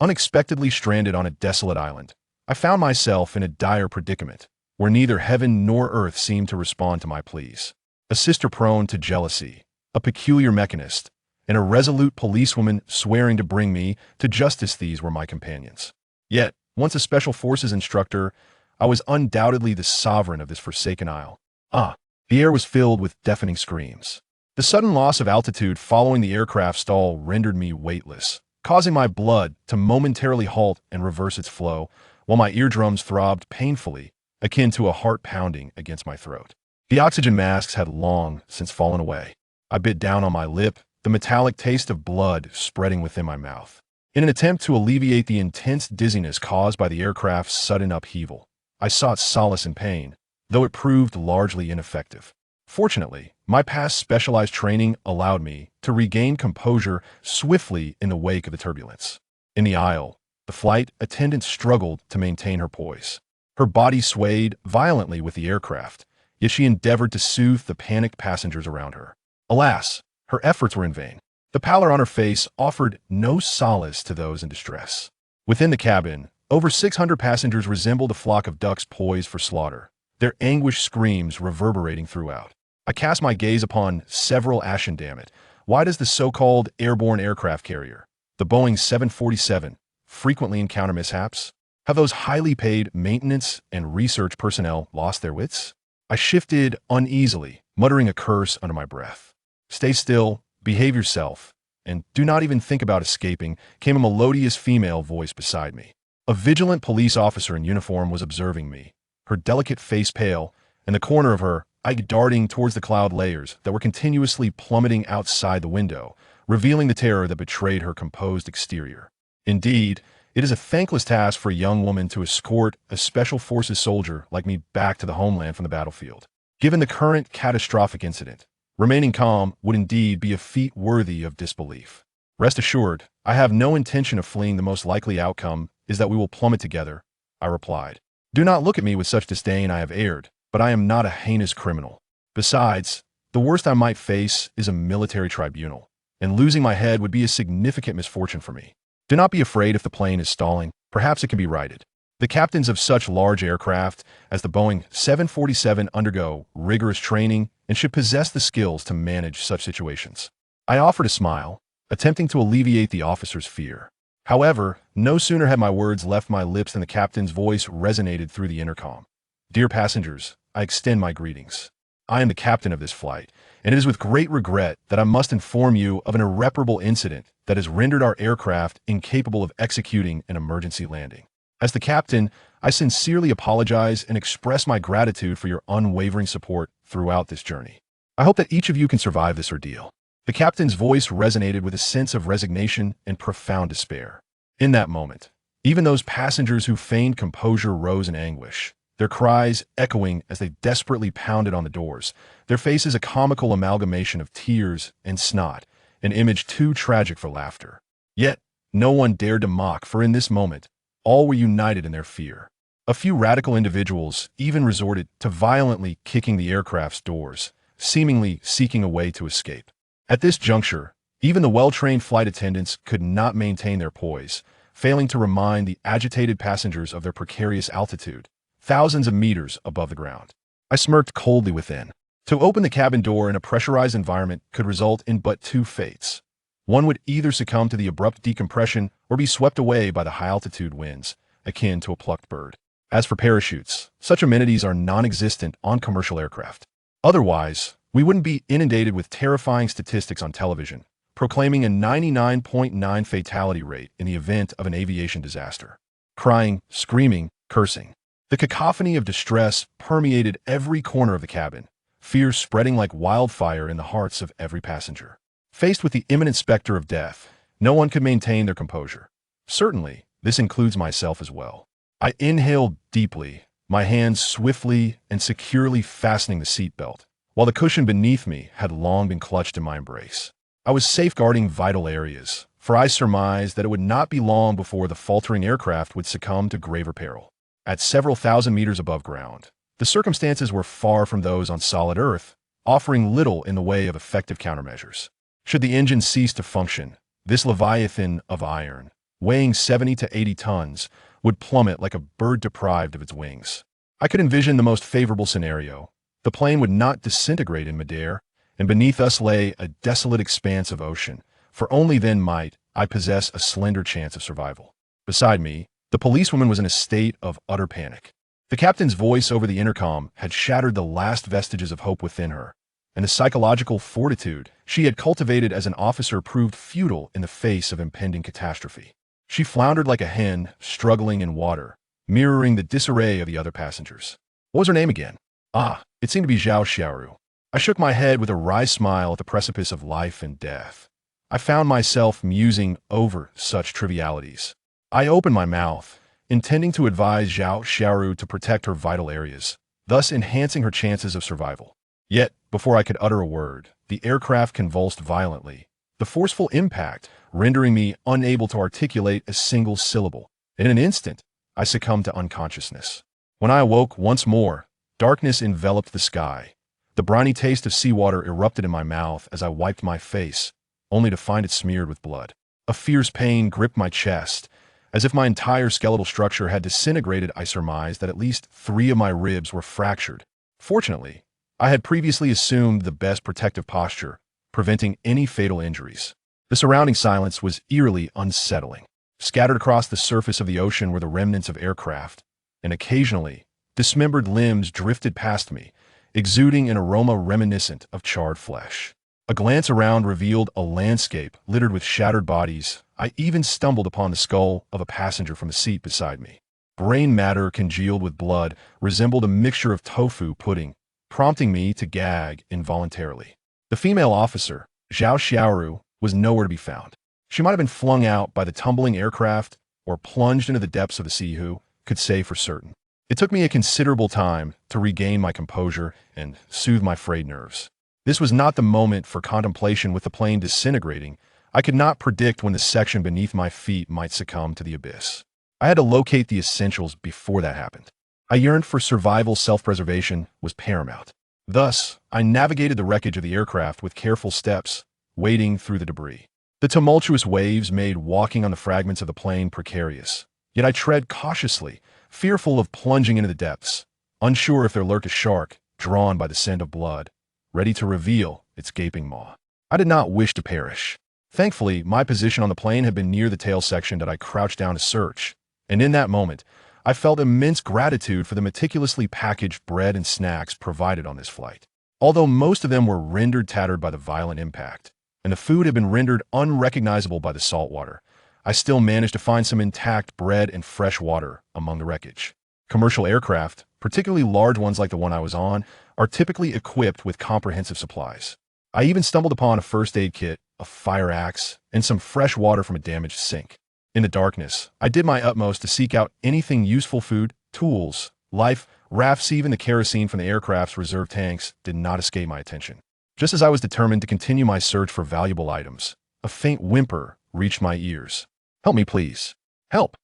Unexpectedly stranded on a desolate island, I found myself in a dire predicament, where neither heaven nor earth seemed to respond to my pleas. A sister prone to jealousy, a peculiar mechanist, and a resolute policewoman swearing to bring me to justice, these were my companions. Yet, once a special forces instructor, I was undoubtedly the sovereign of this forsaken isle. The air was filled with deafening screams. The sudden loss of altitude following the aircraft stall rendered me weightless, causing my blood to momentarily halt and reverse its flow, while my eardrums throbbed painfully, akin to a heart pounding against my throat. The oxygen masks had long since fallen away. I bit down on my lip, the metallic taste of blood spreading within my mouth. In an attempt to alleviate the intense dizziness caused by the aircraft's sudden upheaval, I sought solace in pain, though it proved largely ineffective. Fortunately, my past specialized training allowed me to regain composure swiftly in the wake of the turbulence. In the aisle, the flight attendant struggled to maintain her poise. Her body swayed violently with the aircraft, yet she endeavored to soothe the panicked passengers around her. Alas, her efforts were in vain. The pallor on her face offered no solace to those in distress. Within the cabin, over 600 passengers resembled a flock of ducks poised for slaughter, their anguished screams reverberating throughout. I cast my gaze upon several ashen, damn it. Why does the so-called airborne aircraft carrier, the Boeing 747, frequently encounter mishaps? Have those highly paid maintenance and research personnel lost their wits? I shifted uneasily, muttering a curse under my breath. Stay still, behave yourself, and do not even think about escaping, came a melodious female voice beside me. A vigilant police officer in uniform was observing me, her delicate face pale, and the corner of her eye darting towards the cloud layers that were continuously plummeting outside the window, revealing the terror that betrayed her composed exterior. Indeed, it is a thankless task for a young woman to escort a special forces soldier like me back to the homeland from the battlefield. Given the current catastrophic incident, remaining calm would indeed be a feat worthy of disbelief. Rest assured, I have no intention of fleeing. The most likely outcome is that we will plummet together, I replied. Do not look at me with such disdain. I have erred, but I am not a heinous criminal. Besides, the worst I might face is a military tribunal, and losing my head would be a significant misfortune for me. Do not be afraid if the plane is stalling. Perhaps it can be righted. The captains of such large aircraft as the Boeing 747 undergo rigorous training and should possess the skills to manage such situations. I offered a smile, attempting to alleviate the officer's fear. However, no sooner had my words left my lips than the captain's voice resonated through the intercom. Dear passengers, I extend my greetings. I am the captain of this flight, and it is with great regret that I must inform you of an irreparable incident that has rendered our aircraft incapable of executing an emergency landing. As the captain, I sincerely apologize and express my gratitude for your unwavering support throughout this journey. I hope that each of you can survive this ordeal. The captain's voice resonated with a sense of resignation and profound despair. In that moment, even those passengers who feigned composure rose in anguish, their cries echoing as they desperately pounded on the doors, their faces a comical amalgamation of tears and snot, an image too tragic for laughter. Yet, no one dared to mock, for in this moment, all were united in their fear. A few radical individuals even resorted to violently kicking the aircraft's doors, seemingly seeking a way to escape. At this juncture, even the well-trained flight attendants could not maintain their poise, failing to remind the agitated passengers of their precarious altitude, thousands of meters above the ground. I smirked coldly within. To open the cabin door in a pressurized environment could result in but two fates. One would either succumb to the abrupt decompression or be swept away by the high-altitude winds, akin to a plucked bird. As for parachutes, such amenities are non-existent on commercial aircraft. Otherwise, we wouldn't be inundated with terrifying statistics on television, proclaiming a 99.9 fatality rate in the event of an aviation disaster. Crying, screaming, cursing. The cacophony of distress permeated every corner of the cabin, fear spreading like wildfire in the hearts of every passenger. Faced with the imminent specter of death, no one could maintain their composure. Certainly, this includes myself as well. I inhaled deeply, my hands swiftly and securely fastening the seatbelt, while the cushion beneath me had long been clutched in my embrace. I was safeguarding vital areas, for I surmised that it would not be long before the faltering aircraft would succumb to graver peril. At several thousand meters above ground, the circumstances were far from those on solid Earth, offering little in the way of effective countermeasures. Should the engine cease to function, this leviathan of iron, weighing 70 to 80 tons, would plummet like a bird deprived of its wings. I could envision the most favorable scenario. The plane would not disintegrate in midair, and beneath us lay a desolate expanse of ocean, for only then might I possess a slender chance of survival. Beside me, the policewoman was in a state of utter panic. The captain's voice over the intercom had shattered the last vestiges of hope within her, and the psychological fortitude she had cultivated as an officer proved futile in the face of impending catastrophe. She floundered like a hen struggling in water, mirroring the disarray of the other passengers. What was her name again? Ah, it seemed to be Zhao Xiaoru. I shook my head with a wry smile at the precipice of life and death. I found myself musing over such trivialities. I opened my mouth, intending to advise Zhao Xiaoru to protect her vital areas, thus enhancing her chances of survival. Yet, before I could utter a word, the aircraft convulsed violently, the forceful impact rendering me unable to articulate a single syllable. In an instant, I succumbed to unconsciousness. When I awoke once more, darkness enveloped the sky. The briny taste of seawater erupted in my mouth as I wiped my face, only to find it smeared with blood. A fierce pain gripped my chest. As if my entire skeletal structure had disintegrated, I surmised that at least 3 of my ribs were fractured. Fortunately, I had previously assumed the best protective posture, preventing any fatal injuries. The surrounding silence was eerily unsettling. Scattered across the surface of the ocean were the remnants of aircraft, and occasionally, dismembered limbs drifted past me, exuding an aroma reminiscent of charred flesh. A glance around revealed a landscape littered with shattered bodies. I even stumbled upon the skull of a passenger from the seat beside me. Brain matter congealed with blood resembled a mixture of tofu pudding, prompting me to gag involuntarily. The female officer, Zhao Xiaoru, was nowhere to be found. She might have been flung out by the tumbling aircraft or plunged into the depths of the sea. Who could say for certain? It took me a considerable time to regain my composure and soothe my frayed nerves. This was not the moment for contemplation. With the plane disintegrating, I could not predict when the section beneath my feet might succumb to the abyss. I had to locate the essentials before that happened. I yearned for survival. Self-preservation was paramount. Thus, I navigated the wreckage of the aircraft with careful steps, wading through the debris. The tumultuous waves made walking on the fragments of the plane precarious. Yet I tread cautiously, fearful of plunging into the depths, unsure if there lurked a shark, drawn by the scent of blood, ready to reveal its gaping maw. I did not wish to perish. Thankfully, my position on the plane had been near the tail section that I crouched down to search, and in that moment, I felt immense gratitude for the meticulously packaged bread and snacks provided on this flight. Although most of them were rendered tattered by the violent impact, and the food had been rendered unrecognizable by the salt water, I still managed to find some intact bread and fresh water among the wreckage. Commercial aircraft, particularly large ones like the one I was on, are typically equipped with comprehensive supplies. I even stumbled upon a first aid kit, a fire axe, and some fresh water from a damaged sink. In the darkness, I did my utmost to seek out anything useful. Food, tools, life rafts, even the kerosene from the aircraft's reserve tanks did not escape my attention. Just as I was determined to continue my search for valuable items, a faint whimper reached my ears. "Help me, please. Help."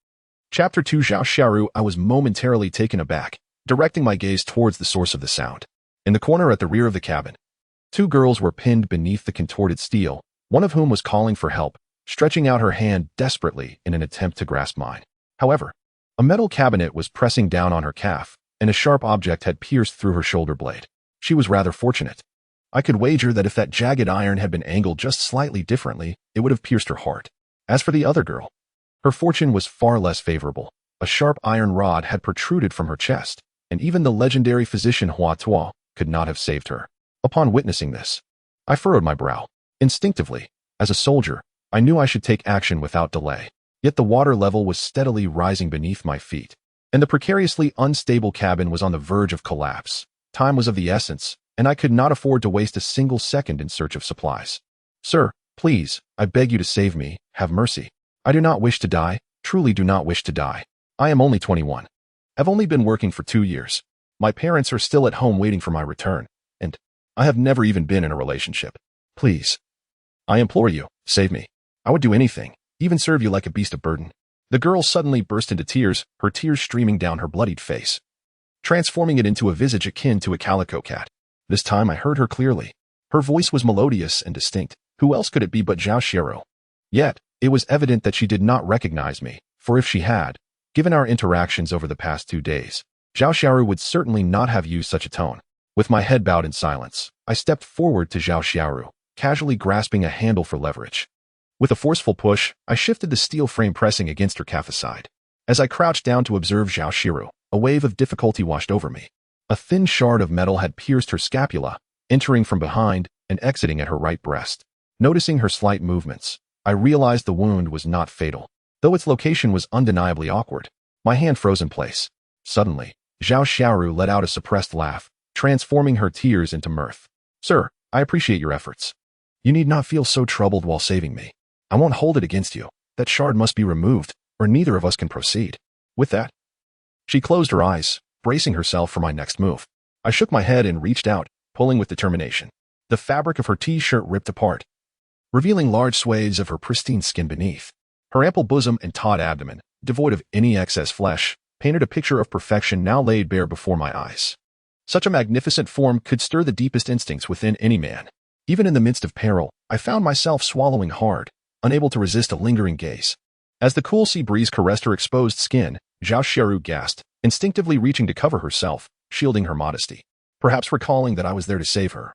Chapter 2. Zhao Xiaoru. I was momentarily taken aback, directing my gaze towards the source of the sound. In the corner at the rear of the cabin, 2 girls were pinned beneath the contorted steel, one of whom was calling for help, stretching out her hand desperately in an attempt to grasp mine. However, a metal cabinet was pressing down on her calf, and a sharp object had pierced through her shoulder blade. She was rather fortunate. I could wager that if that jagged iron had been angled just slightly differently, it would have pierced her heart. As for the other girl, her fortune was far less favorable. A sharp iron rod had protruded from her chest, and even the legendary physician Hua Tuo could not have saved her. Upon witnessing this, I furrowed my brow. Instinctively, as a soldier, I knew I should take action without delay. Yet the water level was steadily rising beneath my feet, and the precariously unstable cabin was on the verge of collapse. Time was of the essence, and I could not afford to waste a single second in search of supplies. "Sir, please, I beg you to save me. Have mercy. I do not wish to die, truly do not wish to die. I am only 21. I've only been working for 2 years. My parents are still at home waiting for my return, and I have never even been in a relationship. Please, I implore you, save me. I would do anything, even serve you like a beast of burden." The girl suddenly burst into tears, her tears streaming down her bloodied face, transforming it into a visage akin to a calico cat. This time I heard her clearly. Her voice was melodious and distinct. Who else could it be but Zhao Xiaoru? Yet, It was evident that she did not recognize me, for if she had, given our interactions over the past 2 days, Zhao Xiaoru would certainly not have used such a tone. With my head bowed in silence, I stepped forward to Zhao Xiaoru, casually grasping a handle for leverage. With a forceful push, I shifted the steel frame pressing against her calf aside. As I crouched down to observe Zhao Xiaoru, a wave of difficulty washed over me. A thin shard of metal had pierced her scapula, entering from behind and exiting at her right breast. Noticing her slight movements, I realized the wound was not fatal, though its location was undeniably awkward. My hand froze in place. Suddenly, Zhao Xiaoru let out a suppressed laugh, transforming her tears into mirth. "Sir, I appreciate your efforts. You need not feel so troubled while saving me. I won't hold it against you. That shard must be removed, or neither of us can proceed." With that, she closed her eyes, bracing herself for my next move. I shook my head and reached out, pulling with determination. The fabric of her t-shirt ripped apart, revealing large swathes of her pristine skin beneath. Her ample bosom and taut abdomen, devoid of any excess flesh, painted a picture of perfection now laid bare before my eyes. Such a magnificent form could stir the deepest instincts within any man. Even in the midst of peril, I found myself swallowing hard, unable to resist a lingering gaze. As the cool sea breeze caressed her exposed skin, Zhao Xiaoru gasped, instinctively reaching to cover herself, shielding her modesty, perhaps recalling that I was there to save her.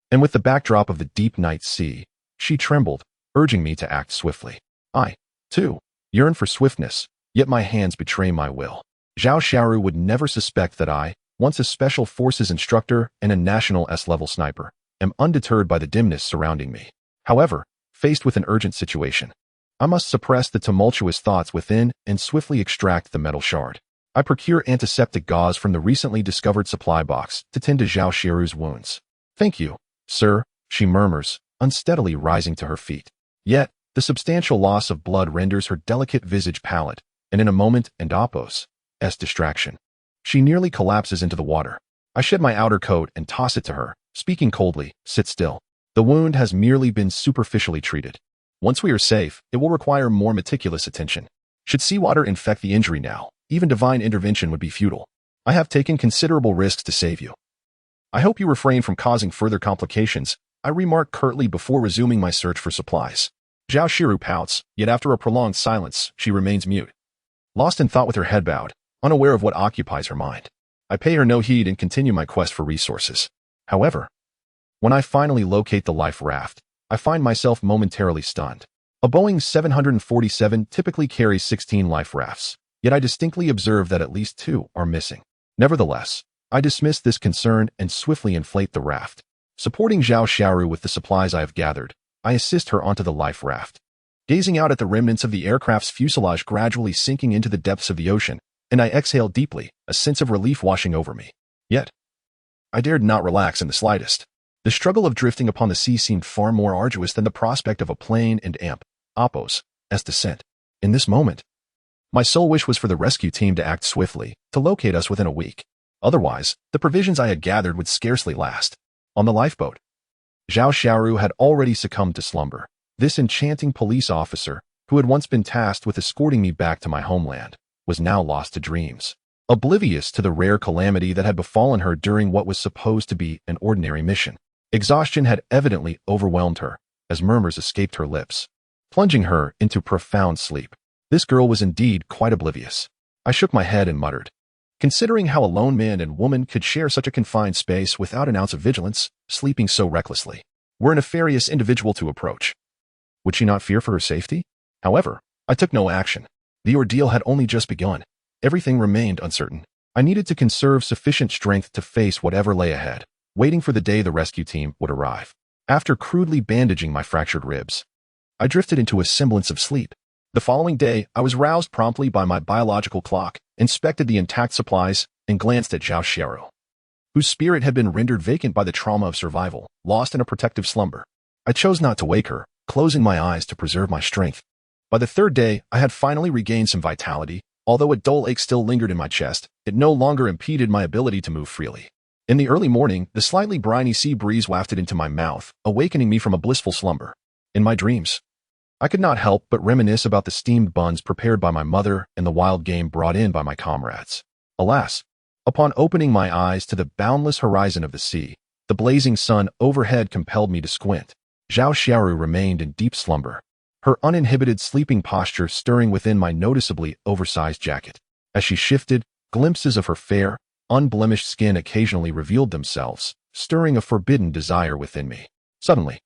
And with the backdrop of the deep night sea, she trembled, urging me to act swiftly. I, too, yearned for swiftness, yet my hands betray my will. Zhao Xiaoru would never suspect that I, once a special forces instructor and a national S-level sniper, am undeterred by the dimness surrounding me. However, faced with an urgent situation, I must suppress the tumultuous thoughts within and swiftly extract the metal shard. I procure antiseptic gauze from the recently discovered supply box to tend to Zhao Xiaoru's wounds. "Thank you, sir," she murmurs, unsteadily rising to her feet. Yet, the substantial loss of blood renders her delicate visage pallid, and in a moment and Appo's distraction, she nearly collapses into the water. I shed my outer coat and toss it to her, speaking coldly, "Sit still. The wound has merely been superficially treated. Once we are safe, it will require more meticulous attention. Should seawater infect the injury now, even divine intervention would be futile. I have taken considerable risks to save you. I hope you refrain from causing further complications," I remark curtly before resuming my search for supplies. Zhao Xiaoru pouts, yet after a prolonged silence, she remains mute, lost in thought with her head bowed, unaware of what occupies her mind. I pay her no heed and continue my quest for resources. However, when I finally locate the life raft, I find myself momentarily stunned. A Boeing 747 typically carries 16 life rafts, yet I distinctly observe that at least 2 are missing. Nevertheless, I dismiss this concern and swiftly inflate the raft. Supporting Zhao Xiaoru with the supplies I have gathered, I assist her onto the life raft. Gazing out at the remnants of the aircraft's fuselage gradually sinking into the depths of the ocean, and I exhale deeply, a sense of relief washing over me. Yet, I dared not relax in the slightest. The struggle of drifting upon the sea seemed far more arduous than the prospect of a plane and Appo's descent. In this moment, my sole wish was for the rescue team to act swiftly, to locate us within a week. Otherwise, the provisions I had gathered would scarcely last. On the lifeboat, Zhao Xiaoru had already succumbed to slumber. This enchanting police officer, who had once been tasked with escorting me back to my homeland, was now lost to dreams, oblivious to the rare calamity that had befallen her during what was supposed to be an ordinary mission. Exhaustion had evidently overwhelmed her, as murmurs escaped her lips, plunging her into profound sleep. This girl was indeed quite oblivious. I shook my head and muttered, "Considering how a lone man and woman could share such a confined space without an ounce of vigilance, sleeping so recklessly, were a nefarious individual to approach. Would she not fear for her safety?" However, I took no action. The ordeal had only just begun. Everything remained uncertain. I needed to conserve sufficient strength to face whatever lay ahead, waiting for the day the rescue team would arrive. After crudely bandaging my fractured ribs, I drifted into a semblance of sleep. The following day, I was roused promptly by my biological clock, inspected the intact supplies, and glanced at Zhao Xiaoru, whose spirit had been rendered vacant by the trauma of survival, lost in a protective slumber. I chose not to wake her, closing my eyes to preserve my strength. By the third day, I had finally regained some vitality. Although a dull ache still lingered in my chest, it no longer impeded my ability to move freely. In the early morning, the slightly briny sea breeze wafted into my mouth, awakening me from a blissful slumber. In my dreams, I could not help but reminisce about the steamed buns prepared by my mother and the wild game brought in by my comrades. Alas, upon opening my eyes to the boundless horizon of the sea, the blazing sun overhead compelled me to squint. Zhao Xiaoru remained in deep slumber, her uninhibited sleeping posture stirring within my noticeably oversized jacket. As she shifted, glimpses of her fair, unblemished skin occasionally revealed themselves, stirring a forbidden desire within me. Suddenly,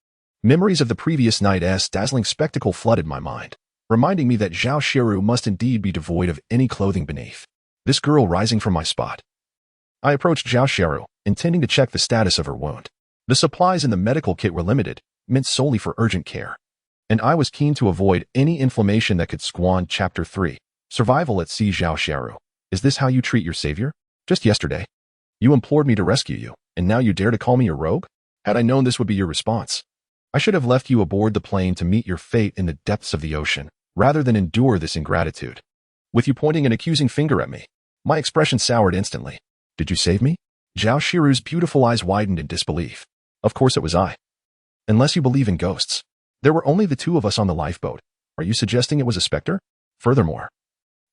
memories of the previous night's dazzling spectacle flooded my mind, reminding me that Zhao Xiaoru must indeed be devoid of any clothing beneath. This girl rising from my spot. I approached Zhao Xiaoru, intending to check the status of her wound. The supplies in the medical kit were limited, meant solely for urgent care, and I was keen to avoid any inflammation that could squander Chapter 3. Survival at Sea. Zhao Xiaoru. Is this how you treat your savior? Just yesterday, you implored me to rescue you, and now you dare to call me a rogue? Had I known this would be your response, I should have left you aboard the plane to meet your fate in the depths of the ocean, rather than endure this ingratitude. With you pointing an accusing finger at me, my expression soured instantly. Did you save me? Zhao Xiaoru's beautiful eyes widened in disbelief. Of course it was I. Unless you believe in ghosts. There were only the two of us on the lifeboat. Are you suggesting it was a specter? Furthermore,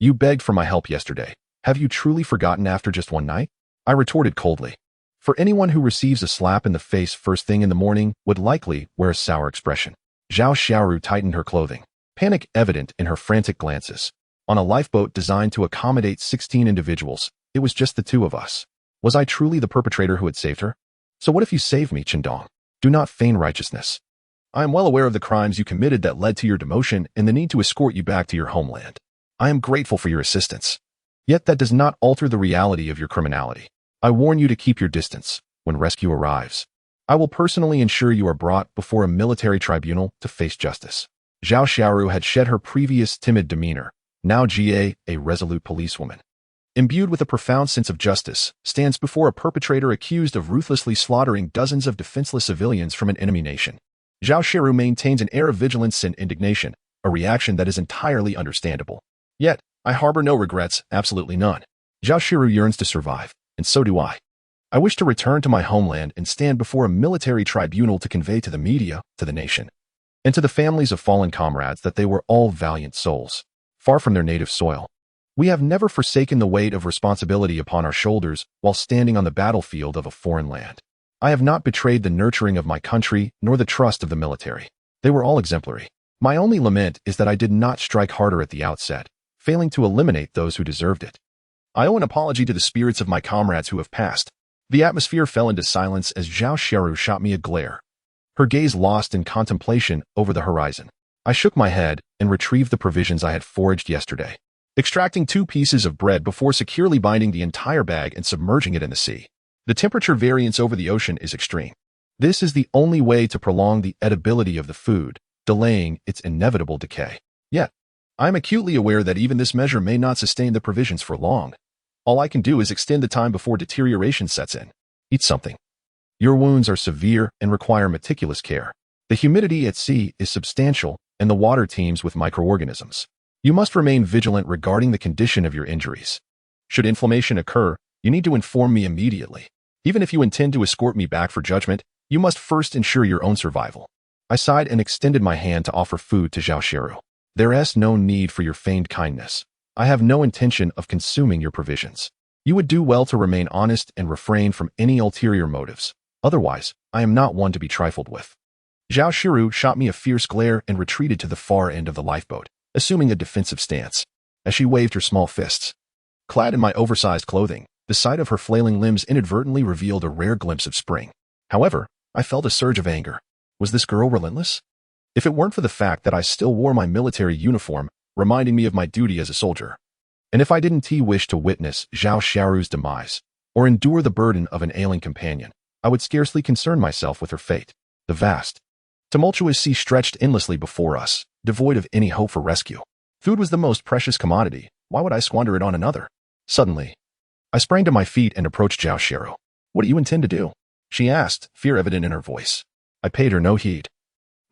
you begged for my help yesterday. Have you truly forgotten after just one night? I retorted coldly. For anyone who receives a slap in the face first thing in the morning would likely wear a sour expression. Zhao Xiaoru tightened her clothing, panic evident in her frantic glances. On a lifeboat designed to accommodate 16 individuals, it was just the two of us. Was I truly the perpetrator who had saved her? So what if you saved me, Qindong? Do not feign righteousness. I am well aware of the crimes you committed that led to your demotion and the need to escort you back to your homeland. I am grateful for your assistance. Yet that does not alter the reality of your criminality. I warn you to keep your distance when rescue arrives. I will personally ensure you are brought before a military tribunal to face justice. Zhao Xiaoru had shed her previous timid demeanor. Now Jie, a resolute policewoman, imbued with a profound sense of justice, stands before a perpetrator accused of ruthlessly slaughtering dozens of defenseless civilians from an enemy nation. Zhao Xiaoru maintains an air of vigilance and indignation, a reaction that is entirely understandable. Yet, I harbor no regrets, absolutely none. Zhao Xiaoru yearns to survive, and so do I. I wish to return to my homeland and stand before a military tribunal to convey to the media, to the nation, and to the families of fallen comrades that they were all valiant souls, far from their native soil. We have never forsaken the weight of responsibility upon our shoulders while standing on the battlefield of a foreign land. I have not betrayed the nurturing of my country nor the trust of the military. They were all exemplary. My only lament is that I did not strike harder at the outset, failing to eliminate those who deserved it. I owe an apology to the spirits of my comrades who have passed. The atmosphere fell into silence as Zhao Xiaoru shot me a glare, her gaze lost in contemplation over the horizon. I shook my head and retrieved the provisions I had foraged yesterday, extracting 2 pieces of bread before securely binding the entire bag and submerging it in the sea. The temperature variance over the ocean is extreme. This is the only way to prolong the edibility of the food, delaying its inevitable decay. Yet, I am acutely aware that even this measure may not sustain the provisions for long. All I can do is extend the time before deterioration sets in. Eat something. Your wounds are severe and require meticulous care. The humidity at sea is substantial, and the water teems with microorganisms. You must remain vigilant regarding the condition of your injuries. Should inflammation occur, you need to inform me immediately. Even if you intend to escort me back for judgment, you must first ensure your own survival. I sighed and extended my hand to offer food to Zhao Xiaoru. There is no need for your feigned kindness. I have no intention of consuming your provisions. You would do well to remain honest and refrain from any ulterior motives. Otherwise, I am not one to be trifled with. Zhao Xiaoru shot me a fierce glare and retreated to the far end of the lifeboat, assuming a defensive stance. As she waved her small fists, clad in my oversized clothing, the sight of her flailing limbs inadvertently revealed a rare glimpse of spring. However, I felt a surge of anger. Was this girl relentless? If it weren't for the fact that I still wore my military uniform, reminding me of my duty as a soldier, and if I didn't wish to witness Zhao Xiaoru's demise, or endure the burden of an ailing companion, I would scarcely concern myself with her fate. The vast, tumultuous sea stretched endlessly before us, devoid of any hope for rescue. Food was the most precious commodity. Why would I squander it on another? Suddenly, I sprang to my feet and approached Zhao Xiaoru. What do you intend to do? She asked, fear evident in her voice. I paid her no heed,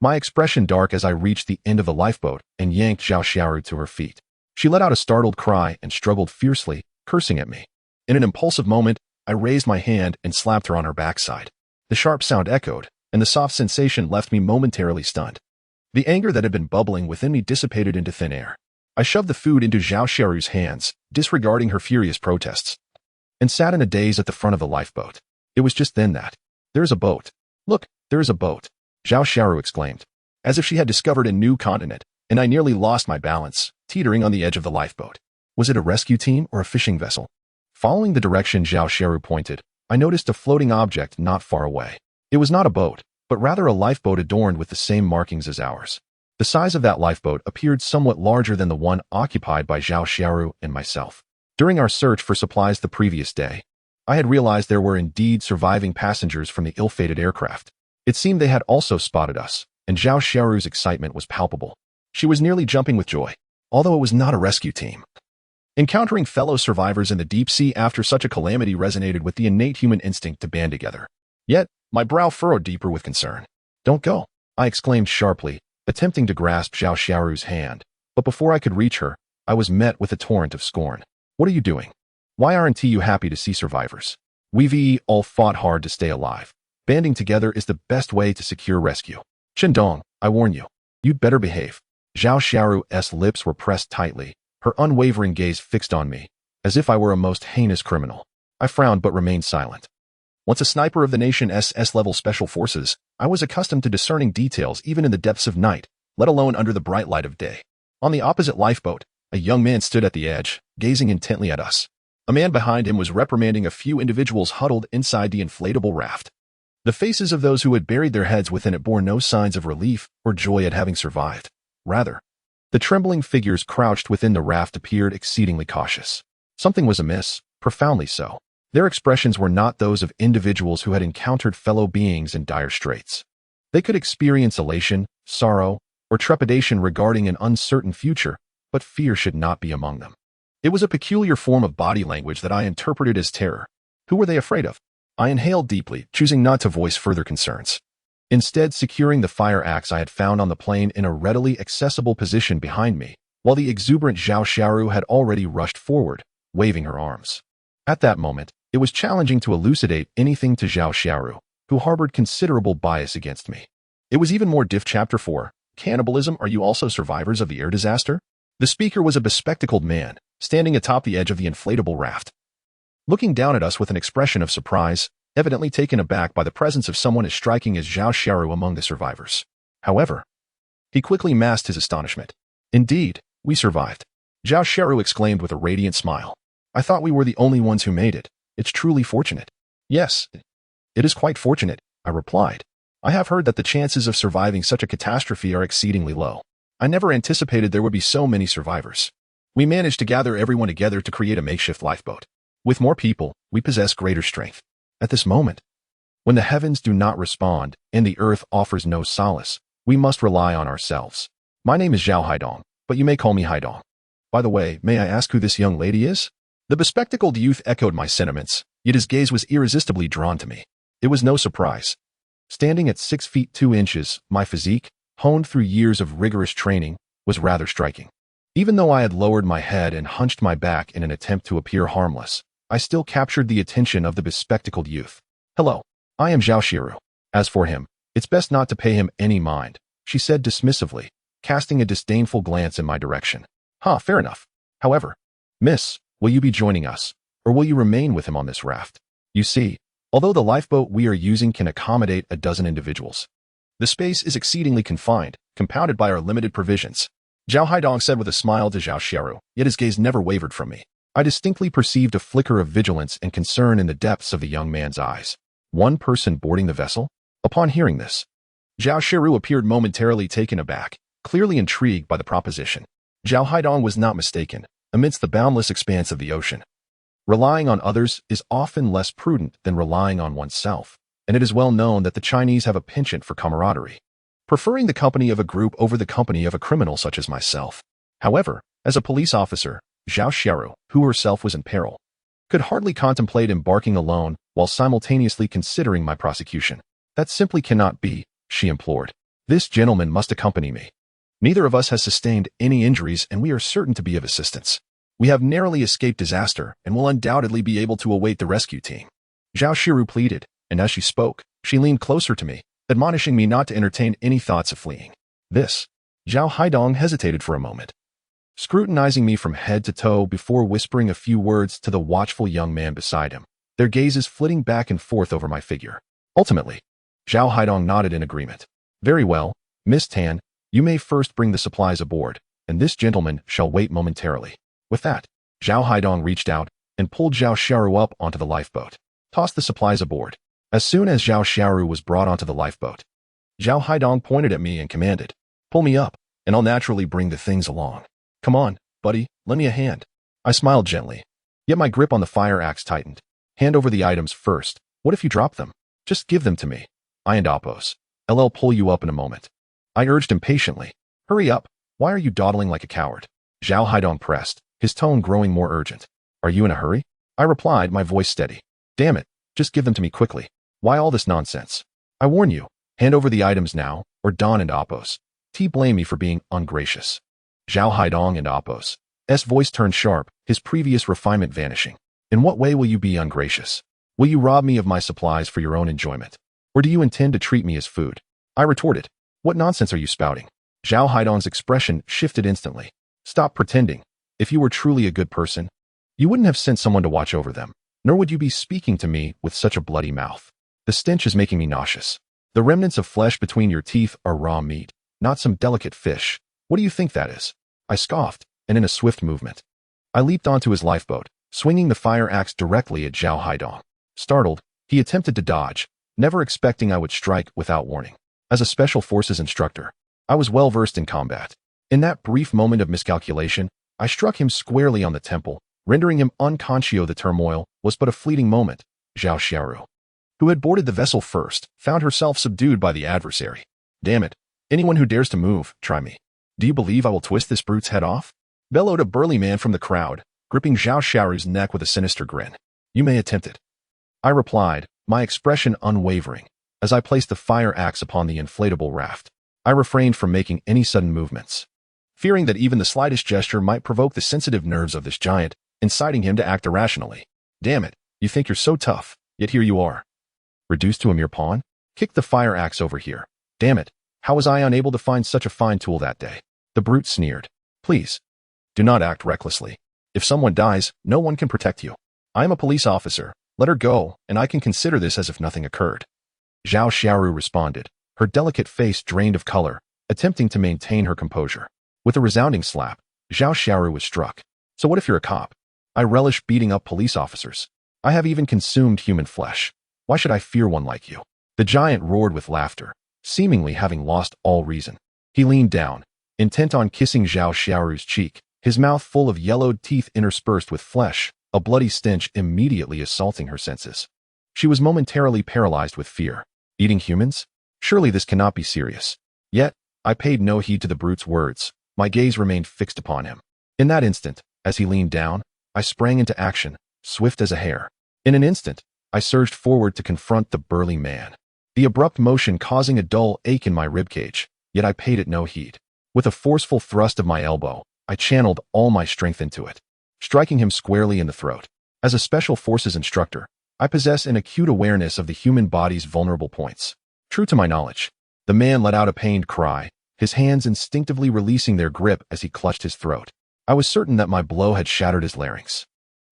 my expression dark as I reached the end of the lifeboat and yanked Zhao Xiaoru to her feet. She let out a startled cry and struggled fiercely, cursing at me. In an impulsive moment, I raised my hand and slapped her on her backside. The sharp sound echoed, and the soft sensation left me momentarily stunned. The anger that had been bubbling within me dissipated into thin air. I shoved the food into Zhao Xiaoru's hands, disregarding her furious protests, and sat in a daze at the front of the lifeboat. It was just then that, "There is a boat. Look, there is a boat," Zhao Xiaoru exclaimed. as if she had discovered a new continent, and I nearly lost my balance, teetering on the edge of the lifeboat. Was it a rescue team or a fishing vessel? Following the direction Zhao Xiaoru pointed, I noticed a floating object not far away. It was not a boat, but rather a lifeboat adorned with the same markings as ours. The size of that lifeboat appeared somewhat larger than the one occupied by Zhao Xiaoru and myself. During our search for supplies the previous day, I had realized there were indeed surviving passengers from the ill-fated aircraft. It seemed they had also spotted us, and Zhao Xiaoru's excitement was palpable. She was nearly jumping with joy, although it was not a rescue team. Encountering fellow survivors in the deep sea after such a calamity resonated with the innate human instinct to band together. Yet, my brow furrowed deeper with concern. "Don't go," I exclaimed sharply, attempting to grasp Zhao Xiaoru's hand. But before I could reach her, I was met with a torrent of scorn. "What are you doing? Why aren't you happy to see survivors? We've all fought hard to stay alive. Banding together is the best way to secure rescue. Shendong, I warn you, you'd better behave." Zhao Xiaoru's lips were pressed tightly, her unwavering gaze fixed on me, as if I were a most heinous criminal. I frowned but remained silent. Once a sniper of the nation's S-level special forces, I was accustomed to discerning details even in the depths of night, let alone under the bright light of day. On the opposite lifeboat, a young man stood at the edge, gazing intently at us. A man behind him was reprimanding a few individuals huddled inside the inflatable raft. The faces of those who had buried their heads within it bore no signs of relief or joy at having survived. Rather, the trembling figures crouched within the raft appeared exceedingly cautious. Something was amiss, profoundly so. Their expressions were not those of individuals who had encountered fellow beings in dire straits. They could experience elation, sorrow, or trepidation regarding an uncertain future, but fear should not be among them. It was a peculiar form of body language that I interpreted as terror. Who were they afraid of? I inhaled deeply, choosing not to voice further concerns. Instead, securing the fire axe I had found on the plane in a readily accessible position behind me, while the exuberant Zhao Xiaoru had already rushed forward, waving her arms. At that moment, it was challenging to elucidate anything to Zhao Xiaoru, who harbored considerable bias against me. It was even more diff. Chapter 4, Cannibalism. Are you also survivors of the air disaster? The speaker was a bespectacled man, standing atop the edge of the inflatable raft. Looking down at us with an expression of surprise, evidently taken aback by the presence of someone as striking as Zhao Xiaoru among the survivors. However, he quickly masked his astonishment. "Indeed, we survived," Zhao Xiaoru exclaimed with a radiant smile. "I thought we were the only ones who made it. It's truly fortunate." "Yes, it is quite fortunate," I replied. "I have heard that the chances of surviving such a catastrophe are exceedingly low. I never anticipated there would be so many survivors. We managed to gather everyone together to create a makeshift lifeboat. With more people, we possess greater strength. At this moment, when the heavens do not respond and the earth offers no solace, we must rely on ourselves. My name is Zhao Haidong, but you may call me Haidong. By the way, may I ask who this young lady is?" The bespectacled youth echoed my sentiments, yet his gaze was irresistibly drawn to me. It was no surprise. Standing at 6 feet 2 inches, my physique, honed through years of rigorous training, was rather striking. Even though I had lowered my head and hunched my back in an attempt to appear harmless, I still captured the attention of the bespectacled youth. "Hello, I am Zhao Xiaoru. As for him, it's best not to pay him any mind," she said dismissively, casting a disdainful glance in my direction. Fair enough. However, miss, will you be joining us, or will you remain with him on this raft? You see, although the lifeboat we are using can accommodate a dozen individuals, the space is exceedingly confined, compounded by our limited provisions," Zhao Haidong said with a smile to Zhao Xiaoru, yet his gaze never wavered from me. I distinctly perceived a flicker of vigilance and concern in the depths of the young man's eyes. One person boarding the vessel? Upon hearing this, Zhao Xiaoru appeared momentarily taken aback, clearly intrigued by the proposition. Zhao Haidong was not mistaken. Amidst the boundless expanse of the ocean, relying on others is often less prudent than relying on oneself, and it is well known that the Chinese have a penchant for camaraderie, preferring the company of a group over the company of a criminal such as myself. However, as a police officer, Zhao Xiaoru, who herself was in peril, could hardly contemplate embarking alone while simultaneously considering my prosecution. "That simply cannot be," she implored. "This gentleman must accompany me. Neither of us has sustained any injuries and we are certain to be of assistance. We have narrowly escaped disaster and will undoubtedly be able to await the rescue team." Zhao Xiaoru pleaded, and as she spoke, she leaned closer to me, admonishing me not to entertain any thoughts of fleeing. Zhao Haidong hesitated for a moment, scrutinizing me from head to toe before whispering a few words to the watchful young man beside him, their gazes flitting back and forth over my figure. Ultimately, Zhao Haidong nodded in agreement. "Very well, Miss Tan, you may first bring the supplies aboard, and this gentleman shall wait momentarily. With that, Zhao Haidong reached out and pulled Zhao Xiaoru up onto the lifeboat. Toss the supplies aboard. As soon as Zhao Xiaoru was brought onto the lifeboat, Zhao Haidong pointed at me and commanded, "Pull me up, and I'll naturally bring the things along. Come on, buddy, lend me a hand." I smiled gently, yet my grip on the fire axe tightened. "Hand over the items first. What if you drop them? Just give them to me. I and Appos. I'll pull you up in a moment." I urged impatiently. "Hurry up. Why are you dawdling like a coward?" Zhao Haidong pressed, his tone growing more urgent. "Are you in a hurry?" I replied, my voice steady. "Damn it, just give them to me quickly. Why all this nonsense? I warn you, hand over the items now, or Don and Appos. Blame me for being ungracious." Zhao Haidong and Appos' voice turned sharp, his previous refinement vanishing. "In what way will you be ungracious? Will you rob me of my supplies for your own enjoyment? Or do you intend to treat me as food?" I retorted. "What nonsense are you spouting?" Zhao Haidong's expression shifted instantly. "Stop pretending. If you were truly a good person, you wouldn't have sent someone to watch over them, nor would you be speaking to me with such a bloody mouth. The stench is making me nauseous. The remnants of flesh between your teeth are raw meat, not some delicate fish. What do you think that is?" I scoffed, and in a swift movement, I leaped onto his lifeboat, swinging the fire axe directly at Zhao Haidong. Startled, he attempted to dodge, never expecting I would strike without warning. As a special forces instructor, I was well versed in combat. In that brief moment of miscalculation, I struck him squarely on the temple, rendering him unconscio. The turmoil was but a fleeting moment. Zhao Xiaoru, who had boarded the vessel first, found herself subdued by the adversary. "Damn it. Anyone who dares to move, try me. Do you believe I will twist this brute's head off?" bellowed a burly man from the crowd, gripping Zhao Xiaoru's neck with a sinister grin. "You may attempt it," I replied, my expression unwavering. As I placed the fire axe upon the inflatable raft, I refrained from making any sudden movements, fearing that even the slightest gesture might provoke the sensitive nerves of this giant, inciting him to act irrationally. "Damn it, you think you're so tough, yet here you are. Reduced to a mere pawn? Kick the fire axe over here. Damn it, how was I unable to find such a fine tool that day?" The brute sneered. "Please, do not act recklessly. If someone dies, no one can protect you. I am a police officer. Let her go, and I can consider this as if nothing occurred." Zhao Xiaoru responded, her delicate face drained of color, attempting to maintain her composure. With a resounding slap, Zhao Xiaoru was struck. "So what if you're a cop? I relish beating up police officers. I have even consumed human flesh. Why should I fear one like you?" The giant roared with laughter, seemingly having lost all reason. He leaned down, intent on kissing Zhao Xiaoru's cheek, his mouth full of yellowed teeth interspersed with flesh, a bloody stench immediately assaulting her senses. She was momentarily paralyzed with fear. Eating humans? Surely this cannot be serious. Yet, I paid no heed to the brute's words. My gaze remained fixed upon him. In that instant, as he leaned down, I sprang into action, swift as a hare. In an instant, I surged forward to confront the burly man, the abrupt motion causing a dull ache in my ribcage, yet I paid it no heed. With a forceful thrust of my elbow, I channeled all my strength into it, striking him squarely in the throat. As a special forces instructor, I possess an acute awareness of the human body's vulnerable points. True to my knowledge, the man let out a pained cry, his hands instinctively releasing their grip as he clutched his throat. I was certain that my blow had shattered his larynx.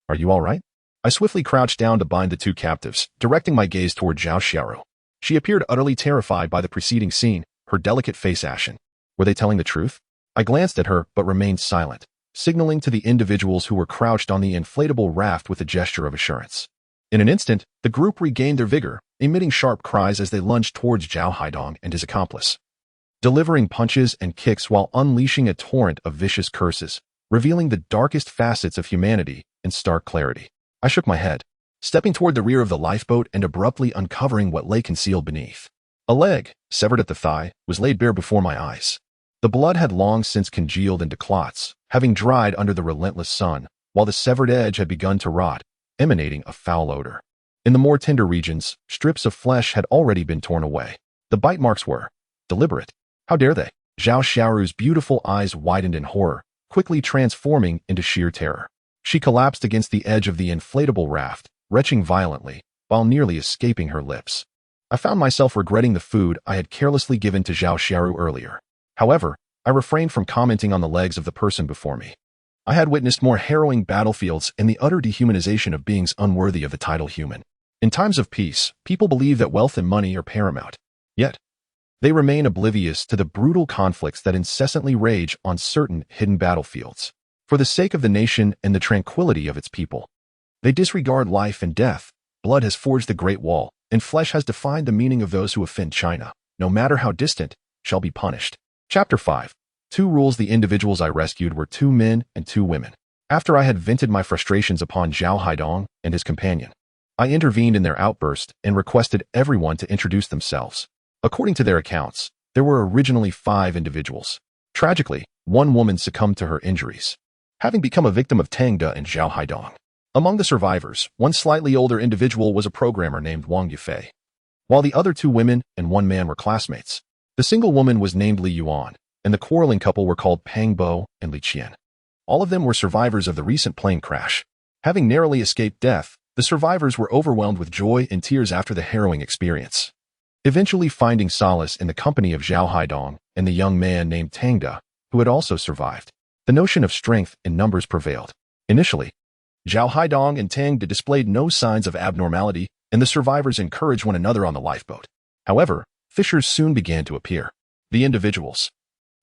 "Are you all right?" I swiftly crouched down to bind the two captives, directing my gaze toward Zhao Xiaoru. She appeared utterly terrified by the preceding scene, her delicate face ashen. Were they telling the truth? I glanced at her but remained silent, signaling to the individuals who were crouched on the inflatable raft with a gesture of assurance. In an instant, the group regained their vigor, emitting sharp cries as they lunged towards Zhao Haidong and his accomplice, delivering punches and kicks while unleashing a torrent of vicious curses, revealing the darkest facets of humanity in stark clarity. I shook my head, stepping toward the rear of the lifeboat and abruptly uncovering what lay concealed beneath. A leg, severed at the thigh, was laid bare before my eyes. The blood had long since congealed into clots, having dried under the relentless sun, while the severed edge had begun to rot, emanating a foul odor. In the more tender regions, strips of flesh had already been torn away. The bite marks were deliberate. How dare they? Zhao Xiaoru's beautiful eyes widened in horror, quickly transforming into sheer terror. She collapsed against the edge of the inflatable raft, retching violently, while nearly escaping her lips. I found myself regretting the food I had carelessly given to Zhao Xiaoru earlier. However, I refrained from commenting on the legs of the person before me. I had witnessed more harrowing battlefields and the utter dehumanization of beings unworthy of the title human. In times of peace, people believe that wealth and money are paramount. Yet, They remain oblivious to the brutal conflicts that incessantly rage on certain hidden battlefields. For the sake of the nation and the tranquility of its people, they disregard life and death. Blood has forged the Great Wall, and flesh has defined the meaning of those who offend China, no matter how distant, shall be punished. Chapter 5. 2 rules. The individuals I rescued were 2 men and 2 women. After I had vented my frustrations upon Zhao Haidong and his companion, I intervened in their outburst and requested everyone to introduce themselves. According to their accounts, there were originally 5 individuals. Tragically, 1 woman succumbed to her injuries, having become a victim of Tang De and Zhao Haidong. Among the survivors, 1 slightly older individual was a programmer named Wang Yufei, while the other 2 women and 1 man were classmates. The single woman was named Li Yuan, and the quarreling couple were called Pang Bo and Li Qian. All of them were survivors of the recent plane crash. Having narrowly escaped death, the survivors were overwhelmed with joy and tears after the harrowing experience. Eventually finding solace in the company of Zhao Haidong and the young man named Tang De, who had also survived, the notion of strength in numbers prevailed. Initially, Zhao Haidong and Tang De displayed no signs of abnormality, and the survivors encouraged one another on the lifeboat. However, fissures soon began to appear. The individuals,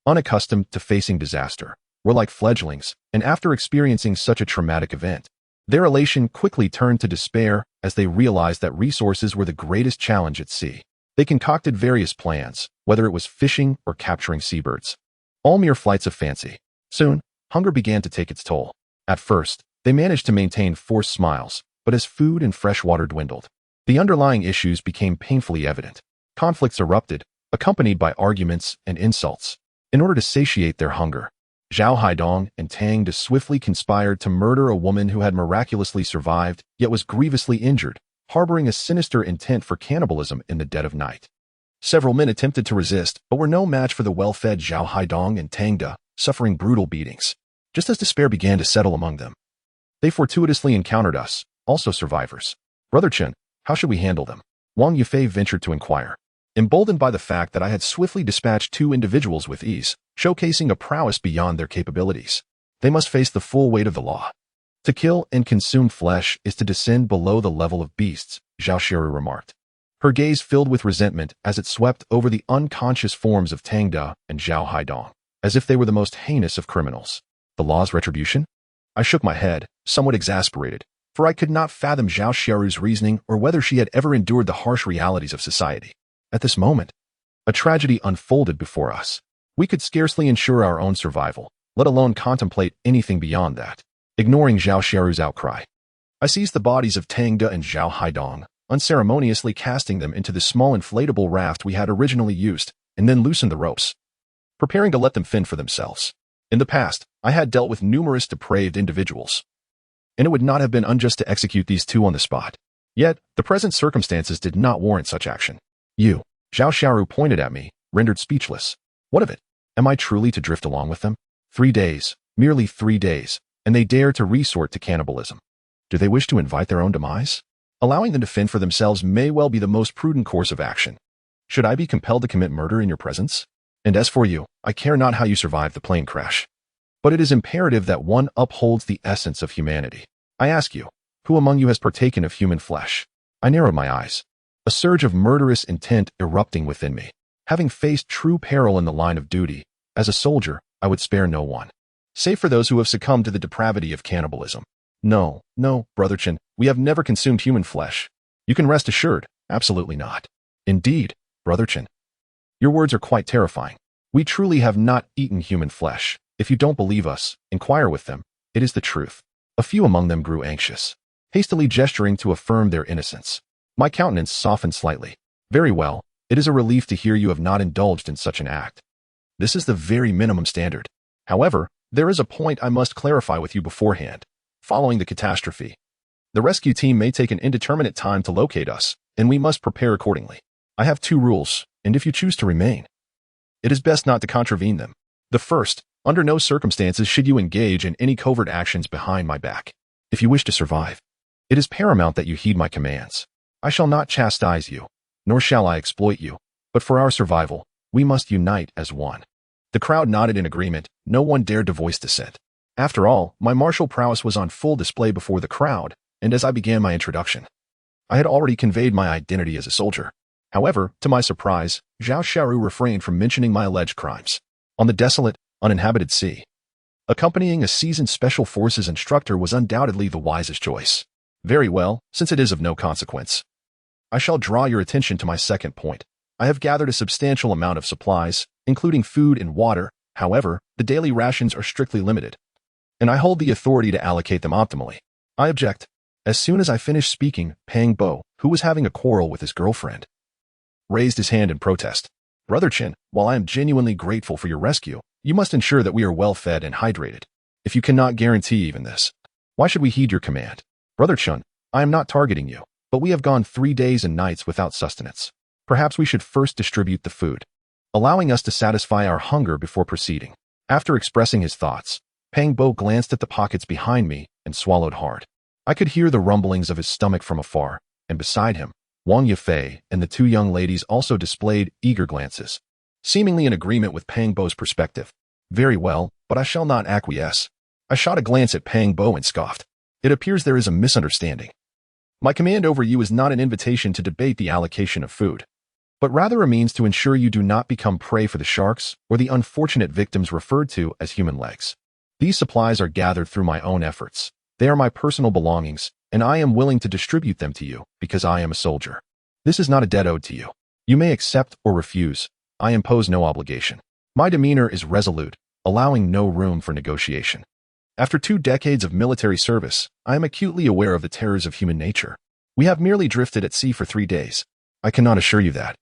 unaccustomed to facing disaster, were like fledglings, and after experiencing such a traumatic event, their elation quickly turned to despair as they realized that resources were the greatest challenge at sea. They concocted various plans, whether it was fishing or capturing seabirds, all mere flights of fancy. Soon, hunger began to take its toll. At first, they managed to maintain forced smiles, but as food and fresh water dwindled, the underlying issues became painfully evident. Conflicts erupted, accompanied by arguments and insults. In order to satiate their hunger, Zhao Haidong and Tang De swiftly conspired to murder a woman who had miraculously survived, yet was grievously injured, harboring a sinister intent for cannibalism in the dead of night. Several men attempted to resist, but were no match for the well-fed Zhao Haidong and Tang De, suffering brutal beatings. Just as despair began to settle among them, they fortuitously encountered us, also survivors. Brother Chen, how should we handle them? Wang Yufei ventured to inquire, emboldened by the fact that I had swiftly dispatched 2 individuals with ease, showcasing a prowess beyond their capabilities. They must face the full weight of the law. To kill and consume flesh is to descend below the level of beasts, Zhao Shiru remarked. Her gaze filled with resentment as it swept over the unconscious forms of Tang De and Zhao Haidong, as if they were the most heinous of criminals. The law's retribution? I shook my head, somewhat exasperated, for I could not fathom Zhao Shiru's reasoning or whether she had ever endured the harsh realities of society. At this moment, a tragedy unfolded before us. We could scarcely ensure our own survival, let alone contemplate anything beyond that. Ignoring Zhao Shiru's outcry, I seized the bodies of Tang De and Zhao Haidong, unceremoniously casting them into the small inflatable raft we had originally used, and then loosened the ropes, preparing to let them fend for themselves. In the past, I had dealt with numerous depraved individuals, and it would not have been unjust to execute these 2 on the spot. Yet, the present circumstances did not warrant such action. You, Zhao Shiru pointed at me, rendered speechless. What of it? Am I truly to drift along with them? 3 days, merely 3 days, and they dare to resort to cannibalism. Do they wish to invite their own demise? Allowing them to fend for themselves may well be the most prudent course of action. Should I be compelled to commit murder in your presence? And as for you, I care not how you survived the plane crash, but it is imperative that one upholds the essence of humanity. I ask you, who among you has partaken of human flesh? I narrowed my eyes, a surge of murderous intent erupting within me. Having faced true peril in the line of duty, as a soldier, I would spare no one, save for those who have succumbed to the depravity of cannibalism. No, Brother Chen, we have never consumed human flesh. You can rest assured, absolutely not. Indeed, Brother Chen, your words are quite terrifying. We truly have not eaten human flesh. If you don't believe us, inquire with them. It is the truth. A few among them grew anxious, hastily gesturing to affirm their innocence. My countenance softened slightly. Very well, it is a relief to hear you have not indulged in such an act. This is the very minimum standard. However, there is a point I must clarify with you beforehand. Following the catastrophe, the rescue team may take an indeterminate time to locate us, and we must prepare accordingly. I have 2 rules, and if you choose to remain, it is best not to contravene them. The first, under no circumstances should you engage in any covert actions behind my back. If you wish to survive, it is paramount that you heed my commands. I shall not chastise you, nor shall I exploit you, but for our survival, we must unite as one. The crowd nodded in agreement. No one dared to voice dissent. After all, my martial prowess was on full display before the crowd, and as I began my introduction, I had already conveyed my identity as a soldier. However, to my surprise, Zhao Xiaoru refrained from mentioning my alleged crimes. On the desolate, uninhabited sea, accompanying a seasoned Special Forces instructor was undoubtedly the wisest choice. Very well, since it is of no consequence. I shall draw your attention to my second point. I have gathered a substantial amount of supplies, including food and water. However, the daily rations are strictly limited, and I hold the authority to allocate them optimally. I object. As soon as I finished speaking, Pang Bo, who was having a quarrel with his girlfriend, raised his hand in protest. Brother Chin, while I am genuinely grateful for your rescue, you must ensure that we are well fed and hydrated. If you cannot guarantee even this, why should we heed your command? Brother Chun, I am not targeting you, but we have gone 3 days and nights without sustenance. Perhaps we should first distribute the food, allowing us to satisfy our hunger before proceeding. After expressing his thoughts, Pang Bo glanced at the pockets behind me and swallowed hard. I could hear the rumblings of his stomach from afar, and beside him, Wang Yifei and the 2 young ladies also displayed eager glances, seemingly in agreement with Pang Bo's perspective. Very well, but I shall not acquiesce. I shot a glance at Pang Bo and scoffed. It appears there is a misunderstanding. My command over you is not an invitation to debate the allocation of food, but rather a means to ensure you do not become prey for the sharks or the unfortunate victims referred to as human legs. These supplies are gathered through my own efforts. They are my personal belongings, and I am willing to distribute them to you because I am a soldier. This is not a debt owed to you. You may accept or refuse. I impose no obligation. My demeanor is resolute, allowing no room for negotiation. After 2 decades of military service, I am acutely aware of the terrors of human nature. We have merely drifted at sea for 3 days. I cannot assure you that,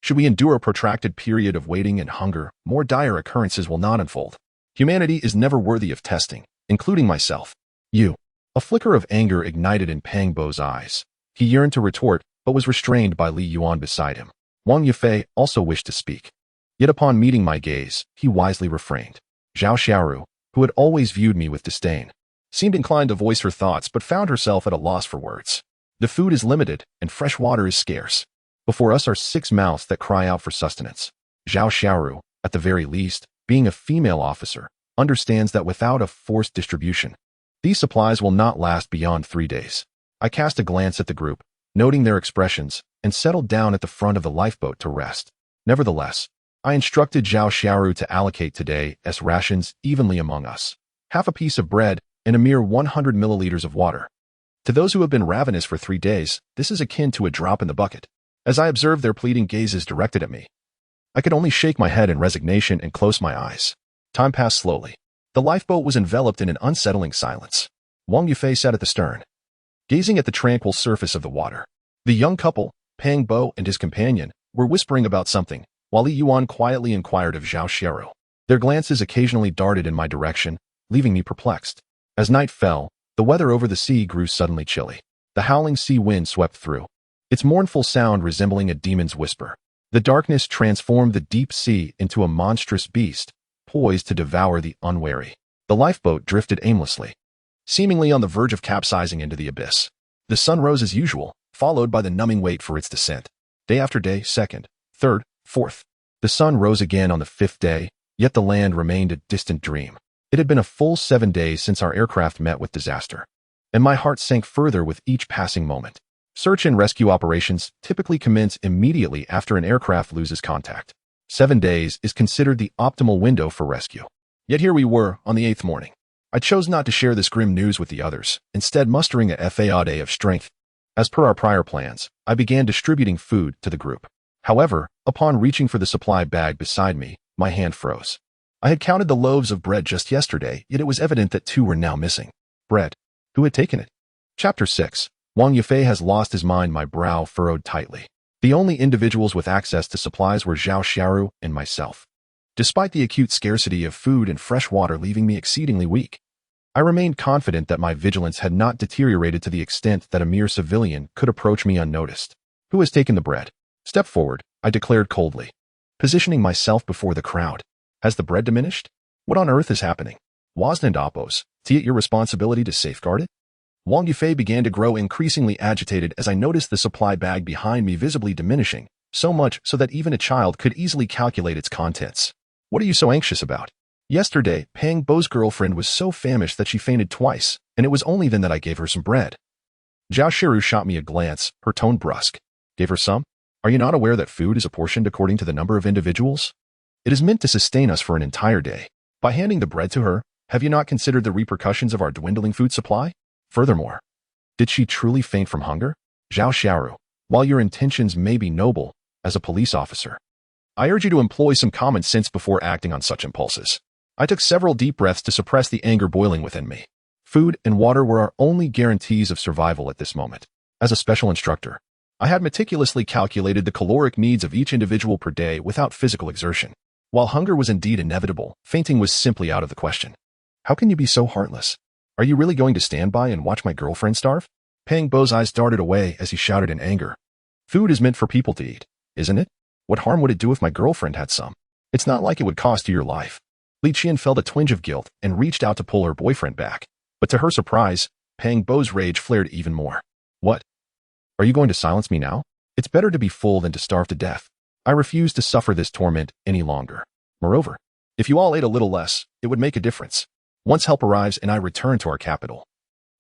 should we endure a protracted period of waiting and hunger, more dire occurrences will not unfold. Humanity is never worthy of testing, including myself. You. A flicker of anger ignited in Pang Bo's eyes. He yearned to retort, but was restrained by Li Yuan beside him. Wang Yifei also wished to speak. Yet upon meeting my gaze, he wisely refrained. Zhao Xiaoru, who had always viewed me with disdain, seemed inclined to voice her thoughts but found herself at a loss for words. The food is limited, and fresh water is scarce. Before us are 6 mouths that cry out for sustenance. Zhao Xiaoru, at the very least, being a female officer, understands that without a forced distribution, these supplies will not last beyond 3 days. I cast a glance at the group, noting their expressions, and settled down at the front of the lifeboat to rest. Nevertheless, I instructed Zhao Xiaoru to allocate today's rations evenly among us. Half a piece of bread and a mere 100 milliliters of water. To those who have been ravenous for 3 days, this is akin to a drop in the bucket. As I observed their pleading gazes directed at me, I could only shake my head in resignation and close my eyes. Time passed slowly. The lifeboat was enveloped in an unsettling silence. Wang Yifei sat at the stern, gazing at the tranquil surface of the water. The young couple, Pang Bo and his companion, were whispering about something, while Li Yuan quietly inquired of Zhao Xiaoru. Their glances occasionally darted in my direction, leaving me perplexed. As night fell, the weather over the sea grew suddenly chilly. The howling sea wind swept through, its mournful sound resembling a demon's whisper. The darkness transformed the deep sea into a monstrous beast, poised to devour the unwary. The lifeboat drifted aimlessly, seemingly on the verge of capsizing into the abyss. The sun rose as usual, followed by the numbing wait for its descent. Day after day, 2nd, 3rd, 4th. The sun rose again on the 5th day, yet the land remained a distant dream. It had been a full 7 days since our aircraft met with disaster, and my heart sank further with each passing moment. Search and rescue operations typically commence immediately after an aircraft loses contact. 7 days is considered the optimal window for rescue. Yet here we were on the 8th morning. I chose not to share this grim news with the others, instead mustering a day of strength. As per our prior plans, I began distributing food to the group. However, upon reaching for the supply bag beside me, my hand froze. I had counted the loaves of bread just yesterday, yet it was evident that 2 were now missing. Bread. Who had taken it? Chapter 6. Wang Yifei has lost his mind. My brow furrowed tightly. The only individuals with access to supplies were Zhao Xiaoru and myself. Despite the acute scarcity of food and fresh water leaving me exceedingly weak, I remained confident that my vigilance had not deteriorated to the extent that a mere civilian could approach me unnoticed. Who has taken the bread? Step forward, I declared coldly, positioning myself before the crowd. Has the bread diminished? What on earth is happening? Wasn't Oppos, it your responsibility to safeguard it? Wang Yifei began to grow increasingly agitated as I noticed the supply bag behind me visibly diminishing, so much so that even a child could easily calculate its contents. What are you so anxious about? Yesterday, Pang Bo's girlfriend was so famished that she fainted twice, and it was only then that I gave her some bread. Zhao Shiru shot me a glance, her tone brusque. Gave her some? Are you not aware that food is apportioned according to the number of individuals? It is meant to sustain us for an entire day. By handing the bread to her, have you not considered the repercussions of our dwindling food supply? Furthermore, did she truly faint from hunger? Zhao Xiaoru, while your intentions may be noble, as a police officer, I urge you to employ some common sense before acting on such impulses. I took several deep breaths to suppress the anger boiling within me. Food and water were our only guarantees of survival at this moment. As a special instructor, I had meticulously calculated the caloric needs of each individual per day without physical exertion. While hunger was indeed inevitable, fainting was simply out of the question. How can you be so heartless? Are you really going to stand by and watch my girlfriend starve? Pang Bo's eyes darted away as he shouted in anger. Food is meant for people to eat, isn't it? What harm would it do if my girlfriend had some? It's not like it would cost you your life. Li Qian felt a twinge of guilt and reached out to pull her boyfriend back. But to her surprise, Pang Bo's rage flared even more. What? Are you going to silence me now? It's better to be full than to starve to death. I refuse to suffer this torment any longer. Moreover, if you all ate a little less, it would make a difference. Once help arrives and I return to our capital,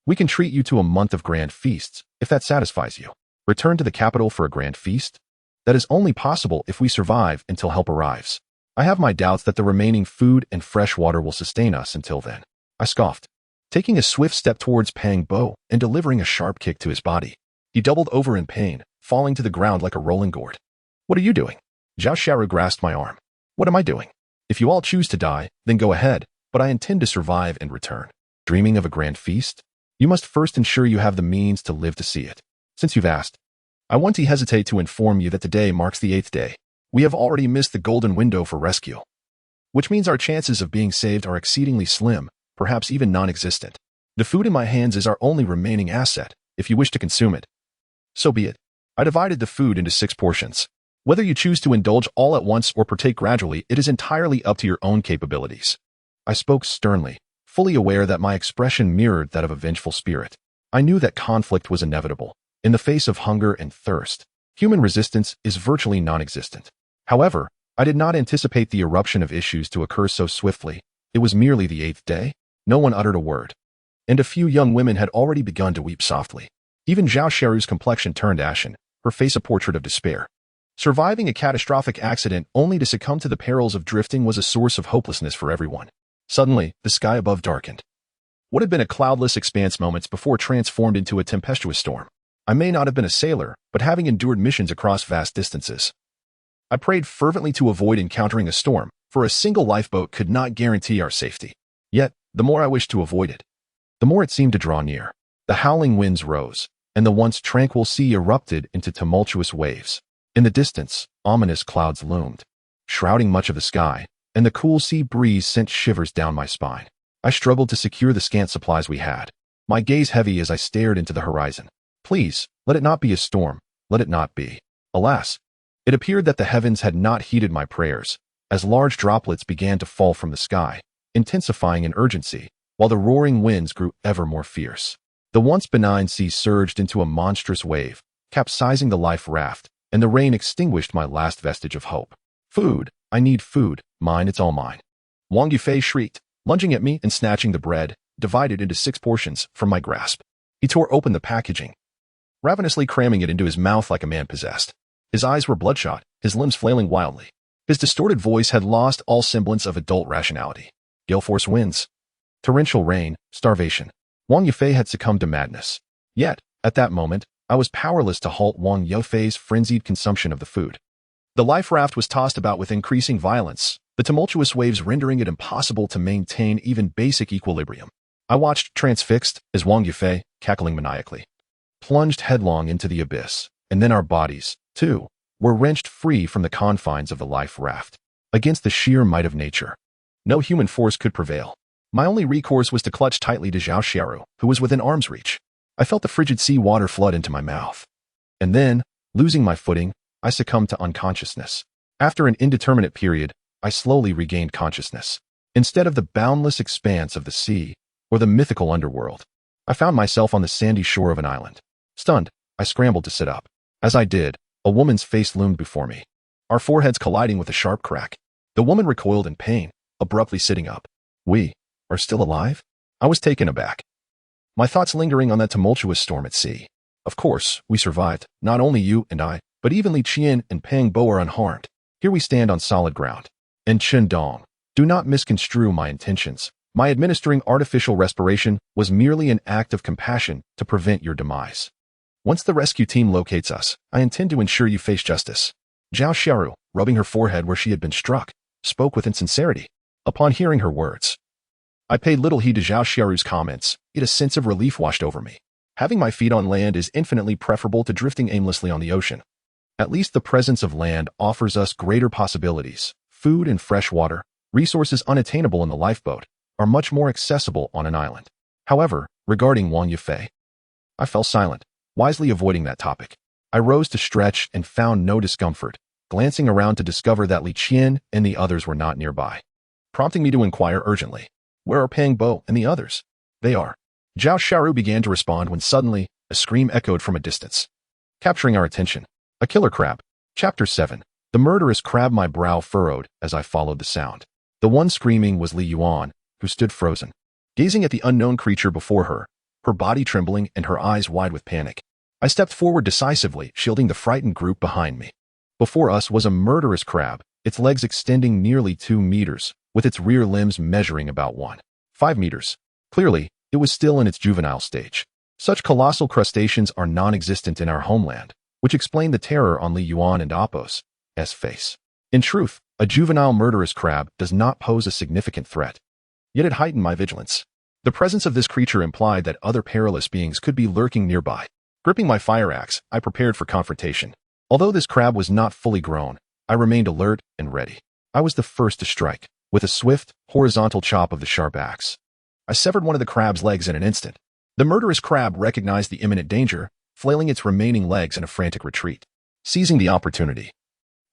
we can treat you to a month of grand feasts, if that satisfies you. Return to the capital for a grand feast? That is only possible if we survive until help arrives. I have my doubts that the remaining food and fresh water will sustain us until then. I scoffed, taking a swift step towards Pang Bo and delivering a sharp kick to his body. He doubled over in pain, falling to the ground like a rolling gourd. What are you doing? Zhao Xiaoru grasped my arm. What am I doing? If you all choose to die, then go ahead, but I intend to survive and return. Dreaming of a grand feast? You must first ensure you have the means to live to see it. Since you've asked, I won't hesitate to inform you that today marks the 8th day. We have already missed the golden window for rescue, which means our chances of being saved are exceedingly slim, perhaps even non-existent. The food in my hands is our only remaining asset. If you wish to consume it, so be it. I divided the food into 6 portions. Whether you choose to indulge all at once or partake gradually, it is entirely up to your own capabilities. I spoke sternly, fully aware that my expression mirrored that of a vengeful spirit. I knew that conflict was inevitable. In the face of hunger and thirst, human resistance is virtually non-existent. However, I did not anticipate the eruption of issues to occur so swiftly. It was merely the 8th day. No one uttered a word, and a few young women had already begun to weep softly. Even Zhao Xiaoru's complexion turned ashen, her face a portrait of despair. Surviving a catastrophic accident only to succumb to the perils of drifting was a source of hopelessness for everyone. Suddenly, the sky above darkened. What had been a cloudless expanse moments before transformed into a tempestuous storm. I may not have been a sailor, but having endured missions across vast distances, I prayed fervently to avoid encountering a storm, for a single lifeboat could not guarantee our safety. Yet, the more I wished to avoid it, the more it seemed to draw near. The howling winds rose, and the once tranquil sea erupted into tumultuous waves. In the distance, ominous clouds loomed, shrouding much of the sky, and the cool sea breeze sent shivers down my spine. I struggled to secure the scant supplies we had, my gaze heavy as I stared into the horizon. Please, let it not be a storm, let it not be. Alas, it appeared that the heavens had not heeded my prayers, as large droplets began to fall from the sky, intensifying in urgency, while the roaring winds grew ever more fierce. The once benign sea surged into a monstrous wave, capsizing the life raft, and the rain extinguished my last vestige of hope. Food, I need food, mine, it's all mine. Wang Yufei shrieked, lunging at me and snatching the bread, divided into 6 portions, from my grasp. He tore open the packaging, ravenously cramming it into his mouth like a man possessed. His eyes were bloodshot, his limbs flailing wildly. His distorted voice had lost all semblance of adult rationality. Gale force winds, torrential rain, starvation. Wang Yufei had succumbed to madness. Yet, at that moment, I was powerless to halt Wang Yufei's frenzied consumption of the food. The life raft was tossed about with increasing violence, the tumultuous waves rendering it impossible to maintain even basic equilibrium. I watched transfixed as Wang Yufei, cackling maniacally, plunged headlong into the abyss, and then our bodies, too, were wrenched free from the confines of the life raft. Against the sheer might of nature, no human force could prevail. My only recourse was to clutch tightly to Zhao Xiaoru, who was within arm's reach. I felt the frigid sea water flood into my mouth. And then, losing my footing, I succumbed to unconsciousness. After an indeterminate period, I slowly regained consciousness. Instead of the boundless expanse of the sea, or the mythical underworld, I found myself on the sandy shore of an island. Stunned, I scrambled to sit up. As I did, a woman's face loomed before me, our foreheads colliding with a sharp crack. The woman recoiled in pain, abruptly sitting up. We are still alive? I was taken aback, my thoughts lingering on that tumultuous storm at sea. Of course, we survived, not only you and I, But even Li Qian and Pang Bo are unharmed. Here we stand on solid ground. And Chen Dong, do not misconstrue my intentions. My administering artificial respiration was merely an act of compassion to prevent your demise. Once the rescue team locates us, I intend to ensure you face justice. Zhao Xiaoru, rubbing her forehead where she had been struck, spoke with insincerity. Upon hearing her words, I paid little heed to Zhao Xiaoru's comments, yet a sense of relief washed over me. Having my feet on land is infinitely preferable to drifting aimlessly on the ocean. At least the presence of land offers us greater possibilities. Food and fresh water, resources unattainable in the lifeboat, are much more accessible on an island. However, regarding Wang Yufei, I fell silent, wisely avoiding that topic. I rose to stretch and found no discomfort, glancing around to discover that Li Qian and the others were not nearby, prompting me to inquire urgently, where are Pang Bo and the others? They are. Zhao Xiaoru began to respond when suddenly, a scream echoed from a distance, capturing our attention. A killer crab. Chapter 7. The murderous crab. My brow furrowed as I followed the sound. The one screaming was Li Yuan, who stood frozen, gazing at the unknown creature before her, her body trembling and her eyes wide with panic. I stepped forward decisively, shielding the frightened group behind me. Before us was a murderous crab, its legs extending nearly 2 meters, with its rear limbs measuring about 1.5 meters. Clearly, it was still in its juvenile stage. Such colossal crustaceans are non-existent in our homeland, which explained the terror on Li Yuan and Apos' face. In truth, a juvenile murderous crab does not pose a significant threat. Yet it heightened my vigilance. The presence of this creature implied that other perilous beings could be lurking nearby. Gripping my fire axe, I prepared for confrontation. Although this crab was not fully grown, I remained alert and ready. I was the first to strike, with a swift, horizontal chop of the sharp axe. I severed one of the crab's legs in an instant. The murderous crab recognized the imminent danger, flailing its remaining legs in a frantic retreat. Seizing the opportunity,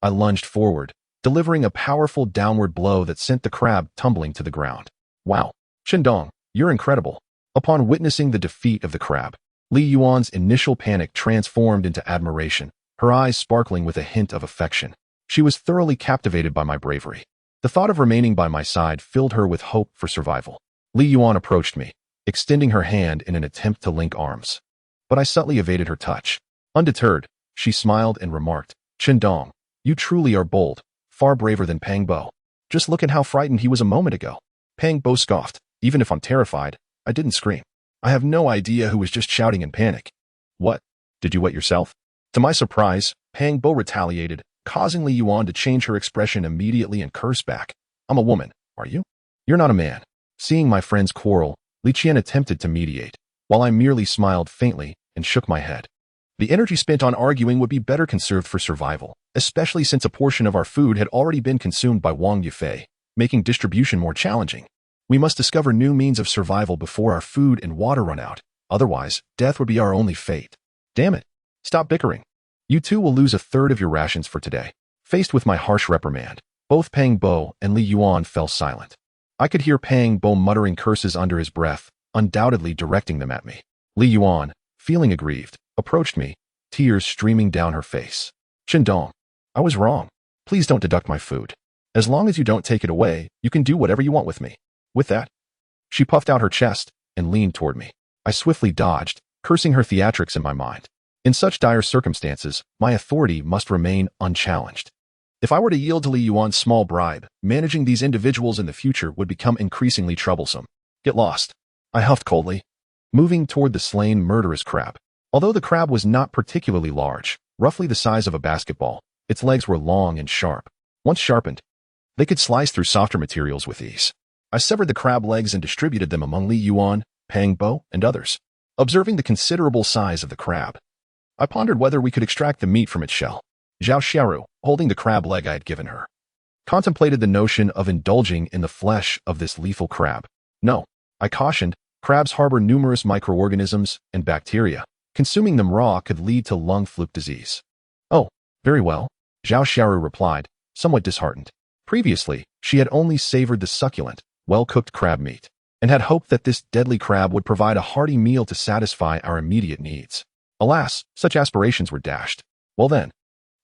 I lunged forward, delivering a powerful downward blow that sent the crab tumbling to the ground. Wow, Chen Dong, you're incredible. Upon witnessing the defeat of the crab, Li Yuan's initial panic transformed into admiration, her eyes sparkling with a hint of affection. She was thoroughly captivated by my bravery. The thought of remaining by my side filled her with hope for survival. Li Yuan approached me, extending her hand in an attempt to link arms. But I subtly evaded her touch. Undeterred, she smiled and remarked, Chen Dong, you truly are bold, far braver than Pang Bo. Just look at how frightened he was a moment ago. Pang Bo scoffed. Even if I'm terrified, I didn't scream. I have no idea who was just shouting in panic. What? Did you wet yourself? To my surprise, Pang Bo retaliated, causing Li Yuan to change her expression immediately and curse back. I'm a woman, are you? You're not a man. Seeing my friend's quarrel, Li Qian attempted to mediate, while I merely smiled faintly and shook my head. The energy spent on arguing would be better conserved for survival, especially since a portion of our food had already been consumed by Wang Yufei, making distribution more challenging. We must discover new means of survival before our food and water run out. Otherwise, death would be our only fate. Damn it. Stop bickering. You two will lose a third of your rations for today. Faced with my harsh reprimand, both Pang Bo and Li Yuan fell silent. I could hear Pang Bo muttering curses under his breath, undoubtedly directing them at me. Li Yuan, feeling aggrieved, approached me, tears streaming down her face. Chen Dong, I was wrong. Please don't deduct my food. As long as you don't take it away, you can do whatever you want with me. With that, she puffed out her chest and leaned toward me. I swiftly dodged, cursing her theatrics in my mind. In such dire circumstances, my authority must remain unchallenged. If I were to yield to Li Yuan's small bribe, managing these individuals in the future would become increasingly troublesome. Get lost. I huffed coldly, moving toward the slain murderous crab. Although the crab was not particularly large, roughly the size of a basketball, its legs were long and sharp. Once sharpened, they could slice through softer materials with ease. I severed the crab legs and distributed them among Li Yuan, Pang Bo, and others. Observing the considerable size of the crab, I pondered whether we could extract the meat from its shell. Zhao Xiaoru, holding the crab leg I had given her, contemplated the notion of indulging in the flesh of this lethal crab. No, I cautioned, crabs harbor numerous microorganisms and bacteria. Consuming them raw could lead to lung fluke disease. Oh, very well, Zhao Xiaoru replied, somewhat disheartened. Previously, she had only savored the succulent, well-cooked crab meat, and had hoped that this deadly crab would provide a hearty meal to satisfy our immediate needs. Alas, such aspirations were dashed. Well then,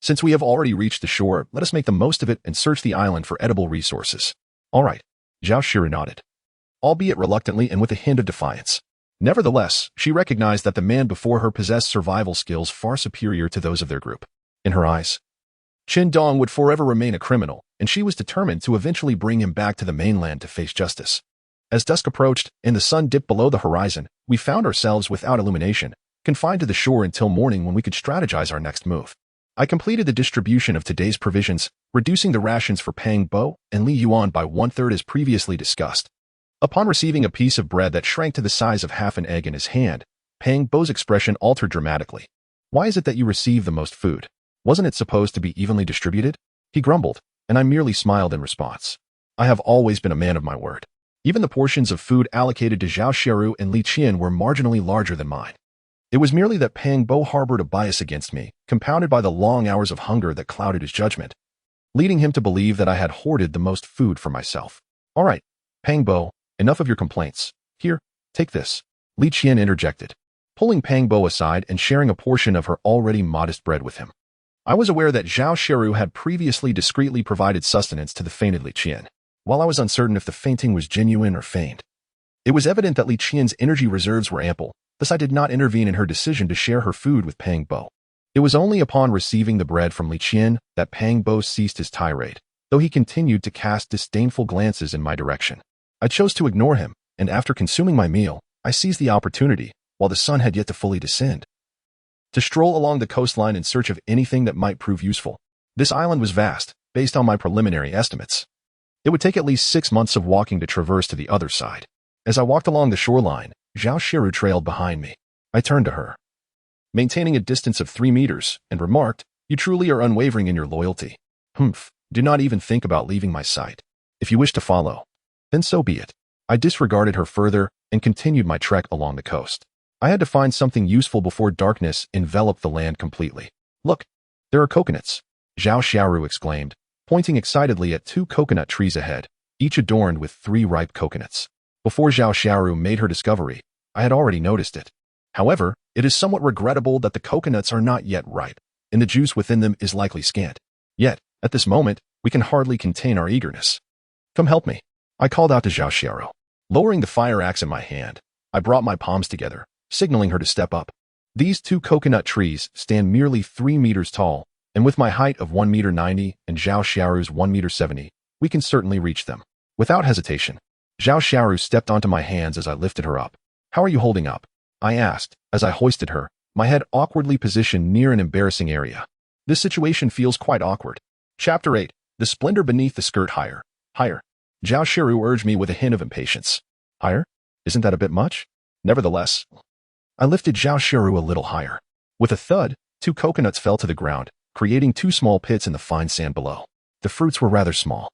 since we have already reached the shore, let us make the most of it and search the island for edible resources. All right, Zhao Xiaoru nodded, albeit reluctantly and with a hint of defiance. Nevertheless, she recognized that the man before her possessed survival skills far superior to those of their group. In her eyes, Qin Dong would forever remain a criminal, and she was determined to eventually bring him back to the mainland to face justice. As dusk approached and the sun dipped below the horizon, we found ourselves without illumination, confined to the shore until morning when we could strategize our next move. I completed the distribution of today's provisions, reducing the rations for Pang Bo and Li Yuan by 1/3 as previously discussed. Upon receiving a piece of bread that shrank to the size of half an egg in his hand, Pang Bo's expression altered dramatically. "Why is it that you receive the most food? Wasn't it supposed to be evenly distributed?" He grumbled, and I merely smiled in response. I have always been a man of my word. Even the portions of food allocated to Zhao Xiaoru and Li Qian were marginally larger than mine. It was merely that Pang Bo harbored a bias against me, compounded by the long hours of hunger that clouded his judgment, leading him to believe that I had hoarded the most food for myself. "All right, Pang Bo, enough of your complaints. Here, take this," Li Qian interjected, pulling Pang Bo aside and sharing a portion of her already modest bread with him. I was aware that Zhao Xiaoru had previously discreetly provided sustenance to the fainted Li Qian. While I was uncertain if the fainting was genuine or feigned, it was evident that Li Qian's energy reserves were ample, thus I did not intervene in her decision to share her food with Pang Bo. It was only upon receiving the bread from Li Qian that Pang Bo ceased his tirade, though he continued to cast disdainful glances in my direction. I chose to ignore him, and after consuming my meal, I seized the opportunity, while the sun had yet to fully descend, to stroll along the coastline in search of anything that might prove useful. This island was vast, based on my preliminary estimates. It would take at least 6 months of walking to traverse to the other side. As I walked along the shoreline, Zhao Xiaoru trailed behind me. I turned to her, maintaining a distance of 3 meters, and remarked, "You truly are unwavering in your loyalty. Humph, do not even think about leaving my sight. If you wish to follow, then so be it." I disregarded her further and continued my trek along the coast. I had to find something useful before darkness enveloped the land completely. "Look, there are coconuts," Zhao Xiaoru exclaimed, pointing excitedly at 2 coconut trees ahead, each adorned with 3 ripe coconuts. Before Zhao Xiaoru made her discovery, I had already noticed it. However, it is somewhat regrettable that the coconuts are not yet ripe, and the juice within them is likely scant. Yet, at this moment, we can hardly contain our eagerness. "Come help me," I called out to Zhao Xiaoru. Lowering the fire axe in my hand, I brought my palms together, signaling her to step up. These 2 coconut trees stand merely 3 meters tall, and with my height of 1.90 meters and Zhao Xiaoru's 1.70 meters, we can certainly reach them. Without hesitation, Zhao Xiaoru stepped onto my hands as I lifted her up. "How are you holding up?" I asked, as I hoisted her, my head awkwardly positioned near an embarrassing area. "This situation feels quite awkward." Chapter 8. The splendor beneath the skirt. Higher. Higher. Zhao Xiaoru urged me with a hint of impatience. "Higher? Isn't that a bit much?" Nevertheless, I lifted Zhao Xiaoru a little higher. With a thud, 2 coconuts fell to the ground, creating 2 small pits in the fine sand below. The fruits were rather small,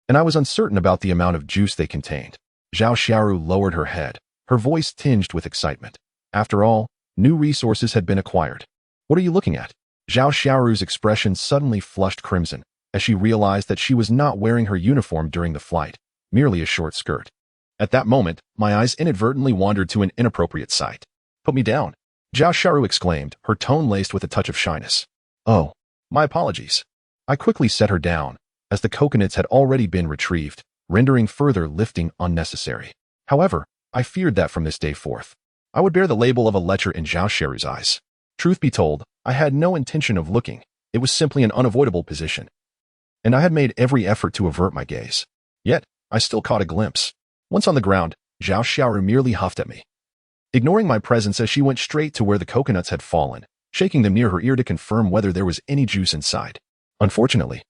and I was uncertain about the amount of juice they contained. Zhao Xiaoru lowered her head, her voice tinged with excitement. After all, new resources had been acquired. "What are you looking at?" Zhao Xiaoru's expression suddenly flushed crimson, as she realized that she was not wearing her uniform during the flight, merely a short skirt. At that moment, my eyes inadvertently wandered to an inappropriate sight. "Put me down," Zhao Xiaoru exclaimed, her tone laced with a touch of shyness. "Oh, my apologies." I quickly set her down, as the coconuts had already been retrieved, rendering further lifting unnecessary. However, I feared that from this day forth, I would bear the label of a lecher in Zhao Xiaoru's eyes. Truth be told, I had no intention of looking. It was simply an unavoidable position, and I had made every effort to avert my gaze. Yet, I still caught a glimpse. Once on the ground, Zhao Xiaoru merely huffed at me, ignoring my presence as she went straight to where the coconuts had fallen, shaking them near her ear to confirm whether there was any juice inside. Unfortunately,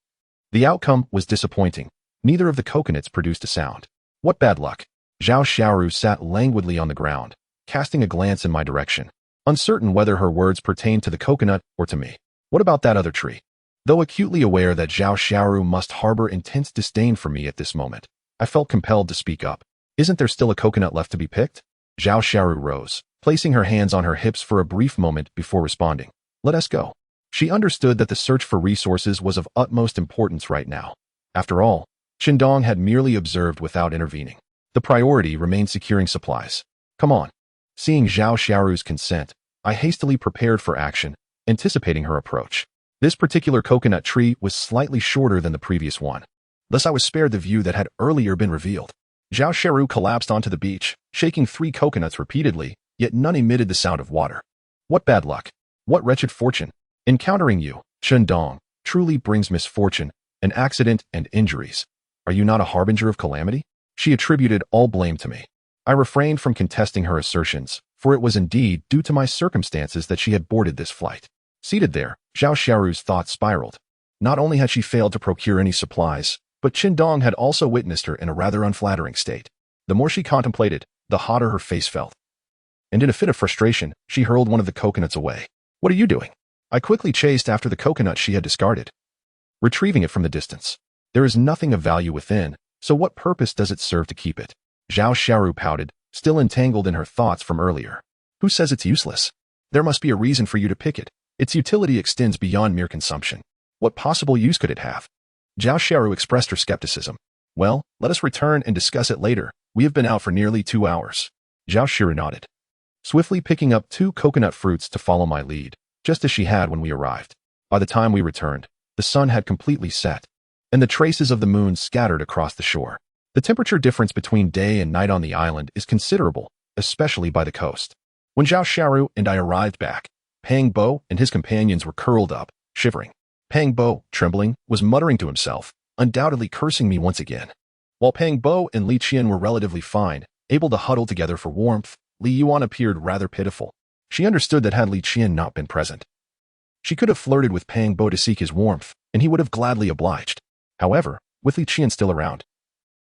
the outcome was disappointing. Neither of the coconuts produced a sound. "What bad luck." Zhao Xiaoru sat languidly on the ground, casting a glance in my direction, uncertain whether her words pertained to the coconut or to me. "What about that other tree?" Though acutely aware that Zhao Xiaoru must harbor intense disdain for me at this moment, I felt compelled to speak up. "Isn't there still a coconut left to be picked?" Zhao Xiaoru rose, placing her hands on her hips for a brief moment before responding. "Let us go." She understood that the search for resources was of utmost importance right now. After all, Qindong had merely observed without intervening. The priority remained securing supplies. "Come on." Seeing Zhao Xiaoru's consent, I hastily prepared for action, anticipating her approach. This particular coconut tree was slightly shorter than the previous one. Thus I was spared the view that had earlier been revealed. Zhao Xiaoru collapsed onto the beach, shaking 3 coconuts repeatedly, yet none emitted the sound of water. "What bad luck! What wretched fortune! Encountering you, Dong truly brings misfortune, an accident, and injuries. Are you not a harbinger of calamity? She attributed all blame to me. I refrained from contesting her assertions, for it was indeed due to my circumstances that she had boarded this flight. Seated there, Zhao Xiaoru's thoughts spiraled. Not only had she failed to procure any supplies, but Dong had also witnessed her in a rather unflattering state. The more she contemplated, the hotter her face felt. And in a fit of frustration, she hurled one of the coconuts away. What are you doing? I quickly chased after the coconut she had discarded, retrieving it from the distance. There is nothing of value within, so what purpose does it serve to keep it? Zhao Xiaoru pouted, still entangled in her thoughts from earlier. Who says it's useless? There must be a reason for you to pick it. Its utility extends beyond mere consumption. What possible use could it have? Zhao Xiaoru expressed her skepticism. Well, let us return and discuss it later. We have been out for nearly 2 hours. Zhao Xiaoru nodded, swiftly picking up 2 coconut fruits to follow my lead, just as she had when we arrived. By the time we returned, the sun had completely set, and the traces of the moon scattered across the shore. The temperature difference between day and night on the island is considerable, especially by the coast. When Zhao Xiaoru and I arrived back, Pang Bo and his companions were curled up, shivering. Pang Bo, trembling, was muttering to himself, undoubtedly cursing me once again. While Pang Bo and Li Qian were relatively fine, able to huddle together for warmth, Li Yuan appeared rather pitiful. She understood that had Li Qian not been present, she could have flirted with Pang Bo to seek his warmth, and he would have gladly obliged. However, with Li Qian still around,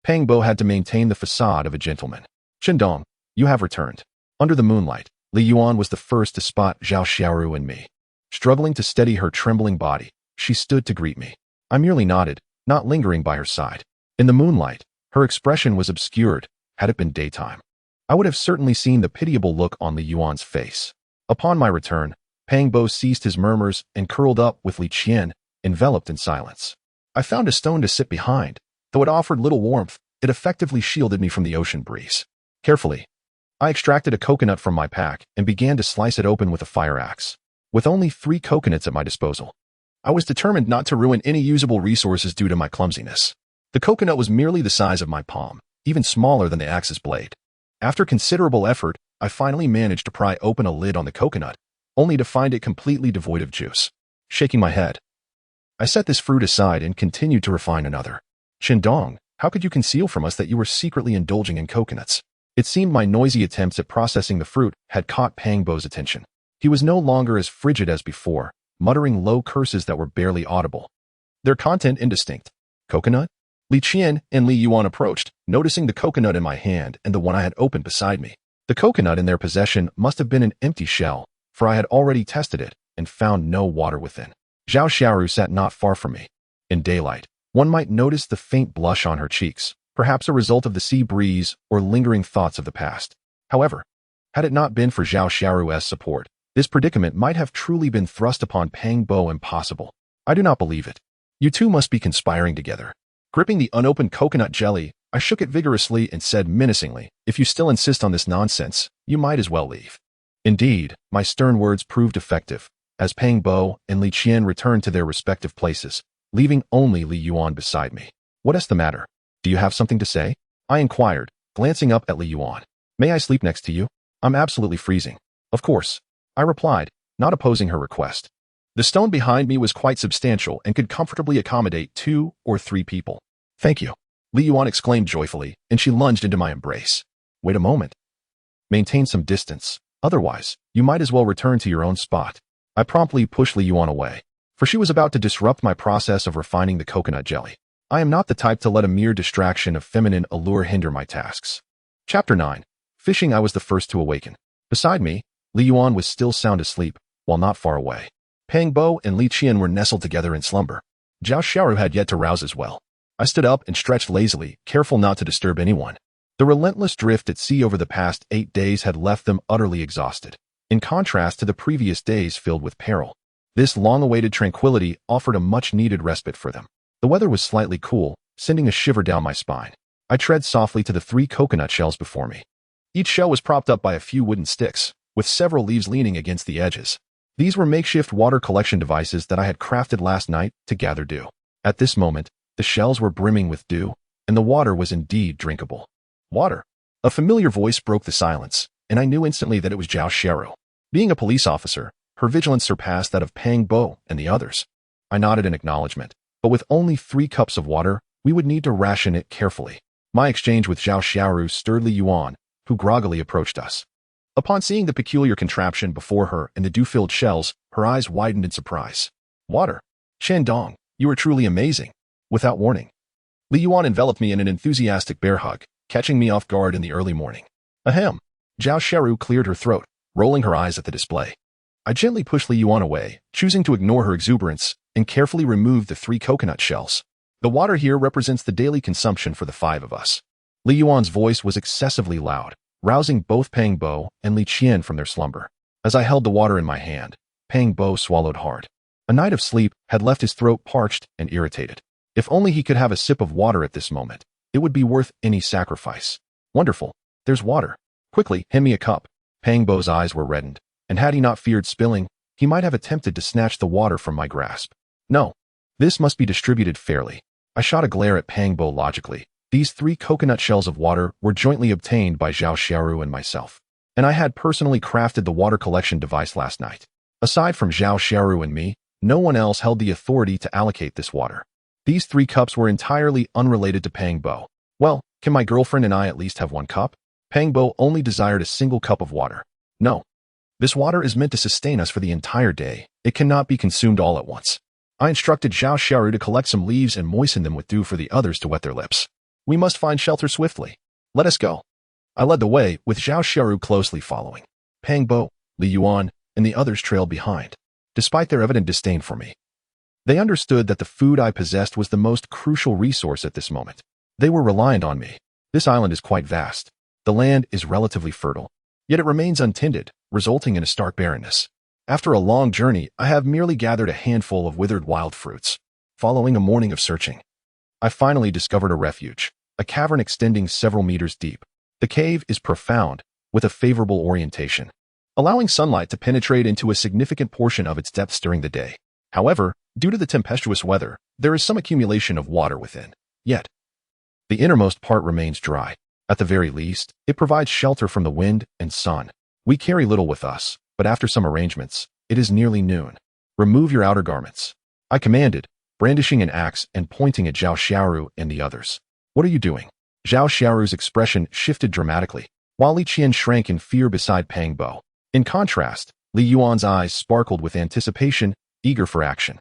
Pang Bo had to maintain the facade of a gentleman. Dong, you have returned. Under the moonlight, Li Yuan was the first to spot Zhao Xiaoru and me. Struggling to steady her trembling body, she stood to greet me. I merely nodded, not lingering by her side. In the moonlight, her expression was obscured. Had it been daytime, I would have certainly seen the pitiable look on Li Yuan's face. Upon my return, Pang Bo ceased his murmurs and curled up with Li Qian, enveloped in silence. I found a stone to sit behind. Though it offered little warmth, it effectively shielded me from the ocean breeze. Carefully, I extracted a coconut from my pack and began to slice it open with a fire axe. With only 3 coconuts at my disposal, I was determined not to ruin any usable resources due to my clumsiness. The coconut was merely the size of my palm, even smaller than the axe's blade. After considerable effort, I finally managed to pry open a lid on the coconut, only to find it completely devoid of juice. Shaking my head, I set this fruit aside and continued to refine another. Dong, how could you conceal from us that you were secretly indulging in coconuts? It seemed my noisy attempts at processing the fruit had caught Pang Bo's attention. He was no longer as frigid as before, muttering low curses that were barely audible, their content indistinct. Coconut? Li Qian and Li Yuan approached, noticing the coconut in my hand and the one I had opened beside me. The coconut in their possession must have been an empty shell, for I had already tested it and found no water within. Zhao Xiaoru sat not far from me. In daylight, one might notice the faint blush on her cheeks, perhaps a result of the sea breeze or lingering thoughts of the past. However, had it not been for Zhao Xiaoru's support, this predicament might have truly been thrust upon Pang Bo impossible. I do not believe it. You two must be conspiring together. Gripping the unopened coconut jelly, I shook it vigorously and said menacingly, if you still insist on this nonsense, you might as well leave. Indeed, my stern words proved effective, as Pang Bo and Li Qian returned to their respective places, leaving only Li Yuan beside me. What is the matter? Do you have something to say? I inquired, glancing up at Li Yuan. May I sleep next to you? I'm absolutely freezing. Of course, I replied, not opposing her request. The stone behind me was quite substantial and could comfortably accommodate 2 or 3 people. Thank you, Li Yuan exclaimed joyfully, and she lunged into my embrace. Wait a moment. Maintain some distance. Otherwise, you might as well return to your own spot. I promptly pushed Li Yuan away, for she was about to disrupt my process of refining the coconut jelly. I am not the type to let a mere distraction of feminine allure hinder my tasks. Chapter 9. Fishing. I was the first to awaken. Beside me, Li Yuan was still sound asleep, while not far away. Pang Bo and Li Qian were nestled together in slumber. Zhao Xiaoru had yet to rouse as well. I stood up and stretched lazily, careful not to disturb anyone. The relentless drift at sea over the past 8 days had left them utterly exhausted, in contrast to the previous days filled with peril. This long-awaited tranquility offered a much-needed respite for them. The weather was slightly cool, sending a shiver down my spine. I tread softly to the 3 coconut shells before me. Each shell was propped up by a few wooden sticks, with several leaves leaning against the edges. These were makeshift water collection devices that I had crafted last night to gather dew. At this moment, the shells were brimming with dew, and the water was indeed drinkable. Water. A familiar voice broke the silence, and I knew instantly that it was Zhao Xiaoru. Being a police officer, her vigilance surpassed that of Pang Bo and the others. I nodded in acknowledgement, but with only 3 cups of water, we would need to ration it carefully. My exchange with Zhao Xiaoru stirred Li Yuan, who groggily approached us. Upon seeing the peculiar contraption before her and the dew-filled shells, her eyes widened in surprise. Water. Shandong, you are truly amazing. Without warning, Li Yuan enveloped me in an enthusiastic bear hug, catching me off guard in the early morning. Ahem. Zhao Xiaoru cleared her throat, rolling her eyes at the display. I gently pushed Li Yuan away, choosing to ignore her exuberance, and carefully removed the 3 coconut shells. The water here represents the daily consumption for the 5 of us. Li Yuan's voice was excessively loud, rousing both Pang Bo and Li Qian from their slumber. As I held the water in my hand, Pang Bo swallowed hard. A night of sleep had left his throat parched and irritated. If only he could have a sip of water at this moment, it would be worth any sacrifice. Wonderful. There's water. Quickly, hand me a cup. Pang Bo's eyes were reddened, and had he not feared spilling, he might have attempted to snatch the water from my grasp. No. This must be distributed fairly. I shot a glare at Pang Bo logically. These 3 coconut shells of water were jointly obtained by Zhao Xiaoru and myself, and I had personally crafted the water collection device last night. Aside from Zhao Xiaoru and me, no one else held the authority to allocate this water. These 3 cups were entirely unrelated to Pang Bo. Well, can my girlfriend and I at least have 1 cup? Pang Bo only desired a single cup of water. No. This water is meant to sustain us for the entire day. It cannot be consumed all at once. I instructed Zhao Xiaoru to collect some leaves and moisten them with dew for the others to wet their lips. We must find shelter swiftly. Let us go. I led the way, with Zhao Xiaoru closely following. Pang Bo, Li Yuan, and the others trailed behind, despite their evident disdain for me. They understood that the food I possessed was the most crucial resource at this moment. They were reliant on me. This island is quite vast. The land is relatively fertile, yet it remains untended, resulting in a stark barrenness. After a long journey, I have merely gathered a handful of withered wild fruits. Following a morning of searching, I finally discovered a refuge, a cavern extending several meters deep. The cave is profound, with a favorable orientation, allowing sunlight to penetrate into a significant portion of its depths during the day. However, due to the tempestuous weather, there is some accumulation of water within. Yet, the innermost part remains dry. At the very least, it provides shelter from the wind and sun. We carry little with us, but after some arrangements, it is nearly noon. Remove your outer garments, I commanded, brandishing an axe and pointing at Zhao Xiaoru and the others. What are you doing? Zhao Xiaoru's expression shifted dramatically, while Li Qian shrank in fear beside Pang Bo. In contrast, Li Yuan's eyes sparkled with anticipation, eager for action.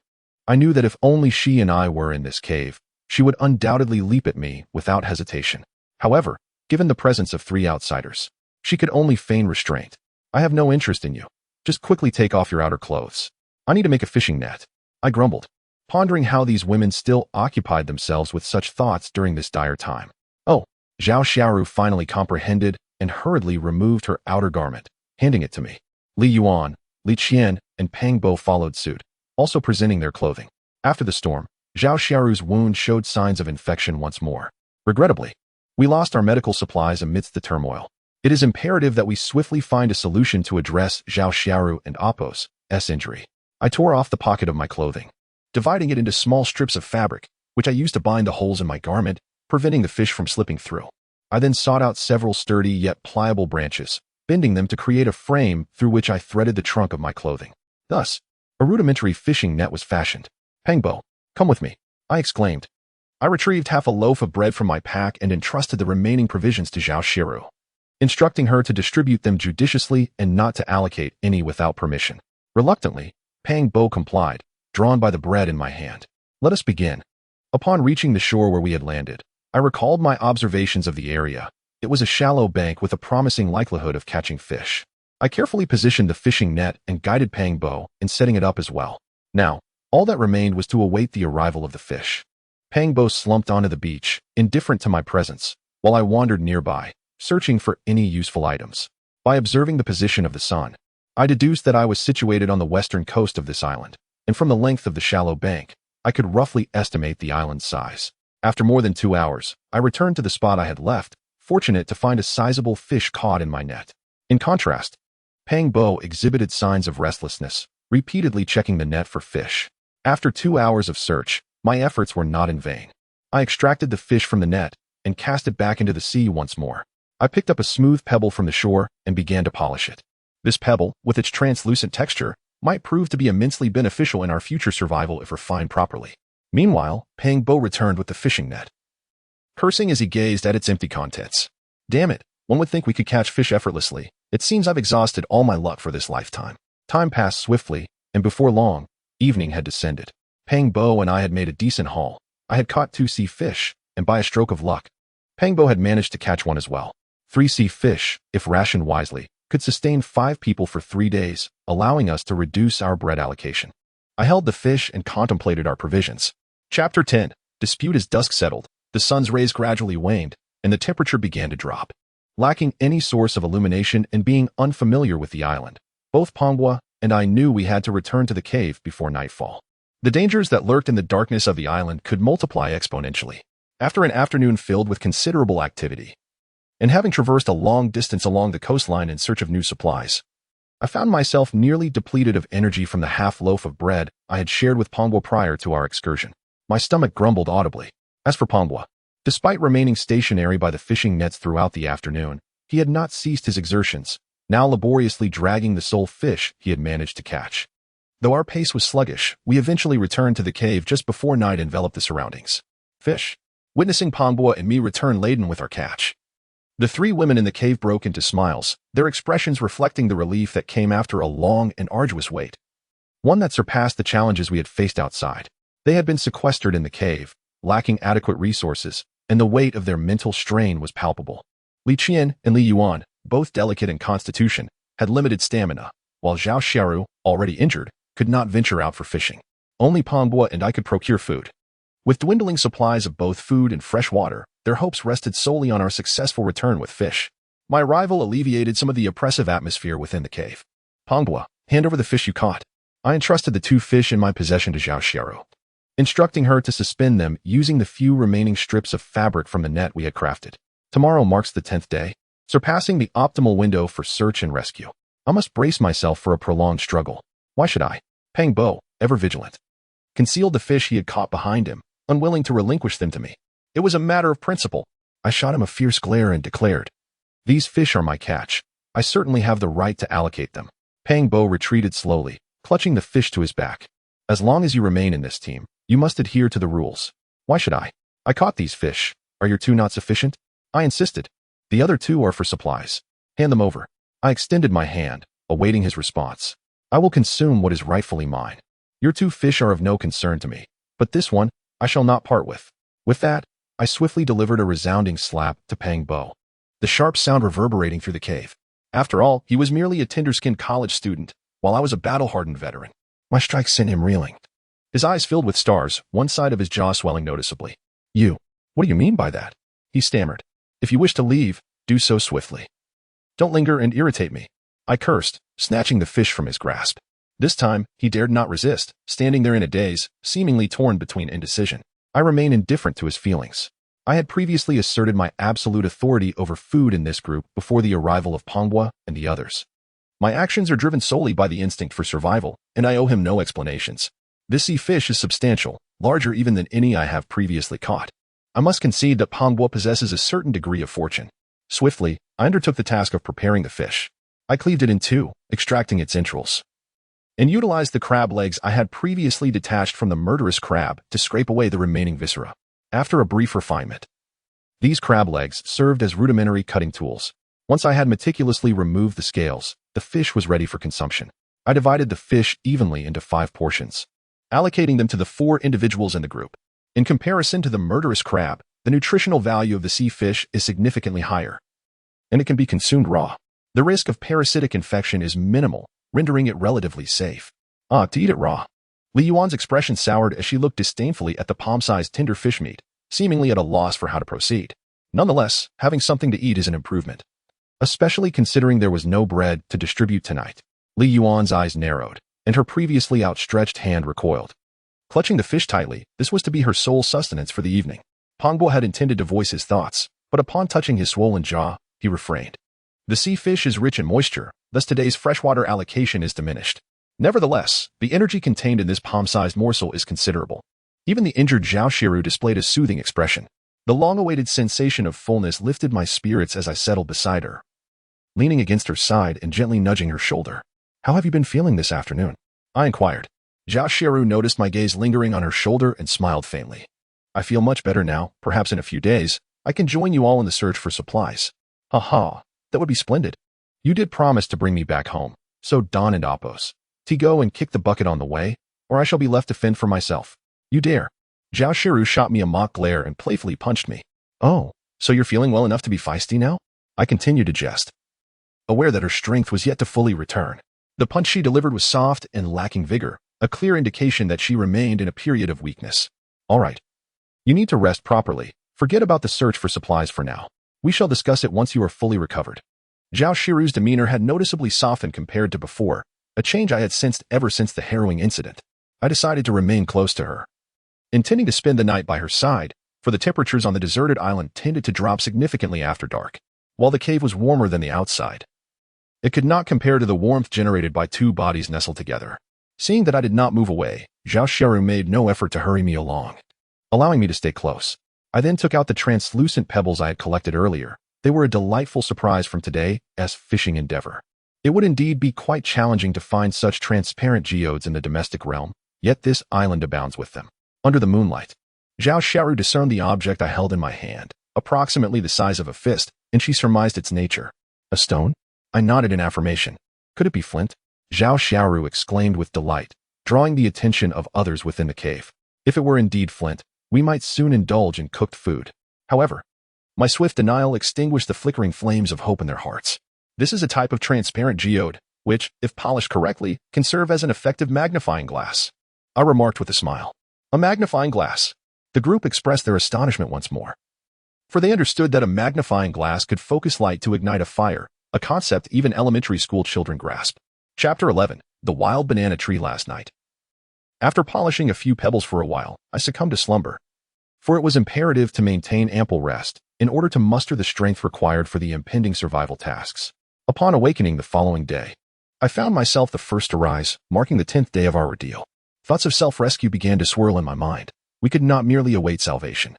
I knew that if only she and I were in this cave, she would undoubtedly leap at me without hesitation. However, given the presence of 3 outsiders, she could only feign restraint. I have no interest in you. Just quickly take off your outer clothes. I need to make a fishing net, I grumbled, pondering how these women still occupied themselves with such thoughts during this dire time. Oh, Zhao Xiaoru finally comprehended and hurriedly removed her outer garment, handing it to me. Li Yuan, Li Qian, and Pang Bo followed suit, also presenting their clothing. After the storm, Zhao Xiaoru's wound showed signs of infection once more. Regrettably, we lost our medical supplies amidst the turmoil. It is imperative that we swiftly find a solution to address Zhao Xiaoru and Appo's injury. I tore off the pocket of my clothing, dividing it into small strips of fabric, which I used to bind the holes in my garment, preventing the fish from slipping through. I then sought out several sturdy yet pliable branches, bending them to create a frame through which I threaded the trunk of my clothing. Thus, a rudimentary fishing net was fashioned. Pang Bo, come with me, I exclaimed. I retrieved half a loaf of bread from my pack and entrusted the remaining provisions to Zhao Xiaoru, instructing her to distribute them judiciously and not to allocate any without permission. Reluctantly, Pang Bo complied, drawn by the bread in my hand. Let us begin. Upon reaching the shore where we had landed, I recalled my observations of the area. It was a shallow bank with a promising likelihood of catching fish. I carefully positioned the fishing net and guided Pang Bo in setting it up as well. Now, all that remained was to await the arrival of the fish. Pang Bo slumped onto the beach, indifferent to my presence, while I wandered nearby, searching for any useful items. By observing the position of the sun, I deduced that I was situated on the western coast of this island, and from the length of the shallow bank, I could roughly estimate the island's size. After more than 2 hours, I returned to the spot I had left, fortunate to find a sizable fish caught in my net. In contrast, Pang Bo exhibited signs of restlessness, repeatedly checking the net for fish. After 2 hours of search, my efforts were not in vain. I extracted the fish from the net and cast it back into the sea once more. I picked up a smooth pebble from the shore and began to polish it. This pebble, with its translucent texture, might prove to be immensely beneficial in our future survival if refined properly. Meanwhile, Pang Bo returned with the fishing net, cursing as he gazed at its empty contents. Damn it, one would think we could catch fish effortlessly. It seems I've exhausted all my luck for this lifetime. Time passed swiftly, and before long, evening had descended. Pang Bo and I had made a decent haul. I had caught 2 sea fish, and by a stroke of luck, Pang Bo had managed to catch one as well. 3 sea fish, if rationed wisely, could sustain 5 people for 3 days, allowing us to reduce our bread allocation. I held the fish and contemplated our provisions. Chapter 10. Dispute. As dusk settled, the sun's rays gradually waned, and the temperature began to drop. Lacking any source of illumination and being unfamiliar with the island, both Panghua and I knew we had to return to the cave before nightfall. The dangers that lurked in the darkness of the island could multiply exponentially. After an afternoon filled with considerable activity, and having traversed a long distance along the coastline in search of new supplies, I found myself nearly depleted of energy from the half loaf of bread I had shared with Panghua prior to our excursion. My stomach grumbled audibly. As for Panghua, despite remaining stationary by the fishing nets throughout the afternoon, he had not ceased his exertions, now laboriously dragging the sole fish he had managed to catch. Though our pace was sluggish, we eventually returned to the cave just before night enveloped the surroundings. Fish. Witnessing Panghua and me return laden with our catch, the 3 women in the cave broke into smiles, their expressions reflecting the relief that came after a long and arduous wait, one that surpassed the challenges we had faced outside. They had been sequestered in the cave, lacking adequate resources, and the weight of their mental strain was palpable. Li Qian and Li Yuan, both delicate in constitution, had limited stamina, while Zhao Xiaoru, already injured, could not venture out for fishing. Only Panghua and I could procure food. With dwindling supplies of both food and fresh water, their hopes rested solely on our successful return with fish. My arrival alleviated some of the oppressive atmosphere within the cave. Panghua, hand over the fish you caught. I entrusted the 2 fish in my possession to Zhao Xiaoru, instructing her to suspend them using the few remaining strips of fabric from the net we had crafted. Tomorrow marks the 10th day, surpassing the optimal window for search and rescue. I must brace myself for a prolonged struggle. Why should I? Pang Bo, ever vigilant, concealed the fish he had caught behind him, unwilling to relinquish them to me. It was a matter of principle. I shot him a fierce glare and declared, "These fish are my catch. I certainly have the right to allocate them." Pang Bo retreated slowly, clutching the fish to his back. "As long as you remain in this team, you must adhere to the rules." "Why should I? I caught these fish. Are your 2 not sufficient?" I insisted. "The other 2 are for supplies. Hand them over." I extended my hand, awaiting his response. "I will consume what is rightfully mine. Your 2 fish are of no concern to me, but this one I shall not part with." With that, I swiftly delivered a resounding slap to Pang Bo, the sharp sound reverberating through the cave. After all, he was merely a tender-skinned college student, while I was a battle-hardened veteran. My strike sent him reeling. His eyes filled with stars, one side of his jaw swelling noticeably. What do you mean by that?" he stammered. "If you wish to leave, do so swiftly. Don't linger and irritate me." I cursed, snatching the fish from his grasp. This time, he dared not resist, standing there in a daze, seemingly torn between indecision. I remained indifferent to his feelings. I had previously asserted my absolute authority over food in this group before the arrival of Panghua and the others. My actions are driven solely by the instinct for survival, and I owe him no explanations. This sea fish is substantial, larger even than any I have previously caught. I must concede that Panghua possesses a certain degree of fortune. Swiftly, I undertook the task of preparing the fish. I cleaved it in 2, extracting its entrails, and utilized the crab legs I had previously detached from the murderous crab to scrape away the remaining viscera. After a brief refinement, these crab legs served as rudimentary cutting tools. Once I had meticulously removed the scales, the fish was ready for consumption. I divided the fish evenly into 5 portions, allocating them to the 4 individuals in the group. In comparison to the murderous crab, the nutritional value of the sea fish is significantly higher, and it can be consumed raw. The risk of parasitic infection is minimal, rendering it relatively safe. To eat it raw. Li Yuan's expression soured as she looked disdainfully at the palm-sized tender fish meat, seemingly at a loss for how to proceed. Nonetheless, having something to eat is an improvement, especially considering there was no bread to distribute tonight. Li Yuan's eyes narrowed, and her previously outstretched hand recoiled. Clutching the fish tightly, this was to be her sole sustenance for the evening. Panghua had intended to voice his thoughts, but upon touching his swollen jaw, he refrained. The sea fish is rich in moisture, thus today's freshwater allocation is diminished. Nevertheless, the energy contained in this palm-sized morsel is considerable. Even the injured Zhao Xiaoru displayed a soothing expression. The long-awaited sensation of fullness lifted my spirits as I settled beside her, leaning against her side and gently nudging her shoulder. "How have you been feeling this afternoon?" I inquired. Zhao Xiaoru noticed my gaze lingering on her shoulder and smiled faintly. I feel much better now. Perhaps in a few days, I can join you all in the search for supplies. Haha, that would be splendid. You did promise to bring me back home, so Don and Apos. Go and kick the bucket on the way, or I shall be left to fend for myself. You dare. Zhao Xiaoru shot me a mock glare and playfully punched me. Oh, so you're feeling well enough to be feisty now? I continued to jest, aware that her strength was yet to fully return. The punch she delivered was soft and lacking vigor, a clear indication that she remained in a period of weakness. All right. You need to rest properly. Forget about the search for supplies for now. We shall discuss it once you are fully recovered. Zhao Xiaoru's demeanor had noticeably softened compared to before, a change I had sensed ever since the harrowing incident. I decided to remain close to her, intending to spend the night by her side, for the temperatures on the deserted island tended to drop significantly after dark, while the cave was warmer than the outside. It could not compare to the warmth generated by two bodies nestled together. Seeing that I did not move away, Zhao Xiaoru made no effort to hurry me along, allowing me to stay close. I then took out the translucent pebbles I had collected earlier. They were a delightful surprise from today's fishing endeavor. It would indeed be quite challenging to find such transparent geodes in the domestic realm, yet this island abounds with them. Under the moonlight, Zhao Xiaoru discerned the object I held in my hand, approximately the size of a fist, and she surmised its nature. A stone? I nodded in affirmation. Could it be flint? Zhao Xiaoru exclaimed with delight, drawing the attention of others within the cave. If it were indeed flint, we might soon indulge in cooked food. However, my swift denial extinguished the flickering flames of hope in their hearts. This is a type of transparent geode, which, if polished correctly, can serve as an effective magnifying glass. I remarked with a smile. A magnifying glass. The group expressed their astonishment once more, for they understood that a magnifying glass could focus light to ignite a fire, a concept even elementary school children grasped. Chapter 11. The Wild Banana Tree. Last night, after polishing a few pebbles for a while, I succumbed to slumber, for it was imperative to maintain ample rest in order to muster the strength required for the impending survival tasks. Upon awakening the following day, I found myself the first to rise, marking the 10th day of our ordeal. Thoughts of self-rescue began to swirl in my mind. We could not merely await salvation,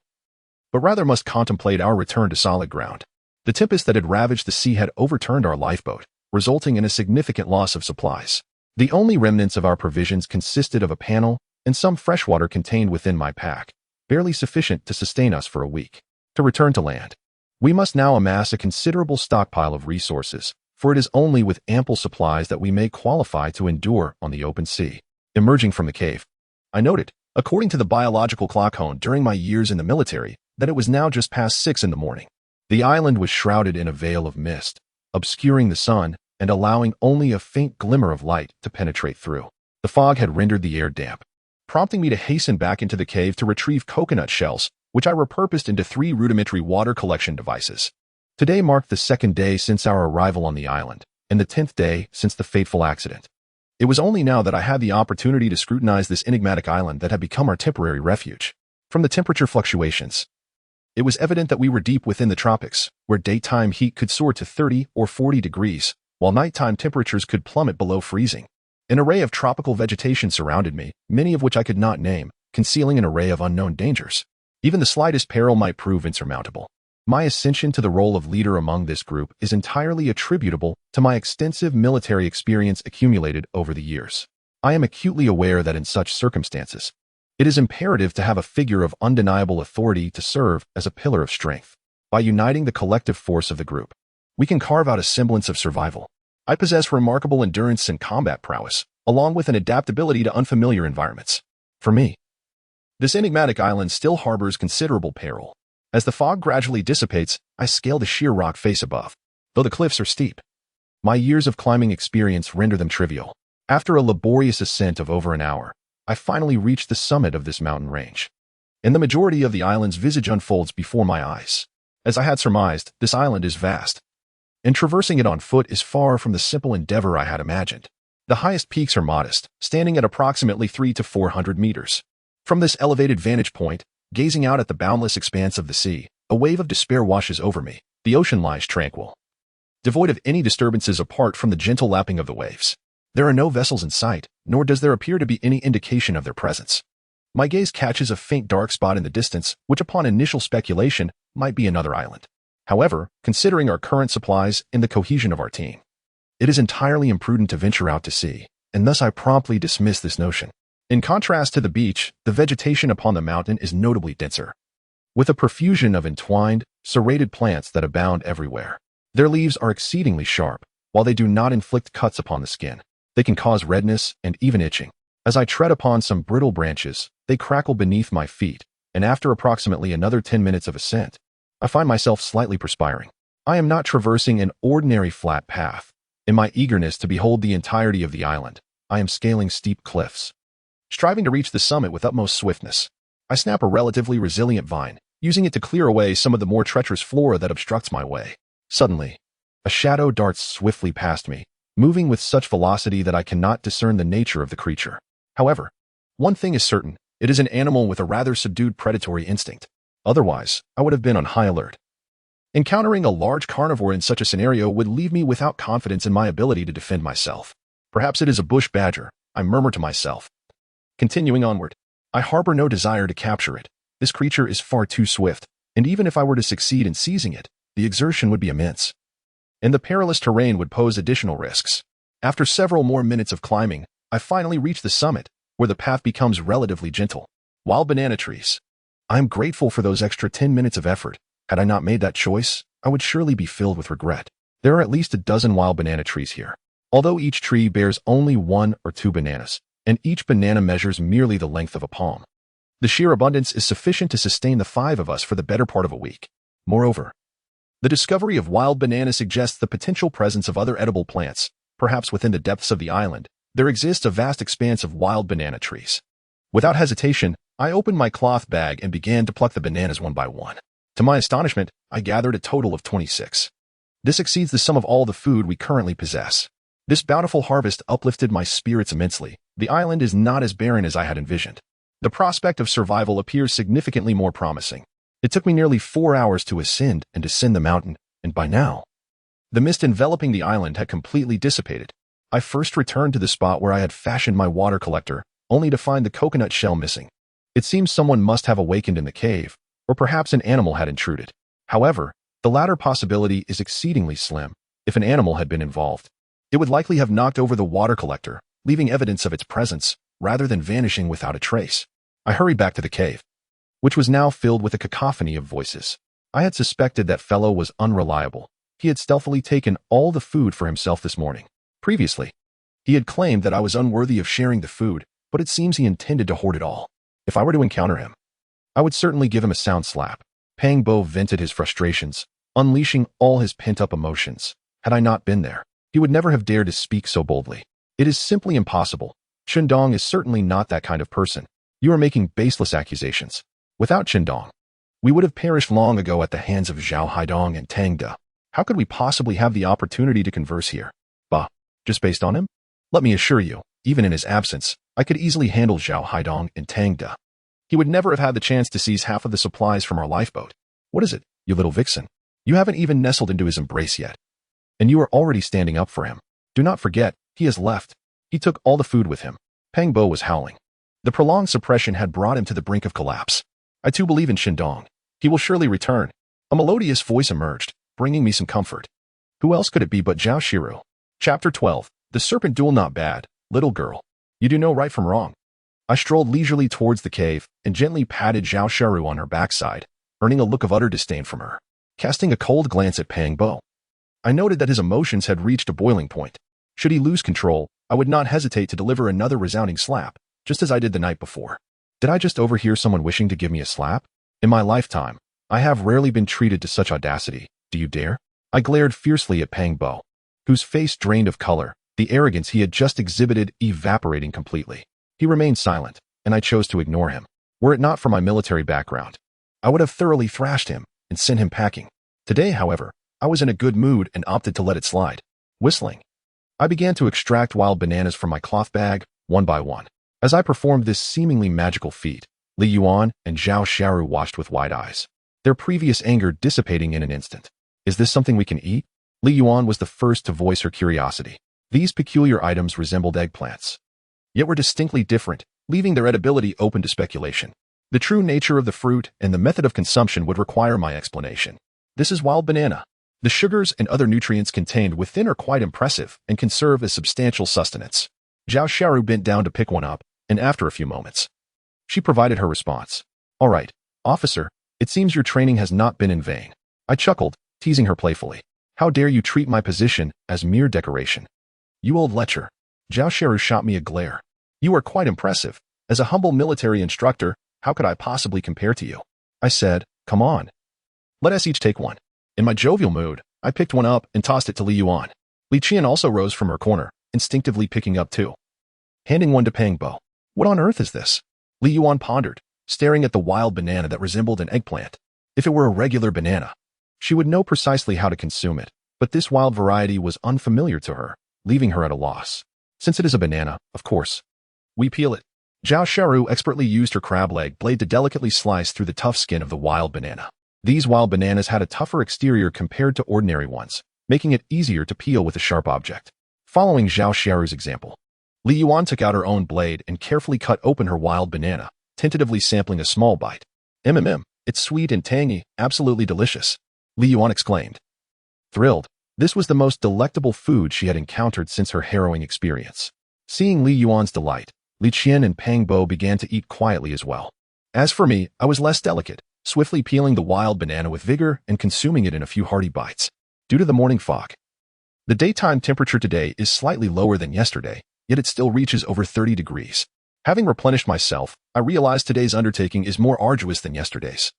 but rather must contemplate our return to solid ground. The tempest that had ravaged the sea had overturned our lifeboat, resulting in a significant loss of supplies. The only remnants of our provisions consisted of a panel and some fresh water contained within my pack, barely sufficient to sustain us for a week. To return to land, we must now amass a considerable stockpile of resources, for it is only with ample supplies that we may qualify to endure on the open sea. Emerging from the cave, I noted, according to the biological clock honed during my years in the military, that it was now just past 6 in the morning. The island was shrouded in a veil of mist, obscuring the sun and allowing only a faint glimmer of light to penetrate through. The fog had rendered the air damp, prompting me to hasten back into the cave to retrieve coconut shells, which I repurposed into 3 rudimentary water collection devices. Today marked the 2nd day since our arrival on the island, and the 10th day since the fateful accident. It was only now that I had the opportunity to scrutinize this enigmatic island that had become our temporary refuge. From the temperature fluctuations, it was evident that we were deep within the tropics, where daytime heat could soar to 30 or 40 degrees, while nighttime temperatures could plummet below freezing. An array of tropical vegetation surrounded me, many of which I could not name, concealing an array of unknown dangers. Even the slightest peril might prove insurmountable. My ascension to the role of leader among this group is entirely attributable to my extensive military experience accumulated over the years. I am acutely aware that in such circumstances, it is imperative to have a figure of undeniable authority to serve as a pillar of strength. By uniting the collective force of the group, we can carve out a semblance of survival. I possess remarkable endurance and combat prowess, along with an adaptability to unfamiliar environments. For me, this enigmatic island still harbors considerable peril. As the fog gradually dissipates, I scale the sheer rock face above. Though the cliffs are steep, my years of climbing experience render them trivial. After a laborious ascent of over an hour, I finally reach the summit of this mountain range, and the majority of the island's visage unfolds before my eyes. As I had surmised, this island is vast, and traversing it on foot is far from the simple endeavor I had imagined. The highest peaks are modest, standing at approximately 300 to 400 meters. From this elevated vantage point, gazing out at the boundless expanse of the sea, a wave of despair washes over me. The ocean lies tranquil, devoid of any disturbances apart from the gentle lapping of the waves. There are no vessels in sight, nor does there appear to be any indication of their presence. My gaze catches a faint dark spot in the distance, which upon initial speculation might be another island. However, considering our current supplies and the cohesion of our team, it is entirely imprudent to venture out to sea. and thus I promptly dismissed this notion. In contrast to the beach, the vegetation upon the mountain is notably denser, with a profusion of entwined, serrated plants that abound everywhere. Their leaves are exceedingly sharp. While they do not inflict cuts upon the skin, they can cause redness and even itching. As I tread upon some brittle branches, they crackle beneath my feet, and after approximately another 10 minutes of ascent, I find myself slightly perspiring. I am not traversing an ordinary flat path. In my eagerness to behold the entirety of the island, I am scaling steep cliffs. Striving to reach the summit with utmost swiftness, I snap a relatively resilient vine, using it to clear away some of the more treacherous flora that obstructs my way. Suddenly, a shadow darts swiftly past me, moving with such velocity that I cannot discern the nature of the creature. However, one thing is certain, it is an animal with a rather subdued predatory instinct. Otherwise, I would have been on high alert. Encountering a large carnivore in such a scenario would leave me without confidence in my ability to defend myself. Perhaps it is a bush badger, I murmur to myself. Continuing onward, I harbor no desire to capture it. This creature is far too swift, and even if I were to succeed in seizing it, the exertion would be immense, and the perilous terrain would pose additional risks. After several more minutes of climbing, I finally reach the summit, where the path becomes relatively gentle. Wild banana trees. I am grateful for those extra 10 minutes of effort. Had I not made that choice, I would surely be filled with regret. There are at least a dozen wild banana trees here, although each tree bears only 1 or 2 bananas, and each banana measures merely the length of a palm. The sheer abundance is sufficient to sustain the 5 of us for the better part of a week. Moreover, the discovery of wild bananas suggests the potential presence of other edible plants. Perhaps within the depths of the island, there exists a vast expanse of wild banana trees. Without hesitation, I opened my cloth bag and began to pluck the bananas one by one. To my astonishment, I gathered a total of 26. This exceeds the sum of all the food we currently possess. This bountiful harvest uplifted my spirits immensely. The island is not as barren as I had envisioned. The prospect of survival appears significantly more promising. It took me nearly 4 hours to ascend and descend the mountain, and by now, the mist enveloping the island had completely dissipated. I first returned to the spot where I had fashioned my water collector, only to find the coconut shell missing. It seems someone must have awakened in the cave, or perhaps an animal had intruded. However, the latter possibility is exceedingly slim. If an animal had been involved, it would likely have knocked over the water collector, leaving evidence of its presence, rather than vanishing without a trace. I hurried back to the cave, which was now filled with a cacophony of voices. I had suspected that fellow was unreliable. He had stealthily taken all the food for himself this morning. Previously, he had claimed that I was unworthy of sharing the food, but it seems he intended to hoard it all. If I were to encounter him, I would certainly give him a sound slap. Pang Bo vented his frustrations, unleashing all his pent-up emotions. Had I not been there, he would never have dared to speak so boldly. It is simply impossible. Chendong is certainly not that kind of person. You are making baseless accusations. Without Chendong, we would have perished long ago at the hands of Zhao Haidong and Tang De. How could we possibly have the opportunity to converse here? Bah, just based on him? Let me assure you, even in his absence, I could easily handle Zhao Haidong and Tang De. He would never have had the chance to seize half of the supplies from our lifeboat. What is it, you little vixen? You haven't even nestled into his embrace yet, and you are already standing up for him. Do not forget, he has left. He took all the food with him. Pang Bo was howling. The prolonged suppression had brought him to the brink of collapse. I too believe in Chendong. He will surely return. A melodious voice emerged, bringing me some comfort. Who else could it be but Zhao Shiru? Chapter 12. The Serpent Duel. Not bad, little girl. You do know right from wrong. I strolled leisurely towards the cave and gently patted Zhao Shiru on her backside, earning a look of utter disdain from her. Casting a cold glance at Pang Bo, I noted that his emotions had reached a boiling point. Should he lose control, I would not hesitate to deliver another resounding slap, just as I did the night before. Did I just overhear someone wishing to give me a slap? In my lifetime, I have rarely been treated to such audacity. Do you dare? I glared fiercely at Pang Bo, whose face drained of color, the arrogance he had just exhibited evaporating completely. He remained silent, and I chose to ignore him. Were it not for my military background, I would have thoroughly thrashed him and sent him packing. Today, however, I was in a good mood and opted to let it slide. Whistling, I began to extract wild bananas from my cloth bag, one by one. As I performed this seemingly magical feat, Li Yuan and Zhao Shiru watched with wide eyes, their previous anger dissipating in an instant. Is this something we can eat? Li Yuan was the first to voice her curiosity. These peculiar items resembled eggplants, yet were distinctly different, leaving their edibility open to speculation. The true nature of the fruit and the method of consumption would require my explanation. This is wild banana. The sugars and other nutrients contained within are quite impressive and can serve as substantial sustenance. Zhao Xiaoru bent down to pick one up, and after a few moments, she provided her response. All right, officer, it seems your training has not been in vain. I chuckled, teasing her playfully. How dare you treat my position as mere decoration? You old lecher. Zhao Xiaoru shot me a glare. You are quite impressive. As a humble military instructor, how could I possibly compare to you? I said, come on. Let us each take one. In my jovial mood, I picked one up and tossed it to Li Yuan. Li Qian also rose from her corner, instinctively picking up two. Handing one to Pang Bo. What on earth is this? Li Yuan pondered, staring at the wild banana that resembled an eggplant. If it were a regular banana, she would know precisely how to consume it, but this wild variety was unfamiliar to her, leaving her at a loss. Since it is a banana, of course, we peel it. Zhao Xiaoru expertly used her crab leg blade to delicately slice through the tough skin of the wild banana. These wild bananas had a tougher exterior compared to ordinary ones, making it easier to peel with a sharp object. Following Zhao Xiaoru's example, Li Yuan took out her own blade and carefully cut open her wild banana, tentatively sampling a small bite. It's sweet and tangy, absolutely delicious, Li Yuan exclaimed. Thrilled, this was the most delectable food she had encountered since her harrowing experience. Seeing Li Yuan's delight, Li Qian and Pang Bo began to eat quietly as well. As for me, I was less delicate, swiftly peeling the wild banana with vigor and consuming it in a few hearty bites. Due to the morning fog, the daytime temperature today is slightly lower than yesterday, yet it still reaches over 30 degrees. Having replenished myself, I realized today's undertaking is more arduous than yesterday's.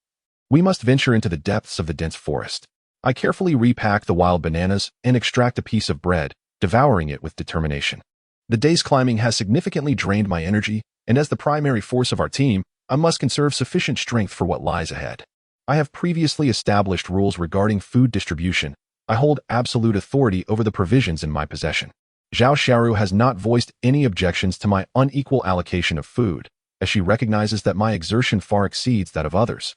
We must venture into the depths of the dense forest. I carefully repack the wild bananas and extract a piece of bread, devouring it with determination. The day's climbing has significantly drained my energy, and as the primary force of our team, I must conserve sufficient strength for what lies ahead. I have previously established rules regarding food distribution. I hold absolute authority over the provisions in my possession. Zhao Xiaoru has not voiced any objections to my unequal allocation of food, as she recognizes that my exertion far exceeds that of others,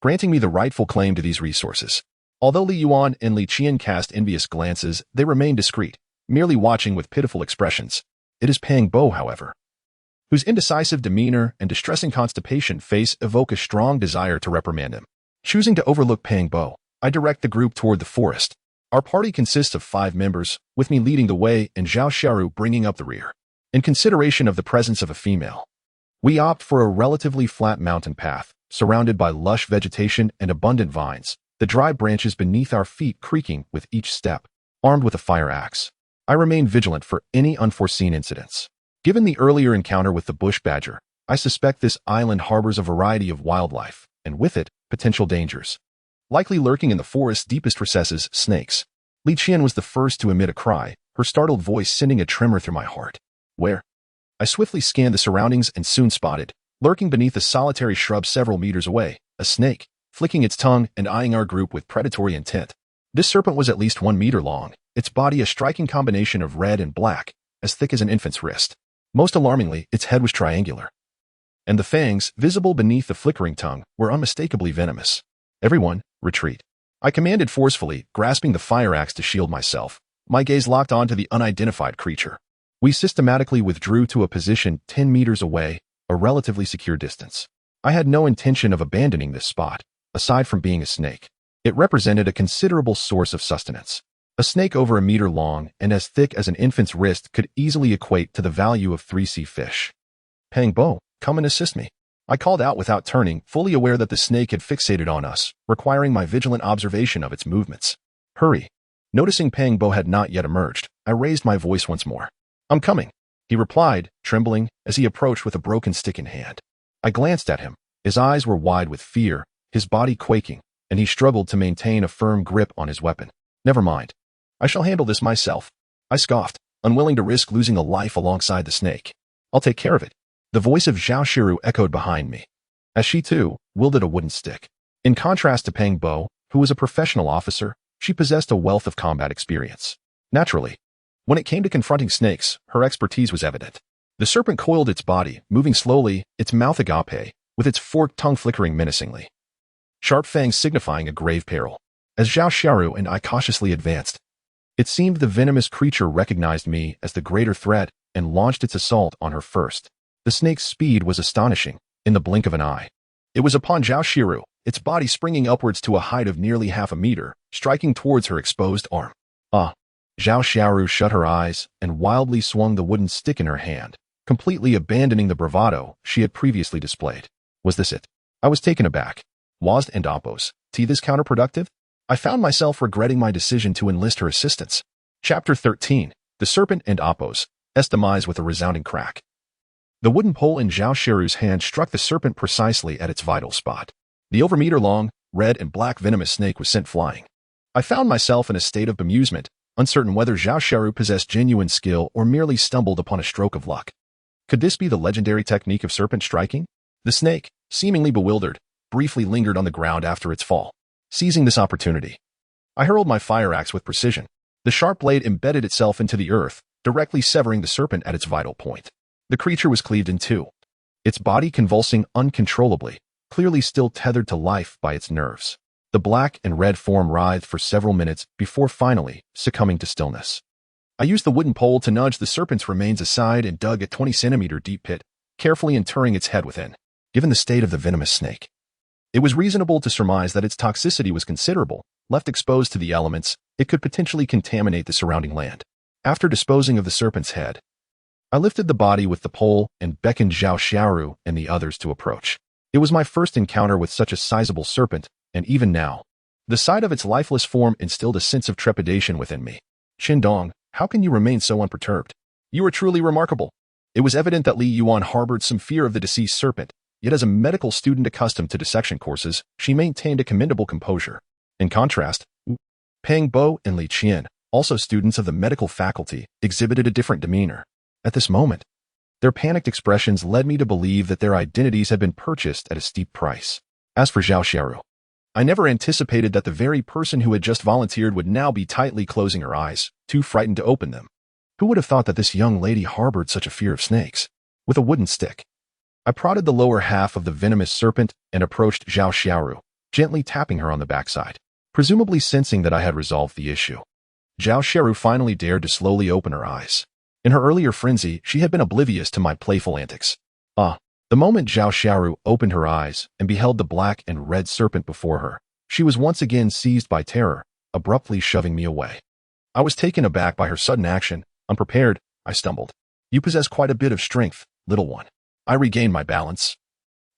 granting me the rightful claim to these resources. Although Li Yuan and Li Qian cast envious glances, they remain discreet, merely watching with pitiful expressions. It is Pang Bo, however, whose indecisive demeanor and distressing constipation face evoke a strong desire to reprimand him. Choosing to overlook Pang Bo, I direct the group toward the forest. Our party consists of 5 members, with me leading the way and Zhao Xiaoru bringing up the rear. In consideration of the presence of a female, we opt for a relatively flat mountain path, surrounded by lush vegetation and abundant vines, the dry branches beneath our feet creaking with each step. Armed with a fire axe, I remain vigilant for any unforeseen incidents. Given the earlier encounter with the bush badger, I suspect this island harbors a variety of wildlife, and with it, potential dangers. Likely lurking in the forest's deepest recesses, snakes. Li Qian was the first to emit a cry, her startled voice sending a tremor through my heart. Where? I swiftly scanned the surroundings and soon spotted, lurking beneath a solitary shrub several meters away, a snake, flicking its tongue and eyeing our group with predatory intent. This serpent was at least 1 meter long, its body a striking combination of red and black, as thick as an infant's wrist. Most alarmingly, its head was triangular, and the fangs, visible beneath the flickering tongue, were unmistakably venomous. Everyone, retreat. I commanded forcefully, grasping the fire axe to shield myself, my gaze locked onto the unidentified creature. We systematically withdrew to a position 10 meters away, a relatively secure distance. I had no intention of abandoning this spot, aside from being a snake. It represented a considerable source of sustenance. A snake over 1 meter long and as thick as an infant's wrist could easily equate to the value of 3 sea fish. Pang Bo, come and assist me. I called out without turning, fully aware that the snake had fixated on us, requiring my vigilant observation of its movements. Hurry. Noticing Pang Bo had not yet emerged, I raised my voice once more. I'm coming, he replied, trembling, as he approached with a broken stick in hand. I glanced at him. His eyes were wide with fear, his body quaking, and he struggled to maintain a firm grip on his weapon. Never mind. I shall handle this myself, I scoffed, unwilling to risk losing a life alongside the snake. I'll take care of it. The voice of Zhao Xiaoru echoed behind me, as she too wielded a wooden stick. In contrast to Pang Bo, who was a professional officer, she possessed a wealth of combat experience. Naturally, when it came to confronting snakes, her expertise was evident. The serpent coiled its body, moving slowly, its mouth agape, with its forked tongue flickering menacingly, sharp fangs signifying a grave peril. As Zhao Xiaoru and I cautiously advanced, it seemed the venomous creature recognized me as the greater threat and launched its assault on her first. The snake's speed was astonishing, in the blink of an eye. It was upon Zhao Xiaoru, its body springing upwards to a height of nearly half a meter, striking towards her exposed arm. Ah! Zhao Xiaoru shut her eyes and wildly swung the wooden stick in her hand, completely abandoning the bravado she had previously displayed. Was this it? I was taken aback. Was and oppos this counterproductive? I found myself regretting my decision to enlist her assistance. Chapter 13. The Serpent and Oppos. Demise with a resounding crack. The wooden pole in Zhao Xiaoru's hand struck the serpent precisely at its vital spot. The over-meter-long, red and black venomous snake was sent flying. I found myself in a state of bemusement, uncertain whether Zhao Xiaoru possessed genuine skill or merely stumbled upon a stroke of luck. Could this be the legendary technique of serpent striking? The snake, seemingly bewildered, briefly lingered on the ground after its fall. Seizing this opportunity, I hurled my fire axe with precision. The sharp blade embedded itself into the earth, directly severing the serpent at its vital point. The creature was cleaved in two, its body convulsing uncontrollably, clearly still tethered to life by its nerves. The black and red form writhed for several minutes before finally succumbing to stillness. I used the wooden pole to nudge the serpent's remains aside and dug a 20-centimeter deep pit, carefully interring its head within. Given the state of the venomous snake, it was reasonable to surmise that its toxicity was considerable. Left exposed to the elements, it could potentially contaminate the surrounding land. After disposing of the serpent's head, I lifted the body with the pole and beckoned Zhao Xiaoru and the others to approach. It was my first encounter with such a sizable serpent, and even now, the sight of its lifeless form instilled a sense of trepidation within me. Qindong, how can you remain so unperturbed? You are truly remarkable. It was evident that Li Yuan harbored some fear of the deceased serpent, yet as a medical student accustomed to dissection courses, she maintained a commendable composure. In contrast, Peng Bo and Li Qian, also students of the medical faculty, exhibited a different demeanor. At this moment, their panicked expressions led me to believe that their identities had been purchased at a steep price. As for Zhao Xiaoru, I never anticipated that the very person who had just volunteered would now be tightly closing her eyes, too frightened to open them. Who would have thought that this young lady harbored such a fear of snakes? With a wooden stick, I prodded the lower half of the venomous serpent and approached Zhao Xiaoru, gently tapping her on the backside, presumably sensing that I had resolved the issue. Zhao Xiaoru finally dared to slowly open her eyes. In her earlier frenzy, she had been oblivious to my playful antics. The moment Zhao Xiaoru opened her eyes and beheld the black and red serpent before her, she was once again seized by terror, abruptly shoving me away. I was taken aback by her sudden action. Unprepared, I stumbled. You possess quite a bit of strength, little one. I regained my balance,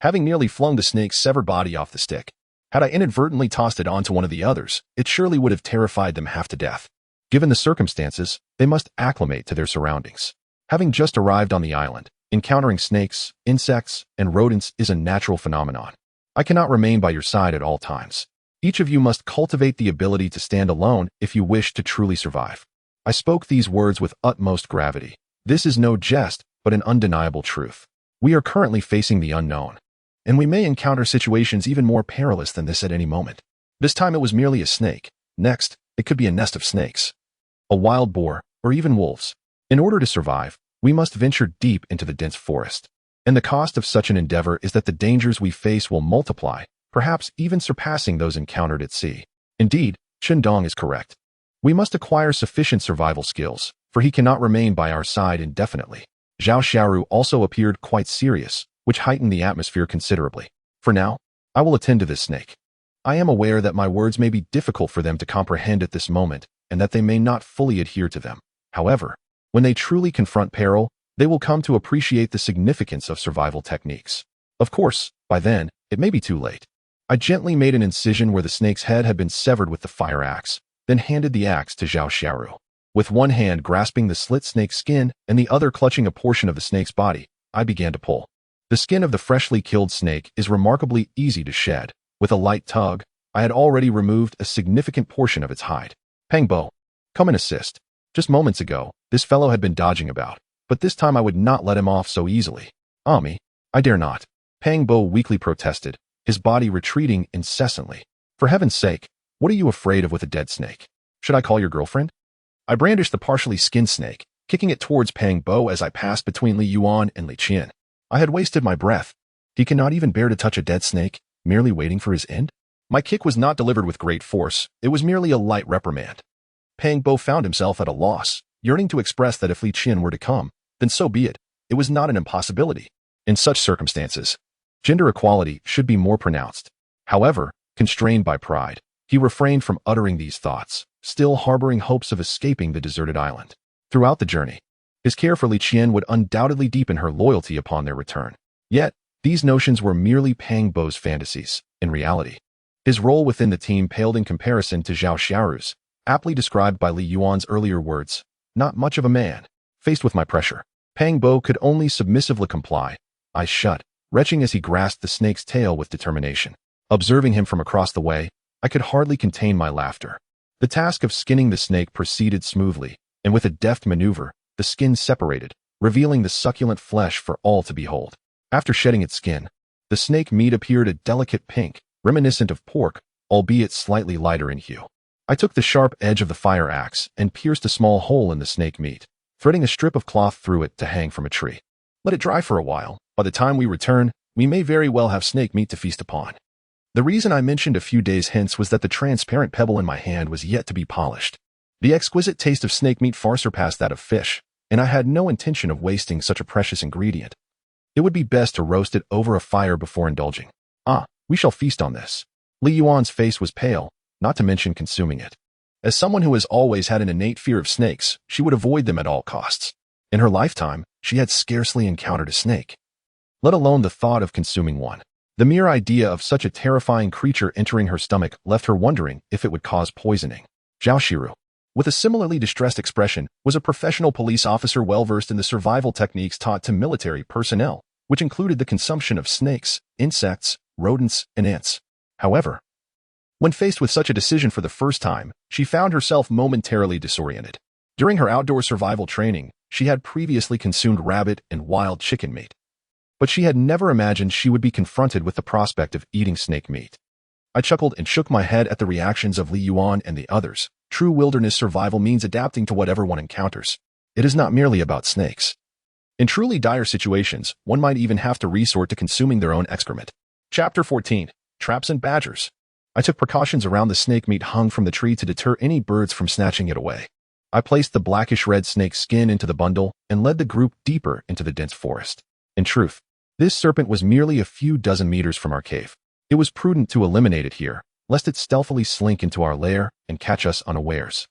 having nearly flung the snake's severed body off the stick. Had I inadvertently tossed it onto one of the others, it surely would have terrified them half to death. Given the circumstances, they must acclimate to their surroundings. Having just arrived on the island, encountering snakes, insects, and rodents is a natural phenomenon. I cannot remain by your side at all times. Each of you must cultivate the ability to stand alone if you wish to truly survive. I spoke these words with utmost gravity. This is no jest, but an undeniable truth. We are currently facing the unknown, and we may encounter situations even more perilous than this at any moment. This time it was merely a snake. Next, it could be a nest of snakes, a wild boar, or even wolves. In order to survive, we must venture deep into the dense forest. And the cost of such an endeavor is that the dangers we face will multiply, perhaps even surpassing those encountered at sea. Indeed, Qindong is correct. We must acquire sufficient survival skills, for he cannot remain by our side indefinitely. Zhao Xiaoru also appeared quite serious, which heightened the atmosphere considerably. For now, I will attend to this snake. I am aware that my words may be difficult for them to comprehend at this moment, and that they may not fully adhere to them. However, when they truly confront peril, they will come to appreciate the significance of survival techniques. Of course, by then, it may be too late. I gently made an incision where the snake's head had been severed with the fire axe, then handed the axe to Zhao Xiaoru. With one hand grasping the slit snake's skin and the other clutching a portion of the snake's body, I began to pull. The skin of the freshly killed snake is remarkably easy to shed. With a light tug, I had already removed a significant portion of its hide. Peng Bo, come and assist. Just moments ago, this fellow had been dodging about, but this time I would not let him off so easily. Ami, I dare not. Peng Bo weakly protested, his body retreating incessantly. For heaven's sake, what are you afraid of with a dead snake? Should I call your girlfriend? I brandished the partially skinned snake, kicking it towards Peng Bo as I passed between Li Yuan and Li Qian. I had wasted my breath. He cannot even bear to touch a dead snake, merely waiting for his end? My kick was not delivered with great force, it was merely a light reprimand. Peng Bo found himself at a loss, yearning to express that if Li Qian were to come, then so be it. It was not an impossibility. In such circumstances, gender equality should be more pronounced. However, constrained by pride, he refrained from uttering these thoughts. still harboring hopes of escaping the deserted island. Throughout the journey, his care for Li Qian would undoubtedly deepen her loyalty upon their return. Yet, these notions were merely Pang Bo's fantasies. In reality, his role within the team paled in comparison to Zhao Xiaoru's, aptly described by Li Yuan's earlier words, not much of a man. Faced with my pressure, Pang Bo could only submissively comply, eyes shut, retching as he grasped the snake's tail with determination. Observing him from across the way, I could hardly contain my laughter. The task of skinning the snake proceeded smoothly, and with a deft maneuver, the skin separated, revealing the succulent flesh for all to behold. After shedding its skin, the snake meat appeared a delicate pink, reminiscent of pork, albeit slightly lighter in hue. I took the sharp edge of the fire axe and pierced a small hole in the snake meat, threading a strip of cloth through it to hang from a tree. Let it dry for a while. By the time we return, we may very well have snake meat to feast upon. The reason I mentioned a few days hence was that the transparent pebble in my hand was yet to be polished. The exquisite taste of snake meat far surpassed that of fish, and I had no intention of wasting such a precious ingredient. It would be best to roast it over a fire before indulging. We shall feast on this. Li Yuan's face was pale, not to mention consuming it. As someone who has always had an innate fear of snakes, she would avoid them at all costs. In her lifetime, she had scarcely encountered a snake, let alone the thought of consuming one. The mere idea of such a terrifying creature entering her stomach left her wondering if it would cause poisoning. Zhao Shiru, with a similarly distressed expression, was a professional police officer well-versed in the survival techniques taught to military personnel, which included the consumption of snakes, insects, rodents, and ants. However, when faced with such a decision for the first time, she found herself momentarily disoriented. During her outdoor survival training, she had previously consumed rabbit and wild chicken meat, but she had never imagined she would be confronted with the prospect of eating snake meat. I chuckled and shook my head at the reactions of Li Yuan and the others. True wilderness survival means adapting to whatever one encounters. It is not merely about snakes. In truly dire situations, one might even have to resort to consuming their own excrement. Chapter 14. Traps and Badgers. I took precautions around the snake meat hung from the tree to deter any birds from snatching it away. I placed the blackish-red snake skin into the bundle and led the group deeper into the dense forest. In truth, this serpent was merely a few dozen meters from our cave. It was prudent to eliminate it here, lest it stealthily slink into our lair and catch us unawares.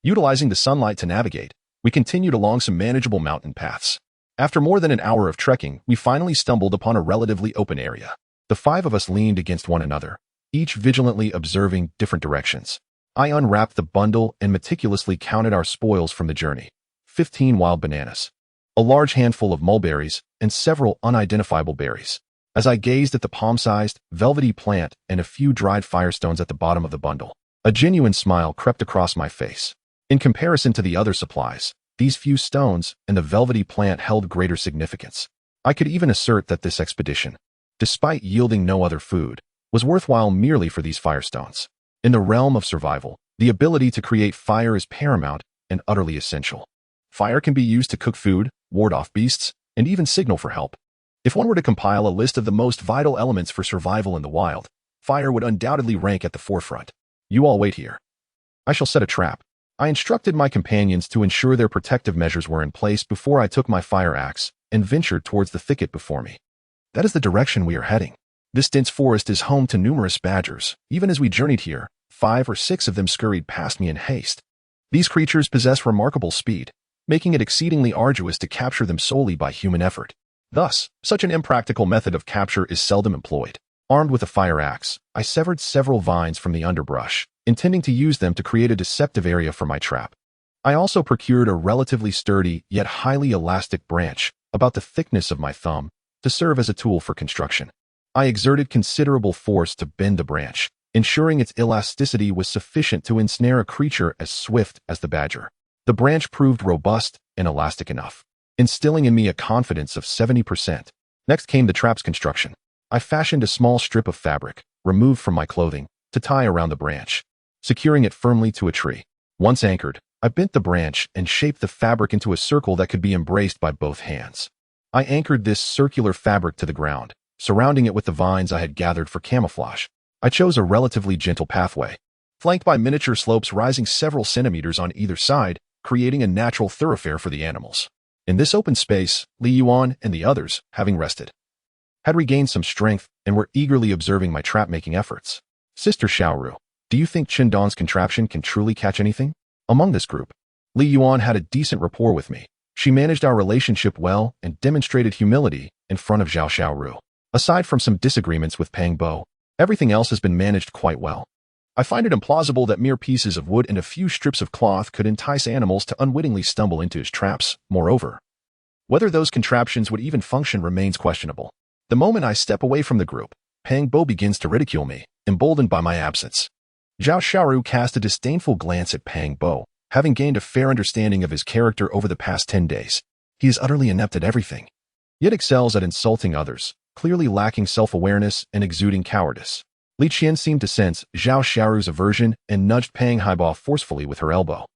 Utilizing the sunlight to navigate, we continued along some manageable mountain paths. After more than an hour of trekking, we finally stumbled upon a relatively open area. The five of us leaned against one another, each vigilantly observing different directions. I unwrapped the bundle and meticulously counted our spoils from the journey. 15 wild bananas, a large handful of mulberries, and several unidentifiable berries. As I gazed at the palm-sized, velvety plant and a few dried firestones at the bottom of the bundle, a genuine smile crept across my face. In comparison to the other supplies, these few stones and the velvety plant held greater significance. I could even assert that this expedition, despite yielding no other food, was worthwhile merely for these firestones. In the realm of survival, the ability to create fire is paramount and utterly essential. Fire can be used to cook food, ward off beasts, and even signal for help. If one were to compile a list of the most vital elements for survival in the wild, fire would undoubtedly rank at the forefront. You all wait here. I shall set a trap. I instructed my companions to ensure their protective measures were in place before I took my fire axe and ventured towards the thicket before me. That is the direction we are heading. This dense forest is home to numerous badgers. Even as we journeyed here, 5 or 6 of them scurried past me in haste. These creatures possess remarkable speed, making it exceedingly arduous to capture them solely by human effort. Thus, such an impractical method of capture is seldom employed. Armed with a fire axe, I severed several vines from the underbrush, intending to use them to create a deceptive area for my trap. I also procured a relatively sturdy yet highly elastic branch, about the thickness of my thumb, to serve as a tool for construction. I exerted considerable force to bend the branch, ensuring its elasticity was sufficient to ensnare a creature as swift as the badger. The branch proved robust and elastic enough, instilling in me a confidence of 70%. Next came the trap's construction. I fashioned a small strip of fabric, removed from my clothing, to tie around the branch, securing it firmly to a tree. Once anchored, I bent the branch and shaped the fabric into a circle that could be embraced by both hands. I anchored this circular fabric to the ground, surrounding it with the vines I had gathered for camouflage. I chose a relatively gentle pathway, flanked by miniature slopes rising several centimeters on either side, creating a natural thoroughfare for the animals. In this open space, Li Yuan and the others, having rested, had regained some strength and were eagerly observing my trap-making efforts. Sister Xiaoru, Do you think Qindong's contraption can truly catch anything? Among this group, Li Yuan had a decent rapport with me. She managed our relationship well and demonstrated humility in front of Zhao Xiaoru. Aside from some disagreements with Pang Bo, everything else has been managed quite well. I find it implausible that mere pieces of wood and a few strips of cloth could entice animals to unwittingly stumble into his traps. Moreover, whether those contraptions would even function remains questionable. The moment I step away from the group, Pang Bo begins to ridicule me, emboldened by my absence. Zhao Xiaoru cast a disdainful glance at Pang Bo, having gained a fair understanding of his character over the past 10 days. He is utterly inept at everything, yet excels at insulting others, clearly lacking self-awareness and exuding cowardice. Li Qian seemed to sense Zhao Xiaoru's aversion and nudged Pang Haibao forcefully with her elbow.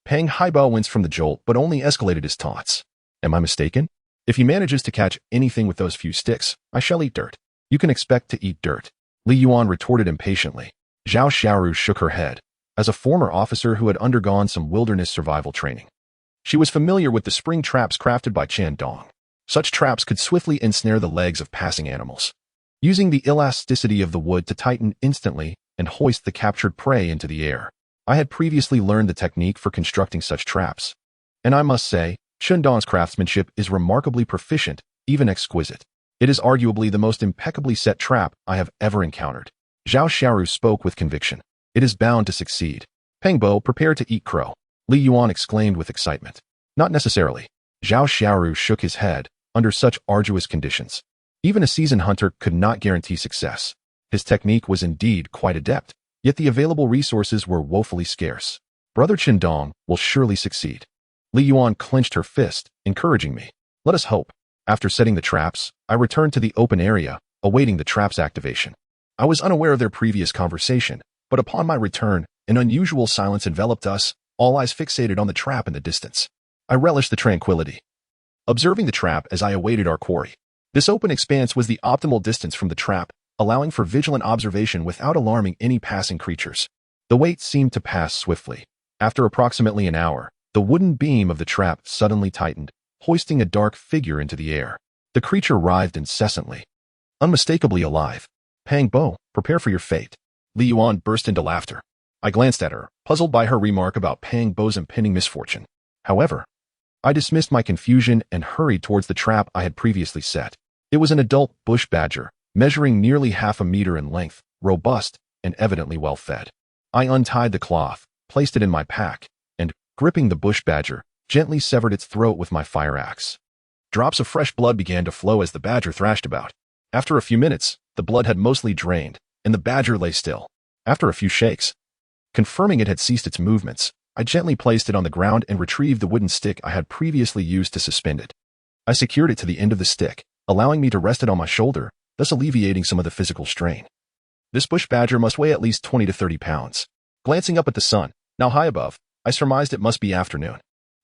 Pang Haibao winced from the jolt but only escalated his taunts. Am I mistaken? If he manages to catch anything with those few sticks, I shall eat dirt. You can expect to eat dirt, Li Yuan retorted impatiently. Zhao Xiaoru shook her head. As a former officer who had undergone some wilderness survival training, she was familiar with the spring traps crafted by Qindong. Such traps could swiftly ensnare the legs of passing animals, using the elasticity of the wood to tighten instantly and hoist the captured prey into the air. I had previously learned the technique for constructing such traps, and I must say, Qindong's craftsmanship is remarkably proficient, even exquisite. It is arguably the most impeccably set trap I have ever encountered. Zhao Xiaoru spoke with conviction. It is bound to succeed. Pang Bo, prepare to eat crow, Li Yuan exclaimed with excitement. Not necessarily. Zhao Xiaoru shook his head. Under such arduous conditions, even a seasoned hunter could not guarantee success. His technique was indeed quite adept, yet the available resources were woefully scarce. Brother Qindong will surely succeed. Li Yuan clenched her fist, encouraging me. Let us hope. After setting the traps, I returned to the open area, awaiting the trap's activation. I was unaware of their previous conversation, but upon my return, an unusual silence enveloped us, all eyes fixated on the trap in the distance. I relished the tranquility, observing the trap as I awaited our quarry. This open expanse was the optimal distance from the trap, allowing for vigilant observation without alarming any passing creatures. The wait seemed to pass swiftly. After approximately an hour, the wooden beam of the trap suddenly tightened, hoisting a dark figure into the air. The creature writhed incessantly, unmistakably alive. Pang Bo, prepare for your fate. Li Yuan burst into laughter. I glanced at her, puzzled by her remark about Pang Bo's impending misfortune. However, I dismissed my confusion and hurried towards the trap I had previously set. It was an adult bush badger, measuring nearly half a meter in length, robust, and evidently well fed. I untied the cloth, placed it in my pack, and, gripping the bush badger, gently severed its throat with my fire axe. Drops of fresh blood began to flow as the badger thrashed about. After a few minutes, the blood had mostly drained, and the badger lay still. After a few shakes, confirming it had ceased its movements, I gently placed it on the ground and retrieved the wooden stick I had previously used to suspend it. I secured it to the end of the stick, allowing me to rest it on my shoulder, thus alleviating some of the physical strain. This bush badger must weigh at least 20 to 30 pounds. Glancing up at the sun, now high above, I surmised it must be afternoon.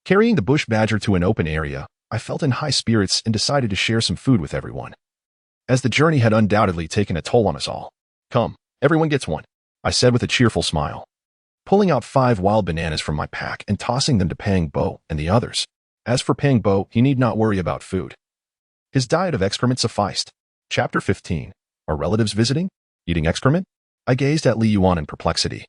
Carrying the bush badger to an open area, I felt in high spirits and decided to share some food with everyone, as the journey had undoubtedly taken a toll on us all. Come, everyone gets one, I said with a cheerful smile, pulling out 5 wild bananas from my pack and tossing them to Pang Bo and the others. As for Pang Bo, he need not worry about food. His diet of excrement sufficed. Chapter 15. Are relatives visiting? Eating excrement? I gazed at Li Yuan in perplexity,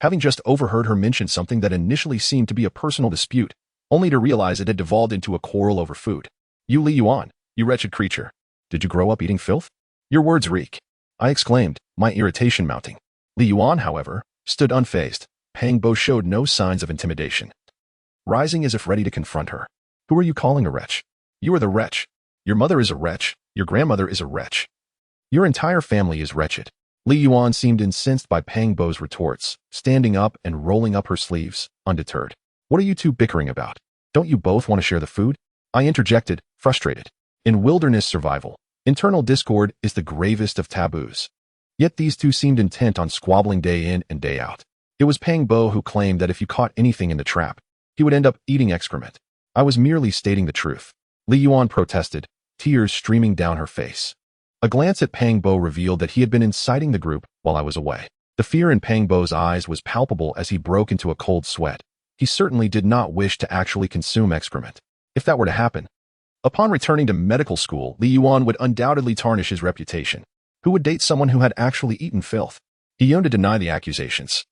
having just overheard her mention something that initially seemed to be a personal dispute, only to realize it had devolved into a quarrel over food. You Li Yuan, you wretched creature. Did you grow up eating filth? Your words reek, I exclaimed, my irritation mounting. Li Yuan, however, stood unfazed. Pang Bo showed no signs of intimidation, rising as if ready to confront her. Who are you calling a wretch? You are the wretch. Your mother is a wretch. Your grandmother is a wretch. Your entire family is wretched. Li Yuan seemed incensed by Pang Bo's retorts, standing up and rolling up her sleeves, undeterred. What are you two bickering about? Don't you both want to share the food? I interjected, frustrated. In wilderness survival, internal discord is the gravest of taboos. Yet these two seemed intent on squabbling day in and day out. It was Pang Bo who claimed that if you caught anything in the trap, he would end up eating excrement. I was merely stating the truth. Li Yuan protested, tears streaming down her face. A glance at Pang Bo revealed that he had been inciting the group while I was away. The fear in Pang Bo's eyes was palpable as he broke into a cold sweat. He certainly did not wish to actually consume excrement. If that were to happen, upon returning to medical school, Li Yuan would undoubtedly tarnish his reputation. Who would date someone who had actually eaten filth? He yearned to deny the accusations.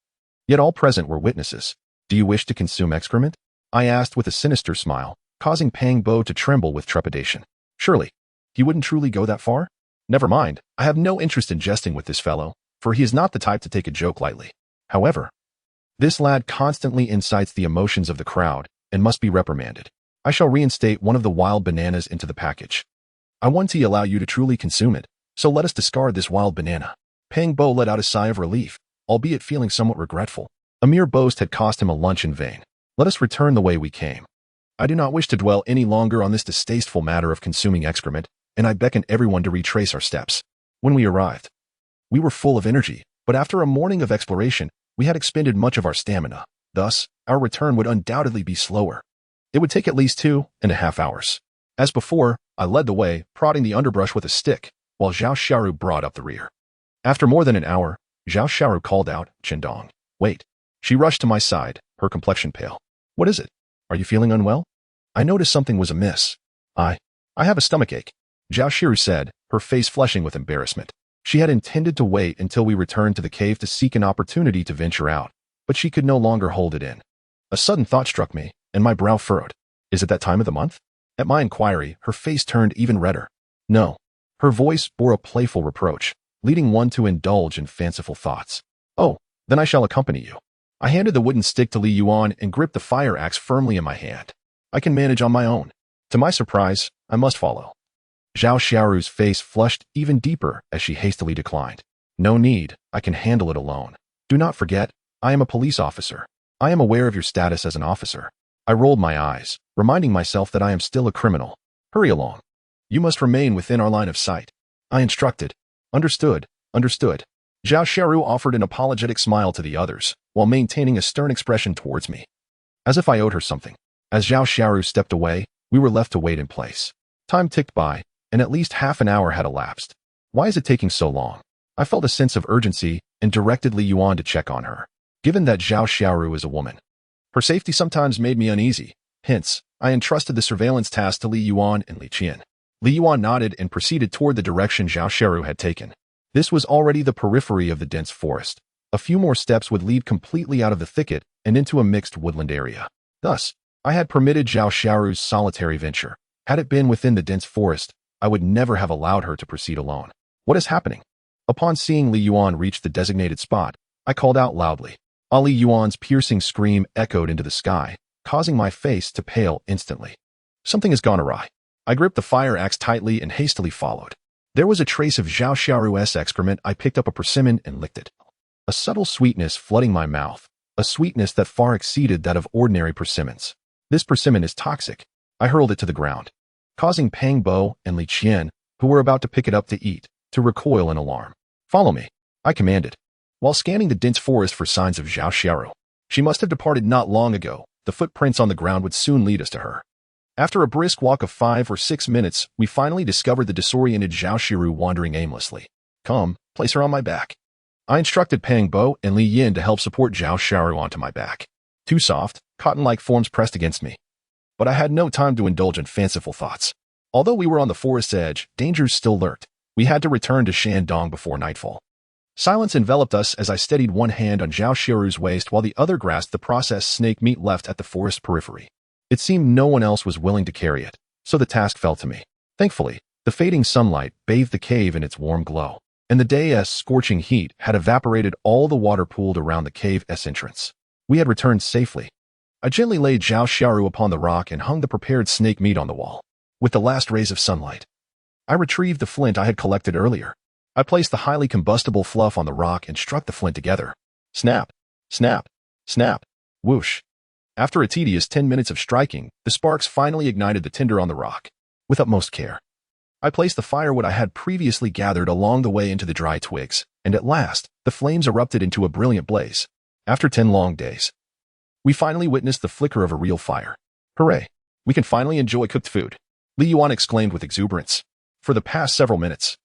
Yet all present were witnesses. Do you wish to consume excrement? I asked with a sinister smile, causing Pang Bo to tremble with trepidation. Surely, he wouldn't truly go that far? Never mind, I have no interest in jesting with this fellow, for he is not the type to take a joke lightly. However, this lad constantly incites the emotions of the crowd and must be reprimanded. I shall reinstate one of the wild bananas into the package. I want to allow you to truly consume it, so let us discard this wild banana. Pang Bo let out a sigh of relief, albeit feeling somewhat regretful. A mere boast had cost him a lunch in vain. Let us return the way we came. I do not wish to dwell any longer on this distasteful matter of consuming excrement, and I beckon everyone to retrace our steps. When we arrived, we were full of energy, but after a morning of exploration, we had expended much of our stamina. Thus, our return would undoubtedly be slower. It would take at least 2.5 hours. As before, I led the way, prodding the underbrush with a stick, while Zhao Xiaoru brought up the rear. After more than an hour, Zhao Xiaoru called out, "Chendong, wait." She rushed to my side, her complexion pale. "What is it? Are you feeling unwell?" I noticed something was amiss. I have a stomachache," Zhao Xiaoru said, her face flushing with embarrassment. She had intended to wait until we returned to the cave to seek an opportunity to venture out, but she could no longer hold it in. A sudden thought struck me, and my brow furrowed. Is it that time of the month? At my inquiry, her face turned even redder. No. Her voice bore a playful reproach, leading one to indulge in fanciful thoughts. "Oh, then I shall accompany you." I handed the wooden stick to Li Yuan and gripped the fire axe firmly in my hand. "I can manage on my own." To my surprise, I must follow. Zhao Xiaoru's face flushed even deeper as she hastily declined. "No need, I can handle it alone. Do not forget, I am a police officer. I am aware of your status as an officer." I rolled my eyes, reminding myself that I am still a criminal. "Hurry along. You must remain within our line of sight." I instructed. Understood. Zhao Xiaoru offered an apologetic smile to the others, while maintaining a stern expression towards me, as if I owed her something. As Zhao Xiaoru stepped away, we were left to wait in place. Time ticked by, and at least half an hour had elapsed. Why is it taking so long? I felt a sense of urgency and directed Li Yuan to check on her. Given that Zhao Xiaoru is a woman, her safety sometimes made me uneasy. Hence, I entrusted the surveillance task to Li Yuan and Li Qian. Li Yuan nodded and proceeded toward the direction Zhao Xiaoru had taken. This was already the periphery of the dense forest. A few more steps would lead completely out of the thicket and into a mixed woodland area. Thus, I had permitted Zhao Xiaoru's solitary venture. Had it been within the dense forest, I would never have allowed her to proceed alone. What is happening? Upon seeing Li Yuan reach the designated spot, I called out loudly. Li Yuan's piercing scream echoed into the sky, causing my face to pale instantly. Something has gone awry. I gripped the fire axe tightly and hastily followed. There was a trace of Zhao Xiaoru's excrement. I picked up a persimmon and licked it. A subtle sweetness flooding my mouth, a sweetness that far exceeded that of ordinary persimmons. This persimmon is toxic. I hurled it to the ground, causing Pang Bo and Li Qian, who were about to pick it up to eat, to recoil in alarm. "Follow me," I commanded, while scanning the dense forest for signs of Zhao Xiaoru. She must have departed not long ago. The footprints on the ground would soon lead us to her. After a brisk walk of 5 or 6 minutes, we finally discovered the disoriented Zhao Xiaoru wandering aimlessly. "Come, place her on my back." I instructed Pang Bo and Li Yin to help support Zhao Xiaoru onto my back. Too soft, cotton-like forms pressed against me. But I had no time to indulge in fanciful thoughts. Although we were on the forest's edge, dangers still lurked. We had to return to Shandong before nightfall. Silence enveloped us as I steadied one hand on Zhao Xiaoru's waist while the other grasped the processed snake meat left at the forest periphery. It seemed no one else was willing to carry it, so the task fell to me. Thankfully, the fading sunlight bathed the cave in its warm glow, and the day's scorching heat had evaporated all the water pooled around the cave's entrance. We had returned safely. I gently laid Zhao Xiaoru upon the rock and hung the prepared snake meat on the wall. With the last rays of sunlight, I retrieved the flint I had collected earlier. I placed the highly combustible fluff on the rock and struck the flint together. Snap, snap, snap, whoosh. After a tedious 10 minutes of striking, the sparks finally ignited the tinder on the rock. With utmost care, I placed the firewood I had previously gathered along the way into the dry twigs, and at last, the flames erupted into a brilliant blaze. After 10 long days, we finally witnessed the flicker of a real fire. Hooray! We can finally enjoy cooked food, Li Yuan exclaimed with exuberance. For the past several minutes,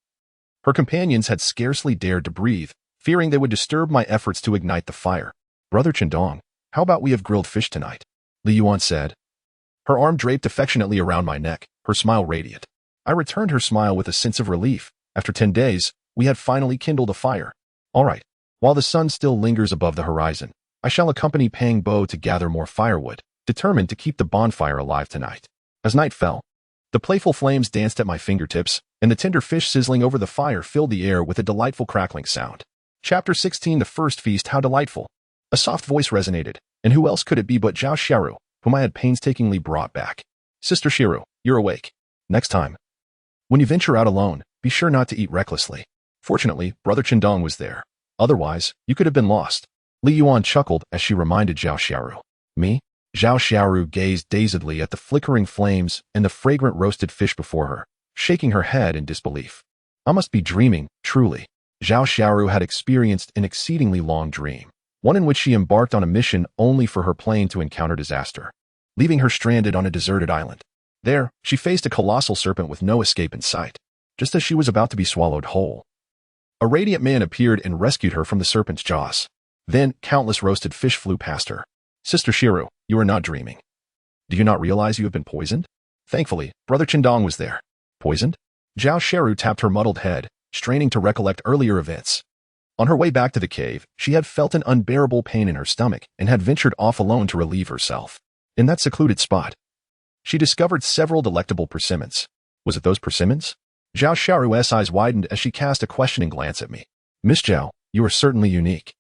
her companions had scarcely dared to breathe, fearing they would disturb my efforts to ignite the fire. "Brother Chendong, how about we have grilled fish tonight?" Li Yuan said. Her arm draped affectionately around my neck, her smile radiant. I returned her smile with a sense of relief. After 10 days, we had finally kindled a fire. "All right, While the sun still lingers above the horizon, I shall accompany Pang Bo to gather more firewood, determined to keep the bonfire alive tonight. As night fell, the playful flames danced at my fingertips, and the tender fish sizzling over the fire filled the air with a delightful crackling sound. Chapter 16. The First Feast. How delightful! A soft voice resonated, and who else could it be but Zhao Xiaoru, whom I had painstakingly brought back. Sister Shiru, you're awake. Next time, when you venture out alone, be sure not to eat recklessly. Fortunately, Brother Qindong was there. Otherwise, you could have been lost. Li Yuan chuckled as she reminded Zhao Xiaoru. Me? Zhao Xiaoru gazed dazedly at the flickering flames and the fragrant roasted fish before her, shaking her head in disbelief. I must be dreaming, truly. Zhao Xiaoru had experienced an exceedingly long dream, one in which she embarked on a mission only for her plane to encounter disaster, leaving her stranded on a deserted island. There, she faced a colossal serpent with no escape in sight, just as she was about to be swallowed whole. A radiant man appeared and rescued her from the serpent's jaws. Then, countless roasted fish flew past her. Sister Shiru, you are not dreaming. Do you not realize you have been poisoned? Thankfully, Brother Qindong was there. Poisoned? Zhao Xiaoru tapped her muddled head, straining to recollect earlier events. On her way back to the cave, she had felt an unbearable pain in her stomach and had ventured off alone to relieve herself. In that secluded spot, she discovered several delectable persimmons. Was it those persimmons? Zhao Xiaoru's eyes widened as she cast a questioning glance at me. Miss Zhao, you are certainly unique.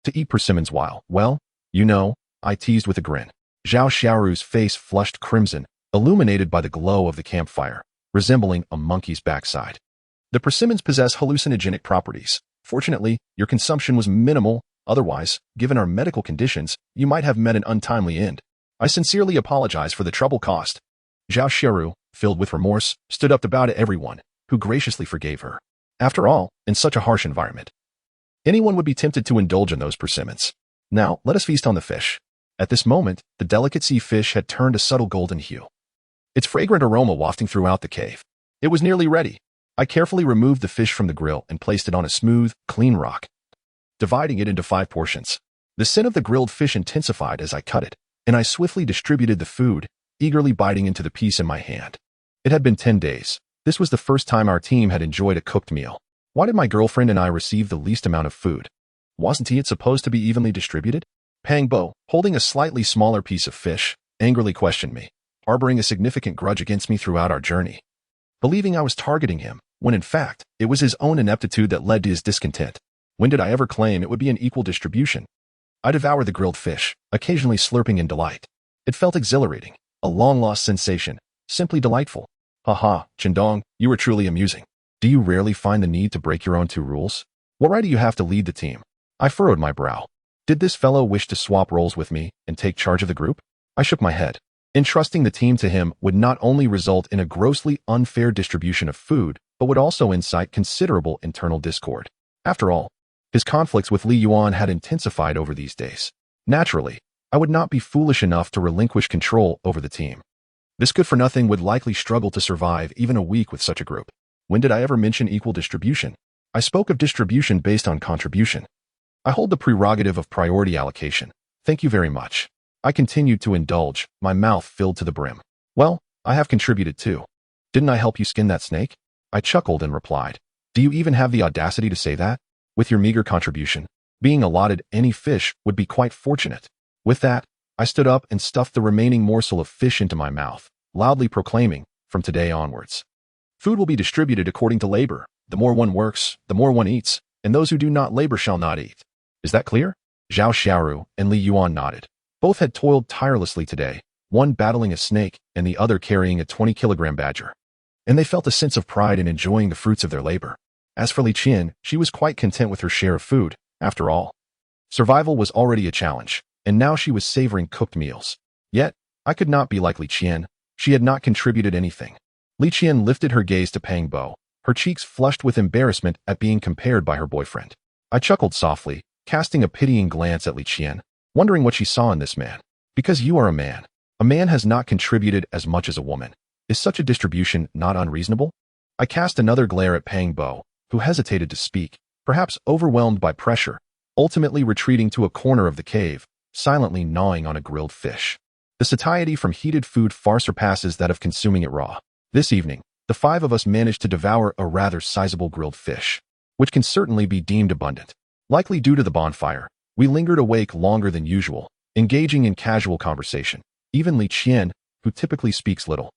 To eat persimmons while, well, you know, I teased with a grin. Zhao Xiaoru's face flushed crimson, illuminated by the glow of the campfire, resembling a monkey's backside. The persimmons possess hallucinogenic properties. Fortunately, your consumption was minimal. Otherwise, given our medical conditions, you might have met an untimely end. I sincerely apologize for the trouble caused. Zhao Xiaoru, filled with remorse, stood up to bow to everyone, who graciously forgave her. After all, in such a harsh environment, anyone would be tempted to indulge in those persimmons. Now, let us feast on the fish. At this moment, the delicate sea fish had turned a subtle golden hue, its fragrant aroma wafting throughout the cave. It was nearly ready. I carefully removed the fish from the grill and placed it on a smooth, clean rock, dividing it into 5 portions. The scent of the grilled fish intensified as I cut it, and I swiftly distributed the food, eagerly biting into the piece in my hand. It had been 10 days. This was the first time our team had enjoyed a cooked meal. Why did my girlfriend and I receive the least amount of food? Wasn't it supposed to be evenly distributed? Pang Bo, holding a slightly smaller piece of fish, angrily questioned me, harboring a significant grudge against me throughout our journey, believing I was targeting him, when in fact, it was his own ineptitude that led to his discontent. When did I ever claim it would be an equal distribution? I devoured the grilled fish, occasionally slurping in delight. It felt exhilarating, a long-lost sensation, simply delightful. Haha, Qindong, you are truly amusing. Do you rarely find the need to break your own 2 rules? What right do you have to lead the team? I furrowed my brow. Did this fellow wish to swap roles with me and take charge of the group? I shook my head. Entrusting the team to him would not only result in a grossly unfair distribution of food, but would also incite considerable internal discord. After all, his conflicts with Li Yuan had intensified over these days. Naturally, I would not be foolish enough to relinquish control over the team. This good-for-nothing would likely struggle to survive even a week with such a group. When did I ever mention equal distribution? I spoke of distribution based on contribution. I hold the prerogative of priority allocation. Thank you very much. I continued to indulge, my mouth filled to the brim. Well, I have contributed too. Didn't I help you skin that snake? I chuckled and replied. Do you even have the audacity to say that? With your meager contribution, being allotted any fish would be quite fortunate. With that, I stood up and stuffed the remaining morsel of fish into my mouth, loudly proclaiming, from today onwards, food will be distributed according to labor. The more one works, the more one eats, and those who do not labor shall not eat. Is that clear? Zhao Xiaoru and Li Yuan nodded. Both had toiled tirelessly today, one battling a snake and the other carrying a 20-kilogram badger. And they felt a sense of pride in enjoying the fruits of their labor. As for Li Qian, she was quite content with her share of food. After all, survival was already a challenge, and now she was savoring cooked meals. Yet, I could not be like Li Qian. She had not contributed anything. Li Qian lifted her gaze to Pang Bo, her cheeks flushed with embarrassment at being compared by her boyfriend. I chuckled softly, casting a pitying glance at Li Qian, wondering what she saw in this man. Because you are a man. A man has not contributed as much as a woman. Is such a distribution not unreasonable? I cast another glare at Pang Bo, who hesitated to speak, perhaps overwhelmed by pressure, ultimately retreating to a corner of the cave, silently gnawing on a grilled fish. The satiety from heated food far surpasses that of consuming it raw. This evening, the 5 of us managed to devour a rather sizable grilled fish, which can certainly be deemed abundant. Likely due to the bonfire, we lingered awake longer than usual, engaging in casual conversation. Even Li Qian, who typically speaks little,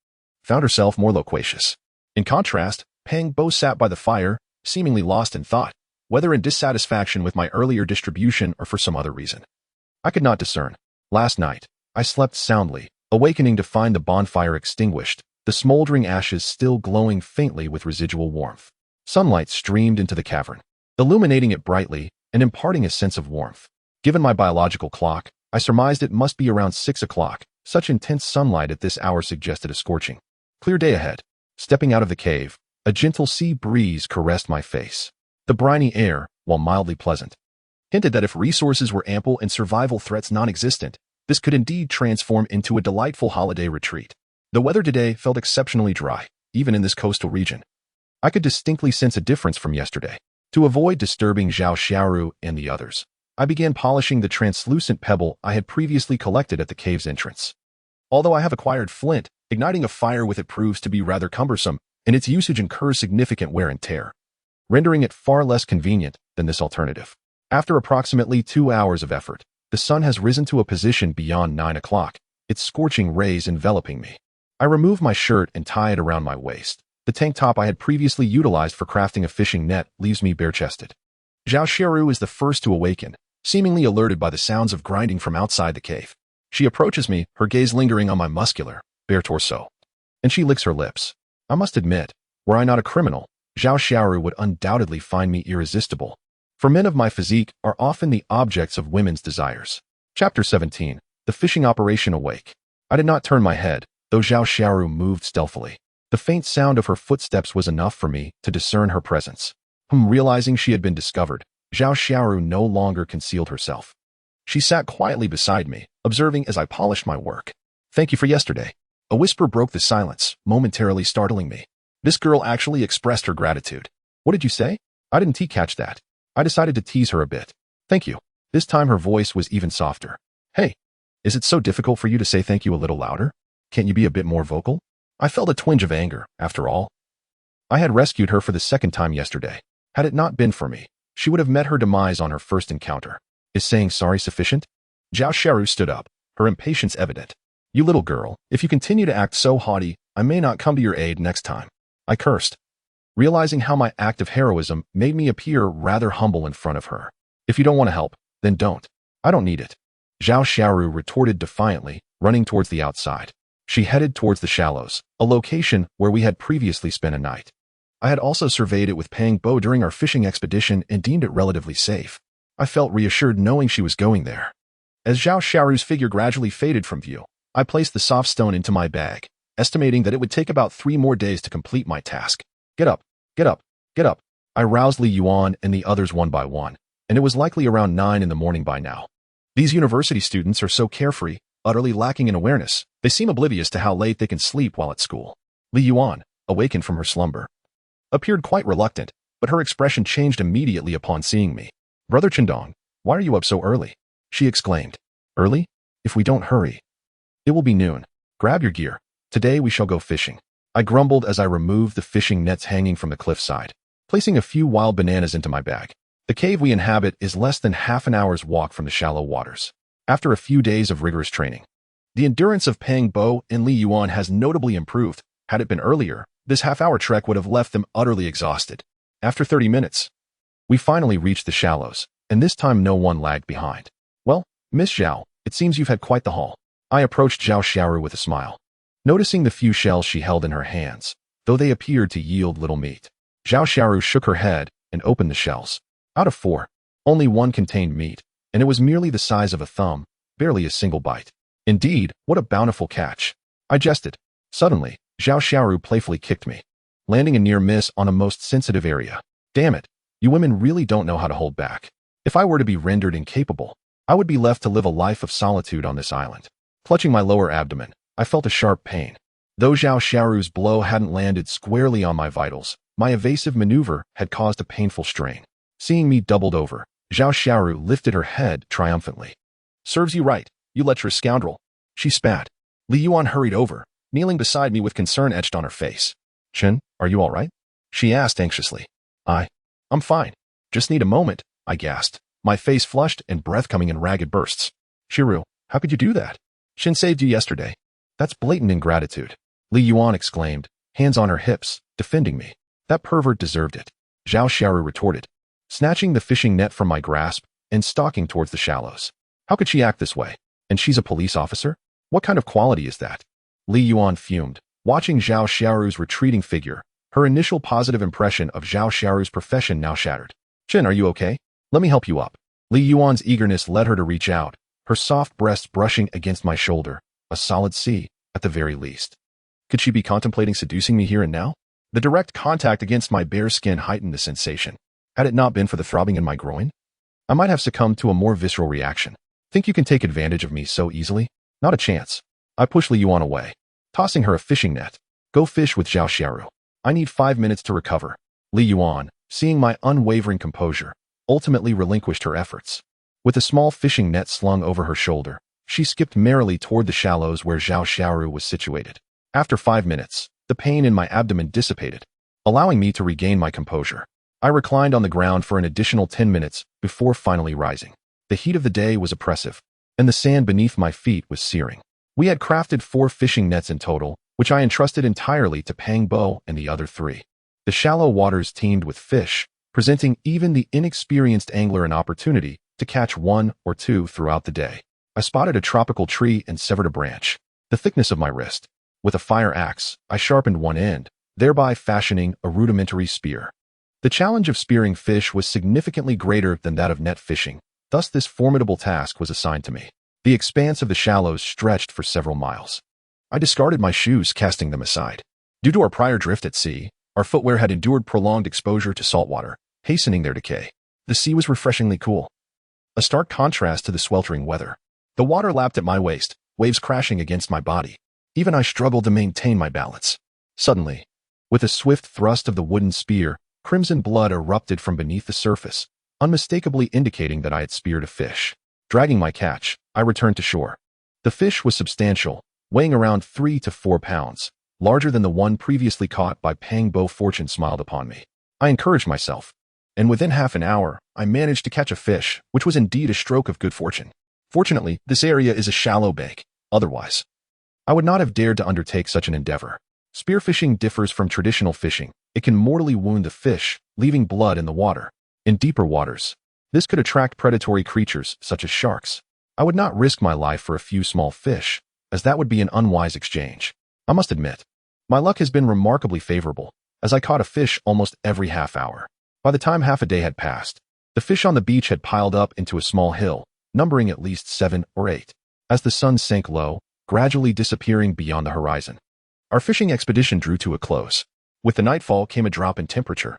found herself more loquacious. In contrast, Pang Bo sat by the fire, seemingly lost in thought, whether in dissatisfaction with my earlier distribution or for some other reason. I could not discern. Last night, I slept soundly, awakening to find the bonfire extinguished, the smoldering ashes still glowing faintly with residual warmth. Sunlight streamed into the cavern, illuminating it brightly and imparting a sense of warmth. Given my biological clock, I surmised it must be around 6 o'clock. Such intense sunlight at this hour suggested a scorching, clear day ahead. Stepping out of the cave, a gentle sea breeze caressed my face. The briny air, while mildly pleasant, hinted that if resources were ample and survival threats non-existent, this could indeed transform into a delightful holiday retreat. The weather today felt exceptionally dry, even in this coastal region. I could distinctly sense a difference from yesterday. To avoid disturbing Zhao Xiaoru and the others, I began polishing the translucent pebble I had previously collected at the cave's entrance. Although I have acquired flint, igniting a fire with it proves to be rather cumbersome, and its usage incurs significant wear and tear, rendering it far less convenient than this alternative. After approximately 2 hours of effort, the sun has risen to a position beyond 9 o'clock, its scorching rays enveloping me. I remove my shirt and tie it around my waist. The tank top I had previously utilized for crafting a fishing net leaves me bare-chested. Zhao Xiaoru is the first to awaken, seemingly alerted by the sounds of grinding from outside the cave. She approaches me, her gaze lingering on my muscular, bare torso, and she licks her lips. I must admit, were I not a criminal, Zhao Xiaoru would undoubtedly find me irresistible. For men of my physique are often the objects of women's desires. Chapter 17. The fishing operation awake. I did not turn my head, though Zhao Xiaoru moved stealthily. The faint sound of her footsteps was enough for me to discern her presence. Realizing she had been discovered, Zhao Xiaoru no longer concealed herself. She sat quietly beside me, observing as I polished my work. "Thank you for yesterday." A whisper broke the silence, momentarily startling me. This girl actually expressed her gratitude. "What did you say?" I didn't catch that. I decided to tease her a bit. "Thank you." This time her voice was even softer. "Hey, is it so difficult for you to say thank you a little louder? Can't you be a bit more vocal?" I felt a twinge of anger, after all. I had rescued her for the second time yesterday. Had it not been for me, she would have met her demise on her first encounter. Is saying sorry sufficient? Zhao Xiaoru stood up, her impatience evident. "You little girl, if you continue to act so haughty, I may not come to your aid next time." I cursed, realizing how my act of heroism made me appear rather humble in front of her. "If you don't want to help, then don't. I don't need it." Zhao Xiaoru retorted defiantly, running towards the outside. She headed towards the shallows, a location where we had previously spent a night. I had also surveyed it with Pang Bo during our fishing expedition and deemed it relatively safe. I felt reassured knowing she was going there. As Zhao Xiaoru's figure gradually faded from view, I placed the soft stone into my bag, estimating that it would take about 3 more days to complete my task. "Get up, get up, get up." I roused Li Yuan and the others one by one, and it was likely around 9 in the morning by now. These university students are so carefree, utterly lacking in awareness. They seem oblivious to how late they can sleep while at school. Li Yuan, awakened from her slumber, appeared quite reluctant, but her expression changed immediately upon seeing me. "Brother Chendong, why are you up so early?" she exclaimed. "Early? If we don't hurry, it will be noon. Grab your gear. Today we shall go fishing." I grumbled as I removed the fishing nets hanging from the cliffside, placing a few wild bananas into my bag. The cave we inhabit is less than half an hour's walk from the shallow waters. After a few days of rigorous training, the endurance of Pang Bo and Li Yuan has notably improved. Had it been earlier, this half-hour trek would have left them utterly exhausted. After 30 minutes, we finally reached the shallows, and this time no one lagged behind. "Well, Miss Zhao, it seems you've had quite the haul." I approached Zhao Xiaoru with a smile, noticing the few shells she held in her hands, though they appeared to yield little meat. Zhao Xiaoru shook her head and opened the shells. Out of 4, only 1 contained meat, and it was merely the size of a thumb, barely a single bite. "Indeed, what a bountiful catch." I jested. Suddenly, Zhao Xiaoru playfully kicked me, landing a near miss on a most sensitive area. "Damn it, you women really don't know how to hold back. If I were to be rendered incapable, I would be left to live a life of solitude on this island." Clutching my lower abdomen, I felt a sharp pain. Though Zhao Xiaoru's blow hadn't landed squarely on my vitals, my evasive maneuver had caused a painful strain. Seeing me doubled over, Zhao Xiaoru lifted her head triumphantly. "Serves you right, you lecherous scoundrel," she spat. Li Yuan hurried over, kneeling beside me with concern etched on her face. "Chen, are you all right?" she asked anxiously. I'm fine. Just need a moment," I gasped, my face flushed and breath coming in ragged bursts. Shiru, how could you do that? Shin saved you yesterday. That's blatant ingratitude. Li Yuan exclaimed, hands on her hips, defending me. That pervert deserved it. Zhao Xiaoru retorted, snatching the fishing net from my grasp and stalking towards the shallows. How could she act this way? And she's a police officer? What kind of quality is that? Li Yuan fumed, watching Zhao Xiaoru's retreating figure. Her initial positive impression of Zhao Xiaoru's profession now shattered. Jin, are you okay? Let me help you up. Li Yuan's eagerness led her to reach out, her soft breast brushing against my shoulder, a solid C, at the very least. Could she be contemplating seducing me here and now? The direct contact against my bare skin heightened the sensation. Had it not been for the throbbing in my groin, I might have succumbed to a more visceral reaction. Think you can take advantage of me so easily? Not a chance. I pushed Li Yuan away, tossing her a fishing net. Go fish with Zhao Xiaoru. I need 5 minutes to recover. Li Yuan, seeing my unwavering composure, ultimately relinquished her efforts. With a small fishing net slung over her shoulder, she skipped merrily toward the shallows where Zhao Xiaoru was situated. After 5 minutes, the pain in my abdomen dissipated, allowing me to regain my composure. I reclined on the ground for an additional 10 minutes before finally rising. The heat of the day was oppressive, and the sand beneath my feet was searing. We had crafted 4 fishing nets in total, which I entrusted entirely to Pang Bo and the other 3. The shallow waters teemed with fish, presenting even the inexperienced angler an opportunity to catch 1 or 2 throughout the day. I spotted a tropical tree and severed a branch, the thickness of my wrist. With a fire axe, I sharpened one end, thereby fashioning a rudimentary spear. The challenge of spearing fish was significantly greater than that of net fishing, thus this formidable task was assigned to me. The expanse of the shallows stretched for several miles. I discarded my shoes, casting them aside. Due to our prior drift at sea, our footwear had endured prolonged exposure to salt water, hastening their decay. The sea was refreshingly cool, a stark contrast to the sweltering weather. The water lapped at my waist, waves crashing against my body. Even I struggled to maintain my balance. Suddenly, with a swift thrust of the wooden spear, crimson blood erupted from beneath the surface, unmistakably indicating that I had speared a fish. Dragging my catch, I returned to shore. The fish was substantial, weighing around 3 to 4 pounds, larger than the one previously caught by Pang Bo. Fortune smiled upon me. I encouraged myself, and within half an hour, I managed to catch a fish, which was indeed a stroke of good fortune. Fortunately, this area is a shallow bank. Otherwise, I would not have dared to undertake such an endeavor. Spearfishing differs from traditional fishing. It can mortally wound the fish, leaving blood in the water. In deeper waters, this could attract predatory creatures such as sharks. I would not risk my life for a few small fish, as that would be an unwise exchange. I must admit, my luck has been remarkably favorable, as I caught a fish almost every half hour. By the time half a day had passed, the fish on the beach had piled up into a small hill, numbering at least 7 or 8. As the sun sank low, gradually disappearing beyond the horizon, our fishing expedition drew to a close. With the nightfall came a drop in temperature.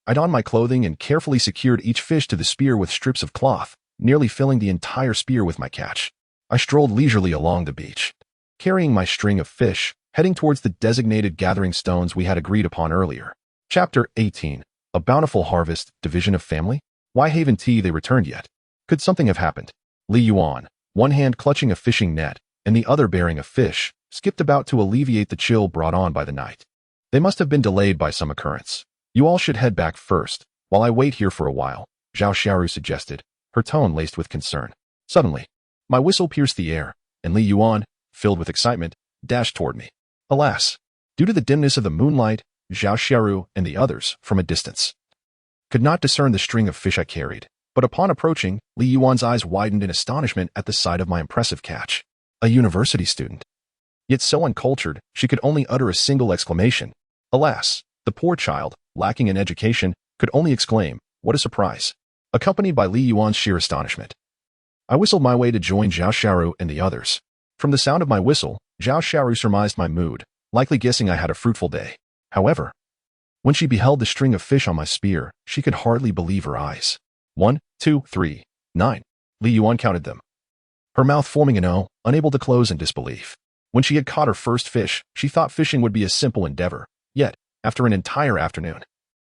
I donned my clothing and carefully secured each fish to the spear with strips of cloth, nearly filling the entire spear with my catch. I strolled leisurely along the beach, carrying my string of fish, heading towards the designated gathering stones we had agreed upon earlier. Chapter 18. A Bountiful Harvest, Division of Family? Why haven't they returned yet? Could something have happened? Li Yuan, one hand clutching a fishing net, and the other bearing a fish, skipped about to alleviate the chill brought on by the night. They must have been delayed by some occurrence. You all should head back first, while I wait here for a while, Zhao Xiaoru suggested, her tone laced with concern. Suddenly, my whistle pierced the air, and Li Yuan, filled with excitement, dashed toward me. Alas, due to the dimness of the moonlight, Zhao Xiaoru and the others, from a distance, could not discern the string of fish I carried, but upon approaching, Li Yuan's eyes widened in astonishment at the sight of my impressive catch. A university student. Yet so uncultured, she could only utter a single exclamation. Alas, the poor child, lacking in education, could only exclaim, "What a surprise!" accompanied by Li Yuan's sheer astonishment. I whistled my way to join Zhao Xiaoru and the others. From the sound of my whistle, Zhao Xiaoru surmised my mood, likely guessing I had a fruitful day. However, when she beheld the string of fish on my spear, she could hardly believe her eyes. 1, 2, 3, 9. Li Yuan counted them, her mouth forming an O, unable to close in disbelief. When she had caught her first fish, she thought fishing would be a simple endeavor. Yet, after an entire afternoon,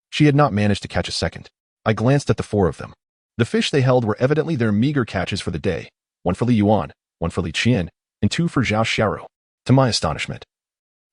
she had not managed to catch a second. I glanced at the 4 of them. The fish they held were evidently their meager catches for the day, 1 for Li Yuan, 1 for Li Qian, and 2 for Zhao Xiaoru. To my astonishment,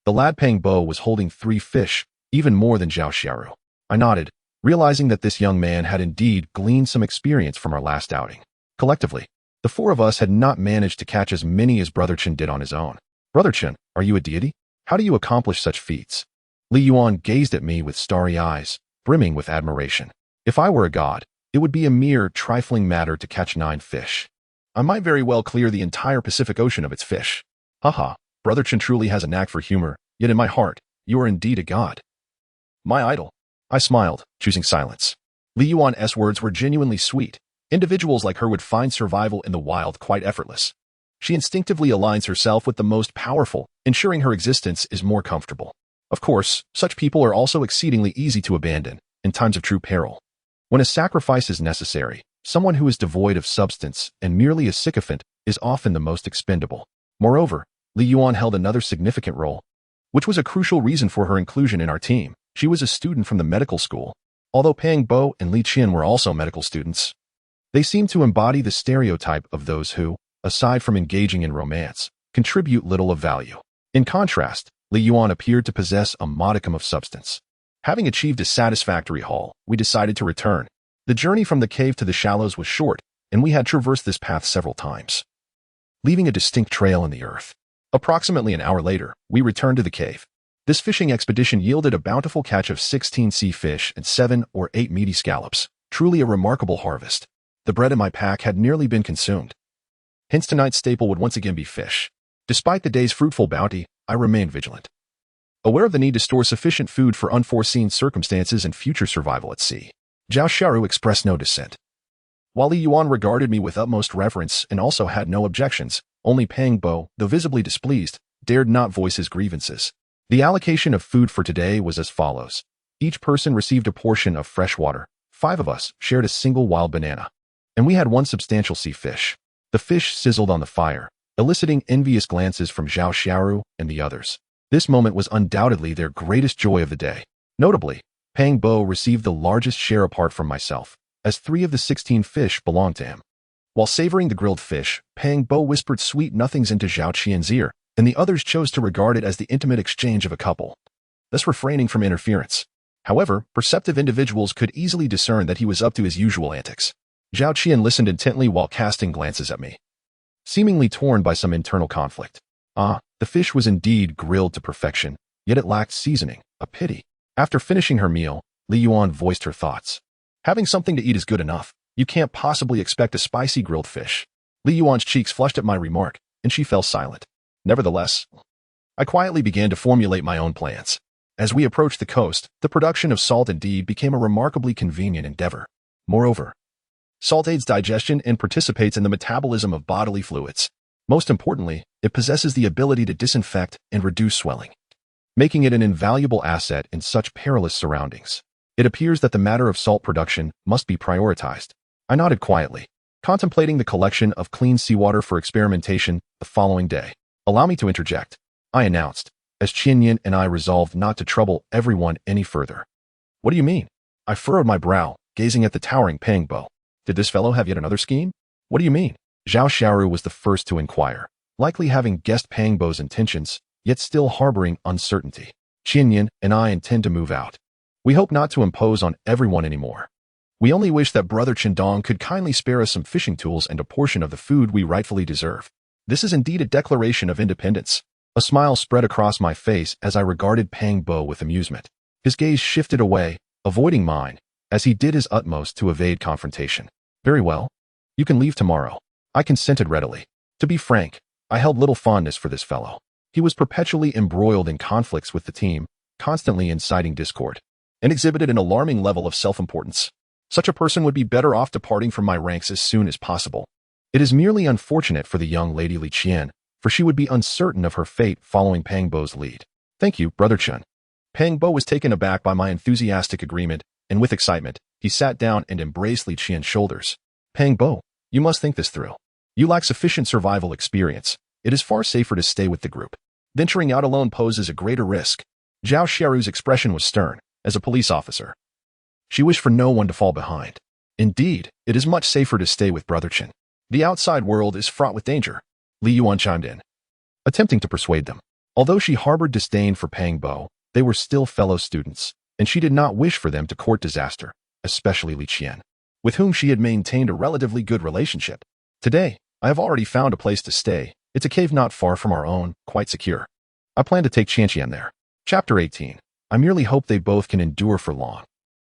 the lad Pang Bo was holding 3 fish, even more than Zhao Xiaoru. I nodded, realizing that this young man had indeed gleaned some experience from our last outing. Collectively, the four of us had not managed to catch as many as Brother Chen did on his own. Brother Chen, are you a deity? How do you accomplish such feats? Li Yuan gazed at me with starry eyes, brimming with admiration. If I were a god, it would be a mere trifling matter to catch 9 fish. I might very well clear the entire Pacific Ocean of its fish. Haha, Brother Chen truly has a knack for humor, yet in my heart, you are indeed a god. My idol. I smiled, choosing silence. Li Yuan's words were genuinely sweet. Individuals like her would find survival in the wild quite effortless. She instinctively aligns herself with the most powerful, ensuring her existence is more comfortable. Of course, such people are also exceedingly easy to abandon in times of true peril. When a sacrifice is necessary, someone who is devoid of substance and merely a sycophant is often the most expendable. Moreover, Li Yuan held another significant role, which was a crucial reason for her inclusion in our team. She was a student from the medical school. Although Pang Bo and Li Qian were also medical students, they seemed to embody the stereotype of those who, aside from engaging in romance, contribute little of value. In contrast, Li Yuan appeared to possess a modicum of substance. Having achieved a satisfactory haul, we decided to return. The journey from the cave to the shallows was short, and we had traversed this path several times, leaving a distinct trail in the earth. Approximately an hour later, we returned to the cave. This fishing expedition yielded a bountiful catch of 16 sea fish and 7 or 8 meaty scallops. Truly a remarkable harvest. The bread in my pack had nearly been consumed. Hence tonight's staple would once again be fish. Despite the day's fruitful bounty, I remained vigilant, aware of the need to store sufficient food for unforeseen circumstances and future survival at sea. Zhao Xiaoru expressed no dissent, while Li Yuan regarded me with utmost reverence and also had no objections. Only Pang Bo, though visibly displeased, dared not voice his grievances. The allocation of food for today was as follows. Each person received a portion of fresh water. 5 of us shared a single wild banana, and we had 1 substantial sea fish. The fish sizzled on the fire, eliciting envious glances from Zhao Xiaoru and the others. This moment was undoubtedly their greatest joy of the day. Notably, Pang Bo received the largest share apart from myself, as 3 of the 16 fish belonged to him. While savoring the grilled fish, Pang Bo whispered sweet nothings into Zhao Qian's ear, and the others chose to regard it as the intimate exchange of a couple, thus refraining from interference. However, perceptive individuals could easily discern that he was up to his usual antics. Zhao Qian listened intently while casting glances at me, seemingly torn by some internal conflict. The fish was indeed grilled to perfection, yet it lacked seasoning. A pity. After finishing her meal, Li Yuan voiced her thoughts. Having something to eat is good enough. You can't possibly expect a spicy grilled fish. Li Yuan's cheeks flushed at my remark, and she fell silent. Nevertheless, I quietly began to formulate my own plans. As we approached the coast, the production of salt indeed became a remarkably convenient endeavor. Moreover, salt aids digestion and participates in the metabolism of bodily fluids. Most importantly, it possesses the ability to disinfect and reduce swelling, making it an invaluable asset in such perilous surroundings. It appears that the matter of salt production must be prioritized. I nodded quietly, contemplating the collection of clean seawater for experimentation the following day. Allow me to interject, I announced, as Qianyan and I resolved not to trouble everyone any further. What do you mean? I furrowed my brow, gazing at the towering Pang Bo. Did this fellow have yet another scheme? What do you mean? Zhao Xiaoru was the first to inquire, likely having guessed Pang Bo's intentions, yet still harboring uncertainty. Qianyan and I intend to move out. We hope not to impose on everyone anymore. We only wish that Brother Qindong could kindly spare us some fishing tools and a portion of the food we rightfully deserve. This is indeed a declaration of independence. A smile spread across my face as I regarded Pang Bo with amusement. His gaze shifted away, avoiding mine, as he did his utmost to evade confrontation. Very well. You can leave tomorrow. I consented readily. To be frank, I held little fondness for this fellow. He was perpetually embroiled in conflicts with the team, constantly inciting discord, and exhibited an alarming level of self-importance. Such a person would be better off departing from my ranks as soon as possible. It is merely unfortunate for the young lady Li Qian, for she would be uncertain of her fate following Pang Bo's lead. Thank you, Brother Chen. Pang Bo was taken aback by my enthusiastic agreement, and with excitement, he sat down and embraced Li Qian's shoulders. Pang Bo, you must think this through. You lack sufficient survival experience. It is far safer to stay with the group. Venturing out alone poses a greater risk. Zhao Xiaoru's expression was stern. As a police officer, she wished for no one to fall behind. Indeed, it is much safer to stay with Brother Chen. The outside world is fraught with danger. Li Yuan chimed in, attempting to persuade them. Although she harbored disdain for Pang Bo, they were still fellow students. and she did not wish for them to court disaster, especially Li Qian, with whom she had maintained a relatively good relationship. Today, I have already found a place to stay. It's a cave not far from our own, quite secure. I plan to take Qianqian there. Chapter 18. I merely hope they both can endure for long.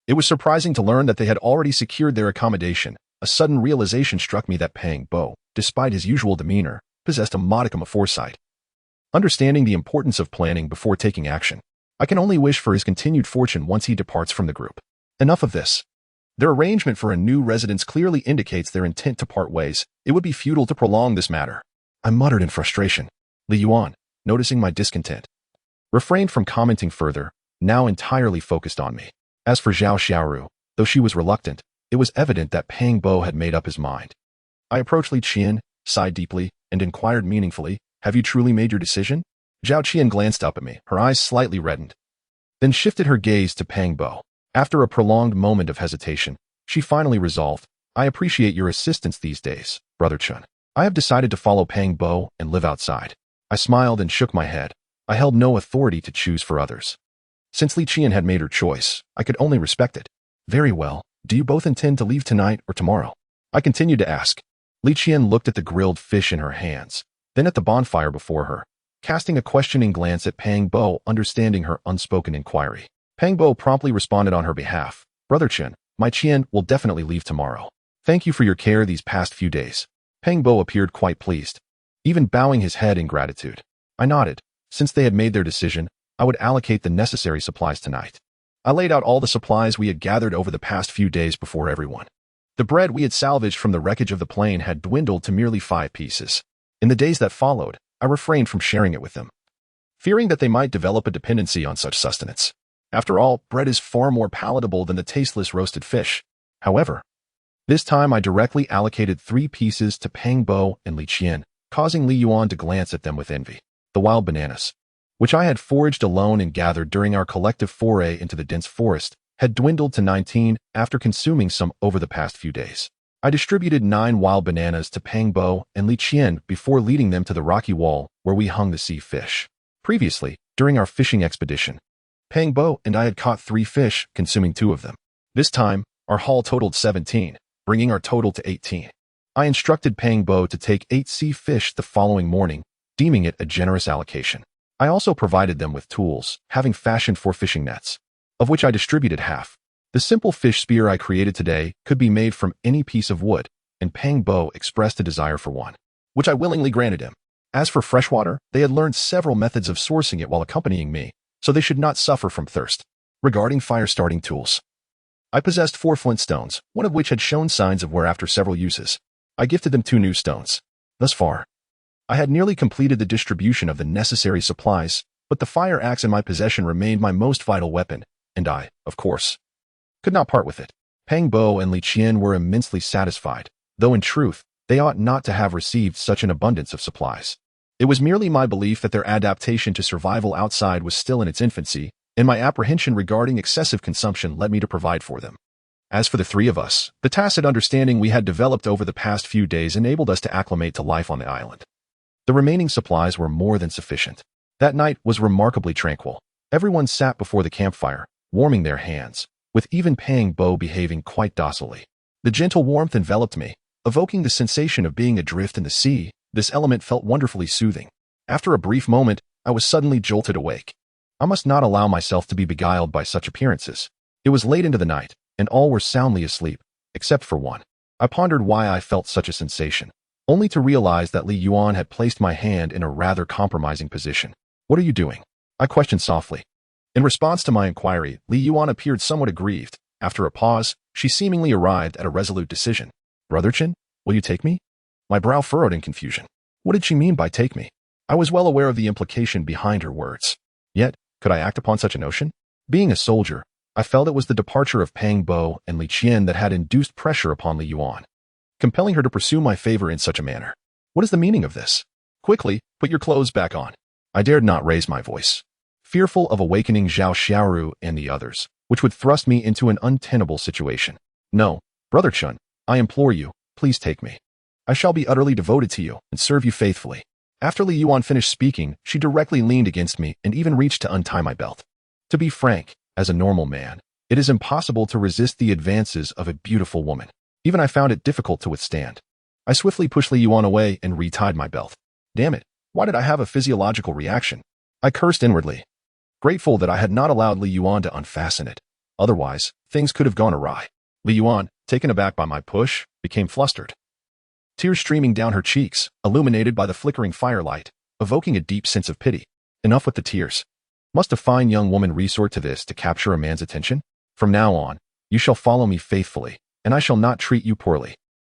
It was surprising to learn that they had already secured their accommodation. A sudden realization struck me that Pang Bo, despite his usual demeanor, possessed a modicum of foresight. Understanding the importance of planning before taking action, I can only wish for his continued fortune once he departs from the group. Enough of this. Their arrangement for a new residence clearly indicates their intent to part ways. It would be futile to prolong this matter. I muttered in frustration. Li Yuan, noticing my discontent, refrained from commenting further, now entirely focused on me. As for Zhao Xiaoru, though she was reluctant, it was evident that Pang Bo had made up his mind. I approached Li Qian, sighed deeply, and inquired meaningfully, "Have you truly made your decision?" Zhao Qian glanced up at me, her eyes slightly reddened, then shifted her gaze to Pang Bo. After a prolonged moment of hesitation, she finally resolved, "I appreciate your assistance these days, Brother Chun. I have decided to follow Pang Bo and live outside." I smiled and shook my head. I held no authority to choose for others. Since Li Qian had made her choice, I could only respect it. "Very well. Do you both intend to leave tonight or tomorrow?" I continued to ask. Li Qian looked at the grilled fish in her hands, then at the bonfire before her, casting a questioning glance at Pang Bo, understanding her unspoken inquiry. Pang Bo promptly responded on her behalf. "Brother Chen, my Qian will definitely leave tomorrow. Thank you for your care these past few days." Pang Bo appeared quite pleased, even bowing his head in gratitude. I nodded. Since they had made their decision, I would allocate the necessary supplies tonight. I laid out all the supplies we had gathered over the past few days before everyone. The bread we had salvaged from the wreckage of the plane had dwindled to merely 5 pieces. In the days that followed, I refrained from sharing it with them, fearing that they might develop a dependency on such sustenance. After all, bread is far more palatable than the tasteless roasted fish. However, this time I directly allocated 3 pieces to Pang Bo and Li Qian, causing Li Yuan to glance at them with envy. The wild bananas, which I had foraged alone and gathered during our collective foray into the dense forest, had dwindled to 19 after consuming some over the past few days. I distributed 9 wild bananas to Pang Bo and Li Qian before leading them to the rocky wall where we hung the sea fish. Previously, during our fishing expedition, Pang Bo and I had caught 3 fish, consuming 2 of them. This time, our haul totaled 17, bringing our total to 18. I instructed Pang Bo to take 8 sea fish the following morning, deeming it a generous allocation. I also provided them with tools, having fashioned 4 fishing nets, of which I distributed half. The simple fish spear I created today could be made from any piece of wood, and Pang Bo expressed a desire for one, which I willingly granted him. As for freshwater, they had learned several methods of sourcing it while accompanying me, so they should not suffer from thirst. Regarding fire-starting tools, I possessed 4 flint stones, one of which had shown signs of wear after several uses. I gifted them 2 new stones. Thus far, I had nearly completed the distribution of the necessary supplies, but the fire axe in my possession remained my most vital weapon, and I, of course, could not part with it. Pang Bo and Li Qian were immensely satisfied, though in truth, they ought not to have received such an abundance of supplies. It was merely my belief that their adaptation to survival outside was still in its infancy, and my apprehension regarding excessive consumption led me to provide for them. As for the 3 of us, the tacit understanding we had developed over the past few days enabled us to acclimate to life on the island. The remaining supplies were more than sufficient. That night was remarkably tranquil. Everyone sat before the campfire, warming their hands, with even Pang Bo behaving quite docilely. The gentle warmth enveloped me, evoking the sensation of being adrift in the sea. This element felt wonderfully soothing. After a brief moment, I was suddenly jolted awake. I must not allow myself to be beguiled by such appearances. It was late into the night, and all were soundly asleep, except for one. I pondered why I felt such a sensation, only to realize that Li Yuan had placed my hand in a rather compromising position. "What are you doing?" I questioned softly. In response to my inquiry, Li Yuan appeared somewhat aggrieved. After a pause, she seemingly arrived at a resolute decision. "Brother Chen, will you take me?" My brow furrowed in confusion. What did she mean by take me? I was well aware of the implication behind her words. Yet, could I act upon such a notion? Being a soldier, I felt it was the departure of Pang Bo and Li Qian that had induced pressure upon Li Yuan, compelling her to pursue my favor in such a manner. What is the meaning of this? Quickly, put your clothes back on. I dared not raise my voice, fearful of awakening Zhao Xiaoru and the others, which would thrust me into an untenable situation. "No, Brother Chun, I implore you, please take me. I shall be utterly devoted to you and serve you faithfully." After Li Yuan finished speaking, she directly leaned against me and even reached to untie my belt. To be frank, As a normal man, it is impossible to resist the advances of a beautiful woman. Even I found it difficult to withstand. I swiftly pushed Li Yuan away and retied my belt. Damn it, why did I have a physiological reaction? I cursed inwardly, grateful that I had not allowed Li Yuan to unfasten it. Otherwise, things could have gone awry. Li Yuan, taken aback by my push, became flustered. Tears streaming down her cheeks, illuminated by the flickering firelight, evoking a deep sense of pity. Enough with the tears. Must a fine young woman resort to this to capture a man's attention? From now on, you shall follow me faithfully, and I shall not treat you poorly.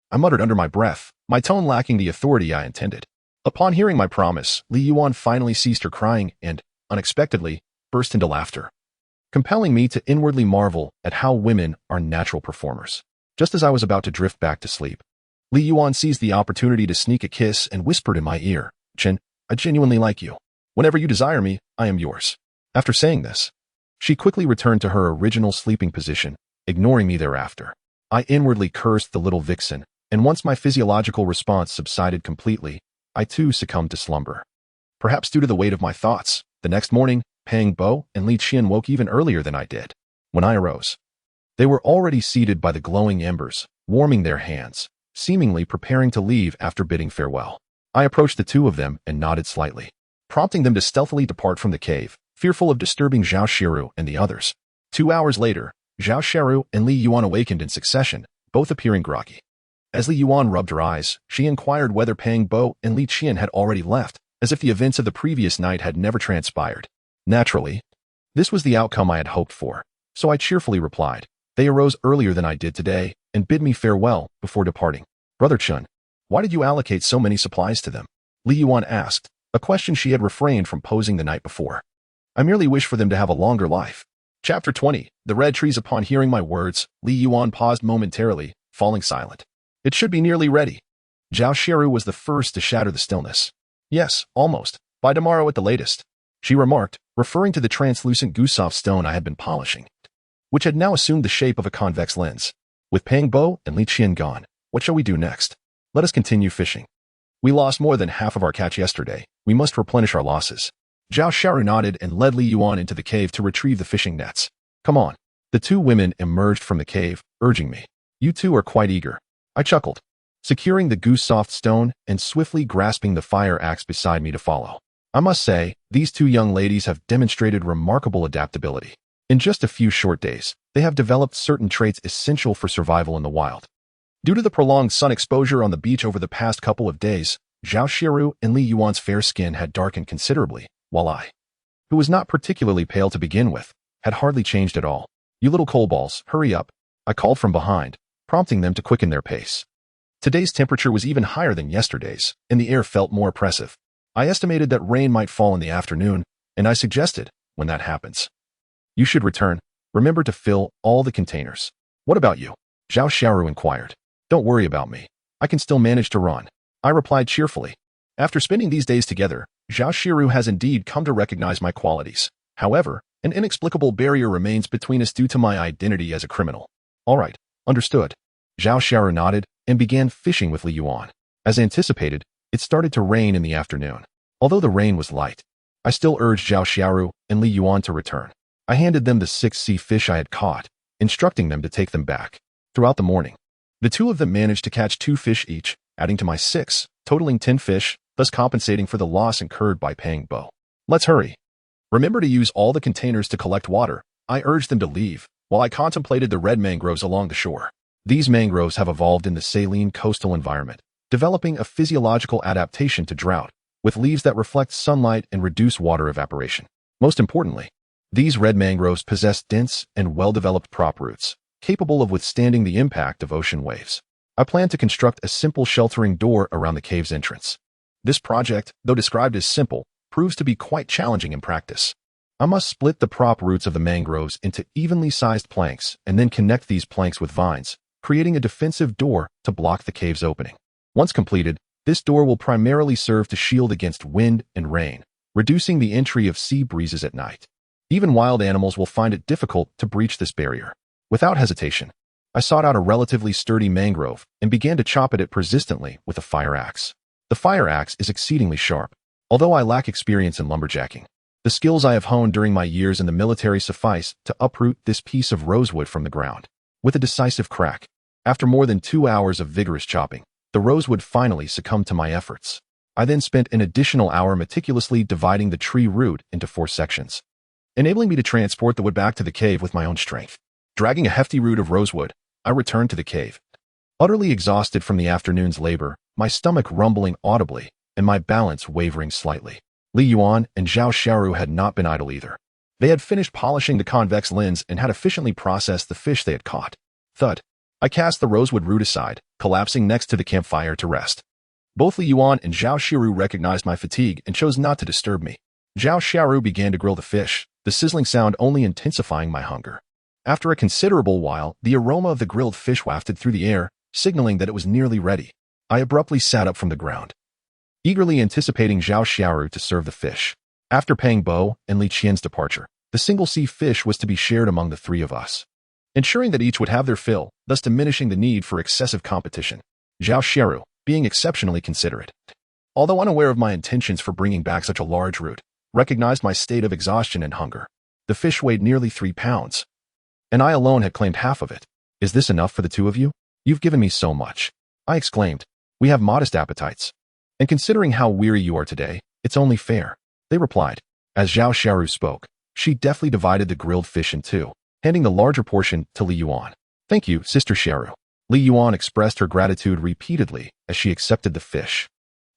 I muttered under my breath, my tone lacking the authority I intended. Upon hearing my promise, Li Yuan finally ceased her crying and, unexpectedly, burst into laughter, compelling me to inwardly marvel at how women are natural performers. Just as I was about to drift back to sleep, Li Yuan seized the opportunity to sneak a kiss and whispered in my ear, "Chen, I genuinely like you. Whenever you desire me, I am yours." After saying this, she quickly returned to her original sleeping position, ignoring me thereafter. I inwardly cursed the little vixen, and once my physiological response subsided completely, I too succumbed to slumber. Perhaps due to the weight of my thoughts, the next morning, Pang Bo and Li Qian woke even earlier than I did. When I arose, they were already seated by the glowing embers, warming their hands, seemingly preparing to leave after bidding farewell. I approached the two of them and nodded slightly, prompting them to stealthily depart from the cave, fearful of disturbing Zhao Shiru and the others. 2 hours later, Zhao Shiru and Li Yuan awakened in succession, both appearing groggy. As Li Yuan rubbed her eyes, she inquired whether Pang Bo and Li Qian had already left, as if the events of the previous night had never transpired. Naturally, this was the outcome I had hoped for, so I cheerfully replied. They arose earlier than I did today and bid me farewell before departing. Brother Chun, why did you allocate so many supplies to them? Li Yuan asked, a question she had refrained from posing the night before. I merely wish for them to have a longer life. Chapter 20, The Red Trees. Upon hearing my words, Li Yuan paused momentarily, falling silent. It should be nearly ready. Zhao Shiru was the first to shatter the stillness. Yes, almost. By tomorrow at the latest, she remarked, referring to the translucent Gusoff stone I had been polishing, which had now assumed the shape of a convex lens. With Pang Bo and Li Qian gone, what shall we do next? Let us continue fishing. We lost more than half of our catch yesterday. We must replenish our losses. Zhao Shiru nodded and led Li Yuan into the cave to retrieve the fishing nets. Come on. The two women emerged from the cave, urging me. You two are quite eager. I chuckled, securing the Gusoff stone and swiftly grasping the fire axe beside me to follow. I must say, these two young ladies have demonstrated remarkable adaptability. In just a few short days, they have developed certain traits essential for survival in the wild. Due to the prolonged sun exposure on the beach over the past couple of days, Zhao Shiru and Li Yuan's fair skin had darkened considerably, while I, who was not particularly pale to begin with, had hardly changed at all. You little coal balls, hurry up, I called from behind, prompting them to quicken their pace. Today's temperature was even higher than yesterday's, and the air felt more oppressive. I estimated that rain might fall in the afternoon, and I suggested, when that happens, you should return. Remember to fill all the containers. What about you? Zhao Shiru inquired. Don't worry about me. I can still manage to run, I replied cheerfully. After spending these days together, Zhao Shiru has indeed come to recognize my qualities. However, an inexplicable barrier remains between us due to my identity as a criminal. All right, understood. Zhao Shiru nodded and began fishing with Li Yuan. As anticipated, it started to rain in the afternoon. Although the rain was light, I still urged Zhao Shiru and Li Yuan to return. I handed them the 6 sea fish I had caught, instructing them to take them back. Throughout the morning, the two of them managed to catch 2 fish each, adding to my 6, totaling 10 fish, thus compensating for the loss incurred by Pang Bo. Let's hurry. Remember to use all the containers to collect water. I urged them to leave, while I contemplated the red mangroves along the shore. These mangroves have evolved in the saline coastal environment, developing a physiological adaptation to drought, with leaves that reflect sunlight and reduce water evaporation. Most importantly, these red mangroves possess dense and well-developed prop roots, capable of withstanding the impact of ocean waves. I plan to construct a simple sheltering door around the cave's entrance. This project, though described as simple, proves to be quite challenging in practice. I must split the prop roots of the mangroves into evenly sized planks and then connect these planks with vines, creating a defensive door to block the cave's opening. Once completed, this door will primarily serve to shield against wind and rain, reducing the entry of sea breezes at night. Even wild animals will find it difficult to breach this barrier. Without hesitation, I sought out a relatively sturdy mangrove and began to chop at it persistently with a fire axe. The fire axe is exceedingly sharp. Although I lack experience in lumberjacking, The skills I have honed during my years in the military suffice to uproot this piece of rosewood from the ground. With a decisive crack, after more than 2 hours of vigorous chopping, the rosewood finally succumbed to my efforts. I then spent an additional hour meticulously dividing the tree root into 4 sections, enabling me to transport the wood back to the cave with my own strength. Dragging a hefty root of rosewood, I returned to the cave. Utterly exhausted from the afternoon's labor, my stomach rumbling audibly, and my balance wavering slightly. Li Yuan and Zhao Xiaoru had not been idle either. They had finished polishing the convex lens and had efficiently processed the fish they had caught. Thud. I cast the rosewood root aside, collapsing next to the campfire to rest. Both Li Yuan and Zhao Xiaoru recognized my fatigue and chose not to disturb me. Zhao Xiaoru began to grill the fish, the sizzling sound only intensifying my hunger. After a considerable while, the aroma of the grilled fish wafted through the air, signaling that it was nearly ready. I abruptly sat up from the ground, eagerly anticipating Zhao Xiaoru to serve the fish. After Pang Bo and Li Qian's departure, the single-sea fish was to be shared among the 3 of us, ensuring that each would have their fill, thus diminishing the need for excessive competition. Zhao Xiaoru, being exceptionally considerate, although unaware of my intentions for bringing back such a large root, recognized my state of exhaustion and hunger. The fish weighed nearly 3 pounds, and I alone had claimed half of it. Is this enough for the 2 of you? You've given me so much, I exclaimed. We have modest appetites, and considering how weary you are today, it's only fair, they replied. As Zhao Xiaoru spoke, she deftly divided the grilled fish in 2, handing the larger portion to Li Yuan. Thank you, Sister Xiaoru. Li Yuan expressed her gratitude repeatedly as she accepted the fish,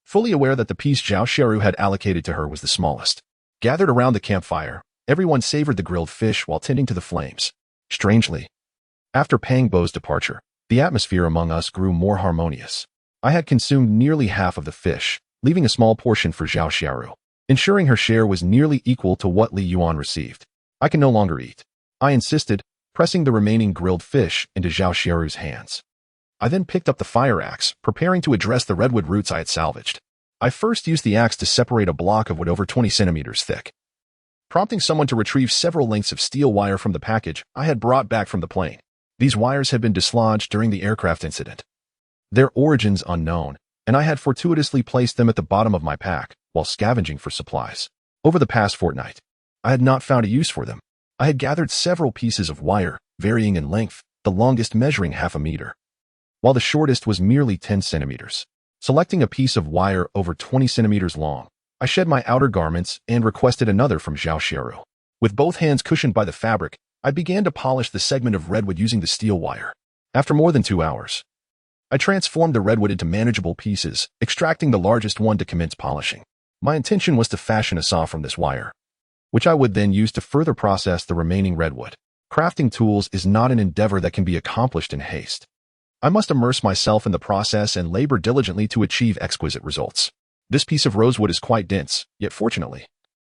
fully aware that the piece Zhao Xiaoru had allocated to her was the smallest. Gathered around the campfire, everyone savored the grilled fish while tending to the flames. Strangely, after Pang Bo's departure, the atmosphere among us grew more harmonious. I had consumed nearly half of the fish, leaving a small portion for Zhao Xiaoru, ensuring her share was nearly equal to what Li Yuan received. I can no longer eat, I insisted, pressing the remaining grilled fish into Zhao Xiaoru's hands. I then picked up the fire axe, preparing to address the redwood roots I had salvaged. I first used the axe to separate a block of wood over 20 centimeters thick, prompting someone to retrieve several lengths of steel wire from the package I had brought back from the plane. These wires had been dislodged during the aircraft incident, their origins unknown, and I had fortuitously placed them at the bottom of my pack while scavenging for supplies. Over the past fortnight, I had not found a use for them. I had gathered several pieces of wire, varying in length, the longest measuring half a meter, while the shortest was merely 10 centimeters. Selecting a piece of wire over 20 centimeters long, I shed my outer garments and requested another from Zhao Xiaoru. With both hands cushioned by the fabric, I began to polish the segment of redwood using the steel wire. After more than 2 hours, I transformed the redwood into manageable pieces, extracting the largest one to commence polishing. My intention was to fashion a saw from this wire, which I would then use to further process the remaining redwood. Crafting tools is not an endeavor that can be accomplished in haste. I must immerse myself in the process and labor diligently to achieve exquisite results. This piece of rosewood is quite dense, yet fortunately,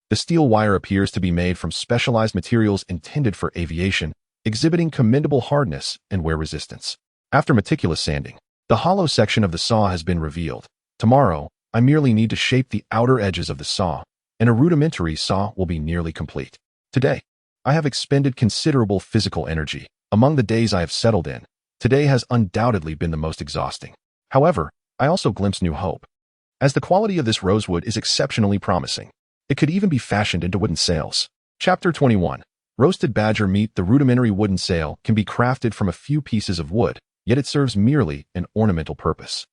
the steel wire appears to be made from specialized materials intended for aviation, exhibiting commendable hardness and wear resistance. After meticulous sanding, the hollow section of the saw has been revealed. Tomorrow, I merely need to shape the outer edges of the saw, and a rudimentary saw will be nearly complete. Today, I have expended considerable physical energy. Among the days I have settled in, today has undoubtedly been the most exhausting. However, I also glimpse new hope, as the quality of this rosewood is exceptionally promising. It could even be fashioned into wooden sails. Chapter 21. Roasted badger meat. The rudimentary wooden sail can be crafted from a few pieces of wood, yet it serves merely an ornamental purpose.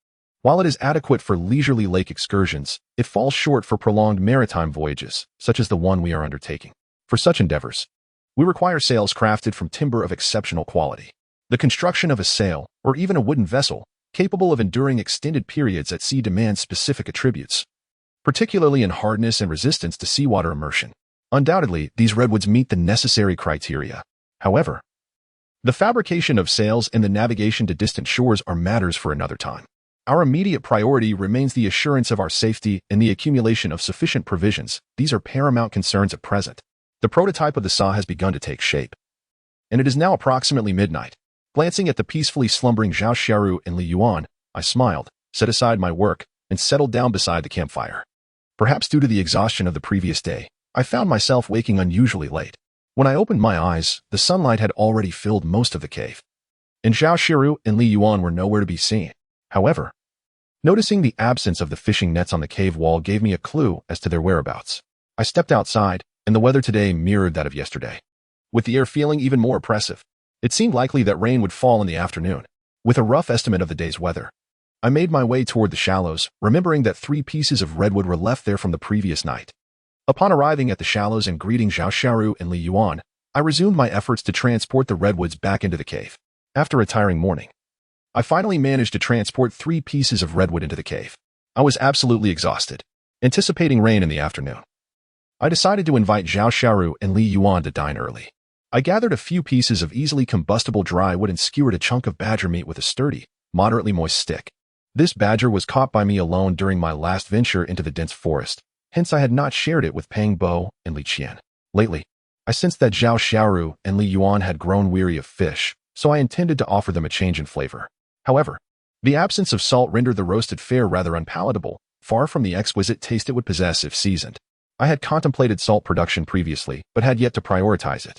While it is adequate for leisurely lake excursions, it falls short for prolonged maritime voyages, such as the one we are undertaking. For such endeavors, we require sails crafted from timber of exceptional quality. The construction of a sail, or even a wooden vessel, capable of enduring extended periods at sea demands specific attributes, particularly in hardness and resistance to seawater immersion. Undoubtedly, these redwoods meet the necessary criteria. However, the fabrication of sails and the navigation to distant shores are matters for another time. Our immediate priority remains the assurance of our safety and the accumulation of sufficient provisions. These are paramount concerns at present. The prototype of the saw has begun to take shape, and it is now approximately midnight. Glancing at the peacefully slumbering Zhao Xiaoru and Li Yuan, I smiled, set aside my work, and settled down beside the campfire. Perhaps due to the exhaustion of the previous day, I found myself waking unusually late. When I opened my eyes, the sunlight had already filled most of the cave, and Zhao Xiaoru and Li Yuan were nowhere to be seen. However, noticing the absence of the fishing nets on the cave wall gave me a clue as to their whereabouts. I stepped outside, and the weather today mirrored that of yesterday, with the air feeling even more oppressive. It seemed likely that rain would fall in the afternoon. With a rough estimate of the day's weather, I made my way toward the shallows, remembering that 3 pieces of redwood were left there from the previous night. Upon arriving at the shallows and greeting Zhao Xiaoru and Li Yuan, I resumed my efforts to transport the redwoods back into the cave. After a tiring morning, I finally managed to transport 3 pieces of redwood into the cave. I was absolutely exhausted, anticipating rain in the afternoon. I decided to invite Zhao Xiaoru and Li Yuan to dine early. I gathered a few pieces of easily combustible dry wood and skewered a chunk of badger meat with a sturdy, moderately moist stick. This badger was caught by me alone during my last venture into the dense forest, hence I had not shared it with Pang Bo and Li Qian. Lately, I sensed that Zhao Xiaoru and Li Yuan had grown weary of fish, so I intended to offer them a change in flavor. However, the absence of salt rendered the roasted fare rather unpalatable, far from the exquisite taste it would possess if seasoned. I had contemplated salt production previously, but had yet to prioritize it.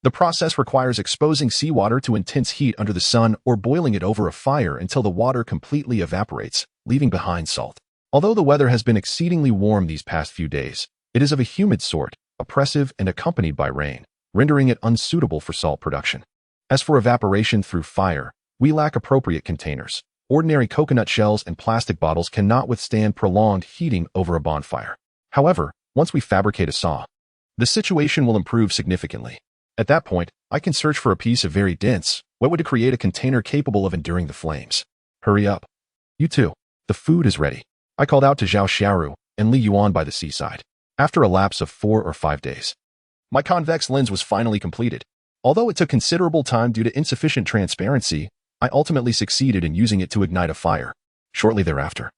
The process requires exposing seawater to intense heat under the sun or boiling it over a fire until the water completely evaporates, leaving behind salt. Although the weather has been exceedingly warm these past few days, it is of a humid sort, oppressive and accompanied by rain, rendering it unsuitable for salt production. As for evaporation through fire, we lack appropriate containers. Ordinary coconut shells and plastic bottles cannot withstand prolonged heating over a bonfire. However, once we fabricate a saw, the situation will improve significantly. At that point, I can search for a piece of very dense wood to create a container capable of enduring the flames. Hurry up. You too. The food is ready. I called out to Zhao Xiaoru and Li Yuan by the seaside. After a lapse of 4 or 5 days, my convex lens was finally completed. Although it took considerable time due to insufficient transparency, I ultimately succeeded in using it to ignite a fire. Shortly thereafter,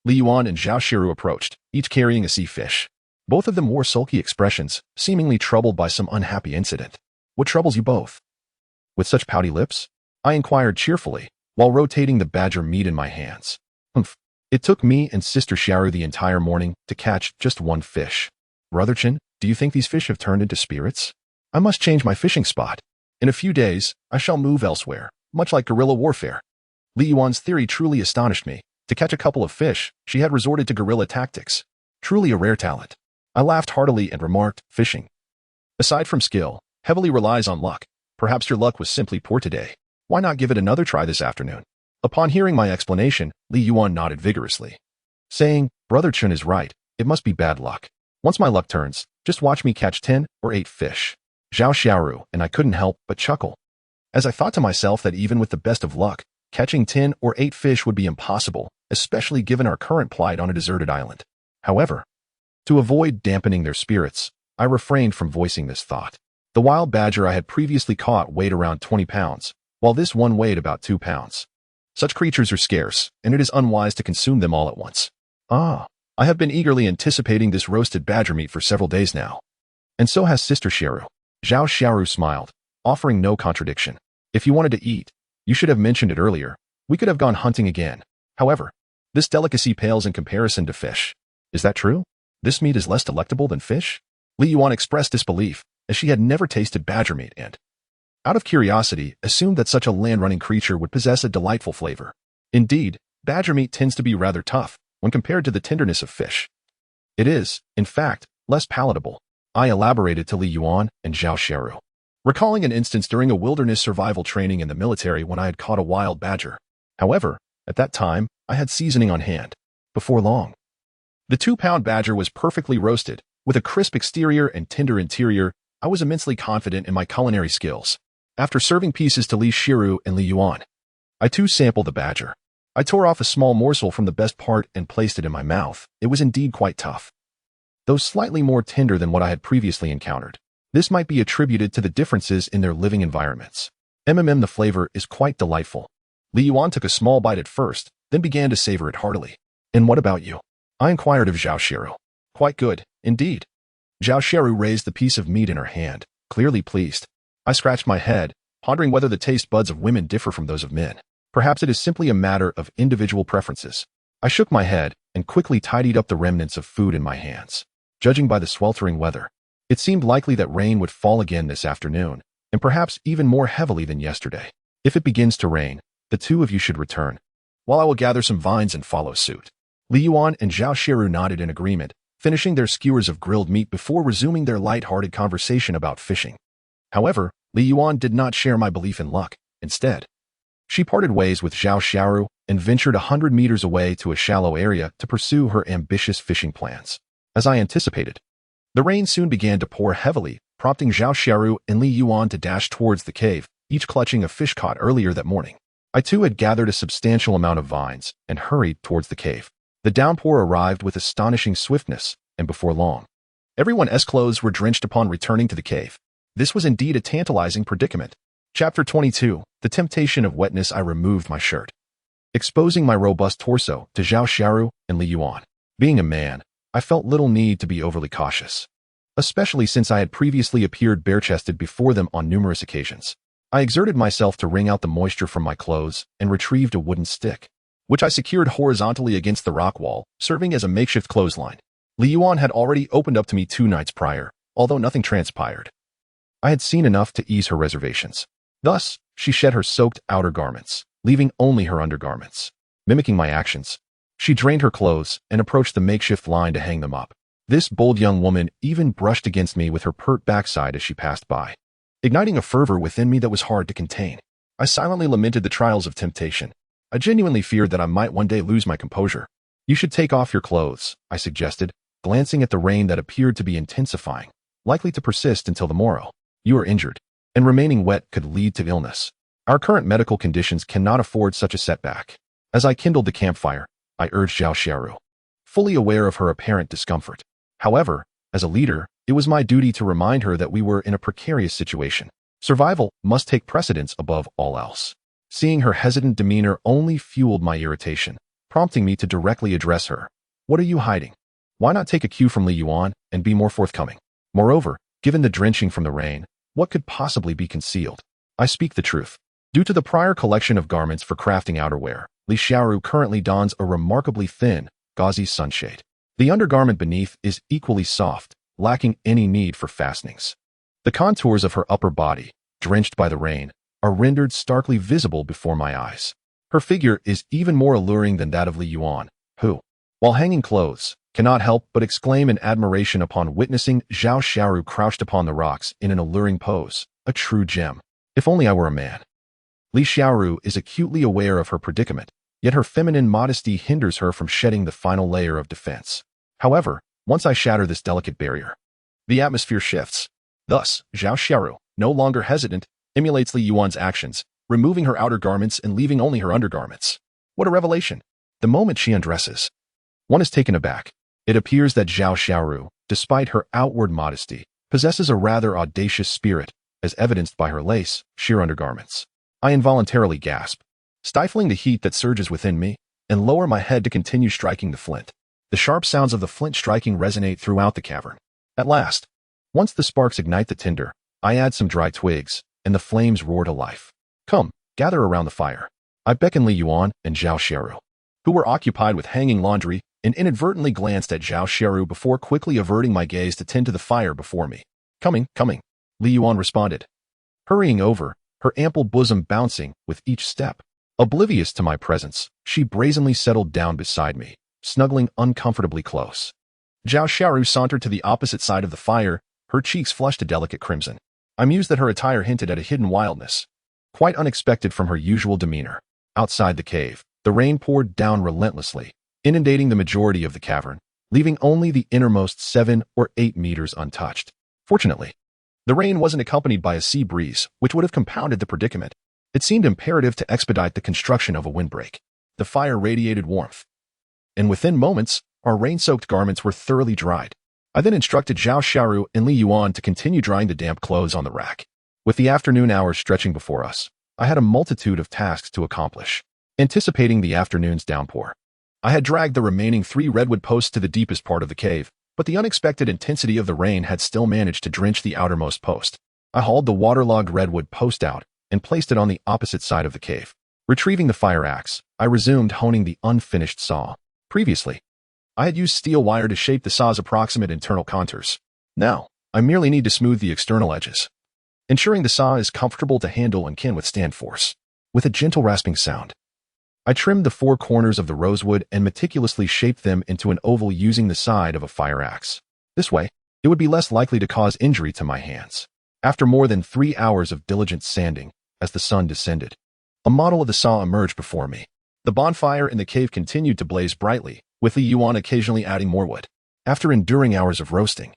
Li Yuan and Zhao Xiaoru approached, each carrying a sea fish. Both of them wore sulky expressions, seemingly troubled by some unhappy incident. What troubles you both? With such pouty lips? I inquired cheerfully, while rotating the badger meat in my hands. Humph. It took me and Sister Xiaoru the entire morning to catch just 1 fish. Brother Chen, do you think these fish have turned into spirits? I must change my fishing spot. In a few days, I shall move elsewhere, much like guerrilla warfare. Li Yuan's theory truly astonished me. To catch a couple of fish, she had resorted to guerrilla tactics. Truly a rare talent. I laughed heartily and remarked, fishing, aside from skill, heavily relies on luck. Perhaps your luck was simply poor today. Why not give it another try this afternoon? Upon hearing my explanation, Li Yuan nodded vigorously, saying, Brother Chen is right, it must be bad luck. Once my luck turns, just watch me catch 10 or 8 fish. Zhao Xiaoru and I couldn't help but chuckle, as I thought to myself that even with the best of luck, catching 10 or 8 fish would be impossible, especially given our current plight on a deserted island. However, to avoid dampening their spirits, I refrained from voicing this thought. The wild badger I had previously caught weighed around 20 pounds, while this one weighed about 2 pounds. Such creatures are scarce, and it is unwise to consume them all at once. I have been eagerly anticipating this roasted badger meat for several days now. And so has Sister Xiaoru. Zhao Xiaoru smiled, offering no contradiction. If you wanted to eat, you should have mentioned it earlier. We could have gone hunting again. However, this delicacy pales in comparison to fish. Is that true? This meat is less delectable than fish? Li Yuan expressed disbelief, as she had never tasted badger meat and, out of curiosity, assumed that such a land-running creature would possess a delightful flavor. Indeed, badger meat tends to be rather tough when compared to the tenderness of fish. It is, in fact, less palatable. I elaborated to Li Yuan and Zhao Xiaoru, recalling an instance during a wilderness survival training in the military when I had caught a wild badger. However, at that time, I had seasoning on hand. Before long, the 2-pound badger was perfectly roasted. With a crisp exterior and tender interior, I was immensely confident in my culinary skills. After serving pieces to Li Xiaoru and Li Yuan, I too sampled the badger. I tore off a small morsel from the best part and placed it in my mouth. It was indeed quite tough, though slightly more tender than what I had previously encountered. This might be attributed to the differences in their living environments. The flavor is quite delightful. Li Yuan took a small bite at first, then began to savor it heartily. And what about you? I inquired of Zhao Xiaoru. Quite good, indeed. Zhao Xiaoru raised the piece of meat in her hand, clearly pleased. I scratched my head, pondering whether the taste buds of women differ from those of men. Perhaps it is simply a matter of individual preferences. I shook my head and quickly tidied up the remnants of food in my hands. Judging by the sweltering weather, it seemed likely that rain would fall again this afternoon, and perhaps even more heavily than yesterday. If it begins to rain, the 2 of you should return, while I will gather some vines and follow suit. Li Yuan and Zhao Xiaoru nodded in agreement, finishing their skewers of grilled meat before resuming their light-hearted conversation about fishing. However, Li Yuan did not share my belief in luck. Instead, she parted ways with Zhao Xiaoru and ventured 100 meters away to a shallow area to pursue her ambitious fishing plans. As I anticipated, the rain soon began to pour heavily, prompting Zhao Xiaoru and Li Yuan to dash towards the cave, each clutching a fish caught earlier that morning. I too had gathered a substantial amount of vines and hurried towards the cave. The downpour arrived with astonishing swiftness, and before long, everyone's clothes were drenched upon returning to the cave. This was indeed a tantalizing predicament. Chapter 22. The temptation of wetness. I removed my shirt, exposing my robust torso to Zhao Xiaoru and Li Yuan. Being a man, I felt little need to be overly cautious, especially since I had previously appeared bare-chested before them on numerous occasions. I exerted myself to wring out the moisture from my clothes and retrieved a wooden stick, which I secured horizontally against the rock wall, serving as a makeshift clothesline. Li Yuan had already opened up to me 2 nights prior, although nothing transpired. I had seen enough to ease her reservations. Thus, she shed her soaked outer garments, leaving only her undergarments. Mimicking my actions, she drained her clothes and approached the makeshift line to hang them up. This bold young woman even brushed against me with her pert backside as she passed by, igniting a fervor within me that was hard to contain. I silently lamented the trials of temptation. I genuinely feared that I might one day lose my composure. You should take off your clothes, I suggested, glancing at the rain that appeared to be intensifying, likely to persist until the morrow. You are injured, and remaining wet could lead to illness. Our current medical conditions cannot afford such a setback. As I kindled the campfire, I urged Zhao Xiaoru, fully aware of her apparent discomfort. However, as a leader, it was my duty to remind her that we were in a precarious situation. Survival must take precedence above all else. Seeing her hesitant demeanor only fueled my irritation, prompting me to directly address her. What are you hiding? Why not take a cue from Li Yuan and be more forthcoming? Moreover, given the drenching from the rain, what could possibly be concealed? I speak the truth. Due to the prior collection of garments for crafting outerwear, Li Xiaoru currently dons a remarkably thin, gauzy sunshade. The undergarment beneath is equally soft, lacking any need for fastenings. The contours of her upper body, drenched by the rain, are rendered starkly visible before my eyes. Her figure is even more alluring than that of Li Yuan, who, while hanging clothes, cannot help but exclaim in admiration upon witnessing Zhao Xiaoru crouched upon the rocks in an alluring pose, a true gem. If only I were a man. Li Xiaoru is acutely aware of her predicament, yet her feminine modesty hinders her from shedding the final layer of defense. However, once I shatter this delicate barrier, the atmosphere shifts. Thus, Zhao Xiaoru, no longer hesitant, emulates Li Yuan's actions, removing her outer garments and leaving only her undergarments. What a revelation! The moment she undresses, one is taken aback. It appears that Zhao Xiaoru, despite her outward modesty, possesses a rather audacious spirit, as evidenced by her lace, sheer undergarments. I involuntarily gasp, stifling the heat that surges within me, and lower my head to continue striking the flint. The sharp sounds of the flint striking resonate throughout the cavern. At last, once the sparks ignite the tinder, I add some dry twigs, and the flames roar to life. Come, gather around the fire. I beckon Li Yuan and Zhao Xiaoru, who were occupied with hanging laundry, and inadvertently glanced at Zhao Xiaoru before quickly averting my gaze to tend to the fire before me. Coming, coming, Li Yuan responded, hurrying over, her ample bosom bouncing with each step. Oblivious to my presence, she brazenly settled down beside me, snuggling uncomfortably close. Zhao Xiaoru sauntered to the opposite side of the fire, her cheeks flushed a delicate crimson. I mused that her attire hinted at a hidden wildness, quite unexpected from her usual demeanor. Outside the cave, the rain poured down relentlessly, inundating the majority of the cavern, leaving only the innermost 7 or 8 meters untouched. Fortunately, the rain wasn't accompanied by a sea breeze, which would have compounded the predicament. It seemed imperative to expedite the construction of a windbreak. The fire radiated warmth, and within moments, our rain-soaked garments were thoroughly dried. I then instructed Zhao Xiaoru and Li Yuan to continue drying the damp clothes on the rack. With the afternoon hours stretching before us, I had a multitude of tasks to accomplish. Anticipating the afternoon's downpour, I had dragged the remaining 3 redwood posts to the deepest part of the cave, but the unexpected intensity of the rain had still managed to drench the outermost post. I hauled the waterlogged redwood post out and placed it on the opposite side of the cave. Retrieving the fire axe, I resumed honing the unfinished saw. Previously, I had used steel wire to shape the saw's approximate internal contours. Now, I merely need to smooth the external edges, ensuring the saw is comfortable to handle and can withstand force. With a gentle rasping sound, I trimmed the four corners of the rosewood and meticulously shaped them into an oval using the side of a fire axe. This way, it would be less likely to cause injury to my hands. After more than 3 hours of diligent sanding, as the sun descended, a model of the saw emerged before me. The bonfire in the cave continued to blaze brightly, with Li Yuan occasionally adding more wood. After enduring hours of roasting,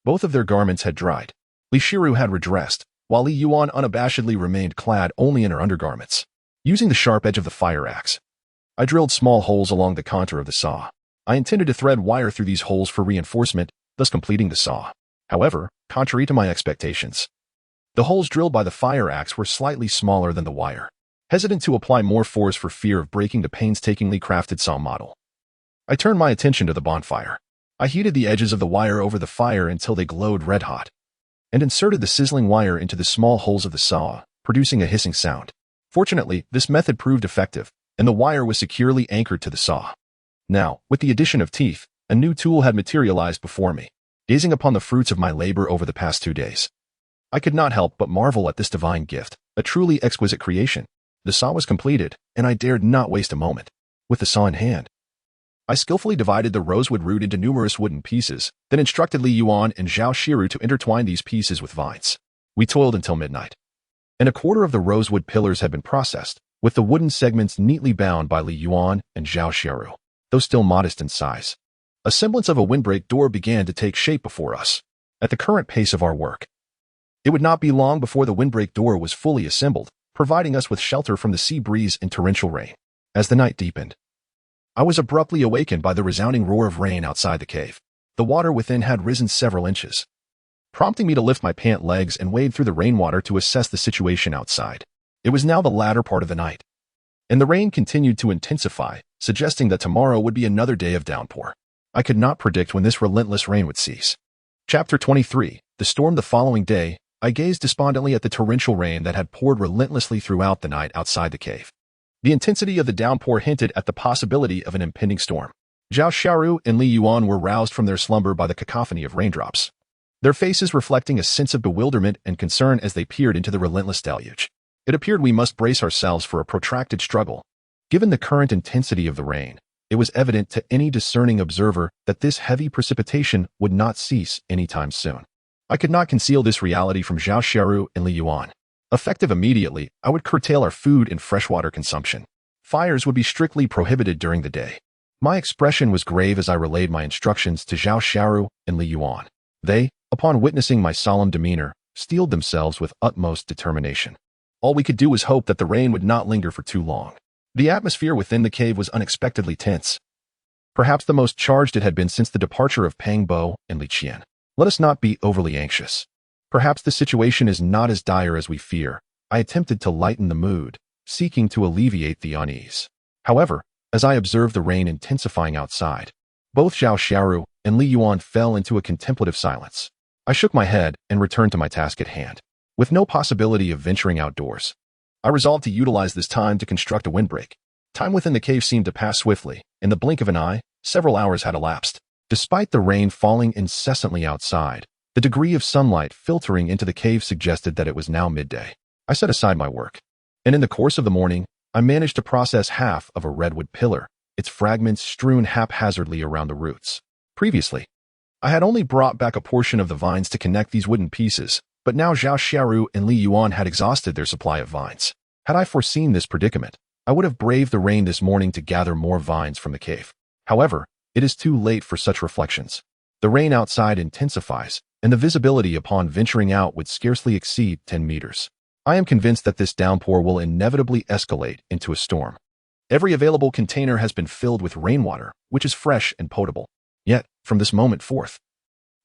both of their garments had dried. Li Shiru had redressed, while Li Yuan unabashedly remained clad only in her undergarments. Using the sharp edge of the fire axe, I drilled small holes along the contour of the saw. I intended to thread wire through these holes for reinforcement, thus completing the saw. However, contrary to my expectations, the holes drilled by the fire axe were slightly smaller than the wire. Hesitant to apply more force for fear of breaking the painstakingly crafted saw model, I turned my attention to the bonfire. I heated the edges of the wire over the fire until they glowed red-hot, and inserted the sizzling wire into the small holes of the saw, producing a hissing sound. Fortunately, this method proved effective, and the wire was securely anchored to the saw. Now, with the addition of teeth, a new tool had materialized before me. Gazing upon the fruits of my labor over the past 2 days, I could not help but marvel at this divine gift, a truly exquisite creation. The saw was completed, and I dared not waste a moment. With the saw in hand, I skillfully divided the rosewood root into numerous wooden pieces, then instructed Li Yuan and Zhao Shiru to intertwine these pieces with vines. We toiled until midnight, and a quarter of the rosewood pillars had been processed, with the wooden segments neatly bound by Li Yuan and Zhao Shiru. Though still modest in size, a semblance of a windbreak door began to take shape before us. At the current pace of our work, it would not be long before the windbreak door was fully assembled, providing us with shelter from the sea breeze and torrential rain. As the night deepened, I was abruptly awakened by the resounding roar of rain outside the cave. The water within had risen several inches, prompting me to lift my pant legs and wade through the rainwater to assess the situation outside. It was now the latter part of the night, and the rain continued to intensify, suggesting that tomorrow would be another day of downpour. I could not predict when this relentless rain would cease. Chapter 23. The storm. The following day, I gazed despondently at the torrential rain that had poured relentlessly throughout the night outside the cave. The intensity of the downpour hinted at the possibility of an impending storm. Zhao Xiaoru and Li Yuan were roused from their slumber by the cacophony of raindrops, their faces reflecting a sense of bewilderment and concern as they peered into the relentless deluge. It appeared we must brace ourselves for a protracted struggle. Given the current intensity of the rain, it was evident to any discerning observer that this heavy precipitation would not cease anytime soon. I could not conceal this reality from Zhao Xiaoru and Li Yuan. Effective immediately, I would curtail our food and freshwater consumption. Fires would be strictly prohibited during the day. My expression was grave as I relayed my instructions to Zhao Xiaoru and Li Yuan. They, upon witnessing my solemn demeanor, steeled themselves with utmost determination. All we could do was hope that the rain would not linger for too long. The atmosphere within the cave was unexpectedly tense, perhaps the most charged it had been since the departure of Pang Bo and Li Qian. Let us not be overly anxious. Perhaps the situation is not as dire as we fear. I attempted to lighten the mood, seeking to alleviate the unease. However, as I observed the rain intensifying outside, both Zhao Xiaoru and Li Yuan fell into a contemplative silence. I shook my head and returned to my task at hand. With no possibility of venturing outdoors, I resolved to utilize this time to construct a windbreak. Time within the cave seemed to pass swiftly. In the blink of an eye, several hours had elapsed. Despite the rain falling incessantly outside, the degree of sunlight filtering into the cave suggested that it was now midday. I set aside my work, and in the course of the morning, I managed to process half of a redwood pillar, its fragments strewn haphazardly around the roots. Previously, I had only brought back a portion of the vines to connect these wooden pieces, but now Zhao Xiaoru and Li Yuan had exhausted their supply of vines. Had I foreseen this predicament, I would have braved the rain this morning to gather more vines from the cave. However, it is too late for such reflections. The rain outside intensifies, and the visibility upon venturing out would scarcely exceed 10 meters. I am convinced that this downpour will inevitably escalate into a storm. Every available container has been filled with rainwater, which is fresh and potable. Yet, from this moment forth,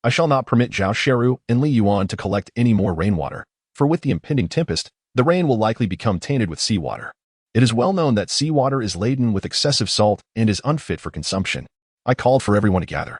I shall not permit Zhao Xiaoru and Li Yuan to collect any more rainwater, for with the impending tempest, the rain will likely become tainted with seawater. It is well known that seawater is laden with excessive salt and is unfit for consumption. I called for everyone to gather,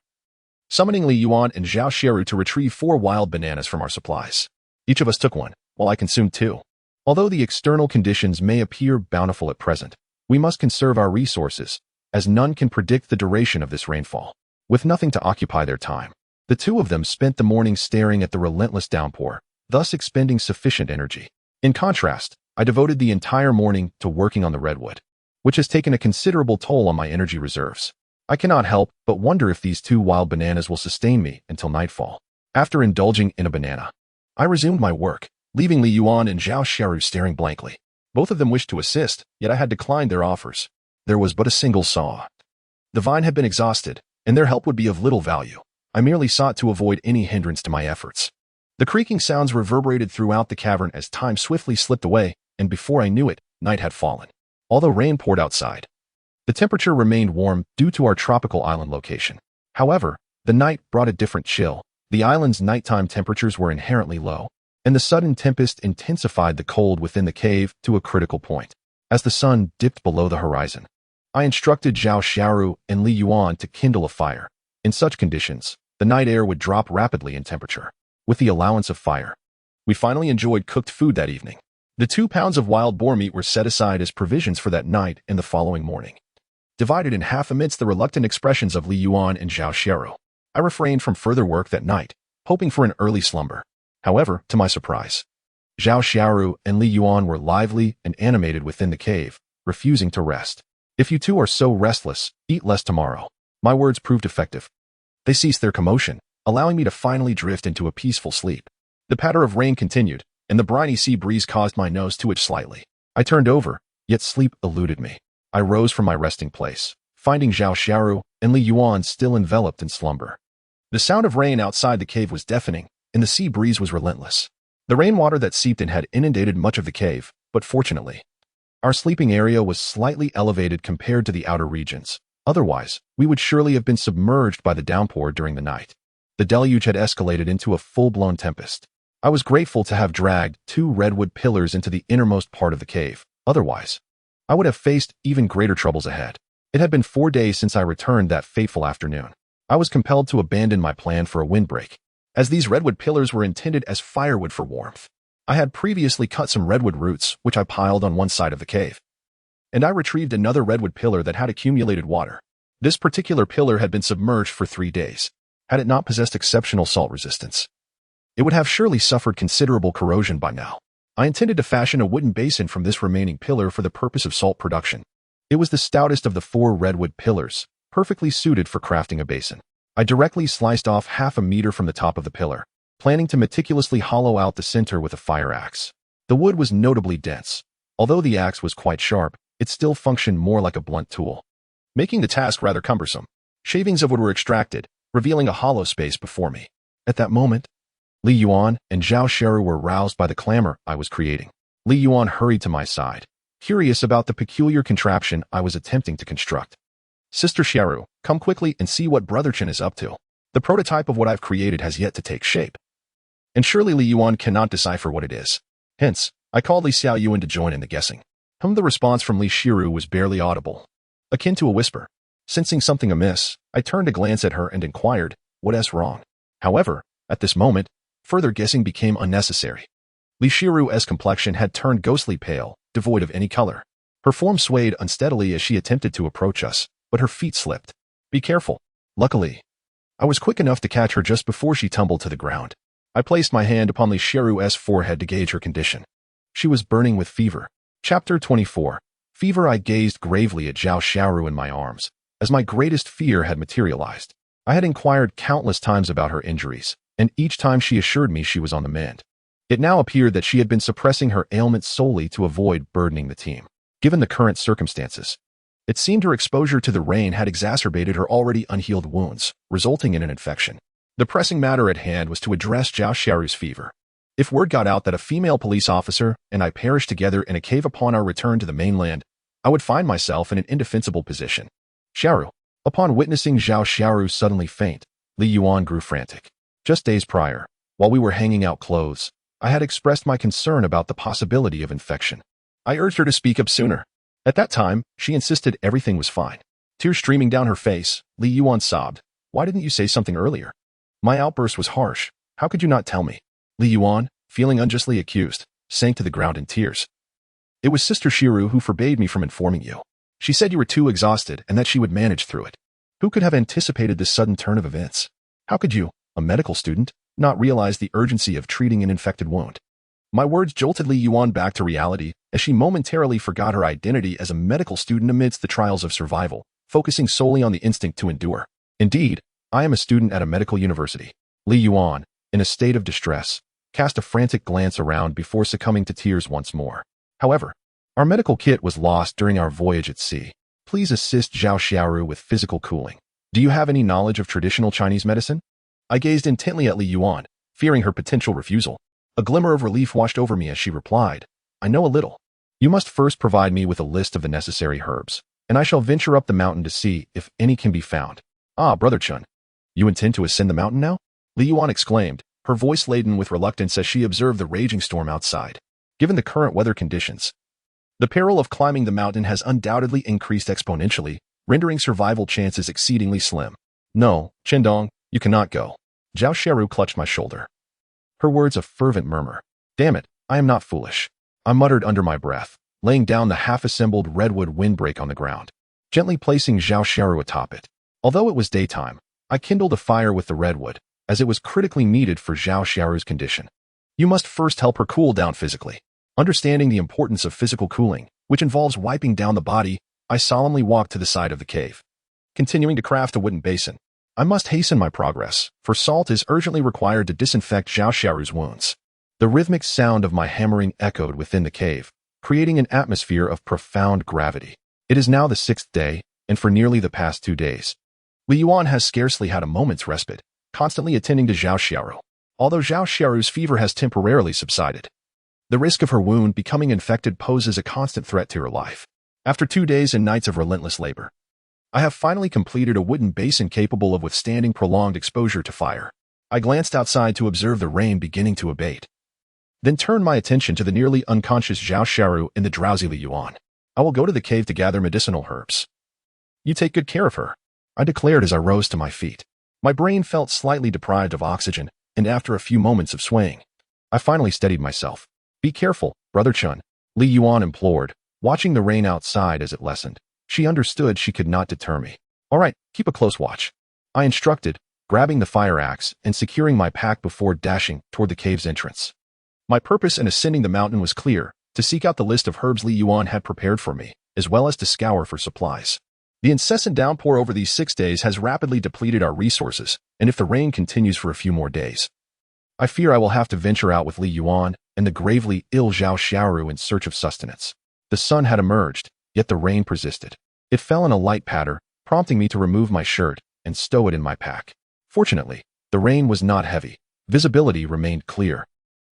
summoning Li Yuan and Zhao Xiaoru to retrieve 4 wild bananas from our supplies. Each of us took one, while I consumed 2. Although the external conditions may appear bountiful at present, we must conserve our resources, as none can predict the duration of this rainfall. With nothing to occupy their time, the two of them spent the morning staring at the relentless downpour, thus expending sufficient energy. In contrast, I devoted the entire morning to working on the redwood. which has taken a considerable toll on my energy reserves. I cannot help but wonder if these 2 wild bananas will sustain me until nightfall. After indulging in a banana, I resumed my work, leaving Li Yuan and Zhao Xiaoru staring blankly. Both of them wished to assist, yet I had declined their offers. There was but a single saw. The vine had been exhausted, and their help would be of little value. I merely sought to avoid any hindrance to my efforts. The creaking sounds reverberated throughout the cavern as time swiftly slipped away, and before I knew it, night had fallen. Although rain poured outside, the temperature remained warm due to our tropical island location. However, the night brought a different chill. The island's nighttime temperatures were inherently low, and the sudden tempest intensified the cold within the cave to a critical point. As the sun dipped below the horizon, I instructed Zhao Xiaoru and Li Yuan to kindle a fire. In such conditions, the night air would drop rapidly in temperature. With the allowance of fire, we finally enjoyed cooked food that evening. The 2 pounds of wild boar meat were set aside as provisions for that night and the following morning. Divided in half amidst the reluctant expressions of Li Yuan and Zhao Xiaoru, I refrained from further work that night, hoping for an early slumber. However, to my surprise, Zhao Xiaoru and Li Yuan were lively and animated within the cave, refusing to rest. If you two are so restless, eat less tomorrow. My words proved effective. They ceased their commotion, allowing me to finally drift into a peaceful sleep. The patter of rain continued, and the briny sea breeze caused my nose to itch slightly. I turned over, yet sleep eluded me. I rose from my resting place, finding Zhao Xiaoru and Li Yuan still enveloped in slumber. The sound of rain outside the cave was deafening, and the sea breeze was relentless. The rainwater that seeped in had inundated much of the cave, but fortunately, our sleeping area was slightly elevated compared to the outer regions. Otherwise, we would surely have been submerged by the downpour during the night. The deluge had escalated into a full-blown tempest. I was grateful to have dragged 2 redwood pillars into the innermost part of the cave. Otherwise, I would have faced even greater troubles ahead. It had been 4 days since I returned that fateful afternoon. I was compelled to abandon my plan for a windbreak, as these redwood pillars were intended as firewood for warmth. I had previously cut some redwood roots, which I piled on one side of the cave, and I retrieved another redwood pillar that had accumulated water. This particular pillar had been submerged for 3 days. Had it not possessed exceptional salt resistance, it would have surely suffered considerable corrosion by now. I intended to fashion a wooden basin from this remaining pillar for the purpose of salt production. It was the stoutest of the 4 redwood pillars, perfectly suited for crafting a basin. I directly sliced off half a meter from the top of the pillar, planning to meticulously hollow out the center with a fire axe. The wood was notably dense. Although the axe was quite sharp, it still functioned more like a blunt tool, making the task rather cumbersome. Shavings of wood were extracted, revealing a hollow space before me. At that moment, Li Yuan and Zhao Xiaoru were roused by the clamor I was creating. Li Yuan hurried to my side, curious about the peculiar contraption I was attempting to construct. Sister Xiaoru, come quickly and see what Brother Chen is up to. The prototype of what I've created has yet to take shape, and surely Li Yuan cannot decipher what it is. Hence, I called Li Xiaoyuan to join in the guessing. The response from Li Xiaoru was barely audible, akin to a whisper. Sensing something amiss, I turned to glance at her and inquired, "What's wrong?" However, at this moment, further guessing became unnecessary. Li Xiaoru's complexion had turned ghostly pale, devoid of any color. Her form swayed unsteadily as she attempted to approach us, but her feet slipped. "Be careful." Luckily, I was quick enough to catch her just before she tumbled to the ground. I placed my hand upon Li Xiaoru's forehead to gauge her condition. She was burning with fever. Chapter 24. Fever. I gazed gravely at Zhao Xiaoru in my arms, as my greatest fear had materialized. I had inquired countless times about her injuries, and each time she assured me she was on the mend. It now appeared that she had been suppressing her ailment solely to avoid burdening the team. Given the current circumstances, it seemed her exposure to the rain had exacerbated her already unhealed wounds, resulting in an infection. The pressing matter at hand was to address Zhao Xiaoru's fever. If word got out that a female police officer and I perished together in a cave upon our return to the mainland, I would find myself in an indefensible position. Xiaoru. Upon witnessing Zhao Xiaoru suddenly faint, Li Yuan grew frantic. Just days prior, while we were hanging out clothes, I had expressed my concern about the possibility of infection. I urged her to speak up sooner. At that time, she insisted everything was fine. Tears streaming down her face, Li Yuan sobbed, "Why didn't you say something earlier?" My outburst was harsh. "How could you not tell me?" Li Yuan, feeling unjustly accused, sank to the ground in tears. "It was Sister Xiaoru who forbade me from informing you. She said you were too exhausted and that she would manage through it. Who could have anticipated this sudden turn of events? How could you, a medical student, not realize the urgency of treating an infected wound?" My words jolted Li Yuan back to reality, as she momentarily forgot her identity as a medical student amidst the trials of survival, focusing solely on the instinct to endure. Indeed, I am a student at a medical university. Li Yuan, in a state of distress, cast a frantic glance around before succumbing to tears once more. However, our medical kit was lost during our voyage at sea. Please assist Zhao Xiaoru with physical cooling. Do you have any knowledge of traditional Chinese medicine? I gazed intently at Li Yuan, fearing her potential refusal. A glimmer of relief washed over me as she replied, I know a little. You must first provide me with a list of the necessary herbs, and I shall venture up the mountain to see if any can be found. Ah, Brother Chun, you intend to ascend the mountain now? Li Yuan exclaimed, her voice laden with reluctance as she observed the raging storm outside. Given the current weather conditions, the peril of climbing the mountain has undoubtedly increased exponentially, rendering survival chances exceedingly slim. No, Chendong, you cannot go. Zhao Xiaoru clutched my shoulder. Her words a fervent murmur. Damn it, I am not foolish. I muttered under my breath, laying down the half-assembled redwood windbreak on the ground, gently placing Zhao Xiaoru atop it. Although it was daytime, I kindled a fire with the redwood, as it was critically needed for Zhao Xiaoru's condition. You must first help her cool down physically. Understanding the importance of physical cooling, which involves wiping down the body, I solemnly walked to the side of the cave. Continuing to craft a wooden basin, I must hasten my progress, for salt is urgently required to disinfect Zhao Xiaoru's wounds. The rhythmic sound of my hammering echoed within the cave, creating an atmosphere of profound gravity. It is now the 6th day, and for nearly the past 2 days, Li Yuan has scarcely had a moment's respite, constantly attending to Zhao Xiaoru. Although Zhao Xiaoru's fever has temporarily subsided, the risk of her wound becoming infected poses a constant threat to her life. After 2 days and nights of relentless labor, I have finally completed a wooden basin capable of withstanding prolonged exposure to fire. I glanced outside to observe the rain beginning to abate, then turned my attention to the nearly unconscious Zhao Xiaoru and the drowsy Li Yuan. I will go to the cave to gather medicinal herbs. You take good care of her, I declared as I rose to my feet. My brain felt slightly deprived of oxygen, and after a few moments of swaying, I finally steadied myself. Be careful, Brother Chun, Li Yuan implored, watching the rain outside as it lessened. She understood she could not deter me. All right, keep a close watch, I instructed, grabbing the fire axe and securing my pack before dashing toward the cave's entrance. My purpose in ascending the mountain was clear, to seek out the list of herbs Li Yuan had prepared for me, as well as to scour for supplies. The incessant downpour over these 6 days has rapidly depleted our resources, and if the rain continues for a few more days, I fear I will have to venture out with Li Yuan and the gravely ill Zhao Xiaoru in search of sustenance. The sun had emerged, yet the rain persisted. It fell in a light patter, prompting me to remove my shirt and stow it in my pack. Fortunately, the rain was not heavy, visibility remained clear,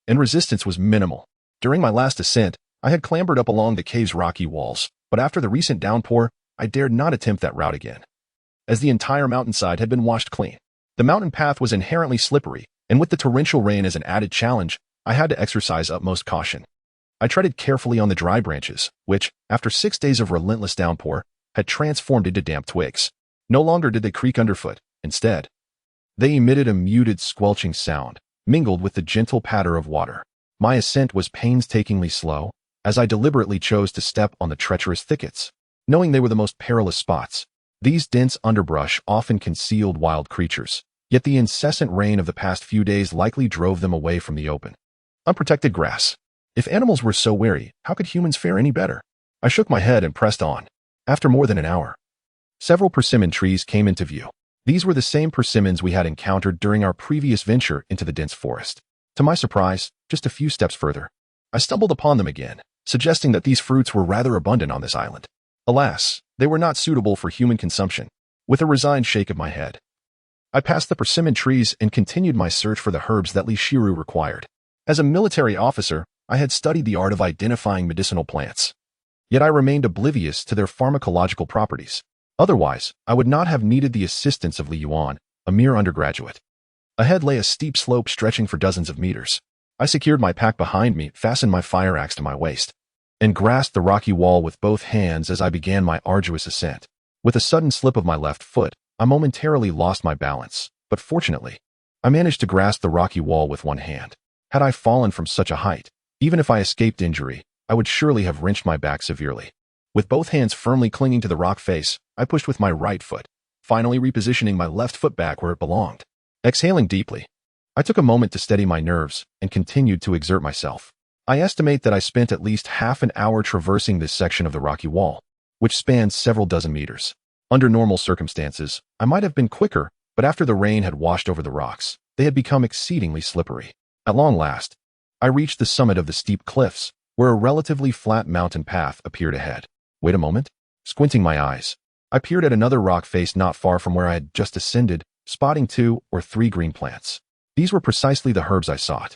and resistance was minimal. During my last ascent, I had clambered up along the cave's rocky walls, but after the recent downpour, I dared not attempt that route again, as the entire mountainside had been washed clean. The mountain path was inherently slippery, and with the torrential rain as an added challenge, I had to exercise utmost caution. I treaded carefully on the dry branches, which, after 6 days of relentless downpour, had transformed into damp twigs. No longer did they creak underfoot. Instead, they emitted a muted squelching sound, mingled with the gentle patter of water. My ascent was painstakingly slow, as I deliberately chose to step on the treacherous thickets, knowing they were the most perilous spots. These dense underbrush often concealed wild creatures, yet the incessant rain of the past few days likely drove them away from the open, unprotected grass. If animals were so wary, how could humans fare any better? I shook my head and pressed on. After more than an hour, several persimmon trees came into view. These were the same persimmons we had encountered during our previous venture into the dense forest. To my surprise, just a few steps further, I stumbled upon them again, suggesting that these fruits were rather abundant on this island. Alas, they were not suitable for human consumption. With a resigned shake of my head, I passed the persimmon trees and continued my search for the herbs that Li Shiru required. As a military officer, I had studied the art of identifying medicinal plants, yet I remained oblivious to their pharmacological properties. Otherwise, I would not have needed the assistance of Li Yuan, a mere undergraduate. Ahead lay a steep slope stretching for dozens of meters. I secured my pack behind me, fastened my fire axe to my waist, and grasped the rocky wall with both hands as I began my arduous ascent. With a sudden slip of my left foot, I momentarily lost my balance, but fortunately, I managed to grasp the rocky wall with one hand. Had I fallen from such a height, even if I escaped injury, I would surely have wrenched my back severely. With both hands firmly clinging to the rock face, I pushed with my right foot, finally repositioning my left foot back where it belonged. Exhaling deeply, I took a moment to steady my nerves and continued to exert myself. I estimate that I spent at least half an hour traversing this section of the rocky wall, which spans several dozen meters. Under normal circumstances, I might have been quicker, but after the rain had washed over the rocks, they had become exceedingly slippery. At long last, I reached the summit of the steep cliffs, where a relatively flat mountain path appeared ahead. Wait a moment. Squinting my eyes, I peered at another rock face not far from where I had just ascended, spotting 2 or 3 green plants. These were precisely the herbs I sought.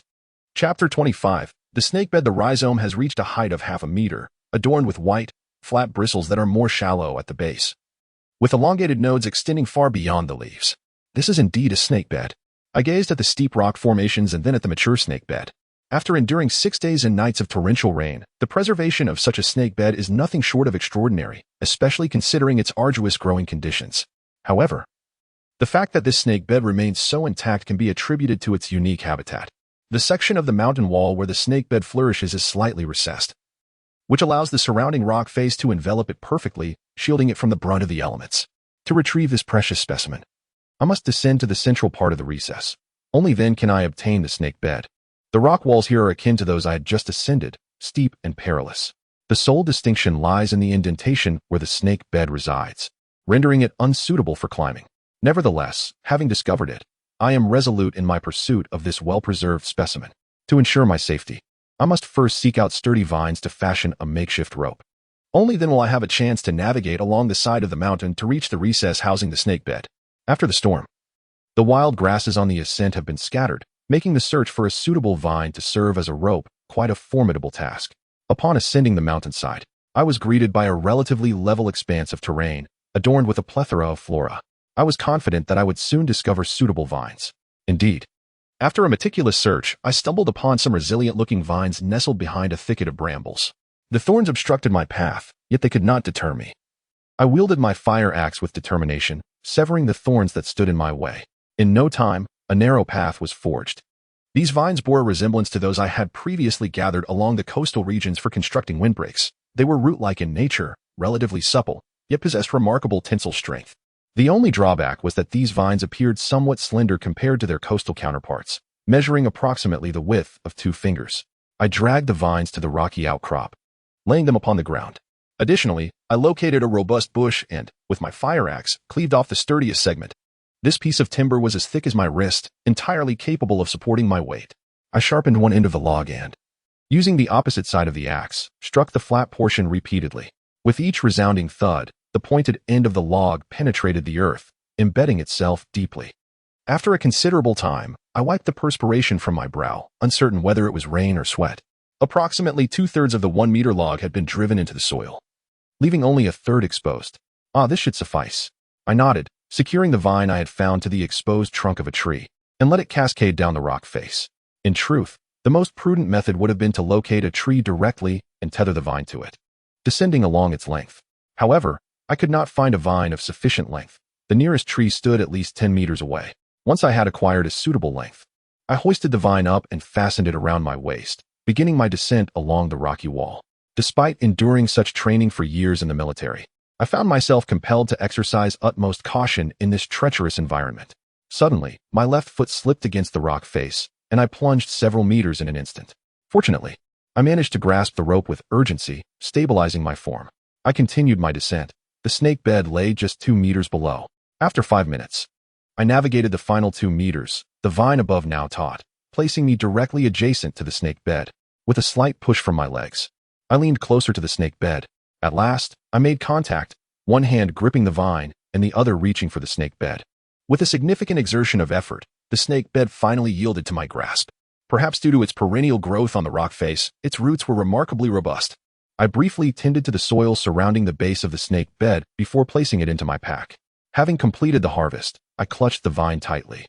Chapter 25. The snakebed. The rhizome has reached a height of half a meter, adorned with white, flat bristles that are more shallow at the base, with elongated nodes extending far beyond the leaves. This is indeed a snakebed. I gazed at the steep rock formations and then at the mature snakebed. After enduring 6 days and nights of torrential rain, the preservation of such a snakebed is nothing short of extraordinary, especially considering its arduous growing conditions. However, the fact that this snakebed remains so intact can be attributed to its unique habitat. The section of the mountain wall where the snakebed flourishes is slightly recessed, which allows the surrounding rock face to envelop it perfectly, shielding it from the brunt of the elements. To retrieve this precious specimen, I must descend to the central part of the recess. Only then can I obtain the snakebed. The rock walls here are akin to those I had just ascended, steep and perilous. The sole distinction lies in the indentation where the snake bed resides, rendering it unsuitable for climbing. Nevertheless, having discovered it, I am resolute in my pursuit of this well-preserved specimen. To ensure my safety, I must first seek out sturdy vines to fashion a makeshift rope. Only then will I have a chance to navigate along the side of the mountain to reach the recess housing the snake bed. After the storm, the wild grasses on the ascent have been scattered, making the search for a suitable vine to serve as a rope quite a formidable task. Upon ascending the mountainside, I was greeted by a relatively level expanse of terrain, adorned with a plethora of flora. I was confident that I would soon discover suitable vines. Indeed, after a meticulous search, I stumbled upon some resilient-looking vines nestled behind a thicket of brambles. The thorns obstructed my path, yet they could not deter me. I wielded my fire axe with determination, severing the thorns that stood in my way. In no time, a narrow path was forged. These vines bore a resemblance to those I had previously gathered along the coastal regions for constructing windbreaks. They were root-like in nature, relatively supple, yet possessed remarkable tensile strength. The only drawback was that these vines appeared somewhat slender compared to their coastal counterparts, measuring approximately the width of 2 fingers. I dragged the vines to the rocky outcrop, laying them upon the ground. Additionally, I located a robust bush and, with my fire axe, cleaved off the sturdiest segment. This piece of timber was as thick as my wrist, entirely capable of supporting my weight. I sharpened one end of the log and, using the opposite side of the axe, struck the flat portion repeatedly. With each resounding thud, the pointed end of the log penetrated the earth, embedding itself deeply. After a considerable time, I wiped the perspiration from my brow, uncertain whether it was rain or sweat. Approximately 2/3 of the 1-meter log had been driven into the soil, leaving only a third exposed. This should suffice. I nodded, securing the vine I had found to the exposed trunk of a tree, and let it cascade down the rock face. In truth, the most prudent method would have been to locate a tree directly and tether the vine to it, descending along its length. However, I could not find a vine of sufficient length. The nearest tree stood at least 10 meters away. Once I had acquired a suitable length, I hoisted the vine up and fastened it around my waist, beginning my descent along the rocky wall. Despite enduring such training for years in the military, I found myself compelled to exercise utmost caution in this treacherous environment. Suddenly, my left foot slipped against the rock face, and I plunged several meters in an instant. Fortunately, I managed to grasp the rope with urgency, stabilizing my form. I continued my descent. The snake bed lay just 2 meters below. After 5 minutes, I navigated the final 2 meters, the vine above now taut, placing me directly adjacent to the snake bed. With a slight push from my legs, I leaned closer to the snake bed. At last, I made contact, one hand gripping the vine and the other reaching for the snake bed. With a significant exertion of effort, the snake bed finally yielded to my grasp. Perhaps due to its perennial growth on the rock face, its roots were remarkably robust. I briefly tended to the soil surrounding the base of the snake bed before placing it into my pack. Having completed the harvest, I clutched the vine tightly,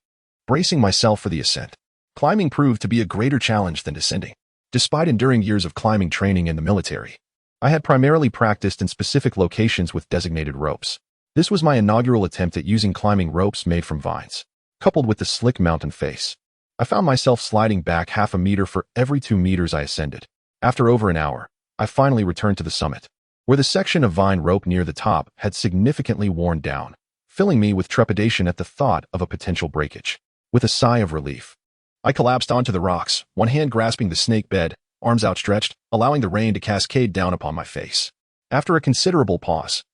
bracing myself for the ascent. Climbing proved to be a greater challenge than descending. Despite enduring years of climbing training in the military, I had primarily practiced in specific locations with designated ropes. This was my inaugural attempt at using climbing ropes made from vines. Coupled with the slick mountain face, I found myself sliding back half a meter for every 2 meters I ascended. After over an hour, I finally returned to the summit, where the section of vine rope near the top had significantly worn down, filling me with trepidation at the thought of a potential breakage. With a sigh of relief, I collapsed onto the rocks, one hand grasping the snake bed arms outstretched, allowing the rain to cascade down upon my face. After a considerable pause,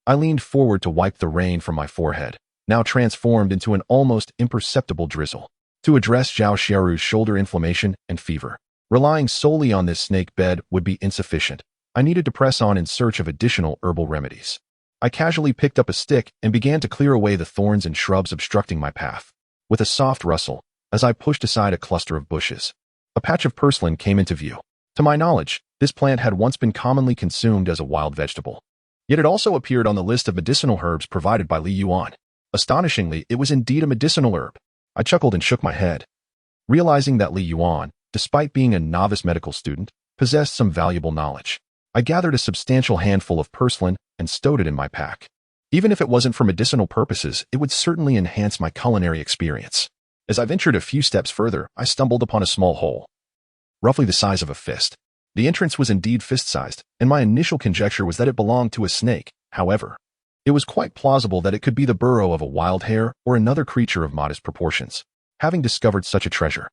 I leaned forward to wipe the rain from my forehead, now transformed into an almost imperceptible drizzle. To address Zhao Xiaoru's shoulder inflammation and fever, relying solely on this snake bed would be insufficient. I needed to press on in search of additional herbal remedies. I casually picked up a stick and began to clear away the thorns and shrubs obstructing my path. With a soft rustle, as I pushed aside a cluster of bushes, a patch of purslane came into view. To my knowledge, this plant had once been commonly consumed as a wild vegetable. Yet it also appeared on the list of medicinal herbs provided by Li Yuan. Astonishingly, it was indeed a medicinal herb. I chuckled and shook my head, realizing that Li Yuan, despite being a novice medical student, possessed some valuable knowledge. I gathered a substantial handful of purslane and stowed it in my pack. Even if it wasn't for medicinal purposes, it would certainly enhance my culinary experience. As I ventured a few steps further, I stumbled upon a small hole, roughly the size of a fist. The entrance was indeed fist-sized, and my initial conjecture was that it belonged to a snake. However, it was quite plausible that it could be the burrow of a wild hare or another creature of modest proportions. Having discovered such a treasure,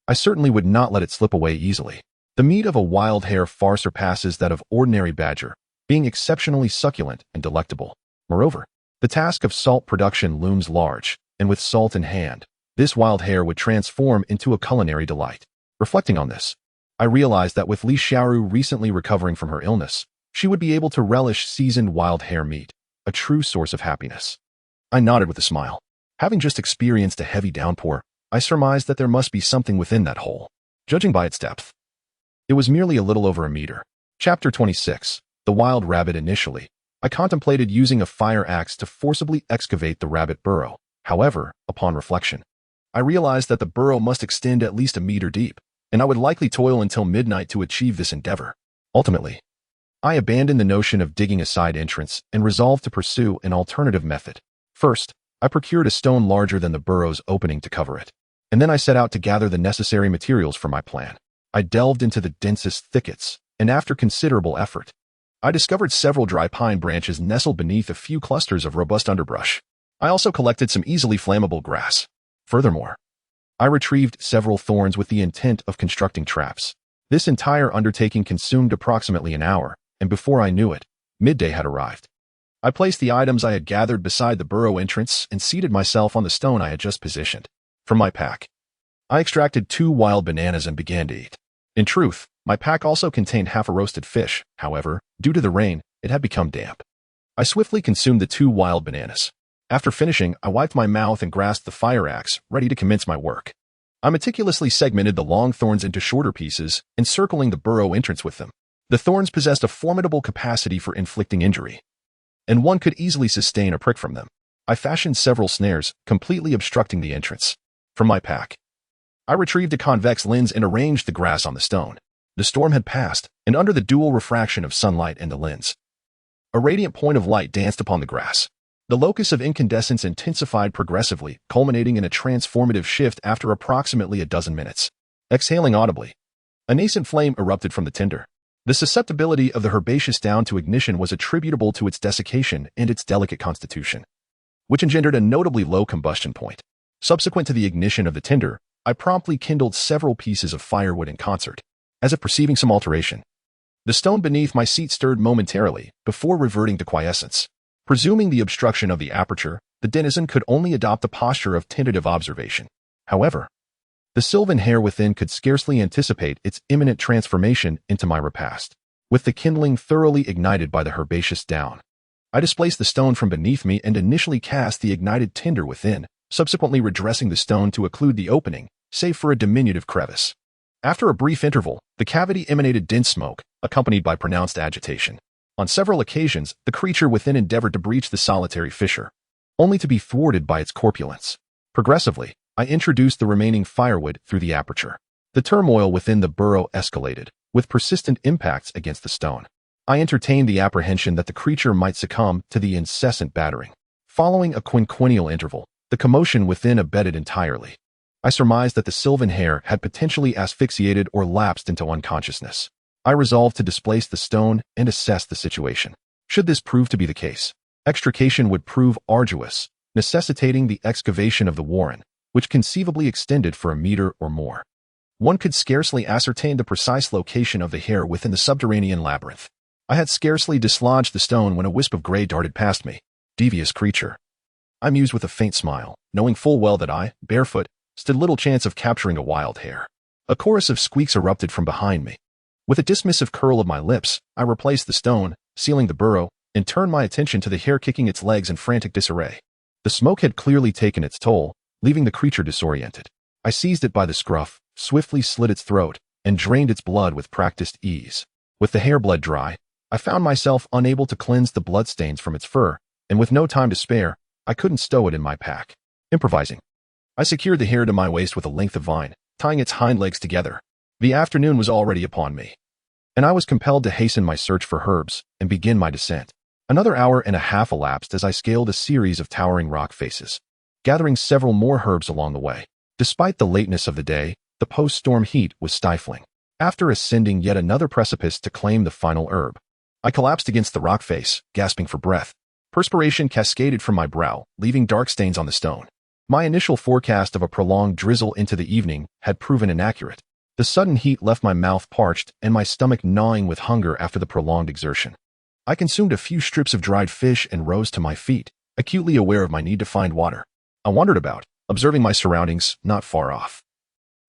I certainly would not let it slip away easily. The meat of a wild hare far surpasses that of ordinary badger, being exceptionally succulent and delectable. Moreover, the task of salt production looms large, and with salt in hand, this wild hare would transform into a culinary delight. Reflecting on this, I realized that with Li Xiaoru recently recovering from her illness, she would be able to relish seasoned wild hare meat, a true source of happiness. I nodded with a smile. Having just experienced a heavy downpour, I surmised that there must be something within that hole. Judging by its depth, it was merely a little over a meter. Chapter 26. The Wild Rabbit. Initially, I contemplated using a fire axe to forcibly excavate the rabbit burrow. However, upon reflection, I realized that the burrow must extend at least a meter deep, and I would likely toil until midnight to achieve this endeavor. Ultimately, I abandoned the notion of digging a side entrance and resolved to pursue an alternative method. First, I procured a stone larger than the burrow's opening to cover it, and then I set out to gather the necessary materials for my plan. I delved into the densest thickets, and after considerable effort, I discovered several dry pine branches nestled beneath a few clusters of robust underbrush. I also collected some easily flammable grass. Furthermore, I retrieved several thorns with the intent of constructing traps. This entire undertaking consumed approximately an hour, and before I knew it, midday had arrived. I placed the items I had gathered beside the burrow entrance and seated myself on the stone I had just positioned. From my pack, I extracted 2 wild bananas and began to eat. In truth, my pack also contained half a roasted fish. However, due to the rain, it had become damp. I swiftly consumed the 2 wild bananas. After finishing, I wiped my mouth and grasped the fire axe, ready to commence my work. I meticulously segmented the long thorns into shorter pieces, encircling the burrow entrance with them. The thorns possessed a formidable capacity for inflicting injury, and one could easily sustain a prick from them. I fashioned several snares, completely obstructing the entrance. From my pack, I retrieved a convex lens and arranged the grass on the stone. The storm had passed, and under the dual refraction of sunlight and the lens, a radiant point of light danced upon the grass. The locus of incandescence intensified progressively, culminating in a transformative shift after approximately a dozen minutes. Exhaling audibly, a nascent flame erupted from the tinder. The susceptibility of the herbaceous down to ignition was attributable to its desiccation and its delicate constitution, which engendered a notably low combustion point. Subsequent to the ignition of the tinder, I promptly kindled several pieces of firewood in concert. As if perceiving some alteration, the stone beneath my seat stirred momentarily before reverting to quiescence. Presuming the obstruction of the aperture, the denizen could only adopt a posture of tentative observation. However, the sylvan hare within could scarcely anticipate its imminent transformation into my repast. With the kindling thoroughly ignited by the herbaceous down, I displaced the stone from beneath me and initially cast the ignited tinder within, subsequently redressing the stone to occlude the opening, save for a diminutive crevice. After a brief interval, the cavity emanated dense smoke, accompanied by pronounced agitation. On several occasions, the creature within endeavored to breach the solitary fissure, only to be thwarted by its corpulence. Progressively, I introduced the remaining firewood through the aperture. The turmoil within the burrow escalated, with persistent impacts against the stone. I entertained the apprehension that the creature might succumb to the incessant battering. Following a quinquennial interval, the commotion within abated entirely. I surmised that the sylvan hare had potentially asphyxiated or lapsed into unconsciousness. I resolved to displace the stone and assess the situation. Should this prove to be the case, extrication would prove arduous, necessitating the excavation of the warren, which conceivably extended for a meter or more. One could scarcely ascertain the precise location of the hair within the subterranean labyrinth. I had scarcely dislodged the stone when a wisp of gray darted past me. Devious creature. I mused with a faint smile, knowing full well that I, barefoot, stood little chance of capturing a wild hare. A chorus of squeaks erupted from behind me. With a dismissive curl of my lips, I replaced the stone, sealing the burrow, and turned my attention to the hare kicking its legs in frantic disarray. The smoke had clearly taken its toll, leaving the creature disoriented. I seized it by the scruff, swiftly slit its throat, and drained its blood with practiced ease. With the hare blood dry, I found myself unable to cleanse the bloodstains from its fur, and with no time to spare, I couldn't stow it in my pack. Improvising, I secured the hare to my waist with a length of vine, tying its hind legs together. The afternoon was already upon me, and I was compelled to hasten my search for herbs and begin my descent. Another hour and a half elapsed as I scaled a series of towering rock faces, gathering several more herbs along the way. Despite the lateness of the day, the post-storm heat was stifling. After ascending yet another precipice to claim the final herb, I collapsed against the rock face, gasping for breath. Perspiration cascaded from my brow, leaving dark stains on the stone. My initial forecast of a prolonged drizzle into the evening had proven inaccurate. The sudden heat left my mouth parched and my stomach gnawing with hunger after the prolonged exertion. I consumed a few strips of dried fish and rose to my feet, acutely aware of my need to find water. I wandered about, observing my surroundings not far off.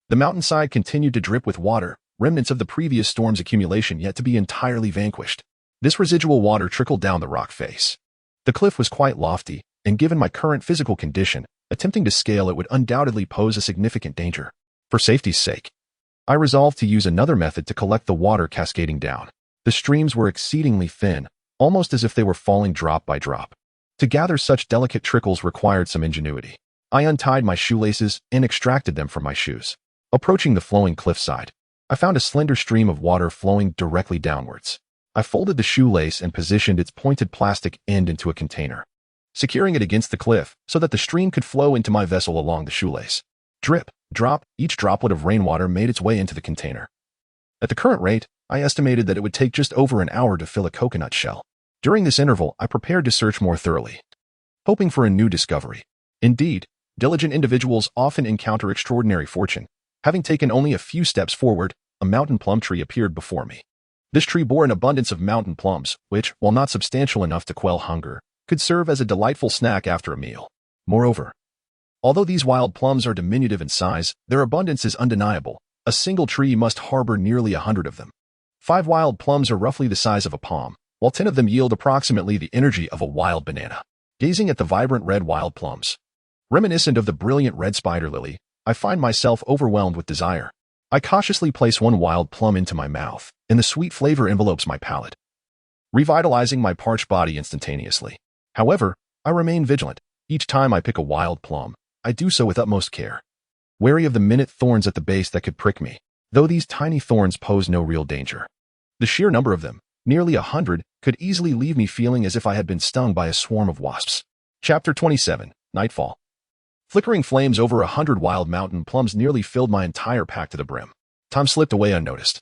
The mountainside continued to drip with water, remnants of the previous storm's accumulation yet to be entirely vanquished. This residual water trickled down the rock face. The cliff was quite lofty, and given my current physical condition, attempting to scale it would undoubtedly pose a significant danger. For safety's sake, I resolved to use another method to collect the water cascading down. The streams were exceedingly thin, almost as if they were falling drop by drop. To gather such delicate trickles required some ingenuity. I untied my shoelaces and extracted them from my shoes. Approaching the flowing cliffside, I found a slender stream of water flowing directly downwards. I folded the shoelace and positioned its pointed plastic end into a container, securing it against the cliff so that the stream could flow into my vessel along the shoelace. Drip, drop, each droplet of rainwater made its way into the container. At the current rate, I estimated that it would take just over an hour to fill a coconut shell. During this interval, I prepared to search more thoroughly, hoping for a new discovery. Indeed, diligent individuals often encounter extraordinary fortune. Having taken only a few steps forward, a mountain plum tree appeared before me. This tree bore an abundance of mountain plums, which, while not substantial enough to quell hunger, could serve as a delightful snack after a meal. Moreover, although these wild plums are diminutive in size, their abundance is undeniable. A single tree must harbor nearly 100 of them. 5 wild plums are roughly the size of a palm, while 10 of them yield approximately the energy of a wild banana. Gazing at the vibrant red wild plums, reminiscent of the brilliant red spider lily, I find myself overwhelmed with desire. I cautiously place one wild plum into my mouth, and the sweet flavor envelopes my palate, revitalizing my parched body instantaneously. However, I remain vigilant. Each time I pick a wild plum, I do so with utmost care, wary of the minute thorns at the base that could prick me, though these tiny thorns pose no real danger. The sheer number of them, nearly 100, could easily leave me feeling as if I had been stung by a swarm of wasps. Chapter 27, Nightfall. Flickering flames over 100 wild mountain plums nearly filled my entire pack to the brim. Time slipped away unnoticed,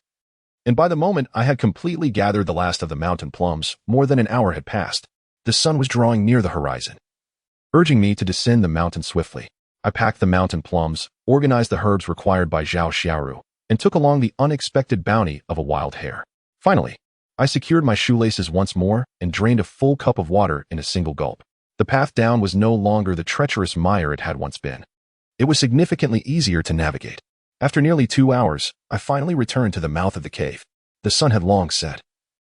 and by the moment I had completely gathered the last of the mountain plums, more than an hour had passed. The sun was drawing near the horizon, urging me to descend the mountain swiftly. I packed the mountain plums, organized the herbs required by Zhao Xiaoru, and took along the unexpected bounty of a wild hare. Finally, I secured my shoelaces once more and drained a full cup of water in a single gulp. The path down was no longer the treacherous mire it had once been. It was significantly easier to navigate. After nearly 2 hours, I finally returned to the mouth of the cave. The sun had long set,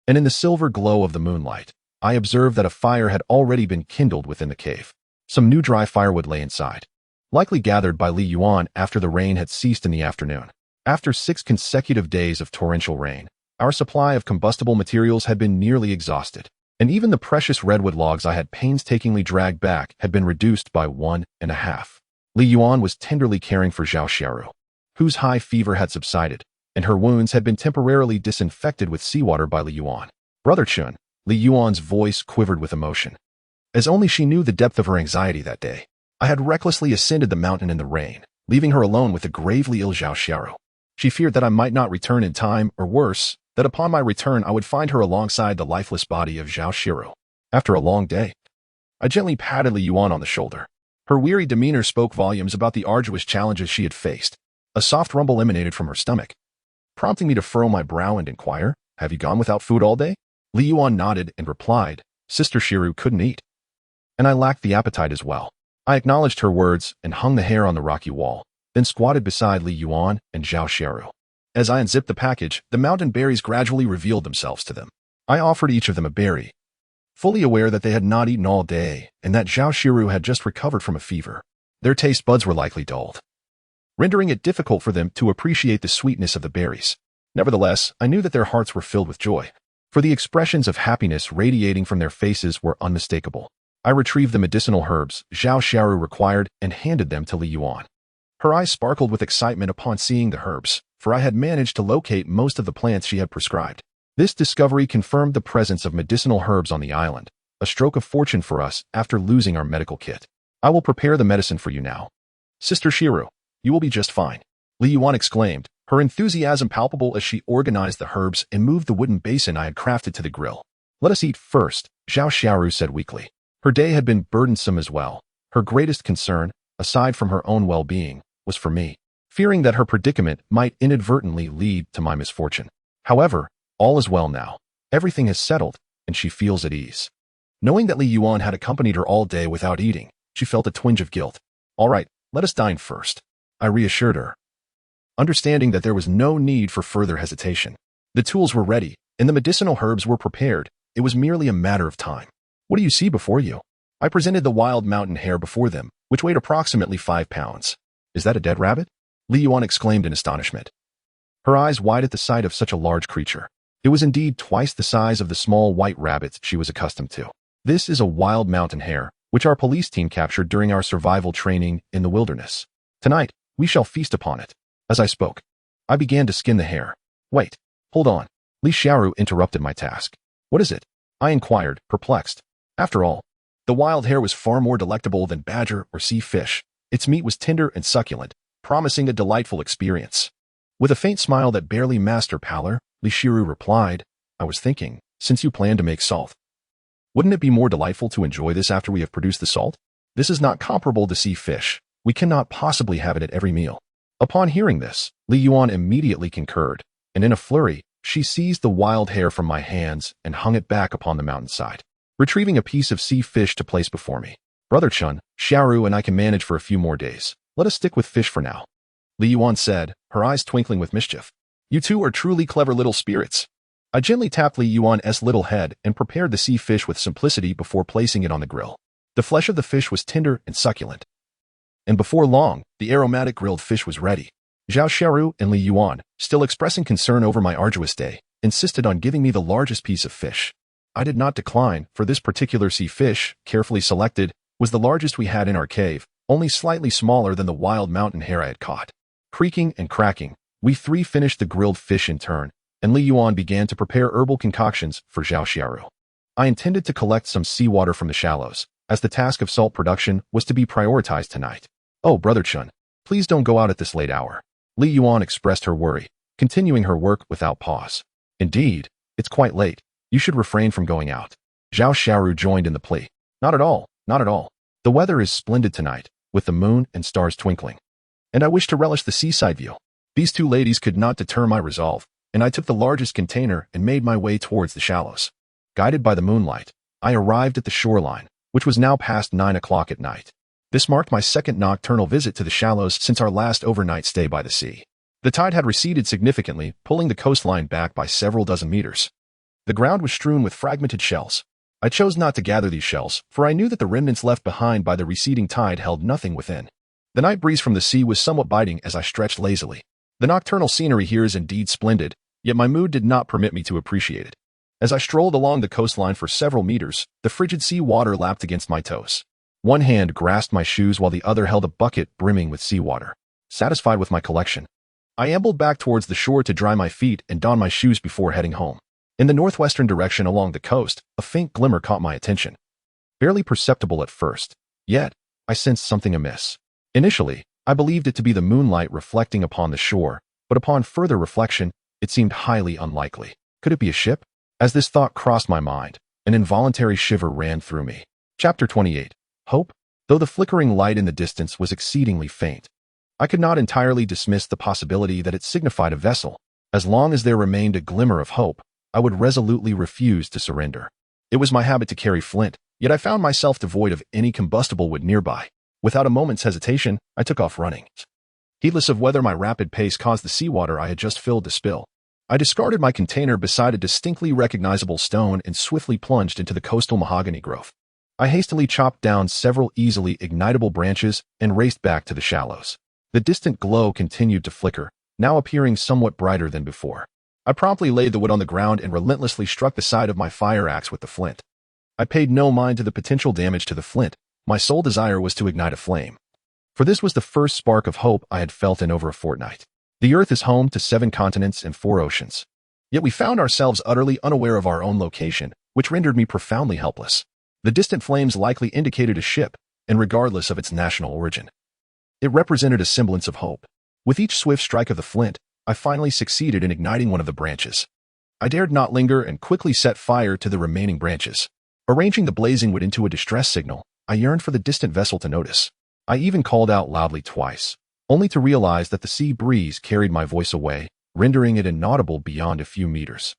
and in the silver glow of the moonlight, I observed that a fire had already been kindled within the cave. Some new dry firewood lay inside, likely gathered by Li Yuan after the rain had ceased in the afternoon. After 6 consecutive days of torrential rain, our supply of combustible materials had been nearly exhausted, and even the precious redwood logs I had painstakingly dragged back had been reduced by 1.5. Li Yuan was tenderly caring for Zhao Xiaoru, whose high fever had subsided, and her wounds had been temporarily disinfected with seawater by Li Yuan. Brother Chun, Li Yuan's voice quivered with emotion, as only she knew the depth of her anxiety that day. I had recklessly ascended the mountain in the rain, leaving her alone with the gravely ill Zhao Xiaoru. She feared that I might not return in time, or worse, that upon my return I would find her alongside the lifeless body of Zhao Xiaoru. After a long day, I gently patted Li Yuan on the shoulder. Her weary demeanor spoke volumes about the arduous challenges she had faced. A soft rumble emanated from her stomach, prompting me to furrow my brow and inquire, "Have you gone without food all day?" Li Yuan nodded and replied, "Sister Shiru couldn't eat, and I lacked the appetite as well." I acknowledged her words and hung the hair on the rocky wall, then squatted beside Li Yuan and Zhao Shiru. As I unzipped the package, the mountain berries gradually revealed themselves to them. I offered each of them a berry, fully aware that they had not eaten all day and that Zhao Shiru had just recovered from a fever. Their taste buds were likely dulled, rendering it difficult for them to appreciate the sweetness of the berries. Nevertheless, I knew that their hearts were filled with joy, for the expressions of happiness radiating from their faces were unmistakable. I retrieved the medicinal herbs Zhao Shiru required and handed them to Li Yuan. Her eyes sparkled with excitement upon seeing the herbs, for I had managed to locate most of the plants she had prescribed. This discovery confirmed the presence of medicinal herbs on the island, a stroke of fortune for us after losing our medical kit. "I will prepare the medicine for you now. Sister Shiru, you will be just fine," Li Yuan exclaimed, her enthusiasm palpable as she organized the herbs and moved the wooden basin I had crafted to the grill. "Let us eat first," Zhao Shiru said weakly. Her day had been burdensome as well. Her greatest concern, aside from her own well-being, was for me, fearing that her predicament might inadvertently lead to my misfortune. However, all is well now. Everything has settled, and she feels at ease. Knowing that Li Yuan had accompanied her all day without eating, she felt a twinge of guilt. "All right, let us dine first," I reassured her, understanding that there was no need for further hesitation. The tools were ready, and the medicinal herbs were prepared. It was merely a matter of time. "What do you see before you?" I presented the wild mountain hare before them, which weighed approximately 5 pounds. "Is that a dead rabbit?" Li Yuan exclaimed in astonishment, her eyes wide at the sight of such a large creature. It was indeed twice the size of the small white rabbits she was accustomed to. "This is a wild mountain hare, which our police team captured during our survival training in the wilderness. Tonight, we shall feast upon it." As I spoke, I began to skin the hare. "Wait, hold on." Li Xiaoru interrupted my task. "What is it?" I inquired, perplexed. After all, the wild hare was far more delectable than badger or sea fish. Its meat was tender and succulent, promising a delightful experience. With a faint smile that barely masked her pallor, Li Xiaoru replied, "I was thinking, since you plan to make salt, wouldn't it be more delightful to enjoy this after we have produced the salt? This is not comparable to sea fish. We cannot possibly have it at every meal." Upon hearing this, Li Yuan immediately concurred, and in a flurry, she seized the wild hare from my hands and hung it back upon the mountainside, retrieving a piece of sea fish to place before me. "Brother Chun, Xiaoru and I can manage for a few more days. Let us stick with fish for now," Li Yuan said, her eyes twinkling with mischief. "You two are truly clever little spirits." I gently tapped Li Yuan's little head and prepared the sea fish with simplicity before placing it on the grill. The flesh of the fish was tender and succulent, and before long, the aromatic grilled fish was ready. Zhao Xiaoru and Li Yuan, still expressing concern over my arduous day, insisted on giving me the largest piece of fish. I did not decline, for this particular sea fish, carefully selected, was the largest we had in our cave, only slightly smaller than the wild mountain hare I had caught. Creaking and cracking, we three finished the grilled fish in turn, and Li Yuan began to prepare herbal concoctions for Zhao Xiaoru. I intended to collect some seawater from the shallows, as the task of salt production was to be prioritized tonight. "Oh, Brother Chun, please don't go out at this late hour." Li Yuan expressed her worry, continuing her work without pause. "Indeed, it's quite late. You should refrain from going out." Zhao Xiaoru joined in the plea. "Not at all, not at all. The weather is splendid tonight, with the moon and stars twinkling, and I wish to relish the seaside view." These two ladies could not deter my resolve, and I took the largest container and made my way towards the shallows. Guided by the moonlight, I arrived at the shoreline, which was now past 9 o'clock at night. This marked my second nocturnal visit to the shallows since our last overnight stay by the sea. The tide had receded significantly, pulling the coastline back by several dozen meters. The ground was strewn with fragmented shells. I chose not to gather these shells, for I knew that the remnants left behind by the receding tide held nothing within. The night breeze from the sea was somewhat biting as I stretched lazily. The nocturnal scenery here is indeed splendid, yet my mood did not permit me to appreciate it. As I strolled along the coastline for several meters, the frigid sea water lapped against my toes. One hand grasped my shoes while the other held a bucket brimming with seawater. Satisfied with my collection, I ambled back towards the shore to dry my feet and don my shoes before heading home. In the northwestern direction along the coast, a faint glimmer caught my attention. Barely perceptible at first, yet I sensed something amiss. Initially, I believed it to be the moonlight reflecting upon the shore, but upon further reflection, it seemed highly unlikely. Could it be a ship? As this thought crossed my mind, an involuntary shiver ran through me. Chapter 28. Hope? Though the flickering light in the distance was exceedingly faint, I could not entirely dismiss the possibility that it signified a vessel. As long as there remained a glimmer of hope, I would resolutely refuse to surrender. It was my habit to carry flint, yet I found myself devoid of any combustible wood nearby. Without a moment's hesitation, I took off running. Heedless of whether my rapid pace caused the seawater I had just filled to spill, I discarded my container beside a distinctly recognizable stone and swiftly plunged into the coastal mahogany grove. I hastily chopped down several easily ignitable branches and raced back to the shallows. The distant glow continued to flicker, now appearing somewhat brighter than before. I promptly laid the wood on the ground and relentlessly struck the side of my fire axe with the flint. I paid no mind to the potential damage to the flint. My sole desire was to ignite a flame. For this was the first spark of hope I had felt in over a fortnight. The Earth is home to 7 continents and 4 oceans. Yet we found ourselves utterly unaware of our own location, which rendered me profoundly helpless. The distant flames likely indicated a ship, and regardless of its national origin, it represented a semblance of hope. With each swift strike of the flint, I finally succeeded in igniting one of the branches. I dared not linger and quickly set fire to the remaining branches. Arranging the blazing wood into a distress signal, I yearned for the distant vessel to notice. I even called out loudly twice, only to realize that the sea breeze carried my voice away, rendering it inaudible beyond a few meters.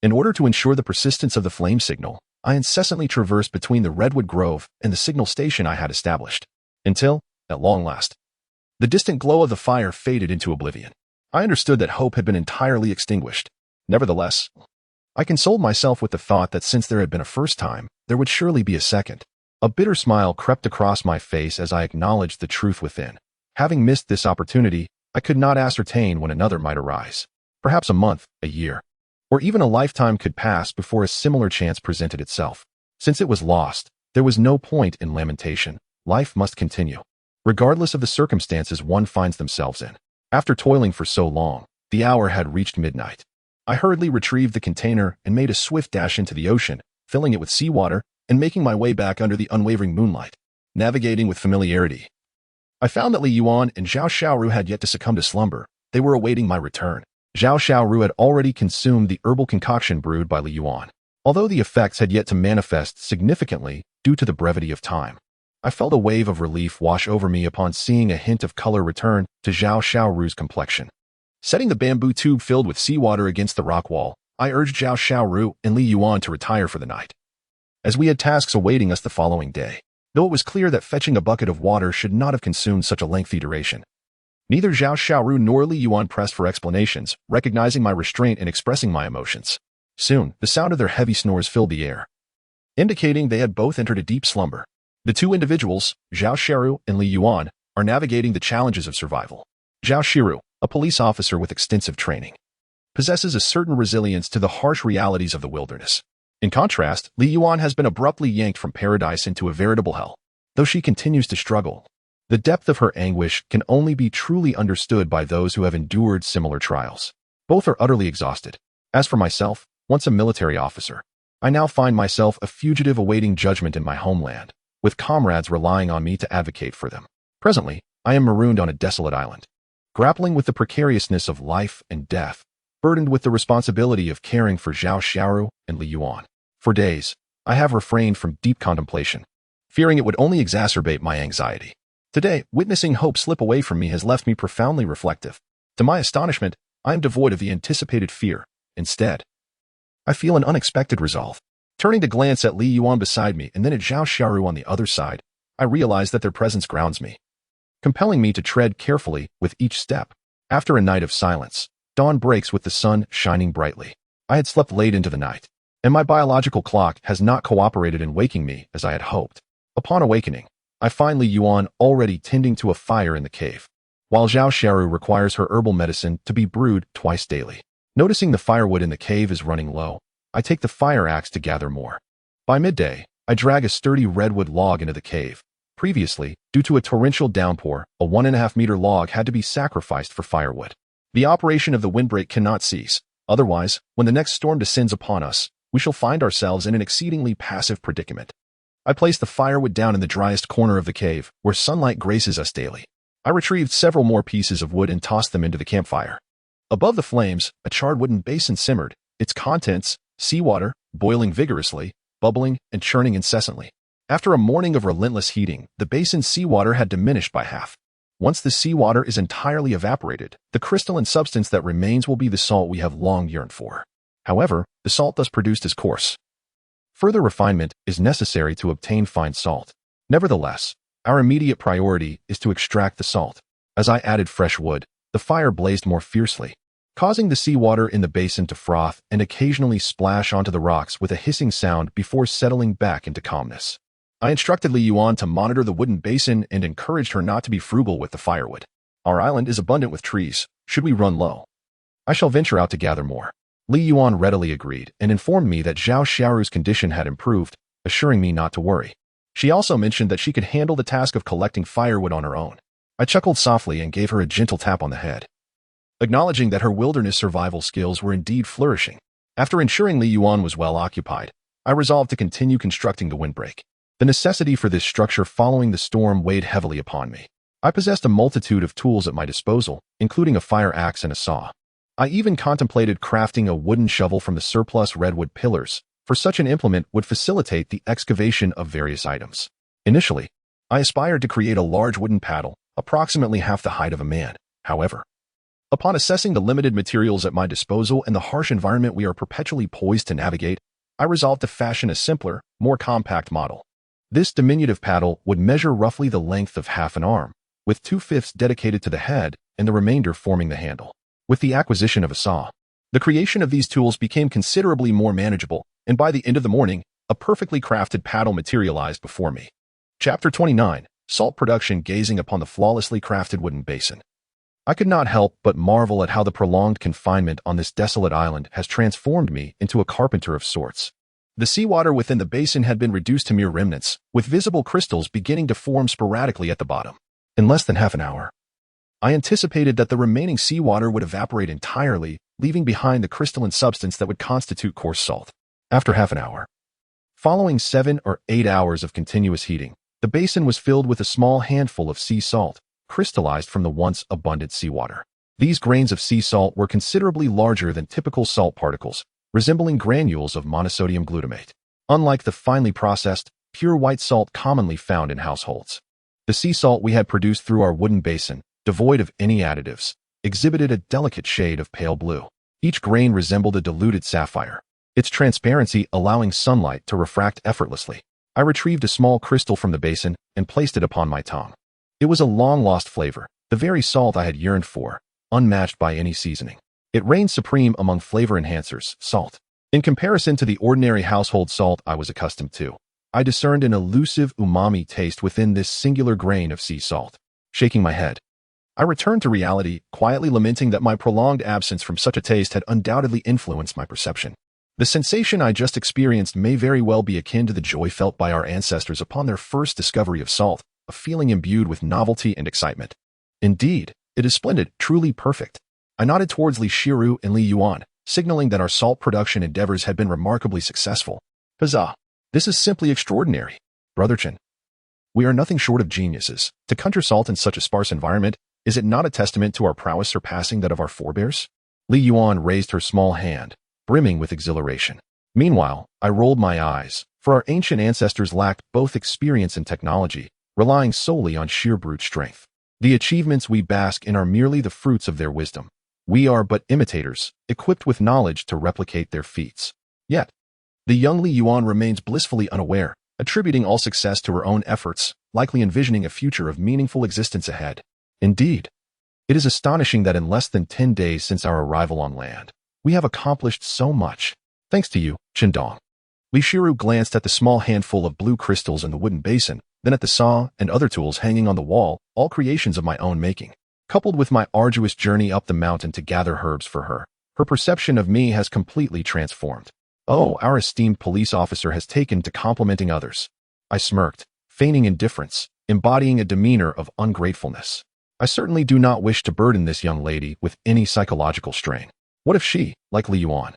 In order to ensure the persistence of the flame signal, I incessantly traversed between the redwood grove and the signal station I had established, until, at long last, the distant glow of the fire faded into oblivion. I understood that hope had been entirely extinguished. Nevertheless, I consoled myself with the thought that since there had been a first time, there would surely be a second. A bitter smile crept across my face as I acknowledged the truth within. Having missed this opportunity, I could not ascertain when another might arise. Perhaps a month, a year, or even a lifetime could pass before a similar chance presented itself. Since it was lost, there was no point in lamentation. Life must continue, regardless of the circumstances one finds themselves in. After toiling for so long, the hour had reached midnight. I hurriedly retrieved the container and made a swift dash into the ocean, filling it with seawater and making my way back under the unwavering moonlight. Navigating with familiarity, I found that Li Yuan and Zhao Xiaoru had yet to succumb to slumber. They were awaiting my return. Zhao Xiaoru had already consumed the herbal concoction brewed by Li Yuan, although the effects had yet to manifest significantly due to the brevity of time. I felt a wave of relief wash over me upon seeing a hint of color return to Zhao Xiaoru's complexion. Setting the bamboo tube filled with seawater against the rock wall, I urged Zhao Xiaoru and Li Yuan to retire for the night, as we had tasks awaiting us the following day. Though it was clear that fetching a bucket of water should not have consumed such a lengthy duration, neither Zhao Xiaoru nor Li Yuan pressed for explanations, recognizing my restraint and expressing my emotions. Soon, the sound of their heavy snores filled the air, indicating they had both entered a deep slumber. The two individuals, Zhao Xiaoru and Li Yuan, are navigating the challenges of survival. Zhao Xiaoru, a police officer with extensive training, possesses a certain resilience to the harsh realities of the wilderness. In contrast, Li Yuan has been abruptly yanked from paradise into a veritable hell. Though she continues to struggle, the depth of her anguish can only be truly understood by those who have endured similar trials. Both are utterly exhausted. As for myself, once a military officer, I now find myself a fugitive awaiting judgment in my homeland, with comrades relying on me to advocate for them. Presently, I am marooned on a desolate island, grappling with the precariousness of life and death, burdened with the responsibility of caring for Zhao Xiaoru and Li Yuan. For days, I have refrained from deep contemplation, fearing it would only exacerbate my anxiety. Today, witnessing hope slip away from me has left me profoundly reflective. To my astonishment, I am devoid of the anticipated fear. Instead, I feel an unexpected resolve. Turning to glance at Li Yuan beside me and then at Zhao Xiaoru on the other side, I realize that their presence grounds me, compelling me to tread carefully with each step. After a night of silence, dawn breaks with the sun shining brightly. I had slept late into the night, and my biological clock has not cooperated in waking me as I had hoped. Upon awakening, I find Li Yuan already tending to a fire in the cave, while Zhao Xiaoru requires her herbal medicine to be brewed twice daily. Noticing the firewood in the cave is running low, I take the fire axe to gather more. By midday, I drag a sturdy redwood log into the cave. Previously, due to a torrential downpour, a 1.5-meter log had to be sacrificed for firewood. The operation of the windbreak cannot cease. Otherwise, when the next storm descends upon us, we shall find ourselves in an exceedingly passive predicament. I place the firewood down in the driest corner of the cave, where sunlight graces us daily. I retrieved several more pieces of wood and tossed them into the campfire. Above the flames, a charred wooden basin simmered, its contents, seawater, boiling vigorously, bubbling and churning incessantly. After a morning of relentless heating, the basin's seawater had diminished by half. Once the seawater is entirely evaporated, the crystalline substance that remains will be the salt we have long yearned for. However, the salt thus produced is coarse. Further refinement is necessary to obtain fine salt. Nevertheless, our immediate priority is to extract the salt. As I added fresh wood, the fire blazed more fiercely, causing the seawater in the basin to froth and occasionally splash onto the rocks with a hissing sound before settling back into calmness. I instructed Li Yuan to monitor the wooden basin and encouraged her not to be frugal with the firewood. Our island is abundant with trees. Should we run low, I shall venture out to gather more. Li Yuan readily agreed and informed me that Zhao Xiaoru's condition had improved, assuring me not to worry. She also mentioned that she could handle the task of collecting firewood on her own. I chuckled softly and gave her a gentle tap on the head, acknowledging that her wilderness survival skills were indeed flourishing. After ensuring Li Yuan was well occupied, I resolved to continue constructing the windbreak. The necessity for this structure following the storm weighed heavily upon me. I possessed a multitude of tools at my disposal, including a fire axe and a saw. I even contemplated crafting a wooden shovel from the surplus redwood pillars, for such an implement would facilitate the excavation of various items. Initially, I aspired to create a large wooden paddle, approximately half the height of a man. However, upon assessing the limited materials at my disposal and the harsh environment we are perpetually poised to navigate, I resolved to fashion a simpler, more compact model. This diminutive paddle would measure roughly the length of half an arm, with 2/5 dedicated to the head and the remainder forming the handle. With the acquisition of a saw, the creation of these tools became considerably more manageable, and by the end of the morning, a perfectly crafted paddle materialized before me. Chapter 29, Salt Production. Gazing upon the flawlessly crafted wooden basin, I could not help but marvel at how the prolonged confinement on this desolate island has transformed me into a carpenter of sorts. The seawater within the basin had been reduced to mere remnants, with visible crystals beginning to form sporadically at the bottom. In less than half an hour, I anticipated that the remaining seawater would evaporate entirely, leaving behind the crystalline substance that would constitute coarse salt. After half an hour, following 7 or 8 hours of continuous heating, the basin was filled with a small handful of sea salt, crystallized from the once abundant seawater. These grains of sea salt were considerably larger than typical salt particles, resembling granules of monosodium glutamate. Unlike the finely processed, pure white salt commonly found in households, the sea salt we had produced through our wooden basin, devoid of any additives, exhibited a delicate shade of pale blue. Each grain resembled a diluted sapphire, its transparency allowing sunlight to refract effortlessly. I retrieved a small crystal from the basin and placed it upon my tongue. It was a long-lost flavor, the very salt I had yearned for, unmatched by any seasoning. It reigned supreme among flavor enhancers, salt. In comparison to the ordinary household salt I was accustomed to, I discerned an elusive umami taste within this singular grain of sea salt. Shaking my head, I returned to reality, quietly lamenting that my prolonged absence from such a taste had undoubtedly influenced my perception. The sensation I just experienced may very well be akin to the joy felt by our ancestors upon their first discovery of salt, a feeling imbued with novelty and excitement. Indeed, it is splendid, truly perfect. I nodded towards Li Shiru and Li Yuan, signaling that our salt production endeavors had been remarkably successful. Huzzah! This is simply extraordinary. Brother Chen, we are nothing short of geniuses. To conjure salt in such a sparse environment, is it not a testament to our prowess surpassing that of our forebears? Li Yuan raised her small hand, brimming with exhilaration. Meanwhile, I rolled my eyes, for our ancient ancestors lacked both experience and technology, relying solely on sheer brute strength. The achievements we bask in are merely the fruits of their wisdom. We are but imitators, equipped with knowledge to replicate their feats. Yet, the young Li Yuan remains blissfully unaware, attributing all success to her own efforts, likely envisioning a future of meaningful existence ahead. Indeed, it is astonishing that in less than 10 days since our arrival on land, we have accomplished so much. Thanks to you, Qindong. Li Shiru glanced at the small handful of blue crystals in the wooden basin, then at the saw and other tools hanging on the wall, all creations of my own making. Coupled with my arduous journey up the mountain to gather herbs for her, her perception of me has completely transformed. Oh, our esteemed police officer has taken to complimenting others. I smirked, feigning indifference, embodying a demeanor of ungratefulness. I certainly do not wish to burden this young lady with any psychological strain. What if she, like Li Yuan,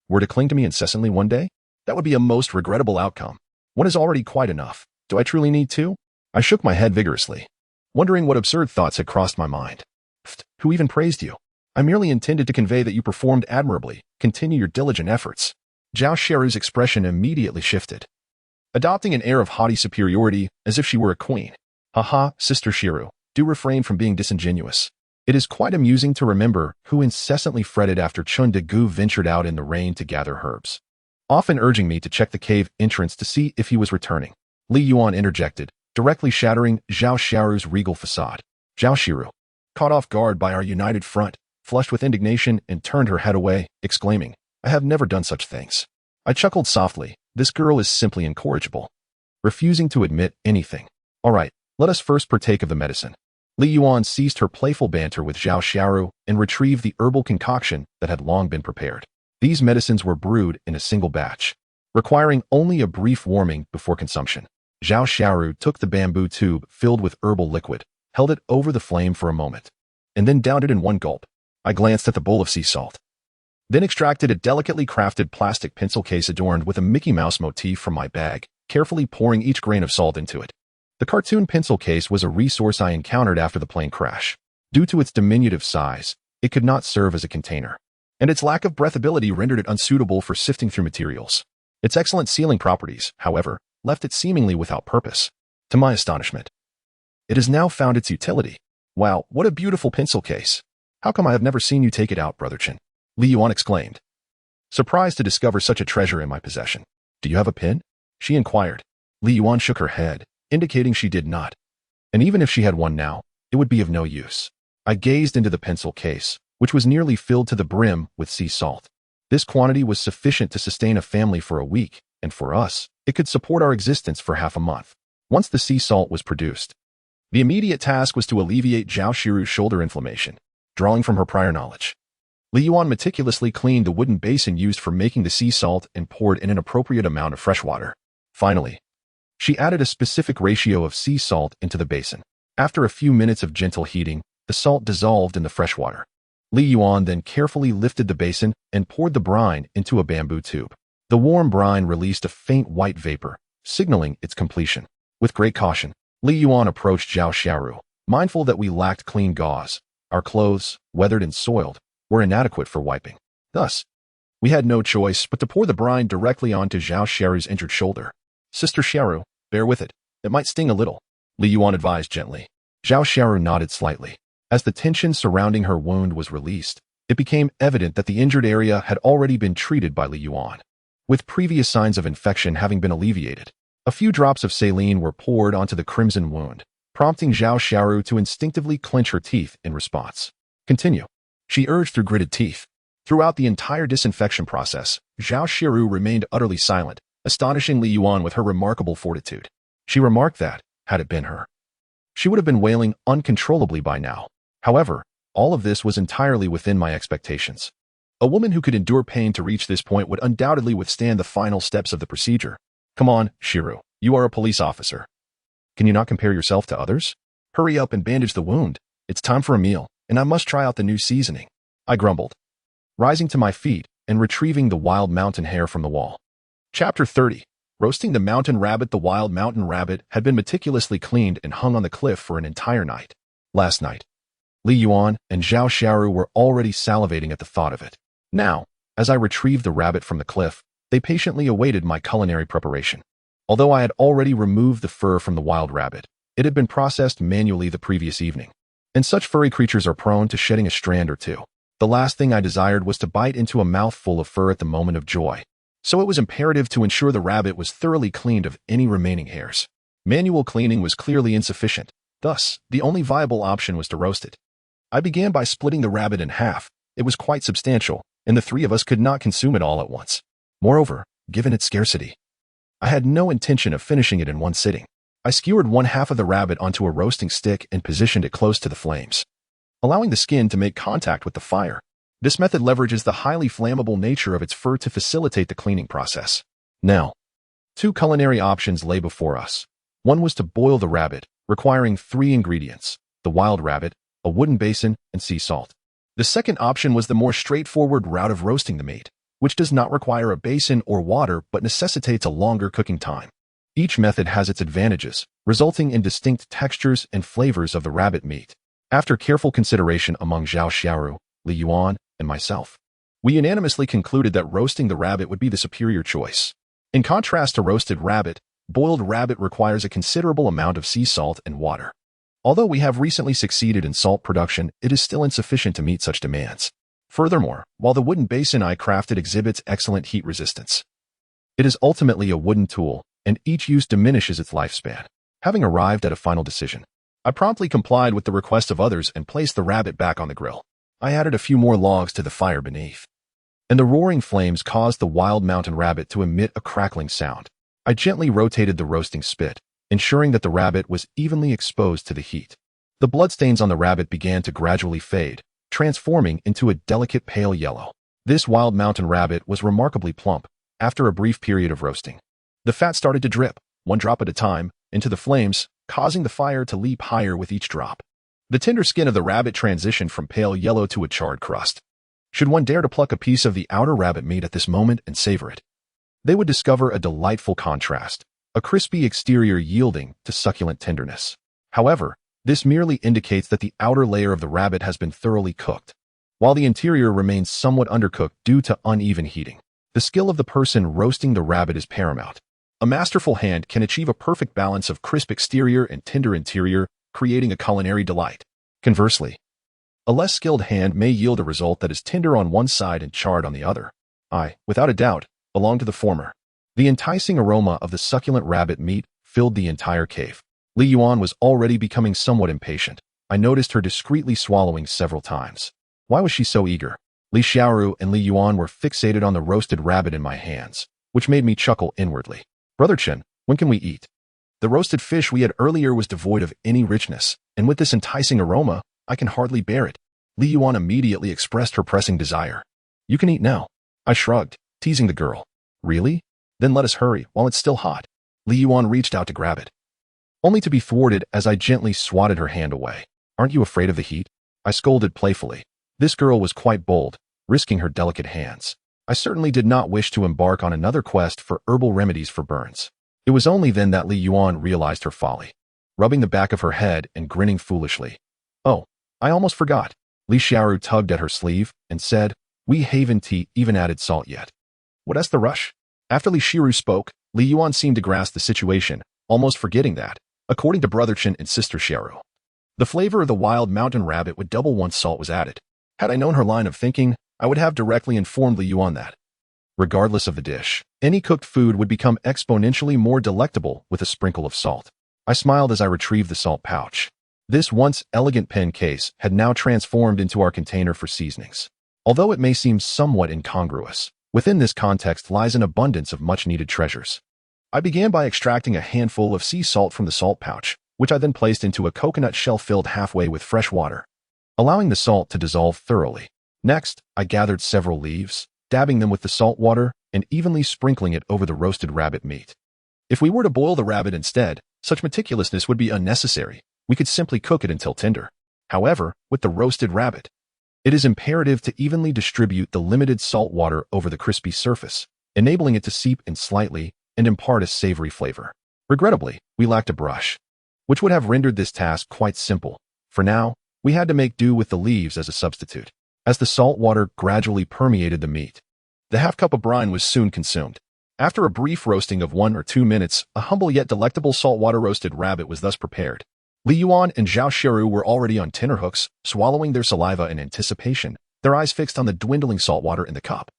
were to cling to me incessantly one day? That would be a most regrettable outcome. One is already quite enough. Do I truly need two? I shook my head vigorously, wondering what absurd thoughts had crossed my mind. Who even praised you? I merely intended to convey that you performed admirably. Continue your diligent efforts. Zhao Shiru's expression immediately shifted, adopting an air of haughty superiority as if she were a queen. Haha, Sister Shiru, do refrain from being disingenuous. It is quite amusing to remember who incessantly fretted after Chun de Gu ventured out in the rain to gather herbs, often urging me to check the cave entrance to see if he was returning. Li Yuan interjected, directly shattering Zhao Xiaoru's regal facade. Zhao Xiaoru, caught off guard by our united front, flushed with indignation and turned her head away, exclaiming, I have never done such things. I chuckled softly. This girl is simply incorrigible, refusing to admit anything. All right, let us first partake of the medicine. Li Yuan ceased her playful banter with Zhao Xiaoru and retrieved the herbal concoction that had long been prepared. These medicines were brewed in a single batch, requiring only a brief warming before consumption. Zhao Xiaoru took the bamboo tube filled with herbal liquid, held it over the flame for a moment, and then downed it in one gulp. I glanced at the bowl of sea salt, then extracted a delicately crafted plastic pencil case adorned with a Mickey Mouse motif from my bag, carefully pouring each grain of salt into it. The cartoon pencil case was a resource I encountered after the plane crash. Due to its diminutive size, it could not serve as a container, and its lack of breathability rendered it unsuitable for sifting through materials. Its excellent sealing properties, however, left it seemingly without purpose. To my astonishment, it has now found its utility. Wow, what a beautiful pencil case. How come I have never seen you take it out, Brother Chen? Li Yuan exclaimed, surprised to discover such a treasure in my possession. Do you have a pen? She inquired. Li Yuan shook her head, indicating she did not. And even if she had one now, it would be of no use. I gazed into the pencil case, which was nearly filled to the brim with sea salt. This quantity was sufficient to sustain a family for a week, and for us, it could support our existence for half a month. Once the sea salt was produced, the immediate task was to alleviate Zhao Xiaoru's shoulder inflammation, drawing from her prior knowledge. Li Yuan meticulously cleaned the wooden basin used for making the sea salt and poured in an appropriate amount of fresh water. Finally, she added a specific ratio of sea salt into the basin. After a few minutes of gentle heating, the salt dissolved in the fresh water. Li Yuan then carefully lifted the basin and poured the brine into a bamboo tube. The warm brine released a faint white vapor, signaling its completion. With great caution, Li Yuan approached Zhao Xiaoru, mindful that we lacked clean gauze. Our clothes, weathered and soiled, were inadequate for wiping. Thus, we had no choice but to pour the brine directly onto Zhao Xiaoru's injured shoulder. Sister Xiaoru, bear with it. It might sting a little, Li Yuan advised gently. Zhao Xiaoru nodded slightly. As the tension surrounding her wound was released, it became evident that the injured area had already been treated by Li Yuan, with previous signs of infection having been alleviated. A few drops of saline were poured onto the crimson wound, prompting Zhao Xiaoru to instinctively clench her teeth in response. Continue, she urged through gritted teeth. Throughout the entire disinfection process, Zhao Xiaoru remained utterly silent, astonishing Li Yuan with her remarkable fortitude. She remarked that, had it been her, she would have been wailing uncontrollably by now. However, all of this was entirely within my expectations. A woman who could endure pain to reach this point would undoubtedly withstand the final steps of the procedure. Come on, Xiaoru, you are a police officer. Can you not compare yourself to others? Hurry up and bandage the wound. It's time for a meal, and I must try out the new seasoning. I grumbled, rising to my feet and retrieving the wild mountain hare from the wall. Chapter 30. Roasting the mountain rabbit. The wild mountain rabbit had been meticulously cleaned and hung on the cliff for an entire night. Last night, Li Yuan and Zhao Xiaoru were already salivating at the thought of it. Now, as I retrieved the rabbit from the cliff, they patiently awaited my culinary preparation. Although I had already removed the fur from the wild rabbit, it had been processed manually the previous evening, and such furry creatures are prone to shedding a strand or two. The last thing I desired was to bite into a mouthful of fur at the moment of joy, so it was imperative to ensure the rabbit was thoroughly cleaned of any remaining hairs. Manual cleaning was clearly insufficient, thus, the only viable option was to roast it. I began by splitting the rabbit in half. It was quite substantial, and the three of us could not consume it all at once. Moreover, given its scarcity, I had no intention of finishing it in one sitting. I skewered one half of the rabbit onto a roasting stick and positioned it close to the flames, allowing the skin to make contact with the fire. This method leverages the highly flammable nature of its fur to facilitate the cleaning process. Now, two culinary options lay before us. One was to boil the rabbit, requiring 3 ingredients: the wild rabbit, a wooden basin, and sea salt. The second option was the more straightforward route of roasting the meat, which does not require a basin or water but necessitates a longer cooking time. Each method has its advantages, resulting in distinct textures and flavors of the rabbit meat. After careful consideration among Zhao Xiaoru, Li Yuan, and myself, we unanimously concluded that roasting the rabbit would be the superior choice. In contrast to roasted rabbit, boiled rabbit requires a considerable amount of sea salt and water. Although we have recently succeeded in salt production, it is still insufficient to meet such demands. Furthermore, while the wooden basin I crafted exhibits excellent heat resistance, it is ultimately a wooden tool, and each use diminishes its lifespan. Having arrived at a final decision, I promptly complied with the request of others and placed the rabbit back on the grill. I added a few more logs to the fire beneath, and the roaring flames caused the wild mountain rabbit to emit a crackling sound. I gently rotated the roasting spit, ensuring that the rabbit was evenly exposed to the heat. The bloodstains on the rabbit began to gradually fade, transforming into a delicate pale yellow. This wild mountain rabbit was remarkably plump after a brief period of roasting. The fat started to drip, one drop at a time, into the flames, causing the fire to leap higher with each drop. The tender skin of the rabbit transitioned from pale yellow to a charred crust. Should one dare to pluck a piece of the outer rabbit meat at this moment and savor it, they would discover a delightful contrast, a crispy exterior yielding to succulent tenderness. However, this merely indicates that the outer layer of the rabbit has been thoroughly cooked, while the interior remains somewhat undercooked due to uneven heating. The skill of the person roasting the rabbit is paramount. A masterful hand can achieve a perfect balance of crisp exterior and tender interior, creating a culinary delight. Conversely, a less skilled hand may yield a result that is tender on one side and charred on the other. I, without a doubt, belong to the former. The enticing aroma of the succulent rabbit meat filled the entire cave. Li Yuan was already becoming somewhat impatient. I noticed her discreetly swallowing several times. Why was she so eager? Li Xiaoru and Li Yuan were fixated on the roasted rabbit in my hands, which made me chuckle inwardly. Brother Chen, when can we eat? The roasted fish we had earlier was devoid of any richness, and with this enticing aroma, I can hardly bear it. Li Yuan immediately expressed her pressing desire. You can eat now. I shrugged, teasing the girl. Really? Then let us hurry while it's still hot. Li Yuan reached out to grab it, only to be thwarted as I gently swatted her hand away. Aren't you afraid of the heat? I scolded playfully. This girl was quite bold, risking her delicate hands. I certainly did not wish to embark on another quest for herbal remedies for burns. It was only then that Li Yuan realized her folly, rubbing the back of her head and grinning foolishly. Oh, I almost forgot. Li Xiaoru tugged at her sleeve and said, we haven't even added salt yet. What's the rush? After Li Xiaoru spoke, Li Yuan seemed to grasp the situation, almost forgetting that, according to Brother Chen and Sister Xiaoru, the flavor of the wild mountain rabbit would double once salt was added. Had I known her line of thinking, I would have directly informed Li Yuan that, regardless of the dish, any cooked food would become exponentially more delectable with a sprinkle of salt. I smiled as I retrieved the salt pouch. This once elegant pen case had now transformed into our container for seasonings. Although it may seem somewhat incongruous, within this context lies an abundance of much-needed treasures. I began by extracting a handful of sea salt from the salt pouch, which I then placed into a coconut shell filled halfway with fresh water, allowing the salt to dissolve thoroughly. Next, I gathered several leaves, dabbing them with the salt water and evenly sprinkling it over the roasted rabbit meat. If we were to boil the rabbit instead, such meticulousness would be unnecessary. We could simply cook it until tender. However, with the roasted rabbit, it is imperative to evenly distribute the limited salt water over the crispy surface, enabling it to seep in slightly and impart a savory flavor. Regrettably, we lacked a brush, which would have rendered this task quite simple. For now, we had to make do with the leaves as a substitute. As the salt water gradually permeated the meat, the half cup of brine was soon consumed. After a brief roasting of 1 or 2 minutes, a humble yet delectable saltwater roasted rabbit was thus prepared. Li Yuan and Zhao Shiru were already on tenterhooks, swallowing their saliva in anticipation, their eyes fixed on the dwindling saltwater in the cup.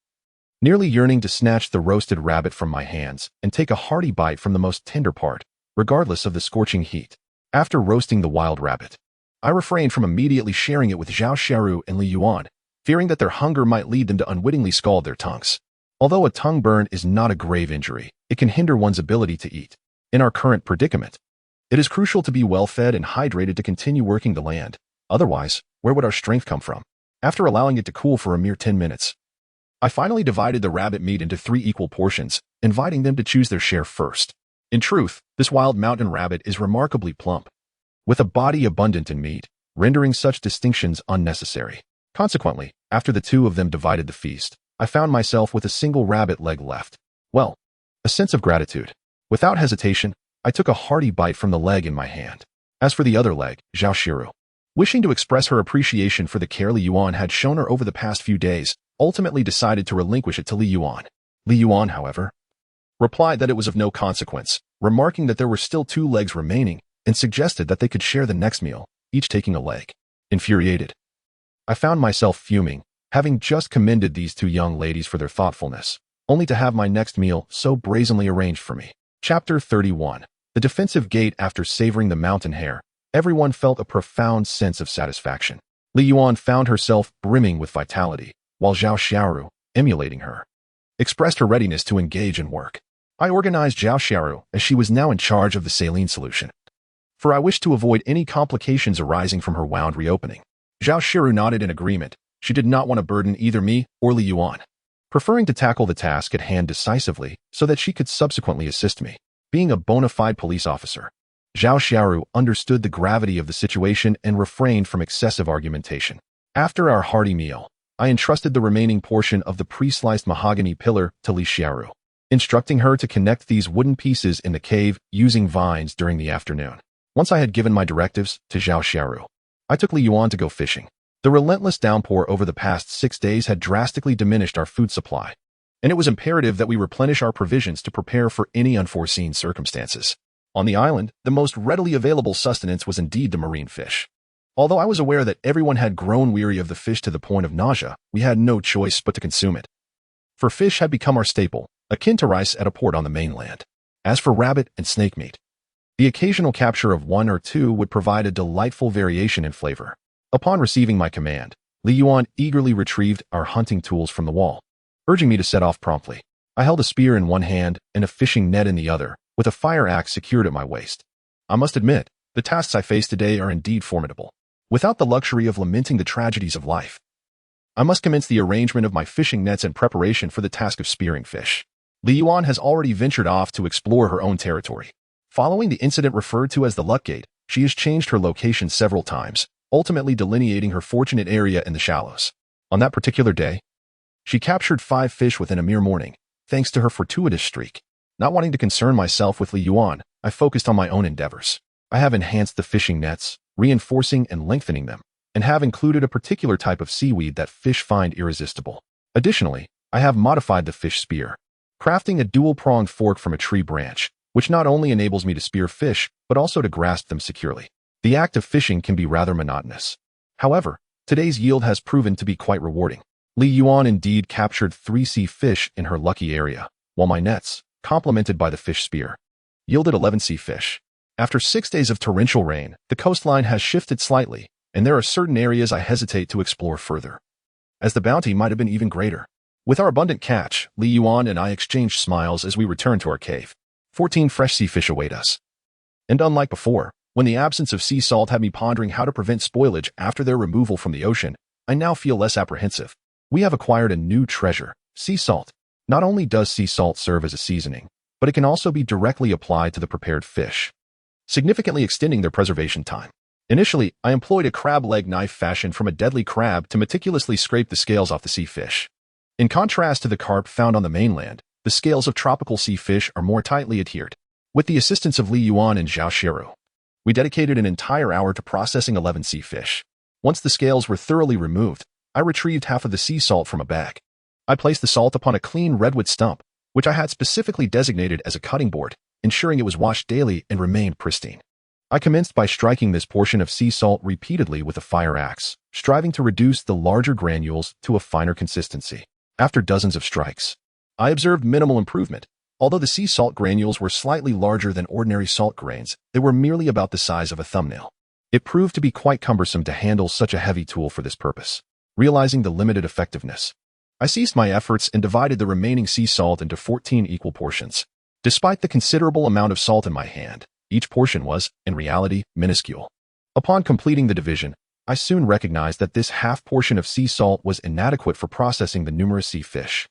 Nearly yearning to snatch the roasted rabbit from my hands and take a hearty bite from the most tender part, regardless of the scorching heat. After roasting the wild rabbit, I refrained from immediately sharing it with Zhao Shiru and Li Yuan, fearing that their hunger might lead them to unwittingly scald their tongues. Although a tongue burn is not a grave injury, it can hinder one's ability to eat. In our current predicament, it is crucial to be well-fed and hydrated to continue working the land. Otherwise, where would our strength come from? After allowing it to cool for a mere 10 minutes, I finally divided the rabbit meat into 3 equal portions, inviting them to choose their share first. In truth, this wild mountain rabbit is remarkably plump, with a body abundant in meat, rendering such distinctions unnecessary. Consequently, after the 2 of them divided the feast, I found myself with a single rabbit leg left. Well, a sense of gratitude. Without hesitation, I took a hearty bite from the leg in my hand. As for the other leg, Zhao Shiru, wishing to express her appreciation for the care Li Yuan had shown her over the past few days, ultimately decided to relinquish it to Li Yuan. Li Yuan, however, replied that it was of no consequence, remarking that there were still 2 legs remaining, and suggested that they could share the next meal, each taking a leg. Infuriated, I found myself fuming, having just commended these two young ladies for their thoughtfulness, only to have my next meal so brazenly arranged for me. Chapter 31. The defensive gate. After savoring the mountain hare, everyone felt a profound sense of satisfaction. Li Yuan found herself brimming with vitality, while Zhao Xiaoru, emulating her, expressed her readiness to engage in work. I organized Zhao Xiaoru as she was now in charge of the saline solution, for I wished to avoid any complications arising from her wound reopening. Zhao Xiaoru nodded in agreement. She did not want to burden either me or Li Yuan, preferring to tackle the task at hand decisively so that she could subsequently assist me. Being a bona fide police officer, Zhao Xiaoru understood the gravity of the situation and refrained from excessive argumentation. After our hearty meal, I entrusted the remaining portion of the pre-sliced mahogany pillar to Li Xiaoru, instructing her to connect these wooden pieces in the cave using vines during the afternoon. Once I had given my directives to Zhao Xiaoru, I took Li Yuan to go fishing. The relentless downpour over the past 6 days had drastically diminished our food supply, and it was imperative that we replenish our provisions to prepare for any unforeseen circumstances. On the island, the most readily available sustenance was indeed the marine fish. Although I was aware that everyone had grown weary of the fish to the point of nausea, we had no choice but to consume it. For fish had become our staple, akin to rice at a port on the mainland. As for rabbit and snake meat, the occasional capture of one or two would provide a delightful variation in flavor. Upon receiving my command, Li Yuan eagerly retrieved our hunting tools from the wall, urging me to set off promptly. I held a spear in one hand and a fishing net in the other, with a fire axe secured at my waist. I must admit, the tasks I face today are indeed formidable. Without the luxury of lamenting the tragedies of life, I must commence the arrangement of my fishing nets in preparation for the task of spearing fish. Li Yuan has already ventured off to explore her own territory. Following the incident referred to as the Luck Gate, she has changed her location several times, ultimately delineating her fortunate area in the shallows. On that particular day, she captured 5 fish within a mere morning, thanks to her fortuitous streak. Not wanting to concern myself with Li Yuan, I focused on my own endeavors. I have enhanced the fishing nets, reinforcing and lengthening them, and have included a particular type of seaweed that fish find irresistible. Additionally, I have modified the fish spear, crafting a dual-pronged fork from a tree branch, which not only enables me to spear fish, but also to grasp them securely. The act of fishing can be rather monotonous. However, today's yield has proven to be quite rewarding. Li Yuan indeed captured 3 sea fish in her lucky area, while my nets, complemented by the fish spear, yielded 11 sea fish. After 6 days of torrential rain, the coastline has shifted slightly, and there are certain areas I hesitate to explore further, as the bounty might have been even greater. With our abundant catch, Li Yuan and I exchanged smiles as we return to our cave. 14 fresh sea fish await us. And unlike before, when the absence of sea salt had me pondering how to prevent spoilage after their removal from the ocean, I now feel less apprehensive. We have acquired a new treasure, sea salt. Not only does sea salt serve as a seasoning, but it can also be directly applied to the prepared fish, significantly extending their preservation time. Initially, I employed a crab leg knife fashioned from a deadly crab to meticulously scrape the scales off the sea fish. In contrast to the carp found on the mainland, the scales of tropical sea fish are more tightly adhered. With the assistance of Li Yuan and Zhao Xiaoru, we dedicated an entire hour to processing 11 sea fish. Once the scales were thoroughly removed, I retrieved half of the sea salt from a bag. I placed the salt upon a clean redwood stump, which I had specifically designated as a cutting board, ensuring it was washed daily and remained pristine. I commenced by striking this portion of sea salt repeatedly with a fire axe, striving to reduce the larger granules to a finer consistency. After dozens of strikes, I observed minimal improvement. Although the sea salt granules were slightly larger than ordinary salt grains, they were merely about the size of a thumbnail. It proved to be quite cumbersome to handle such a heavy tool for this purpose. Realizing the limited effectiveness, I ceased my efforts and divided the remaining sea salt into 14 equal portions. Despite the considerable amount of salt in my hand, each portion was, in reality, minuscule. Upon completing the division, I soon recognized that this half portion of sea salt was inadequate for processing the numerous sea fish.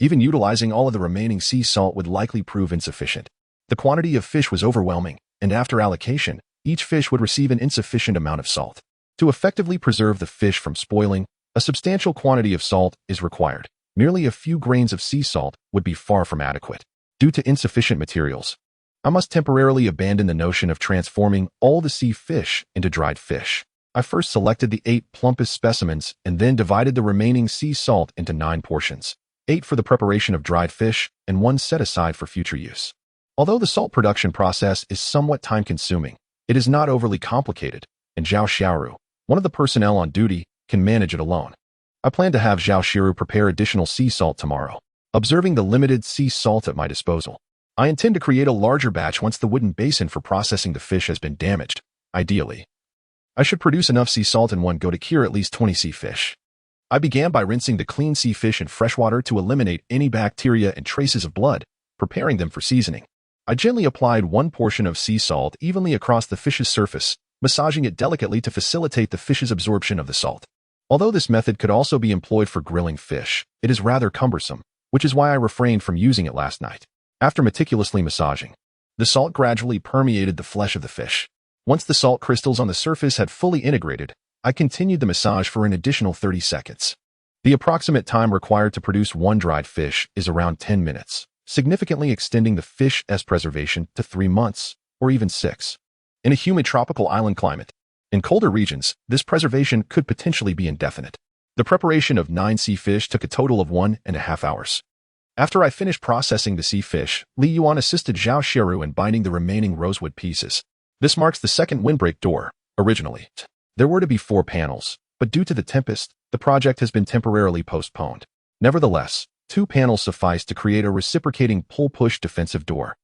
Even utilizing all of the remaining sea salt would likely prove insufficient. The quantity of fish was overwhelming, and after allocation, each fish would receive an insufficient amount of salt. To effectively preserve the fish from spoiling, a substantial quantity of salt is required. Merely a few grains of sea salt would be far from adequate. Due to insufficient materials, I must temporarily abandon the notion of transforming all the sea fish into dried fish. I first selected the 8 plumpest specimens and then divided the remaining sea salt into 9 portions. 8 for the preparation of dried fish, and 1 set aside for future use. Although the salt production process is somewhat time-consuming, It is not overly complicated, and Zhao Xiaoru, one of the personnel on duty, can manage it alone. I plan to have Zhao Xiaoru prepare additional sea salt tomorrow. Observing the limited sea salt at my disposal, I intend to create a larger batch once the wooden basin for processing the fish has been damaged. Ideally, I should produce enough sea salt in one go to cure at least 20 sea fish. I began by rinsing the clean sea fish in fresh water to eliminate any bacteria and traces of blood, preparing them for seasoning. I gently applied one portion of sea salt evenly across the fish's surface, massaging it delicately to facilitate the fish's absorption of the salt. Although this method could also be employed for grilling fish, it is rather cumbersome, which is why I refrained from using it last night. After meticulously massaging, the salt gradually permeated the flesh of the fish. Once the salt crystals on the surface had fully integrated, I continued the massage for an additional 30 seconds. The approximate time required to produce one dried fish is around 10 minutes, significantly extending the fish's preservation to 3 months, or even 6. In a humid tropical island climate, in colder regions, this preservation could potentially be indefinite. The preparation of 9 sea fish took a total of 1.5 hours. After I finished processing the sea fish, Li Yuan assisted Zhao Xiaoru in binding the remaining rosewood pieces. This marks the second windbreak door. Originally, there were to be 4 panels, but due to the tempest, the project has been temporarily postponed. Nevertheless, 2 panels suffice to create a reciprocating pull-push defensive door.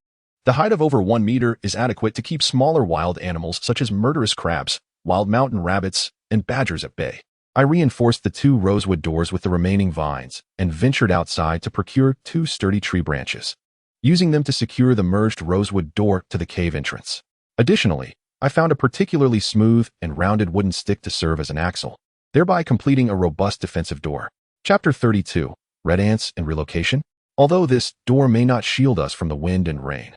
The height of over 1 meter is adequate to keep smaller wild animals such as murderous crabs, wild mountain rabbits, and badgers at bay. I reinforced the 2 rosewood doors with the remaining vines and ventured outside to procure 2 sturdy tree branches, using them to secure the merged rosewood door to the cave entrance. Additionally, I found a particularly smooth and rounded wooden stick to serve as an axle, thereby completing a robust defensive door. Chapter 32, Red Ants and Relocation. Although this door may not shield us from the wind and rain,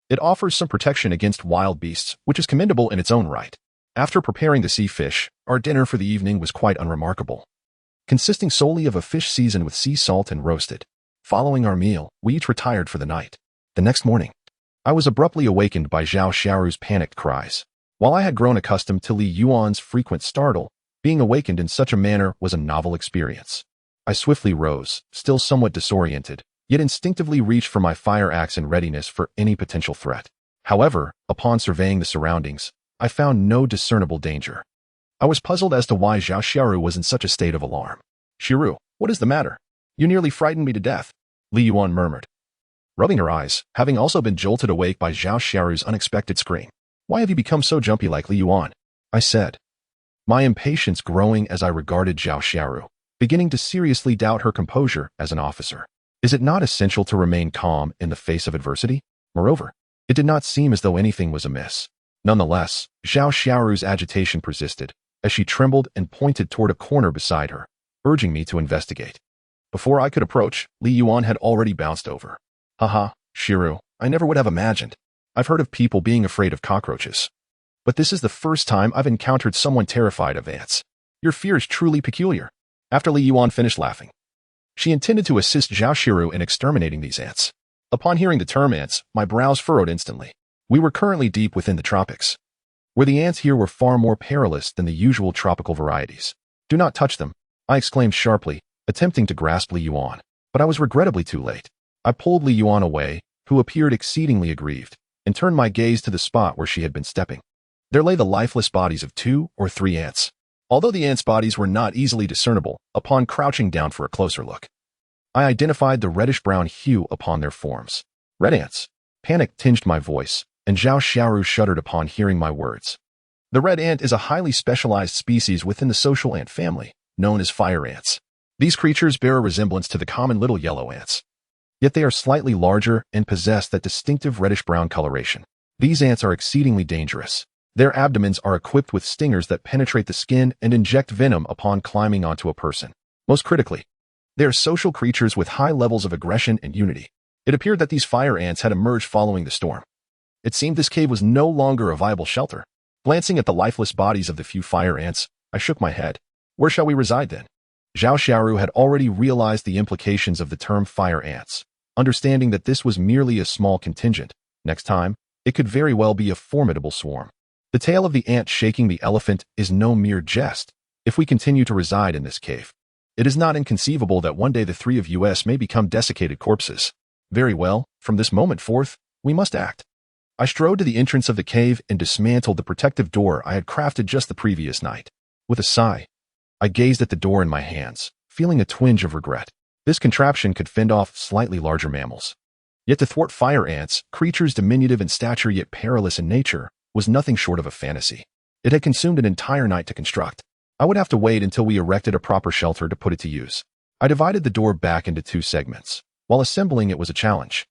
it offers some protection against wild beasts, which is commendable in its own right. After preparing the sea fish, our dinner for the evening was quite unremarkable, consisting solely of a fish seasoned with sea salt and roasted. Following our meal, we each retired for the night. The next morning, I was abruptly awakened by Zhao Xiaoru's panicked cries. While I had grown accustomed to Li Yuan's frequent startle, being awakened in such a manner was a novel experience. I swiftly rose, still somewhat disoriented, yet instinctively reached for my fire axe in readiness for any potential threat. However, upon surveying the surroundings, I found no discernible danger. I was puzzled as to why Zhao Xiaoru was in such a state of alarm. "Xiaoru, what is the matter? You nearly frightened me to death," Li Yuan murmured, rubbing her eyes, having also been jolted awake by Zhao Xiaoru's unexpected scream. "Why have you become so jumpy like Li Yuan?" I said, my impatience growing as I regarded Zhao Xiaoru, beginning to seriously doubt her composure as an officer. Is it not essential to remain calm in the face of adversity? Moreover, it did not seem as though anything was amiss. Nonetheless, Zhao Xiaoru's agitation persisted, as she trembled and pointed toward a corner beside her, urging me to investigate. Before I could approach, Li Yuan had already bounced over. "Haha, Xiaoru, I never would have imagined. I've heard of people being afraid of cockroaches, but this is the first time I've encountered someone terrified of ants. Your fear is truly peculiar." After Li Yuan finished laughing, she intended to assist Zhao Xiaoru in exterminating these ants. Upon hearing the term ants, my brows furrowed instantly. We were currently deep within the tropics, where the ants here were far more perilous than the usual tropical varieties. "Do not touch them," I exclaimed sharply, attempting to grasp Li Yuan, but I was regrettably too late. I pulled Li Yuan away, who appeared exceedingly aggrieved, and turned my gaze to the spot where she had been stepping. There lay the lifeless bodies of 2 or 3 ants. Although the ants' bodies were not easily discernible, upon crouching down for a closer look, I identified the reddish-brown hue upon their forms. Red ants. Panic tinged my voice, and Zhao Xiaoru shuddered upon hearing my words. The red ant is a highly specialized species within the social ant family, known as fire ants. These creatures bear a resemblance to the common little yellow ants, yet they are slightly larger and possess that distinctive reddish-brown coloration. These ants are exceedingly dangerous. Their abdomens are equipped with stingers that penetrate the skin and inject venom upon climbing onto a person. Most critically, they are social creatures with high levels of aggression and unity. It appeared that these fire ants had emerged following the storm. It seemed this cave was no longer a viable shelter. Glancing at the lifeless bodies of the few fire ants, I shook my head. Where shall we reside then? Zhao Xiaoru had already realized the implications of the term fire ants, understanding that this was merely a small contingent. Next time, it could very well be a formidable swarm. The tale of the ant shaking the elephant is no mere jest. If we continue to reside in this cave, it is not inconceivable that one day the 3 of us may become desiccated corpses. Very well, from this moment forth, we must act. I strode to the entrance of the cave and dismantled the protective door I had crafted just the previous night. With a sigh, I gazed at the door in my hands, feeling a twinge of regret. This contraption could fend off slightly larger mammals. Yet to thwart fire ants, creatures diminutive in stature yet perilous in nature, was nothing short of a fantasy. It had consumed an entire night to construct. I would have to wait until we erected a proper shelter to put it to use. I divided the door back into 2 segments. While assembling it was a challenge.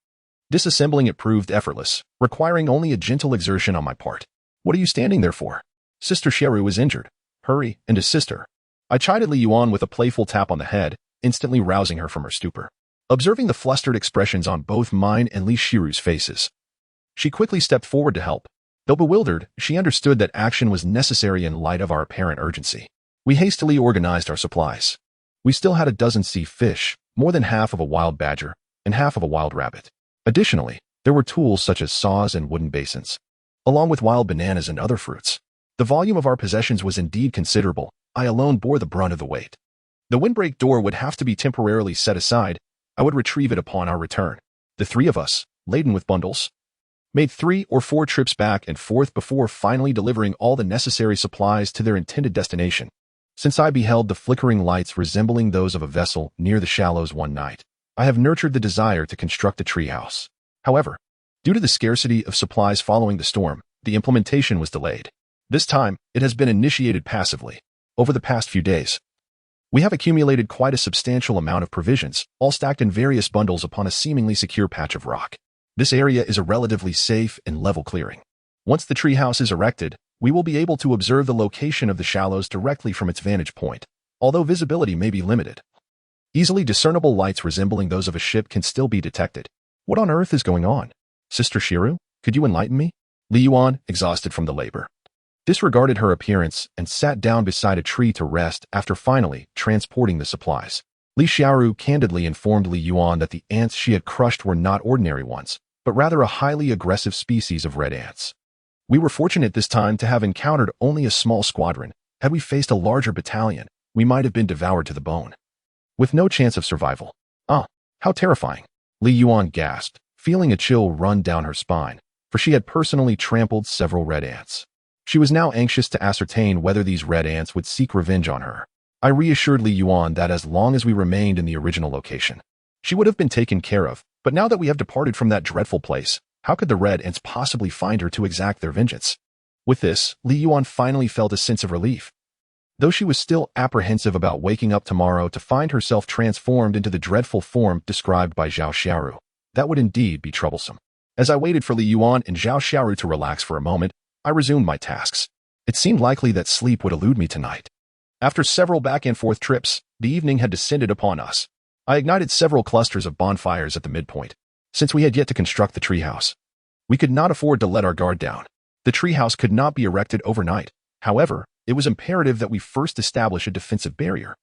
Disassembling it proved effortless, requiring only a gentle exertion on my part. What are you standing there for? Sister Xiaoru is injured. Hurry and assist her. I chided Li Yuan with a playful tap on the head, instantly rousing her from her stupor. Observing the flustered expressions on both mine and Li Xiaoru's faces, she quickly stepped forward to help. Though bewildered, she understood that action was necessary in light of our apparent urgency. We hastily organized our supplies. We still had a dozen sea fish, more than half of a wild badger, and half of a wild rabbit. Additionally, there were tools such as saws and wooden basins, along with wild bananas and other fruits. The volume of our possessions was indeed considerable. I alone bore the brunt of the weight. The windbreak door would have to be temporarily set aside. I would retrieve it upon our return. The 3 of us, laden with bundles, made 3 or 4 trips back and forth before finally delivering all the necessary supplies to their intended destination. Since I beheld the flickering lights resembling those of a vessel near the shallows one night, I have nurtured the desire to construct a treehouse. However, due to the scarcity of supplies following the storm, the implementation was delayed. This time, it has been initiated passively. Over the past few days, we have accumulated quite a substantial amount of provisions, all stacked in various bundles upon a seemingly secure patch of rock. This area is a relatively safe and level clearing. Once the treehouse is erected, we will be able to observe the location of the shallows directly from its vantage point, although visibility may be limited. Easily discernible lights resembling those of a ship can still be detected. What on earth is going on? Sister Xiaoru, could you enlighten me? Li Yuan, exhausted from the labor, disregarded her appearance and sat down beside a tree to rest after finally transporting the supplies. Li Xiaoru candidly informed Li Yuan that the ants she had crushed were not ordinary ones, but rather a highly aggressive species of red ants. We were fortunate this time to have encountered only a small squadron. Had we faced a larger battalion, we might have been devoured to the bone, with no chance of survival. Ah, how terrifying! Li Yuan gasped, feeling a chill run down her spine, for she had personally trampled several red ants. She was now anxious to ascertain whether these red ants would seek revenge on her. I reassured Li Yuan that as long as we remained in the original location, she would have been taken care of, but now that we have departed from that dreadful place, how could the red ants possibly find her to exact their vengeance? With this, Li Yuan finally felt a sense of relief. Though she was still apprehensive about waking up tomorrow to find herself transformed into the dreadful form described by Zhao Xiaoru, that would indeed be troublesome. As I waited for Li Yuan and Zhao Xiaoru to relax for a moment, I resumed my tasks. It seemed likely that sleep would elude me tonight. After several back-and-forth trips, the evening had descended upon us. I ignited several clusters of bonfires at the midpoint. Since we had yet to construct the treehouse, we could not afford to let our guard down. The treehouse could not be erected overnight. However, it was imperative that we first establish a defensive barrier.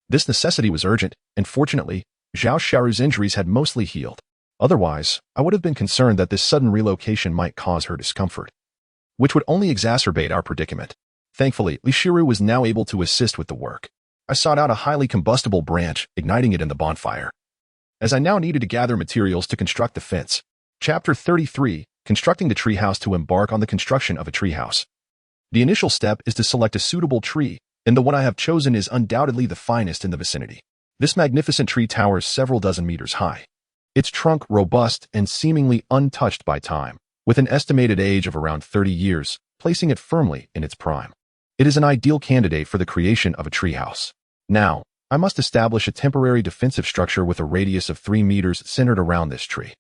This necessity was urgent, and fortunately, Zhao Xiaoru's injuries had mostly healed. Otherwise, I would have been concerned that this sudden relocation might cause her discomfort, which would only exacerbate our predicament. Thankfully, Li Xiaoru was now able to assist with the work. I sought out a highly combustible branch, igniting it in the bonfire, as I now needed to gather materials to construct the fence. Chapter 33, Constructing the Treehouse. To embark on the construction of a treehouse, the initial step is to select a suitable tree, and the one I have chosen is undoubtedly the finest in the vicinity. This magnificent tree towers several dozen meters high, its trunk robust and seemingly untouched by time, with an estimated age of around 30 years, placing it firmly in its prime. It is an ideal candidate for the creation of a treehouse. Now, I must establish a temporary defensive structure with a radius of 3 meters centered around this tree.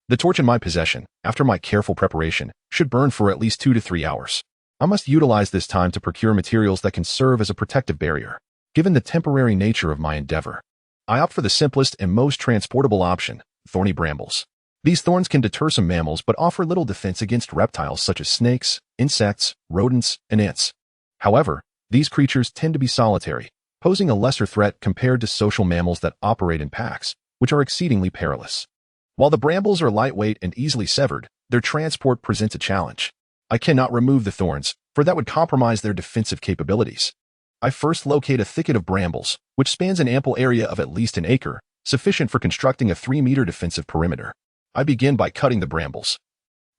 The torch in my possession, after my careful preparation, should burn for at least 2 to 3 hours. I must utilize this time to procure materials that can serve as a protective barrier. Given the temporary nature of my endeavor, I opt for the simplest and most transportable option, thorny brambles. These thorns can deter some mammals but offer little defense against reptiles such as snakes, insects, rodents, and ants. However, these creatures tend to be solitary, posing a lesser threat compared to social mammals that operate in packs, which are exceedingly perilous. While the brambles are lightweight and easily severed, their transport presents a challenge. I cannot remove the thorns, for that would compromise their defensive capabilities. I first locate a thicket of brambles, which spans an ample area of at least an acre, sufficient for constructing a 3-meter defensive perimeter. I begin by cutting the brambles.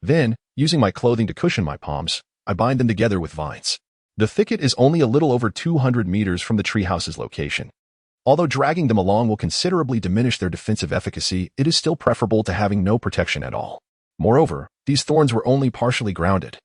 Then, using my clothing to cushion my palms, I bind them together with vines. The thicket is only a little over 200 meters from the treehouse's location. Although dragging them along will considerably diminish their defensive efficacy, it is still preferable to having no protection at all. Moreover, these thorns were only partially grounded,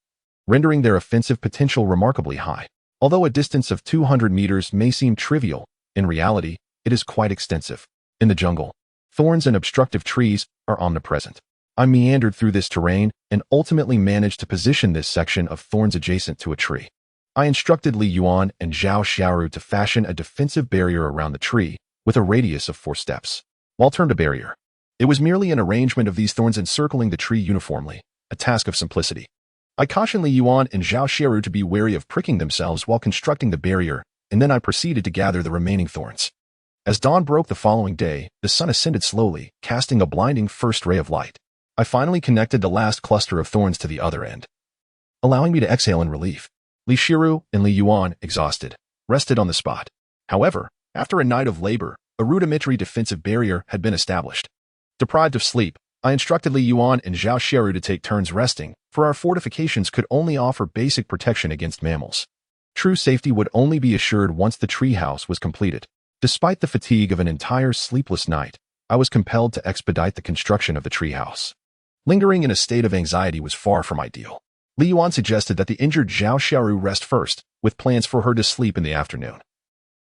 rendering their offensive potential remarkably high. Although a distance of 200 meters may seem trivial, in reality, it is quite extensive. In the jungle, thorns and obstructive trees are omnipresent. I meandered through this terrain and ultimately managed to position this section of thorns adjacent to a tree. I instructed Li Yuan and Zhao Xiaoru to fashion a defensive barrier around the tree with a radius of 4 steps. While termed a barrier, it was merely an arrangement of these thorns encircling the tree uniformly, a task of simplicity. I cautioned Li Yuan and Zhao Xiaoru to be wary of pricking themselves while constructing the barrier, and then I proceeded to gather the remaining thorns. As dawn broke the following day, the sun ascended slowly, casting a blinding first ray of light. I finally connected the last cluster of thorns to the other end, allowing me to exhale in relief. Li Shiru and Li Yuan, exhausted, rested on the spot. However, after a night of labor, a rudimentary defensive barrier had been established. Deprived of sleep, I instructed Li Yuan and Zhao Xiaoru to take turns resting, for our fortifications could only offer basic protection against mammals. True safety would only be assured once the treehouse was completed. Despite the fatigue of an entire sleepless night, I was compelled to expedite the construction of the treehouse. Lingering in a state of anxiety was far from ideal. Li Yuan suggested that the injured Zhao Xiaoru rest first, with plans for her to sleep in the afternoon,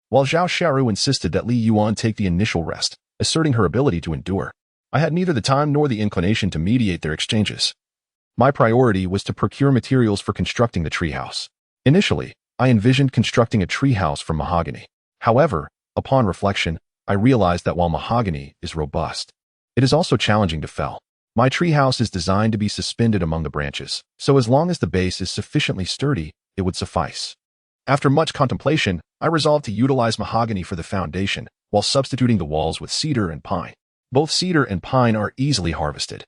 while Zhao Xiaoru insisted that Li Yuan take the initial rest, asserting her ability to endure. I had neither the time nor the inclination to mediate their exchanges. My priority was to procure materials for constructing the treehouse. Initially, I envisioned constructing a treehouse from mahogany. However, upon reflection, I realized that while mahogany is robust, it is also challenging to fell. My treehouse is designed to be suspended among the branches, so as long as the base is sufficiently sturdy, it would suffice. After much contemplation, I resolved to utilize mahogany for the foundation, while substituting the walls with cedar and pine. Both cedar and pine are easily harvested,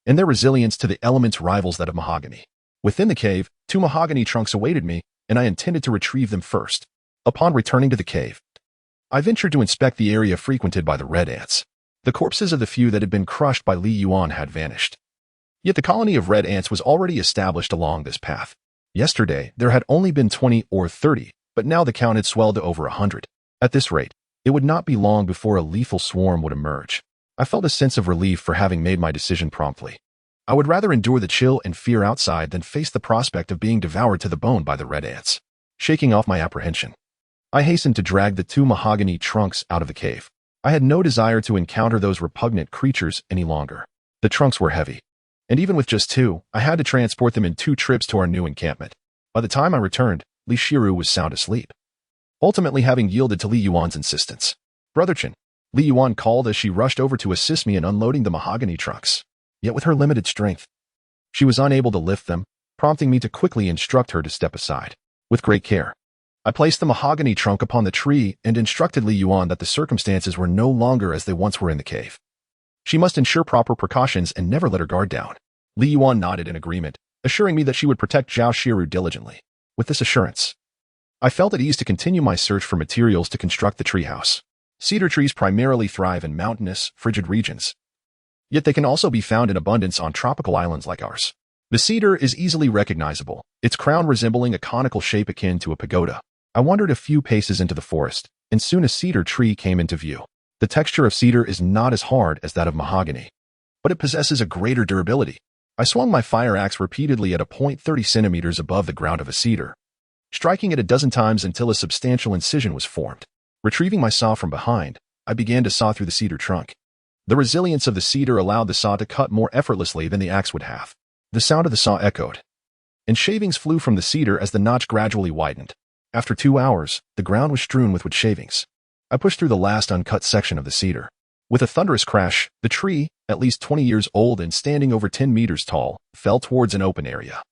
and their resilience to the elements rivals that of mahogany. Within the cave, 2 mahogany trunks awaited me, and I intended to retrieve them first. Upon returning to the cave, I ventured to inspect the area frequented by the red ants. The corpses of the few that had been crushed by Li Yuan had vanished. Yet the colony of red ants was already established along this path. Yesterday, there had only been 20 or 30, but now the count had swelled to over 100. At this rate, it would not be long before a lethal swarm would emerge. I felt a sense of relief for having made my decision promptly. I would rather endure the chill and fear outside than face the prospect of being devoured to the bone by the red ants. Shaking off my apprehension, I hastened to drag the 2 mahogany trunks out of the cave. I had no desire to encounter those repugnant creatures any longer. The trunks were heavy, and even with just 2, I had to transport them in 2 trips to our new encampment. By the time I returned, Li Shiru was sound asleep, ultimately having yielded to Li Yuan's insistence. "Brother Chen," Li Yuan called as she rushed over to assist me in unloading the mahogany trunks. Yet with her limited strength, she was unable to lift them, prompting me to quickly instruct her to step aside. With great care, I placed the mahogany trunk upon the tree and instructed Li Yuan that the circumstances were no longer as they once were in the cave. She must ensure proper precautions and never let her guard down. Li Yuan nodded in agreement, assuring me that she would protect Zhao Shiru diligently. With this assurance, I felt at ease to continue my search for materials to construct the treehouse. Cedar trees primarily thrive in mountainous, frigid regions, yet they can also be found in abundance on tropical islands like ours. The cedar is easily recognizable, its crown resembling a conical shape akin to a pagoda. I wandered a few paces into the forest, and soon a cedar tree came into view. The texture of cedar is not as hard as that of mahogany, but it possesses a greater durability. I swung my fire axe repeatedly at a point 30 centimeters above the ground of a cedar, striking it a dozen times until a substantial incision was formed. Retrieving my saw from behind, I began to saw through the cedar trunk. The resilience of the cedar allowed the saw to cut more effortlessly than the axe would have. The sound of the saw echoed, and shavings flew from the cedar as the notch gradually widened. After 2 hours, the ground was strewn with wood shavings. I pushed through the last uncut section of the cedar. With a thunderous crash, the tree, at least 20 years old and standing over 10 meters tall, fell towards an open area,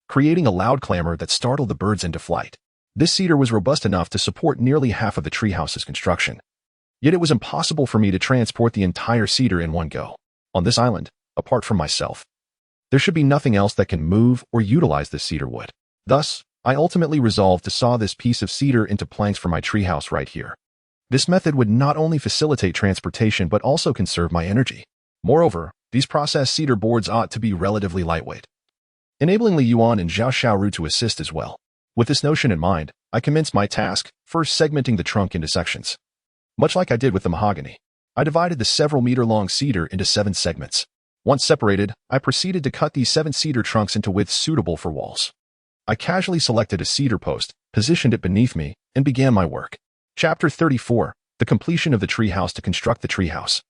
creating a loud clamor that startled the birds into flight. This cedar was robust enough to support nearly half of the treehouse's construction. Yet it was impossible for me to transport the entire cedar in one go. On this island, apart from myself, there should be nothing else that can move or utilize this cedar wood. Thus, I ultimately resolved to saw this piece of cedar into planks for my treehouse right here. This method would not only facilitate transportation but also conserve my energy. Moreover, these processed cedar boards ought to be relatively lightweight, enabling Li Yuan and Zhao Xiaoru to assist as well. With this notion in mind, I commenced my task, first segmenting the trunk into sections. Much like I did with the mahogany, I divided the several-meter-long cedar into 7 segments. Once separated, I proceeded to cut these 7 cedar trunks into widths suitable for walls. I casually selected a cedar post, positioned it beneath me, and began my work. Chapter 34. The completion of the treehouse to construct the treehouse.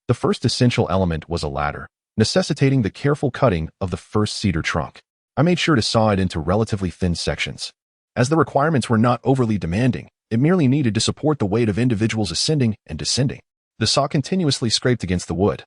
The first essential element was a ladder, necessitating the careful cutting of the first cedar trunk. I made sure to saw it into relatively thin sections. As the requirements were not overly demanding, it merely needed to support the weight of individuals ascending and descending. The saw continuously scraped against the wood,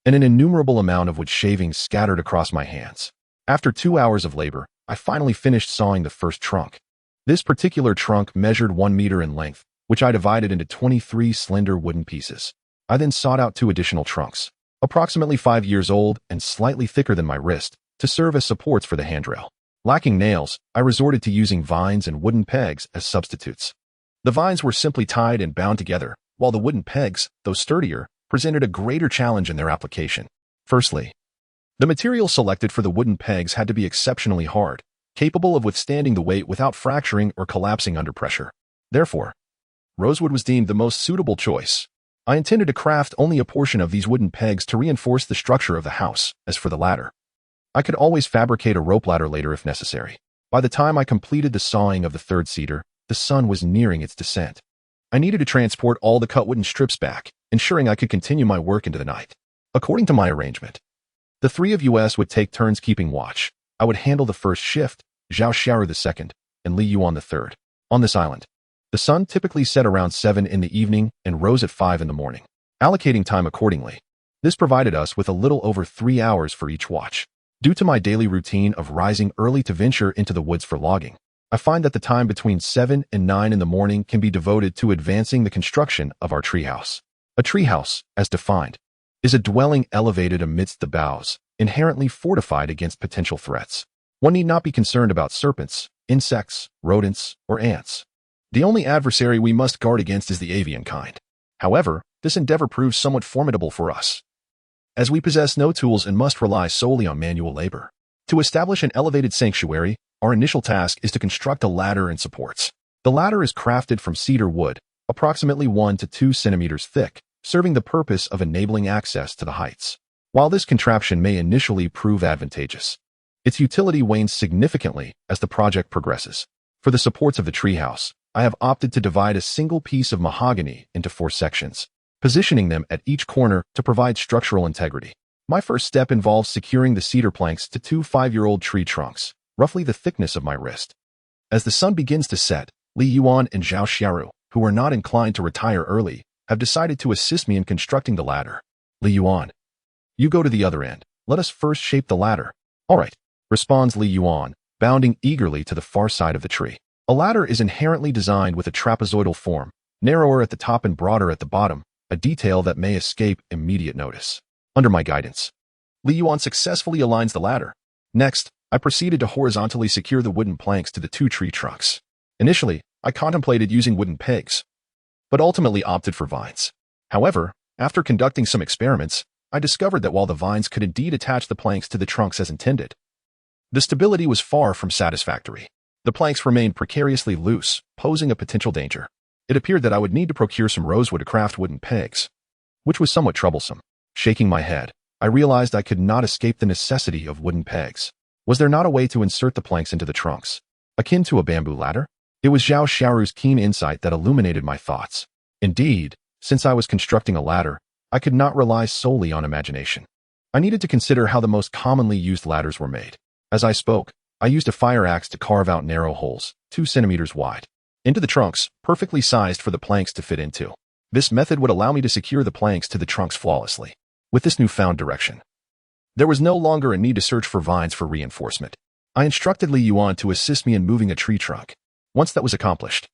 and an innumerable amount of wood shavings scattered across my hands. After 2 hours of labor, I finally finished sawing the first trunk. This particular trunk measured 1 meter in length, which I divided into 23 slender wooden pieces. I then sawed out 2 additional trunks, approximately 5 years old and slightly thicker than my wrist, to serve as supports for the handrail. Lacking nails, I resorted to using vines and wooden pegs as substitutes. The vines were simply tied and bound together, while the wooden pegs, though sturdier, presented a greater challenge in their application. Firstly, the material selected for the wooden pegs had to be exceptionally hard, capable of withstanding the weight without fracturing or collapsing under pressure. Therefore, rosewood was deemed the most suitable choice. I intended to craft only a portion of these wooden pegs to reinforce the structure of the house. As for the ladder, I could always fabricate a rope ladder later if necessary. By the time I completed the sawing of the third cedar, the sun was nearing its descent. I needed to transport all the cut wooden strips back, ensuring I could continue my work into the night. According to my arrangement, the 3 of us would take turns keeping watch. I would handle the first shift, Zhao Xiaoru the second, and Li Yuan the third. On this island, the sun typically set around 7 in the evening and rose at 5 in the morning, allocating time accordingly. This provided us with a little over 3 hours for each watch. Due to my daily routine of rising early to venture into the woods for logging, I find that the time between 7 and 9 in the morning can be devoted to advancing the construction of our treehouse. A treehouse, as defined, is a dwelling elevated amidst the boughs, inherently fortified against potential threats. One need not be concerned about serpents, insects, rodents, or ants. The only adversary we must guard against is the avian kind. However, this endeavor proves somewhat formidable for us, as we possess no tools and must rely solely on manual labor. To establish an elevated sanctuary, our initial task is to construct a ladder and supports. The ladder is crafted from cedar wood, approximately 1 to 2 centimeters thick, serving the purpose of enabling access to the heights. While this contraption may initially prove advantageous, its utility wanes significantly as the project progresses. For the supports of the treehouse, I have opted to divide a single piece of mahogany into 4 sections, positioning them at each corner to provide structural integrity. My first step involves securing the cedar planks to 2 5-year-old tree trunks, roughly the thickness of my wrist. As the sun begins to set, Li Yuan and Zhao Xiaoru, who are not inclined to retire early, have decided to assist me in constructing the ladder. Li Yuan, you go to the other end. Let us first shape the ladder. All right, responds Li Yuan, bounding eagerly to the far side of the tree. A ladder is inherently designed with a trapezoidal form, narrower at the top and broader at the bottom, a detail that may escape immediate notice. Under my guidance, Li Yuan successfully aligns the ladder. Next, I proceeded to horizontally secure the wooden planks to the 2 tree trunks. Initially, I contemplated using wooden pegs, but ultimately opted for vines. However, after conducting some experiments, I discovered that while the vines could indeed attach the planks to the trunks as intended, the stability was far from satisfactory. The planks remained precariously loose, posing a potential danger. It appeared that I would need to procure some rosewood to craft wooden pegs, which was somewhat troublesome. Shaking my head, I realized I could not escape the necessity of wooden pegs. Was there not a way to insert the planks into the trunks, akin to a bamboo ladder? It was Zhao Xiaoru's keen insight that illuminated my thoughts. Indeed, since I was constructing a ladder, I could not rely solely on imagination. I needed to consider how the most commonly used ladders were made. As I spoke, I used a fire axe to carve out narrow holes, 2 centimeters wide, into the trunks, perfectly sized for the planks to fit into. This method would allow me to secure the planks to the trunks flawlessly. With this newfound direction, there was no longer a need to search for vines for reinforcement. I instructed Li Yuan to assist me in moving a tree trunk. Once that was accomplished,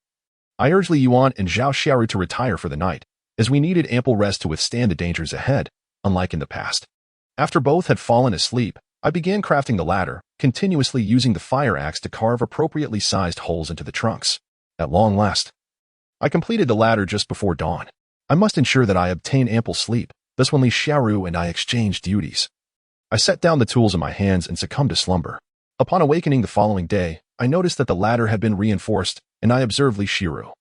I urged Li Yuan and Zhao Xiaoru to retire for the night, as we needed ample rest to withstand the dangers ahead, unlike in the past. After both had fallen asleep, I began crafting the ladder, continuously using the fire axe to carve appropriately sized holes into the trunks. At long last, I completed the ladder just before dawn. I must ensure that I obtain ample sleep, Thus when Li Xiaoru and I exchanged duties, I set down the tools in my hands and succumbed to slumber. Upon awakening the following day, I noticed that the ladder had been reinforced, and I observed Li Xiaoru,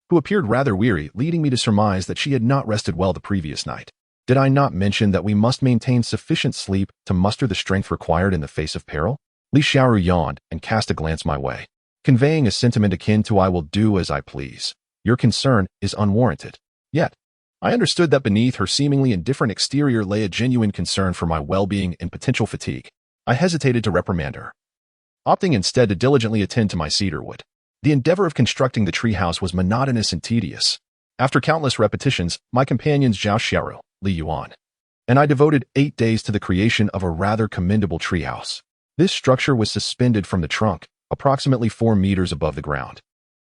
who appeared rather weary, leading me to surmise that she had not rested well the previous night. Did I not mention that we must maintain sufficient sleep to muster the strength required in the face of peril? Li Xiaoru yawned and cast a glance my way, conveying a sentiment akin to "I will do as I please. Your concern is unwarranted." Yet, I understood that beneath her seemingly indifferent exterior lay a genuine concern for my well-being and potential fatigue. I hesitated to reprimand her, opting instead to diligently attend to my cedar wood. The endeavor of constructing the treehouse was monotonous and tedious. After countless repetitions, my companions Zhao Xiaoru, Li Yuan, and I devoted 8 days to the creation of a rather commendable treehouse. This structure was suspended from the trunk, approximately 4 meters above the ground,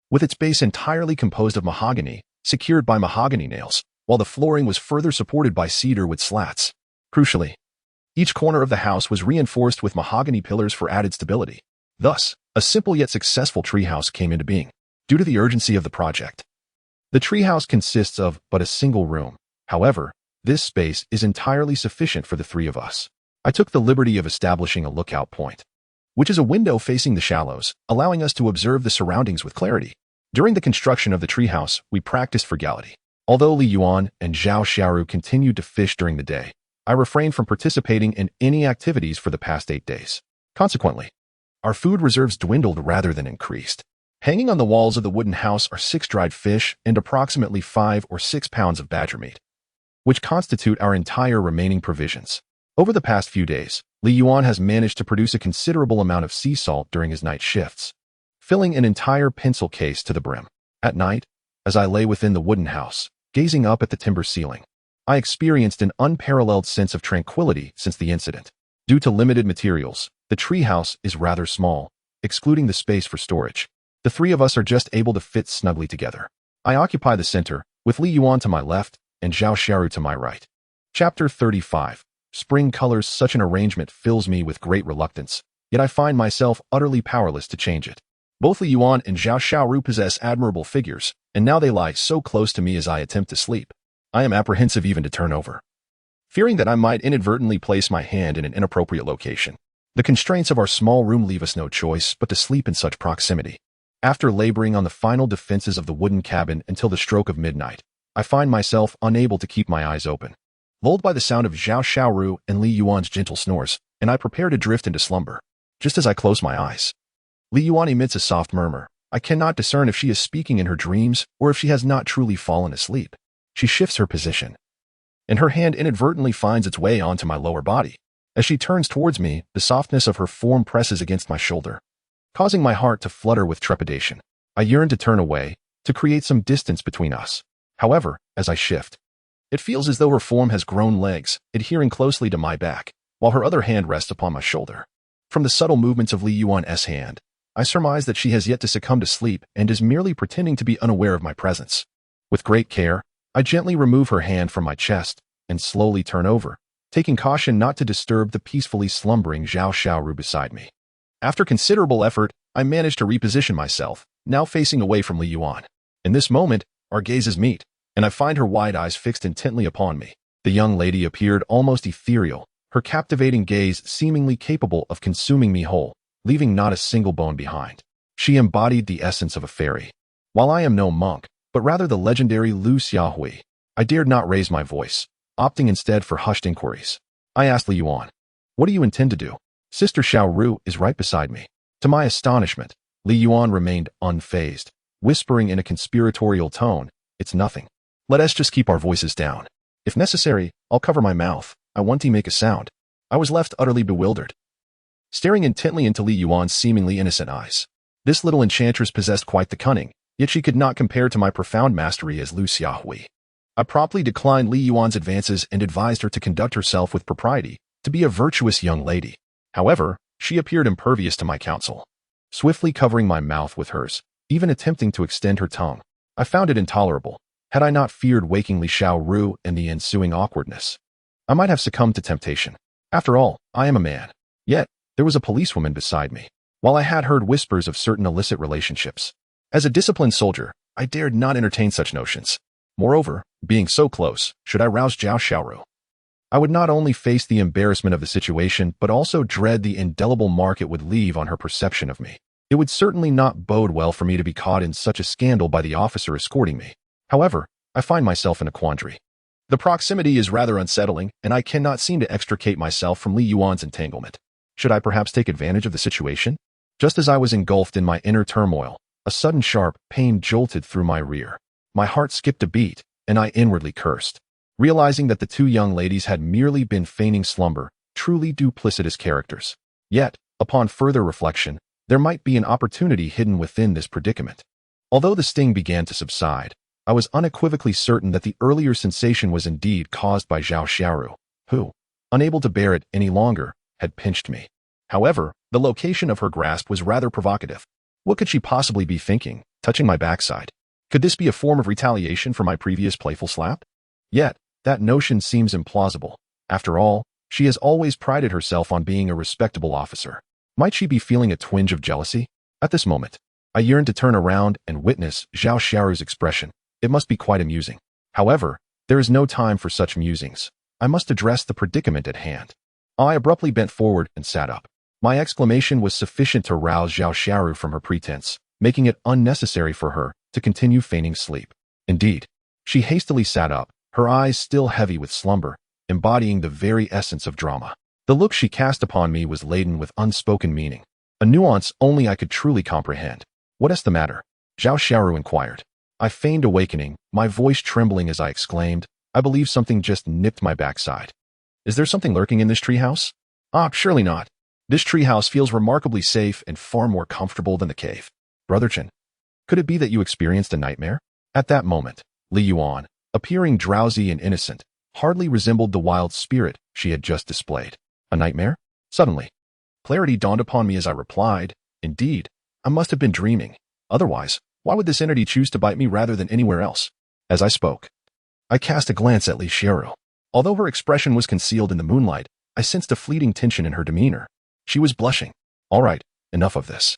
with its base entirely composed of mahogany, secured by mahogany nails, while the flooring was further supported by cedar wood slats. Crucially, each corner of the house was reinforced with mahogany pillars for added stability. Thus, a simple yet successful treehouse came into being. Due to the urgency of the project, the treehouse consists of but a single room. However, this space is entirely sufficient for the 3 of us. I took the liberty of establishing a lookout point, which is a window facing the shallows, allowing us to observe the surroundings with clarity. During the construction of the treehouse, we practiced frugality. Although Li Yuan and Zhao Xiaoru continued to fish during the day, I refrained from participating in any activities for the past 8 days. Consequently, our food reserves dwindled rather than increased. Hanging on the walls of the wooden house are 6 dried fish and approximately 5 or 6 pounds of badger meat, which constitute our entire remaining provisions. Over the past few days, Li Yuan has managed to produce a considerable amount of sea salt during his night shifts, filling an entire pencil case to the brim. At night, as I lay within the wooden house, gazing up at the timber ceiling, I experienced an unparalleled sense of tranquility since the incident. Due to limited materials, the treehouse is rather small, excluding the space for storage. The 3 of us are just able to fit snugly together. I occupy the center, with Li Yuan to my left and Zhao Xiaoru to my right. Chapter 35. Spring colors. Such an arrangement fills me with great reluctance, yet I find myself utterly powerless to change it. Both Li Yuan and Zhao Xiaoru possess admirable figures, and now they lie so close to me as I attempt to sleep. I am apprehensive even to turn over, fearing that I might inadvertently place my hand in an inappropriate location. The constraints of our small room leave us no choice but to sleep in such proximity. After laboring on the final defenses of the wooden cabin until the stroke of midnight, I find myself unable to keep my eyes open, lulled by the sound of Zhao Xiaoru and Li Yuan's gentle snores, and I prepare to drift into slumber. Just as I close my eyes, Li Yuan emits a soft murmur. I cannot discern if she is speaking in her dreams or if she has not truly fallen asleep. She shifts her position, and her hand inadvertently finds its way onto my lower body. As she turns towards me, the softness of her form presses against my shoulder, causing my heart to flutter with trepidation. I yearn to turn away, to create some distance between us. However, as I shift, it feels as though her form has grown legs, adhering closely to my back, while her other hand rests upon my shoulder. From the subtle movements of Li Yuan's hand, I surmise that she has yet to succumb to sleep and is merely pretending to be unaware of my presence. With great care, I gently remove her hand from my chest and slowly turn over, taking caution not to disturb the peacefully slumbering Zhao Xiaoru beside me. After considerable effort, I manage to reposition myself, now facing away from Li Yuan. In this moment, our gazes meet, and I find her wide eyes fixed intently upon me. The young lady appeared almost ethereal, her captivating gaze seemingly capable of consuming me whole, leaving not a single bone behind. She embodied the essence of a fairy. While I am no monk, but rather the legendary Lu Xiaohui, I dared not raise my voice, opting instead for hushed inquiries. I asked Li Yuan, "What do you intend to do?" Sister Xiaoru is right beside me. To my astonishment, Li Yuan remained unfazed, whispering in a conspiratorial tone, "It's nothing. Let us just keep our voices down. If necessary, I'll cover my mouth. I want to make a sound." I was left utterly bewildered, staring intently into Li Yuan's seemingly innocent eyes. This little enchantress possessed quite the cunning, yet she could not compare to my profound mastery as Lu Xiaohui. I promptly declined Li Yuan's advances and advised her to conduct herself with propriety, to be a virtuous young lady. However, she appeared impervious to my counsel, swiftly covering my mouth with hers, even attempting to extend her tongue. I found it intolerable. Had I not feared waking Li Xiaoru and the ensuing awkwardness, I might have succumbed to temptation. After all, I am a man. Yet, there was a policewoman beside me. While I had heard whispers of certain illicit relationships, as a disciplined soldier, I dared not entertain such notions. Moreover, being so close, should I rouse Zhao Xiaoru, I would not only face the embarrassment of the situation, but also dread the indelible mark it would leave on her perception of me. It would certainly not bode well for me to be caught in such a scandal by the officer escorting me. However, I find myself in a quandary. The proximity is rather unsettling, and I cannot seem to extricate myself from Li Yuan's entanglement. Should I perhaps take advantage of the situation? Just as I was engulfed in my inner turmoil, a sudden sharp pain jolted through my rear. My heart skipped a beat, and I inwardly cursed. Realizing that the two young ladies had merely been feigning slumber, truly duplicitous characters. Yet, upon further reflection, there might be an opportunity hidden within this predicament. Although the sting began to subside, I was unequivocally certain that the earlier sensation was indeed caused by Zhao Xiaoru, who, unable to bear it any longer, had pinched me. However, the location of her grasp was rather provocative. What could she possibly be thinking, touching my backside? Could this be a form of retaliation for my previous playful slap? Yet, that notion seems implausible. After all, she has always prided herself on being a respectable officer. Might she be feeling a twinge of jealousy? At this moment, I yearned to turn around and witness Zhao Xiaoru's expression. It must be quite amusing. However, there is no time for such musings. I must address the predicament at hand. I abruptly bent forward and sat up. My exclamation was sufficient to rouse Zhao Xiaoru from her pretense, making it unnecessary for her to continue feigning sleep. Indeed, she hastily sat up, her eyes still heavy with slumber, embodying the very essence of drama. The look she cast upon me was laden with unspoken meaning, a nuance only I could truly comprehend. "What is the matter?" Zhao Xiaoru inquired. I feigned awakening, my voice trembling as I exclaimed, "I believe something just nipped my backside." "Is there something lurking in this treehouse?" "Ah, surely not. This treehouse feels remarkably safe and far more comfortable than the cave." "Brother Chen, could it be that you experienced a nightmare?" At that moment, Li Yuan, appearing drowsy and innocent, hardly resembled the wild spirit she had just displayed. A nightmare? Suddenly, clarity dawned upon me as I replied, "Indeed, I must have been dreaming. Otherwise, why would this entity choose to bite me rather than anywhere else?" As I spoke, I cast a glance at Li Xiaoru. Although her expression was concealed in the moonlight, I sensed a fleeting tension in her demeanor. She was blushing. "All right, enough of this.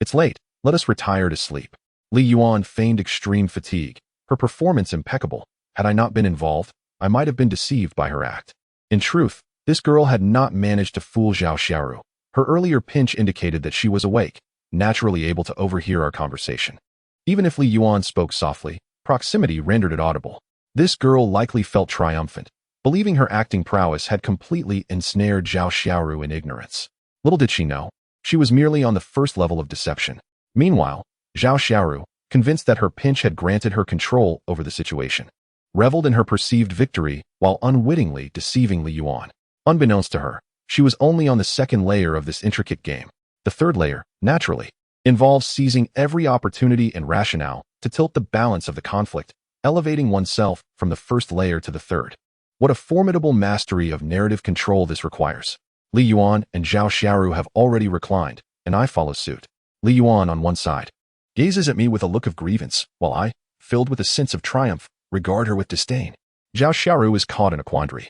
It's late, let us retire to sleep." Li Yuan feigned extreme fatigue, her performance impeccable. Had I not been involved, I might have been deceived by her act. In truth, this girl had not managed to fool Zhao Xiaoru. Her earlier pinch indicated that she was awake, naturally able to overhear our conversation. Even if Li Yuan spoke softly, proximity rendered it audible. This girl likely felt triumphant, believing her acting prowess had completely ensnared Zhao Xiaoru in ignorance. Little did she know, she was merely on the first level of deception. Meanwhile, Zhao Xiaoru, convinced that her pinch had granted her control over the situation, reveled in her perceived victory while unwittingly deceiving Li Yuan. Unbeknownst to her, she was only on the second layer of this intricate game. The third layer, naturally, involves seizing every opportunity and rationale to tilt the balance of the conflict, elevating oneself from the first layer to the third. What a formidable mastery of narrative control this requires. Li Yuan and Zhao Xiaoru have already reclined, and I follow suit. Li Yuan on one side gazes at me with a look of grievance, while I, filled with a sense of triumph, regard her with disdain. Zhao Xiaoru is caught in a quandary,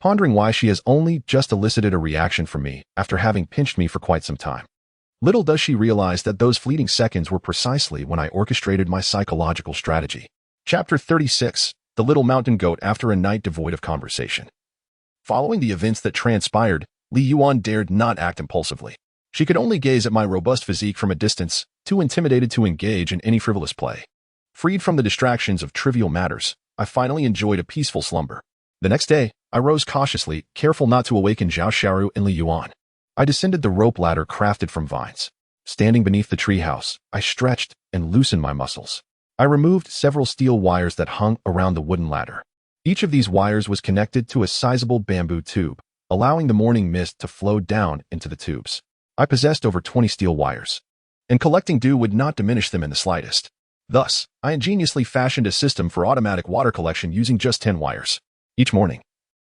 pondering why she has only just elicited a reaction from me after having pinched me for quite some time. Little does she realize that those fleeting seconds were precisely when I orchestrated my psychological strategy. Chapter 36, The Little Mountain Goat After a Night Devoid of Conversation. Following the events that transpired, Li Yuan dared not act impulsively. She could only gaze at my robust physique from a distance, too intimidated to engage in any frivolous play. Freed from the distractions of trivial matters, I finally enjoyed a peaceful slumber. The next day, I rose cautiously, careful not to awaken Zhao Xiaoru and Li Yuan. I descended the rope ladder crafted from vines. Standing beneath the treehouse, I stretched and loosened my muscles. I removed several steel wires that hung around the wooden ladder. Each of these wires was connected to a sizable bamboo tube, allowing the morning mist to flow down into the tubes. I possessed over 20 steel wires, and collecting dew would not diminish them in the slightest. Thus, I ingeniously fashioned a system for automatic water collection using just 10 wires. Each morning,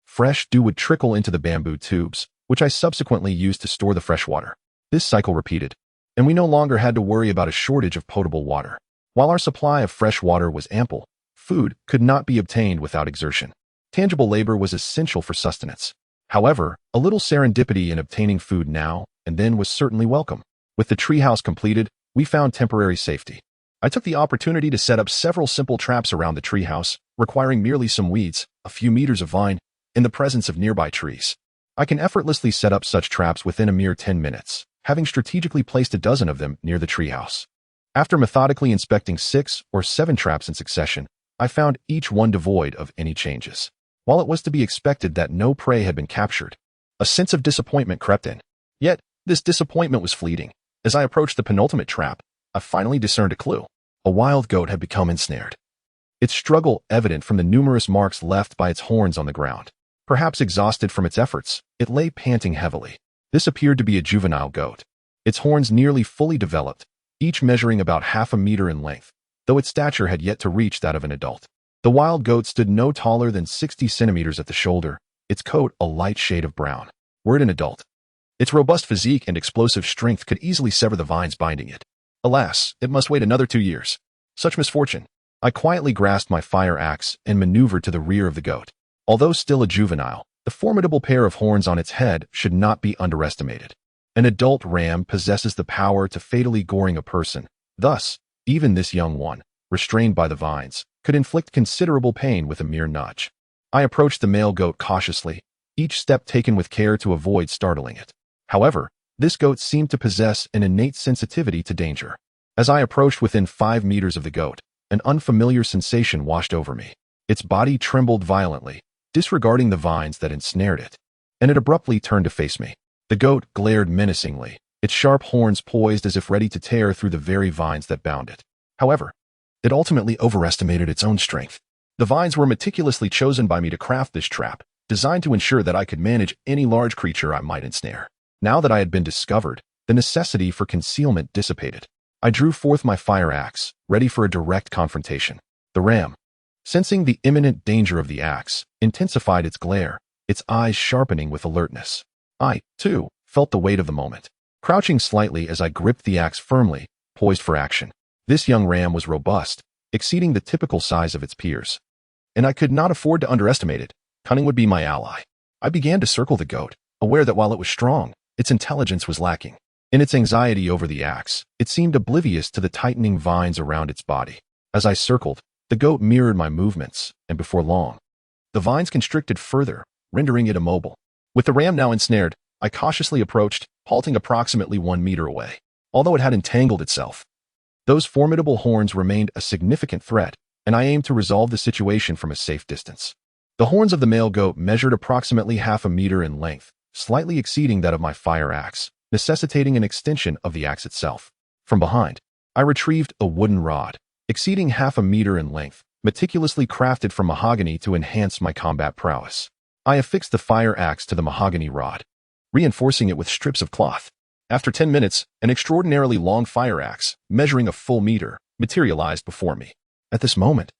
fresh dew would trickle into the bamboo tubes, which I subsequently used to store the fresh water. This cycle repeated, and we no longer had to worry about a shortage of potable water. While our supply of fresh water was ample, food could not be obtained without exertion. Tangible labor was essential for sustenance. However, a little serendipity in obtaining food now and then was certainly welcome. With the treehouse completed, we found temporary safety. I took the opportunity to set up several simple traps around the treehouse, requiring merely some weeds, a few meters of vine, in the presence of nearby trees. I can effortlessly set up such traps within a mere 10 minutes, having strategically placed a dozen of them near the treehouse. After methodically inspecting 6 or 7 traps in succession, I found each one devoid of any changes. While it was to be expected that no prey had been captured, a sense of disappointment crept in. Yet, this disappointment was fleeting. As I approached the penultimate trap, I finally discerned a clue. A wild goat had become ensnared. Its struggle evident from the numerous marks left by its horns on the ground. Perhaps exhausted from its efforts, it lay panting heavily. This appeared to be a juvenile goat. Its horns nearly fully developed, each measuring about half a meter in length, though its stature had yet to reach that of an adult. The wild goat stood no taller than 60 centimeters at the shoulder, its coat a light shade of brown. Were it an adult, its robust physique and explosive strength could easily sever the vines binding it. Alas, it must wait another 2 years. Such misfortune. I quietly grasped my fire axe and maneuvered to the rear of the goat. Although still a juvenile, the formidable pair of horns on its head should not be underestimated. An adult ram possesses the power to fatally goring a person. Thus, even this young one, restrained by the vines, could inflict considerable pain with a mere nudge. I approached the male goat cautiously, each step taken with care to avoid startling it. However, this goat seemed to possess an innate sensitivity to danger. As I approached within 5 meters of the goat, an unfamiliar sensation washed over me. Its body trembled violently, disregarding the vines that ensnared it, and it abruptly turned to face me. The goat glared menacingly, its sharp horns poised as if ready to tear through the very vines that bound it. However, it ultimately overestimated its own strength. The vines were meticulously chosen by me to craft this trap, designed to ensure that I could manage any large creature I might ensnare. Now that I had been discovered, the necessity for concealment dissipated. I drew forth my fire axe, ready for a direct confrontation. The ram, sensing the imminent danger of the axe, intensified its glare, its eyes sharpening with alertness. I, too, felt the weight of the moment. Crouching slightly as I gripped the axe firmly, poised for action. This young ram was robust, exceeding the typical size of its peers. And I could not afford to underestimate it. Cunning would be my ally. I began to circle the goat, aware that while it was strong, its intelligence was lacking. In its anxiety over the axe, it seemed oblivious to the tightening vines around its body. As I circled, the goat mirrored my movements, and before long, the vines constricted further, rendering it immobile. With the ram now ensnared, I cautiously approached, halting approximately 1 meter away. Although it had entangled itself, those formidable horns remained a significant threat, and I aimed to resolve the situation from a safe distance. The horns of the male goat measured approximately half a meter in length, slightly exceeding that of my fire axe, necessitating an extension of the axe itself. From behind, I retrieved a wooden rod, exceeding half a meter in length, meticulously crafted from mahogany to enhance my combat prowess. I affixed the fire axe to the mahogany rod, reinforcing it with strips of cloth. After 10 minutes, an extraordinarily long fire axe, measuring a full meter, materialized before me. At this moment,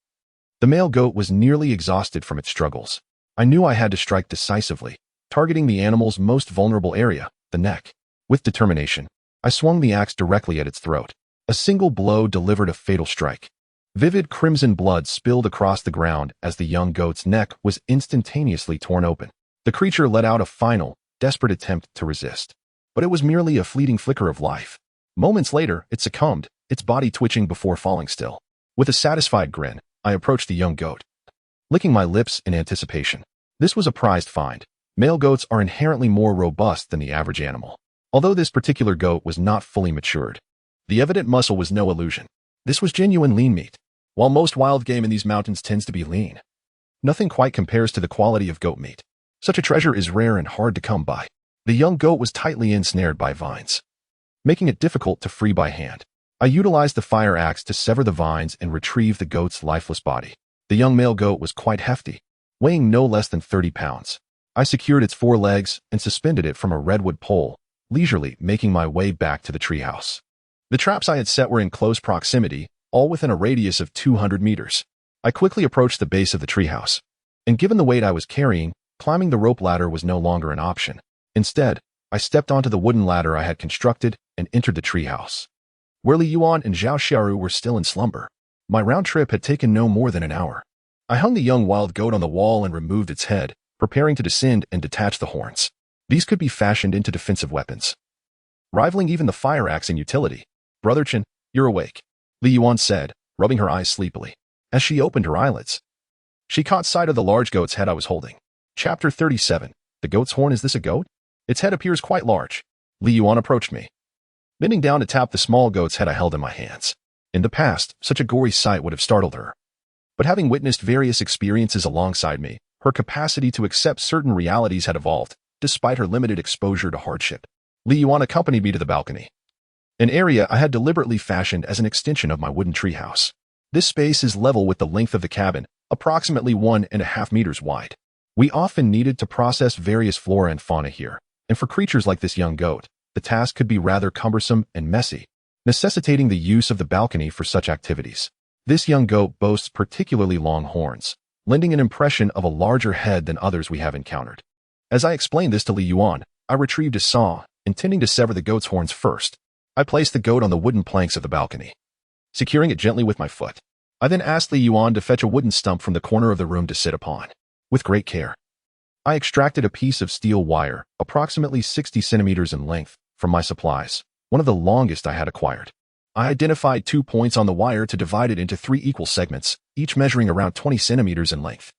the male goat was nearly exhausted from its struggles. I knew I had to strike decisively, targeting the animal's most vulnerable area, the neck. With determination, I swung the axe directly at its throat. A single blow delivered a fatal strike. Vivid crimson blood spilled across the ground as the young goat's neck was instantaneously torn open. The creature let out a final, desperate attempt to resist. But it was merely a fleeting flicker of life. Moments later, it succumbed, its body twitching before falling still. With a satisfied grin, I approached the young goat, licking my lips in anticipation. This was a prized find. Male goats are inherently more robust than the average animal. Although this particular goat was not fully matured, the evident muscle was no illusion. This was genuine lean meat. While most wild game in these mountains tends to be lean, nothing quite compares to the quality of goat meat. Such a treasure is rare and hard to come by. The young goat was tightly ensnared by vines, making it difficult to free by hand. I utilized the fire axe to sever the vines and retrieve the goat's lifeless body. The young male goat was quite hefty, weighing no less than 30 pounds. I secured its 4 legs and suspended it from a redwood pole, leisurely making my way back to the treehouse. The traps I had set were in close proximity, all within a radius of 200 meters. I quickly approached the base of the treehouse, and given the weight I was carrying, climbing the rope ladder was no longer an option. Instead, I stepped onto the wooden ladder I had constructed and entered the treehouse, where Li Yuan and Zhao Xiaoru were still in slumber. My round trip had taken no more than an hour. I hung the young wild goat on the wall and removed its head, preparing to descend and detach the horns. These could be fashioned into defensive weapons, rivaling even the fire axe in utility. Brother Chen, you're awake. Li Yuan said, rubbing her eyes sleepily. As she opened her eyelids, she caught sight of the large goat's head I was holding. Chapter 37. The goat's horn. Is this a goat? Its head appears quite large. Li Yuan approached me, bending down to tap the small goat's head I held in my hands. In the past, such a gory sight would have startled her. But having witnessed various experiences alongside me, her capacity to accept certain realities had evolved, despite her limited exposure to hardship. Li Yuan accompanied me to the balcony, an area I had deliberately fashioned as an extension of my wooden treehouse. This space is level with the length of the cabin, approximately 1.5 meters wide. We often needed to process various flora and fauna here, and for creatures like this young goat, the task could be rather cumbersome and messy, necessitating the use of the balcony for such activities. This young goat boasts particularly long horns, lending an impression of a larger head than others we have encountered. As I explained this to Li Yuan, I retrieved a saw, intending to sever the goat's horns first. I placed the goat on the wooden planks of the balcony, securing it gently with my foot. I then asked Li Yuan to fetch a wooden stump from the corner of the room to sit upon. With great care, I extracted a piece of steel wire, approximately 60 centimeters in length, from my supplies, one of the longest I had acquired. I identified 2 points on the wire to divide it into 3 equal segments, each measuring around 20 centimeters in length.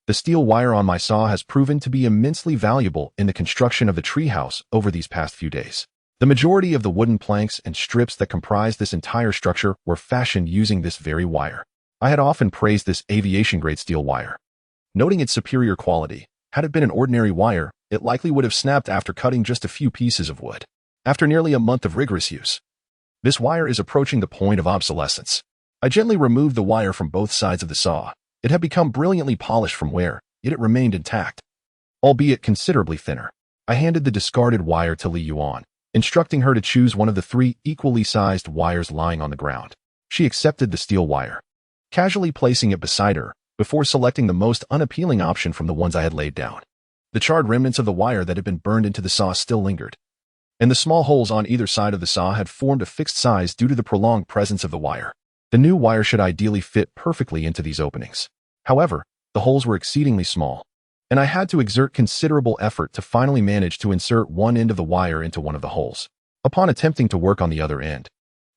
The steel wire on my saw has proven to be immensely valuable in the construction of the treehouse over these past few days. The majority of the wooden planks and strips that comprise this entire structure were fashioned using this very wire. I had often praised this aviation-grade steel wire, noting its superior quality. Had it been an ordinary wire, it likely would have snapped after cutting just a few pieces of wood. After nearly a month of rigorous use, this wire is approaching the point of obsolescence. I gently removed the wire from both sides of the saw. It had become brilliantly polished from wear, yet it remained intact, albeit considerably thinner. I handed the discarded wire to Li Yuan, instructing her to choose one of the 3 equally sized wires lying on the ground. She accepted the steel wire, casually placing it beside her, before selecting the most unappealing option from the ones I had laid down. The charred remnants of the wire that had been burned into the saw still lingered, and the small holes on either side of the saw had formed a fixed size due to the prolonged presence of the wire. The new wire should ideally fit perfectly into these openings. However, the holes were exceedingly small, and I had to exert considerable effort to finally manage to insert one end of the wire into one of the holes. Upon attempting to work on the other end,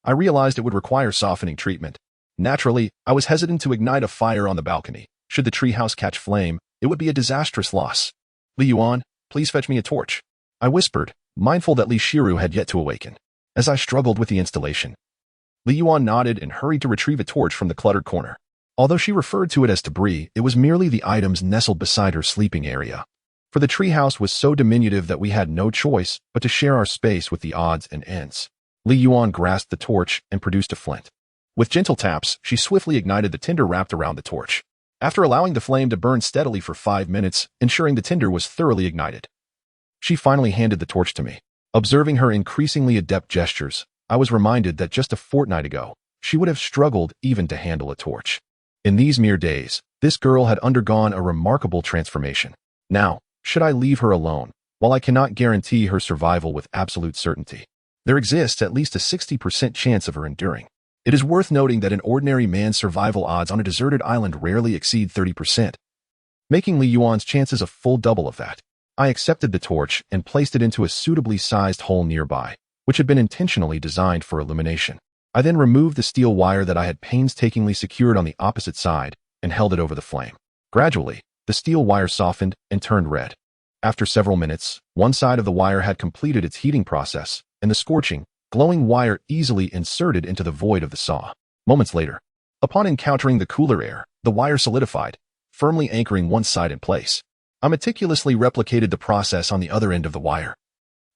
I realized it would require softening treatment. Naturally, I was hesitant to ignite a fire on the balcony. Should the treehouse catch flame, it would be a disastrous loss. Li Yuan, please fetch me a torch, I whispered, mindful that Li Shiru had yet to awaken. As I struggled with the installation, Li Yuan nodded and hurried to retrieve a torch from the cluttered corner. Although she referred to it as debris, it was merely the items nestled beside her sleeping area. For the treehouse was so diminutive that we had no choice but to share our space with the odds and ends. Li Yuan grasped the torch and produced a flint. With gentle taps, she swiftly ignited the tinder wrapped around the torch. After allowing the flame to burn steadily for 5 minutes, ensuring the tinder was thoroughly ignited, she finally handed the torch to me. Observing her increasingly adept gestures, I was reminded that just a fortnight ago, she would have struggled even to handle a torch. In these mere days, this girl had undergone a remarkable transformation. Now, should I leave her alone, while I cannot guarantee her survival with absolute certainty, there exists at least a 60% chance of her enduring. It is worth noting that an ordinary man's survival odds on a deserted island rarely exceed 30%, making Li Yuan's chances a full double of that. I accepted the torch and placed it into a suitably sized hole nearby, which had been intentionally designed for illumination. I then removed the steel wire that I had painstakingly secured on the opposite side and held it over the flame. Gradually, the steel wire softened and turned red. After several minutes, one side of the wire had completed its heating process, and the scorching, glowing wire easily inserted into the void of the saw. Moments later, upon encountering the cooler air, the wire solidified, firmly anchoring one side in place. I meticulously replicated the process on the other end of the wire,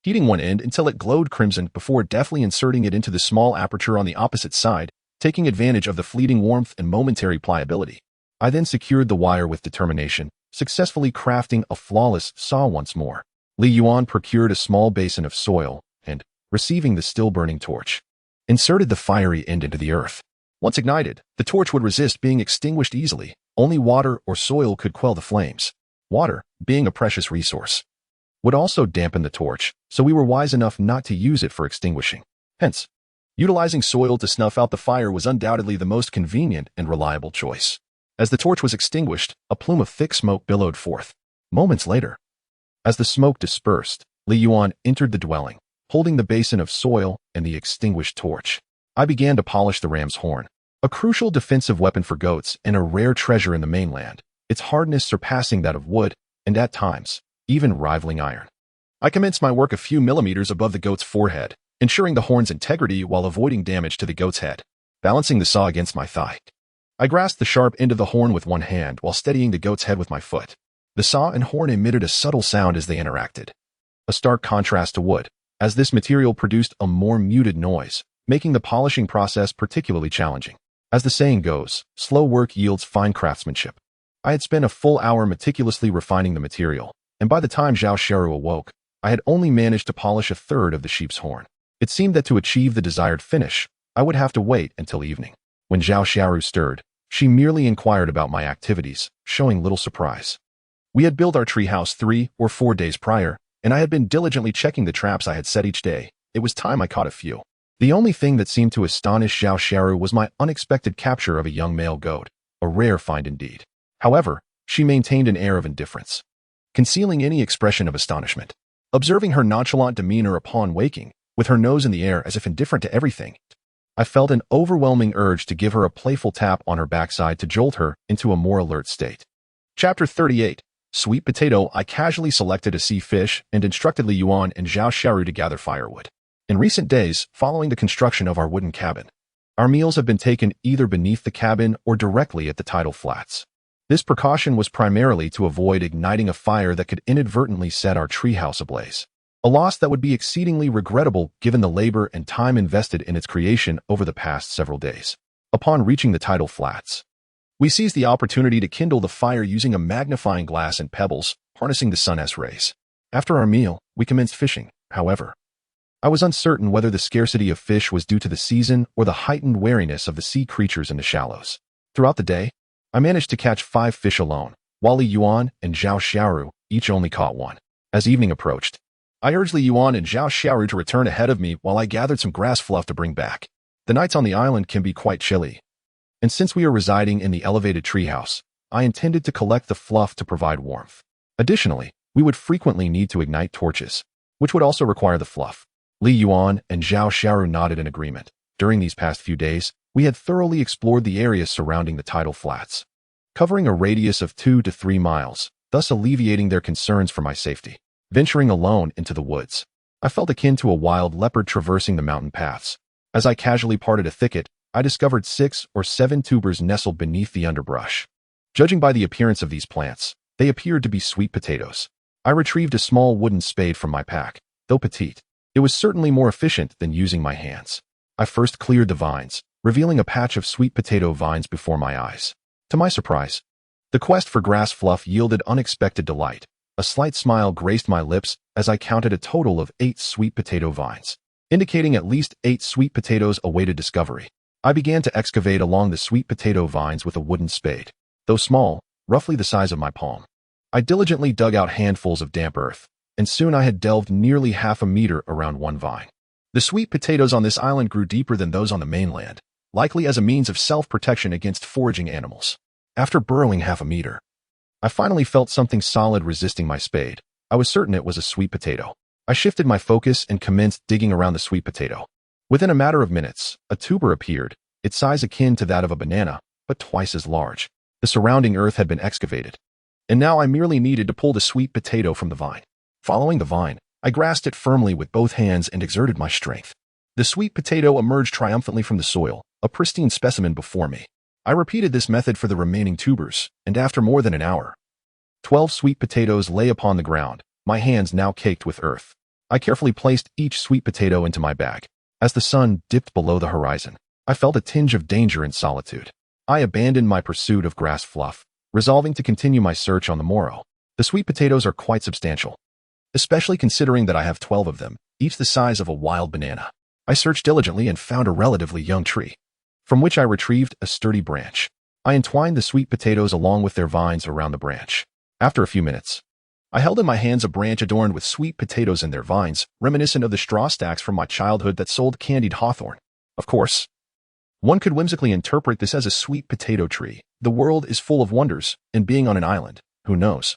heating one end until it glowed crimson before deftly inserting it into the small aperture on the opposite side, taking advantage of the fleeting warmth and momentary pliability. I then secured the wire with determination, successfully crafting a flawless saw once more. Li Yuan procured a small basin of soil and, receiving the still-burning torch, inserted the fiery end into the earth. Once ignited, the torch would resist being extinguished easily. Only water or soil could quell the flames. Water, being a precious resource, would also dampen the torch, so we were wise enough not to use it for extinguishing. Hence, utilizing soil to snuff out the fire was undoubtedly the most convenient and reliable choice. As the torch was extinguished, a plume of thick smoke billowed forth. Moments later, as the smoke dispersed, Li Yuan entered the dwelling, holding the basin of soil and the extinguished torch. I began to polish the ram's horn, a crucial defensive weapon for goats and a rare treasure in the mainland, its hardness surpassing that of wood, and at times, even rivaling iron. I commenced my work a few millimeters above the goat's forehead, ensuring the horn's integrity while avoiding damage to the goat's head, balancing the saw against my thigh. I grasped the sharp end of the horn with one hand while steadying the goat's head with my foot. The saw and horn emitted a subtle sound as they interacted, a stark contrast to wood, as this material produced a more muted noise, making the polishing process particularly challenging. As the saying goes, slow work yields fine craftsmanship. I had spent a full hour meticulously refining the material, and by the time Zhao Xiaoru awoke, I had only managed to polish a third of the sheep's horn. It seemed that to achieve the desired finish, I would have to wait until evening. When Zhao Xiaoru stirred, she merely inquired about my activities, showing little surprise. We had built our treehouse 3 or 4 days prior, and I had been diligently checking the traps I had set each day. It was time I caught a few. The only thing that seemed to astonish Zhao Xiaoru was my unexpected capture of a young male goat, a rare find indeed. However, she maintained an air of indifference, concealing any expression of astonishment. Observing her nonchalant demeanor upon waking, with her nose in the air as if indifferent to everything, I felt an overwhelming urge to give her a playful tap on her backside to jolt her into a more alert state. Chapter 38. Sweet Potato. I casually selected a sea fish and instructed Li Yuan and Zhao Xiaoru to gather firewood. In recent days, following the construction of our wooden cabin, our meals have been taken either beneath the cabin or directly at the tidal flats. This precaution was primarily to avoid igniting a fire that could inadvertently set our treehouse ablaze, a loss that would be exceedingly regrettable given the labor and time invested in its creation over the past several days. Upon reaching the tidal flats, we seized the opportunity to kindle the fire using a magnifying glass and pebbles, harnessing the sun's rays. After our meal, we commenced fishing, however. I was uncertain whether the scarcity of fish was due to the season or the heightened wariness of the sea creatures in the shallows. Throughout the day, I managed to catch 5 fish alone, while Li Yuan and Zhao Xiaoru each only caught 1. As evening approached, I urged Li Yuan and Zhao Xiaoru to return ahead of me while I gathered some grass fluff to bring back. The nights on the island can be quite chilly, and since we are residing in the elevated treehouse, I intended to collect the fluff to provide warmth. Additionally, we would frequently need to ignite torches, which would also require the fluff. Li Yuan and Zhao Xiaoru nodded in agreement. During these past few days, we had thoroughly explored the areas surrounding the tidal flats, covering a radius of 2 to 3 miles, thus alleviating their concerns for my safety. Venturing alone into the woods, I felt akin to a wild leopard traversing the mountain paths. As I casually parted a thicket, I discovered 6 or 7 tubers nestled beneath the underbrush. Judging by the appearance of these plants, they appeared to be sweet potatoes. I retrieved a small wooden spade from my pack. Though petite, it was certainly more efficient than using my hands. I first cleared the vines, revealing a patch of sweet potato vines before my eyes. To my surprise, the quest for grass fluff yielded unexpected delight. A slight smile graced my lips as I counted a total of 8 sweet potato vines, indicating at least 8 sweet potatoes awaited discovery. I began to excavate along the sweet potato vines with a wooden spade. Though small, roughly the size of my palm, I diligently dug out handfuls of damp earth, and soon I had delved nearly half a meter around one vine. The sweet potatoes on this island grew deeper than those on the mainland, likely as a means of self-protection against foraging animals. After burrowing half a meter, I finally felt something solid resisting my spade. I was certain it was a sweet potato. I shifted my focus and commenced digging around the sweet potato. Within a matter of minutes, a tuber appeared, its size akin to that of a banana, but twice as large. The surrounding earth had been excavated, and now I merely needed to pull the sweet potato from the vine. Following the vine, I grasped it firmly with both hands and exerted my strength. The sweet potato emerged triumphantly from the soil, a pristine specimen before me. I repeated this method for the remaining tubers, and after more than an hour, 12 sweet potatoes lay upon the ground, my hands now caked with earth. I carefully placed each sweet potato into my bag. As the sun dipped below the horizon, I felt a tinge of danger and solitude. I abandoned my pursuit of grass fluff, resolving to continue my search on the morrow. The sweet potatoes are quite substantial, especially considering that I have 12 of them, each the size of a wild banana. I searched diligently and found a relatively young tree, from which I retrieved a sturdy branch. I entwined the sweet potatoes along with their vines around the branch. After a few minutes, I held in my hands a branch adorned with sweet potatoes and their vines, reminiscent of the straw stacks from my childhood that sold candied hawthorn. Of course, one could whimsically interpret this as a sweet potato tree. The world is full of wonders, and being on an island, who knows?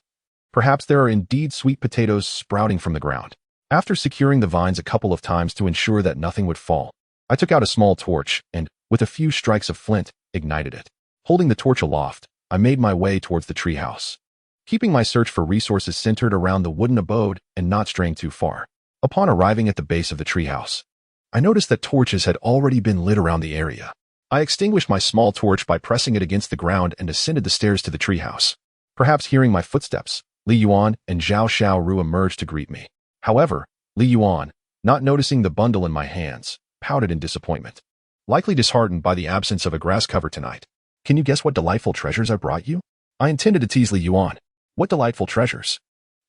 Perhaps there are indeed sweet potatoes sprouting from the ground. After securing the vines a couple of times to ensure that nothing would fall, I took out a small torch and, with a few strikes of flint, ignited it. Holding the torch aloft, I made my way towards the treehouse, keeping my search for resources centered around the wooden abode and not straying too far. Upon arriving at the base of the treehouse, I noticed that torches had already been lit around the area. I extinguished my small torch by pressing it against the ground and ascended the stairs to the treehouse. Perhaps hearing my footsteps, Li Yuan and Zhao Xiaoru emerged to greet me. However, Li Yuan, not noticing the bundle in my hands, pouted in disappointment, likely disheartened by the absence of a grass cover tonight. Can you guess what delightful treasures I brought you? I intended to tease Li Yuan. What delightful treasures?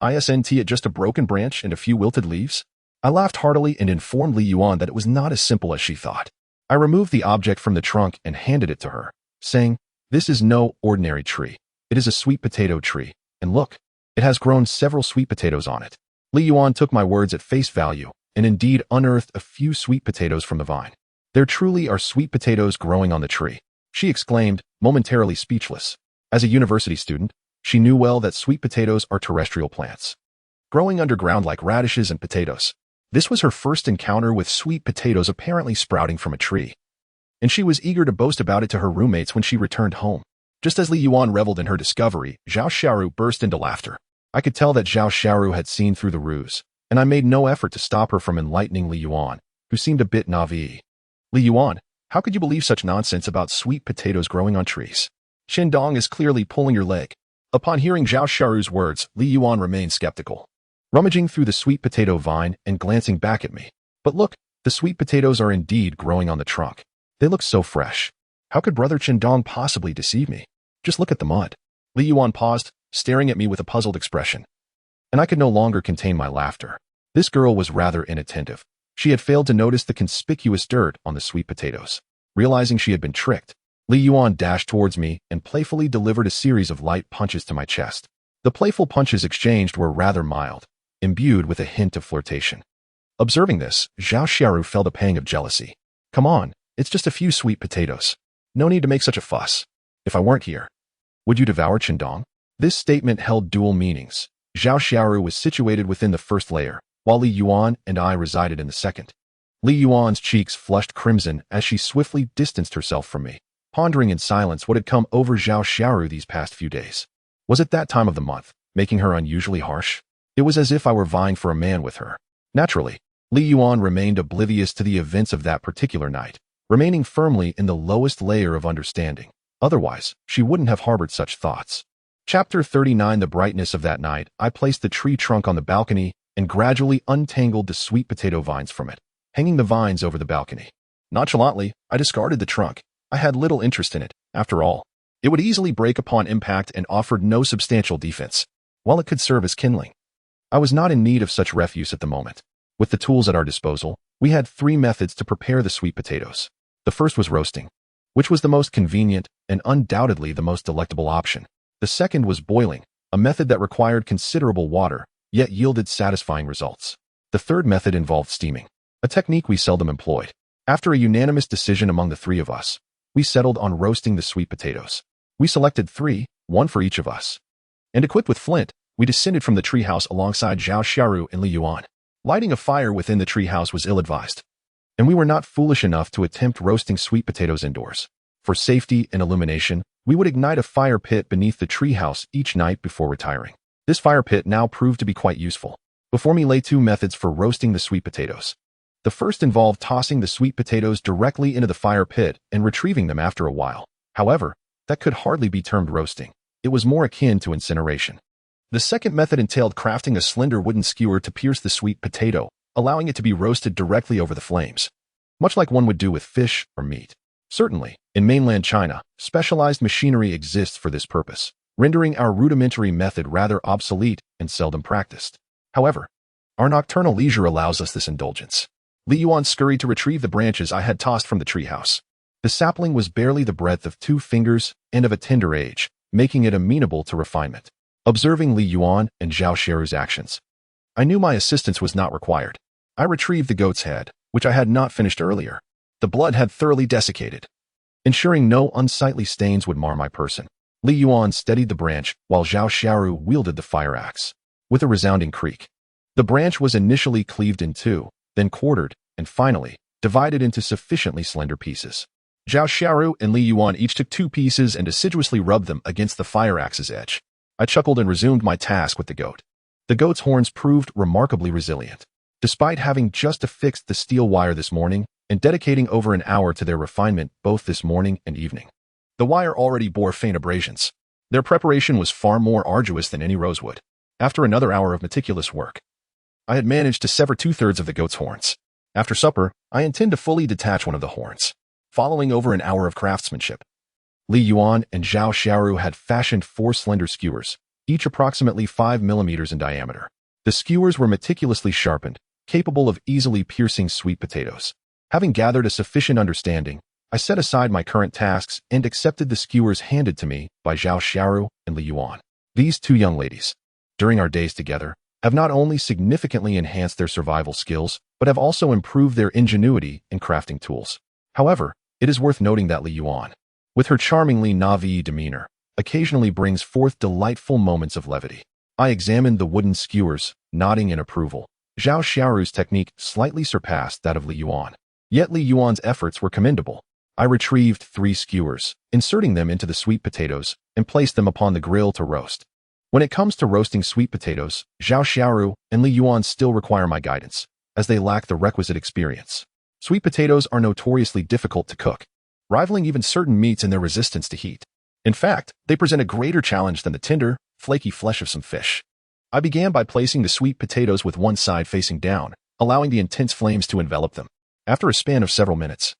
Isn't it just a broken branch and a few wilted leaves? I laughed heartily and informed Li Yuan that it was not as simple as she thought. I removed the object from the trunk and handed it to her, saying, "This is no ordinary tree. It is a sweet potato tree, and look, it has grown several sweet potatoes on it." Li Yuan took my words at face value and indeed unearthed a few sweet potatoes from the vine. "There truly are sweet potatoes growing on the tree," she exclaimed, momentarily speechless. As a university student, she knew well that sweet potatoes are terrestrial plants, growing underground like radishes and potatoes. This was her first encounter with sweet potatoes apparently sprouting from a tree, and she was eager to boast about it to her roommates when she returned home. Just as Li Yuan reveled in her discovery, Zhao Xiaoru burst into laughter. I could tell that Zhao Xiaoru had seen through the ruse, and I made no effort to stop her from enlightening Li Yuan, who seemed a bit naive. "Li Yuan, how could you believe such nonsense about sweet potatoes growing on trees? Qindong is clearly pulling your leg." Upon hearing Zhao Xiaoru's words, Li Yuan remained skeptical, rummaging through the sweet potato vine and glancing back at me. "But look, the sweet potatoes are indeed growing on the trunk. They look so fresh. How could Brother Qindong possibly deceive me? Just look at the mud." Li Yuan paused, staring at me with a puzzled expression, and I could no longer contain my laughter. This girl was rather inattentive. She had failed to notice the conspicuous dirt on the sweet potatoes. Realizing she had been tricked, Li Yuan dashed towards me and playfully delivered a series of light punches to my chest. The playful punches exchanged were rather mild, imbued with a hint of flirtation. Observing this, Zhao Xiaoru felt a pang of jealousy. "Come on, it's just a few sweet potatoes. No need to make such a fuss. If I weren't here, would you devour Qindong?" This statement held dual meanings. Zhao Xiaoru was situated within the first layer, while Li Yuan and I resided in the second. Li Yuan's cheeks flushed crimson as she swiftly distanced herself from me, pondering in silence what had come over Zhao Xiaoru these past few days. Was it that time of the month, making her unusually harsh? It was as if I were vying for a man with her. Naturally, Li Yuan remained oblivious to the events of that particular night, remaining firmly in the lowest layer of understanding. Otherwise, she wouldn't have harbored such thoughts. Chapter 39. The brightness of that night, I placed the tree trunk on the balcony and gradually untangled the sweet potato vines from it, hanging the vines over the balcony. Nonchalantly, I discarded the trunk. I had little interest in it, after all. It would easily break upon impact and offered no substantial defense, while it could serve as kindling. I was not in need of such refuse at the moment. With the tools at our disposal, we had 3 methods to prepare the sweet potatoes. The first was roasting, which was the most convenient and undoubtedly the most delectable option. The second was boiling, a method that required considerable water, yet yielded satisfying results. The third method involved steaming, a technique we seldom employed. After a unanimous decision among the 3 of us, we settled on roasting the sweet potatoes. We selected 3, 1 for each of us, and equipped with flint, we descended from the treehouse alongside Zhao Xiaoru and Li Yuan. Lighting a fire within the treehouse was ill-advised, and we were not foolish enough to attempt roasting sweet potatoes indoors. For safety and illumination, we would ignite a fire pit beneath the treehouse each night before retiring. This fire pit now proved to be quite useful. Before me lay 2 methods for roasting the sweet potatoes. The first involved tossing the sweet potatoes directly into the fire pit and retrieving them after a while. However, that could hardly be termed roasting. It was more akin to incineration. The second method entailed crafting a slender wooden skewer to pierce the sweet potato, allowing it to be roasted directly over the flames, much like one would do with fish or meat. Certainly, in mainland China, specialized machinery exists for this purpose, rendering our rudimentary method rather obsolete and seldom practiced. However, our nocturnal leisure allows us this indulgence. Li Yuan scurried to retrieve the branches I had tossed from the treehouse. The sapling was barely the breadth of 2 fingers and of a tender age, making it amenable to refinement. Observing Li Yuan and Zhao Xiaoru's actions, I knew my assistance was not required. I retrieved the goat's head, which I had not finished earlier. The blood had thoroughly desiccated, ensuring no unsightly stains would mar my person. Li Yuan steadied the branch while Zhao Xiaoru wielded the fire axe. With a resounding creak, the branch was initially cleaved in 2, then quartered, and finally, divided into sufficiently slender pieces. Zhao Xiaoru and Li Yuan each took 2 pieces and assiduously rubbed them against the fire axe's edge. I chuckled and resumed my task with the goat. The goat's horns proved remarkably resilient. Despite having just affixed the steel wire this morning and dedicating over an hour to their refinement both this morning and evening, the wire already bore faint abrasions. Their preparation was far more arduous than any rosewood. After another hour of meticulous work, I had managed to sever 2/3 of the goat's horns. After supper, I intend to fully detach one of the horns. Following over an hour of craftsmanship, Li Yuan and Zhao Xiaoru had fashioned 4 slender skewers, each approximately 5 millimeters in diameter. The skewers were meticulously sharpened, capable of easily piercing sweet potatoes. Having gathered a sufficient understanding, I set aside my current tasks and accepted the skewers handed to me by Zhao Xiaoru and Li Yuan. These 2 young ladies, during our days together, have not only significantly enhanced their survival skills, but have also improved their ingenuity in crafting tools. However, it is worth noting that Li Yuan, with her charmingly naive demeanor, occasionally brings forth delightful moments of levity. I examined the wooden skewers, nodding in approval. Zhao Xiaoru's technique slightly surpassed that of Li Yuan. Yet Li Yuan's efforts were commendable. I retrieved 3 skewers, inserting them into the sweet potatoes, and placed them upon the grill to roast. When it comes to roasting sweet potatoes, Zhao Xiaoru and Li Yuan still require my guidance, as they lack the requisite experience. Sweet potatoes are notoriously difficult to cook, rivaling even certain meats in their resistance to heat. In fact, they present a greater challenge than the tender, flaky flesh of some fish. I began by placing the sweet potatoes with one side facing down, allowing the intense flames to envelop them. After a span of several minutes,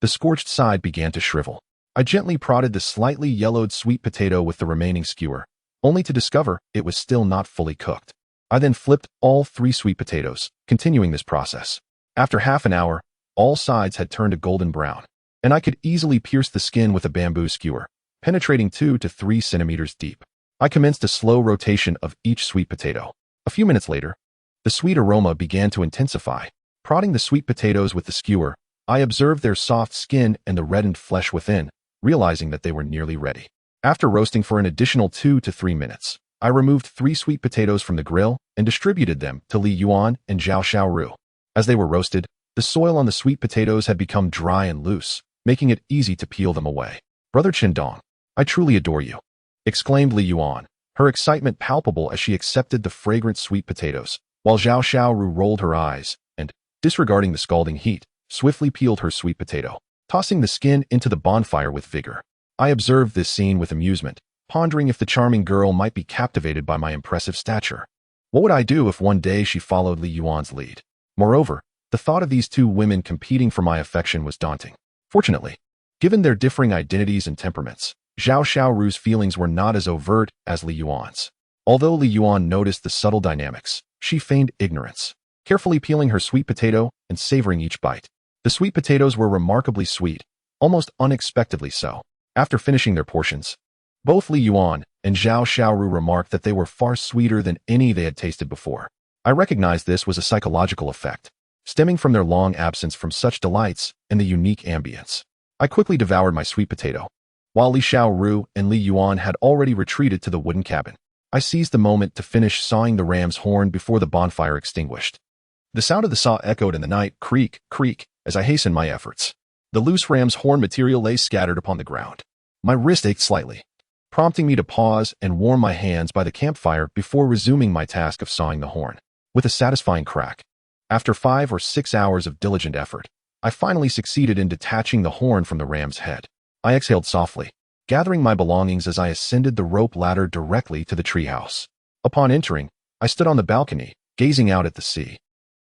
the scorched side began to shrivel. I gently prodded the slightly yellowed sweet potato with the remaining skewer, only to discover it was still not fully cooked. I then flipped all 3 sweet potatoes, continuing this process. After half an hour, all sides had turned a golden brown, and I could easily pierce the skin with a bamboo skewer, penetrating 2 to 3 centimeters deep. I commenced a slow rotation of each sweet potato. A few minutes later, the sweet aroma began to intensify. Prodding the sweet potatoes with the skewer, I observed their soft skin and the reddened flesh within, realizing that they were nearly ready. After roasting for an additional 2 to 3 minutes, I removed 3 sweet potatoes from the grill and distributed them to Li Yuan and Zhao Xiaoru. As they were roasted, the soil on the sweet potatoes had become dry and loose, making it easy to peel them away. "Brother Qindong, I truly adore you," exclaimed Li Yuan, her excitement palpable as she accepted the fragrant sweet potatoes, while Zhao Xiaoru rolled her eyes and, disregarding the scalding heat, swiftly peeled her sweet potato, tossing the skin into the bonfire with vigor. I observed this scene with amusement, pondering if the charming girl might be captivated by my impressive stature. What would I do if one day she followed Li Yuan's lead? Moreover, the thought of these 2 women competing for my affection was daunting. Fortunately, given their differing identities and temperaments, Zhao Xiaoru's feelings were not as overt as Li Yuan's. Although Li Yuan noticed the subtle dynamics, she feigned ignorance, carefully peeling her sweet potato and savoring each bite. The sweet potatoes were remarkably sweet, almost unexpectedly so. After finishing their portions, both Li Yuan and Zhao Xiaoru remarked that they were far sweeter than any they had tasted before. I recognized this was a psychological effect, stemming from their long absence from such delights and the unique ambience. I quickly devoured my sweet potato. While Li Xiaoru and Li Yuan had already retreated to the wooden cabin, I seized the moment to finish sawing the ram's horn before the bonfire extinguished. The sound of the saw echoed in the night, creak, creak, as I hastened my efforts. The loose ram's horn material lay scattered upon the ground. My wrist ached slightly, prompting me to pause and warm my hands by the campfire before resuming my task of sawing the horn. With a satisfying crack, after 5 or 6 hours of diligent effort, I finally succeeded in detaching the horn from the ram's head. I exhaled softly, gathering my belongings as I ascended the rope ladder directly to the treehouse. Upon entering, I stood on the balcony, gazing out at the sea.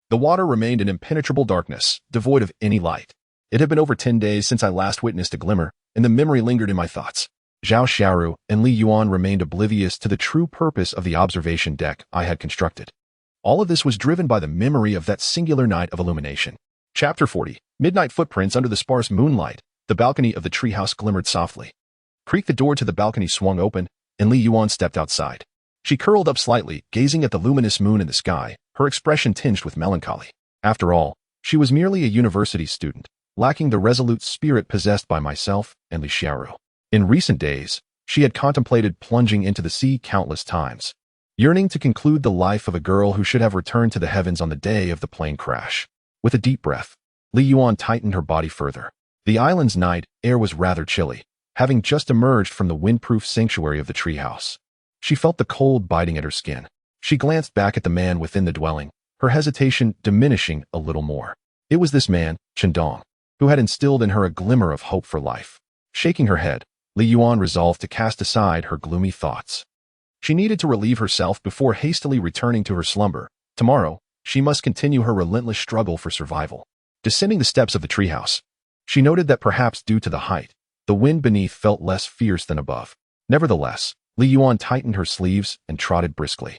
The water remained in impenetrable darkness, devoid of any light. It had been over 10 days since I last witnessed a glimmer, and the memory lingered in my thoughts. Zhao Xiaoru and Li Yuan remained oblivious to the true purpose of the observation deck I had constructed. All of this was driven by the memory of that singular night of illumination. Chapter 40. Midnight footprints under the sparse moonlight. The balcony of the treehouse glimmered softly. Creak, the door to the balcony swung open, and Li Yuan stepped outside. She curled up slightly, gazing at the luminous moon in the sky, her expression tinged with melancholy. After all, she was merely a university student, lacking the resolute spirit possessed by myself and Li Xiaoru. In recent days, she had contemplated plunging into the sea countless times, yearning to conclude the life of a girl who should have returned to the heavens on the day of the plane crash. With a deep breath, Li Yuan tightened her body further. The island's night air was rather chilly, having just emerged from the windproof sanctuary of the treehouse. She felt the cold biting at her skin. She glanced back at the man within the dwelling, her hesitation diminishing a little more. It was this man, Chendong, who had instilled in her a glimmer of hope for life. Shaking her head, Li Yuan resolved to cast aside her gloomy thoughts. She needed to relieve herself before hastily returning to her slumber. Tomorrow, she must continue her relentless struggle for survival. Descending the steps of the treehouse, she noted that perhaps due to the height, the wind beneath felt less fierce than above. Nevertheless, Li Yuan tightened her sleeves and trotted briskly.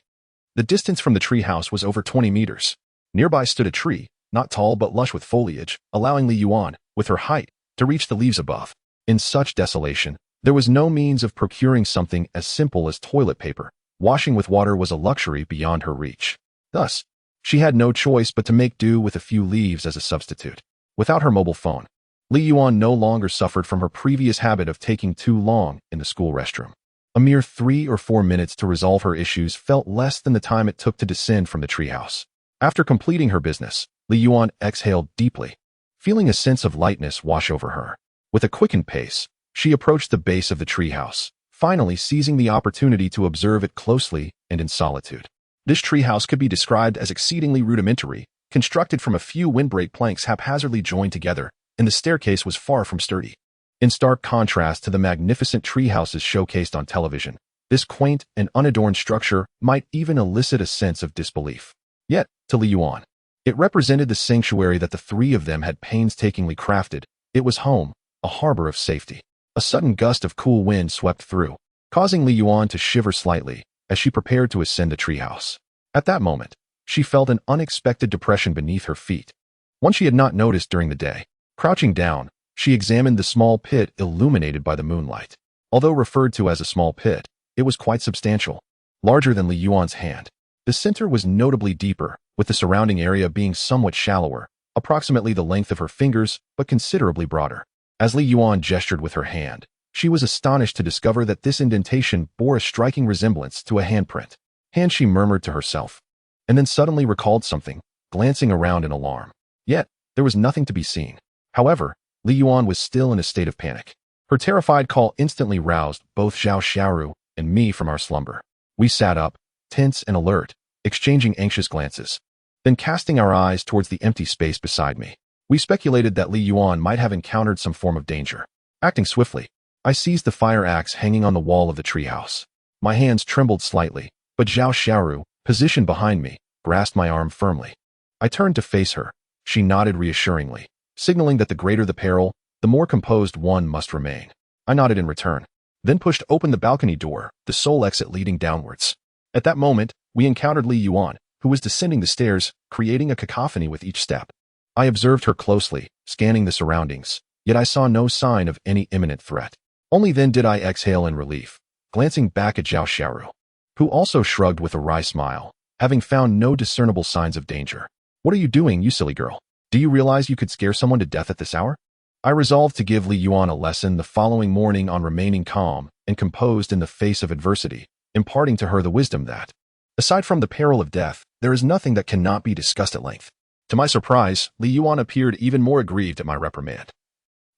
The distance from the treehouse was over 20 meters. Nearby stood a tree, not tall but lush with foliage, allowing Li Yuan, with her height, to reach the leaves above. In such desolation, there was no means of procuring something as simple as toilet paper. Washing with water was a luxury beyond her reach. Thus, she had no choice but to make do with a few leaves as a substitute. Without her mobile phone, Li Yuan no longer suffered from her previous habit of taking too long in the school restroom. A mere 3 or 4 minutes to resolve her issues felt less than the time it took to descend from the treehouse. After completing her business, Li Yuan exhaled deeply, feeling a sense of lightness wash over her. With a quickened pace, she approached the base of the treehouse, finally seizing the opportunity to observe it closely and in solitude. This treehouse could be described as exceedingly rudimentary, constructed from a few windbreak planks haphazardly joined together, and the staircase was far from sturdy. In stark contrast to the magnificent treehouses showcased on television, this quaint and unadorned structure might even elicit a sense of disbelief. Yet, to Li Yuan, it represented the sanctuary that the three of them had painstakingly crafted. It was home, a harbor of safety. A sudden gust of cool wind swept through, causing Li Yuan to shiver slightly as she prepared to ascend the treehouse. At that moment, she felt an unexpected depression beneath her feet, one she had not noticed during the day. Crouching down, she examined the small pit illuminated by the moonlight. Although referred to as a small pit, it was quite substantial, larger than Li Yuan's hand. The center was notably deeper, with the surrounding area being somewhat shallower, approximately the length of her fingers, but considerably broader. As Li Yuan gestured with her hand, she was astonished to discover that this indentation bore a striking resemblance to a handprint. Hand, she murmured to herself, and then suddenly recalled something, glancing around in alarm. Yet, there was nothing to be seen. However, Li Yuan was still in a state of panic. Her terrified call instantly roused both Zhao Xiaoru and me from our slumber. We sat up, tense and alert, exchanging anxious glances. Then casting our eyes towards the empty space beside me, we speculated that Li Yuan might have encountered some form of danger. Acting swiftly, I seized the fire axe hanging on the wall of the treehouse. My hands trembled slightly, but Zhao Xiaoru, positioned behind me, grasped my arm firmly. I turned to face her. She nodded reassuringly, signaling that the greater the peril, the more composed one must remain. I nodded in return, then pushed open the balcony door, the sole exit leading downwards. At that moment, we encountered Li Yuan, who was descending the stairs, creating a cacophony with each step. I observed her closely, scanning the surroundings, yet I saw no sign of any imminent threat. Only then did I exhale in relief, glancing back at Zhao Xiaoru, who also shrugged with a wry smile, having found no discernible signs of danger. "What are you doing, you silly girl? Do you realize you could scare someone to death at this hour?" I resolved to give Li Yuan a lesson the following morning on remaining calm and composed in the face of adversity, imparting to her the wisdom that, aside from the peril of death, there is nothing that cannot be discussed at length. To my surprise, Li Yuan appeared even more aggrieved at my reprimand,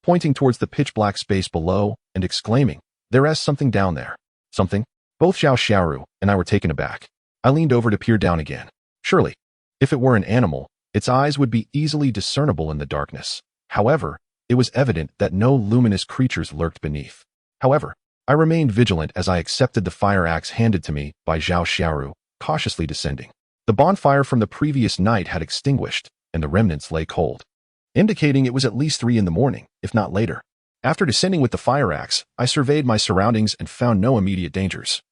pointing towards the pitch-black space below and exclaiming, "There is something down there." Something? Both Zhao Xiaoru and I were taken aback. I leaned over to peer down again. Surely, if it were an animal, its eyes would be easily discernible in the darkness. However, it was evident that no luminous creatures lurked beneath. However, I remained vigilant as I accepted the fire axe handed to me by Zhao Xiaoru, cautiously descending. The bonfire from the previous night had extinguished, and the remnants lay cold, indicating it was at least 3 in the morning, if not later. After descending with the fire axe, I surveyed my surroundings and found no immediate dangers,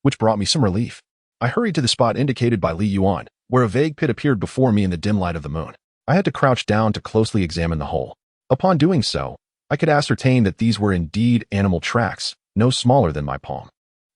which brought me some relief. I hurried to the spot indicated by Li Yuan, where a vague pit appeared before me in the dim light of the moon. I had to crouch down to closely examine the hole. Upon doing so, I could ascertain that these were indeed animal tracks, no smaller than my palm.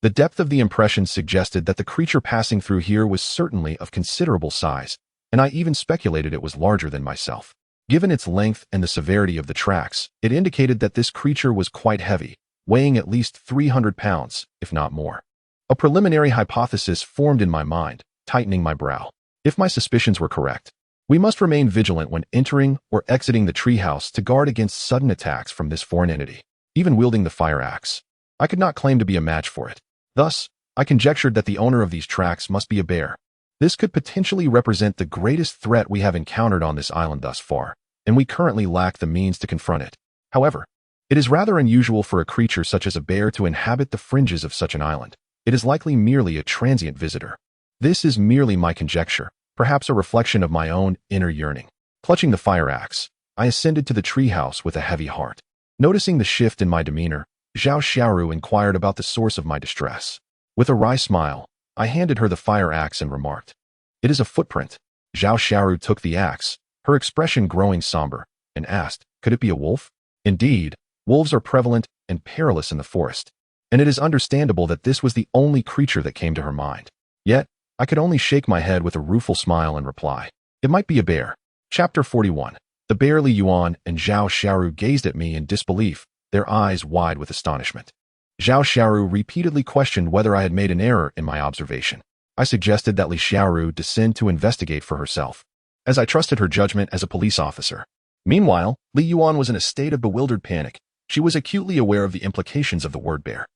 The depth of the impression suggested that the creature passing through here was certainly of considerable size, and I even speculated it was larger than myself. Given its length and the severity of the tracks, it indicated that this creature was quite heavy, weighing at least 300 pounds, if not more. A preliminary hypothesis formed in my mind, tightening my brow. If my suspicions were correct, We must remain vigilant when entering or exiting the treehouse to guard against sudden attacks from this foreign entity, even wielding the fire axe. I could not claim to be a match for it. Thus, I conjectured that the owner of these tracks must be a bear. This could potentially represent the greatest threat we have encountered on this island thus far, and we currently lack the means to confront it. However, it is rather unusual for a creature such as a bear to inhabit the fringes of such an island. It is likely merely a transient visitor. This is merely my conjecture, perhaps a reflection of my own inner yearning. Clutching the fire axe, I ascended to the treehouse with a heavy heart. Noticing the shift in my demeanor, Zhao Xiaoru inquired about the source of my distress. With a wry smile, I handed her the fire axe and remarked, "It is a footprint." Zhao Xiaoru took the axe, her expression growing somber, and asked, "Could it be a wolf?" Indeed, wolves are prevalent and perilous in the forest, and it is understandable that this was the only creature that came to her mind. Yet, I could only shake my head with a rueful smile and reply, "It might be a bear." Chapter 41. The bear Li Yuan and Zhao Xiaoru gazed at me in disbelief, their eyes wide with astonishment. Zhao Xiaoru repeatedly questioned whether I had made an error in my observation. I suggested that Li Xiaoru descend to investigate for herself, as I trusted her judgment as a police officer. Meanwhile, Li Yuan was in a state of bewildered panic. She was acutely aware of the implications of the word bear.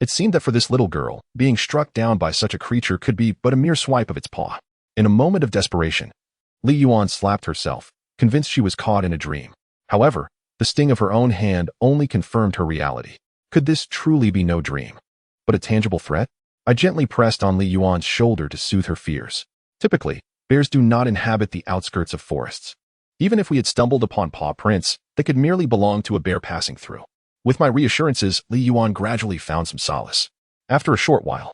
It seemed that for this little girl, being struck down by such a creature could be but a mere swipe of its paw. In a moment of desperation, Li Yuan slapped herself, convinced she was caught in a dream. However, the sting of her own hand only confirmed her reality. Could this truly be no dream, but a tangible threat? I gently pressed on Li Yuan's shoulder to soothe her fears. Typically, bears do not inhabit the outskirts of forests. Even if we had stumbled upon paw prints, they could merely belong to a bear passing through. With my reassurances, Li Yuan gradually found some solace. After a short while,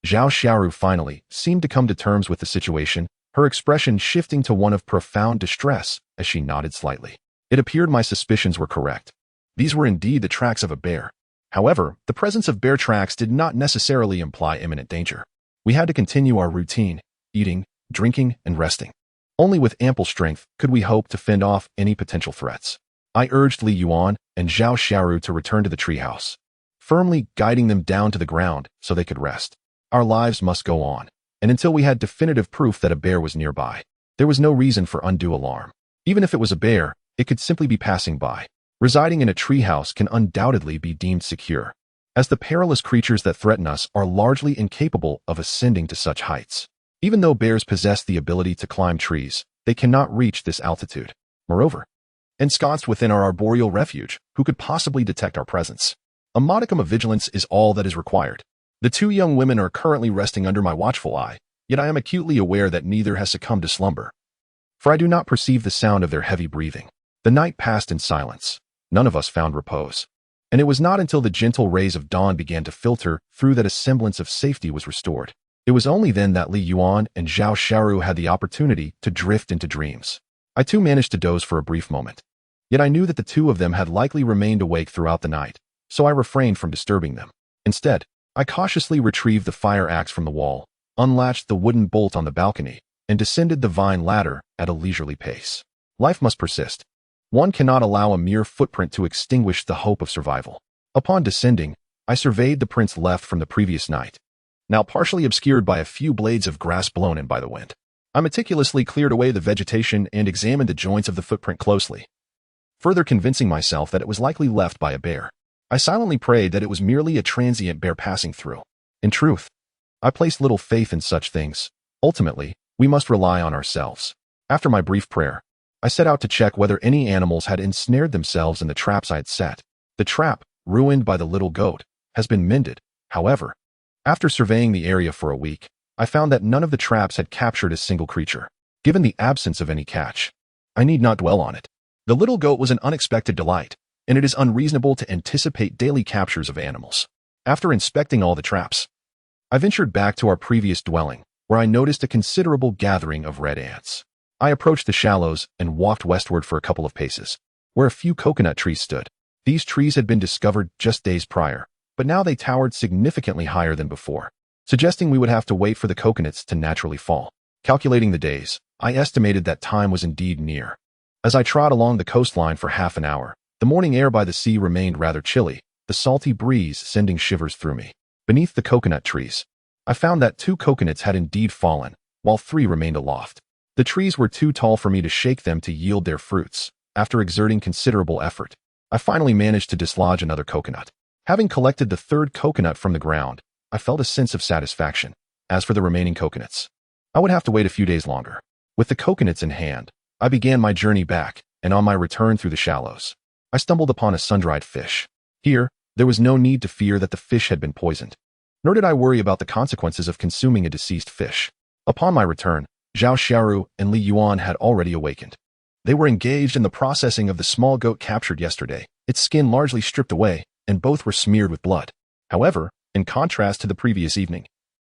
Zhao Xiaoru finally seemed to come to terms with the situation, her expression shifting to one of profound distress as she nodded slightly. It appeared my suspicions were correct. These were indeed the tracks of a bear. However, the presence of bear tracks did not necessarily imply imminent danger. We had to continue our routine, eating, drinking, and resting. Only with ample strength could we hope to fend off any potential threats. I urged Li Yuan and Zhao Xiaoru to return to the treehouse, firmly guiding them down to the ground so they could rest. Our lives must go on, and until we had definitive proof that a bear was nearby, there was no reason for undue alarm. Even if it was a bear, it could simply be passing by. Residing in a treehouse can undoubtedly be deemed secure, as the perilous creatures that threaten us are largely incapable of ascending to such heights. Even though bears possess the ability to climb trees, they cannot reach this altitude. Moreover, ensconced within our arboreal refuge, who could possibly detect our presence? A modicum of vigilance is all that is required. The two young women are currently resting under my watchful eye, yet I am acutely aware that neither has succumbed to slumber, for I do not perceive the sound of their heavy breathing. The night passed in silence. None of us found repose, and it was not until the gentle rays of dawn began to filter through that a semblance of safety was restored. It was only then that Li Yuan and Zhao Xiaoru had the opportunity to drift into dreams. I too managed to doze for a brief moment. Yet I knew that the two of them had likely remained awake throughout the night, so I refrained from disturbing them. Instead, I cautiously retrieved the fire axe from the wall, unlatched the wooden bolt on the balcony, and descended the vine ladder at a leisurely pace. Life must persist. One cannot allow a mere footprint to extinguish the hope of survival. Upon descending, I surveyed the prints left from the previous night, now partially obscured by a few blades of grass blown in by the wind. I meticulously cleared away the vegetation and examined the joints of the footprint closely, further convincing myself that it was likely left by a bear. I silently prayed that it was merely a transient bear passing through. In truth, I placed little faith in such things. Ultimately, we must rely on ourselves. After my brief prayer, I set out to check whether any animals had ensnared themselves in the traps I had set. The trap, ruined by the little goat, has been mended. However, after surveying the area for a week, I found that none of the traps had captured a single creature. Given the absence of any catch, I need not dwell on it. The little goat was an unexpected delight, and it is unreasonable to anticipate daily captures of animals. After inspecting all the traps, I ventured back to our previous dwelling, where I noticed a considerable gathering of red ants. I approached the shallows and walked westward for a couple of paces, where a few coconut trees stood. These trees had been discovered just days prior, but now they towered significantly higher than before, suggesting we would have to wait for the coconuts to naturally fall. Calculating the days, I estimated that time was indeed near. As I trod along the coastline for half an hour, the morning air by the sea remained rather chilly, the salty breeze sending shivers through me. Beneath the coconut trees, I found that 2 coconuts had indeed fallen, while 3 remained aloft. The trees were too tall for me to shake them to yield their fruits. After exerting considerable effort, I finally managed to dislodge another coconut. Having collected the third coconut from the ground, I felt a sense of satisfaction. As for the remaining coconuts, I would have to wait a few days longer. With the coconuts in hand, I began my journey back, and on my return through the shallows, I stumbled upon a sun-dried fish. Here, there was no need to fear that the fish had been poisoned, nor did I worry about the consequences of consuming a deceased fish. Upon my return, Zhao Xiaoru and Li Yuan had already awakened. They were engaged in the processing of the small goat captured yesterday, its skin largely stripped away, and both were smeared with blood. However, in contrast to the previous evening,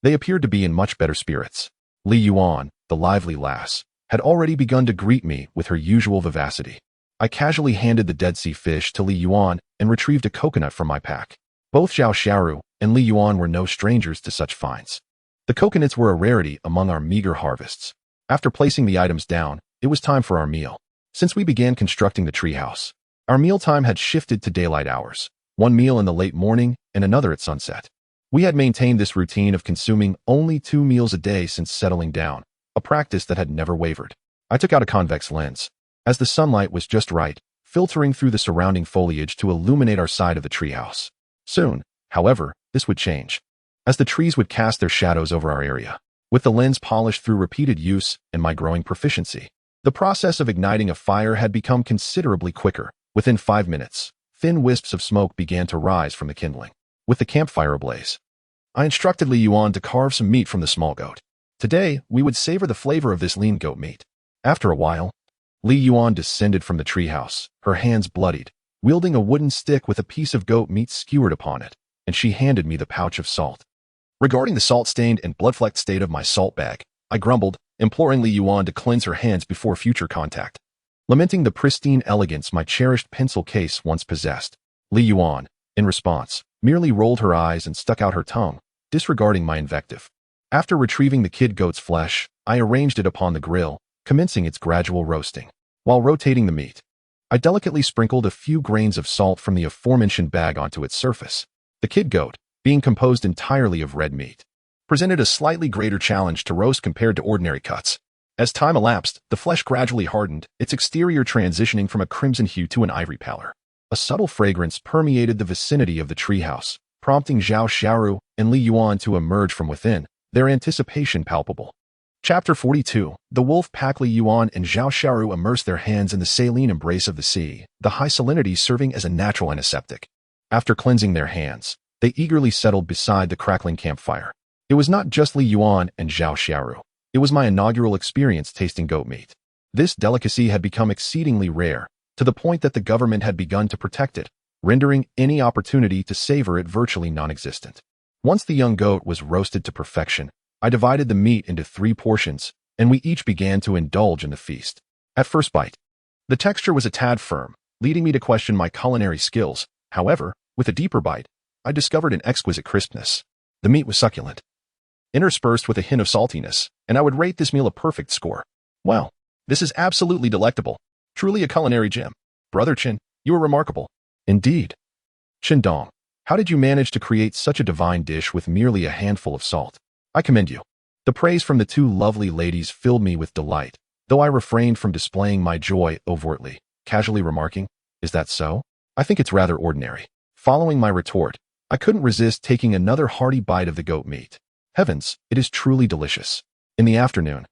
they appeared to be in much better spirits. Li Yuan, the lively lass, had already begun to greet me with her usual vivacity. I casually handed the Dead Sea fish to Li Yuan and retrieved a coconut from my pack. Both Zhao Xiaoru and Li Yuan were no strangers to such finds. The coconuts were a rarity among our meager harvests. After placing the items down, it was time for our meal. Since we began constructing the treehouse, our mealtime had shifted to daylight hours, one meal in the late morning and another at sunset. We had maintained this routine of consuming only 2 meals a day since settling down, a practice that had never wavered. I took out a convex lens, as the sunlight was just right, filtering through the surrounding foliage to illuminate our side of the treehouse. Soon, however, this would change, as the trees would cast their shadows over our area. With the lens polished through repeated use and my growing proficiency, the process of igniting a fire had become considerably quicker. Within 5 minutes, thin wisps of smoke began to rise from the kindling. With the campfire ablaze, I instructed Li Yuan to carve some meat from the small goat. Today, we would savor the flavor of this lean goat meat. After a while, Li Yuan descended from the treehouse, her hands bloodied, wielding a wooden stick with a piece of goat meat skewered upon it, and she handed me the pouch of salt. Regarding the salt-stained and blood-flecked state of my salt bag, I grumbled, imploring Li Yuan to cleanse her hands before future contact. Lamenting the pristine elegance my cherished pencil case once possessed, Li Yuan, in response, merely rolled her eyes and stuck out her tongue, disregarding my invective. After retrieving the kid goat's flesh, I arranged it upon the grill, commencing its gradual roasting. While rotating the meat, I delicately sprinkled a few grains of salt from the aforementioned bag onto its surface. The kid goat, being composed entirely of red meat, presented a slightly greater challenge to roast compared to ordinary cuts. As time elapsed, the flesh gradually hardened, its exterior transitioning from a crimson hue to an ivory pallor. A subtle fragrance permeated the vicinity of the treehouse, prompting Zhao Xiaoru and Li Yuan to emerge from within, their anticipation palpable. Chapter 42. The wolf pack. Li Yuan and Zhao Xiaoru immersed their hands in the saline embrace of the sea, the high salinity serving as a natural antiseptic. After cleansing their hands, they eagerly settled beside the crackling campfire. It was not just Li Yuan and Zhao Xiaoru. It was my inaugural experience tasting goat meat. This delicacy had become exceedingly rare, to the point that the government had begun to protect it, rendering any opportunity to savor it virtually non-existent. Once the young goat was roasted to perfection, I divided the meat into 3 portions, and we each began to indulge in the feast. At first bite, the texture was a tad firm, leading me to question my culinary skills. However, with a deeper bite, I discovered an exquisite crispness. The meat was succulent, interspersed with a hint of saltiness, and I would rate this meal a perfect score. Wow, this is absolutely delectable. Truly a culinary gem. Brother Qin, you are remarkable. Indeed. Qindong, how did you manage to create such a divine dish with merely a handful of salt? I commend you. The praise from the 2 lovely ladies filled me with delight, though I refrained from displaying my joy overtly, casually remarking, "Is that so? I think it's rather ordinary." Following my retort, I couldn't resist taking another hearty bite of the goat meat. Heavens, it is truly delicious. In the afternoon,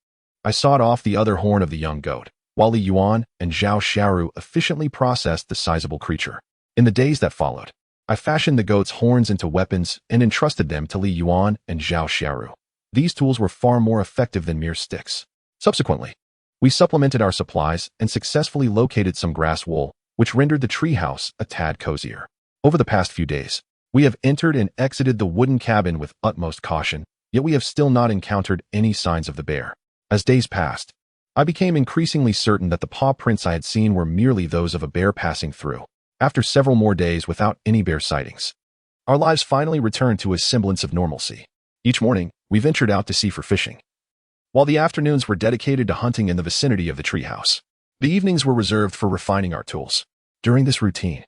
I sawed off the other horn of the young goat, while Li Yuan and Zhao Xiaoru efficiently processed the sizable creature. In the days that followed, I fashioned the goat's horns into weapons and entrusted them to Li Yuan and Zhao Xiaoru. These tools were far more effective than mere sticks. Subsequently, we supplemented our supplies and successfully located some grass wool, which rendered the treehouse a tad cozier. Over the past few days, we have entered and exited the wooden cabin with utmost caution, yet we have still not encountered any signs of the bear. As days passed, I became increasingly certain that the paw prints I had seen were merely those of a bear passing through. After several more days without any bear sightings, our lives finally returned to a semblance of normalcy. Each morning, we ventured out to sea for fishing, while the afternoons were dedicated to hunting in the vicinity of the treehouse. The evenings were reserved for refining our tools. During this routine,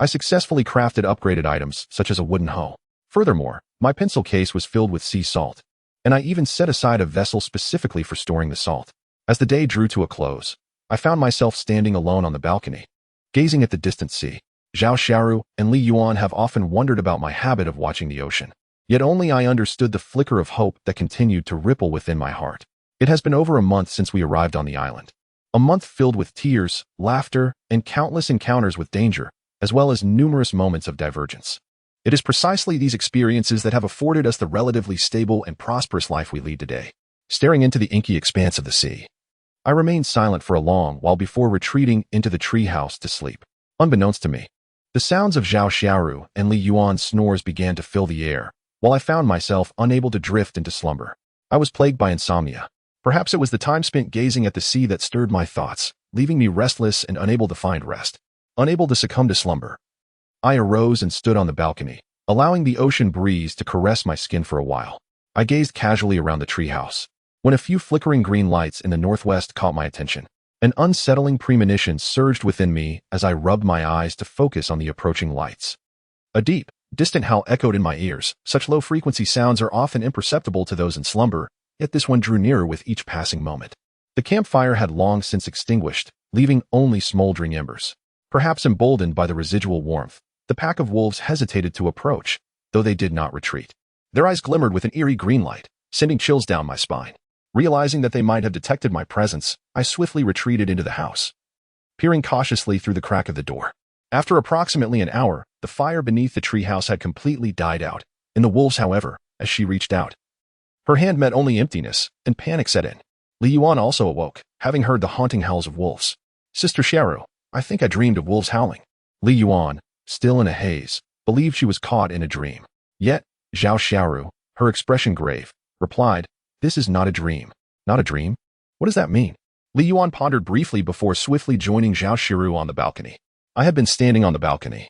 I successfully crafted upgraded items such as a wooden hoe. Furthermore, my pencil case was filled with sea salt, and I even set aside a vessel specifically for storing the salt. As the day drew to a close, I found myself standing alone on the balcony, gazing at the distant sea. Zhao Xiaoru and Li Yuan have often wondered about my habit of watching the ocean. Yet only I understood the flicker of hope that continued to ripple within my heart. It has been over a month since we arrived on the island. A month filled with tears, laughter, and countless encounters with danger, as well as numerous moments of divergence. It is precisely these experiences that have afforded us the relatively stable and prosperous life we lead today. Staring into the inky expanse of the sea, I remained silent for a long while before retreating into the treehouse to sleep. Unbeknownst to me, the sounds of Zhao Xiaoru and Li Yuan's snores began to fill the air, while I found myself unable to drift into slumber. I was plagued by insomnia. Perhaps it was the time spent gazing at the sea that stirred my thoughts, leaving me restless and unable to find rest. Unable to succumb to slumber, I arose and stood on the balcony, allowing the ocean breeze to caress my skin for a while. I gazed casually around the treehouse, when a few flickering green lights in the northwest caught my attention. An unsettling premonition surged within me as I rubbed my eyes to focus on the approaching lights. A deep, distant howl echoed in my ears. Such low-frequency sounds are often imperceptible to those in slumber, yet this one drew nearer with each passing moment. The campfire had long since extinguished, leaving only smoldering embers. Perhaps emboldened by the residual warmth, the pack of wolves hesitated to approach, though they did not retreat. Their eyes glimmered with an eerie green light, sending chills down my spine. Realizing that they might have detected my presence, I swiftly retreated into the house, peering cautiously through the crack of the door. After approximately an hour, the fire beneath the treehouse had completely died out. In the wolves, however, as she reached out, her hand met only emptiness, and panic set in. Li Yuan also awoke, having heard the haunting howls of wolves. Sister Xiaoru, I think I dreamed of wolves howling. Li Yuan, still in a haze, believed she was caught in a dream. Yet, Zhao Xiaoru, her expression grave, replied, "This is not a dream." Not a dream? What does that mean? Li Yuan pondered briefly before swiftly joining Zhao Xiaoru on the balcony. I had been standing on the balcony,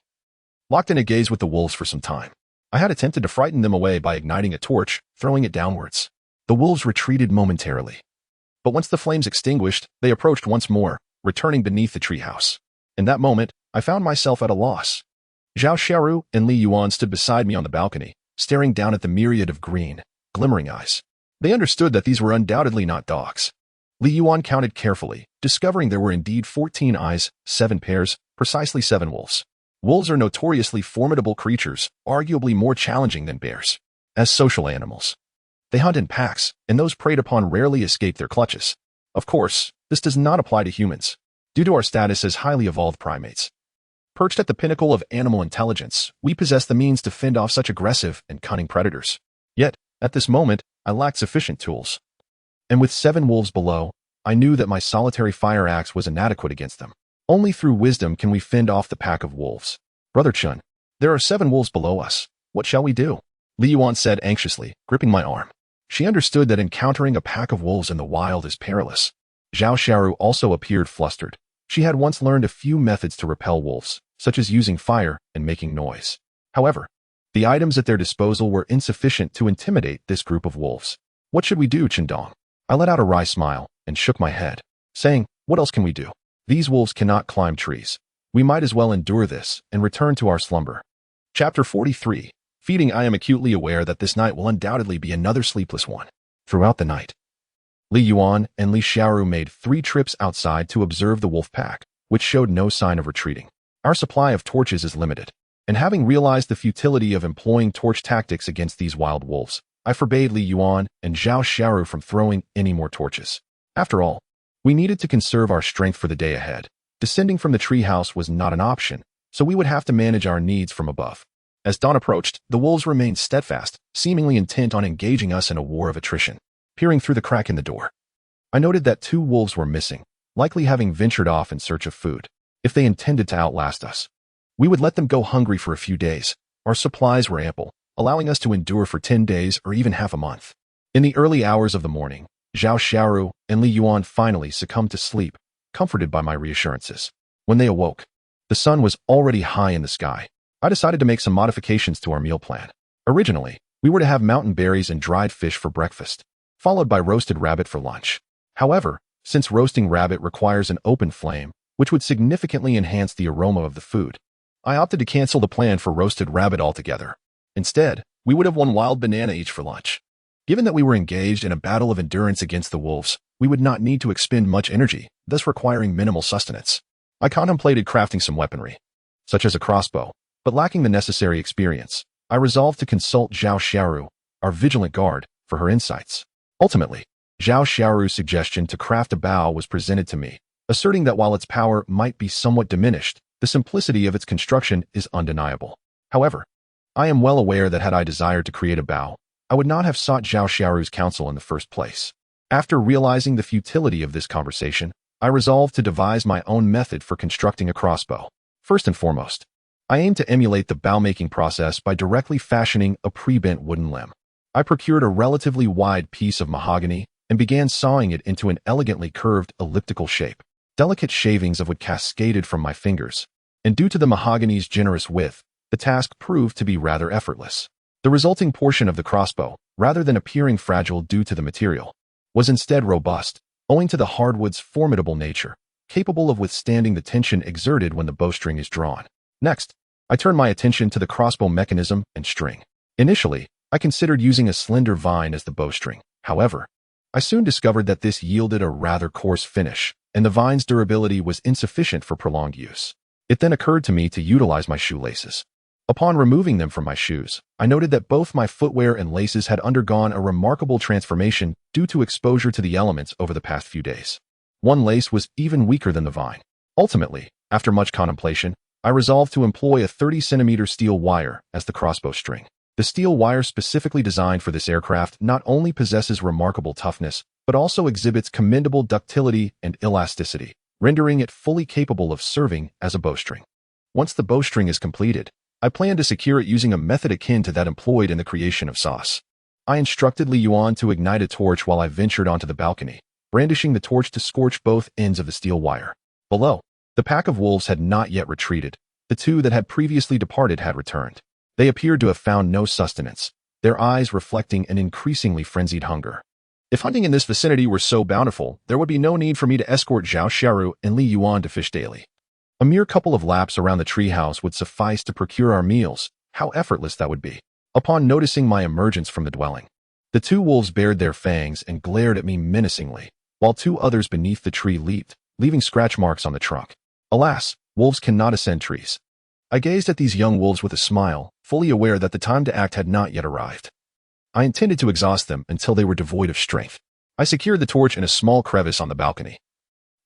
locked in a gaze with the wolves for some time. I had attempted to frighten them away by igniting a torch, throwing it downwards. The wolves retreated momentarily. But once the flames extinguished, they approached once more, returning beneath the treehouse. In that moment, I found myself at a loss. Zhao Xiaoru and Li Yuan stood beside me on the balcony, staring down at the myriad of green, glimmering eyes. They understood that these were undoubtedly not dogs. Li Yuan counted carefully, discovering there were indeed 14 eyes, 7 pairs, precisely 7 wolves. Wolves are notoriously formidable creatures, arguably more challenging than bears. As social animals, they hunt in packs, and those preyed upon rarely escape their clutches. Of course, this does not apply to humans, due to our status as highly evolved primates. Perched at the pinnacle of animal intelligence, we possess the means to fend off such aggressive and cunning predators. Yet, at this moment, I lacked sufficient tools. And with 7 wolves below, I knew that my solitary fire axe was inadequate against them. Only through wisdom can we fend off the pack of wolves. Brother Chun, there are 7 wolves below us. What shall we do? Li Yuan said anxiously, gripping my arm. She understood that encountering a pack of wolves in the wild is perilous. Zhao Xiaoru also appeared flustered. She had once learned a few methods to repel wolves, such as using fire and making noise. However, the items at their disposal were insufficient to intimidate this group of wolves. What should we do, Qingdong? I let out a wry smile and shook my head, saying, what else can we do? These wolves cannot climb trees. We might as well endure this and return to our slumber. Chapter 43. Feeding. I am acutely aware that this night will undoubtedly be another sleepless one. Throughout the night, Li Yuan and Li Xiaoru made 3 trips outside to observe the wolf pack, which showed no sign of retreating. Our supply of torches is limited, and having realized the futility of employing torch tactics against these wild wolves, I forbade Li Yuan and Zhao Xiaoru from throwing any more torches. After all, we needed to conserve our strength for the day ahead. Descending from the treehouse was not an option, so we would have to manage our needs from above. As dawn approached, the wolves remained steadfast, seemingly intent on engaging us in a war of attrition. Peering through the crack in the door, I noted that 2 wolves were missing, likely having ventured off in search of food. If they intended to outlast us, we would let them go hungry for a few days. Our supplies were ample, allowing us to endure for 10 days or even half a month. In the early hours of the morning, Zhao Xiaoru and Li Yuan finally succumbed to sleep, comforted by my reassurances. When they awoke, the sun was already high in the sky. I decided to make some modifications to our meal plan. Originally, we were to have mountain berries and dried fish for breakfast, followed by roasted rabbit for lunch. However, since roasting rabbit requires an open flame, which would significantly enhance the aroma of the food, I opted to cancel the plan for roasted rabbit altogether. Instead, we would have 1 wild banana each for lunch. Given that we were engaged in a battle of endurance against the wolves, we would not need to expend much energy, thus requiring minimal sustenance. I contemplated crafting some weaponry, such as a crossbow, but lacking the necessary experience. I resolved to consult Zhao Xiaoru, our vigilant guard, for her insights. Ultimately, Zhao Xiaoru's suggestion to craft a bow was presented to me, asserting that while its power might be somewhat diminished, the simplicity of its construction is undeniable. However, I am well aware that had I desired to create a bow, I would not have sought Zhao Xiaoru's counsel in the first place. After realizing the futility of this conversation, I resolved to devise my own method for constructing a crossbow. First and foremost, I aimed to emulate the bow-making process by directly fashioning a pre-bent wooden limb. I procured a relatively wide piece of mahogany and began sawing it into an elegantly curved elliptical shape. Delicate shavings of wood cascaded from my fingers, and due to the mahogany's generous width, the task proved to be rather effortless. The resulting portion of the crossbow, rather than appearing fragile due to the material, was instead robust, owing to the hardwood's formidable nature, capable of withstanding the tension exerted when the bowstring is drawn. Next, I turned my attention to the crossbow mechanism and string. Initially, I considered using a slender vine as the bowstring. However, I soon discovered that this yielded a rather coarse finish, and the vine's durability was insufficient for prolonged use. It then occurred to me to utilize my shoelaces. Upon removing them from my shoes, I noted that both my footwear and laces had undergone a remarkable transformation due to exposure to the elements over the past few days. One lace was even weaker than the vine. Ultimately, after much contemplation, I resolved to employ a 30-centimeter steel wire as the crossbow string. The steel wire specifically designed for this aircraft not only possesses remarkable toughness, but also exhibits commendable ductility and elasticity, rendering it fully capable of serving as a bowstring. Once the bowstring is completed, I plan to secure it using a method akin to that employed in the creation of sauce. I instructed Li Yuan to ignite a torch while I ventured onto the balcony, brandishing the torch to scorch both ends of the steel wire. Below, the pack of wolves had not yet retreated. The two that had previously departed had returned. They appeared to have found no sustenance, their eyes reflecting an increasingly frenzied hunger. If hunting in this vicinity were so bountiful, there would be no need for me to escort Zhao Xiaoru and Li Yuan to fish daily. A mere couple of laps around the treehouse would suffice to procure our meals. How effortless that would be. Upon noticing my emergence from the dwelling, the two wolves bared their fangs and glared at me menacingly, while two others beneath the tree leaped, leaving scratch marks on the trunk. Alas, wolves cannot ascend trees. I gazed at these young wolves with a smile, fully aware that the time to act had not yet arrived. I intended to exhaust them until they were devoid of strength. I secured the torch in a small crevice on the balcony,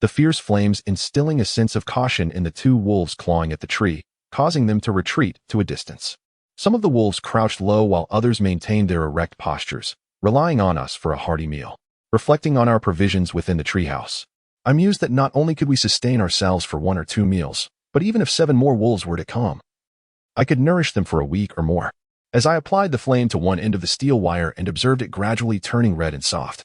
the fierce flames instilling a sense of caution in the two wolves clawing at the tree, causing them to retreat to a distance. Some of the wolves crouched low while others maintained their erect postures, relying on us for a hearty meal. Reflecting on our provisions within the treehouse, I mused that not only could we sustain ourselves for 1 or 2 meals, but even if 7 more wolves were to come, I could nourish them for a week or more. As I applied the flame to one end of the steel wire and observed it gradually turning red and soft,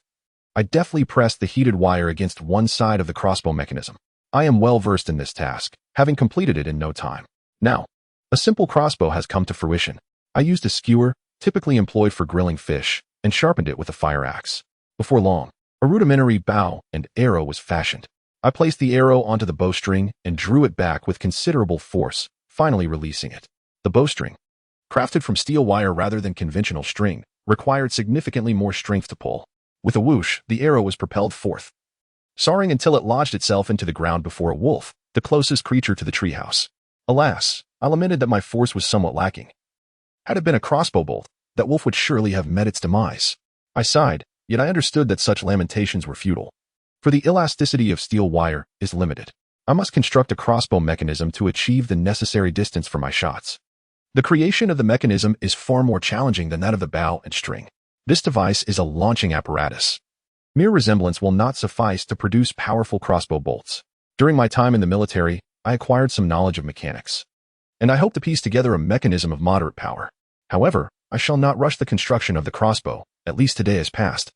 I deftly pressed the heated wire against one side of the crossbow mechanism. I am well versed in this task, having completed it in no time. Now, a simple crossbow has come to fruition. I used a skewer, typically employed for grilling fish, and sharpened it with a fire axe. Before long, a rudimentary bow and arrow was fashioned. I placed the arrow onto the bowstring and drew it back with considerable force, finally releasing it. The bowstring, crafted from steel wire rather than conventional string, required significantly more strength to pull. With a whoosh, the arrow was propelled forth, soaring until it lodged itself into the ground before a wolf, the closest creature to the treehouse. Alas, I lamented that my force was somewhat lacking. Had it been a crossbow bolt, that wolf would surely have met its demise. I sighed, yet I understood that such lamentations were futile. For the elasticity of steel wire is limited. I must construct a crossbow mechanism to achieve the necessary distance for my shots. The creation of the mechanism is far more challenging than that of the bow and string. This device is a launching apparatus. Mere resemblance will not suffice to produce powerful crossbow bolts. During my time in the military, I acquired some knowledge of mechanics, and I hope to piece together a mechanism of moderate power. However, I shall not rush the construction of the crossbow, at least today is past,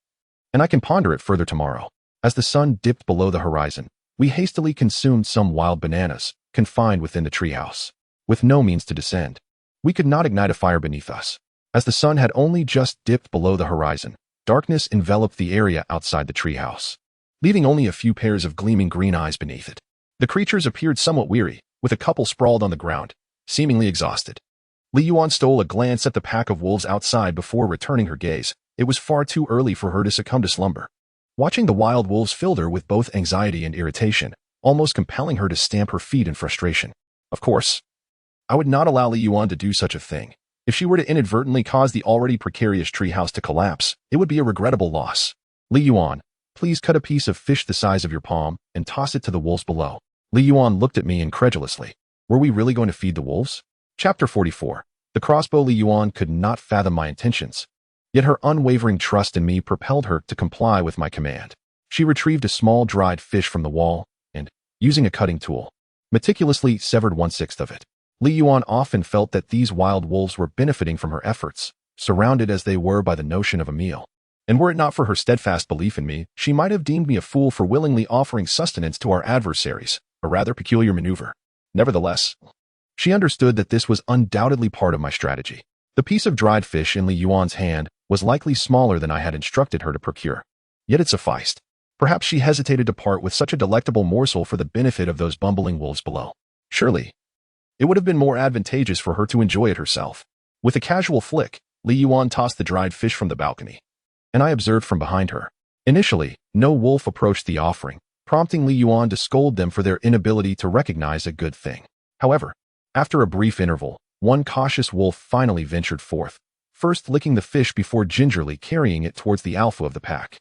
and I can ponder it further tomorrow. As the sun dipped below the horizon, we hastily consumed some wild bananas, confined within the treehouse. With no means to descend, we could not ignite a fire beneath us. As the sun had only just dipped below the horizon, darkness enveloped the area outside the treehouse, leaving only a few pairs of gleaming green eyes beneath it. The creatures appeared somewhat weary, with a couple sprawled on the ground, seemingly exhausted. Li Yuan stole a glance at the pack of wolves outside before returning her gaze. it was far too early for her to succumb to slumber. Watching the wild wolves filled her with both anxiety and irritation, almost compelling her to stamp her feet in frustration. Of course, I would not allow Li Yuan to do such a thing. If she were to inadvertently cause the already precarious treehouse to collapse, it would be a regrettable loss. Li Yuan, please cut a piece of fish the size of your palm and toss it to the wolves below. Li Yuan looked at me incredulously. Were we really going to feed the wolves? Chapter 44. The crossbow. Li Yuan could not fathom my intentions, yet her unwavering trust in me propelled her to comply with my command. She retrieved a small dried fish from the wall and, using a cutting tool, meticulously severed 1/6 of it. Li Yuan often felt that these wild wolves were benefiting from her efforts, surrounded as they were by the notion of a meal. And were it not for her steadfast belief in me, she might have deemed me a fool for willingly offering sustenance to our adversaries, a rather peculiar maneuver. Nevertheless, she understood that this was undoubtedly part of my strategy. The piece of dried fish in Li Yuan's hand was likely smaller than I had instructed her to procure. Yet it sufficed. Perhaps she hesitated to part with such a delectable morsel for the benefit of those bumbling wolves below. Surely, it would have been more advantageous for her to enjoy it herself. With a casual flick, Li Yuan tossed the dried fish from the balcony, and I observed from behind her. Initially, no wolf approached the offering, prompting Li Yuan to scold them for their inability to recognize a good thing. However, after a brief interval, one cautious wolf finally ventured forth, first licking the fish before gingerly carrying it towards the alpha of the pack.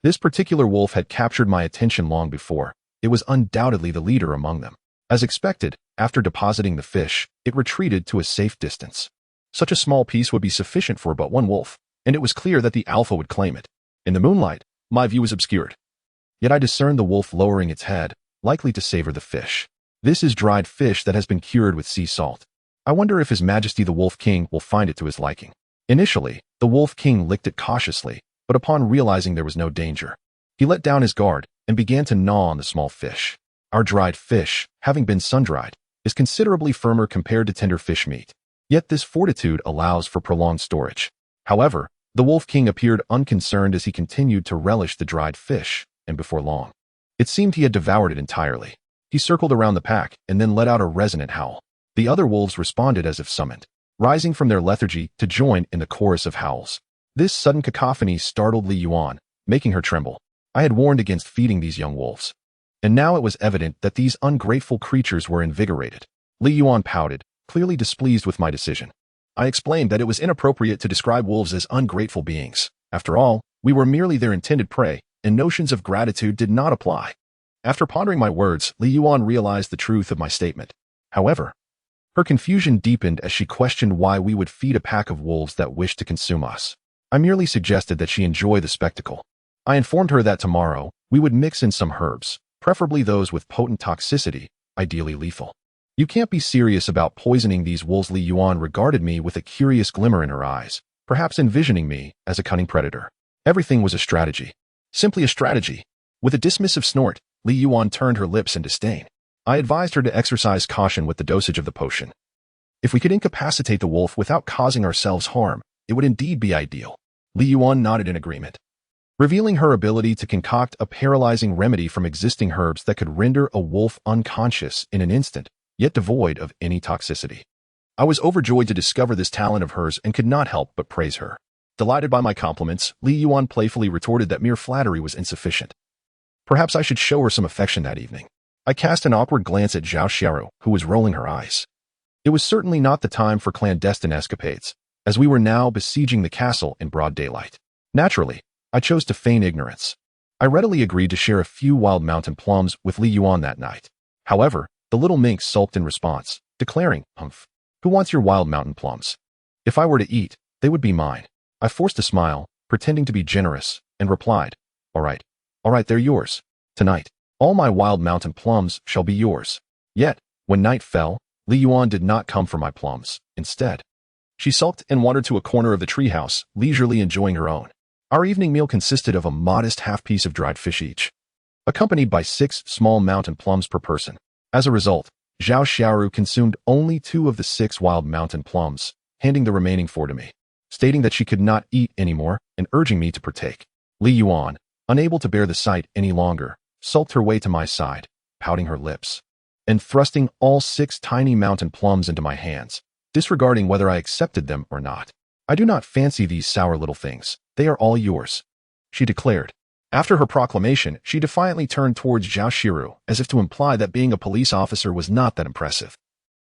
This particular wolf had captured my attention long before. It was undoubtedly the leader among them. As expected, after depositing the fish, it retreated to a safe distance. Such a small piece would be sufficient for but one wolf, and it was clear that the alpha would claim it. In the moonlight, my view was obscured. Yet I discerned the wolf lowering its head, likely to savor the fish. This is dried fish that has been cured with sea salt. I wonder if His Majesty the Wolf King will find it to his liking. Initially, the Wolf King licked it cautiously, but upon realizing there was no danger, he let down his guard and began to gnaw on the small fish. Our dried fish, having been sun-dried, is considerably firmer compared to tender fish meat. Yet this fortitude allows for prolonged storage. However, the Wolf King appeared unconcerned as he continued to relish the dried fish, and before long, it seemed he had devoured it entirely. He circled around the pack and then let out a resonant howl. The other wolves responded as if summoned, rising from their lethargy to join in the chorus of howls. This sudden cacophony startled Li Yuan, making her tremble. I had warned against feeding these young wolves, and now it was evident that these ungrateful creatures were invigorated. Li Yuan pouted, clearly displeased with my decision. I explained that it was inappropriate to describe wolves as ungrateful beings. After all, we were merely their intended prey, and notions of gratitude did not apply. After pondering my words, Li Yuan realized the truth of my statement. However, her confusion deepened as she questioned why we would feed a pack of wolves that wished to consume us. I merely suggested that she enjoy the spectacle. I informed her that tomorrow, we would mix in some herbs, preferably those with potent toxicity, ideally lethal. You can't be serious about poisoning these wolves. Li Yuan regarded me with a curious glimmer in her eyes, perhaps envisioning me as a cunning predator. Everything was a strategy. Simply a strategy. With a dismissive snort, Li Yuan turned her lips in disdain. I advised her to exercise caution with the dosage of the potion. If we could incapacitate the wolf without causing ourselves harm, it would indeed be ideal. Li Yuan nodded in agreement, revealing her ability to concoct a paralyzing remedy from existing herbs that could render a wolf unconscious in an instant, yet devoid of any toxicity. I was overjoyed to discover this talent of hers and could not help but praise her. Delighted by my compliments, Li Yuan playfully retorted that mere flattery was insufficient. Perhaps I should show her some affection that evening. I cast an awkward glance at Zhao Xiaoru, who was rolling her eyes. It was certainly not the time for clandestine escapades, as we were now besieging the castle in broad daylight. Naturally, I chose to feign ignorance. I readily agreed to share a few wild mountain plums with Li Yuan that night. However, the little minx sulked in response, declaring, "Humph, who wants your wild mountain plums? If I were to eat, they would be mine." I forced a smile, pretending to be generous, and replied, all right, they're yours. Tonight, all my wild mountain plums shall be yours." Yet, when night fell, Li Yuan did not come for my plums. Instead, she sulked and wandered to a corner of the treehouse, leisurely enjoying her own. Our evening meal consisted of a modest half-piece of dried fish each, accompanied by 6 small mountain plums per person. As a result, Zhao Xiaoru consumed only 2 of the 6 wild mountain plums, handing the remaining 4 to me, stating that she could not eat anymore and urging me to partake. Li Yuan, unable to bear the sight any longer, sulked her way to my side, pouting her lips, and thrusting all 6 tiny mountain plums into my hands, disregarding whether I accepted them or not. I do not fancy these sour little things. They are all yours," she declared. After her proclamation, she defiantly turned towards Zhao Shiru, as if to imply that being a police officer was not that impressive,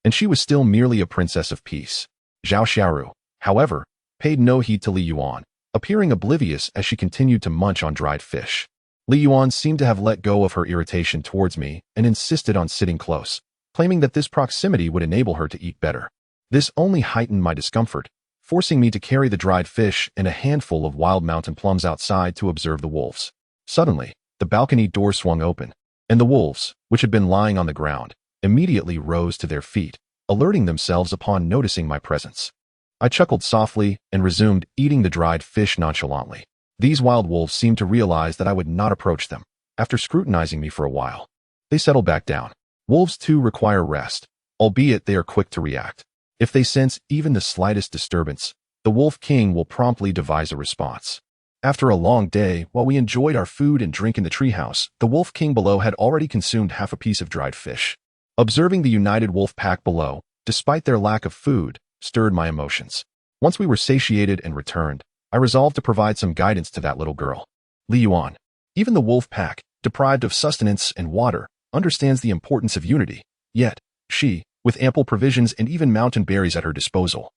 and she was still merely a princess of peace. Zhao Shiru, however, paid no heed to Li Yuan, appearing oblivious as she continued to munch on dried fish. Li Yuan seemed to have let go of her irritation towards me and insisted on sitting close, claiming that this proximity would enable her to eat better. This only heightened my discomfort, forcing me to carry the dried fish and a handful of wild mountain plums outside to observe the wolves. Suddenly, the balcony door swung open, and the wolves, which had been lying on the ground, immediately rose to their feet, alerting themselves upon noticing my presence. I chuckled softly and resumed eating the dried fish nonchalantly. These wild wolves seemed to realize that I would not approach them. After scrutinizing me for a while, they settled back down. Wolves too require rest, albeit they are quick to react. If they sense even the slightest disturbance, the Wolf King will promptly devise a response. After a long day, while we enjoyed our food and drink in the treehouse, the Wolf King below had already consumed half a piece of dried fish. Observing the united wolf pack below, despite their lack of food, stirred my emotions. Once we were satiated and returned, I resolved to provide some guidance to that little girl. Li Yuan. Even the wolf pack, deprived of sustenance and water, understands the importance of unity, yet, she, with ample provisions and even mountain berries at her disposal,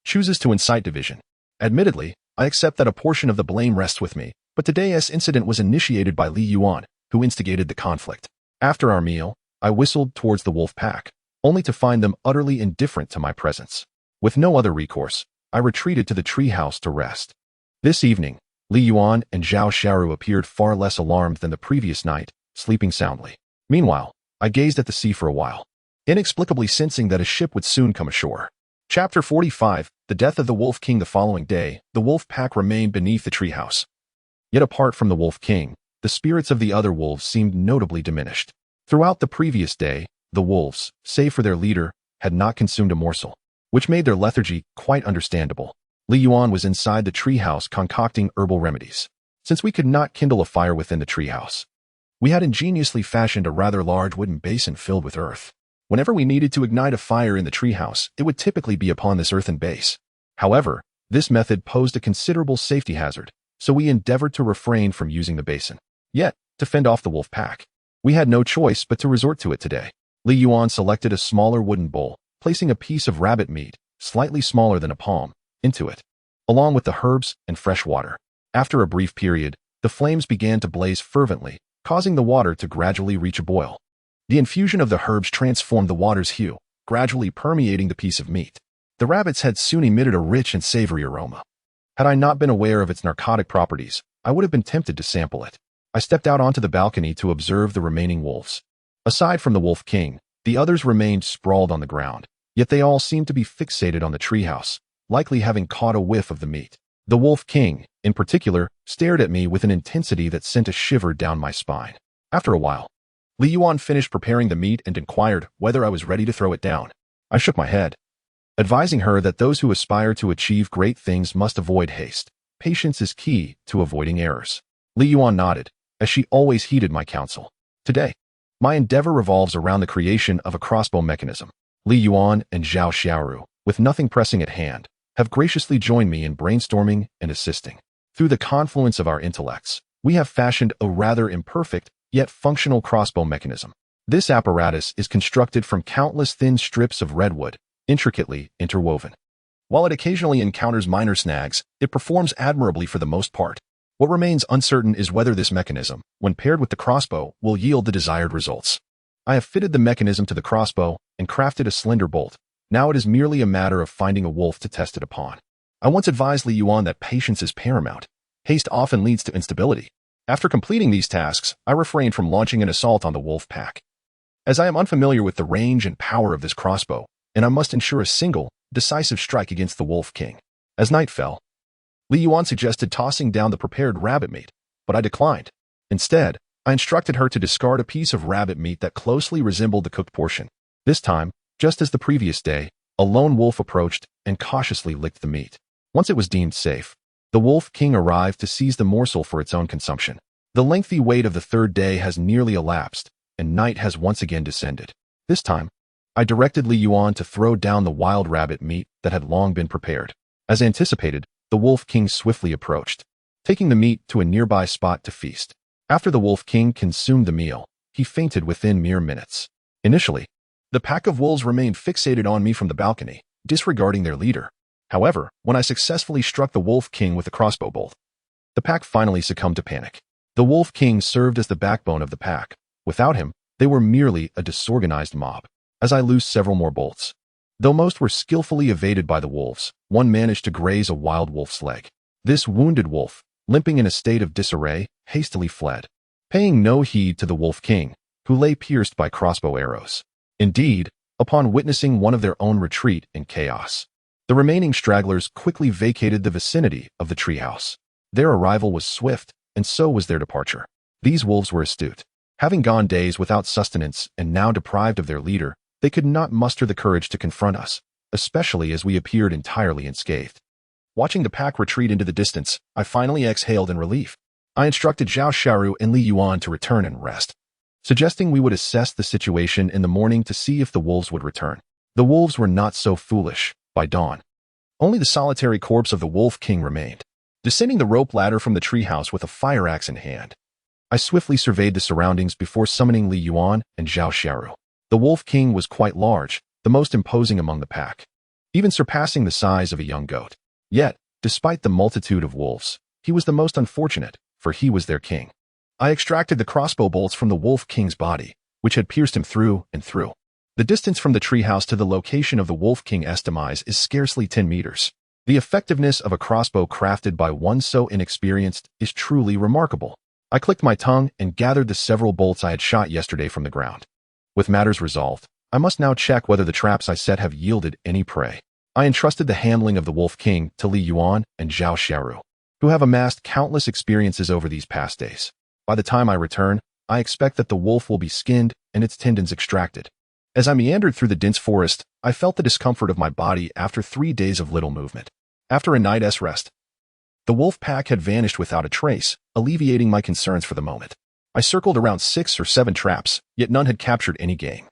chooses to incite division. Admittedly, I accept that a portion of the blame rests with me, but today's incident was initiated by Li Yuan, who instigated the conflict. After our meal, I whistled towards the wolf pack, only to find them utterly indifferent to my presence. With no other recourse, I retreated to the treehouse to rest. This evening, Li Yuan and Zhao Shiru appeared far less alarmed than the previous night, sleeping soundly. Meanwhile, I gazed at the sea for a while, inexplicably sensing that a ship would soon come ashore. Chapter 45, The Death of the Wolf King. The following day, the wolf pack remained beneath the treehouse. Yet apart from the Wolf King, the spirits of the other wolves seemed notably diminished. Throughout the previous day, the wolves, save for their leader, had not consumed a morsel, which made their lethargy quite understandable. Li Yuan was inside the treehouse concocting herbal remedies. Since we could not kindle a fire within the treehouse, we had ingeniously fashioned a rather large wooden basin filled with earth. Whenever we needed to ignite a fire in the treehouse, it would typically be upon this earthen base. However, this method posed a considerable safety hazard, so we endeavored to refrain from using the basin. Yet, to fend off the wolf pack, we had no choice but to resort to it today. Li Yuan selected a smaller wooden bowl, placing a piece of rabbit meat, slightly smaller than a palm, into it, along with the herbs and fresh water. After a brief period, the flames began to blaze fervently, causing the water to gradually reach a boil. The infusion of the herbs transformed the water's hue, gradually permeating the piece of meat. The rabbit's head soon emitted a rich and savory aroma. Had I not been aware of its narcotic properties, I would have been tempted to sample it. I stepped out onto the balcony to observe the remaining wolves. Aside from the Wolf King, the others remained sprawled on the ground, yet they all seemed to be fixated on the treehouse, likely having caught a whiff of the meat. The Wolf King, in particular, stared at me with an intensity that sent a shiver down my spine. After a while, Li Yuan finished preparing the meat and inquired whether I was ready to throw it down. I shook my head, advising her that those who aspire to achieve great things must avoid haste. Patience is key to avoiding errors. Li Yuan nodded, as she always heeded my counsel. Today, my endeavor revolves around the creation of a crossbow mechanism. Li Yuan and Zhao Shiru, with nothing pressing at hand, have graciously joined me in brainstorming and assisting. Through the confluence of our intellects, we have fashioned a rather imperfect, yet functional crossbow mechanism. This apparatus is constructed from countless thin strips of redwood, intricately interwoven. While it occasionally encounters minor snags, it performs admirably for the most part. What remains uncertain is whether this mechanism, when paired with the crossbow, will yield the desired results. I have fitted the mechanism to the crossbow and crafted a slender bolt. Now it is merely a matter of finding a wolf to test it upon. I once advised Li Yuan that patience is paramount. Haste often leads to instability. After completing these tasks, I refrained from launching an assault on the wolf pack, as I am unfamiliar with the range and power of this crossbow, and I must ensure a single, decisive strike against the Wolf King. As night fell, Li Yuan suggested tossing down the prepared rabbit meat, but I declined. Instead, I instructed her to discard a piece of rabbit meat that closely resembled the cooked portion. This time, just as the previous day, a lone wolf approached and cautiously licked the meat. Once it was deemed safe, the Wolf King arrived to seize the morsel for its own consumption. The lengthy wait of the third day has nearly elapsed, and night has once again descended. This time, I directed Li Yuan to throw down the wild rabbit meat that had long been prepared. As anticipated, the Wolf King swiftly approached, taking the meat to a nearby spot to feast. After the Wolf King consumed the meal, he fainted within mere minutes. Initially, the pack of wolves remained fixated on me from the balcony, disregarding their leader. However, when I successfully struck the Wolf King with a crossbow bolt, the pack finally succumbed to panic. The Wolf King served as the backbone of the pack. Without him, they were merely a disorganized mob. As I loosed several more bolts, though most were skillfully evaded by the wolves, one managed to graze a wild wolf's leg. This wounded wolf, limping in a state of disarray, hastily fled, paying no heed to the Wolf King, who lay pierced by crossbow arrows. Indeed, upon witnessing one of their own retreat in chaos, the remaining stragglers quickly vacated the vicinity of the treehouse. Their arrival was swift, and so was their departure. These wolves were astute. Having gone days without sustenance and now deprived of their leader, they could not muster the courage to confront us, especially as we appeared entirely unscathed. Watching the pack retreat into the distance, I finally exhaled in relief. I instructed Zhao Xiaoru and Li Yuan to return and rest, suggesting we would assess the situation in the morning to see if the wolves would return. The wolves were not so foolish. By dawn, only the solitary corpse of the Wolf King remained. Descending the rope ladder from the treehouse with a fire axe in hand, I swiftly surveyed the surroundings before summoning Li Yuan and Zhao Xiaoru. The Wolf King was quite large, the most imposing among the pack, even surpassing the size of a young goat. Yet, despite the multitude of wolves, he was the most unfortunate, for he was their king. I extracted the crossbow bolts from the Wolf King's body, which had pierced him through and through. The distance from the treehouse to the location of the Wolf King estimates is scarcely 10 meters. The effectiveness of a crossbow crafted by one so inexperienced is truly remarkable. I clicked my tongue and gathered the several bolts I had shot yesterday from the ground. With matters resolved, I must now check whether the traps I set have yielded any prey. I entrusted the handling of the Wolf King to Li Yuan and Zhao Xiaoru, who have amassed countless experiences over these past days. By the time I return, I expect that the wolf will be skinned and its tendons extracted. As I meandered through the dense forest, I felt the discomfort of my body after 3 days of little movement. After a night's rest, the wolf pack had vanished without a trace, alleviating my concerns for the moment. I circled around 6 or 7 traps, yet none had captured any game,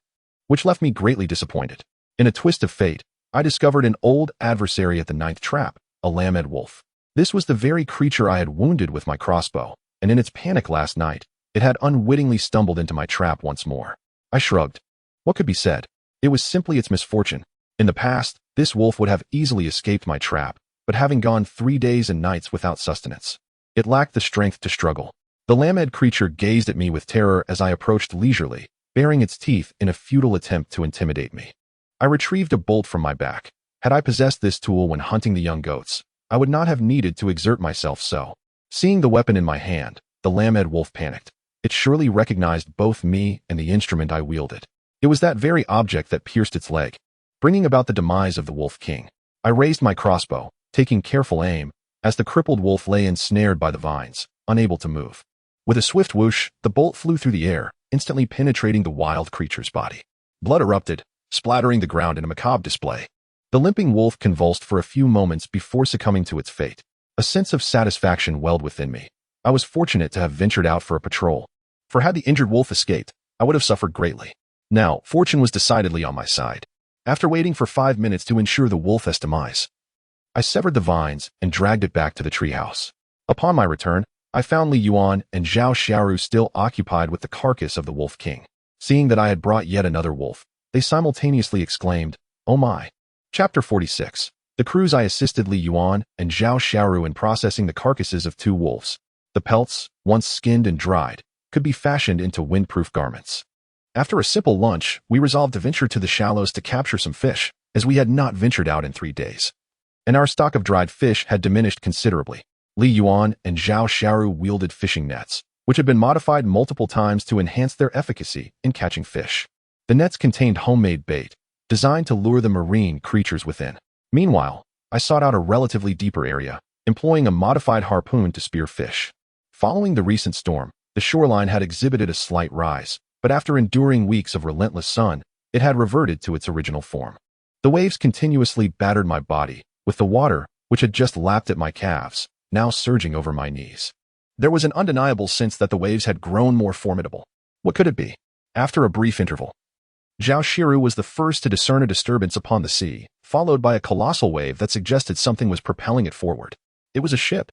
which left me greatly disappointed. In a twist of fate, I discovered an old adversary at the 9th trap, a lammed wolf. This was the very creature I had wounded with my crossbow, and in its panic last night, it had unwittingly stumbled into my trap once more. I shrugged. What could be said? It was simply its misfortune. In the past, this wolf would have easily escaped my trap, but having gone 3 days and nights without sustenance, it lacked the strength to struggle. The lammed creature gazed at me with terror as I approached leisurely, baring its teeth in a futile attempt to intimidate me. I retrieved a bolt from my back. Had I possessed this tool when hunting the young goats, I would not have needed to exert myself so. Seeing the weapon in my hand, the lammed wolf panicked. It surely recognized both me and the instrument I wielded. It was that very object that pierced its leg, bringing about the demise of the Wolf King. I raised my crossbow, taking careful aim, as the crippled wolf lay ensnared by the vines, unable to move. With a swift whoosh, the bolt flew through the air, instantly penetrating the wild creature's body. Blood erupted, splattering the ground in a macabre display. The limping wolf convulsed for a few moments before succumbing to its fate. A sense of satisfaction welled within me. I was fortunate to have ventured out for a patrol, for had the injured wolf escaped, I would have suffered greatly. Now, fortune was decidedly on my side. After waiting for 5 minutes to ensure the wolf's demise, I severed the vines and dragged it back to the treehouse. Upon my return, I found Li Yuan and Zhao Xiaoru still occupied with the carcass of the Wolf King. Seeing that I had brought yet another wolf, they simultaneously exclaimed, "Oh my!" Chapter 46. The cruise I assisted Li Yuan and Zhao Xiaoru in processing the carcasses of 2 wolves. The pelts, once skinned and dried, could be fashioned into windproof garments. After a simple lunch, we resolved to venture to the shallows to capture some fish, as we had not ventured out in 3 days, and our stock of dried fish had diminished considerably. Li Yuan and Zhao Xiaoru wielded fishing nets, which had been modified multiple times to enhance their efficacy in catching fish. The nets contained homemade bait, designed to lure the marine creatures within. Meanwhile, I sought out a relatively deeper area, employing a modified harpoon to spear fish. Following the recent storm, the shoreline had exhibited a slight rise, but after enduring weeks of relentless sun, it had reverted to its original form. The waves continuously battered my body, with the water, which had just lapped at my calves, now surging over my knees. There was an undeniable sense that the waves had grown more formidable. What could it be? After a brief interval, Zhao Xiaoru was the first to discern a disturbance upon the sea, followed by a colossal wave that suggested something was propelling it forward. It was a ship.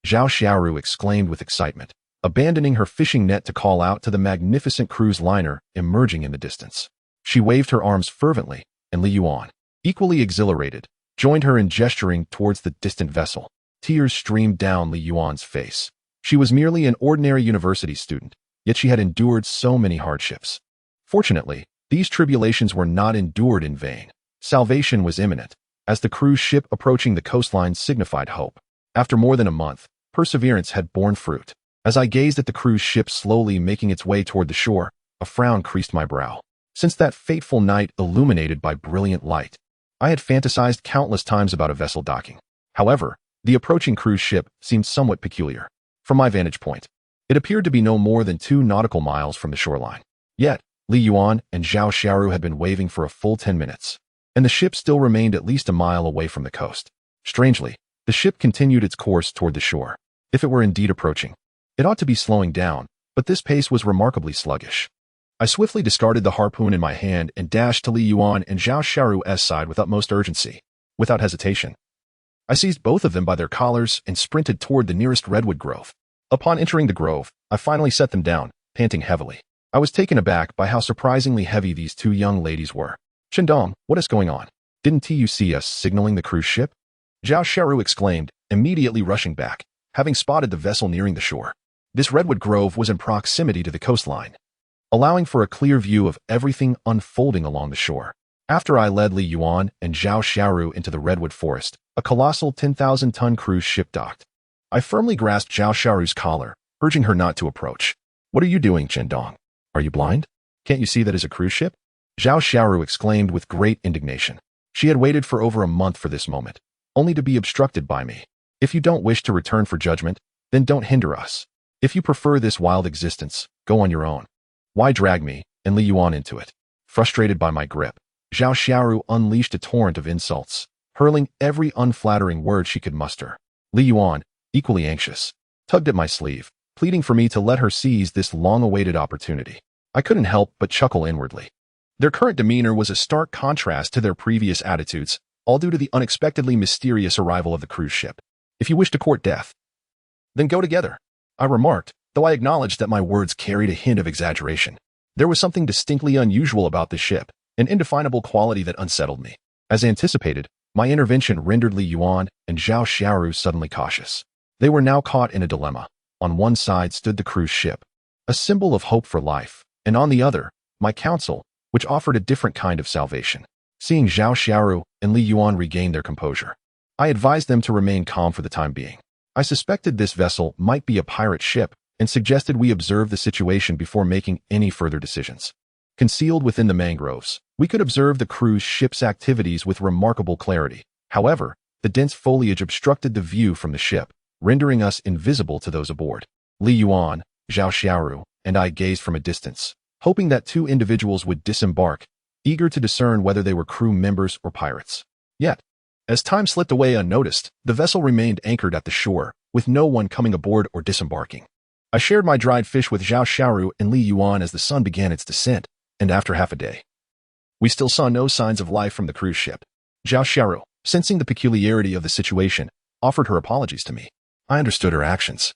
Zhao Xiaoru exclaimed with excitement, abandoning her fishing net to call out to the magnificent cruise liner emerging in the distance. She waved her arms fervently, and Li Yuan, equally exhilarated, joined her in gesturing towards the distant vessel. Tears streamed down Li Yuan's face. She was merely an ordinary university student, yet she had endured so many hardships. Fortunately, these tribulations were not endured in vain. Salvation was imminent, as the cruise ship approaching the coastline signified hope. After more than a month, perseverance had borne fruit. As I gazed at the cruise ship slowly making its way toward the shore, a frown creased my brow. Since that fateful night illuminated by brilliant light, I had fantasized countless times about a vessel docking. However, the approaching cruise ship seemed somewhat peculiar. From my vantage point, it appeared to be no more than 2 nautical miles from the shoreline. Yet, Li Yuan and Zhao Xiaoru had been waving for a full 10 minutes, and the ship still remained at least a mile away from the coast. Strangely, the ship continued its course toward the shore. If it were indeed approaching, it ought to be slowing down, but this pace was remarkably sluggish. I swiftly discarded the harpoon in my hand and dashed to Li Yuan and Zhao Xiaoru's side with utmost urgency. Without hesitation, I seized both of them by their collars and sprinted toward the nearest redwood grove. Upon entering the grove, I finally set them down, panting heavily. I was taken aback by how surprisingly heavy these 2 young ladies were. "Shindong, what is going on? Didn't you see us signaling the cruise ship?" Zhao Xiaoru exclaimed, immediately rushing back, having spotted the vessel nearing the shore. This redwood grove was in proximity to the coastline, allowing for a clear view of everything unfolding along the shore. After I led Li Yuan and Zhao Xiaoru into the redwood forest, a colossal 10,000-ton cruise ship docked. I firmly grasped Zhao Xiaoru's collar, urging her not to approach. "What are you doing, Shindong? Are you blind? Can't you see that is a cruise ship?" Zhao Xiaoru exclaimed with great indignation. She had waited for over a month for this moment, only to be obstructed by me. "If you don't wish to return for judgment, then don't hinder us. If you prefer this wild existence, go on your own. Why drag me and Li Yuan into it?" Frustrated by my grip, Zhao Xiaoru unleashed a torrent of insults, hurling every unflattering word she could muster. Li Yuan, equally anxious, tugged at my sleeve, pleading for me to let her seize this long-awaited opportunity. I couldn't help but chuckle inwardly. Their current demeanor was a stark contrast to their previous attitudes, all due to the unexpectedly mysterious arrival of the cruise ship. "If you wish to court death, then go together," I remarked, though I acknowledged that my words carried a hint of exaggeration. There was something distinctly unusual about this ship, an indefinable quality that unsettled me. As anticipated, my intervention rendered Li Yuan and Zhao Xiaoru suddenly cautious. They were now caught in a dilemma. On one side stood the cruise ship, a symbol of hope for life, and on the other, my counsel, which offered a different kind of salvation. Seeing Zhao Xiaoru and Li Yuan regain their composure, I advised them to remain calm for the time being. I suspected this vessel might be a pirate ship and suggested we observe the situation before making any further decisions. Concealed within the mangroves, we could observe the cruise ship's activities with remarkable clarity. However, the dense foliage obstructed the view from the ship, rendering us invisible to those aboard. Li Yuan, Zhao Xiaoru, and I gazed from a distance, hoping that 2 individuals would disembark, eager to discern whether they were crew members or pirates. Yet, as time slipped away unnoticed, the vessel remained anchored at the shore, with no one coming aboard or disembarking. I shared my dried fish with Zhao Xiaoru and Li Yuan as the sun began its descent, and after half a day, we still saw no signs of life from the cruise ship. Zhao Xiaoru, sensing the peculiarity of the situation, offered her apologies to me. I understood her actions.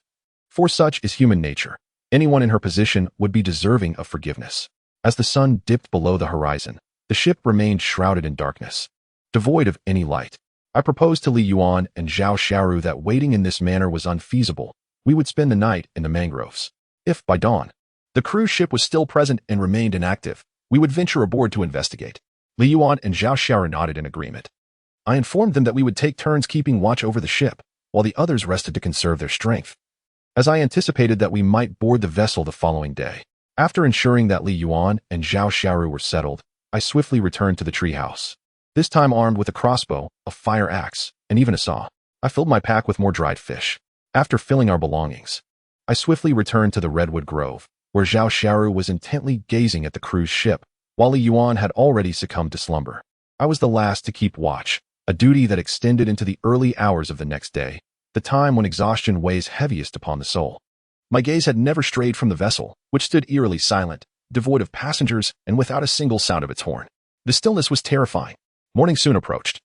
For such is human nature. Anyone in her position would be deserving of forgiveness. As the sun dipped below the horizon, the ship remained shrouded in darkness, devoid of any light. I proposed to Li Yuan and Zhao Xiaoru that waiting in this manner was unfeasible. We would spend the night in the mangroves. If, by dawn, the cruise ship was still present and remained inactive, we would venture aboard to investigate. Li Yuan and Zhao Xiaoru nodded in agreement. I informed them that we would take turns keeping watch over the ship, while the others rested to conserve their strength, as I anticipated that we might board the vessel the following day. After ensuring that Li Yuan and Zhao Xiaoru were settled, I swiftly returned to the treehouse, this time armed with a crossbow, a fire axe, and even a saw. I filled my pack with more dried fish. After filling our belongings, I swiftly returned to the redwood grove, where Zhao Xiaoru was intently gazing at the cruise ship, while Li Yuan had already succumbed to slumber. I was the last to keep watch, a duty that extended into the early hours of the next day, the time when exhaustion weighs heaviest upon the soul. My gaze had never strayed from the vessel, which stood eerily silent, devoid of passengers and without a single sound of its horn. The stillness was terrifying. Morning soon approached,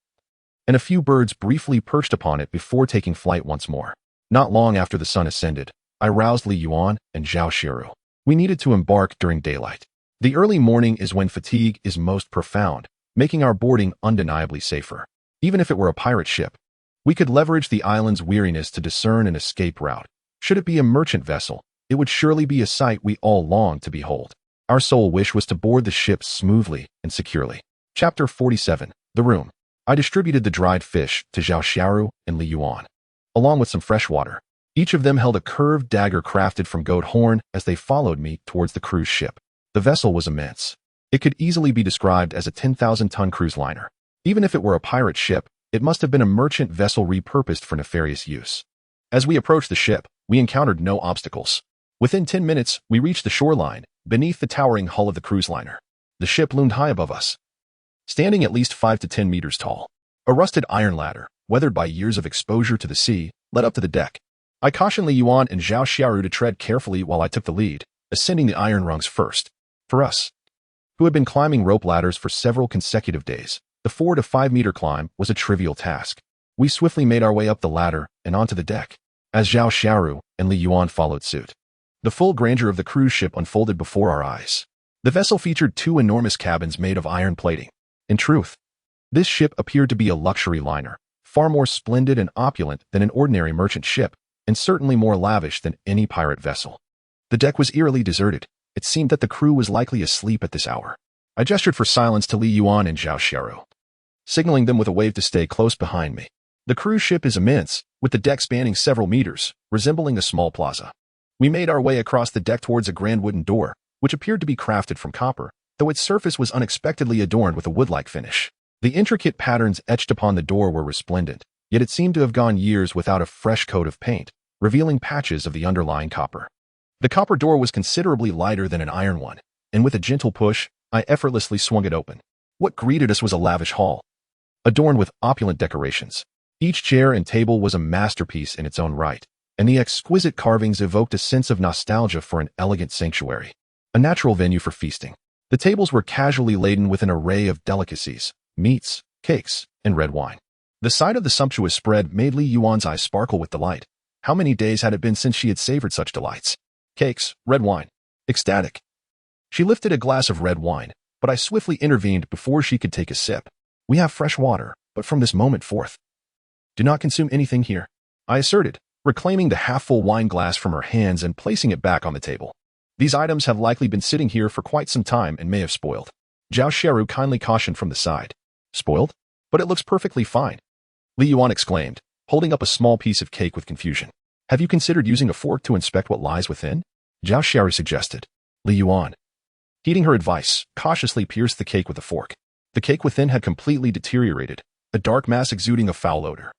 and a few birds briefly perched upon it before taking flight once more. Not long after the sun ascended, I roused Li Yuan and Zhao Xiru. We needed to embark during daylight. The early morning is when fatigue is most profound, making our boarding undeniably safer. Even if it were a pirate ship, we could leverage the island's weariness to discern an escape route. Should it be a merchant vessel, it would surely be a sight we all longed to behold. Our sole wish was to board the ship smoothly and securely. Chapter 47. The Room. I distributed the dried fish to Zhao Xiaoru and Li Yuan, along with some fresh water. Each of them held a curved dagger crafted from goat horn as they followed me towards the cruise ship. The vessel was immense. It could easily be described as a 10,000-ton cruise liner. Even if it were a pirate ship, it must have been a merchant vessel repurposed for nefarious use. As we approached the ship, we encountered no obstacles. Within 10 minutes, we reached the shoreline, beneath the towering hull of the cruise liner. The ship loomed high above us, standing at least 5 to 10 meters tall. A rusted iron ladder, weathered by years of exposure to the sea, led up to the deck. I cautioned Li Yuan and Zhao Xiaoru to tread carefully while I took the lead, ascending the iron rungs first. For us, who had been climbing rope ladders for several consecutive days, the 4 to 5 meter climb was a trivial task. We swiftly made our way up the ladder and onto the deck, as Zhao Xiaoru and Li Yuan followed suit. The full grandeur of the cruise ship unfolded before our eyes. The vessel featured 2 enormous cabins made of iron plating. In truth, this ship appeared to be a luxury liner, far more splendid and opulent than an ordinary merchant ship, and certainly more lavish than any pirate vessel. The deck was eerily deserted. It seemed that the crew was likely asleep at this hour. I gestured for silence to Li Yuan and Zhao Xiaoru, signaling them with a wave to stay close behind me. The cruise ship is immense, with the deck spanning several meters, resembling a small plaza. We made our way across the deck towards a grand wooden door, which appeared to be crafted from copper, though its surface was unexpectedly adorned with a wood-like finish. The intricate patterns etched upon the door were resplendent, yet it seemed to have gone years without a fresh coat of paint, revealing patches of the underlying copper. The copper door was considerably lighter than an iron one, and with a gentle push, I effortlessly swung it open. What greeted us was a lavish hall, adorned with opulent decorations. Each chair and table was a masterpiece in its own right, and the exquisite carvings evoked a sense of nostalgia for an elegant sanctuary, a natural venue for feasting. The tables were casually laden with an array of delicacies, meats, cakes, and red wine. The sight of the sumptuous spread made Li Yuan's eyes sparkle with delight. How many days had it been since she had savored such delights? Cakes, red wine. Ecstatic. She lifted a glass of red wine, but I swiftly intervened before she could take a sip. We have fresh water, but from this moment forth, do not consume anything here, I asserted, reclaiming the half-full wine glass from her hands and placing it back on the table. These items have likely been sitting here for quite some time and may have spoiled. Zhao Xiaoru kindly cautioned from the side. Spoiled? But it looks perfectly fine, Li Yuan exclaimed, holding up a small piece of cake with confusion. Have you considered using a fork to inspect what lies within? Zhao Xiaoru suggested. Li Yuan, heeding her advice, cautiously pierced the cake with a fork. The cake within had completely deteriorated, a dark mass exuding a foul odor.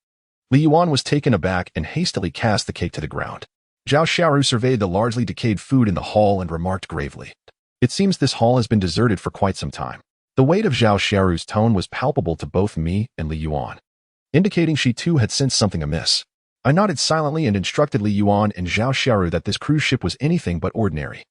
Li Yuan was taken aback and hastily cast the cake to the ground. Zhao Xiaoru surveyed the largely decayed food in the hall and remarked gravely, "It seems this hall has been deserted for quite some time." The weight of Zhao Xiaoru's tone was palpable to both me and Li Yuan, indicating she too had sensed something amiss. I nodded silently and instructed Li Yuan and Zhao Xiaoru that this cruise ship was anything but ordinary.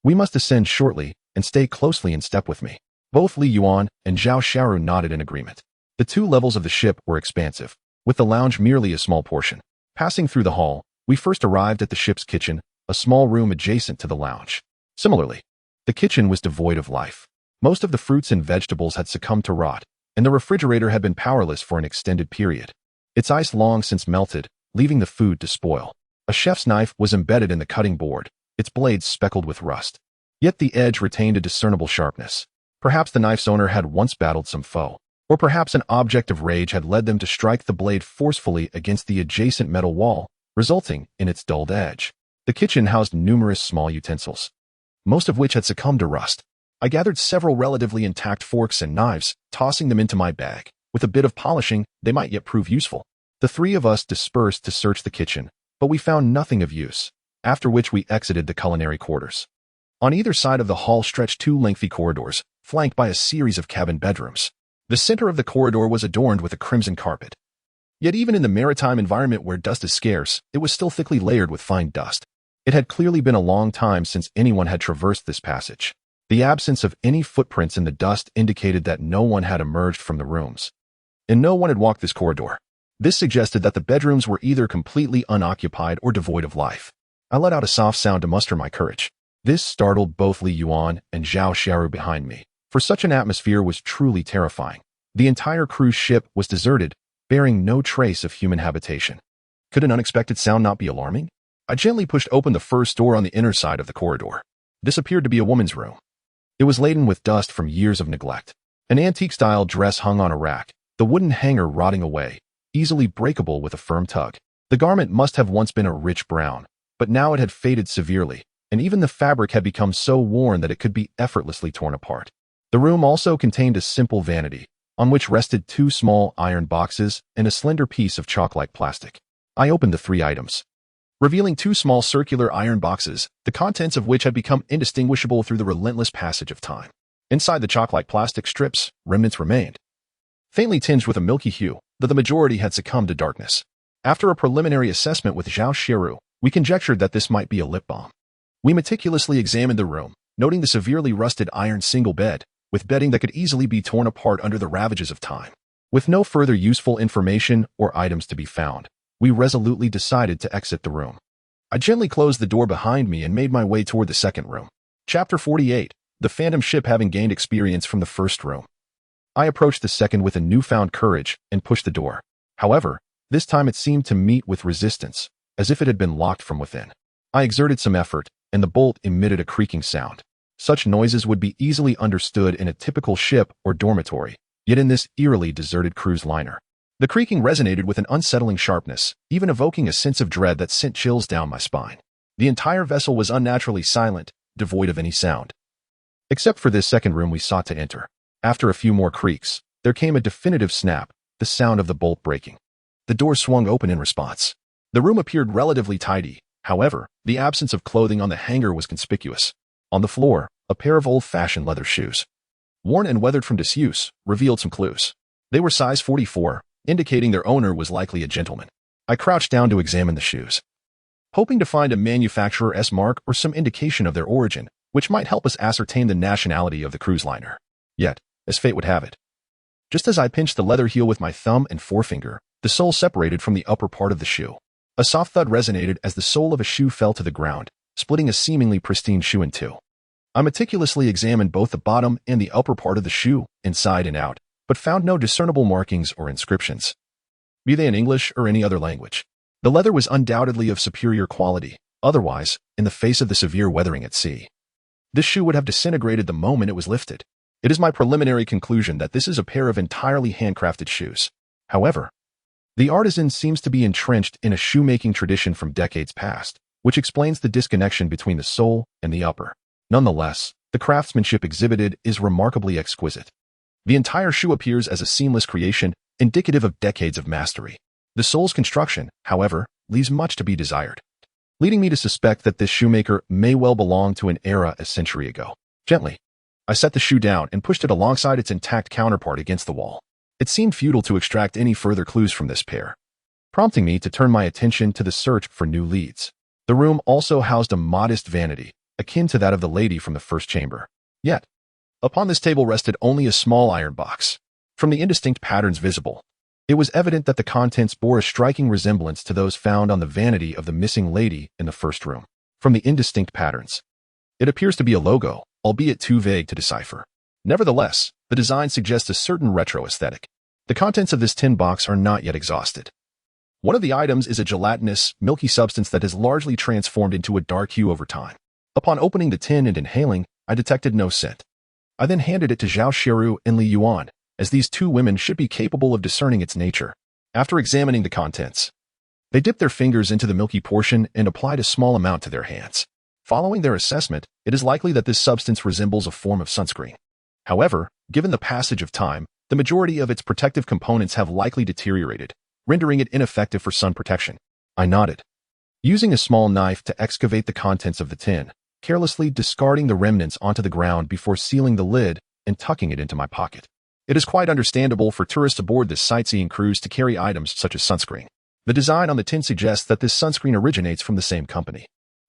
We must ascend shortly and stay closely in step with me. Both Li Yuan and Zhao Xiaoru nodded in agreement. The 2 levels of the ship were expansive, with the lounge merely a small portion. Passing through the hall, we first arrived at the ship's kitchen, a small room adjacent to the lounge. Similarly, the kitchen was devoid of life. Most of the fruits and vegetables had succumbed to rot, and the refrigerator had been powerless for an extended period. Its ice long since melted, leaving the food to spoil. A chef's knife was embedded in the cutting board, its blades speckled with rust. Yet the edge retained a discernible sharpness. Perhaps the knife's owner had once battled some foe, or perhaps an object of rage had led them to strike the blade forcefully against the adjacent metal wall, resulting in its dulled edge. The kitchen housed numerous small utensils, most of which had succumbed to rust. I gathered several relatively intact forks and knives, tossing them into my bag. With a bit of polishing, they might yet prove useful. The 3 of us dispersed to search the kitchen, but we found nothing of use, after which we exited the culinary quarters. On either side of the hall stretched 2 lengthy corridors, flanked by a series of cabin bedrooms. The center of the corridor was adorned with a crimson carpet. Yet even in the maritime environment where dust is scarce, it was still thickly layered with fine dust. It had clearly been a long time since anyone had traversed this passage. The absence of any footprints in the dust indicated that no one had emerged from the rooms. and no one had walked this corridor. This suggested that the bedrooms were either completely unoccupied or devoid of life. I let out a soft sound to muster my courage. This startled both Li Yuan and Zhao Xiaoru behind me, for such an atmosphere was truly terrifying. The entire cruise ship was deserted, bearing no trace of human habitation. Could an unexpected sound not be alarming? I gently pushed open the first door on the inner side of the corridor. This appeared to be a woman's room. It was laden with dust from years of neglect. An antique-style dress hung on a rack, the wooden hanger rotting away, easily breakable with a firm tug. The garment must have once been a rich brown, but now it had faded severely, and even the fabric had become so worn that it could be effortlessly torn apart. The room also contained a simple vanity, on which rested 2 small iron boxes and a slender piece of chalk-like plastic. I opened the 3 items, revealing 2 small circular iron boxes, the contents of which had become indistinguishable through the relentless passage of time. Inside the chalk-like plastic strips, remnants remained, faintly tinged with a milky hue, though the majority had succumbed to darkness. After a preliminary assessment with Zhao Xiaoru, we conjectured that this might be a lip balm. We meticulously examined the room, noting the severely rusted iron single bed, with bedding that could easily be torn apart under the ravages of time. With no further useful information or items to be found, we resolutely decided to exit the room. I gently closed the door behind me and made my way toward the second room. Chapter 48, the Phantom Ship having gained experience from the first room. I approached the second with a newfound courage and pushed the door. However, this time it seemed to meet with resistance, as if it had been locked from within. I exerted some effort, and the bolt emitted a creaking sound. Such noises would be easily understood in a typical ship or dormitory, yet in this eerily deserted cruise liner. The creaking resonated with an unsettling sharpness, even evoking a sense of dread that sent chills down my spine. The entire vessel was unnaturally silent, devoid of any sound. Except for this second room we sought to enter. After a few more creaks, there came a definitive snap, the sound of the bolt breaking. The door swung open in response. The room appeared relatively tidy. However, the absence of clothing on the hanger was conspicuous. On the floor, a pair of old-fashioned leather shoes, worn and weathered from disuse, revealed some clues. They were size 44, indicating their owner was likely a gentleman. I crouched down to examine the shoes, hoping to find a manufacturer's mark or some indication of their origin, which might help us ascertain the nationality of the cruise liner. Yet, as fate would have it, just as I pinched the leather heel with my thumb and forefinger, the sole separated from the upper part of the shoe. A soft thud resonated as the sole of a shoe fell to the ground, splitting a seemingly pristine shoe in 2. I meticulously examined both the bottom and the upper part of the shoe, inside and out, but found no discernible markings or inscriptions, be they in English or any other language. The leather was undoubtedly of superior quality. Otherwise, in the face of the severe weathering at sea, this shoe would have disintegrated the moment it was lifted. It is my preliminary conclusion that this is a pair of entirely handcrafted shoes. However, the artisan seems to be entrenched in a shoemaking tradition from decades past, which explains the disconnection between the sole and the upper. Nonetheless, the craftsmanship exhibited is remarkably exquisite. The entire shoe appears as a seamless creation, indicative of decades of mastery. The sole's construction, however, leaves much to be desired, leading me to suspect that this shoemaker may well belong to an era a century ago. Gently, I set the shoe down and pushed it alongside its intact counterpart against the wall. It seemed futile to extract any further clues from this pair, prompting me to turn my attention to the search for new leads. The room also housed a modest vanity, akin to that of the lady from the first chamber. Yet, upon this table rested only a small iron box. From the indistinct patterns visible, it was evident that the contents bore a striking resemblance to those found on the vanity of the missing lady in the first room. From the indistinct patterns, it appears to be a logo, albeit too vague to decipher. Nevertheless, the design suggests a certain retro aesthetic. The contents of this tin box are not yet exhausted. One of the items is a gelatinous, milky substance that has largely transformed into a dark hue over time. Upon opening the tin and inhaling, I detected no scent. I then handed it to Zhao Xiaoru and Li Yuan, as these 2 women should be capable of discerning its nature. After examining the contents, they dipped their fingers into the milky portion and applied a small amount to their hands. Following their assessment, it is likely that this substance resembles a form of sunscreen. However, given the passage of time, the majority of its protective components have likely deteriorated, rendering it ineffective for sun protection. I nodded, using a small knife to excavate the contents of the tin, carelessly discarding the remnants onto the ground before sealing the lid and tucking it into my pocket. It is quite understandable for tourists aboard this sightseeing cruise to carry items such as sunscreen. The design on the tin suggests that this sunscreen originates from the same company.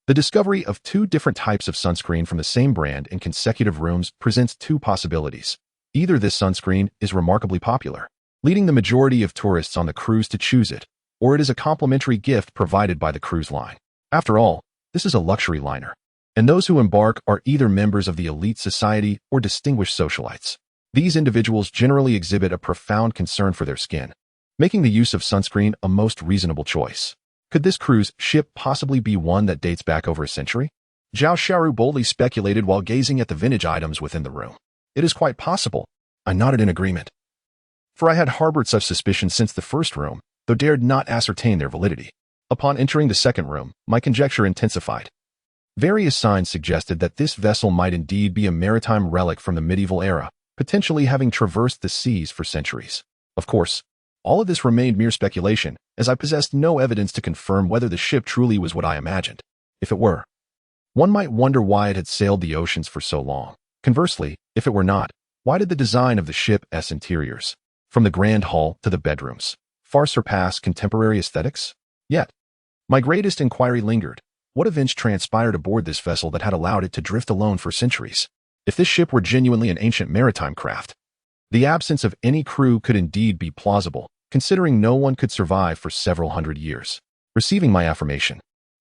The discovery of 2 different types of sunscreen from the same brand in consecutive rooms presents 2 possibilities. Either this sunscreen is remarkably popular, leading the majority of tourists on the cruise to choose it, or it is a complimentary gift provided by the cruise line. After all, this is a luxury liner, and those who embark are either members of the elite society or distinguished socialites. These individuals generally exhibit a profound concern for their skin, making the use of sunscreen a most reasonable choice. Could this cruise ship possibly be one that dates back over a century? Zhao Xiaoru boldly speculated while gazing at the vintage items within the room. It is quite possible. I nodded in agreement, for I had harbored such suspicions since the first room, though dared not ascertain their validity. Upon entering the second room, my conjecture intensified. Various signs suggested that this vessel might indeed be a maritime relic from the medieval era, potentially having traversed the seas for centuries. Of course, all of this remained mere speculation, as I possessed no evidence to confirm whether the ship truly was what I imagined. If it were, one might wonder why it had sailed the oceans for so long. Conversely, if it were not, why did the design of the ship's interiors, from the grand hall to the bedrooms, far surpass contemporary aesthetics? Yet, my greatest inquiry lingered. What events transpired aboard this vessel that had allowed it to drift alone for centuries? If this ship were genuinely an ancient maritime craft, the absence of any crew could indeed be plausible, considering no one could survive for several hundred years. Receiving my affirmation,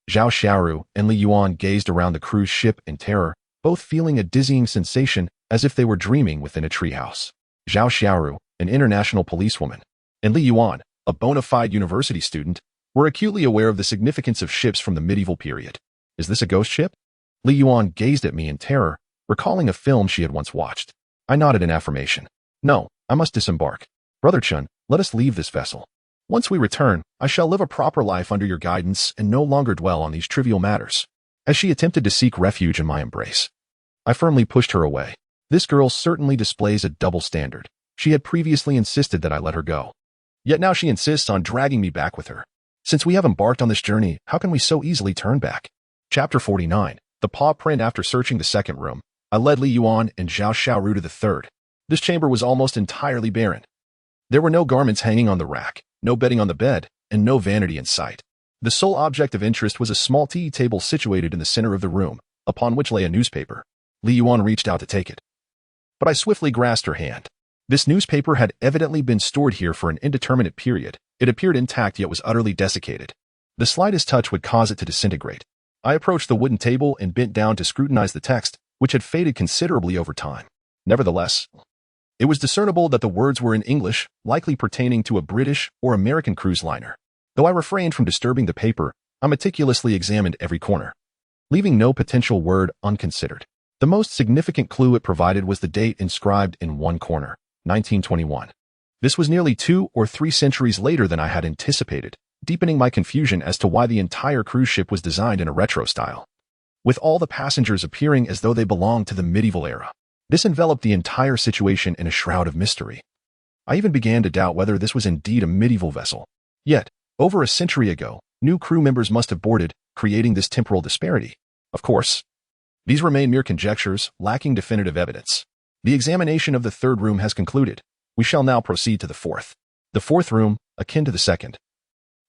Zhao Xiaoru and Li Yuan gazed around the cruise ship in terror, both feeling a dizzying sensation as if they were dreaming within a treehouse. Zhao Xiaoru, an international policewoman, and Li Yuan, a bona fide university student, were acutely aware of the significance of ships from the medieval period. Is this a ghost ship? Li Yuan gazed at me in terror, recalling a film she had once watched. I nodded in affirmation. No, I must disembark. Brother Chun, let us leave this vessel. Once we return, I shall live a proper life under your guidance and no longer dwell on these trivial matters. As she attempted to seek refuge in my embrace, I firmly pushed her away. This girl certainly displays a double standard. She had previously insisted that I let her go, yet now she insists on dragging me back with her. Since we have embarked on this journey, how can we so easily turn back? Chapter 49. The paw print. After searching the second room, I led Li Yuan and Zhao Xiaoru to the third. This chamber was almost entirely barren. There were no garments hanging on the rack, no bedding on the bed, and no vanity in sight. The sole object of interest was a small tea table situated in the center of the room, upon which lay a newspaper. Li Yuan reached out to take it, but I swiftly grasped her hand. This newspaper had evidently been stored here for an indeterminate period. It appeared intact yet was utterly desiccated. The slightest touch would cause it to disintegrate. I approached the wooden table and bent down to scrutinize the text, which had faded considerably over time. Nevertheless, it was discernible that the words were in English, likely pertaining to a British or American cruise liner. Though I refrained from disturbing the paper, I meticulously examined every corner, leaving no potential word unconsidered. The most significant clue it provided was the date inscribed in one corner, 1921. This was nearly 2 or 3 centuries later than I had anticipated, deepening my confusion as to why the entire cruise ship was designed in a retro style, with all the passengers appearing as though they belonged to the medieval era. This enveloped the entire situation in a shroud of mystery. I even began to doubt whether this was indeed a medieval vessel. Yet, over a century ago, new crew members must have boarded, creating this temporal disparity. Of course, these remain mere conjectures, lacking definitive evidence. The examination of the third room has concluded. We shall now proceed to the fourth. The fourth room, akin to the second,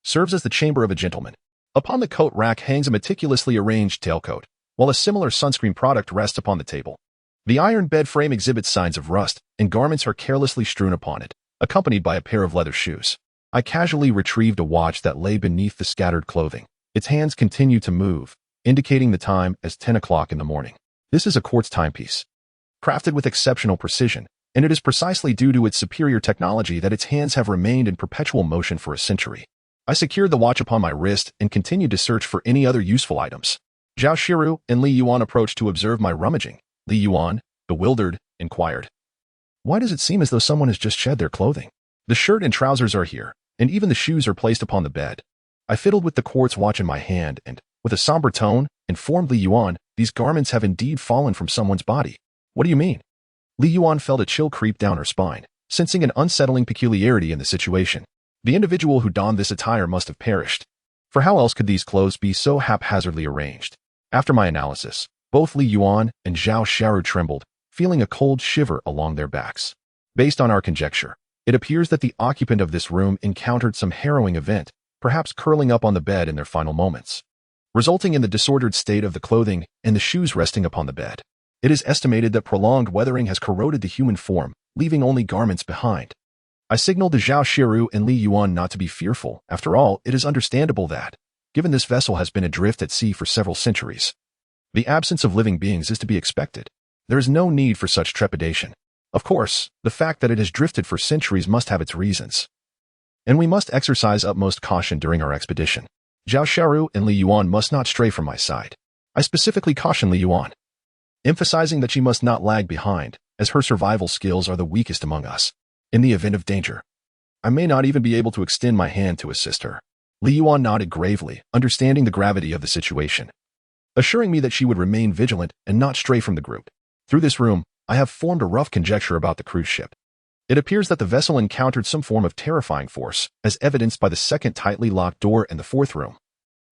serves as the chamber of a gentleman. Upon the coat rack hangs a meticulously arranged tailcoat, while a similar sunscreen product rests upon the table. The iron bed frame exhibits signs of rust, and garments are carelessly strewn upon it, accompanied by a pair of leather shoes. I casually retrieved a watch that lay beneath the scattered clothing. Its hands continue to move, indicating the time as 10 o'clock in the morning. This is a quartz timepiece, crafted with exceptional precision, and it is precisely due to its superior technology that its hands have remained in perpetual motion for a century. I secured the watch upon my wrist and continued to search for any other useful items. Zhao Xiaoru and Li Yuan approached to observe my rummaging. Li Yuan, bewildered, inquired, "Why does it seem as though someone has just shed their clothing? The shirt and trousers are here, and even the shoes are placed upon the bed." I fiddled with the quartz watch in my hand and, with a somber tone, informed Li Yuan, "These garments have indeed fallen from someone's body." "What do you mean?" Li Yuan felt a chill creep down her spine, sensing an unsettling peculiarity in the situation. The individual who donned this attire must have perished, for how else could these clothes be so haphazardly arranged? After my analysis, both Li Yuan and Zhao Xiaoru trembled, feeling a cold shiver along their backs. Based on our conjecture, it appears that the occupant of this room encountered some harrowing event, perhaps curling up on the bed in their final moments, resulting in the disordered state of the clothing and the shoes resting upon the bed. It is estimated that prolonged weathering has corroded the human form, leaving only garments behind. I signaled to Zhao Shiru and Li Yuan not to be fearful. After all, it is understandable that, given this vessel has been adrift at sea for several centuries, the absence of living beings is to be expected. There is no need for such trepidation. Of course, the fact that it has drifted for centuries must have its reasons, and we must exercise utmost caution during our expedition. Zhao Shiru and Li Yuan must not stray from my side. I specifically caution Li Yuan, emphasizing that she must not lag behind, as her survival skills are the weakest among us. In the event of danger, I may not even be able to extend my hand to assist her. Li Yuan nodded gravely, understanding the gravity of the situation, assuring me that she would remain vigilant and not stray from the group. Through this room, I have formed a rough conjecture about the cruise ship. It appears that the vessel encountered some form of terrifying force, as evidenced by the second tightly locked door in the fourth room,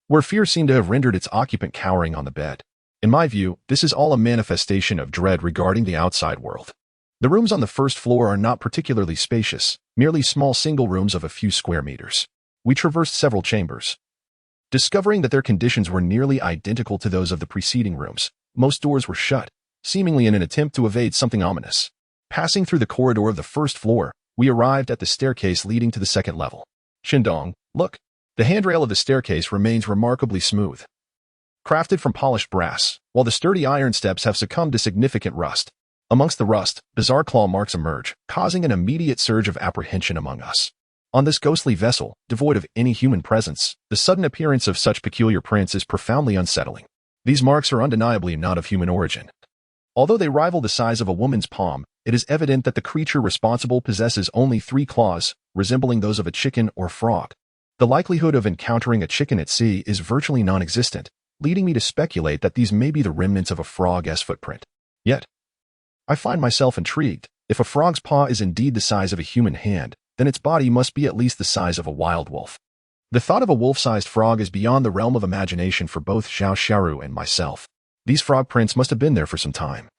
where fear seemed to have rendered its occupant cowering on the bed. In my view, this is all a manifestation of dread regarding the outside world. The rooms on the first floor are not particularly spacious, merely small single rooms of a few square meters. We traversed several chambers, discovering that their conditions were nearly identical to those of the preceding rooms. Most doors were shut, seemingly in an attempt to evade something ominous. Passing through the corridor of the first floor, we arrived at the staircase leading to the second level. Shindong, look. The handrail of the staircase remains remarkably smooth, crafted from polished brass, while the sturdy iron steps have succumbed to significant rust. Amongst the rust, bizarre claw marks emerge, causing an immediate surge of apprehension among us. On this ghostly vessel, devoid of any human presence, the sudden appearance of such peculiar prints is profoundly unsettling. These marks are undeniably not of human origin. Although they rival the size of a woman's palm, it is evident that the creature responsible possesses only 3 claws, resembling those of a chicken or frog. The likelihood of encountering a chicken at sea is virtually non-existent, leading me to speculate that these may be the remnants of a frog's footprint. Yet, I find myself intrigued. If a frog's paw is indeed the size of a human hand, then its body must be at least the size of a wild wolf. The thought of a wolf-sized frog is beyond the realm of imagination for both Zhao Shiru and myself. These frog prints must have been there for some time,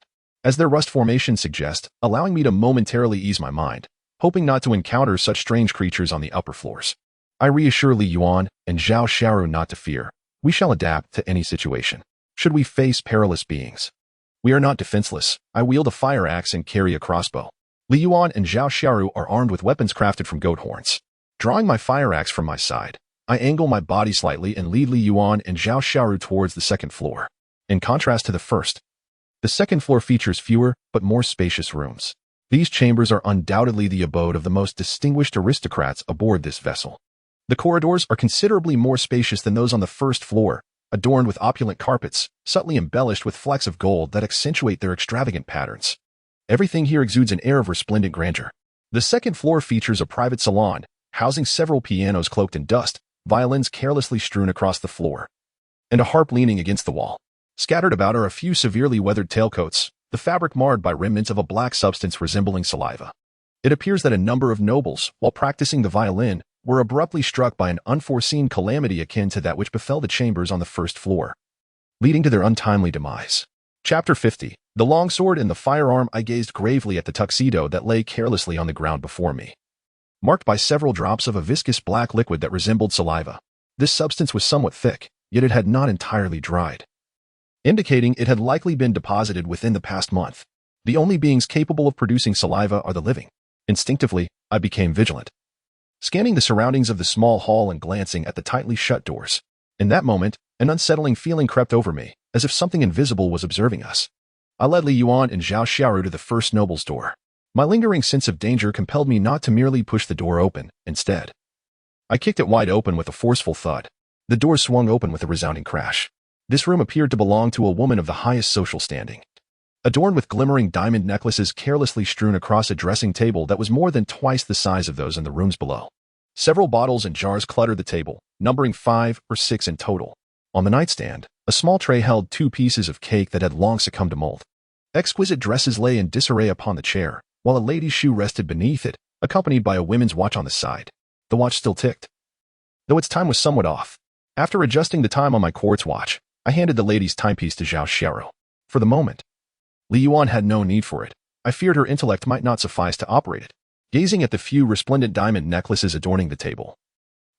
as their rust formations suggest, allowing me to momentarily ease my mind, hoping not to encounter such strange creatures on the upper floors. I reassure Li Yuan and Zhao Shiru not to fear. We shall adapt to any situation, should we face perilous beings. We are not defenseless. I wield a fire axe and carry a crossbow. Li Yuan and Zhao Shiru are armed with weapons crafted from goat horns. Drawing my fire axe from my side, I angle my body slightly and lead Li Yuan and Zhao Shiru towards the second floor. In contrast to the first, the second floor features fewer but more spacious rooms. These chambers are undoubtedly the abode of the most distinguished aristocrats aboard this vessel. The corridors are considerably more spacious than those on the first floor, adorned with opulent carpets, subtly embellished with flecks of gold that accentuate their extravagant patterns. Everything here exudes an air of resplendent grandeur. The second floor features a private salon, housing several pianos cloaked in dust, violins carelessly strewn across the floor, and a harp leaning against the wall. Scattered about are a few severely weathered tailcoats, the fabric marred by remnants of a black substance resembling saliva. It appears that a number of nobles, while practicing the violin, were abruptly struck by an unforeseen calamity akin to that which befell the chambers on the first floor, leading to their untimely demise. Chapter 50. The longsword and the firearm. I gazed gravely at the tuxedo that lay carelessly on the ground before me, marked by several drops of a viscous black liquid that resembled saliva. This substance was somewhat thick, yet it had not entirely dried, indicating it had likely been deposited within the past month. The only beings capable of producing saliva are the living. Instinctively, I became vigilant, scanning the surroundings of the small hall and glancing at the tightly shut doors. In that moment, an unsettling feeling crept over me, as if something invisible was observing us. I led Li Yuan and Zhao Shiru to the first noble's door. My lingering sense of danger compelled me not to merely push the door open. Instead, I kicked it wide open with a forceful thud. The door swung open with a resounding crash. This room appeared to belong to a woman of the highest social standing, adorned with glimmering diamond necklaces carelessly strewn across a dressing table that was more than twice the size of those in the rooms below. Several bottles and jars cluttered the table, numbering 5 or 6 in total. On the nightstand, a small tray held 2 pieces of cake that had long succumbed to mold. Exquisite dresses lay in disarray upon the chair, while a lady's shoe rested beneath it, accompanied by a women's watch on the side. The watch still ticked, though its time was somewhat off. After adjusting the time on my quartz watch, I handed the lady's timepiece to Zhao Shiru. For the moment, Li Yuan had no need for it. I feared her intellect might not suffice to operate it. Gazing at the few resplendent diamond necklaces adorning the table,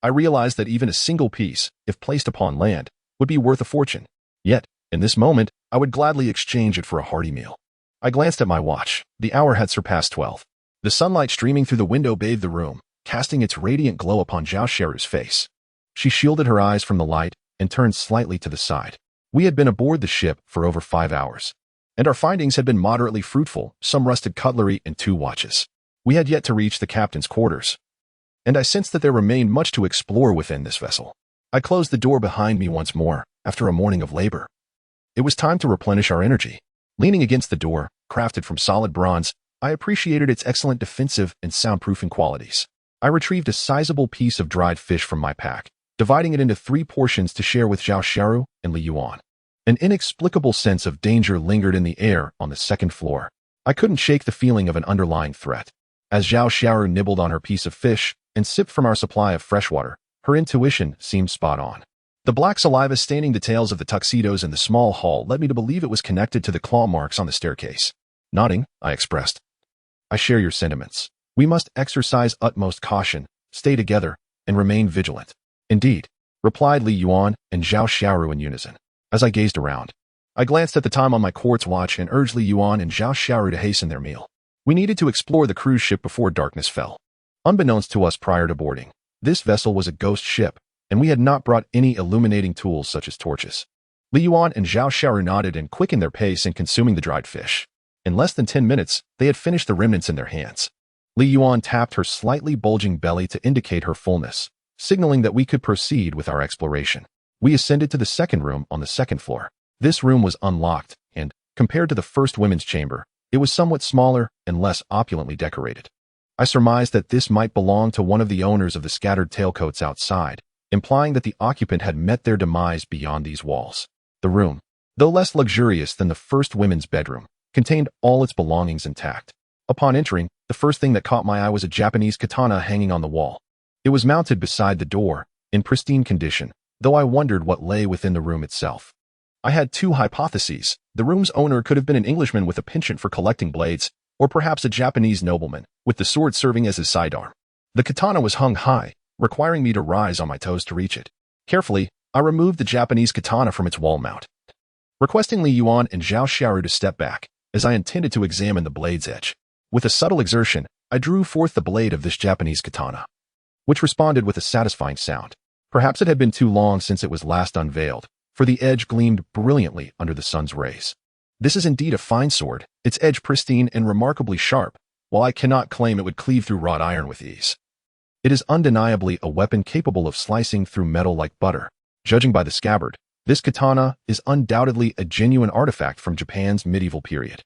I realized that even a single piece, if placed upon land, would be worth a fortune. Yet, in this moment, I would gladly exchange it for a hearty meal. I glanced at my watch. The hour had surpassed 12. The sunlight streaming through the window bathed the room, casting its radiant glow upon Zhao Xiaoru's face. She shielded her eyes from the light and turned slightly to the side. We had been aboard the ship for over 5 hours, and our findings had been moderately fruitful, some rusted cutlery and 2 watches. We had yet to reach the captain's quarters, and I sensed that there remained much to explore within this vessel. I closed the door behind me once more, after a morning of labor. It was time to replenish our energy. Leaning against the door, crafted from solid bronze, I appreciated its excellent defensive and soundproofing qualities. I retrieved a sizable piece of dried fish from my pack, dividing it into 3 portions to share with Zhao Xiaoru and Li Yuan. An inexplicable sense of danger lingered in the air on the 2nd floor. I couldn't shake the feeling of an underlying threat. As Zhao Xiaoru nibbled on her piece of fish and sipped from our supply of fresh water, her intuition seemed spot on. The black saliva staining the tails of the tuxedos in the small hall led me to believe it was connected to the claw marks on the staircase. Nodding, I expressed, "I share your sentiments. We must exercise utmost caution, stay together, and remain vigilant." "Indeed," replied Li Yuan and Zhao Xiaoru in unison. As I gazed around, I glanced at the time on my quartz watch and urged Li Yuan and Zhao Xiaoru to hasten their meal. We needed to explore the cruise ship before darkness fell. Unbeknownst to us prior to boarding, this vessel was a ghost ship, and we had not brought any illuminating tools such as torches. Li Yuan and Zhao Xiaoru nodded and quickened their pace in consuming the dried fish. In less than 10 minutes, they had finished the remnants in their hands. Li Yuan tapped her slightly bulging belly to indicate her fullness, signaling that we could proceed with our exploration. We ascended to the 2nd room on the 2nd floor. This room was unlocked, and, compared to the first women's chamber, it was somewhat smaller and less opulently decorated. I surmised that this might belong to one of the owners of the scattered tailcoats outside, implying that the occupant had met their demise beyond these walls. The room, though less luxurious than the first women's bedroom, contained all its belongings intact. Upon entering, the first thing that caught my eye was a Japanese katana hanging on the wall. It was mounted beside the door, in pristine condition, though I wondered what lay within the room itself. I had 2 hypotheses. The room's owner could have been an Englishman with a penchant for collecting blades, or perhaps a Japanese nobleman, with the sword serving as his sidearm. The katana was hung high, requiring me to rise on my toes to reach it. Carefully, I removed the Japanese katana from its wall mount, requesting Li Yuan and Zhao Xiaoru to step back, as I intended to examine the blade's edge. With a subtle exertion, I drew forth the blade of this Japanese katana, which responded with a satisfying sound. Perhaps it had been too long since it was last unveiled, for the edge gleamed brilliantly under the sun's rays. This is indeed a fine sword, its edge pristine and remarkably sharp, while I cannot claim it would cleave through wrought iron with ease. It is undeniably a weapon capable of slicing through metal like butter. Judging by the scabbard, this katana is undoubtedly a genuine artifact from Japan's medieval period,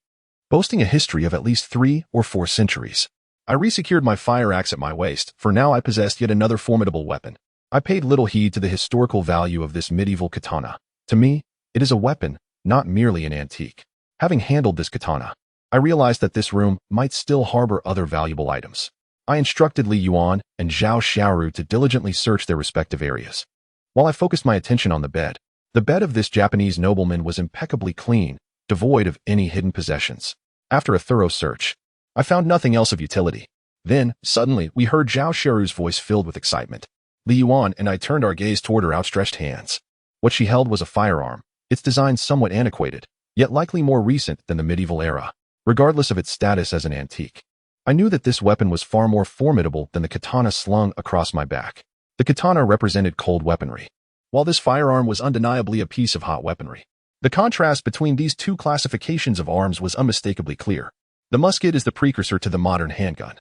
boasting a history of at least 3 or 4 centuries. I resecured my fire axe at my waist, for now I possessed yet another formidable weapon. I paid little heed to the historical value of this medieval katana. To me, it is a weapon, not merely an antique. Having handled this katana, I realized that this room might still harbor other valuable items. I instructed Li Yuan and Zhao Xiaoru to diligently search their respective areas, while I focused my attention on the bed. The bed of this Japanese nobleman was impeccably clean, devoid of any hidden possessions. After a thorough search, I found nothing else of utility. Then, suddenly, we heard Zhao Xiaoru's voice filled with excitement. Li Yuan and I turned our gaze toward her outstretched hands. What she held was a firearm, its design somewhat antiquated, yet likely more recent than the medieval era. Regardless of its status as an antique, I knew that this weapon was far more formidable than the katana slung across my back. The katana represented cold weaponry, while this firearm was undeniably a piece of hot weaponry. The contrast between these 2 classifications of arms was unmistakably clear. The musket is the precursor to the modern handgun,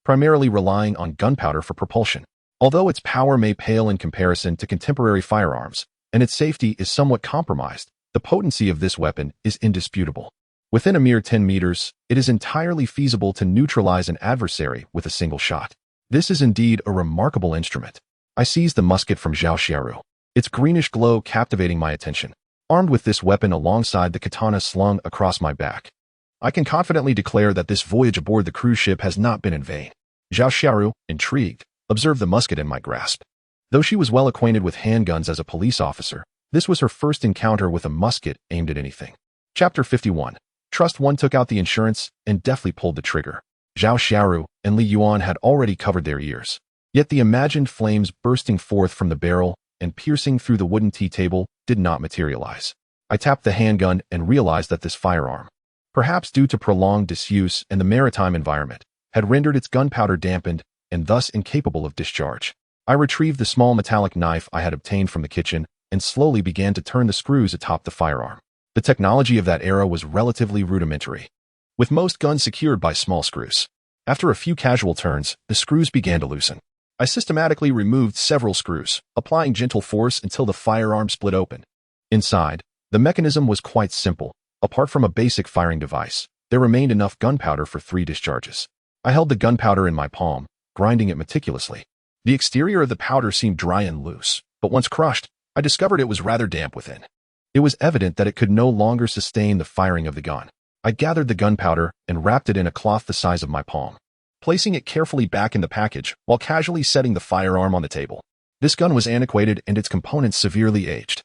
primarily relying on gunpowder for propulsion. Although its power may pale in comparison to contemporary firearms, and its safety is somewhat compromised, the potency of this weapon is indisputable. Within a mere 10 meters, it is entirely feasible to neutralize an adversary with a single shot. This is indeed a remarkable instrument. I seized the musket from Zhao Xiaoru, its greenish glow captivating my attention. Armed with this weapon alongside the katana slung across my back, I can confidently declare that this voyage aboard the cruise ship has not been in vain. Zhao Xiaoru, intrigued, observed the musket in my grasp. Though she was well acquainted with handguns as a police officer, this was her first encounter with a musket aimed at anything. Chapter 51. Trust One took out the insurance and deftly pulled the trigger. Zhao Xiaoru and Li Yuan had already covered their ears. Yet the imagined flames bursting forth from the barrel and piercing through the wooden tea table did not materialize. I tapped the handgun and realized that this firearm, perhaps due to prolonged disuse and the maritime environment, had rendered its gunpowder dampened and thus incapable of discharge. I retrieved the small metallic knife I had obtained from the kitchen and slowly began to turn the screws atop the firearm. The technology of that era was relatively rudimentary, with most guns secured by small screws. After a few casual turns, the screws began to loosen. I systematically removed several screws, applying gentle force until the firearm split open. Inside, the mechanism was quite simple. Apart from a basic firing device, there remained enough gunpowder for 3 discharges. I held the gunpowder in my palm, grinding it meticulously. The exterior of the powder seemed dry and loose, but once crushed, I discovered it was rather damp within. It was evident that it could no longer sustain the firing of the gun. I gathered the gunpowder and wrapped it in a cloth the size of my palm, placing it carefully back in the package while casually setting the firearm on the table. This gun was antiquated and its components severely aged.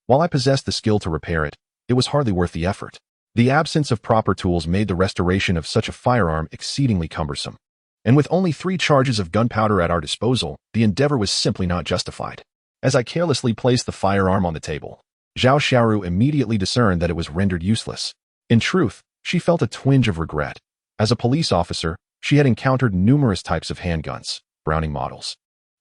While I possessed the skill to repair it, it was hardly worth the effort. The absence of proper tools made the restoration of such a firearm exceedingly cumbersome. And with only 3 charges of gunpowder at our disposal, the endeavor was simply not justified. As I carelessly placed the firearm on the table, Zhao Xiaoru immediately discerned that it was rendered useless. In truth, she felt a twinge of regret. As a police officer, she had encountered numerous types of handguns, Browning models,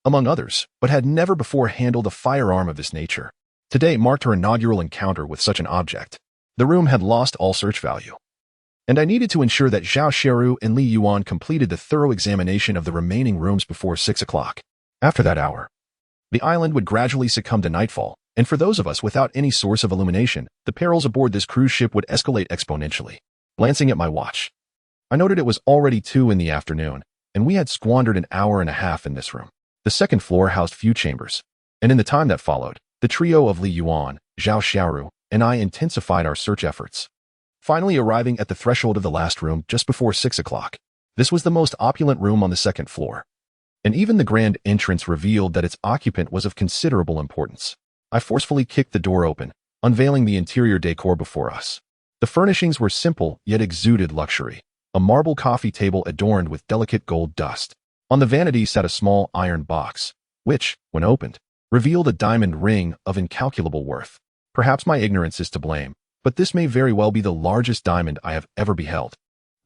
among others, but had never before handled a firearm of this nature. Today marked her inaugural encounter with such an object. The room had lost all search value, and I needed to ensure that Zhao Xiaoru and Li Yuan completed the thorough examination of the remaining rooms before 6 o'clock. After that hour, the island would gradually succumb to nightfall, and for those of us without any source of illumination, the perils aboard this cruise ship would escalate exponentially. Glancing at my watch, I noted it was already 2 in the afternoon, and we had squandered an hour and a half in this room. The second floor housed few chambers, and in the time that followed, the trio of Li Yuan, Zhao Xiaoru, and I intensified our search efforts, finally arriving at the threshold of the last room just before 6 o'clock. This was the most opulent room on the second floor, and even the grand entrance revealed that its occupant was of considerable importance. I forcefully kicked the door open, unveiling the interior decor before us. The furnishings were simple yet exuded luxury. A marble coffee table adorned with delicate gold dust. On the vanity sat a small iron box, which, when opened, revealed a diamond ring of incalculable worth. Perhaps my ignorance is to blame, but this may very well be the largest diamond I have ever beheld,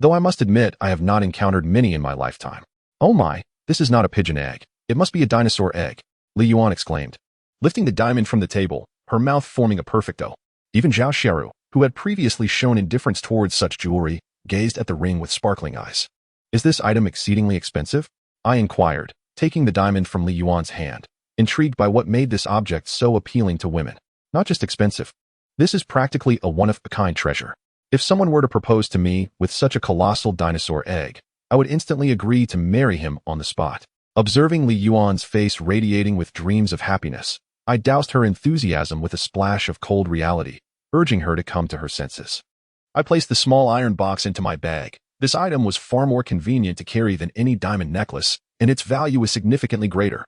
though I must admit I have not encountered many in my lifetime. Oh my, this is not a pigeon egg. It must be a dinosaur egg, Li Yuan exclaimed, lifting the diamond from the table, her mouth forming a perfect O. Even Zhao Xiaoru, who had previously shown indifference towards such jewelry, gazed at the ring with sparkling eyes. Is this item exceedingly expensive? I inquired, taking the diamond from Li Yuan's hand, intrigued by what made this object so appealing to women. Not just expensive. This is practically a one-of-a-kind treasure. If someone were to propose to me with such a colossal dinosaur egg, I would instantly agree to marry him on the spot. Observing Li Yuan's face radiating with dreams of happiness, I doused her enthusiasm with a splash of cold reality, urging her to come to her senses. I placed the small iron box into my bag. This item was far more convenient to carry than any diamond necklace, and its value was significantly greater.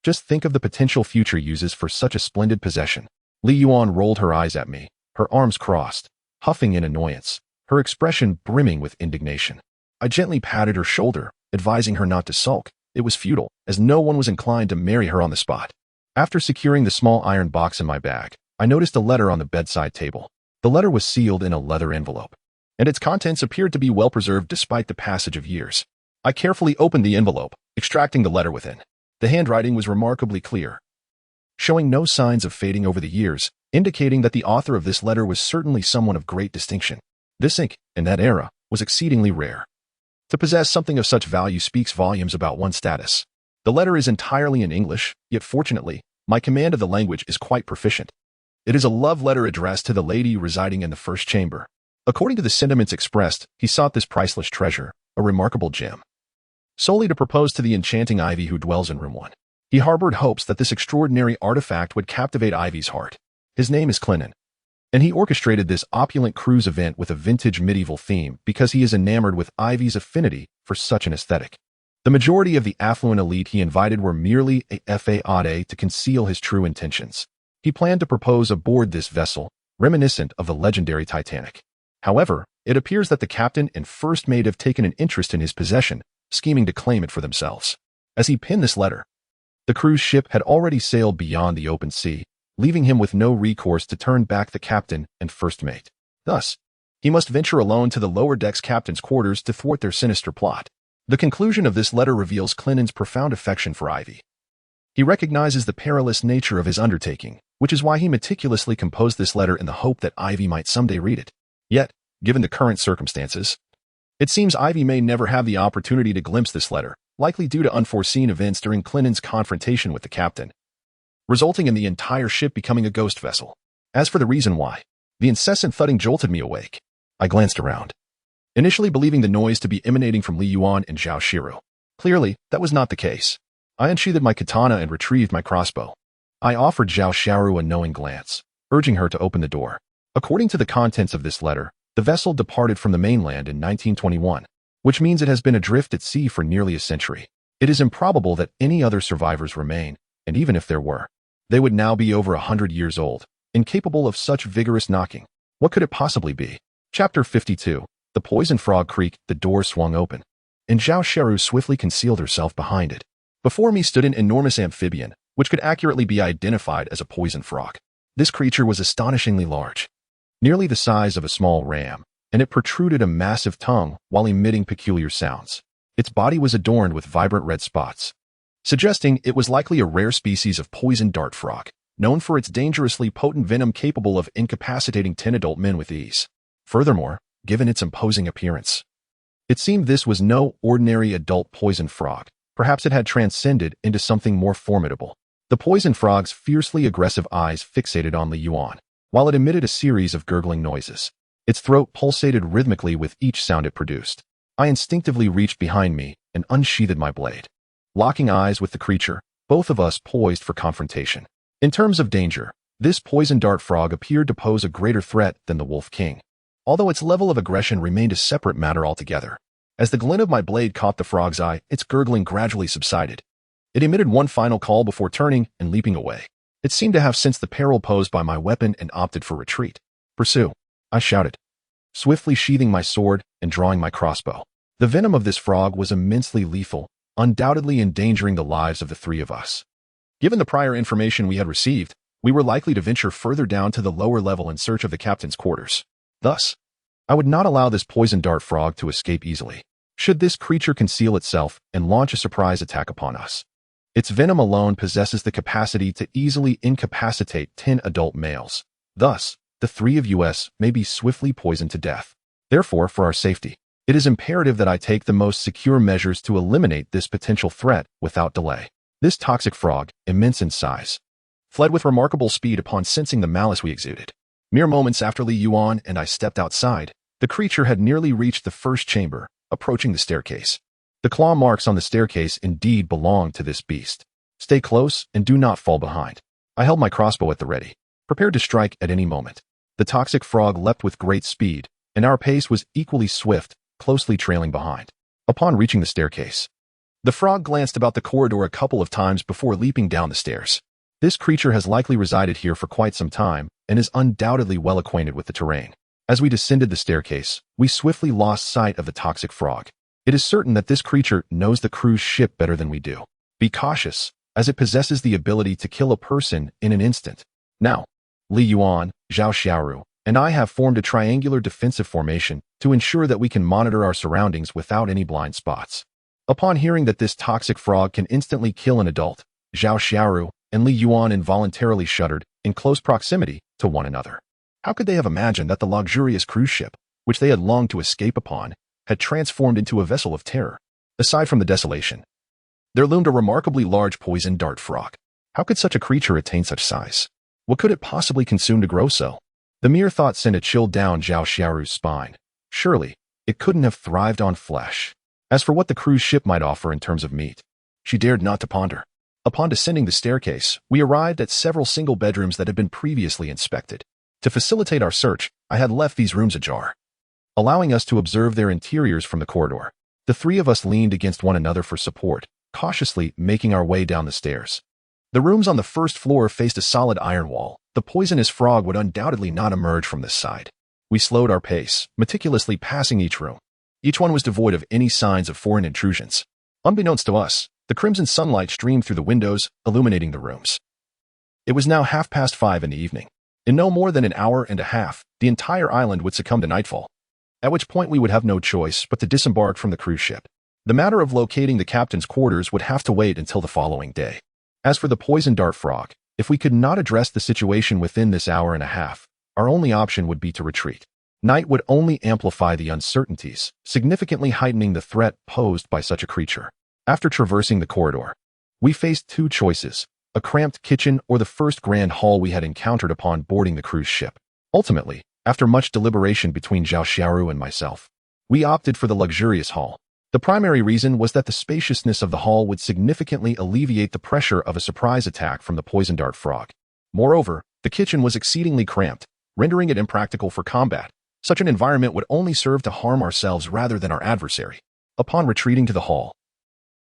Just think of the potential future uses for such a splendid possession. Li Yuan rolled her eyes at me, her arms crossed, huffing in annoyance, her expression brimming with indignation. I gently patted her shoulder, advising her not to sulk. It was futile, as no one was inclined to marry her on the spot. After securing the small iron box in my bag, I noticed a letter on the bedside table. The letter was sealed in a leather envelope, and its contents appeared to be well preserved despite the passage of years. I carefully opened the envelope, extracting the letter within. The handwriting was remarkably clear, showing no signs of fading over the years, indicating that the author of this letter was certainly someone of great distinction. This ink, in that era, was exceedingly rare. To possess something of such value speaks volumes about one's status. The letter is entirely in English, yet fortunately, my command of the language is quite proficient. It is a love letter addressed to the lady residing in the first chamber. According to the sentiments expressed, he sought this priceless treasure, a remarkable gem, solely to propose to the enchanting Ivy who dwells in room 1. He harbored hopes that this extraordinary artifact would captivate Ivy's heart. His name is Clinton, and he orchestrated this opulent cruise event with a vintage medieval theme because he is enamored with Ivy's affinity for such an aesthetic. The majority of the affluent elite he invited were merely a fade to conceal his true intentions. He planned to propose aboard this vessel, reminiscent of the legendary Titanic. However, it appears that the captain and first mate have taken an interest in his possession, scheming to claim it for themselves. As he penned this letter, the cruise ship had already sailed beyond the open sea, leaving him with no recourse to turn back the captain and first mate. Thus, he must venture alone to the lower deck's captain's quarters to thwart their sinister plot. The conclusion of this letter reveals Clennan's profound affection for Ivy. He recognizes the perilous nature of his undertaking, which is why he meticulously composed this letter in the hope that Ivy might someday read it. Yet, given the current circumstances, it seems Ivy may never have the opportunity to glimpse this letter, likely due to unforeseen events during Clennan's confrontation with the captain, resulting in the entire ship becoming a ghost vessel. As for the reason why, the incessant thudding jolted me awake. I glanced around, initially believing the noise to be emanating from Li Yuan and Zhao Shiru. Clearly, that was not the case. I unsheathed my katana and retrieved my crossbow. I offered Zhao Shiru a knowing glance, urging her to open the door. According to the contents of this letter, the vessel departed from the mainland in 1921, which means it has been adrift at sea for nearly a century. It is improbable that any other survivors remain, and even if there were, they would now be over 100 years old, incapable of such vigorous knocking. What could it possibly be? Chapter 52. The poison frog creaked, the door swung open, and Zhao Shiru swiftly concealed herself behind it. Before me stood an enormous amphibian, which could accurately be identified as a poison frog. This creature was astonishingly large, nearly the size of a small ram, and it protruded a massive tongue while emitting peculiar sounds. Its body was adorned with vibrant red spots, suggesting it was likely a rare species of poison dart frog, known for its dangerously potent venom capable of incapacitating 10 adult men with ease. Furthermore, given its imposing appearance, it seemed this was no ordinary adult poison frog. Perhaps it had transcended into something more formidable. The poison frog's fiercely aggressive eyes fixated on Li Yuan, while it emitted a series of gurgling noises. Its throat pulsated rhythmically with each sound it produced. I instinctively reached behind me and unsheathed my blade. Locking eyes with the creature, both of us poised for confrontation. In terms of danger, this poison dart frog appeared to pose a greater threat than the Wolf King, although its level of aggression remained a separate matter altogether. As the glint of my blade caught the frog's eye, its gurgling gradually subsided. It emitted one final call before turning and leaping away. It seemed to have sensed the peril posed by my weapon and opted for retreat. "Pursue," I shouted, swiftly sheathing my sword and drawing my crossbow. The venom of this frog was immensely lethal, undoubtedly endangering the lives of the three of us. Given the prior information we had received, we were likely to venture further down to the lower level in search of the captain's quarters. Thus, I would not allow this poison dart frog to escape easily, should this creature conceal itself and launch a surprise attack upon us. Its venom alone possesses the capacity to easily incapacitate 10 adult males. Thus, the three of us may be swiftly poisoned to death. Therefore, for our safety, it is imperative that I take the most secure measures to eliminate this potential threat without delay. This toxic frog, immense in size, fled with remarkable speed upon sensing the malice we exuded. Mere moments after Li Yuan and I stepped outside, the creature had nearly reached the first chamber, approaching the staircase. The claw marks on the staircase indeed belonged to this beast. Stay close and do not fall behind. I held my crossbow at the ready, prepared to strike at any moment. The toxic frog leapt with great speed, and our pace was equally swift, closely trailing behind. Upon reaching the staircase, the frog glanced about the corridor a couple of times before leaping down the stairs. This creature has likely resided here for quite some time and is undoubtedly well acquainted with the terrain. As we descended the staircase, we swiftly lost sight of the toxic frog. It is certain that this creature knows the cruise ship better than we do. Be cautious, as it possesses the ability to kill a person in an instant. Now, Li Yuan, Zhao Shiru, and I have formed a triangular defensive formation to ensure that we can monitor our surroundings without any blind spots. Upon hearing that this toxic frog can instantly kill an adult, Zhao Shiru and Li Yuan involuntarily shuddered in close proximity to one another. How could they have imagined that the luxurious cruise ship, which they had longed to escape upon, had transformed into a vessel of terror? Aside from the desolation, there loomed a remarkably large poison dart frog. How could such a creature attain such size? What could it possibly consume to grow so? The mere thought sent a chill down Zhao Shiru's spine. Surely, it couldn't have thrived on flesh. As for what the cruise ship might offer in terms of meat, she dared not to ponder. Upon descending the staircase, we arrived at several single bedrooms that had been previously inspected. To facilitate our search, I had left these rooms ajar, allowing us to observe their interiors from the corridor. The three of us leaned against one another for support, cautiously making our way down the stairs. The rooms on the first floor faced a solid iron wall. The poisonous frog would undoubtedly not emerge from this side. We slowed our pace, meticulously passing each room. Each one was devoid of any signs of foreign intrusions. Unbeknownst to us, the crimson sunlight streamed through the windows, illuminating the rooms. It was now 5:30 in the evening. In no more than an hour and a half, the entire island would succumb to nightfall, at which point we would have no choice but to disembark from the cruise ship. The matter of locating the captain's quarters would have to wait until the following day. As for the poison dart frog, if we could not address the situation within this hour and a half, our only option would be to retreat. Night would only amplify the uncertainties, significantly heightening the threat posed by such a creature. After traversing the corridor, we faced two choices: a cramped kitchen or the first grand hall we had encountered upon boarding the cruise ship. Ultimately, after much deliberation between Zhao Xiaoru and myself, we opted for the luxurious hall. The primary reason was that the spaciousness of the hall would significantly alleviate the pressure of a surprise attack from the poison dart frog. Moreover, the kitchen was exceedingly cramped, rendering it impractical for combat. Such an environment would only serve to harm ourselves rather than our adversary. Upon retreating to the hall,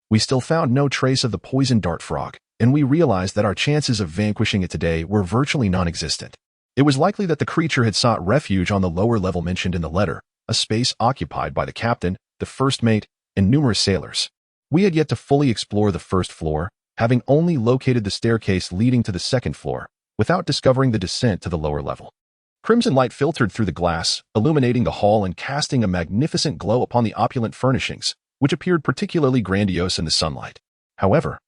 we still found no trace of the poison dart frog, and we realized that our chances of vanquishing it today were virtually non-existent. It was likely that the creature had sought refuge on the lower level mentioned in the letter, a space occupied by the captain, the first mate, and numerous sailors. We had yet to fully explore the first floor, having only located the staircase leading to the second floor, without discovering the descent to the lower level. Crimson light filtered through the glass, illuminating the hall and casting a magnificent glow upon the opulent furnishings, which appeared particularly grandiose in the sunlight. However,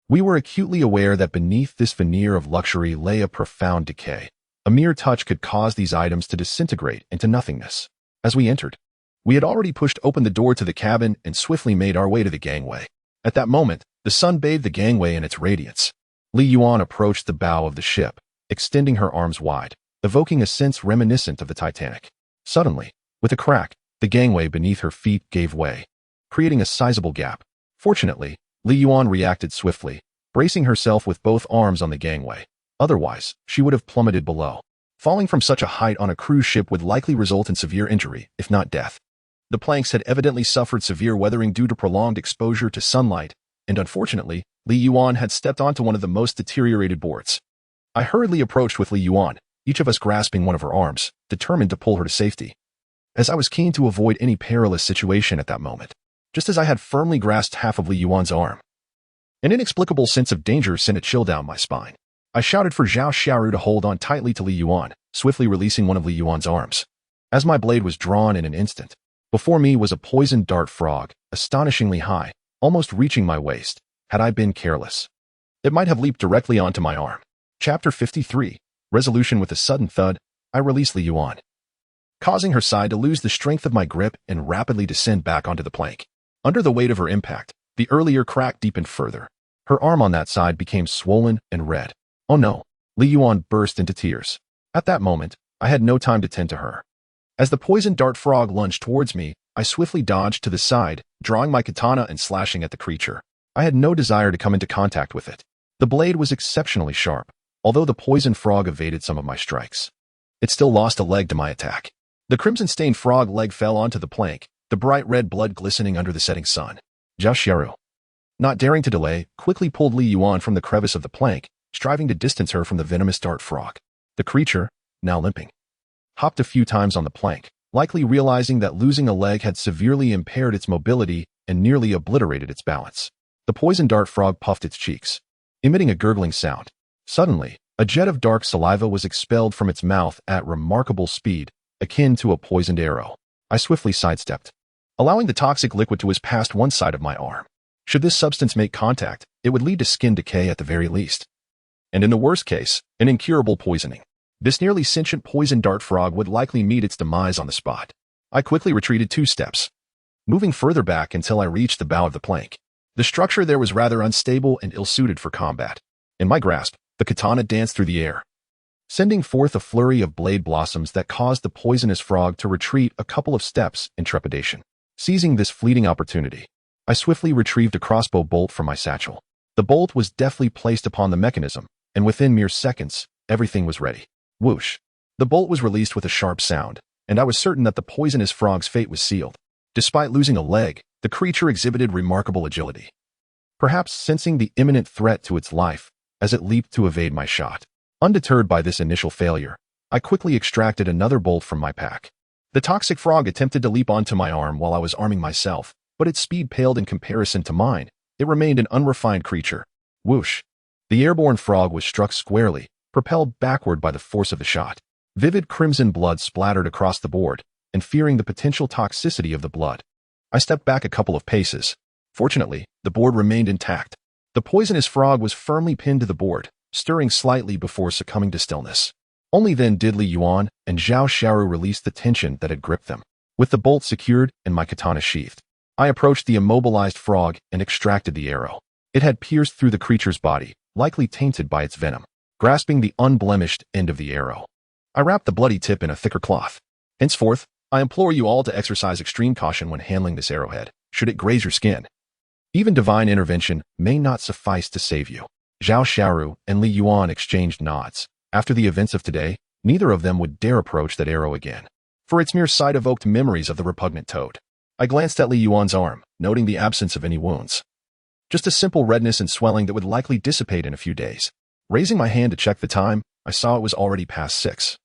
we were acutely aware that beneath this veneer of luxury lay a profound decay. A mere touch could cause these items to disintegrate into nothingness. As we entered, we had already pushed open the door to the cabin and swiftly made our way to the gangway. At that moment, the sun bathed the gangway in its radiance. Li Yuan approached the bow of the ship, extending her arms wide, evoking a sense reminiscent of the Titanic. Suddenly, with a crack, the gangway beneath her feet gave way, creating a sizable gap. Fortunately, Li Yuan reacted swiftly, bracing herself with both arms on the gangway. Otherwise, she would have plummeted below. Falling from such a height on a cruise ship would likely result in severe injury, if not death. The planks had evidently suffered severe weathering due to prolonged exposure to sunlight, and unfortunately, Li Yuan had stepped onto one of the most deteriorated boards. I hurriedly approached with Li Yuan, each of us grasping one of her arms, determined to pull her to safety. As I was keen to avoid any perilous situation at that moment, just as I had firmly grasped half of Li Yuan's arm, an inexplicable sense of danger sent a chill down my spine. I shouted for Zhao Xiaoru to hold on tightly to Li Yuan, swiftly releasing one of Li Yuan's arms. As my blade was drawn in an instant, before me was a poison dart frog, astonishingly high, almost reaching my waist. Had I been careless, it might have leaped directly onto my arm. Chapter 53. Resolution. With a sudden thud, I released Li Yuan, causing her side to lose the strength of my grip and rapidly descend back onto the plank. Under the weight of her impact, the earlier crack deepened further. Her arm on that side became swollen and red. Oh no! Li Yuan burst into tears. At that moment, I had no time to tend to her. As the poison dart frog lunged towards me, I swiftly dodged to the side, drawing my katana and slashing at the creature. I had no desire to come into contact with it. The blade was exceptionally sharp, although the poison frog evaded some of my strikes. It still lost a leg to my attack. The crimson-stained frog leg fell onto the plank, the bright red blood glistening under the setting sun. Zhao Xiaoru, not daring to delay, quickly pulled Li Yuan from the crevice of the plank, striving to distance her from the venomous dart frog. The creature, now limping, hopped a few times on the plank, likely realizing that losing a leg had severely impaired its mobility and nearly obliterated its balance. The poison dart frog puffed its cheeks, emitting a gurgling sound. Suddenly, a jet of dark saliva was expelled from its mouth at remarkable speed, akin to a poisoned arrow. I swiftly sidestepped, allowing the toxic liquid to whiz past one side of my arm. Should this substance make contact, it would lead to skin decay at the very least, and in the worst case, an incurable poisoning. This nearly sentient poison dart frog would likely meet its demise on the spot. I quickly retreated 2 steps, moving further back until I reached the bow of the plank. The structure there was rather unstable and ill-suited for combat. In my grasp, the katana danced through the air, sending forth a flurry of blade blossoms that caused the poisonous frog to retreat a couple of steps in trepidation. Seizing this fleeting opportunity, I swiftly retrieved a crossbow bolt from my satchel. The bolt was deftly placed upon the mechanism, and within mere seconds, everything was ready. Whoosh! The bolt was released with a sharp sound, and I was certain that the poisonous frog's fate was sealed. Despite losing a leg, the creature exhibited remarkable agility, perhaps sensing the imminent threat to its life as it leaped to evade my shot. Undeterred by this initial failure, I quickly extracted another bolt from my pack. The toxic frog attempted to leap onto my arm while I was arming myself, but its speed paled in comparison to mine. It remained an unrefined creature. Whoosh! The airborne frog was struck squarely, propelled backward by the force of the shot. Vivid crimson blood splattered across the board, and fearing the potential toxicity of the blood, I stepped back a couple of paces, Fortunately, the board remained intact. The poisonous frog was firmly pinned to the board, stirring slightly before succumbing to stillness. Only then did Li Yuan and Zhao Xiaoru release the tension that had gripped them. With the bolt secured and my katana sheathed, I approached the immobilized frog and extracted the arrow. It had pierced through the creature's body, likely tainted by its venom. Grasping the unblemished end of the arrow, I wrapped the bloody tip in a thicker cloth. Henceforth, I implore you all to exercise extreme caution when handling this arrowhead, should it graze your skin. Even divine intervention may not suffice to save you. Zhao Xiaoru and Li Yuan exchanged nods. After the events of today, neither of them would dare approach that arrow again, for its mere sight evoked memories of the repugnant toad. I glanced at Li Yuan's arm, noting the absence of any wounds. Just a simple redness and swelling that would likely dissipate in a few days. Raising my hand to check the time, I saw it was already past 6.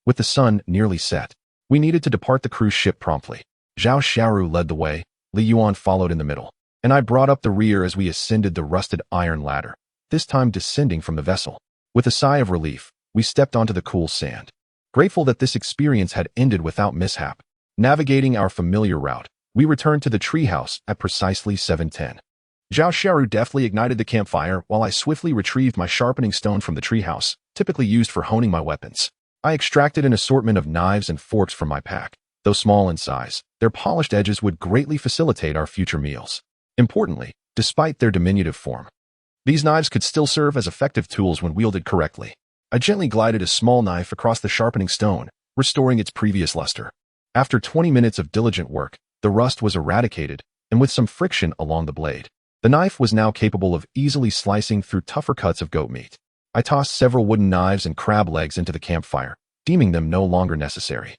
With the sun nearly set, we needed to depart the cruise ship promptly. Zhao Xiaoru led the way, Li Yuan followed in the middle, and I brought up the rear as we ascended the rusted iron ladder, this time descending from the vessel. With a sigh of relief, we stepped onto the cool sand. Grateful that this experience had ended without mishap. Navigating our familiar route, we returned to the treehouse at precisely 7:10. Zhao Xiaoru deftly ignited the campfire while I swiftly retrieved my sharpening stone from the treehouse, typically used for honing my weapons. I extracted an assortment of knives and forks from my pack. Though small in size, their polished edges would greatly facilitate our future meals. Importantly, despite their diminutive form, these knives could still serve as effective tools when wielded correctly. I gently glided a small knife across the sharpening stone, restoring its previous luster. After 20 minutes of diligent work, the rust was eradicated, and with some friction along the blade, the knife was now capable of easily slicing through tougher cuts of goat meat. I tossed several wooden knives and crab legs into the campfire, deeming them no longer necessary.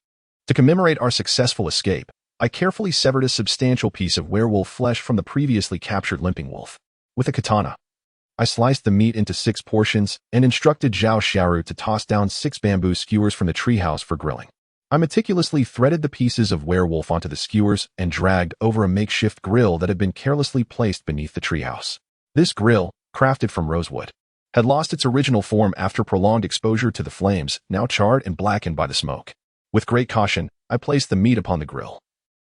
To commemorate our successful escape, I carefully severed a substantial piece of werewolf flesh from the previously captured limping wolf. With a katana, I sliced the meat into 6 portions and instructed Zhao Xiaoru to toss down 6 bamboo skewers from the treehouse for grilling. I meticulously threaded the pieces of werewolf onto the skewers and dragged over a makeshift grill that had been carelessly placed beneath the treehouse. This grill, crafted from rosewood, had lost its original form after prolonged exposure to the flames, now charred and blackened by the smoke. With great caution, I placed the meat upon the grill,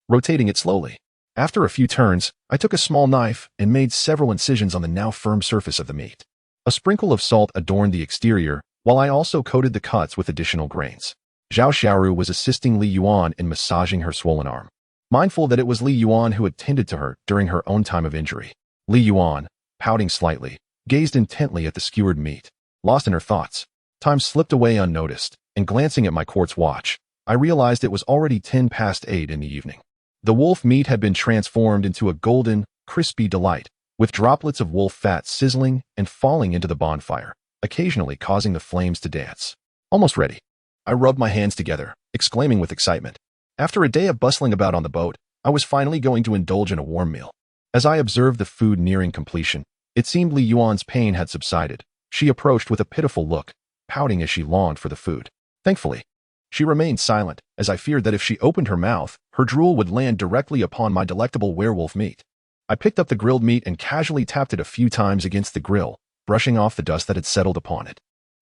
rotating it slowly. After a few turns, I took a small knife and made several incisions on the now firm surface of the meat. A sprinkle of salt adorned the exterior, while I also coated the cuts with additional grains. Zhao Xiaoru was assisting Li Yuan in massaging her swollen arm, mindful that it was Li Yuan who had tended to her during her own time of injury. Li Yuan, pouting slightly, gazed intently at the skewered meat. Lost in her thoughts, time slipped away unnoticed, and glancing at my quartz watch, I realized it was already 10 past 8 in the evening. The wolf meat had been transformed into a golden, crispy delight, with droplets of wolf fat sizzling and falling into the bonfire, occasionally causing the flames to dance. Almost ready. I rubbed my hands together, exclaiming with excitement. After a day of bustling about on the boat, I was finally going to indulge in a warm meal. As I observed the food nearing completion, it seemed Li Yuan's pain had subsided. She approached with a pitiful look, pouting as she longed for the food. Thankfully, she remained silent, as I feared that if she opened her mouth, her drool would land directly upon my delectable werewolf meat. I picked up the grilled meat and casually tapped it a few times against the grill, brushing off the dust that had settled upon it.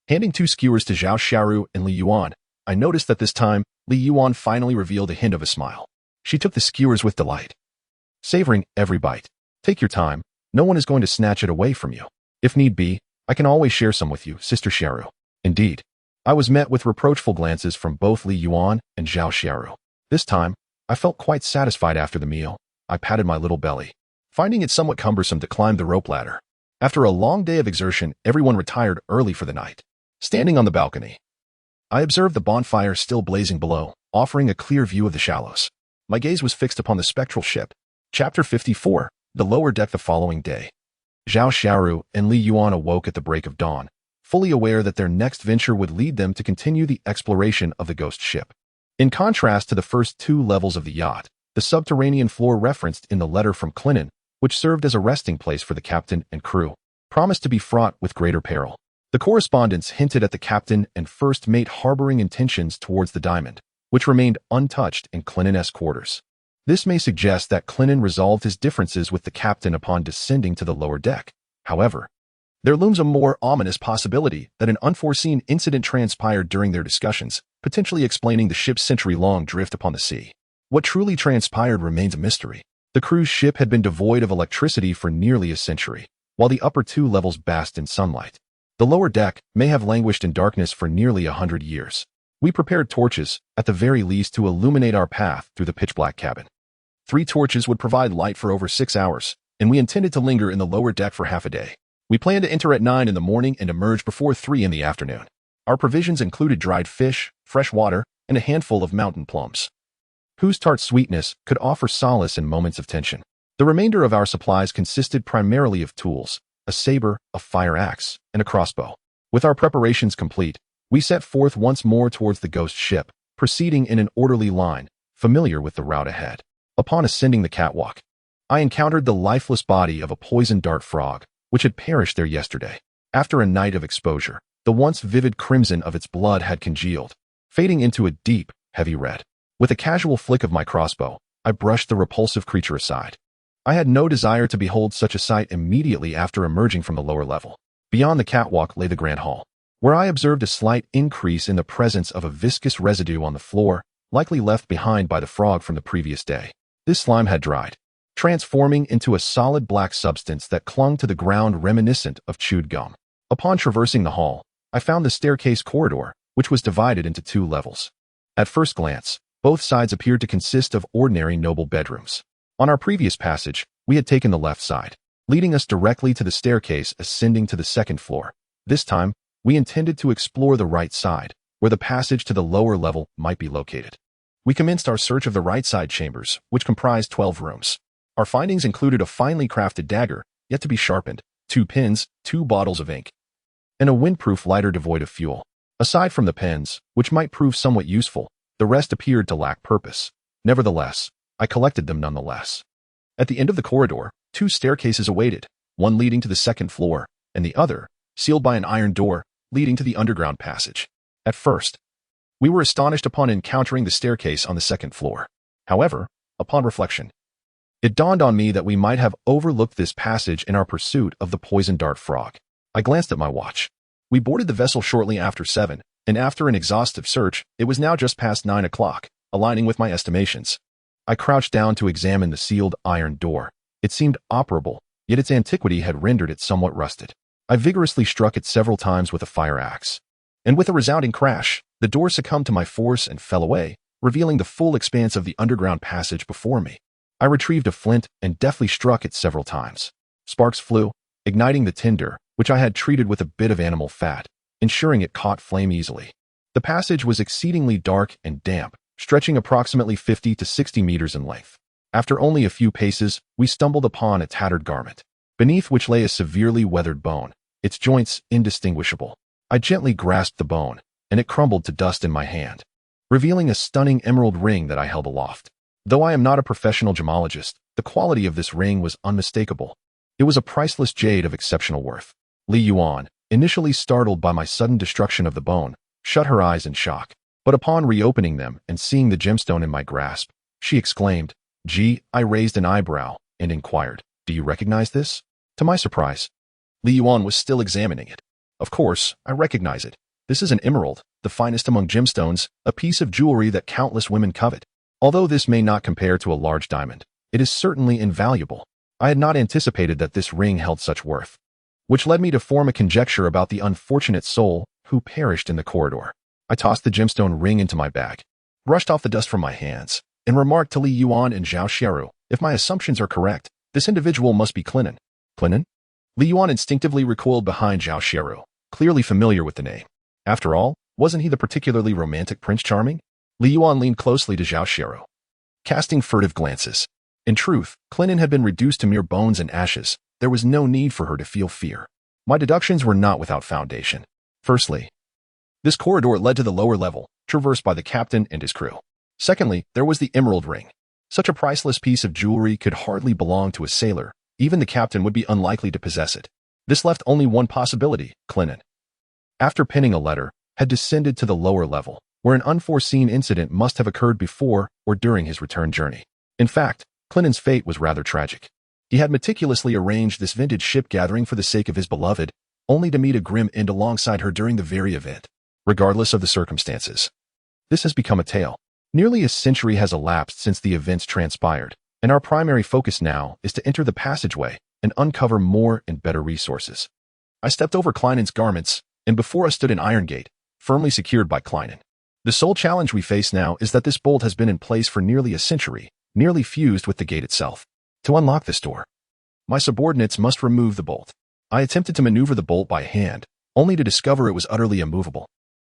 Handing 2 skewers to Zhao Xiaoru and Li Yuan, I noticed that this time, Li Yuan finally revealed a hint of a smile. She took the skewers with delight, savoring every bite. Take your time, no one is going to snatch it away from you. If need be, I can always share some with you, Sister Xiaoru. Indeed, I was met with reproachful glances from both Li Yuan and Zhao Xiaoru. This time, I felt quite satisfied after the meal. I patted my little belly, finding it somewhat cumbersome to climb the rope ladder. After a long day of exertion, everyone retired early for the night. Standing on the balcony, I observed the bonfire still blazing below, offering a clear view of the shallows. My gaze was fixed upon the spectral ship. Chapter 54, the lower deck. The following day, Zhao Xiaoru and Li Yuan awoke at the break of dawn, fully aware that their next venture would lead them to continue the exploration of the ghost ship. In contrast to the first 2 levels of the yacht, the subterranean floor referenced in the letter from Clinton, which served as a resting place for the captain and crew, promised to be fraught with greater peril. The correspondence hinted at the captain and first mate harboring intentions towards the diamond, which remained untouched in Clinton's quarters. This may suggest that Clinton resolved his differences with the captain upon descending to the lower deck. However, there looms a more ominous possibility that an unforeseen incident transpired during their discussions, potentially explaining the ship's century-long drift upon the sea. What truly transpired remains a mystery. The cruise ship had been devoid of electricity for nearly a century, while the upper two levels basked in sunlight. The lower deck may have languished in darkness for nearly 100 years. We prepared torches, at the very least, to illuminate our path through the pitch-black cabin. 3 torches would provide light for over 6 hours, and we intended to linger in the lower deck for half a day. We planned to enter at 9 in the morning and emerge before 3 in the afternoon. Our provisions included dried fish, fresh water, and a handful of mountain plums, whose tart sweetness could offer solace in moments of tension. The remainder of our supplies consisted primarily of tools, a saber, a fire axe, and a crossbow. With our preparations complete, we set forth once more towards the ghost ship, proceeding in an orderly line, familiar with the route ahead. Upon ascending the catwalk, I encountered the lifeless body of a poison dart frog, which had perished there yesterday. After a night of exposure, the once vivid crimson of its blood had congealed, fading into a deep, heavy red. With a casual flick of my crossbow, I brushed the repulsive creature aside. I had no desire to behold such a sight immediately after emerging from the lower level. Beyond the catwalk lay the grand hall, where I observed a slight increase in the presence of a viscous residue on the floor, likely left behind by the frog from the previous day. This slime had dried, transforming into a solid black substance that clung to the ground reminiscent of chewed gum. Upon traversing the hall, I found the staircase corridor, which was divided into 2 levels. At first glance, both sides appeared to consist of ordinary noble bedrooms. On our previous passage, we had taken the left side, leading us directly to the staircase ascending to the 2nd floor. This time, we intended to explore the right side, where the passage to the lower level might be located. We commenced our search of the right side chambers, which comprised 12 rooms. Our findings included a finely crafted dagger, yet to be sharpened, 2 pins, 2 bottles of ink, and a windproof lighter devoid of fuel. Aside from the pens, which might prove somewhat useful, the rest appeared to lack purpose. Nevertheless, I collected them nonetheless. At the end of the corridor, 2 staircases awaited, one leading to the 2nd floor, and the other, sealed by an iron door, leading to the underground passage. At first, we were astonished upon encountering the staircase on the 2nd floor. However, upon reflection, it dawned on me that we might have overlooked this passage in our pursuit of the poison dart frog. I glanced at my watch. We boarded the vessel shortly after 7, and after an exhaustive search, it was now just past 9 o'clock, aligning with my estimations. I crouched down to examine the sealed iron door. It seemed operable, yet its antiquity had rendered it somewhat rusted. I vigorously struck it several times with a fire axe, and with a resounding crash, the door succumbed to my force and fell away, revealing the full expanse of the underground passage before me. I retrieved a flint and deftly struck it several times. Sparks flew, igniting the tinder, which I had treated with a bit of animal fat, ensuring it caught flame easily. The passage was exceedingly dark and damp, stretching approximately 50 to 60 meters in length. After only a few paces, we stumbled upon a tattered garment, beneath which lay a severely weathered bone, its joints indistinguishable. I gently grasped the bone, and it crumbled to dust in my hand, revealing a stunning emerald ring that I held aloft. Though I am not a professional gemologist, the quality of this ring was unmistakable. It was a priceless jade of exceptional worth. Li Yuan, initially startled by my sudden destruction of the bone, shut her eyes in shock. But upon reopening them and seeing the gemstone in my grasp, she exclaimed, "Gee!" I raised an eyebrow and inquired, "Do you recognize this?" To my surprise, Li Yuan was still examining it. "Of course, I recognize it. This is an emerald, the finest among gemstones, a piece of jewelry that countless women covet. Although this may not compare to a large diamond, it is certainly invaluable. I had not anticipated that this ring held such worth, which led me to form a conjecture about the unfortunate soul who perished in the corridor. I tossed the gemstone ring into my bag, brushed off the dust from my hands, and remarked to Li Yuan and Zhao Xiaoru, "If my assumptions are correct, this individual must be Clinin." Clinin? Li Yuan instinctively recoiled behind Zhao Xiaoru, clearly familiar with the name. After all, wasn't he the particularly romantic Prince Charming? Li Yuan leaned closely to Zhao Xiaoru, casting furtive glances. In truth, Clinin had been reduced to mere bones and ashes. There was no need for her to feel fear. My deductions were not without foundation. Firstly, this corridor led to the lower level, traversed by the captain and his crew. Secondly, there was the emerald ring. Such a priceless piece of jewelry could hardly belong to a sailor. Even the captain would be unlikely to possess it. This left only one possibility: Clinin, after penning a letter, had descended to the lower level, where an unforeseen incident must have occurred before or during his return journey. In fact, Clinin's fate was rather tragic. He had meticulously arranged this vintage ship gathering for the sake of his beloved, only to meet a grim end alongside her during the very event. Regardless of the circumstances, this has become a tale. Nearly a century has elapsed since the events transpired, and our primary focus now is to enter the passageway and uncover more and better resources. I stepped over Kleinen's garments, and before us stood an iron gate, firmly secured by Kleinen. The sole challenge we face now is that this bolt has been in place for nearly a century, nearly fused with the gate itself. To unlock this door, my subordinates must remove the bolt. I attempted to maneuver the bolt by hand, only to discover it was utterly immovable.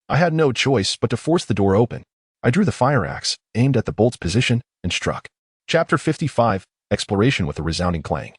I had no choice but to force the door open. I drew the fire axe, aimed at the bolt's position, and struck. Chapter 55, Exploration with a resounding clang.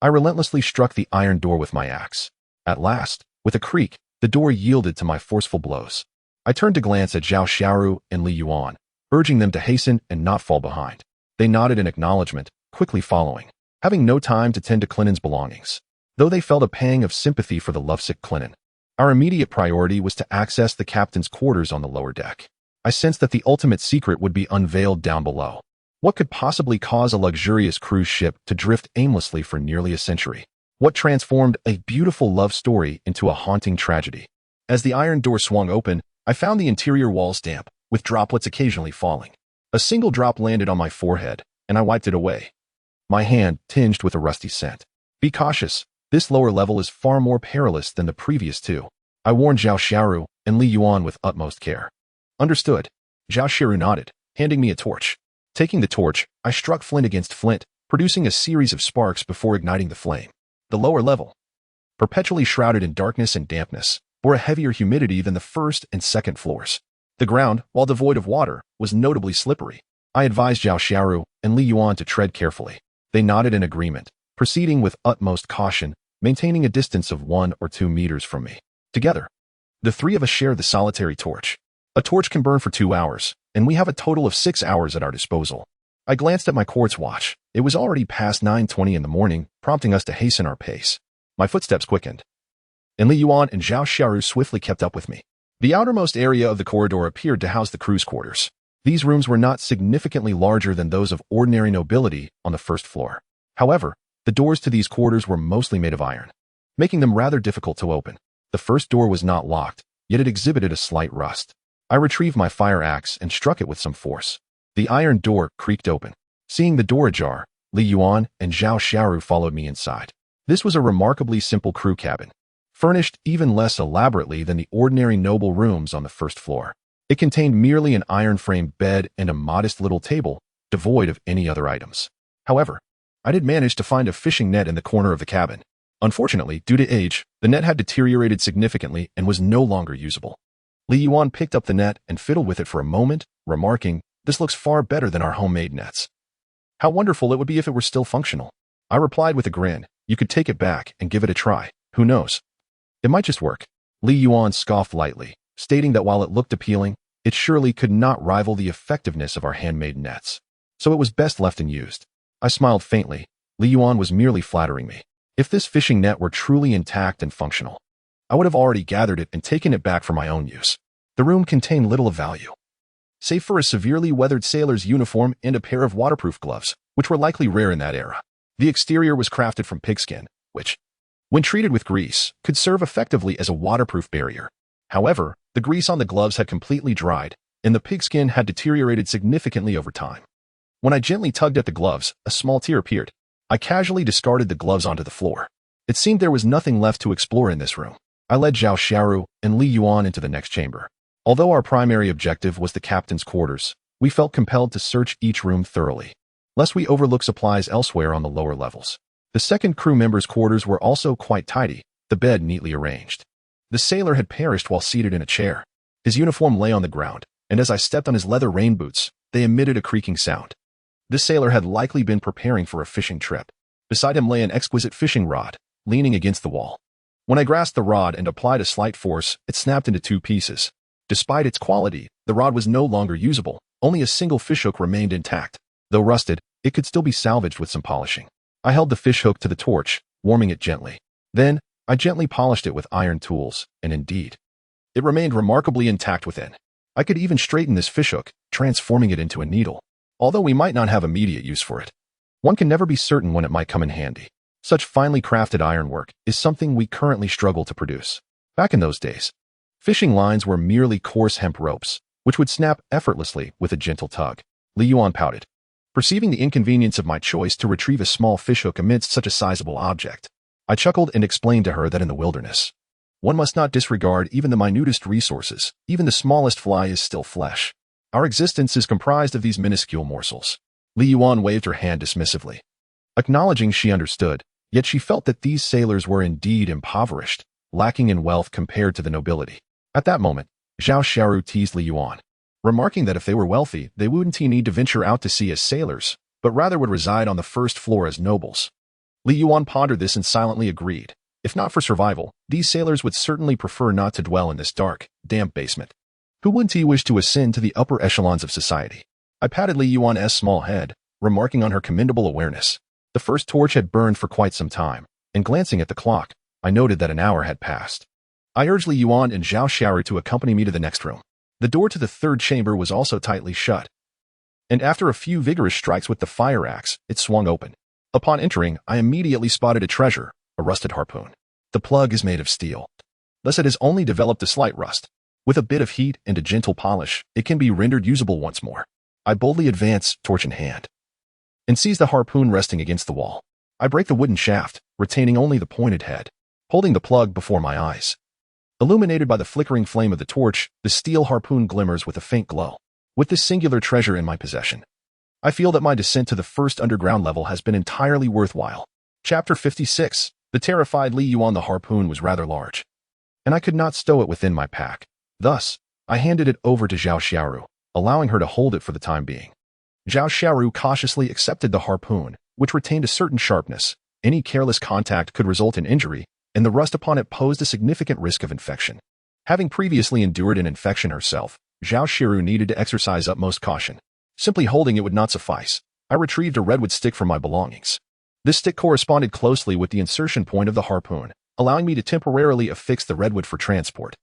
I relentlessly struck the iron door with my axe. At last, with a creak, the door yielded to my forceful blows. I turned to glance at Zhao Xiaoru and Li Yuan, urging them to hasten and not fall behind. They nodded in acknowledgement, quickly following, having no time to tend to Kleinen's belongings. Though they felt a pang of sympathy for the lovesick Kleinen, our immediate priority was to access the captain's quarters on the lower deck. I sensed that the ultimate secret would be unveiled down below. What could possibly cause a luxurious cruise ship to drift aimlessly for nearly a century? What transformed a beautiful love story into a haunting tragedy? As the iron door swung open, I found the interior walls damp, with droplets occasionally falling. A single drop landed on my forehead, and I wiped it away. My hand tinged with a rusty scent. Be cautious. This lower level is far more perilous than the previous two. I warned Zhao Xiaoru and Li Yuan with utmost care. Understood. Zhao Xiaoru nodded, handing me a torch. Taking the torch, I struck flint against flint, producing a series of sparks before igniting the flame. The lower level, perpetually shrouded in darkness and dampness, bore a heavier humidity than the first and second floors. The ground, while devoid of water, was notably slippery. I advised Zhao Xiaoru and Li Yuan to tread carefully. They nodded in agreement, proceeding with utmost caution, maintaining a distance of 1 or 2 meters from me. Together, the three of us shared the solitary torch. A torch can burn for 2 hours, and we have a total of 6 hours at our disposal. I glanced at my quartz watch. It was already past 9:20 in the morning, prompting us to hasten our pace. My footsteps quickened, and Li Yuan and Zhao Xiaoru swiftly kept up with me. The outermost area of the corridor appeared to house the crew's quarters. These rooms were not significantly larger than those of ordinary nobility on the first floor. However, the doors to these quarters were mostly made of iron, making them rather difficult to open. The first door was not locked, yet it exhibited a slight rust. I retrieved my fire axe and struck it with some force. The iron door creaked open. Seeing the door ajar, Li Yuan and Zhao Xiaoru followed me inside. This was a remarkably simple crew cabin, furnished even less elaborately than the ordinary noble rooms on the first floor. It contained merely an iron-framed bed and a modest little table, devoid of any other items. However, I did manage to find a fishing net in the corner of the cabin. Unfortunately, due to age, the net had deteriorated significantly and was no longer usable. Li Yuan picked up the net and fiddled with it for a moment, remarking, "This looks far better than our homemade nets. How wonderful it would be if it were still functional." I replied with a grin, "You could take it back and give it a try. Who knows? It might just work." Li Yuan scoffed lightly, stating that while it looked appealing, it surely could not rival the effectiveness of our handmade nets. So it was best left unused. I smiled faintly. Li Yuan was merely flattering me. If this fishing net were truly intact and functional, I would have already gathered it and taken it back for my own use. The room contained little of value, save for a severely weathered sailor's uniform and a pair of waterproof gloves, which were likely rare in that era. The exterior was crafted from pigskin, which, when treated with grease, could serve effectively as a waterproof barrier. However, the grease on the gloves had completely dried, and the pigskin had deteriorated significantly over time. When I gently tugged at the gloves, a small tear appeared. I casually discarded the gloves onto the floor. It seemed there was nothing left to explore in this room. I led Zhao Xiaoru and Li Yuan into the next chamber. Although our primary objective was the captain's quarters, we felt compelled to search each room thoroughly, lest we overlook supplies elsewhere on the lower levels. The second crew member's quarters were also quite tidy, the bed neatly arranged. The sailor had perished while seated in a chair. His uniform lay on the ground, and as I stepped on his leather rain boots, they emitted a creaking sound. This sailor had likely been preparing for a fishing trip. Beside him lay an exquisite fishing rod, leaning against the wall. When I grasped the rod and applied a slight force, it snapped into 2 pieces. Despite its quality, the rod was no longer usable. Only a single fishhook remained intact. Though rusted, it could still be salvaged with some polishing. I held the fishhook to the torch, warming it gently. Then, I gently polished it with iron tools, and indeed, it remained remarkably intact within. I could even straighten this fishhook, transforming it into a needle. Although we might not have immediate use for it, one can never be certain when it might come in handy. Such finely crafted ironwork is something we currently struggle to produce. Back in those days, fishing lines were merely coarse hemp ropes, which would snap effortlessly with a gentle tug. Li Yuan pouted, Perceiving the inconvenience of my choice to retrieve a small fishhook amidst such a sizable object, I chuckled and explained to her that in the wilderness, one must not disregard even the minutest resources. Even the smallest fly is still flesh. Our existence is comprised of these minuscule morsels. Li Yuan waved her hand dismissively, acknowledging she understood, yet she felt that these sailors were indeed impoverished, lacking in wealth compared to the nobility. At that moment, Zhao Xiaoru teased Li Yuan, remarking that if they were wealthy, they wouldn't need to venture out to sea as sailors, but rather would reside on the first floor as nobles. Li Yuan pondered this and silently agreed. If not for survival, these sailors would certainly prefer not to dwell in this dark, damp basement. Who wouldn't wish to ascend to the upper echelons of society? I patted Li Yuan's small head, remarking on her commendable awareness. The first torch had burned for quite some time, and glancing at the clock, I noted that an hour had passed. I urged Li Yuan and Zhao Xiaoru to accompany me to the next room. The door to the third chamber was also tightly shut, and after a few vigorous strikes with the fire axe, it swung open. Upon entering, I immediately spotted a treasure, a rusted harpoon. The plug is made of steel. Thus it has only developed a slight rust. With a bit of heat and a gentle polish, it can be rendered usable once more. I boldly advance, torch in hand, and seize the harpoon resting against the wall. I break the wooden shaft, retaining only the pointed head, holding the plug before my eyes. Illuminated by the flickering flame of the torch, the steel harpoon glimmers with a faint glow. With this singular treasure in my possession, I feel that my descent to the first underground level has been entirely worthwhile. Chapter 56. The terrified Li Yuan. The harpoon was rather large, and I could not stow it within my pack. Thus, I handed it over to Zhao Xiaoru, allowing her to hold it for the time being. Zhao Xiaoru cautiously accepted the harpoon, which retained a certain sharpness. Any careless contact could result in injury, and the rust upon it posed a significant risk of infection. Having previously endured an infection herself, Zhao Xiaoru needed to exercise utmost caution. Simply holding it would not suffice. I retrieved a redwood stick from my belongings. This stick corresponded closely with the insertion point of the harpoon, allowing me to temporarily affix the redwood for transport,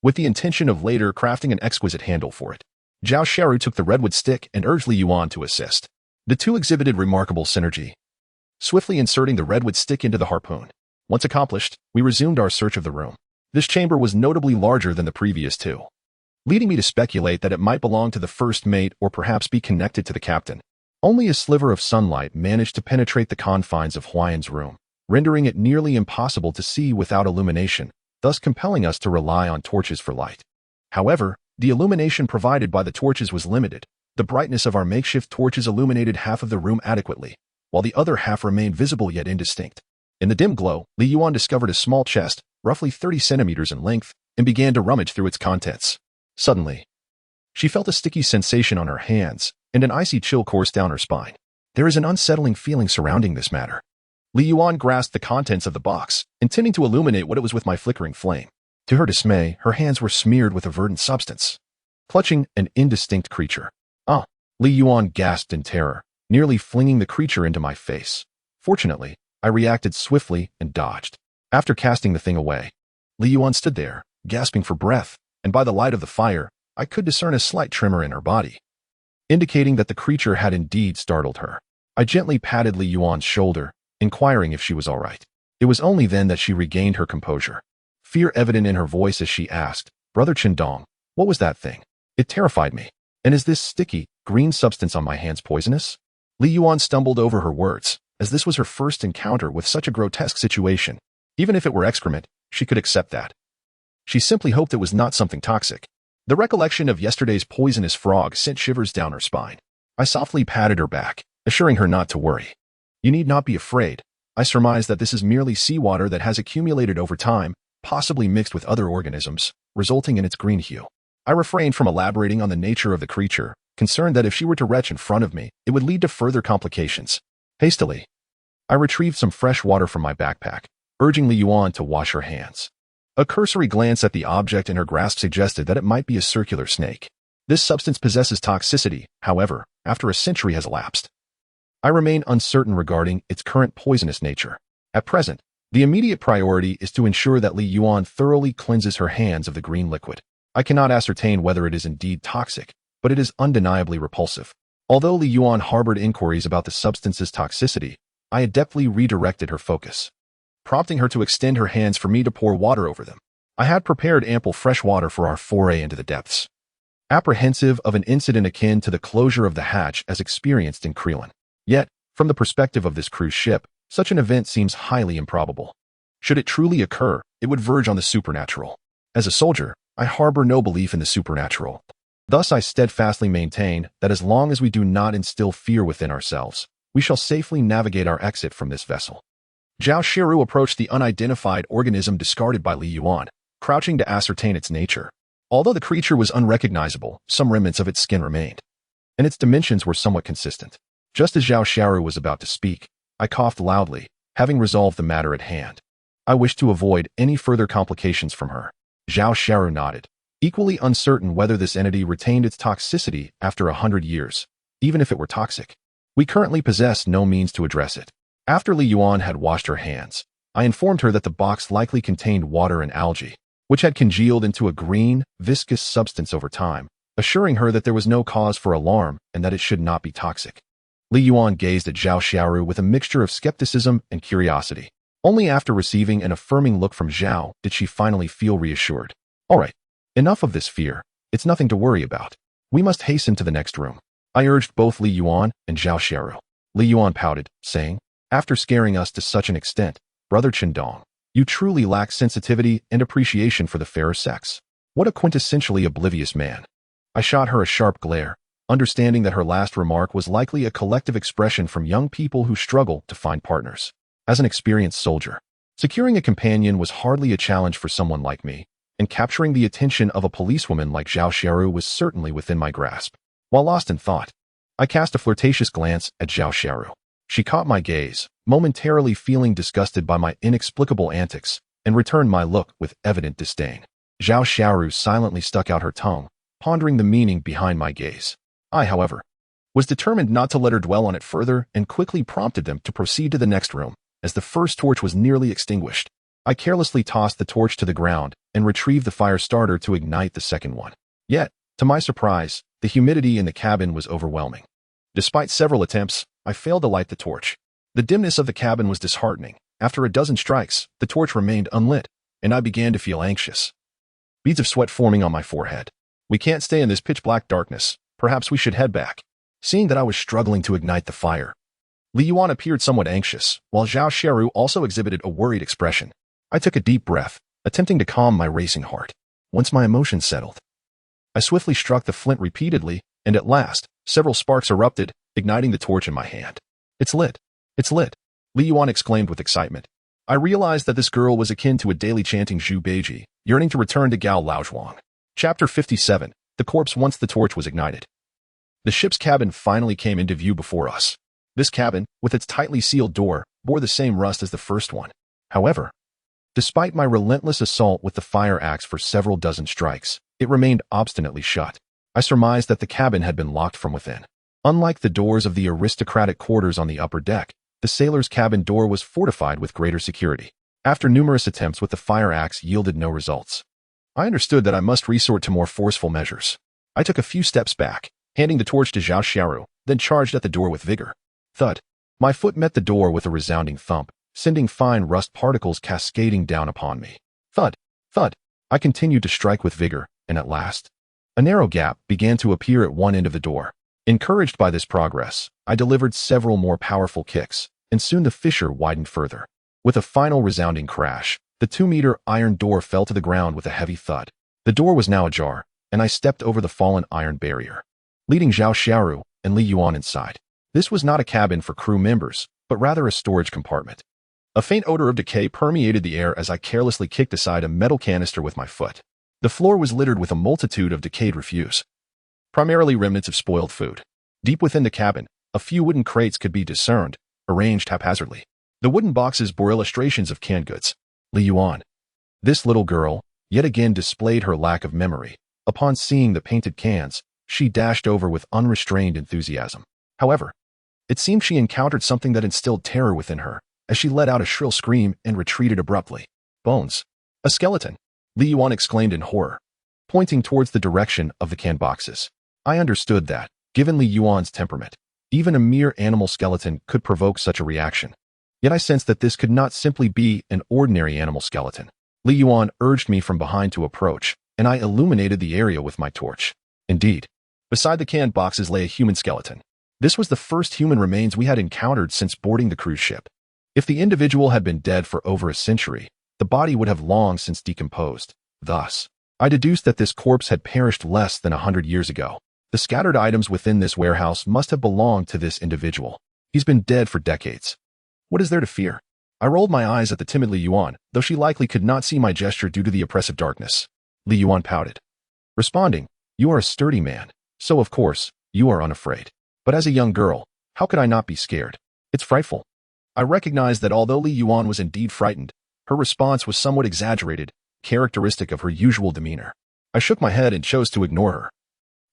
with the intention of later crafting an exquisite handle for it. Zhao Xiaoru took the redwood stick and urged Li Yuan to assist. The two exhibited remarkable synergy, swiftly inserting the redwood stick into the harpoon. Once accomplished, we resumed our search of the room. This chamber was notably larger than the previous two, leading me to speculate that it might belong to the first mate or perhaps be connected to the captain. Only a sliver of sunlight managed to penetrate the confines of Huayan's room, rendering it nearly impossible to see without illumination, thus compelling us to rely on torches for light. However, the illumination provided by the torches was limited. The brightness of our makeshift torches illuminated half of the room adequately, while the other half remained visible yet indistinct. In the dim glow, Li Yuan discovered a small chest, roughly 30 centimeters in length, and began to rummage through its contents. Suddenly, she felt a sticky sensation on her hands, and an icy chill coursed down her spine. There is an unsettling feeling surrounding this matter. Li Yuan grasped the contents of the box, intending to illuminate what it was with my flickering flame. To her dismay, her hands were smeared with a verdant substance, clutching an indistinct creature. Ah! Li Yuan gasped in terror, nearly flinging the creature into my face. Fortunately, I reacted swiftly and dodged. After casting the thing away, Li Yuan stood there, gasping for breath, and by the light of the fire, I could discern a slight tremor in her body, indicating that the creature had indeed startled her. I gently patted Li Yuan's shoulder, inquiring if she was all right. It was only then that she regained her composure, fear evident in her voice as she asked, "Brother Qindong, what was that thing? It terrified me. And is this sticky, green substance on my hands poisonous?" Li Yuan stumbled over her words, as this was her first encounter with such a grotesque situation. Even if it were excrement, she could accept that. She simply hoped it was not something toxic. The recollection of yesterday's poisonous frog sent shivers down her spine. I softly patted her back, assuring her not to worry. "You need not be afraid. I surmise that this is merely seawater that has accumulated over time, possibly mixed with other organisms, resulting in its green hue." I refrained from elaborating on the nature of the creature, concerned that if she were to retch in front of me, it would lead to further complications. Hastily, I retrieved some fresh water from my backpack, urging Li Yuan to wash her hands. A cursory glance at the object in her grasp suggested that it might be a circular snake. This substance possesses toxicity, however, after a century has elapsed. I remain uncertain regarding its current poisonous nature. At present, the immediate priority is to ensure that Li Yuan thoroughly cleanses her hands of the green liquid. I cannot ascertain whether it is indeed toxic, but it is undeniably repulsive. Although Li Yuan harbored inquiries about the substance's toxicity, I adeptly redirected her focus, prompting her to extend her hands for me to pour water over them. I had prepared ample fresh water for our foray into the depths. apprehensive of an incident akin to the closure of the hatch as experienced in Crelan. Yet, from the perspective of this cruise ship, such an event seems highly improbable. Should it truly occur, it would verge on the supernatural. As a soldier, I harbor no belief in the supernatural. Thus I steadfastly maintain that as long as we do not instill fear within ourselves, we shall safely navigate our exit from this vessel. Zhao Shiru approached the unidentified organism discarded by Li Yuan, crouching to ascertain its nature. Although the creature was unrecognizable, some remnants of its skin remained, and its dimensions were somewhat consistent. Just as Zhao Shiru was about to speak, I coughed loudly, having resolved the matter at hand. I wished to avoid any further complications from her. Zhao Shiru nodded, equally uncertain whether this entity retained its toxicity after 100 years, even if it were toxic. We currently possess no means to address it. After Li Yuan had washed her hands, I informed her that the box likely contained water and algae, which had congealed into a green, viscous substance over time, assuring her that there was no cause for alarm and that it should not be toxic. Li Yuan gazed at Zhao Shiru with a mixture of skepticism and curiosity. Only after receiving an affirming look from Zhao did she finally feel reassured. All right, enough of this fear. It's nothing to worry about. We must hasten to the next room. I urged both Li Yuan and Zhao Shiru. Li Yuan pouted, saying, "After scaring us to such an extent, Brother Chendong, you truly lack sensitivity and appreciation for the fairer sex. What a quintessentially oblivious man." I shot her a sharp glare, understanding that her last remark was likely a collective expression from young people who struggle to find partners. As an experienced soldier, securing a companion was hardly a challenge for someone like me, and capturing the attention of a policewoman like Zhao Shiru was certainly within my grasp. While lost in thought, I cast a flirtatious glance at Zhao Shiru. She caught my gaze, momentarily feeling disgusted by my inexplicable antics, and returned my look with evident disdain. Zhao Shiru silently stuck out her tongue, pondering the meaning behind my gaze. I, however, was determined not to let her dwell on it further and quickly prompted them to proceed to the next room. As the first torch was nearly extinguished, I carelessly tossed the torch to the ground and retrieved the fire starter to ignite the second one. Yet, to my surprise, the humidity in the cabin was overwhelming. Despite several attempts, I failed to light the torch. The dimness of the cabin was disheartening. After a dozen strikes, the torch remained unlit, and I began to feel anxious. Beads of sweat forming on my forehead. We can't stay in this pitch-black darkness. Perhaps we should head back. Seeing that I was struggling to ignite the fire, Li Yuan appeared somewhat anxious, while Zhao Shiru also exhibited a worried expression. I took a deep breath, attempting to calm my racing heart. Once my emotions settled, I swiftly struck the flint repeatedly, and at last, several sparks erupted, igniting the torch in my hand. "It's lit! It's lit!" Li Yuan exclaimed with excitement. I realized that this girl was akin to a daily chanting Zhu Beiji, yearning to return to Gao Laozhuang. Chapter 57. The corpse once the torch was ignited. The ship's cabin finally came into view before us. This cabin, with its tightly sealed door, bore the same rust as the first one. However, despite my relentless assault with the fire axe for several dozen strikes, it remained obstinately shut. I surmised that the cabin had been locked from within. Unlike the doors of the aristocratic quarters on the upper deck, the sailor's cabin door was fortified with greater security. After numerous attempts with the fire axe yielded no results, I understood that I must resort to more forceful measures. I took a few steps back, handing the torch to Zhao Shiru, then charged at the door with vigor. Thud. My foot met the door with a resounding thump, sending fine rust particles cascading down upon me. Thud. Thud. I continued to strike with vigor, and at last, a narrow gap began to appear at one end of the door. Encouraged by this progress, I delivered several more powerful kicks, and soon the fissure widened further. With a final resounding crash, the 2-meter iron door fell to the ground with a heavy thud. The door was now ajar, and I stepped over the fallen iron barrier, leading Zhao Shiru and Li Yuan inside. This was not a cabin for crew members, but rather a storage compartment. A faint odor of decay permeated the air as I carelessly kicked aside a metal canister with my foot. The floor was littered with a multitude of decayed refuse, primarily remnants of spoiled food. Deep within the cabin, a few wooden crates could be discerned, arranged haphazardly. The wooden boxes bore illustrations of canned goods. Li Yuan. This little girl, yet again displayed her lack of memory. Upon seeing the painted cans, she dashed over with unrestrained enthusiasm. However, it seemed she encountered something that instilled terror within her, as she let out a shrill scream and retreated abruptly. "Bones. A skeleton!" Li Yuan exclaimed in horror, pointing towards the direction of the canned boxes. I understood that, given Li Yuan's temperament, even a mere animal skeleton could provoke such a reaction. Yet I sensed that this could not simply be an ordinary animal skeleton. Li Yuan urged me from behind to approach, and I illuminated the area with my torch. Indeed. Beside the canned boxes lay a human skeleton. This was the first human remains we had encountered since boarding the cruise ship. If the individual had been dead for over a century, the body would have long since decomposed. Thus, I deduced that this corpse had perished less than 100 years ago. The scattered items within this warehouse must have belonged to this individual. He's been dead for decades. What is there to fear? I rolled my eyes at the timid Li Yuan, though she likely could not see my gesture due to the oppressive darkness. Li Yuan pouted, responding, "You are a sturdy man, so of course, you are unafraid. But as a young girl, how could I not be scared? It's frightful." I recognized that although Li Yuan was indeed frightened, her response was somewhat exaggerated, characteristic of her usual demeanor. I shook my head and chose to ignore her,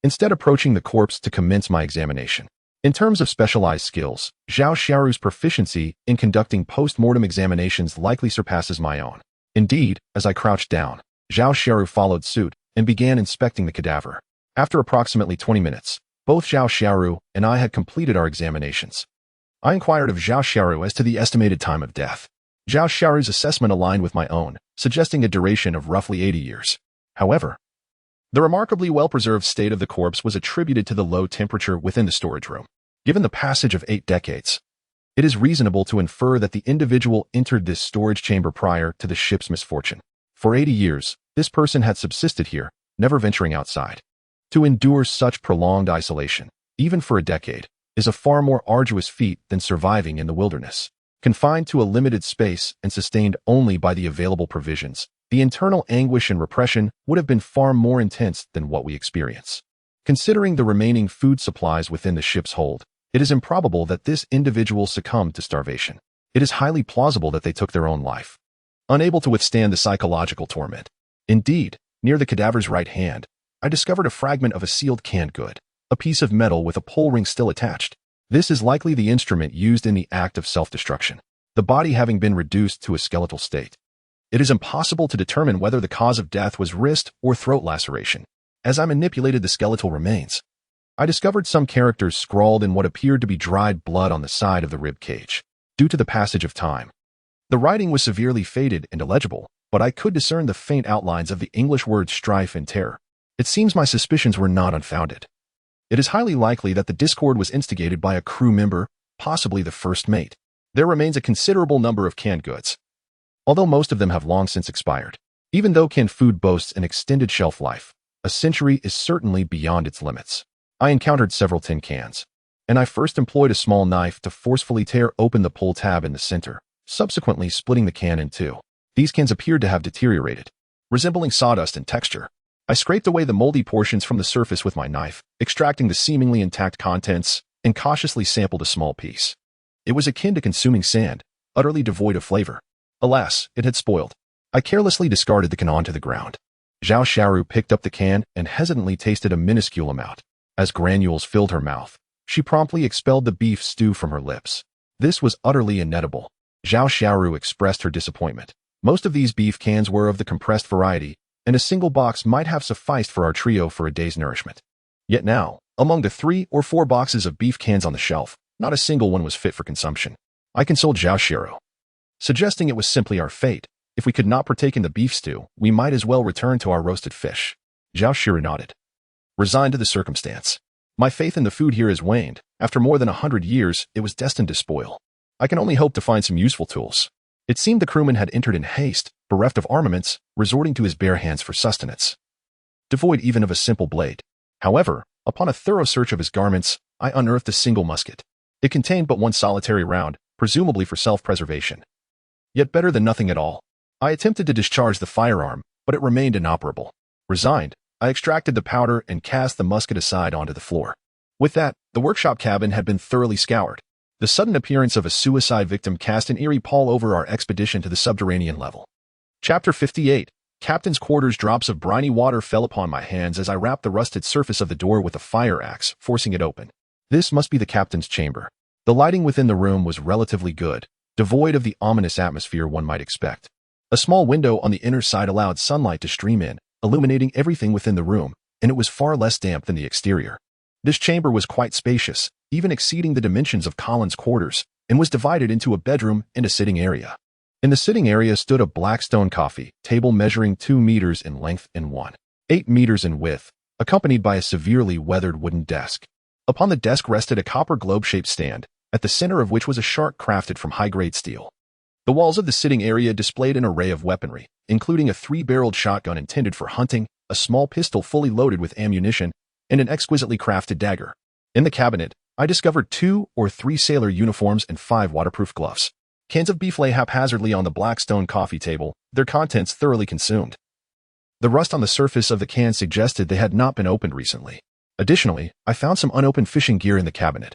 instead approaching the corpse to commence my examination. In terms of specialized skills, Zhao Xiaoru's proficiency in conducting post-mortem examinations likely surpasses my own. Indeed, as I crouched down, Zhao Xiaoru followed suit and began inspecting the cadaver. After approximately 20 minutes, both Zhao Xiaoru and I had completed our examinations. I inquired of Zhao Xiaoru as to the estimated time of death. Zhao Xiaoru's assessment aligned with my own, suggesting a duration of roughly 80 years. However, the remarkably well-preserved state of the corpse was attributed to the low temperature within the storage room. Given the passage of 8 decades, it is reasonable to infer that the individual entered this storage chamber prior to the ship's misfortune. For 80 years, this person had subsisted here, never venturing outside. To endure such prolonged isolation, even for a decade, is a far more arduous feat than surviving in the wilderness. Confined to a limited space and sustained only by the available provisions, the internal anguish and repression would have been far more intense than what we experience. Considering the remaining food supplies within the ship's hold, it is improbable that this individual succumbed to starvation. It is highly plausible that they took their own life, unable to withstand the psychological torment. Indeed, near the cadaver's right hand, I discovered a fragment of a sealed canned good, a piece of metal with a pull ring still attached. This is likely the instrument used in the act of self-destruction, the body having been reduced to a skeletal state. It is impossible to determine whether the cause of death was wrist or throat laceration. As I manipulated the skeletal remains, I discovered some characters scrawled in what appeared to be dried blood on the side of the rib cage. Due to the passage of time, the writing was severely faded and illegible, but I could discern the faint outlines of the English words strife and terror. It seems my suspicions were not unfounded. It is highly likely that the discord was instigated by a crew member, possibly the first mate. There remains a considerable number of canned goods, although most of them have long since expired. Even though canned food boasts an extended shelf life, a century is certainly beyond its limits. I encountered several tin cans, and I first employed a small knife to forcefully tear open the pull tab in the center, subsequently splitting the can in two. These cans appeared to have deteriorated, resembling sawdust in texture. I scraped away the moldy portions from the surface with my knife, extracting the seemingly intact contents, and cautiously sampled a small piece. It was akin to consuming sand, utterly devoid of flavor. Alas, it had spoiled. I carelessly discarded the can onto the ground. Zhao Xiaoru picked up the can and hesitantly tasted a minuscule amount. As granules filled her mouth, she promptly expelled the beef stew from her lips. This was utterly inedible. Zhao Xiaoru expressed her disappointment. Most of these beef cans were of the compressed variety, and a single box might have sufficed for our trio for a day's nourishment. Yet now, among the 3 or 4 boxes of beef cans on the shelf, not a single one was fit for consumption. I consoled Zhao Xiaoru, suggesting it was simply our fate. If we could not partake in the beef stew, we might as well return to our roasted fish. Zhao Xiaoru nodded, resigned to the circumstance. My faith in the food here has waned. After more than 100 years, it was destined to spoil. I can only hope to find some useful tools. It seemed the crewman had entered in haste, bereft of armaments, resorting to his bare hands for sustenance, devoid even of a simple blade. However, upon a thorough search of his garments, I unearthed a single musket. It contained but one solitary round, presumably for self-preservation. Yet better than nothing at all. I attempted to discharge the firearm, but it remained inoperable. Resigned, I extracted the powder and cast the musket aside onto the floor. With that, the workshop cabin had been thoroughly scoured. The sudden appearance of a suicide victim cast an eerie pall over our expedition to the subterranean level. Chapter 58. Captain's quarters. Drops of briny water fell upon my hands as I rapped the rusted surface of the door with a fire axe, forcing it open. This must be the captain's chamber. The lighting within the room was relatively good, devoid of the ominous atmosphere one might expect. A small window on the inner side allowed sunlight to stream in, illuminating everything within the room, and it was far less damp than the exterior. This chamber was quite spacious, even exceeding the dimensions of Colin's quarters, and was divided into a bedroom and a sitting area. In the sitting area stood a black stone coffee table measuring 2 meters in length and 1.8 meters in width, accompanied by a severely weathered wooden desk. Upon the desk rested a copper globe-shaped stand, at the center of which was a shark crafted from high-grade steel. The walls of the sitting area displayed an array of weaponry, including a 3-barreled shotgun intended for hunting, a small pistol fully loaded with ammunition, and an exquisitely crafted dagger. In the cabinet, I discovered 2 or 3 sailor uniforms and 5 waterproof gloves. Cans of beef lay haphazardly on the black stone coffee table, their contents thoroughly consumed. The rust on the surface of the cans suggested they had not been opened recently. Additionally, I found some unopened fishing gear in the cabinet,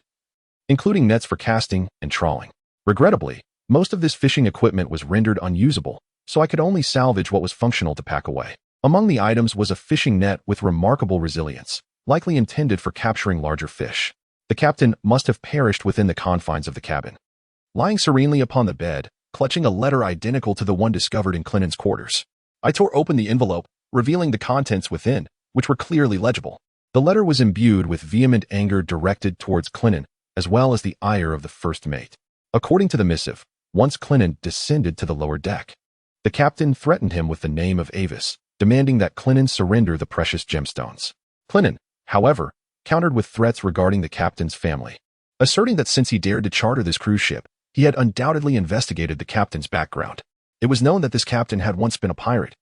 including nets for casting and trawling. Regrettably, most of this fishing equipment was rendered unusable, so I could only salvage what was functional to pack away. Among the items was a fishing net with remarkable resilience, likely intended for capturing larger fish. The captain must have perished within the confines of the cabin. Lying serenely upon the bed, clutching a letter identical to the one discovered in Clennan's quarters, I tore open the envelope, revealing the contents within, which were clearly legible. The letter was imbued with vehement anger directed towards Clennan, as well as the ire of the first mate. According to the missive, once Clennan descended to the lower deck, the captain threatened him with the name of Avis, demanding that Clennan surrender the precious gemstones. Clennan, however, countered with threats regarding the captain's family, asserting that since he dared to charter this cruise ship, he had undoubtedly investigated the captain's background. It was known that this captain had once been a pirate,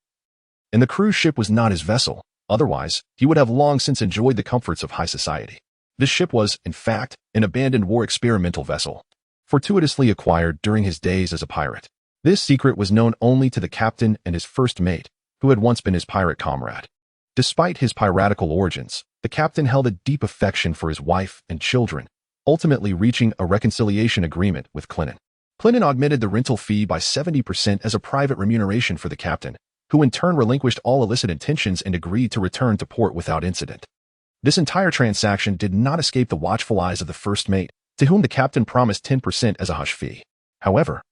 and the cruise ship was not his vessel. Otherwise, he would have long since enjoyed the comforts of high society. This ship was, in fact, an abandoned war experimental vessel, fortuitously acquired during his days as a pirate. This secret was known only to the captain and his first mate, who had once been his pirate comrade. Despite his piratical origins, the captain held a deep affection for his wife and children, ultimately reaching a reconciliation agreement with Clennan. Clennan augmented the rental fee by 70% as a private remuneration for the captain, who in turn relinquished all illicit intentions and agreed to return to port without incident. This entire transaction did not escape the watchful eyes of the first mate, to whom the captain promised 10% as a hush fee. However,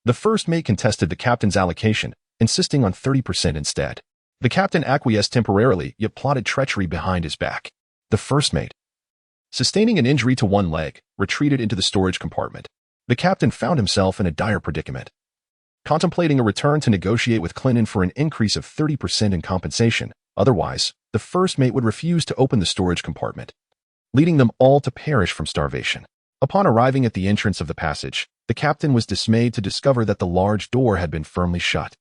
the first mate contested the captain's allocation, insisting on 30% instead. The captain acquiesced temporarily, yet plotted treachery behind his back. The first mate, sustaining an injury to one leg, retreated into the storage compartment. The captain found himself in a dire predicament, contemplating a return to negotiate with Clennan for an increase of 30% in compensation. Otherwise, the first mate would refuse to open the storage compartment, leading them all to perish from starvation. Upon arriving at the entrance of the passage, the captain was dismayed to discover that the large door had been firmly shut.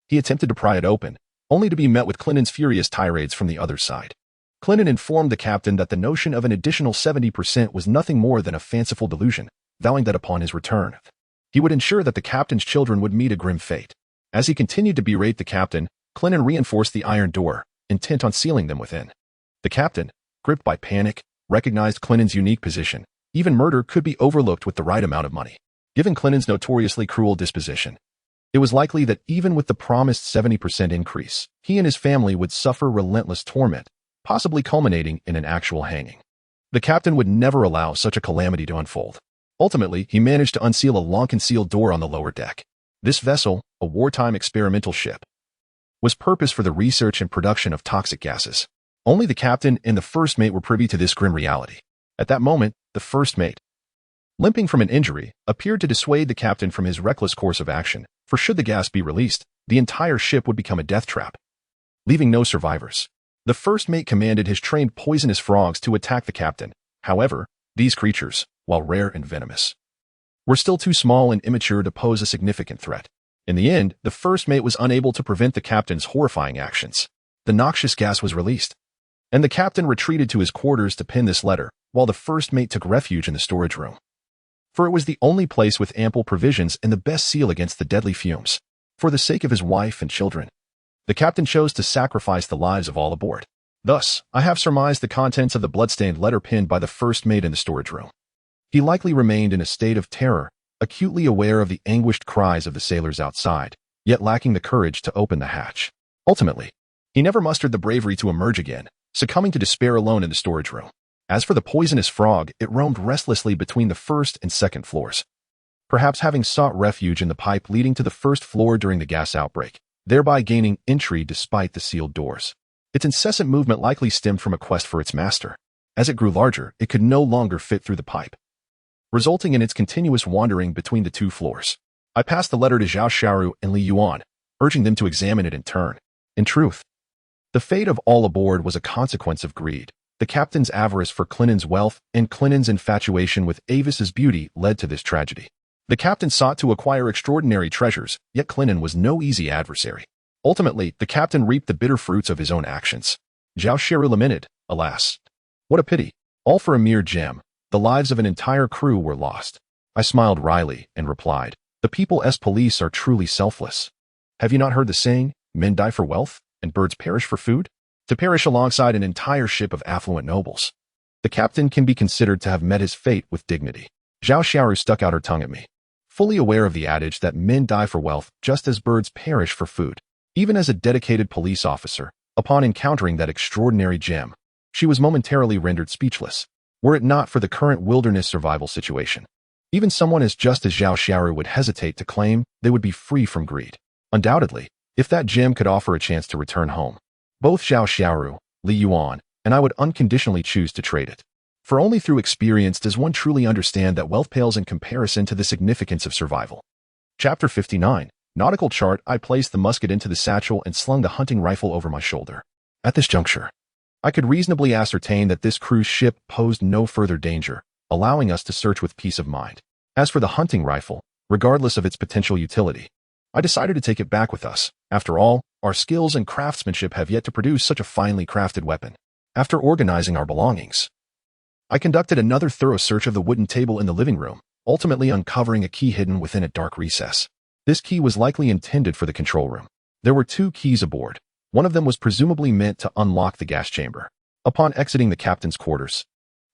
He attempted to pry it open, only to be met with Clennan's furious tirades from the other side. Clennan informed the captain that the notion of an additional 70% was nothing more than a fanciful delusion, vowing that upon his return, he would ensure that the captain's children would meet a grim fate. As he continued to berate the captain, Clennan reinforced the iron door, intent on sealing them within. The captain, gripped by panic, recognized Clennan's unique position. Even murder could be overlooked with the right amount of money. Given Clennan's notoriously cruel disposition, it was likely that even with the promised 70% increase, he and his family would suffer relentless torment, possibly culminating in an actual hanging. The captain would never allow such a calamity to unfold. Ultimately, he managed to unseal a long-concealed door on the lower deck. This vessel, a wartime experimental ship, was purposed for the research and production of toxic gases. Only the captain and the first mate were privy to this grim reality. At that moment, the first mate, limping from an injury, appeared to dissuade the captain from his reckless course of action, for should the gas be released, the entire ship would become a death trap, leaving no survivors. The first mate commanded his trained poisonous frogs to attack the captain. However, these creatures, while rare and venomous, were still too small and immature to pose a significant threat. In the end, the first mate was unable to prevent the captain's horrifying actions. The noxious gas was released, and the captain retreated to his quarters to pen this letter, while the first mate took refuge in the storage room, for it was the only place with ample provisions and the best seal against the deadly fumes. For the sake of his wife and children, the captain chose to sacrifice the lives of all aboard. Thus, I have surmised the contents of the bloodstained letter penned by the first mate in the storage room. He likely remained in a state of terror, acutely aware of the anguished cries of the sailors outside, yet lacking the courage to open the hatch. Ultimately, he never mustered the bravery to emerge again, succumbing to despair alone in the storage room. As for the poisonous frog, it roamed restlessly between the first and second floors, perhaps having sought refuge in the pipe leading to the first floor during the gas outbreak, thereby gaining entry despite the sealed doors. Its incessant movement likely stemmed from a quest for its master. As it grew larger, it could no longer fit through the pipe, resulting in its continuous wandering between the two floors. I passed the letter to Zhao Xiaoru and Li Yuan, urging them to examine it in turn. In truth, The fate of all aboard was a consequence of greed. The captain's avarice for Clennan's wealth and Clennan's infatuation with Avis's beauty led to this tragedy. The captain sought to acquire extraordinary treasures, yet Clennan was no easy adversary. Ultimately, the captain reaped the bitter fruits of his own actions. Zhao Xiaoru lamented, "Alas, what a pity. All for a mere gem. The lives of an entire crew were lost." I smiled wryly and replied, "The people's police are truly selfless. Have you not heard the saying, men die for wealth, and birds perish for food? To perish alongside an entire ship of affluent nobles. The captain can be considered to have met his fate with dignity." Zhao Xiaoru stuck out her tongue at me, fully aware of the adage that men die for wealth just as birds perish for food. Even as a dedicated police officer, upon encountering that extraordinary gem, she was momentarily rendered speechless, were it not for the current wilderness survival situation. Even someone as just as Zhao Xiaoru would hesitate to claim they would be free from greed. Undoubtedly, if that gem could offer a chance to return home, both Zhao Xiaoru, Li Yuan, and I would unconditionally choose to trade it. For only through experience does one truly understand that wealth pales in comparison to the significance of survival. Chapter 59. Nautical chart. I placed the musket into the satchel and slung the hunting rifle over my shoulder. At this juncture, I could reasonably ascertain that this cruise ship posed no further danger, allowing us to search with peace of mind. As for the hunting rifle, regardless of its potential utility, I decided to take it back with us. After all, our skills and craftsmanship have yet to produce such a finely crafted weapon. After organizing our belongings, I conducted another thorough search of the wooden table in the living room, ultimately uncovering a key hidden within a dark recess. This key was likely intended for the control room. There were 2 keys aboard. One of them was presumably meant to unlock the gas chamber. Upon exiting the captain's quarters,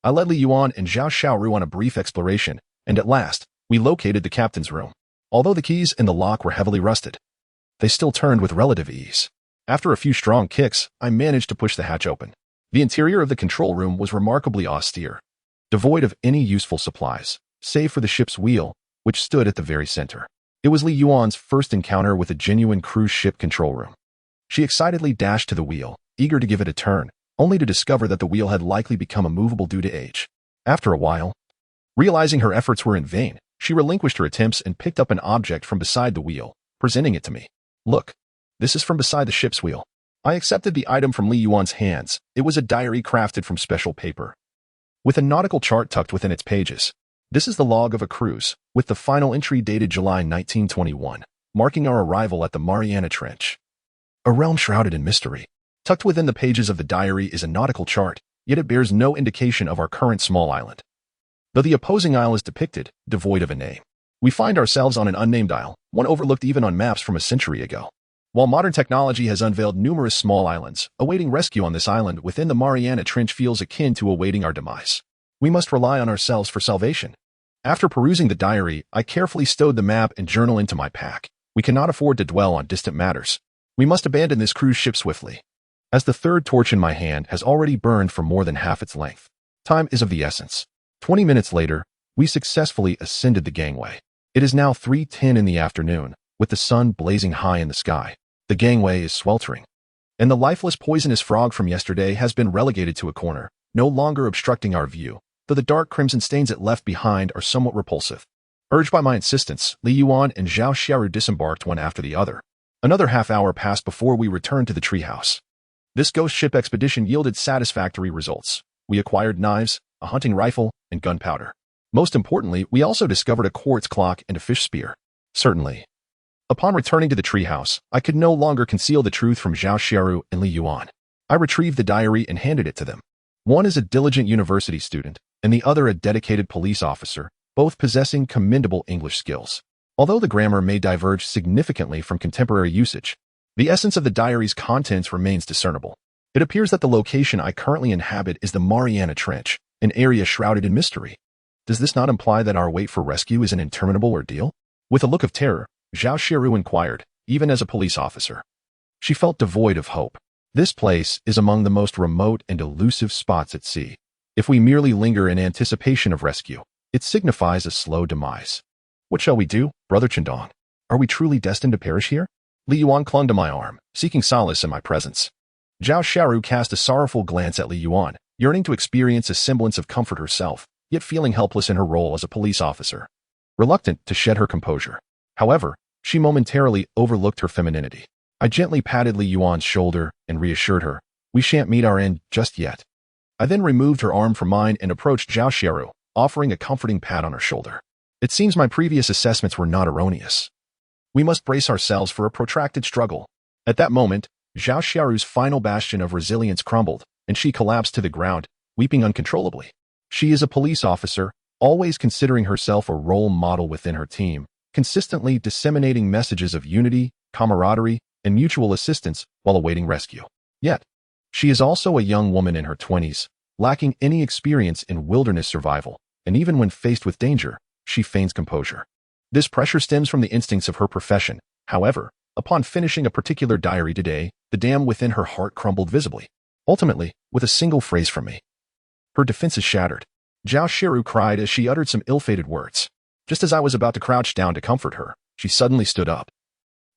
I led Li Yuan and Zhao Xiaoru on a brief exploration, and at last, we located the captain's room. Although the keys and the lock were heavily rusted, they still turned with relative ease. After a few strong kicks, I managed to push the hatch open. The interior of the control room was remarkably austere, devoid of any useful supplies, save for the ship's wheel, which stood at the very center. It was Li Yuan's first encounter with a genuine cruise ship control room. She excitedly dashed to the wheel, eager to give it a turn, only to discover that the wheel had likely become immovable due to age. After a while, realizing her efforts were in vain, she relinquished her attempts and picked up an object from beside the wheel, presenting it to me. "Look, this is from beside the ship's wheel." I accepted the item from Li Yuan's hands. It was a diary crafted from special paper, with a nautical chart tucked within its pages. This is the log of a cruise, with the final entry dated July 1921, marking our arrival at the Mariana Trench. A realm shrouded in mystery. Tucked within the pages of the diary is a nautical chart, yet it bears no indication of our current small island. Though the opposing isle is depicted, devoid of a name. We find ourselves on an unnamed isle, one overlooked even on maps from a century ago. While modern technology has unveiled numerous small islands, awaiting rescue on this island within the Mariana Trench feels akin to awaiting our demise. We must rely on ourselves for salvation. After perusing the diary, I carefully stowed the map and journal into my pack. We cannot afford to dwell on distant matters. We must abandon this cruise ship swiftly, as the third torch in my hand has already burned for more than half its length. Time is of the essence. 20 minutes later, we successfully ascended the gangway. It is now 3:10 in the afternoon, with the sun blazing high in the sky. The gangway is sweltering, and the lifeless poisonous frog from yesterday has been relegated to a corner, no longer obstructing our view, though the dark crimson stains it left behind are somewhat repulsive. Urged by my insistence, Li Yuan and Zhao Xiaoru disembarked one after the other. Another half-hour passed before we returned to the treehouse. This ghost ship expedition yielded satisfactory results. We acquired knives, a hunting rifle, and gunpowder. Most importantly, we also discovered a quartz clock and a fish spear. Certainly. Upon returning to the treehouse, I could no longer conceal the truth from Zhao Xiaoru and Li Yuan. I retrieved the diary and handed it to them. One is a diligent university student, and the other a dedicated police officer, both possessing commendable English skills. Although the grammar may diverge significantly from contemporary usage, the essence of the diary's contents remains discernible. It appears that the location I currently inhabit is the Mariana Trench, an area shrouded in mystery. Does this not imply that our wait for rescue is an interminable ordeal? With a look of terror, Zhao Xiaoru inquired, even as a police officer. She felt devoid of hope. This place is among the most remote and elusive spots at sea. If we merely linger in anticipation of rescue, it signifies a slow demise. What shall we do, Brother Chandong? Are we truly destined to perish here? Li Yuan clung to my arm, seeking solace in my presence. Zhao Xiaoru cast a sorrowful glance at Li Yuan, yearning to experience a semblance of comfort herself, yet feeling helpless in her role as a police officer. Reluctant to shed her composure, however, she momentarily overlooked her femininity. I gently patted Li Yuan's shoulder and reassured her, "We shan't meet our end just yet." I then removed her arm from mine and approached Zhao Xiaoru, offering a comforting pat on her shoulder. "It seems my previous assessments were not erroneous. We must brace ourselves for a protracted struggle." At that moment, Zhao Xiaoru's final bastion of resilience crumbled, and she collapsed to the ground, weeping uncontrollably. She is a police officer, always considering herself a role model within her team, consistently disseminating messages of unity, camaraderie, and mutual assistance while awaiting rescue. Yet, she is also a young woman in her 20s, lacking any experience in wilderness survival, and even when faced with danger, she feigns composure. This pressure stems from the instincts of her profession. However, upon finishing a particular diary today, the dam within her heart crumbled visibly. Ultimately, with a single phrase from me. Her defenses shattered. Zhao Xiaoru cried as she uttered some ill-fated words. Just as I was about to crouch down to comfort her, she suddenly stood up.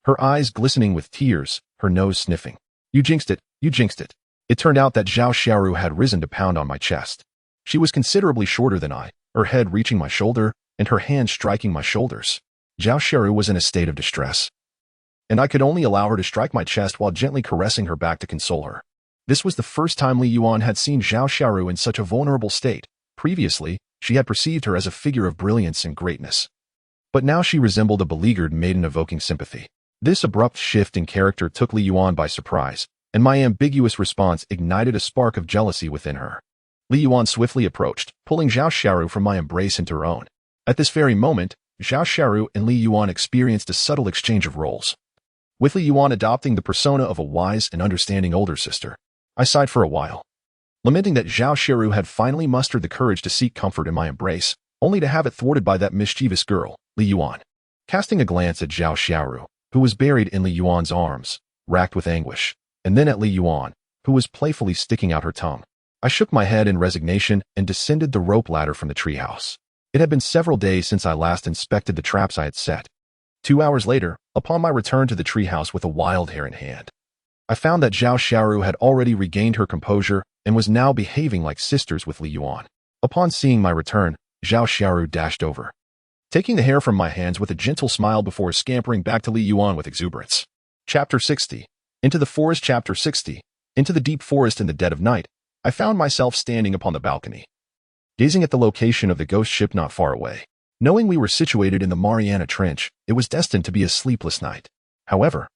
Her eyes glistening with tears, her nose sniffing. "You jinxed it, you jinxed it." It turned out that Zhao Xiaoru had risen to pound on my chest. She was considerably shorter than I, her head reaching my shoulder, and her hand striking my shoulders. Zhao Xiaoru was in a state of distress, and I could only allow her to strike my chest while gently caressing her back to console her. This was the first time Li Yuan had seen Zhao Xiaoru in such a vulnerable state. Previously, she had perceived her as a figure of brilliance and greatness. But now she resembled a beleaguered maiden evoking sympathy. This abrupt shift in character took Li Yuan by surprise, and my ambiguous response ignited a spark of jealousy within her. Li Yuan swiftly approached, pulling Zhao Xiaoru from my embrace into her own. At this very moment, Zhao Xiaoru and Li Yuan experienced a subtle exchange of roles, with Li Yuan adopting the persona of a wise and understanding older sister. I sighed for a while, lamenting that Zhao Xiaoru had finally mustered the courage to seek comfort in my embrace, only to have it thwarted by that mischievous girl, Li Yuan. Casting a glance at Zhao Xiaoru, who was buried in Li Yuan's arms, racked with anguish, and then at Li Yuan, who was playfully sticking out her tongue, I shook my head in resignation and descended the rope ladder from the treehouse. It had been several days since I last inspected the traps I had set. 2 hours later, upon my return to the treehouse with a wild hare in hand, I found that Zhao Xiaoru had already regained her composure and was now behaving like sisters with Li Yuan. Upon seeing my return, Zhao Xiaoru dashed over, taking the hare from my hands with a gentle smile before scampering back to Li Yuan with exuberance. Chapter 60. Into the Forest. Chapter 60. Into the deep forest in the dead of night, I found myself standing upon the balcony, gazing at the location of the ghost ship not far away. Knowing we were situated in the Mariana Trench, it was destined to be a sleepless night. However,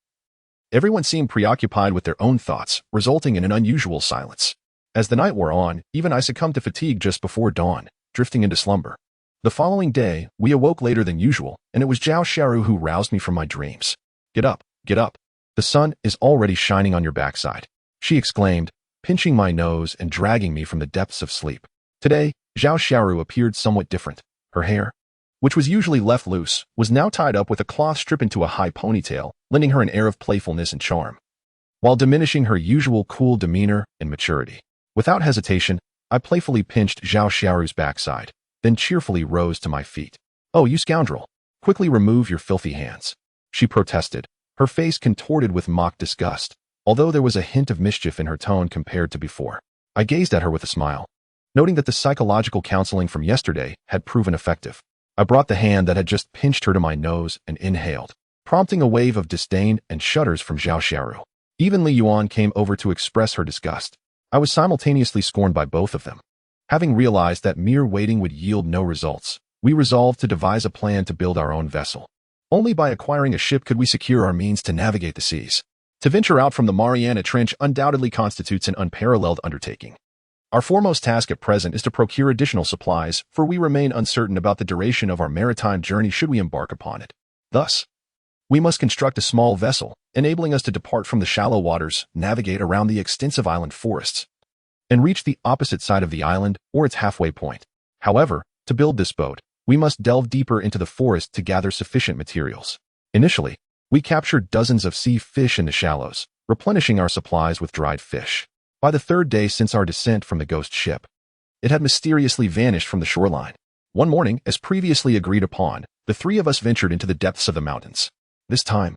everyone seemed preoccupied with their own thoughts, resulting in an unusual silence. As the night wore on, even I succumbed to fatigue just before dawn, drifting into slumber. The following day, we awoke later than usual, and it was Zhao Xiaoru who roused me from my dreams. Get up, get up. The sun is already shining on your backside," she exclaimed, pinching my nose and dragging me from the depths of sleep. Today, Zhao Xiaoru appeared somewhat different. Her hair, which was usually left loose, was now tied up with a cloth strip into a high ponytail, lending her an air of playfulness and charm, while diminishing her usual cool demeanor and maturity. Without hesitation, I playfully pinched Zhao Xiaoru's backside, then cheerfully rose to my feet. "Oh, you scoundrel! Quickly remove your filthy hands," she protested, her face contorted with mock disgust, although there was a hint of mischief in her tone compared to before. I gazed at her with a smile, noting that the psychological counseling from yesterday had proven effective. I brought the hand that had just pinched her to my nose and inhaled, prompting a wave of disdain and shudders from Zhao Xiaoru. Even Li Yuan came over to express her disgust. I was simultaneously scorned by both of them. Having realized that mere waiting would yield no results, we resolved to devise a plan to build our own vessel. Only by acquiring a ship could we secure our means to navigate the seas. To venture out from the Mariana Trench undoubtedly constitutes an unparalleled undertaking. Our foremost task at present is to procure additional supplies, for we remain uncertain about the duration of our maritime journey should we embark upon it. Thus, we must construct a small vessel, enabling us to depart from the shallow waters, navigate around the extensive island forests, and reach the opposite side of the island or its halfway point. However, to build this boat, we must delve deeper into the forest to gather sufficient materials. Initially, we captured dozens of sea fish in the shallows, replenishing our supplies with dried fish. By the third day since our descent from the ghost ship, it had mysteriously vanished from the shoreline. One morning, as previously agreed upon, the three of us ventured into the depths of the mountains. This time,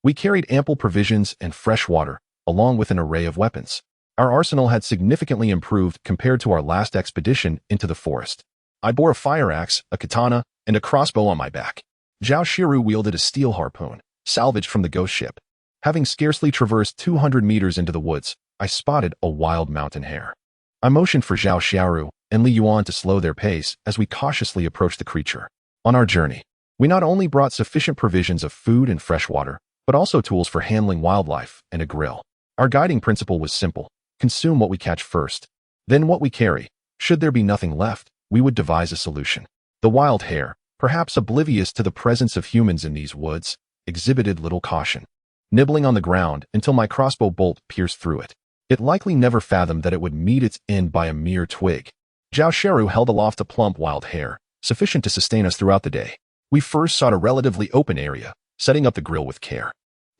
we carried ample provisions and fresh water, along with an array of weapons. Our arsenal had significantly improved compared to our last expedition into the forest. I bore a fire axe, a katana, and a crossbow on my back. Zhao Xiaoru wielded a steel harpoon, salvaged from the ghost ship. Having scarcely traversed 200 meters into the woods, I spotted a wild mountain hare. I motioned for Zhao Xiaoru and Li Yuan to slow their pace as we cautiously approached the creature. On our journey, we not only brought sufficient provisions of food and fresh water, but also tools for handling wildlife and a grill. Our guiding principle was simple: consume what we catch first, then what we carry. Should there be nothing left, we would devise a solution. The wild hare, perhaps oblivious to the presence of humans in these woods, exhibited little caution, nibbling on the ground until my crossbow bolt pierced through it. It likely never fathomed that it would meet its end by a mere twig. Zhao Xiaoru held aloft a plump wild hare, sufficient to sustain us throughout the day. We first sought a relatively open area, setting up the grill with care.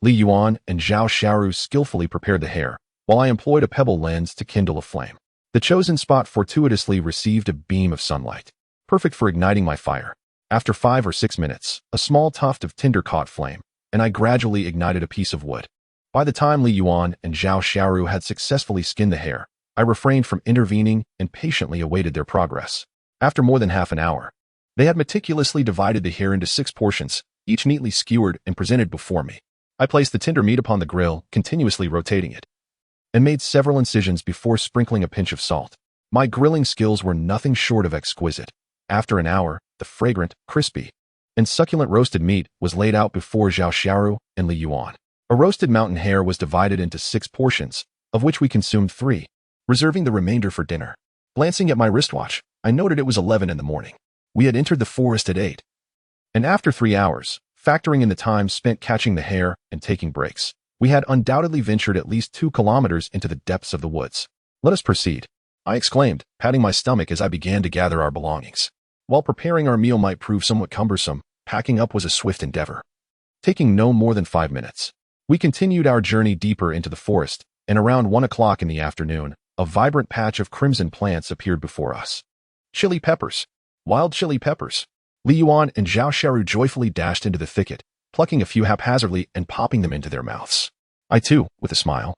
Li Yuan and Zhao Xiaoru skillfully prepared the hare, while I employed a pebble lens to kindle a flame. The chosen spot fortuitously received a beam of sunlight, perfect for igniting my fire. After 5 or 6 minutes, a small tuft of tinder caught flame, and I gradually ignited a piece of wood. By the time Li Yuan and Zhao Xiaoru had successfully skinned the hare, I refrained from intervening and patiently awaited their progress. After more than half an hour, they had meticulously divided the hare into 6 portions, each neatly skewered and presented before me. I placed the tender meat upon the grill, continuously rotating it, and made several incisions before sprinkling a pinch of salt. My grilling skills were nothing short of exquisite. After an hour, the fragrant, crispy, and succulent roasted meat was laid out before Zhao Xiaoru and Li Yuan. A roasted mountain hare was divided into 6 portions, of which we consumed 3, reserving the remainder for dinner. Glancing at my wristwatch, I noted it was 11 in the morning. We had entered the forest at 8. And after 3 hours, factoring in the time spent catching the hare and taking breaks, we had undoubtedly ventured at least 2 kilometers into the depths of the woods. Let us proceed, I exclaimed, patting my stomach as I began to gather our belongings. While preparing our meal might prove somewhat cumbersome, packing up was a swift endeavor, taking no more than 5 minutes. We continued our journey deeper into the forest, and around 1 o'clock in the afternoon, a vibrant patch of crimson plants appeared before us. Chili peppers. Wild chili peppers. Li Yuan and Zhao Xiaoru joyfully dashed into the thicket, plucking a few haphazardly and popping them into their mouths. I too, with a smile,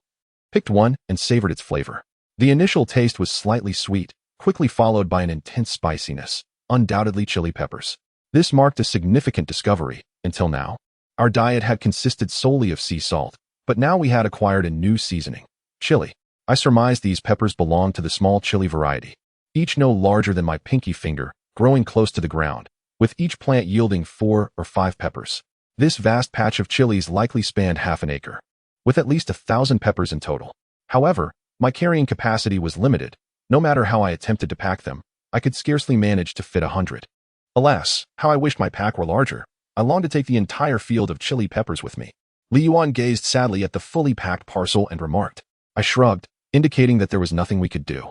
picked one and savored its flavor. The initial taste was slightly sweet, quickly followed by an intense spiciness, undoubtedly chili peppers. This marked a significant discovery. Until now, our diet had consisted solely of sea salt, but now we had acquired a new seasoning: chili. I surmised these peppers belonged to the small chili variety, each no larger than my pinky finger, growing close to the ground, with each plant yielding 4 or 5 peppers. This vast patch of chilies likely spanned half an acre, with at least 1,000 peppers in total. However, my carrying capacity was limited. No matter how I attempted to pack them, I could scarcely manage to fit 100. Alas, how I wished my pack were larger. I longed to take the entire field of chili peppers with me. Li Yuan gazed sadly at the fully packed parcel and remarked. I shrugged, indicating that there was nothing we could do.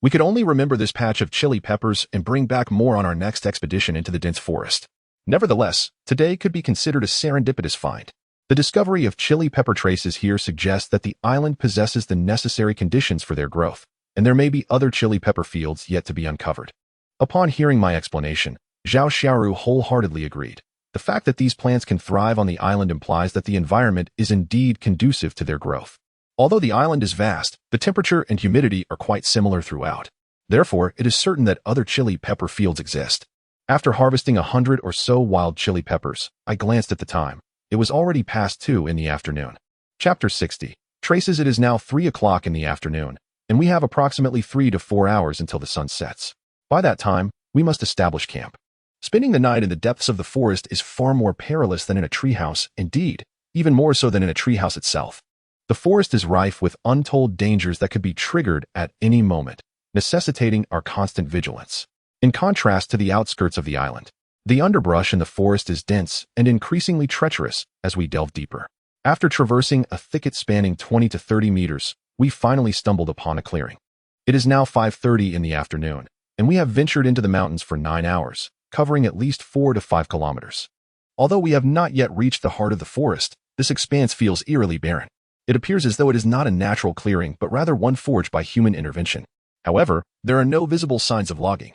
We could only remember this patch of chili peppers and bring back more on our next expedition into the dense forest. Nevertheless, today could be considered a serendipitous find. The discovery of chili pepper traces here suggests that the island possesses the necessary conditions for their growth, and there may be other chili pepper fields yet to be uncovered. Upon hearing my explanation, Zhao Xiaoru wholeheartedly agreed. The fact that these plants can thrive on the island implies that the environment is indeed conducive to their growth. Although the island is vast, the temperature and humidity are quite similar throughout. Therefore, it is certain that other chili pepper fields exist. After harvesting 100 or so wild chili peppers, I glanced at the time. It was already past 2 in the afternoon. Chapter 60 traces it is now 3 o'clock in the afternoon, and we have approximately 3 to 4 hours until the sun sets. By that time, we must establish camp. Spending the night in the depths of the forest is far more perilous than in a treehouse, indeed, even more so than in a treehouse itself. The forest is rife with untold dangers that could be triggered at any moment, necessitating our constant vigilance. In contrast to the outskirts of the island, the underbrush in the forest is dense and increasingly treacherous as we delve deeper. After traversing a thicket spanning 20 to 30 meters, we finally stumbled upon a clearing. It is now 5:30 in the afternoon, and we have ventured into the mountains for 9 hours, covering at least 4 to 5 kilometers. Although we have not yet reached the heart of the forest, this expanse feels eerily barren. It appears as though it is not a natural clearing, but rather one forged by human intervention. However, there are no visible signs of logging,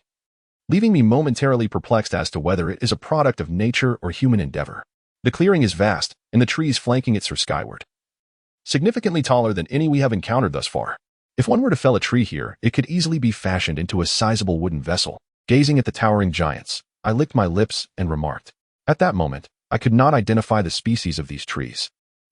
leaving me momentarily perplexed as to whether it is a product of nature or human endeavor. The clearing is vast, and the trees flanking it soar skyward, significantly taller than any we have encountered thus far. If one were to fell a tree here, it could easily be fashioned into a sizable wooden vessel. Gazing at the towering giants, I licked my lips and remarked. At that moment, I could not identify the species of these trees.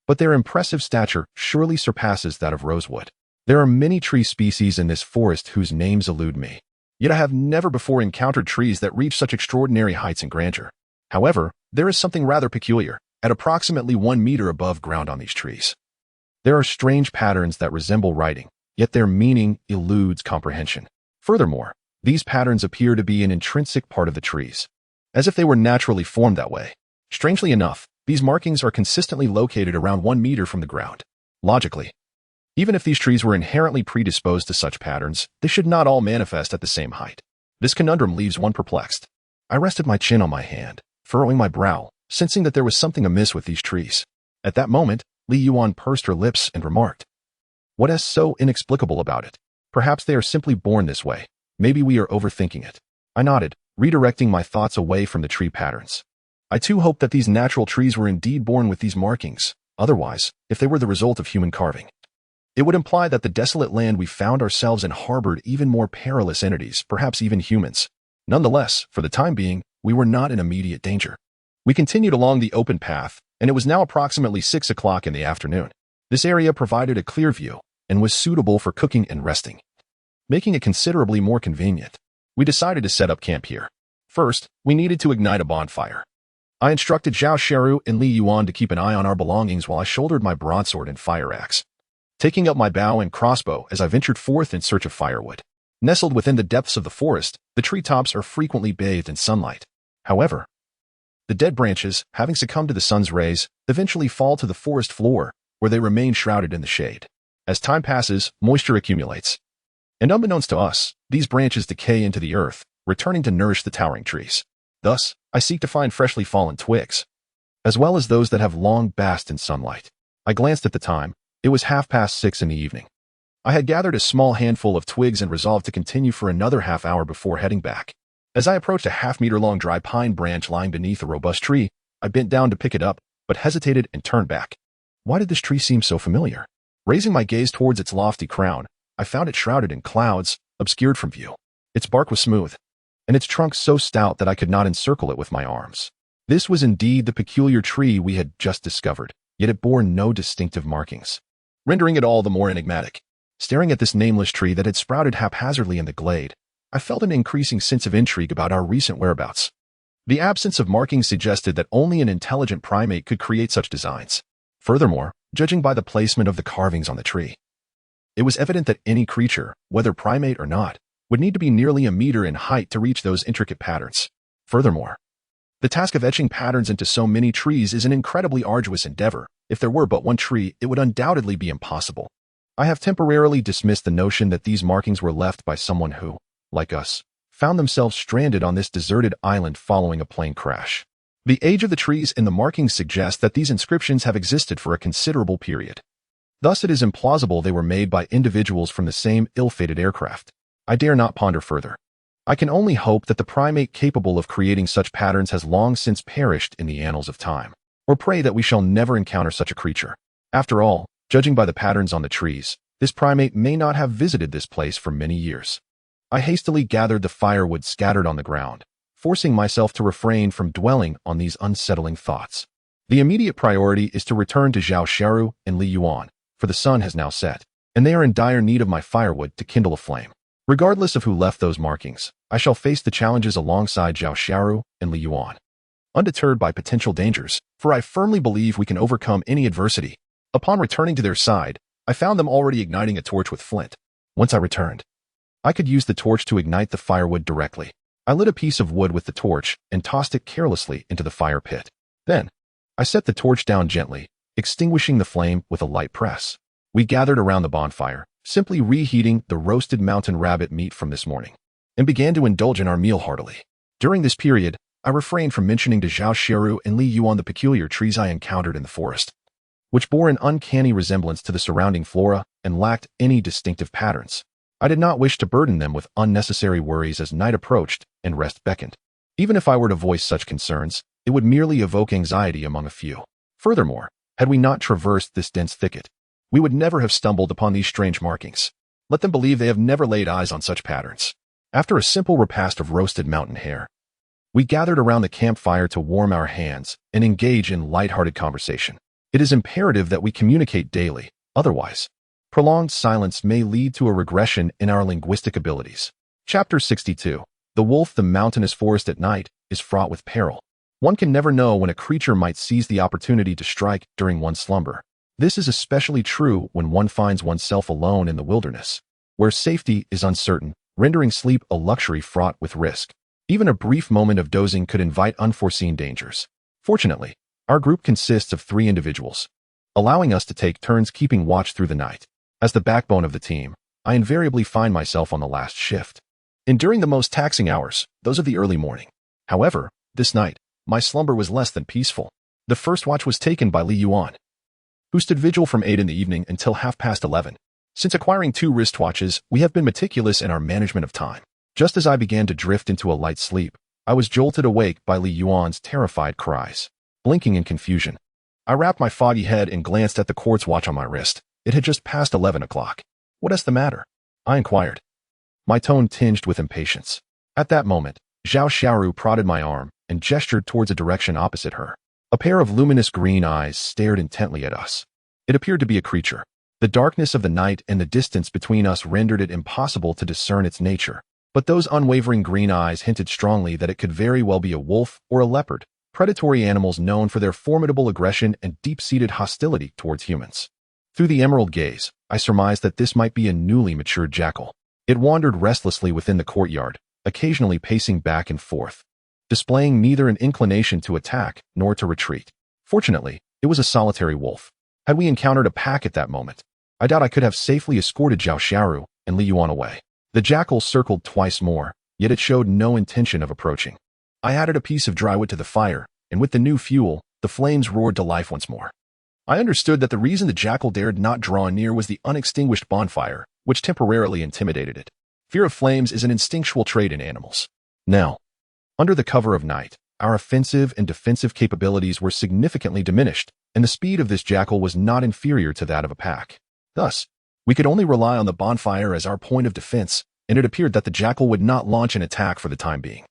but their impressive stature surely surpasses that of rosewood. There are many tree species in this forest whose names elude me. Yet I have never before encountered trees that reach such extraordinary heights and grandeur. However, there is something rather peculiar, at approximately 1 meter above ground on these trees. There are strange patterns that resemble writing, yet their meaning eludes comprehension. Furthermore, these patterns appear to be an intrinsic part of the trees, as if they were naturally formed that way. Strangely enough, these markings are consistently located around 1 meter from the ground. Logically, even if these trees were inherently predisposed to such patterns, they should not all manifest at the same height. This conundrum leaves one perplexed. I rested my chin on my hand, furrowing my brow, sensing that there was something amiss with these trees. At that moment, Li Yuan pursed her lips and remarked, "What is so inexplicable about it? Perhaps they are simply born this way. Maybe we are overthinking it." I nodded, redirecting my thoughts away from the tree patterns. I too hoped that these natural trees were indeed born with these markings. Otherwise, if they were the result of human carving, it would imply that the desolate land we found ourselves in harbored even more perilous entities, perhaps even humans. Nonetheless, for the time being, we were not in immediate danger. We continued along the open path, and it was now approximately 6 o'clock in the afternoon. This area provided a clear view and was suitable for cooking and resting, making it considerably more convenient. We decided to set up camp here. First, we needed to ignite a bonfire. I instructed Zhao Sheru and Li Yuan to keep an eye on our belongings while I shouldered my broadsword and fire axe, taking up my bow and crossbow as I ventured forth in search of firewood. Nestled within the depths of the forest, the treetops are frequently bathed in sunlight. However, the dead branches, having succumbed to the sun's rays, eventually fall to the forest floor, where they remain shrouded in the shade. As time passes, moisture accumulates, and unbeknownst to us, these branches decay into the earth, returning to nourish the towering trees. Thus, I seek to find freshly fallen twigs, as well as those that have long basked in sunlight. I glanced at the time. It was 6:30 in the evening. I had gathered a small handful of twigs and resolved to continue for another half hour before heading back. As I approached a half-meter-long dry pine branch lying beneath a robust tree, I bent down to pick it up, but hesitated and turned back. Why did this tree seem so familiar? Raising my gaze towards its lofty crown, I found it shrouded in clouds, obscured from view. Its bark was smooth, and its trunk so stout that I could not encircle it with my arms. This was indeed the peculiar tree we had just discovered, yet it bore no distinctive markings, rendering it all the more enigmatic. Staring at this nameless tree that had sprouted haphazardly in the glade, I felt an increasing sense of intrigue about our recent whereabouts. The absence of markings suggested that only an intelligent primate could create such designs. Furthermore, judging by the placement of the carvings on the tree, it was evident that any creature, whether primate or not, would need to be nearly a meter in height to reach those intricate patterns. Furthermore, the task of etching patterns into so many trees is an incredibly arduous endeavor. If there were but one tree, it would undoubtedly be impossible. I have temporarily dismissed the notion that these markings were left by someone who, like us, found themselves stranded on this deserted island following a plane crash. The age of the trees and the markings suggest that these inscriptions have existed for a considerable period. Thus, it is implausible they were made by individuals from the same ill-fated aircraft. I dare not ponder further. I can only hope that the primate capable of creating such patterns has long since perished in the annals of time, or pray that we shall never encounter such a creature. After all, judging by the patterns on the trees, this primate may not have visited this place for many years. I hastily gathered the firewood scattered on the ground, forcing myself to refrain from dwelling on these unsettling thoughts. The immediate priority is to return to Zhao Sheru and Li Yuan, for the sun has now set, and they are in dire need of my firewood to kindle a flame. Regardless of who left those markings, I shall face the challenges alongside Zhao Sheru and Li Yuan, undeterred by potential dangers, for I firmly believe we can overcome any adversity. Upon returning to their side, I found them already igniting a torch with flint. Once I returned, I could use the torch to ignite the firewood directly. I lit a piece of wood with the torch and tossed it carelessly into the fire pit. Then, I set the torch down gently, extinguishing the flame with a light press. We gathered around the bonfire, simply reheating the roasted mountain rabbit meat from this morning, and began to indulge in our meal heartily. During this period, I refrained from mentioning to Zhao Sheru and Li Yuan the peculiar trees I encountered in the forest, which bore an uncanny resemblance to the surrounding flora and lacked any distinctive patterns. I did not wish to burden them with unnecessary worries as night approached and rest beckoned. Even if I were to voice such concerns, it would merely evoke anxiety among a few. Furthermore, had we not traversed this dense thicket, we would never have stumbled upon these strange markings. Let them believe they have never laid eyes on such patterns. After a simple repast of roasted mountain hare, we gathered around the campfire to warm our hands and engage in light-hearted conversation. It is imperative that we communicate daily, otherwise, prolonged silence may lead to a regression in our linguistic abilities. Chapter 62. The wolf, the mountainous forest at night, is fraught with peril. One can never know when a creature might seize the opportunity to strike during one's slumber. This is especially true when one finds oneself alone in the wilderness, where safety is uncertain, rendering sleep a luxury fraught with risk. Even a brief moment of dozing could invite unforeseen dangers. Fortunately, our group consists of 3 individuals, allowing us to take turns keeping watch through the night. As the backbone of the team, I invariably find myself on the last shift, enduring the most taxing hours, those of the early morning. However, this night, my slumber was less than peaceful. The first watch was taken by Li Yuan, who stood vigil from 8 in the evening until 11:30. Since acquiring 2 wristwatches, we have been meticulous in our management of time. Just as I began to drift into a light sleep, I was jolted awake by Li Yuan's terrified cries. Blinking in confusion, I wrapped my foggy head and glanced at the quartz watch on my wrist. It had just passed 11 o'clock. "What is the matter?" I inquired, my tone tinged with impatience. At that moment, Zhao Xiaoru prodded my arm and gestured towards a direction opposite her. A pair of luminous green eyes stared intently at us. It appeared to be a creature. The darkness of the night and the distance between us rendered it impossible to discern its nature, but those unwavering green eyes hinted strongly that it could very well be a wolf or a leopard, predatory animals known for their formidable aggression and deep-seated hostility towards humans. Through the emerald gaze, I surmised that this might be a newly matured jackal. It wandered restlessly within the courtyard, occasionally pacing back and forth, displaying neither an inclination to attack nor to retreat. Fortunately, it was a solitary wolf. Had we encountered a pack at that moment, I doubt I could have safely escorted Zhao Xiaoru and Li Yuan away. The jackal circled twice more, yet it showed no intention of approaching. I added a piece of dry wood to the fire, and with the new fuel, the flames roared to life once more. I understood that the reason the jackal dared not draw near was the unextinguished bonfire, which temporarily intimidated it. Fear of flames is an instinctual trait in animals. Now, under the cover of night, our offensive and defensive capabilities were significantly diminished, and the speed of this jackal was not inferior to that of a pack. Thus, we could only rely on the bonfire as our point of defense, and it appeared that the jackal would not launch an attack for the time being.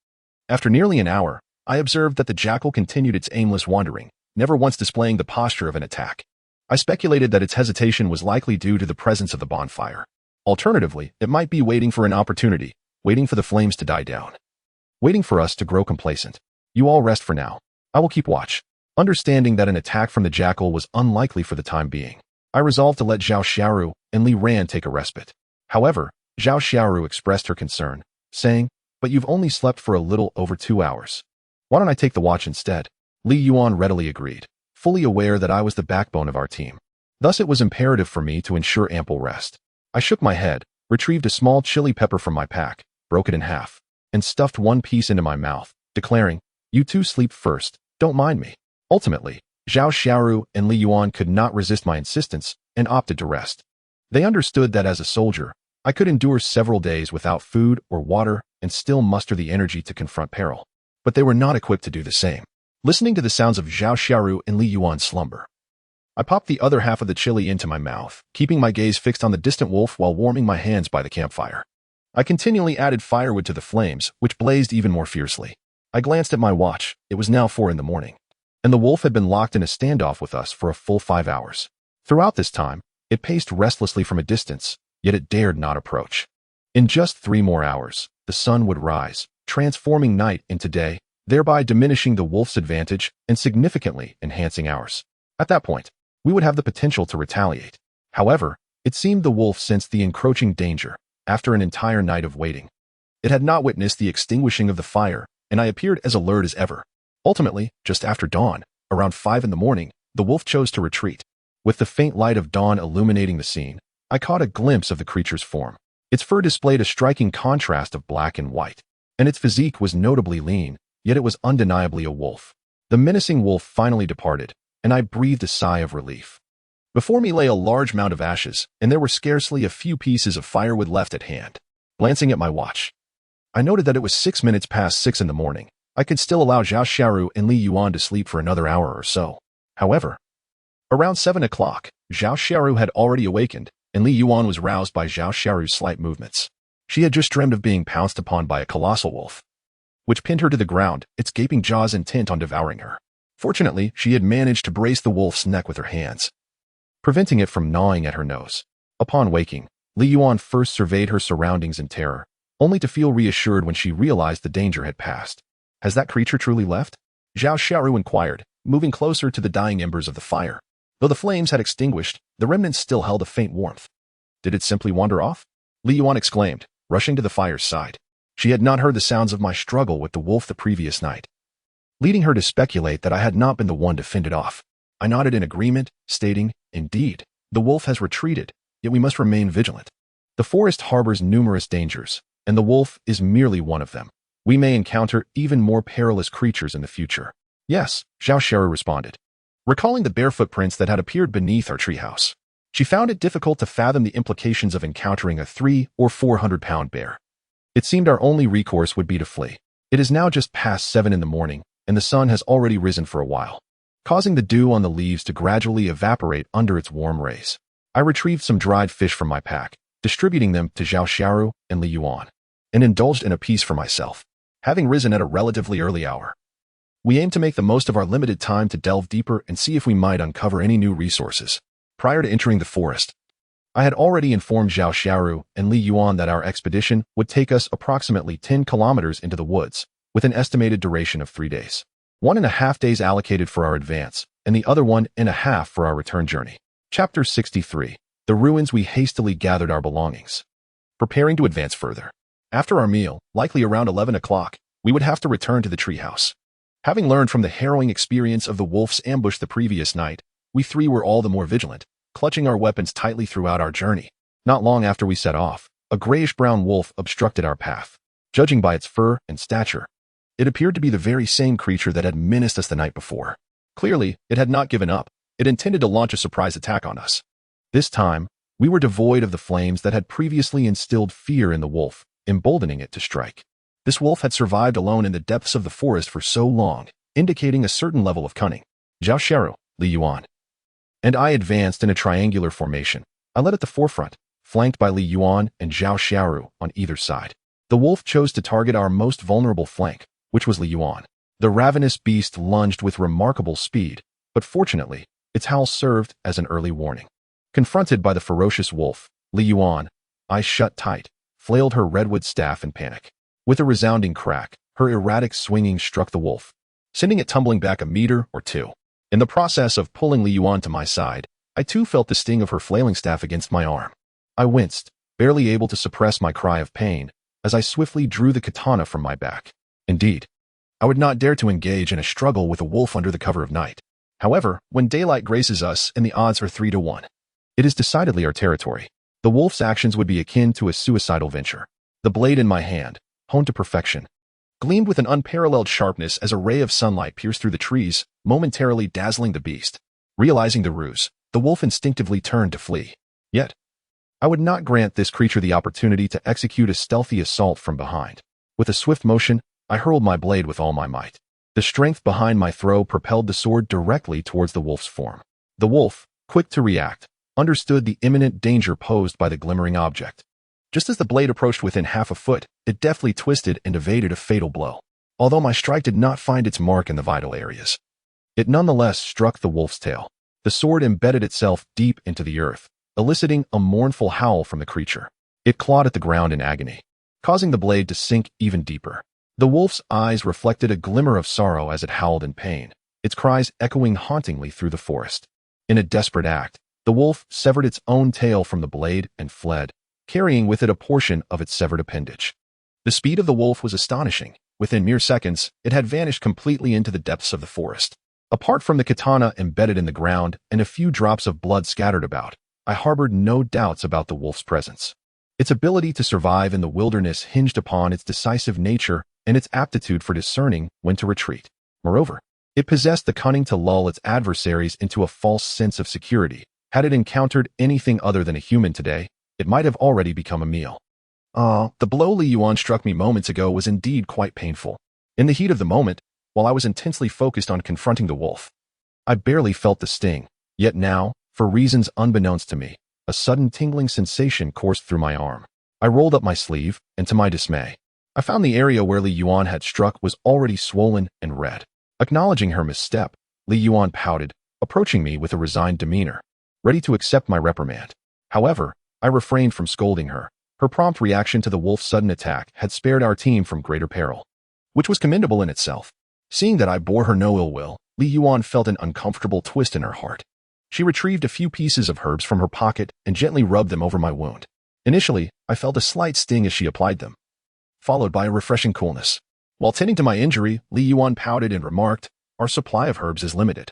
After nearly an hour, I observed that the jackal continued its aimless wandering, never once displaying the posture of an attack. I speculated that its hesitation was likely due to the presence of the bonfire. Alternatively, it might be waiting for an opportunity, waiting for the flames to die down, waiting for us to grow complacent. You all rest for now. I will keep watch. Understanding that an attack from the jackal was unlikely for the time being, I resolved to let Zhao Xiaoru and Li Ran take a respite. However, Zhao Xiaoru expressed her concern, saying, "But you've only slept for a little over 2 hours. Why don't I take the watch instead?" Li Yuan readily agreed, fully aware that I was the backbone of our team. Thus it was imperative for me to ensure ample rest. I shook my head, retrieved a small chili pepper from my pack, broke it in half, and stuffed one piece into my mouth, declaring, "You two sleep first, don't mind me." Ultimately, Zhao Xiaoru and Li Yuan could not resist my insistence and opted to rest. They understood that as a soldier, I could endure several days without food or water and still muster the energy to confront peril. But they were not equipped to do the same. Listening to the sounds of Zhao Xiaoru and Li Yuan's slumber, I popped the other half of the chili into my mouth, keeping my gaze fixed on the distant wolf while warming my hands by the campfire. I continually added firewood to the flames, which blazed even more fiercely. I glanced at my watch. It was now 4 in the morning, and the wolf had been locked in a standoff with us for a full 5 hours. Throughout this time, it paced restlessly from a distance, yet it dared not approach. In just 3 more hours, the sun would rise, transforming night into day, thereby diminishing the wolf's advantage and significantly enhancing ours. At that point, we would have the potential to retaliate. However, it seemed the wolf sensed the encroaching danger after an entire night of waiting. It had not witnessed the extinguishing of the fire, and I appeared as alert as ever. Ultimately, just after dawn, around 5 in the morning, the wolf chose to retreat. With the faint light of dawn illuminating the scene, I caught a glimpse of the creature's form. Its fur displayed a striking contrast of black and white, and its physique was notably lean, yet it was undeniably a wolf. The menacing wolf finally departed, and I breathed a sigh of relief. Before me lay a large mound of ashes, and there were scarcely a few pieces of firewood left at hand. Glancing at my watch, I noted that it was 6 minutes past 6 in the morning. I could still allow Zhao Xiaoru and Li Yuan to sleep for another hour or so. However, around 7 o'clock, Zhao Xiaoru had already awakened, and Li Yuan was roused by Zhao Xiaoru's slight movements. She had just dreamed of being pounced upon by a colossal wolf, which pinned her to the ground, its gaping jaws intent on devouring her. Fortunately, she had managed to brace the wolf's neck with her hands, preventing it from gnawing at her nose. Upon waking, Li Yuan first surveyed her surroundings in terror, only to feel reassured when she realized the danger had passed. Has that creature truly left? Zhao Xiaoru inquired, moving closer to the dying embers of the fire. Though the flames had extinguished, the remnants still held a faint warmth. Did it simply wander off? Li Yuan exclaimed, rushing to the fire's side. She had not heard the sounds of my struggle with the wolf the previous night, leading her to speculate that I had not been the one to fend it off. I nodded in agreement, stating, "Indeed, the wolf has retreated, yet we must remain vigilant. The forest harbors numerous dangers, and the wolf is merely one of them. We may encounter even more perilous creatures in the future." "Yes," Zhao Xiaoru responded, recalling the bare footprints that had appeared beneath our treehouse. She found it difficult to fathom the implications of encountering a 300 or 400-pound bear. It seemed our only recourse would be to flee. It is now just past 7 in the morning, and the sun has already risen for a while, causing the dew on the leaves to gradually evaporate under its warm rays. I retrieved some dried fish from my pack, distributing them to Zhao Xiaoru and Li Yuan, and indulged in a piece for myself. Having risen at a relatively early hour, we aimed to make the most of our limited time to delve deeper and see if we might uncover any new resources. Prior to entering the forest, I had already informed Zhao Xiaoru and Li Yuan that our expedition would take us approximately 10 kilometers into the woods, with an estimated duration of 3 days. 1.5 days allocated for our advance, and the other 1.5 for our return journey. Chapter 63. The ruins. We hastily gathered our belongings, preparing to advance further. After our meal, likely around 11 o'clock, we would have to return to the treehouse. Having learned from the harrowing experience of the wolf's ambush the previous night, we three were all the more vigilant, clutching our weapons tightly throughout our journey. Not long after we set off, a grayish-brown wolf obstructed our path. Judging by its fur and stature, it appeared to be the very same creature that had menaced us the night before. Clearly, it had not given up. It intended to launch a surprise attack on us. This time, we were devoid of the flames that had previously instilled fear in the wolf, emboldening it to strike. This wolf had survived alone in the depths of the forest for so long, indicating a certain level of cunning. Zhao Xiaoru, Li Yuan, and I advanced in a triangular formation. I led at the forefront, flanked by Li Yuan and Zhao Xiaoru on either side. The wolf chose to target our most vulnerable flank, which was Li Yuan. The ravenous beast lunged with remarkable speed, but fortunately, its howl served as an early warning. Confronted by the ferocious wolf, Li Yuan, eyes shut tight, flailed her redwood staff in panic. With a resounding crack, her erratic swinging struck the wolf, sending it tumbling back a meter or two. In the process of pulling Li Yuan to my side, I too felt the sting of her flailing staff against my arm. I winced, barely able to suppress my cry of pain, as I swiftly drew the katana from my back. Indeed, I would not dare to engage in a struggle with a wolf under the cover of night. However, when daylight graces us and the odds are 3 to 1, it is decidedly our territory. The wolf's actions would be akin to a suicidal venture. The blade in my hand, honed to perfection, gleamed with an unparalleled sharpness as a ray of sunlight pierced through the trees, momentarily dazzling the beast. Realizing the ruse, the wolf instinctively turned to flee. Yet, I would not grant this creature the opportunity to execute a stealthy assault from behind. With a swift motion, I hurled my blade with all my might. The strength behind my throw propelled the sword directly towards the wolf's form. The wolf, quick to react, understood the imminent danger posed by the glimmering object. Just as the blade approached within half a foot, it deftly twisted and evaded a fatal blow. Although my strike did not find its mark in the vital areas, it nonetheless struck the wolf's tail. The sword embedded itself deep into the earth, eliciting a mournful howl from the creature. It clawed at the ground in agony, causing the blade to sink even deeper. The wolf's eyes reflected a glimmer of sorrow as it howled in pain, its cries echoing hauntingly through the forest. In a desperate act, the wolf severed its own tail from the blade and fled, carrying with it a portion of its severed appendage. The speed of the wolf was astonishing. Within mere seconds, it had vanished completely into the depths of the forest. Apart from the katana embedded in the ground and a few drops of blood scattered about, I harbored no doubts about the wolf's presence. Its ability to survive in the wilderness hinged upon its decisive nature and its aptitude for discerning when to retreat. Moreover, it possessed the cunning to lull its adversaries into a false sense of security. Had it encountered anything other than a human today, it might have already become a meal. The blow Li Yuan struck me moments ago was indeed quite painful. In the heat of the moment, while I was intensely focused on confronting the wolf, I barely felt the sting. Yet now, for reasons unbeknownst to me, a sudden tingling sensation coursed through my arm. I rolled up my sleeve, and to my dismay, I found the area where Li Yuan had struck was already swollen and red. Acknowledging her misstep, Li Yuan pouted, approaching me with a resigned demeanor, ready to accept my reprimand. However, I refrained from scolding her. Her prompt reaction to the wolf's sudden attack had spared our team from greater peril, which was commendable in itself. Seeing that I bore her no ill will, Li Yuan felt an uncomfortable twist in her heart. She retrieved a few pieces of herbs from her pocket and gently rubbed them over my wound. Initially, I felt a slight sting as she applied them, followed by a refreshing coolness. While tending to my injury, Li Yuan pouted and remarked, "Our supply of herbs is limited."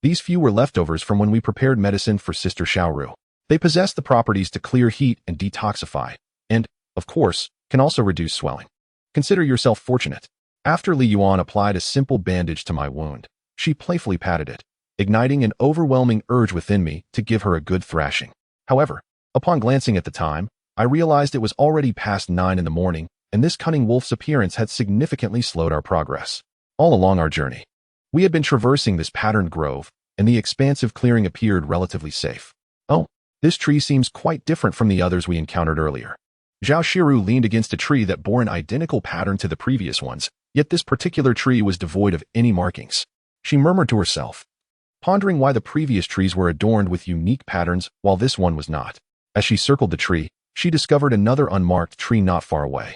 These few were leftovers from when we prepared medicine for Sister Xiaoru. They possess the properties to clear heat and detoxify, and, of course, can also reduce swelling. Consider yourself fortunate. After Li Yuan applied a simple bandage to my wound, she playfully patted it, igniting an overwhelming urge within me to give her a good thrashing. However, upon glancing at the time, I realized it was already past 9 in the morning, and this cunning wolf's appearance had significantly slowed our progress. All along our journey, we had been traversing this patterned grove, and the expansive clearing appeared relatively safe. Oh, this tree seems quite different from the others we encountered earlier. Zhao Shiru leaned against a tree that bore an identical pattern to the previous ones, yet this particular tree was devoid of any markings. She murmured to herself, pondering why the previous trees were adorned with unique patterns while this one was not. As she circled the tree, she discovered another unmarked tree not far away.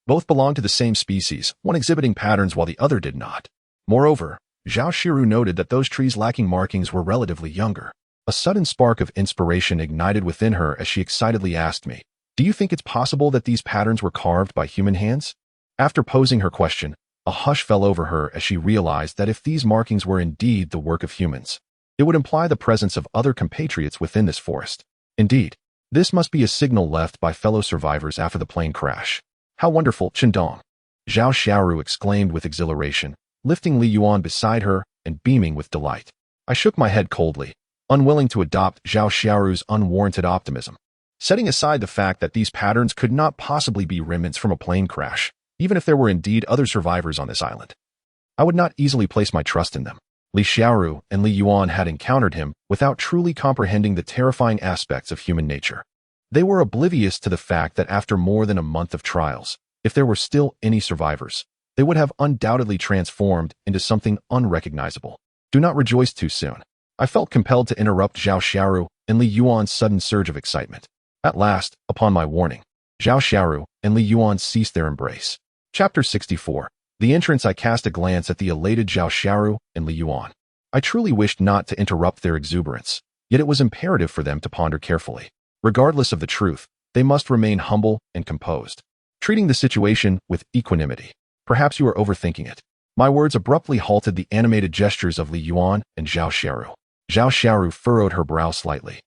Both belonged to the same species, one exhibiting patterns while the other did not. Moreover, Zhao Shiru noted that those trees lacking markings were relatively younger. A sudden spark of inspiration ignited within her as she excitedly asked me, "Do you think it's possible that these patterns were carved by human hands?" After posing her question, a hush fell over her as she realized that if these markings were indeed the work of humans, it would imply the presence of other compatriots within this forest. Indeed, this must be a signal left by fellow survivors after the plane crash. How wonderful, Qindong! Zhao Xiaoru exclaimed with exhilaration, lifting Li Yuan beside her and beaming with delight. I shook my head coldly, unwilling to adopt Zhao Xiaoru's unwarranted optimism. Setting aside the fact that these patterns could not possibly be remnants from a plane crash, even if there were indeed other survivors on this island, I would not easily place my trust in them. Li Xiaoru and Li Yuan had encountered him without truly comprehending the terrifying aspects of human nature. They were oblivious to the fact that after more than a month of trials, if there were still any survivors, they would have undoubtedly transformed into something unrecognizable. Do not rejoice too soon. I felt compelled to interrupt Zhao Xiaoru and Li Yuan's sudden surge of excitement. At last, upon my warning, Zhao Xiaoru and Li Yuan ceased their embrace. Chapter 64. The entrance. I cast a glance at the elated Zhao Xiaoru and Li Yuan. I truly wished not to interrupt their exuberance, yet it was imperative for them to ponder carefully. Regardless of the truth, they must remain humble and composed, treating the situation with equanimity. Perhaps you are overthinking it. My words abruptly halted the animated gestures of Li Yuan and Zhao Xiaoru. Zhao Xiaoru furrowed her brow slightly.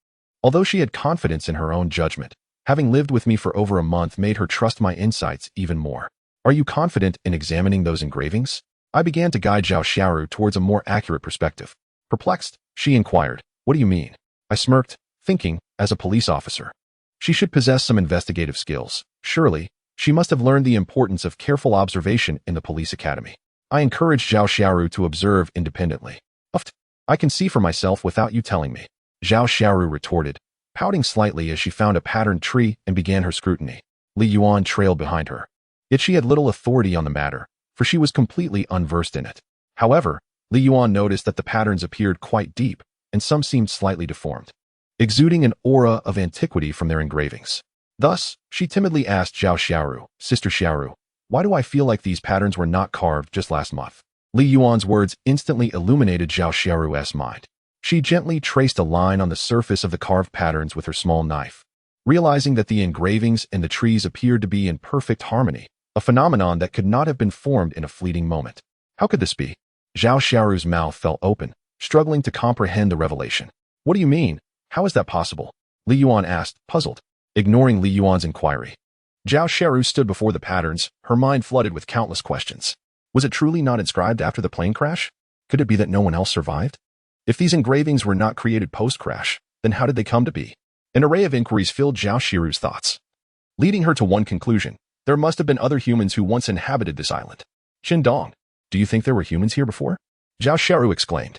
Although she had confidence in her own judgment, having lived with me for over a month made her trust my insights even more. Are you confident in examining those engravings? I began to guide Zhao Xiaoru towards a more accurate perspective. Perplexed, she inquired, "What do you mean?" I smirked, thinking, as a police officer, she should possess some investigative skills. Surely, she must have learned the importance of careful observation in the police academy. I encouraged Zhao Xiaoru to observe independently. I can see for myself without you telling me," Zhao Xiaoru retorted, pouting slightly as she found a patterned tree and began her scrutiny. Li Yuan trailed behind her. Yet she had little authority on the matter, for she was completely unversed in it. However, Li Yuan noticed that the patterns appeared quite deep, and some seemed slightly deformed, exuding an aura of antiquity from their engravings. Thus, she timidly asked Zhao Xiaoru, "Sister Xiaoru, why do I feel like these patterns were not carved just last month?" Li Yuan's words instantly illuminated Zhao Xiaoru's mind. She gently traced a line on the surface of the carved patterns with her small knife. Realizing that the engravings and the trees appeared to be in perfect harmony, a phenomenon that could not have been formed in a fleeting moment. How could this be? Zhao Xiaoru's mouth fell open, struggling to comprehend the revelation. "What do you mean? How is that possible?" Li Yuan asked, puzzled. Ignoring Li Yuan's inquiry, Zhao Xiaoru stood before the patterns, her mind flooded with countless questions. Was it truly not inscribed after the plane crash? Could it be that no one else survived? If these engravings were not created post-crash, then how did they come to be? An array of inquiries filled Zhao Xiaoru's thoughts, leading her to one conclusion. There must have been other humans who once inhabited this island. "Qindong, do you think there were humans here before?" Zhao Xiaoru exclaimed,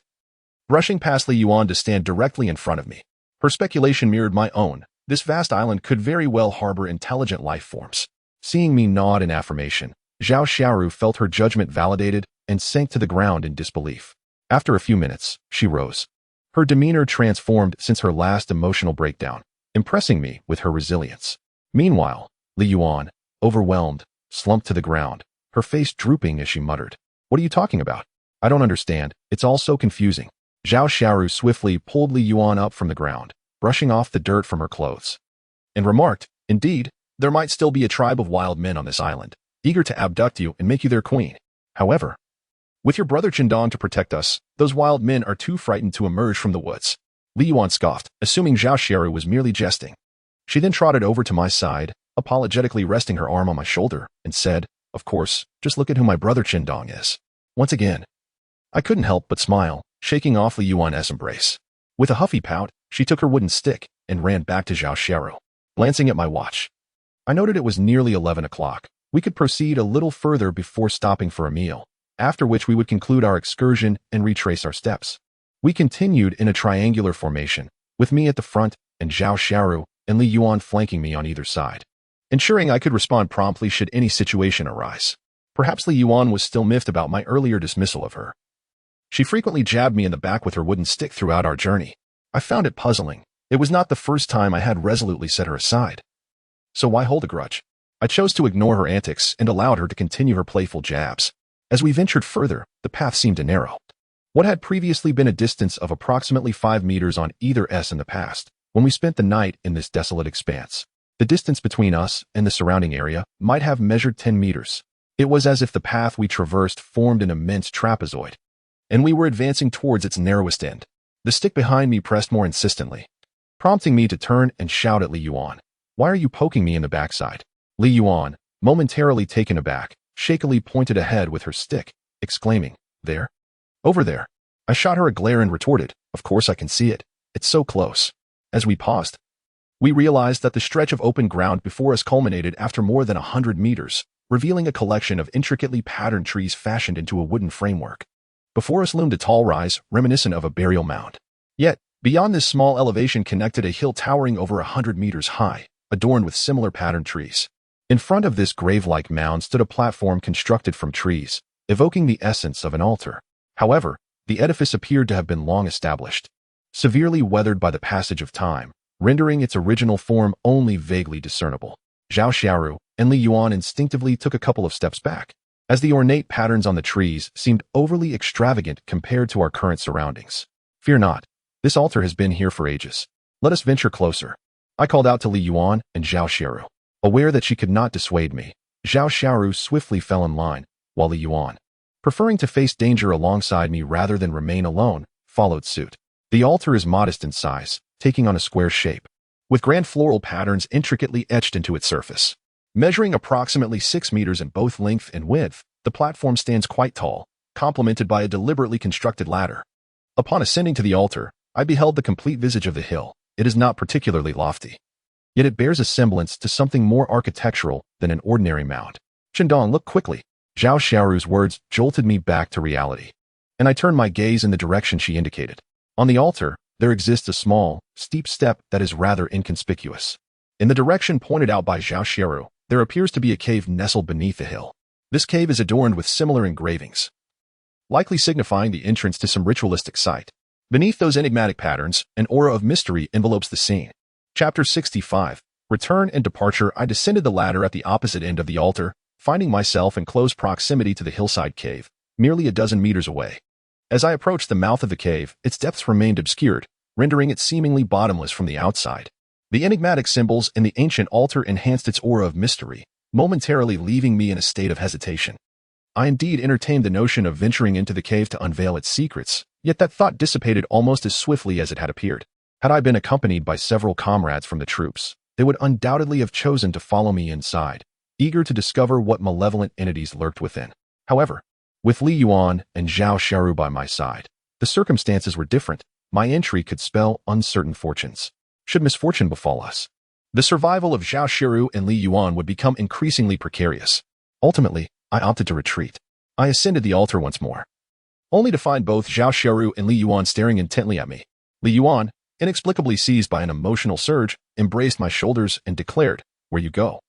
brushing past Li Yuan to stand directly in front of me. Her speculation mirrored my own. This vast island could very well harbor intelligent life forms. Seeing me nod in affirmation, Zhao Xiaoru felt her judgment validated and sank to the ground in disbelief. After a few minutes, she rose. Her demeanor transformed since her last emotional breakdown, impressing me with her resilience. Meanwhile, Li Yuan, overwhelmed, slumped to the ground, her face drooping as she muttered, "What are you talking about? I don't understand. It's all so confusing." Zhao Xiaoru swiftly pulled Li Yuan up from the ground, brushing off the dirt from her clothes, and remarked, "Indeed, there might still be a tribe of wild men on this island, eager to abduct you and make you their queen. However, with your brother Qindong to protect us, those wild men are too frightened to emerge from the woods." Li Yuan scoffed, assuming Zhao Xiaoru was merely jesting. She then trotted over to my side, apologetically resting her arm on my shoulder, and said, "Of course, just look at who my brother Qindong is." Once again, I couldn't help but smile, shaking off Li Yuan's embrace. With a huffy pout, she took her wooden stick and ran back to Zhao Xiaoru. Glancing at my watch, I noted it was nearly 11 o'clock. We could proceed a little further before stopping for a meal, after which we would conclude our excursion and retrace our steps. We continued in a triangular formation, with me at the front and Zhao Xiaoru and Li Yuan flanking me on either side, ensuring I could respond promptly should any situation arise. Perhaps Li Yuan was still miffed about my earlier dismissal of her. She frequently jabbed me in the back with her wooden stick throughout our journey. I found it puzzling. It was not the first time I had resolutely set her aside. So why hold a grudge? I chose to ignore her antics and allowed her to continue her playful jabs. As we ventured further, the path seemed to narrow. What had previously been a distance of approximately 5 meters on either S in the past, when we spent the night in this desolate expanse, the distance between us and the surrounding area might have measured 10 meters. It was as if the path we traversed formed an immense trapezoid, and we were advancing towards its narrowest end. The stick behind me pressed more insistently, prompting me to turn and shout at Li Yuan, "Why are you poking me in the backside?" Li Yuan, momentarily taken aback, shakily pointed ahead with her stick, exclaiming, "There? Over there." I shot her a glare and retorted, "Of course I can see it. It's so close." As we paused, we realized that the stretch of open ground before us culminated after more than 100 meters, revealing a collection of intricately patterned trees fashioned into a wooden framework. Before us loomed a tall rise, reminiscent of a burial mound. Yet, beyond this small elevation connected a hill towering over 100 meters high, adorned with similar patterned trees. In front of this grave-like mound stood a platform constructed from trees, evoking the essence of an altar. However, the edifice appeared to have been long established, severely weathered by the passage of time, rendering its original form only vaguely discernible. Zhao Xiaoru and Li Yuan instinctively took a couple of steps back, as the ornate patterns on the trees seemed overly extravagant compared to our current surroundings. "Fear not. This altar has been here for ages. Let us venture closer," I called out to Li Yuan and Zhao Xiaoru. Aware that she could not dissuade me, Zhao Xiaoru swiftly fell in line, while Li Yuan, preferring to face danger alongside me rather than remain alone, followed suit. The altar is modest in size, taking on a square shape, with grand floral patterns intricately etched into its surface. Measuring approximately 6 meters in both length and width, the platform stands quite tall, complemented by a deliberately constructed ladder. Upon ascending to the altar, I beheld the complete visage of the hill. It is not particularly lofty, yet it bears a semblance to something more architectural than an ordinary mound. "Qindong, look quickly." Zhao Xiaoru's words jolted me back to reality, and I turned my gaze in the direction she indicated. On the altar, there exists a small, steep step that is rather inconspicuous. In the direction pointed out by Zhao Xiaoru, there appears to be a cave nestled beneath the hill. This cave is adorned with similar engravings, likely signifying the entrance to some ritualistic site. Beneath those enigmatic patterns, an aura of mystery envelopes the scene. Chapter 65. Return and Departure. I descended the ladder at the opposite end of the altar, finding myself in close proximity to the hillside cave, merely a dozen meters away. As I approached the mouth of the cave, its depths remained obscured, rendering it seemingly bottomless from the outside. The enigmatic symbols in the ancient altar enhanced its aura of mystery, momentarily leaving me in a state of hesitation. I indeed entertained the notion of venturing into the cave to unveil its secrets, yet that thought dissipated almost as swiftly as it had appeared. Had I been accompanied by several comrades from the troops, they would undoubtedly have chosen to follow me inside, eager to discover what malevolent entities lurked within. However, with Li Yuan and Zhao Xiaoru by my side, the circumstances were different. My entry could spell uncertain fortunes. Should misfortune befall us, the survival of Zhao Xiaoru and Li Yuan would become increasingly precarious. Ultimately, I opted to retreat. I ascended the altar once more, only to find both Zhao Xiaoru and Li Yuan staring intently at me. Li Yuan, inexplicably seized by an emotional surge, embraced my shoulders and declared, "Where you go,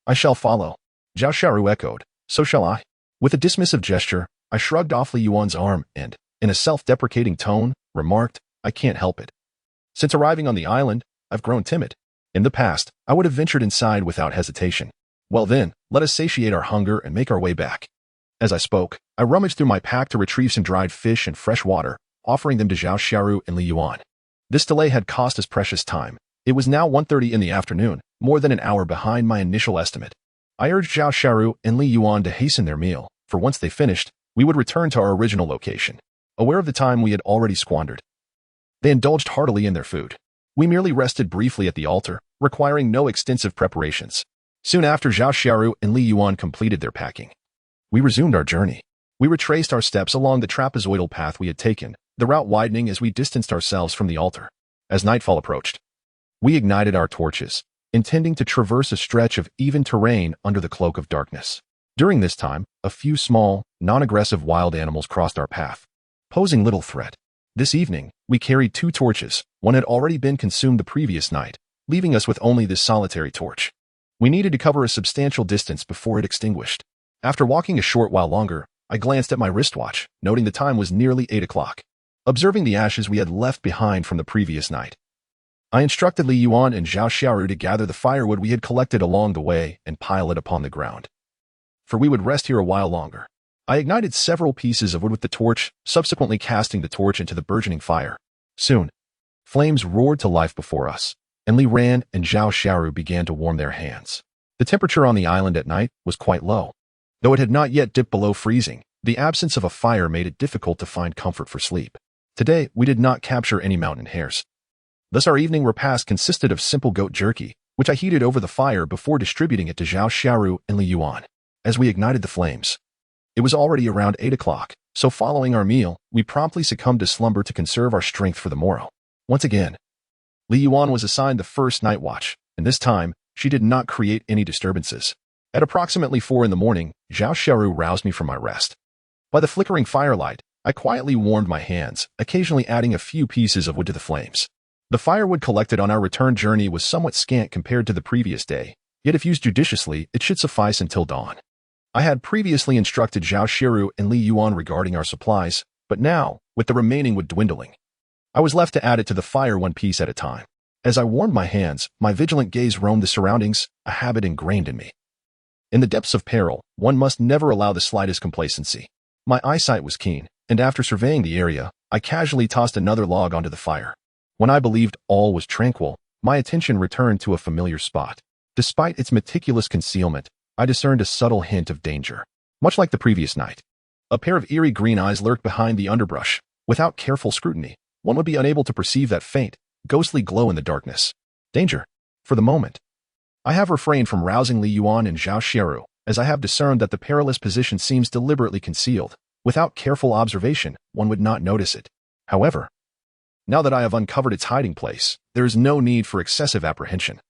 I shall follow." Zhao Xiaoru echoed, "So shall I." With a dismissive gesture, I shrugged off Li Yuan's arm and, in a self-deprecating tone, remarked, "I can't help it. Since arriving on the island, I've grown timid. In the past, I would have ventured inside without hesitation. Well then, let us satiate our hunger and make our way back." As I spoke, I rummaged through my pack to retrieve some dried fish and fresh water, offering them to Zhao Xiaoru and Li Yuan. This delay had cost us precious time. It was now 1:30 in the afternoon, more than an hour behind my initial estimate. I urged Zhao Xiaoru and Li Yuan to hasten their meal, for once they finished, we would return to our original location, aware of the time we had already squandered. They indulged heartily in their food. We merely rested briefly at the altar, requiring no extensive preparations. Soon after, Zhao Xiaoru and Li Yuan completed their packing. We resumed our journey. We retraced our steps along the trapezoidal path we had taken, the route widening as we distanced ourselves from the altar. As nightfall approached, we ignited our torches, intending to traverse a stretch of even terrain under the cloak of darkness. During this time, a few small, non-aggressive wild animals crossed our path, posing little threat. This evening, we carried 2 torches. One had already been consumed the previous night, leaving us with only this solitary torch. We needed to cover a substantial distance before it extinguished. After walking a short while longer, I glanced at my wristwatch, noting the time was nearly 8 o'clock. Observing the ashes we had left behind from the previous night, I instructed Li Yuan and Zhao Xiaoru to gather the firewood we had collected along the way and pile it upon the ground, for we would rest here a while longer. I ignited several pieces of wood with the torch, subsequently casting the torch into the burgeoning fire. Soon, flames roared to life before us, and Li Ran and Zhao Xiaoru began to warm their hands. The temperature on the island at night was quite low. Though it had not yet dipped below freezing, the absence of a fire made it difficult to find comfort for sleep. Today, we did not capture any mountain hares. Thus our evening repast consisted of simple goat jerky, which I heated over the fire before distributing it to Zhao Xiaoru and Li Yuan. As we ignited the flames, it was already around 8 o'clock, so following our meal, we promptly succumbed to slumber to conserve our strength for the morrow. Once again, Li Yuan was assigned the first night watch, and this time, she did not create any disturbances. At approximately 4 in the morning, Zhao Xiaoru roused me from my rest. By the flickering firelight, I quietly warmed my hands, occasionally adding a few pieces of wood to the flames. The firewood collected on our return journey was somewhat scant compared to the previous day, yet if used judiciously, it should suffice until dawn. I had previously instructed Zhao Xiaoru and Li Yuan regarding our supplies, but now, with the remaining wood dwindling, I was left to add it to the fire one piece at a time. As I warmed my hands, my vigilant gaze roamed the surroundings, a habit ingrained in me. In the depths of peril, one must never allow the slightest complacency. My eyesight was keen, and after surveying the area, I casually tossed another log onto the fire. When I believed all was tranquil, my attention returned to a familiar spot. Despite its meticulous concealment, I discerned a subtle hint of danger. Much like the previous night, a pair of eerie green eyes lurked behind the underbrush. Without careful scrutiny, one would be unable to perceive that faint, ghostly glow in the darkness. Danger. For the moment, I have refrained from rousing Li Yuan and Zhao Xiaoru, as I have discerned that the perilous position seems deliberately concealed. Without careful observation, one would not notice it. However, now that I have uncovered its hiding place, there is no need for excessive apprehension.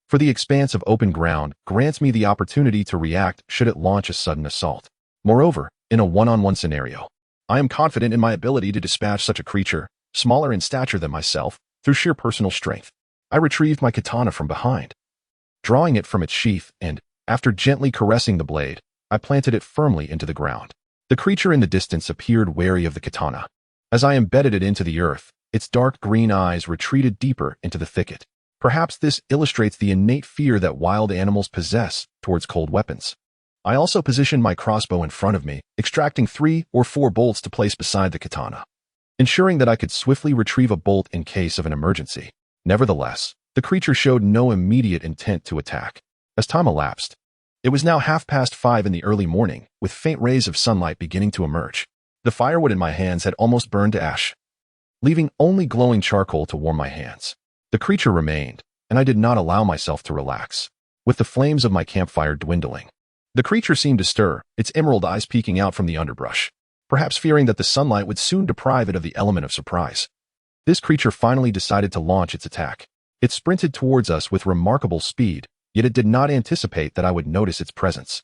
For the expanse of open ground grants me the opportunity to react should it launch a sudden assault. Moreover, in a one-on-one scenario, I am confident in my ability to dispatch such a creature, smaller in stature than myself, through sheer personal strength. I retrieved my katana from behind, drawing it from its sheath, and, after gently caressing the blade, I planted it firmly into the ground. The creature in the distance appeared wary of the katana. As I embedded it into the earth, its dark green eyes retreated deeper into the thicket. Perhaps this illustrates the innate fear that wild animals possess towards cold weapons. I also positioned my crossbow in front of me, extracting 3 or 4 bolts to place beside the katana, ensuring that I could swiftly retrieve a bolt in case of an emergency. Nevertheless, the creature showed no immediate intent to attack. As time elapsed, it was now 5:30 in the early morning, with faint rays of sunlight beginning to emerge. The firewood in my hands had almost burned to ash, leaving only glowing charcoal to warm my hands. The creature remained, and I did not allow myself to relax. With the flames of my campfire dwindling, the creature seemed to stir, its emerald eyes peeking out from the underbrush, perhaps fearing that the sunlight would soon deprive it of the element of surprise. This creature finally decided to launch its attack. It sprinted towards us with remarkable speed, yet it did not anticipate that I would notice its presence.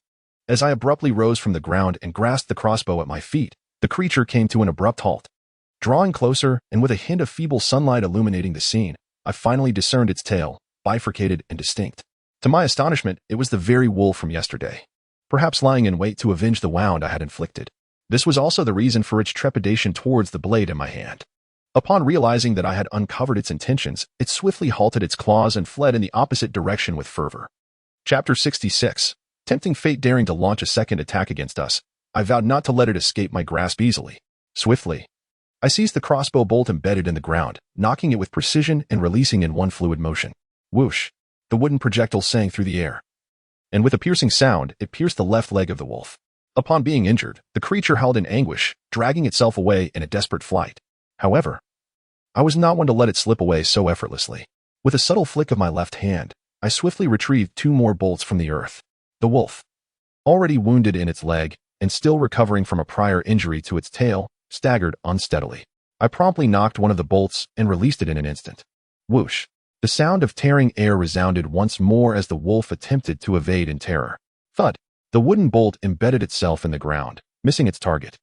As I abruptly rose from the ground and grasped the crossbow at my feet, the creature came to an abrupt halt. Drawing closer, and with a hint of feeble sunlight illuminating the scene, I finally discerned its tail, bifurcated and distinct. To my astonishment, it was the very wolf from yesterday, perhaps lying in wait to avenge the wound I had inflicted. This was also the reason for its trepidation towards the blade in my hand. Upon realizing that I had uncovered its intentions, it swiftly halted its claws and fled in the opposite direction with fervor. Chapter 66. Tempting fate daring to launch a second attack against us, I vowed not to let it escape my grasp easily. Swiftly, I seized the crossbow bolt embedded in the ground, knocking it with precision and releasing in one fluid motion. Whoosh! The wooden projectile sang through the air, and with a piercing sound, it pierced the left leg of the wolf. Upon being injured, the creature howled in anguish, dragging itself away in a desperate flight. However, I was not one to let it slip away so effortlessly. With a subtle flick of my left hand, I swiftly retrieved 2 more bolts from the earth. The wolf, already wounded in its leg and still recovering from a prior injury to its tail, staggered unsteadily. I promptly knocked one of the bolts and released it in an instant. Whoosh! The sound of tearing air resounded once more as the wolf attempted to evade in terror. Thud! The wooden bolt embedded itself in the ground, missing its target.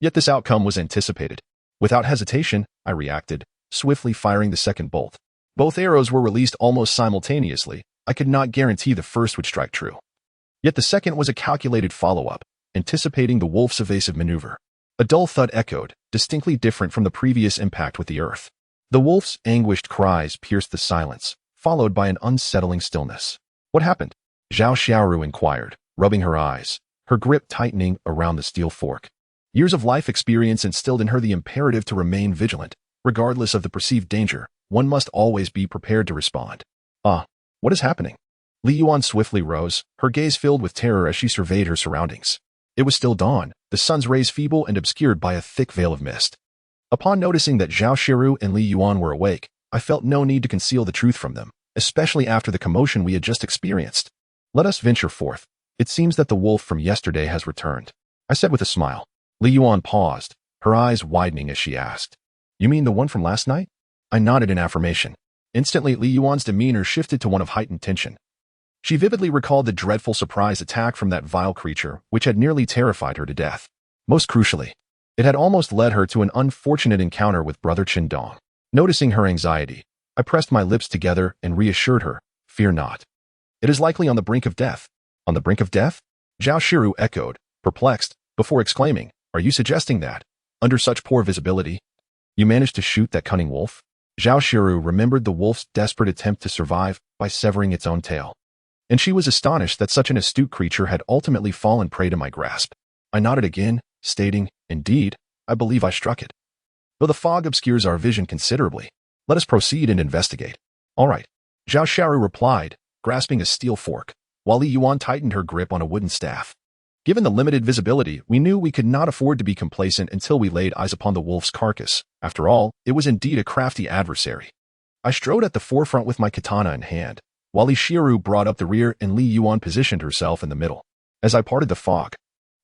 Yet this outcome was anticipated. Without hesitation, I reacted, swiftly firing the second bolt. Both arrows were released almost simultaneously. I could not guarantee the first would strike true. Yet the second was a calculated follow-up, anticipating the wolf's evasive maneuver. A dull thud echoed, distinctly different from the previous impact with the earth. The wolf's anguished cries pierced the silence, followed by an unsettling stillness. What happened? Zhao Xiaoru inquired, rubbing her eyes, her grip tightening around the steel fork. Years of life experience instilled in her the imperative to remain vigilant. Regardless of the perceived danger, one must always be prepared to respond. What is happening? Li Yuan swiftly rose, her gaze filled with terror as she surveyed her surroundings. It was still dawn, the sun's rays feeble and obscured by a thick veil of mist. Upon noticing that Zhao Xiaoru and Li Yuan were awake, I felt no need to conceal the truth from them, especially after the commotion we had just experienced. Let us venture forth. It seems that the wolf from yesterday has returned, I said with a smile. Li Yuan paused, her eyes widening as she asked, "You mean the one from last night?" I nodded in affirmation. Instantly, Li Yuan's demeanor shifted to one of heightened tension. She vividly recalled the dreadful surprise attack from that vile creature, which had nearly terrified her to death. Most crucially, it had almost led her to an unfortunate encounter with Brother Qindong. Noticing her anxiety, I pressed my lips together and reassured her, "Fear not. It is likely on the brink of death." On the brink of death? Zhao Shiru echoed, perplexed, before exclaiming, "Are you suggesting that, under such poor visibility, you managed to shoot that cunning wolf?" Zhao Shiru remembered the wolf's desperate attempt to survive by severing its own tail, and she was astonished that such an astute creature had ultimately fallen prey to my grasp. I nodded again, stating, "Indeed, I believe I struck it. Though the fog obscures our vision considerably, let us proceed and investigate." "All right," Zhao Shiru replied, grasping a steel fork, while Li Yuan tightened her grip on a wooden staff. Given the limited visibility, we knew we could not afford to be complacent until we laid eyes upon the wolf's carcass. After all, it was indeed a crafty adversary. I strode at the forefront with my katana in hand, while Li Xiaoru brought up the rear and Li Yuan positioned herself in the middle. As I parted the fog,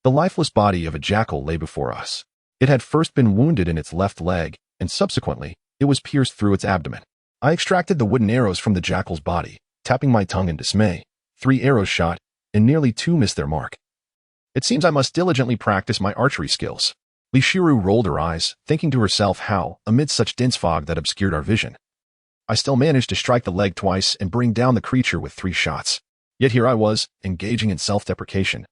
the lifeless body of a jackal lay before us. It had first been wounded in its left leg, and subsequently, it was pierced through its abdomen. I extracted the wooden arrows from the jackal's body, tapping my tongue in dismay. 3 arrows shot, and nearly 2 missed their mark. It seems I must diligently practice my archery skills. Li Xiaoru rolled her eyes, thinking to herself how, amidst such dense fog that obscured our vision, I still managed to strike the leg twice and bring down the creature with 3 shots. Yet here I was, engaging in self-deprecation,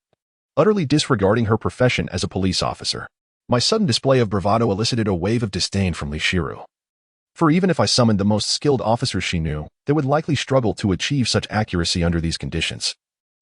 utterly disregarding her profession as a police officer. My sudden display of bravado elicited a wave of disdain from Li Xiaoru. For even if I summoned the most skilled officers she knew, they would likely struggle to achieve such accuracy under these conditions,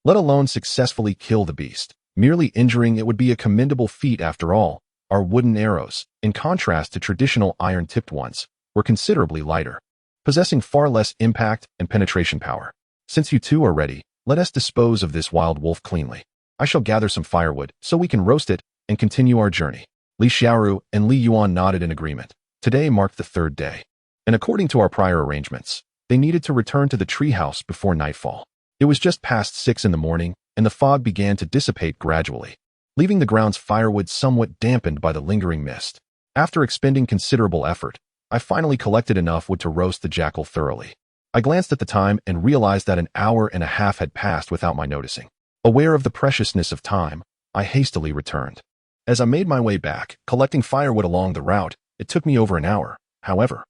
let alone successfully kill the beast. Merely injuring it would be a commendable feat after all. Our wooden arrows, in contrast to traditional iron-tipped ones, were considerably lighter, possessing far less impact and penetration power. Since you two are ready, let us dispose of this wild wolf cleanly. I shall gather some firewood so we can roast it and continue our journey. Li Xiaoru and Li Yuan nodded in agreement. Today marked the 3rd day, and according to our prior arrangements, they needed to return to the treehouse before nightfall. It was just past 6 in the morning, and the fog began to dissipate gradually, leaving the ground's firewood somewhat dampened by the lingering mist. After expending considerable effort, I finally collected enough wood to roast the jackal thoroughly. I glanced at the time and realized that an hour and a half had passed without my noticing. Aware of the preciousness of time, I hastily returned. As I made my way back, collecting firewood along the route, it took me over an hour. However,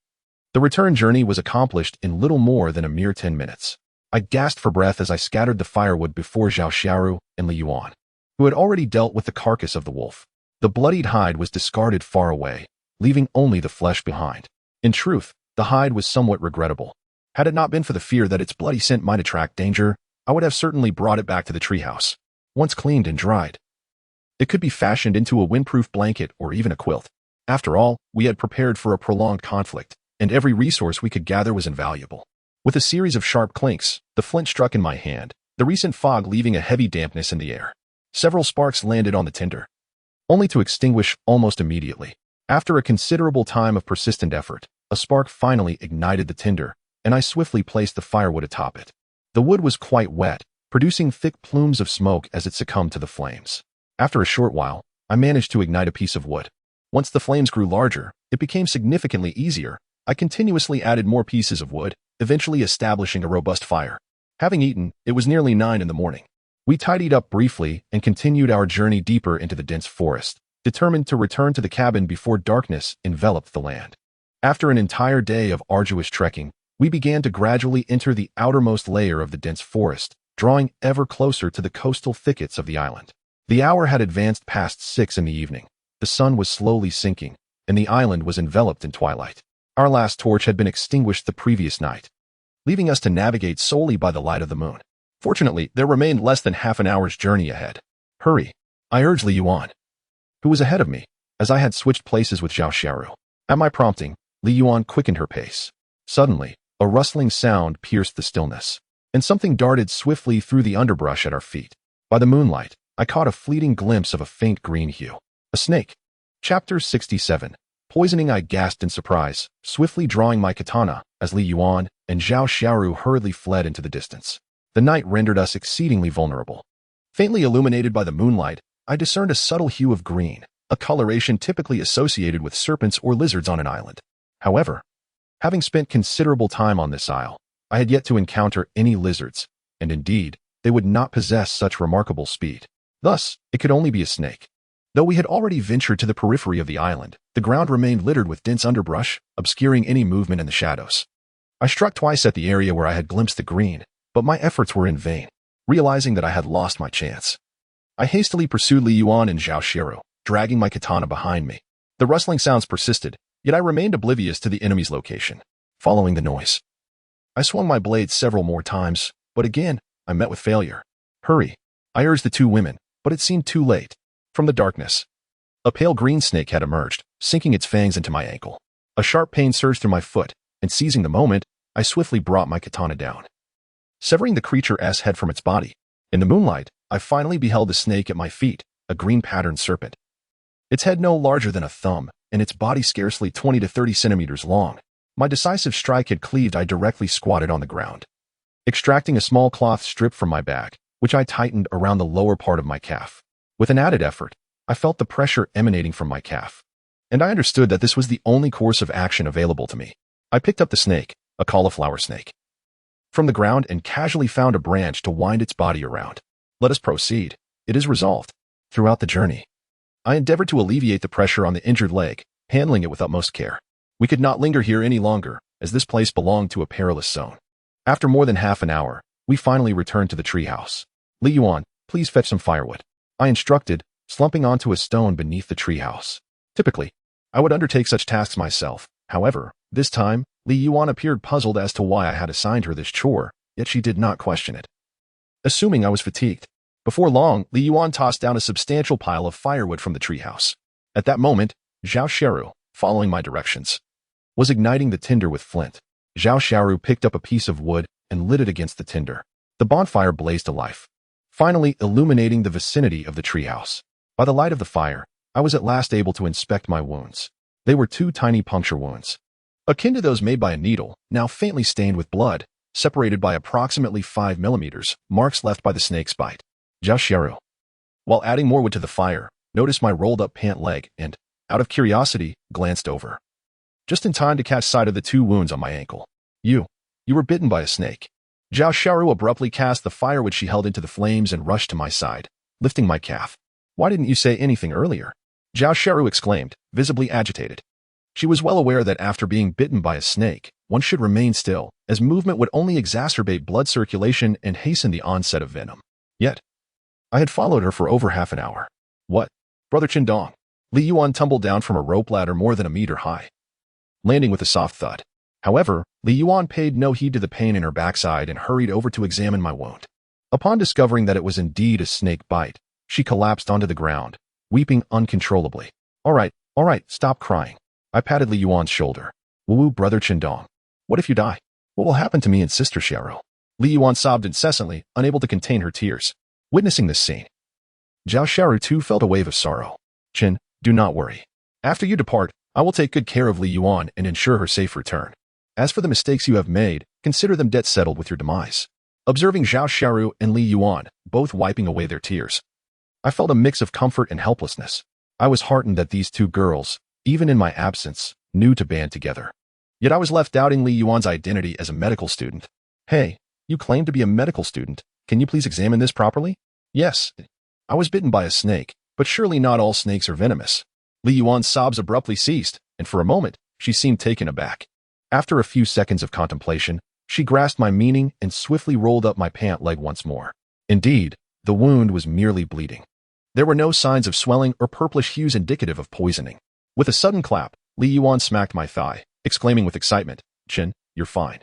the return journey was accomplished in little more than a mere 10 minutes. I gasped for breath as I scattered the firewood before Zhao Xiaoru and Li Yuan, who had already dealt with the carcass of the wolf. The bloodied hide was discarded far away, leaving only the flesh behind. In truth, the hide was somewhat regrettable. Had it not been for the fear that its bloody scent might attract danger, I would have certainly brought it back to the treehouse. Once cleaned and dried, it could be fashioned into a windproof blanket or even a quilt. After all, we had prepared for a prolonged conflict, and every resource we could gather was invaluable. With a series of sharp clinks, the flint struck in my hand, the recent fog leaving a heavy dampness in the air. Several sparks landed on the tinder, only to extinguish almost immediately. After a considerable time of persistent effort, a spark finally ignited the tinder, and I swiftly placed the firewood atop it. The wood was quite wet, producing thick plumes of smoke as it succumbed to the flames. After a short while, I managed to ignite a piece of wood. Once the flames grew larger, it became significantly easier. I continuously added more pieces of wood, eventually establishing a robust fire. Having eaten, it was nearly 9 in the morning. We tidied up briefly and continued our journey deeper into the dense forest, determined to return to the cabin before darkness enveloped the land. After an entire day of arduous trekking, we began to gradually enter the outermost layer of the dense forest, drawing ever closer to the coastal thickets of the island. The hour had advanced past 6 in the evening. The sun was slowly sinking, and the island was enveloped in twilight. Our last torch had been extinguished the previous night, leaving us to navigate solely by the light of the moon. Fortunately, there remained less than half an hour's journey ahead. Hurry, I urged Li Yuan, who was ahead of me, as I had switched places with Zhao Xiaoru. At my prompting, Li Yuan quickened her pace. Suddenly, a rustling sound pierced the stillness, and something darted swiftly through the underbrush at our feet. By the moonlight, I caught a fleeting glimpse of a faint green hue. A snake. Chapter 67. Poisoning. I gasped in surprise, swiftly drawing my katana, as Li Yuan and Zhao Xiaoru hurriedly fled into the distance. The night rendered us exceedingly vulnerable. Faintly illuminated by the moonlight, I discerned a subtle hue of green, a coloration typically associated with serpents or lizards on an island. However, having spent considerable time on this isle, I had yet to encounter any lizards, and indeed, they would not possess such remarkable speed. Thus, it could only be a snake. Though we had already ventured to the periphery of the island, the ground remained littered with dense underbrush, obscuring any movement in the shadows. I struck twice at the area where I had glimpsed the green, but my efforts were in vain. Realizing that I had lost my chance, I hastily pursued Li Yuan and Zhao Xiaoru, dragging my katana behind me. The rustling sounds persisted, yet I remained oblivious to the enemy's location. Following the noise, I swung my blade several more times, but again, I met with failure. Hurry, I urged the two women, but it seemed too late. From the darkness, a pale green snake had emerged, sinking its fangs into my ankle. A sharp pain surged through my foot, and seizing the moment, I swiftly brought my katana down, severing the creature's head from its body. In the moonlight, I finally beheld the snake at my feet, a green-patterned serpent. Its head no larger than a thumb, and its body scarcely 20 to 30 centimeters long. My decisive strike had cleaved. I directly squatted on the ground, extracting a small cloth strip from my back, which I tightened around the lower part of my calf. With an added effort, I felt the pressure emanating from my calf, and I understood that this was the only course of action available to me. I picked up the snake, a cauliflower snake, from the ground and casually found a branch to wind its body around. Let us proceed. It is resolved. Throughout the journey, I endeavored to alleviate the pressure on the injured leg, handling it with utmost care. We could not linger here any longer, as this place belonged to a perilous zone. After more than half an hour, we finally returned to the treehouse. Li Yuan, please fetch some firewood, I instructed, slumping onto a stone beneath the treehouse. Typically, I would undertake such tasks myself. However, this time, Li Yuan appeared puzzled as to why I had assigned her this chore, yet she did not question it. Assuming I was fatigued, before long, Li Yuan tossed down a substantial pile of firewood from the treehouse. At that moment, Zhao Xiaoru, following my directions, was igniting the tinder with flint. Zhao Xiaoru picked up a piece of wood and lit it against the tinder. The bonfire blazed to life, finally illuminating the vicinity of the treehouse. By the light of the fire, I was at last able to inspect my wounds. They were 2 tiny puncture wounds, akin to those made by a needle, now faintly stained with blood, separated by approximately 5 millimeters, marks left by the snake's bite. Zhao Xiaoru, while adding more wood to the fire, noticed my rolled-up pant leg and, out of curiosity, glanced over, just in time to catch sight of the 2 wounds on my ankle. You were bitten by a snake. Zhao Xiaoru abruptly cast the firewood she held into the flames and rushed to my side, lifting my calf. Why didn't you say anything earlier? Zhao Xiaoru exclaimed, visibly agitated. She was well aware that after being bitten by a snake, one should remain still, as movement would only exacerbate blood circulation and hasten the onset of venom. Yet, I had followed her for over half an hour. What? Brother Qindong, Li Yuan tumbled down from a rope ladder more than a meter high, landing with a soft thud. However, Li Yuan paid no heed to the pain in her backside and hurried over to examine my wound. Upon discovering that it was indeed a snake bite, she collapsed onto the ground, weeping uncontrollably. All right, stop crying. I patted Li Yuan's shoulder. Woo, brother Qindong. What if you die? What will happen to me and Sister Xiaoru? Li Yuan sobbed incessantly, unable to contain her tears. Witnessing this scene, Zhao Xiaoru too felt a wave of sorrow. Qin, do not worry. After you depart, I will take good care of Li Yuan and ensure her safe return. As for the mistakes you have made, consider them debt settled with your demise. Observing Zhao Xiaoru and Li Yuan, both wiping away their tears, I felt a mix of comfort and helplessness. I was heartened that these two girls, even in my absence, knew to band together. Yet I was left doubting Li Yuan's identity as a medical student. Hey, you claim to be a medical student. Can you please examine this properly? Yes. I was bitten by a snake, but surely not all snakes are venomous. Li Yuan's sobs abruptly ceased, and for a moment, she seemed taken aback. After a few seconds of contemplation, she grasped my meaning and swiftly rolled up my pant leg once more. Indeed, the wound was merely bleeding. There were no signs of swelling or purplish hues indicative of poisoning. With a sudden clap, Li Yuan smacked my thigh, exclaiming with excitement, Qin, you're fine.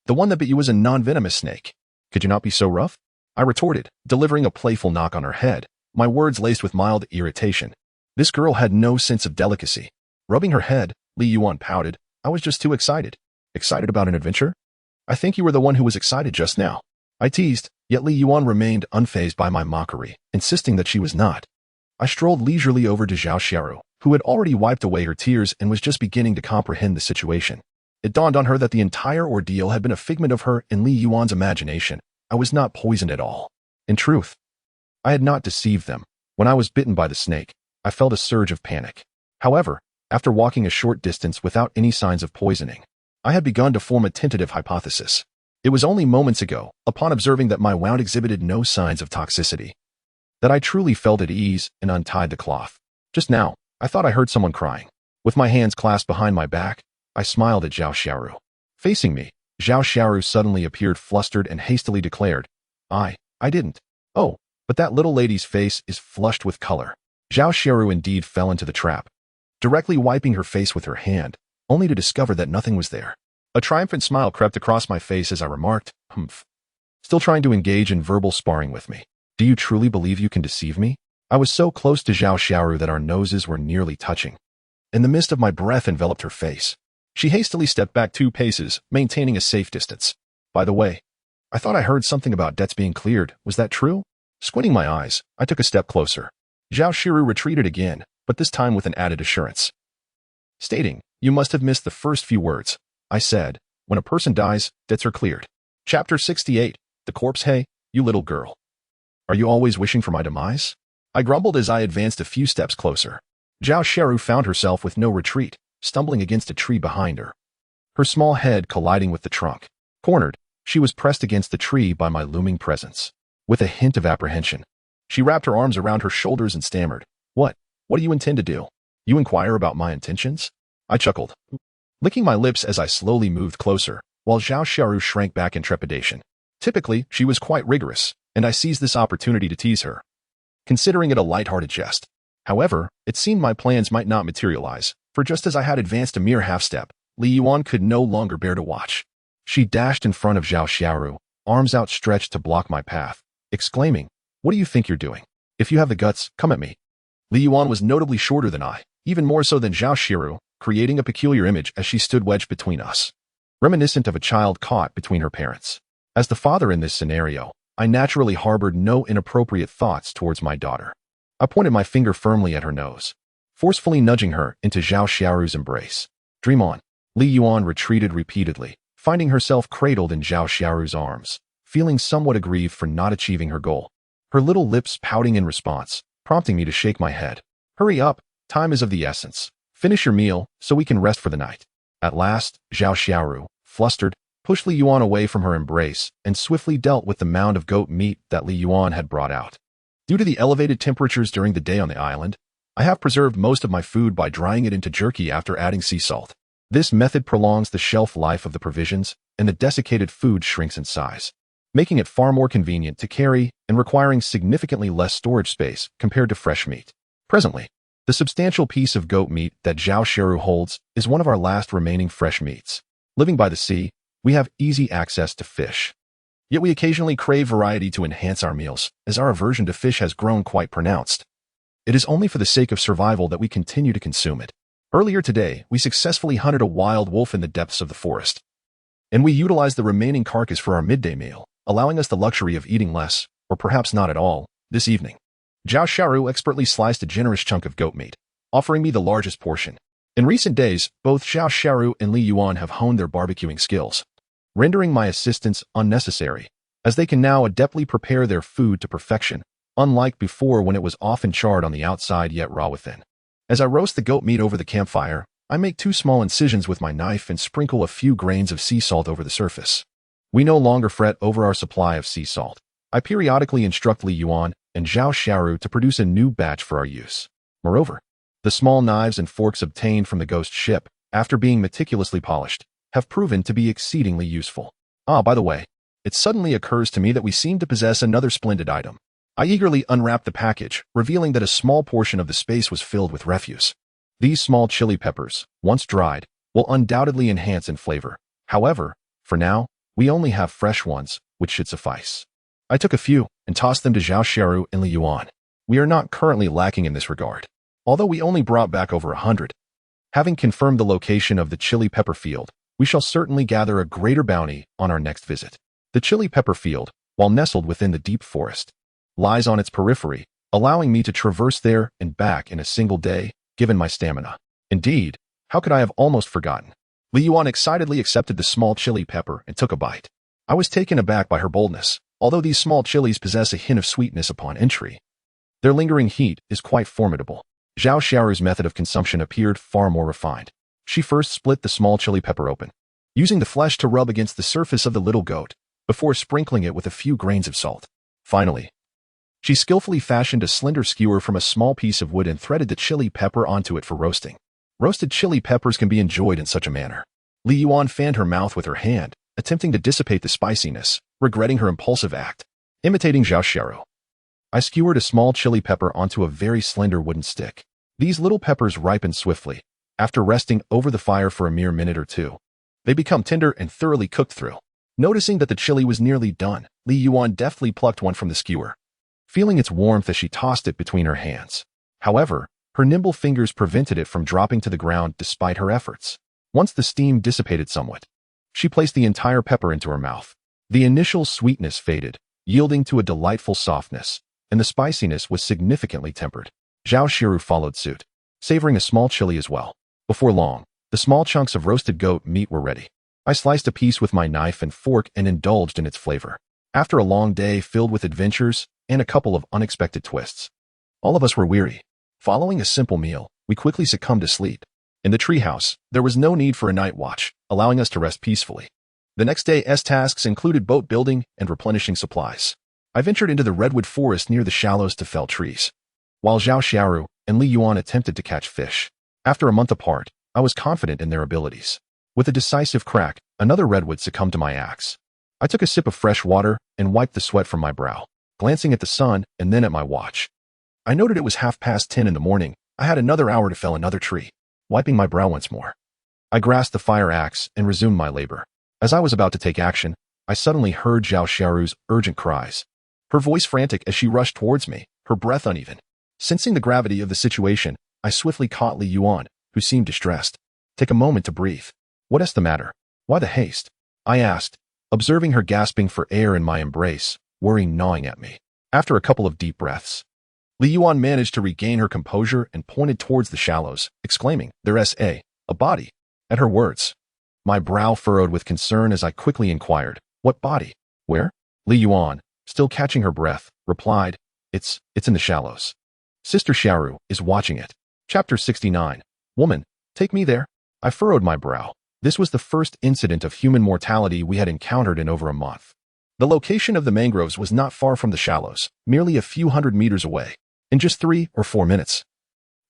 The one that bit you was a non-venomous snake. Could you not be so rough? I retorted, delivering a playful knock on her head, my words laced with mild irritation. This girl had no sense of delicacy. Rubbing her head, Li Yuan pouted, I was just too excited. Excited about an adventure? I think you were the one who was excited just now. I teased, yet Li Yuan remained unfazed by my mockery, insisting that she was not. I strolled leisurely over to Zhao Xiaoru, who had already wiped away her tears and was just beginning to comprehend the situation. It dawned on her that the entire ordeal had been a figment of her and Li Yuan's imagination. I was not poisoned at all. In truth, I had not deceived them. When I was bitten by the snake, I felt a surge of panic. However, after walking a short distance without any signs of poisoning, I had begun to form a tentative hypothesis. It was only moments ago, upon observing that my wound exhibited no signs of toxicity, that I truly felt at ease and untied the cloth. Just now, I thought I heard someone crying. With my hands clasped behind my back, I smiled at Zhao Xiaoru. Facing me, Zhao Xiaoru suddenly appeared flustered and hastily declared, I didn't. Oh, but that little lady's face is flushed with color. Zhao Xiaoru indeed fell into the trap, directly wiping her face with her hand, only to discover that nothing was there. A triumphant smile crept across my face as I remarked, humph. Still trying to engage in verbal sparring with me. Do you truly believe you can deceive me? I was so close to Zhao Xiaoru that our noses were nearly touching, and the mist of my breath enveloped her face. She hastily stepped back 2 paces, maintaining a safe distance. By the way, I thought I heard something about debts being cleared. Was that true? Squinting my eyes, I took a step closer. Zhao Xiaoru retreated again, but this time with an added assurance, stating, you must have missed the first few words. I said, when a person dies, debts are cleared. Chapter 68, The Corpse. Hey, you little girl. Are you always wishing for my demise? I grumbled as I advanced a few steps closer. Zhao Xiaoru found herself with no retreat, stumbling against a tree behind her, her small head colliding with the trunk. Cornered, she was pressed against the tree by my looming presence. With a hint of apprehension, she wrapped her arms around her shoulders and stammered, What do you intend to do? You inquire about my intentions? I chuckled, licking my lips as I slowly moved closer, while Zhao Xiaoru shrank back in trepidation. Typically, she was quite rigorous, and I seized this opportunity to tease her, considering it a light-hearted jest. However, it seemed my plans might not materialize, for just as I had advanced a mere half-step, Li Yuan could no longer bear to watch. She dashed in front of Zhao Xiaoru, arms outstretched to block my path, exclaiming, What do you think you're doing? If you have the guts, come at me. Li Yuan was notably shorter than I, even more so than Zhao Xiaoru, creating a peculiar image as she stood wedged between us, reminiscent of a child caught between her parents. As the father in this scenario, I naturally harbored no inappropriate thoughts towards my daughter. I pointed my finger firmly at her nose, forcefully nudging her into Zhao Xiaoru's embrace. Dream on. Li Yuan retreated repeatedly, finding herself cradled in Zhao Xiaoru's arms, feeling somewhat aggrieved for not achieving her goal. Her little lips pouting in response, prompting me to shake my head. Hurry up, time is of the essence. Finish your meal, so we can rest for the night. At last, Zhao Xiaoru, flustered, pushed Li Yuan away from her embrace and swiftly dealt with the mound of goat meat that Li Yuan had brought out. Due to the elevated temperatures during the day on the island, I have preserved most of my food by drying it into jerky after adding sea salt. This method prolongs the shelf life of the provisions, and the desiccated food shrinks in size, making it far more convenient to carry and requiring significantly less storage space compared to fresh meat. Presently, The substantial piece of goat meat that Zhao Sheru holds is one of our last remaining fresh meats. Living by the sea, we have easy access to fish. Yet we occasionally crave variety to enhance our meals, as our aversion to fish has grown quite pronounced. It is only for the sake of survival that we continue to consume it. Earlier today, we successfully hunted a wild wolf in the depths of the forest, and we utilized the remaining carcass for our midday meal, allowing us the luxury of eating less, or perhaps not at all, this evening. Zhao Sharu expertly sliced a generous chunk of goat meat, offering me the largest portion. In recent days, both Zhao Sharu and Li Yuan have honed their barbecuing skills, rendering my assistance unnecessary, as they can now adeptly prepare their food to perfection, unlike before when it was often charred on the outside yet raw within. As I roast the goat meat over the campfire, I make 2 small incisions with my knife and sprinkle a few grains of sea salt over the surface. We no longer fret over our supply of sea salt. I periodically instruct Li Yuan and Zhao Sharu to produce a new batch for our use. Moreover, the small knives and forks obtained from the ghost ship, after being meticulously polished, have proven to be exceedingly useful. By the way, it suddenly occurs to me that we seem to possess another splendid item. I eagerly unwrapped the package, revealing that a small portion of the space was filled with refuse. These small chili peppers, once dried, will undoubtedly enhance in flavor. However, for now, we only have fresh ones, which should suffice. I took a few and tossed them to Zhao Sheru and Li Yuan. We are not currently lacking in this regard, although we only brought back over 100. Having confirmed the location of the chili pepper field, we shall certainly gather a greater bounty on our next visit. The chili pepper field, while nestled within the deep forest, lies on its periphery, allowing me to traverse there and back in a single day, given my stamina. Indeed, how could I have almost forgotten? Li Yuan excitedly accepted the small chili pepper and took a bite. I was taken aback by her boldness, although these small chilies possess a hint of sweetness upon entry. Their lingering heat is quite formidable. Zhao Sharu's method of consumption appeared far more refined. She first split the small chili pepper open, using the flesh to rub against the surface of the little goat, before sprinkling it with a few grains of salt. Finally, she skillfully fashioned a slender skewer from a small piece of wood and threaded the chili pepper onto it for roasting. Roasted chili peppers can be enjoyed in such a manner. Li Yuan fanned her mouth with her hand, attempting to dissipate the spiciness, regretting her impulsive act. Imitating Zhao Sharu, I skewered a small chili pepper onto a very slender wooden stick. These little peppers ripen swiftly. After resting over the fire for a mere minute or two, they become tender and thoroughly cooked through. Noticing that the chili was nearly done, Li Yuan deftly plucked one from the skewer, feeling its warmth as she tossed it between her hands. However, her nimble fingers prevented it from dropping to the ground despite her efforts. Once the steam dissipated somewhat, she placed the entire pepper into her mouth. The initial sweetness faded, yielding to a delightful softness, and the spiciness was significantly tempered. Zhao Shiru followed suit, savoring a small chili as well. Before long, the small chunks of roasted goat meat were ready. I sliced a piece with my knife and fork and indulged in its flavor. After a long day filled with adventures and a couple of unexpected twists, all of us were weary. Following a simple meal, we quickly succumbed to sleep. In the treehouse, there was no need for a night watch, allowing us to rest peacefully. The next day's tasks included boat building and replenishing supplies. I ventured into the redwood forest near the shallows to fell trees, while Zhao Xiaoru and Li Yuan attempted to catch fish. After a month apart, I was confident in their abilities. With a decisive crack, another redwood succumbed to my axe. I took a sip of fresh water and wiped the sweat from my brow, glancing at the sun and then at my watch. I noted it was 10:30 in the morning. I had another hour to fell another tree. Wiping my brow once more, I grasped the fire axe and resumed my labor. As I was about to take action, I suddenly heard Zhao Xiaoru's urgent cries. Her voice frantic as she rushed towards me, her breath uneven. Sensing the gravity of the situation, I swiftly caught Li Yuan, who seemed distressed. Take a moment to breathe. What is the matter? Why the haste? I asked, observing her gasping for air in my embrace, worry gnawing at me. After a couple of deep breaths, Li Yuan managed to regain her composure and pointed towards the shallows, exclaiming, "There's a body." At her words, my brow furrowed with concern as I quickly inquired, "What body? Where?" Li Yuan, still catching her breath, replied, It's in the shallows. Sister Xiaoru is watching it." Chapter 69. Woman, take me there. I furrowed my brow. This was the first incident of human mortality we had encountered in over a month. The location of the mangroves was not far from the shallows, merely a few hundred meters away. In just 3 or 4 minutes,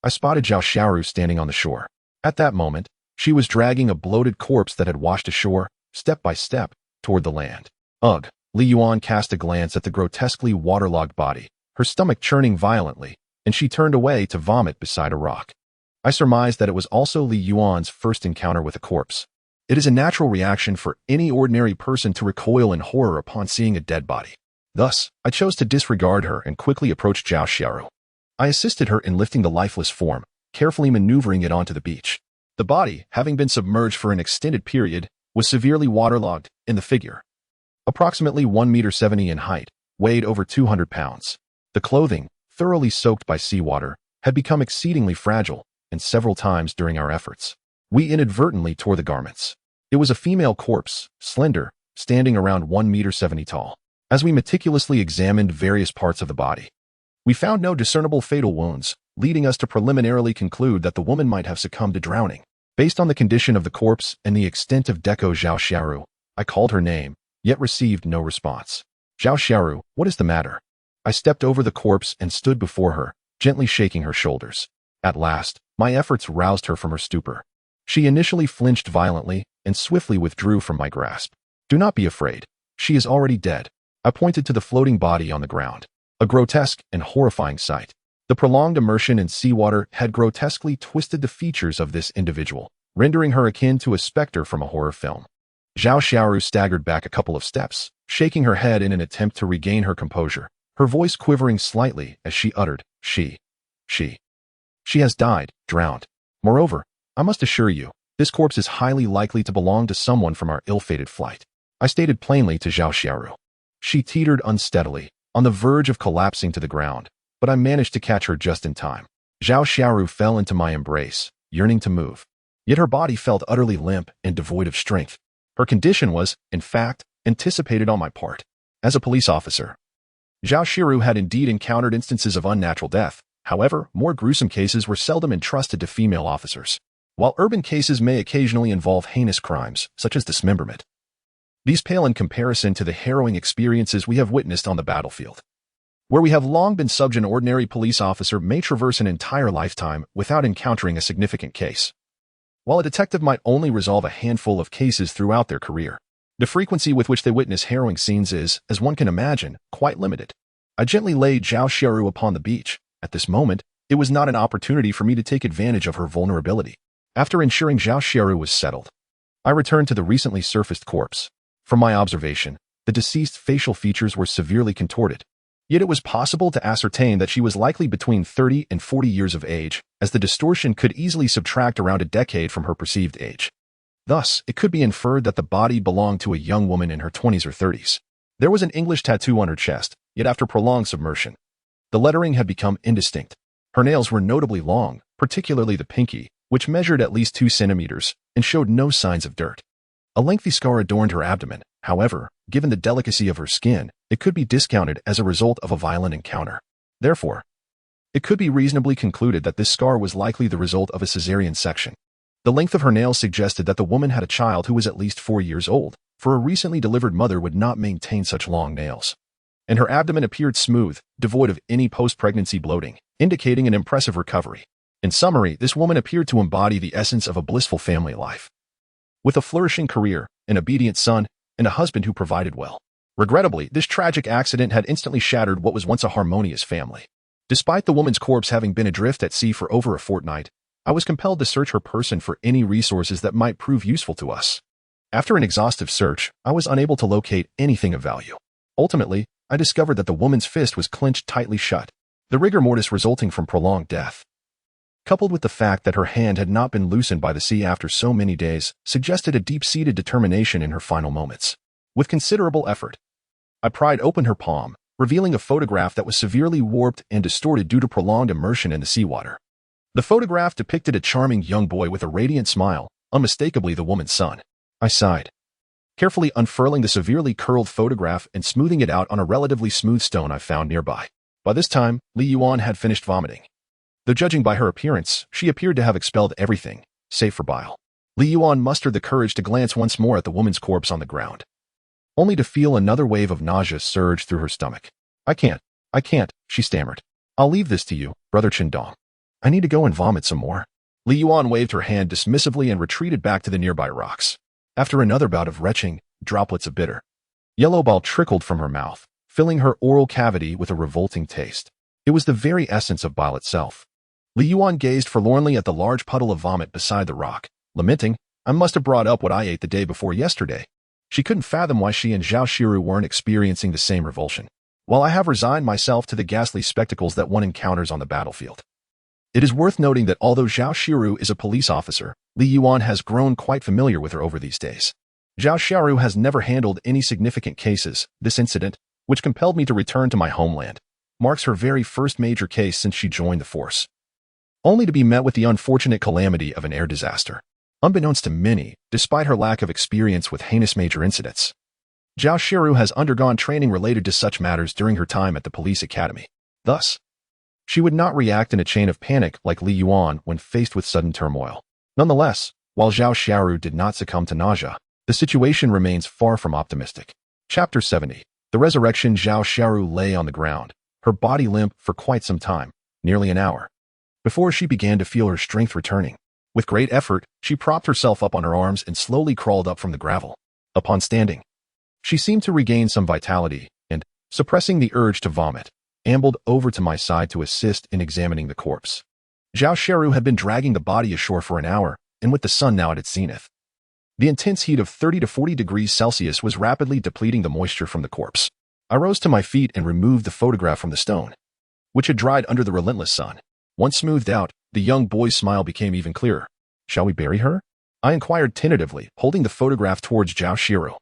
I spotted Zhao Xiaoru standing on the shore. At that moment, she was dragging a bloated corpse that had washed ashore, step by step, toward the land. Ugh! Li Yuan cast a glance at the grotesquely waterlogged body, her stomach churning violently, and she turned away to vomit beside a rock. I surmised that it was also Li Yuan's first encounter with a corpse. It is a natural reaction for any ordinary person to recoil in horror upon seeing a dead body. Thus, I chose to disregard her and quickly approached Zhao Xiaoru. I assisted her in lifting the lifeless form, carefully maneuvering it onto the beach. The body, having been submerged for an extended period, was severely waterlogged in the figure. Approximately 1.70 meters in height, weighed over 200 pounds. The clothing, thoroughly soaked by seawater, had become exceedingly fragile, and several times during our efforts, we inadvertently tore the garments. It was a female corpse, slender, standing around 1.70 meters tall. As we meticulously examined various parts of the body, we found no discernible fatal wounds, leading us to preliminarily conclude that the woman might have succumbed to drowning. Based on the condition of the corpse and the extent of Deco Zhao Xiaoru, I called her name, yet received no response. Zhao Xiaoru, what is the matter? I stepped over the corpse and stood before her, gently shaking her shoulders. At last, my efforts roused her from her stupor. She initially flinched violently and swiftly withdrew from my grasp. Do not be afraid. She is already dead. I pointed to the floating body on the ground. A grotesque and horrifying sight. The prolonged immersion in seawater had grotesquely twisted the features of this individual, rendering her akin to a specter from a horror film. Zhao Xiaoru staggered back a couple of steps, shaking her head in an attempt to regain her composure, her voice quivering slightly as she uttered, She has died, drowned. Moreover, I must assure you, this corpse is highly likely to belong to someone from our ill-fated flight. I stated plainly to Zhao Xiaoru. She teetered unsteadily, on the verge of collapsing to the ground, but I managed to catch her just in time. Zhao Xiaoru fell into my embrace, yearning to move. Yet her body felt utterly limp and devoid of strength. Her condition was, in fact, anticipated on my part. As a police officer, Zhao Xiaoru had indeed encountered instances of unnatural death. However, more gruesome cases were seldom entrusted to female officers. While urban cases may occasionally involve heinous crimes, such as dismemberment, these pale in comparison to the harrowing experiences we have witnessed on the battlefield, where we have long been subject. An ordinary police officer may traverse an entire lifetime without encountering a significant case, while a detective might only resolve a handful of cases throughout their career. The frequency with which they witness harrowing scenes is, as one can imagine, quite limited. I gently laid Zhao Xiaoru upon the beach. At this moment, it was not an opportunity for me to take advantage of her vulnerability. After ensuring Zhao Xiaoru was settled, I returned to the recently surfaced corpse. From my observation, the deceased's facial features were severely contorted. Yet it was possible to ascertain that she was likely between 30 and 40 years of age, as the distortion could easily subtract around a decade from her perceived age. Thus, it could be inferred that the body belonged to a young woman in her 20s or 30s. There was an English tattoo on her chest, yet after prolonged submersion, the lettering had become indistinct. Her nails were notably long, particularly the pinky, which measured at least 2 centimeters and showed no signs of dirt. A lengthy scar adorned her abdomen. However, given the delicacy of her skin, it could be discounted as a result of a violent encounter. Therefore, it could be reasonably concluded that this scar was likely the result of a cesarean section. The length of her nails suggested that the woman had a child who was at least 4 years old, for a recently delivered mother would not maintain such long nails. And her abdomen appeared smooth, devoid of any post-pregnancy bloating, indicating an impressive recovery. In summary, this woman appeared to embody the essence of a blissful family life, with a flourishing career, an obedient son, and a husband who provided well. Regrettably, this tragic accident had instantly shattered what was once a harmonious family. Despite the woman's corpse having been adrift at sea for over a fortnight, I was compelled to search her person for any resources that might prove useful to us. After an exhaustive search, I was unable to locate anything of value. Ultimately, I discovered that the woman's fist was clenched tightly shut, the rigor mortis resulting from prolonged death, coupled with the fact that her hand had not been loosened by the sea after so many days, suggested a deep-seated determination in her final moments. With considerable effort, I pried open her palm, revealing a photograph that was severely warped and distorted due to prolonged immersion in the seawater. The photograph depicted a charming young boy with a radiant smile, unmistakably the woman's son. I sighed, carefully unfurling the severely curled photograph and smoothing it out on a relatively smooth stone I found nearby. By this time, Li Yuan had finished vomiting. Though judging by her appearance, she appeared to have expelled everything, save for bile. Li Yuan mustered the courage to glance once more at the woman's corpse on the ground, only to feel another wave of nausea surge through her stomach. I can't, she stammered. I'll leave this to you, Brother Qindong. I need to go and vomit some more. Li Yuan waved her hand dismissively and retreated back to the nearby rocks. After another bout of retching, droplets of bitter yellow bile trickled from her mouth, filling her oral cavity with a revolting taste. It was the very essence of bile itself. Li Yuan gazed forlornly at the large puddle of vomit beside the rock, lamenting, "I must have brought up what I ate the day before yesterday." She couldn't fathom why she and Zhao Shiru weren't experiencing the same revulsion. While I have resigned myself to the ghastly spectacles that one encounters on the battlefield. It is worth noting that although Zhao Shiru is a police officer, Li Yuan has grown quite familiar with her over these days. Zhao Shiru has never handled any significant cases. This incident, which compelled me to return to my homeland, marks her very first major case since she joined the force. Only to be met with the unfortunate calamity of an air disaster. Unbeknownst to many, despite her lack of experience with heinous major incidents, Zhao Shiru has undergone training related to such matters during her time at the police academy. Thus, she would not react in a chain of panic like Li Yuan when faced with sudden turmoil. Nonetheless, while Zhao Shiru did not succumb to nausea, the situation remains far from optimistic. Chapter 70. The Resurrection. Zhao Shiru lay on the ground, her body limp for quite some time, nearly an hour, before she began to feel her strength returning. With great effort, she propped herself up on her arms and slowly crawled up from the gravel. Upon standing, she seemed to regain some vitality and, suppressing the urge to vomit, ambled over to my side to assist in examining the corpse. Zhao Shiru had been dragging the body ashore for an hour, and with the sun now at its zenith, the intense heat of 30 to 40 degrees Celsius was rapidly depleting the moisture from the corpse. I rose to my feet and removed the photograph from the stone, which had dried under the relentless sun. Once smoothed out, the young boy's smile became even clearer. "Shall we bury her?" I inquired tentatively, holding the photograph towards Zhao Shiru.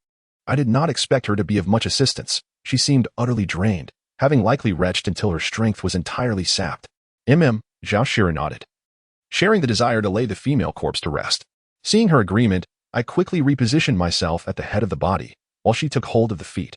I did not expect her to be of much assistance. She seemed utterly drained, having likely retched until her strength was entirely sapped. Zhao Shiru nodded, sharing the desire to lay the female corpse to rest. Seeing her agreement, I quickly repositioned myself at the head of the body, while she took hold of the feet,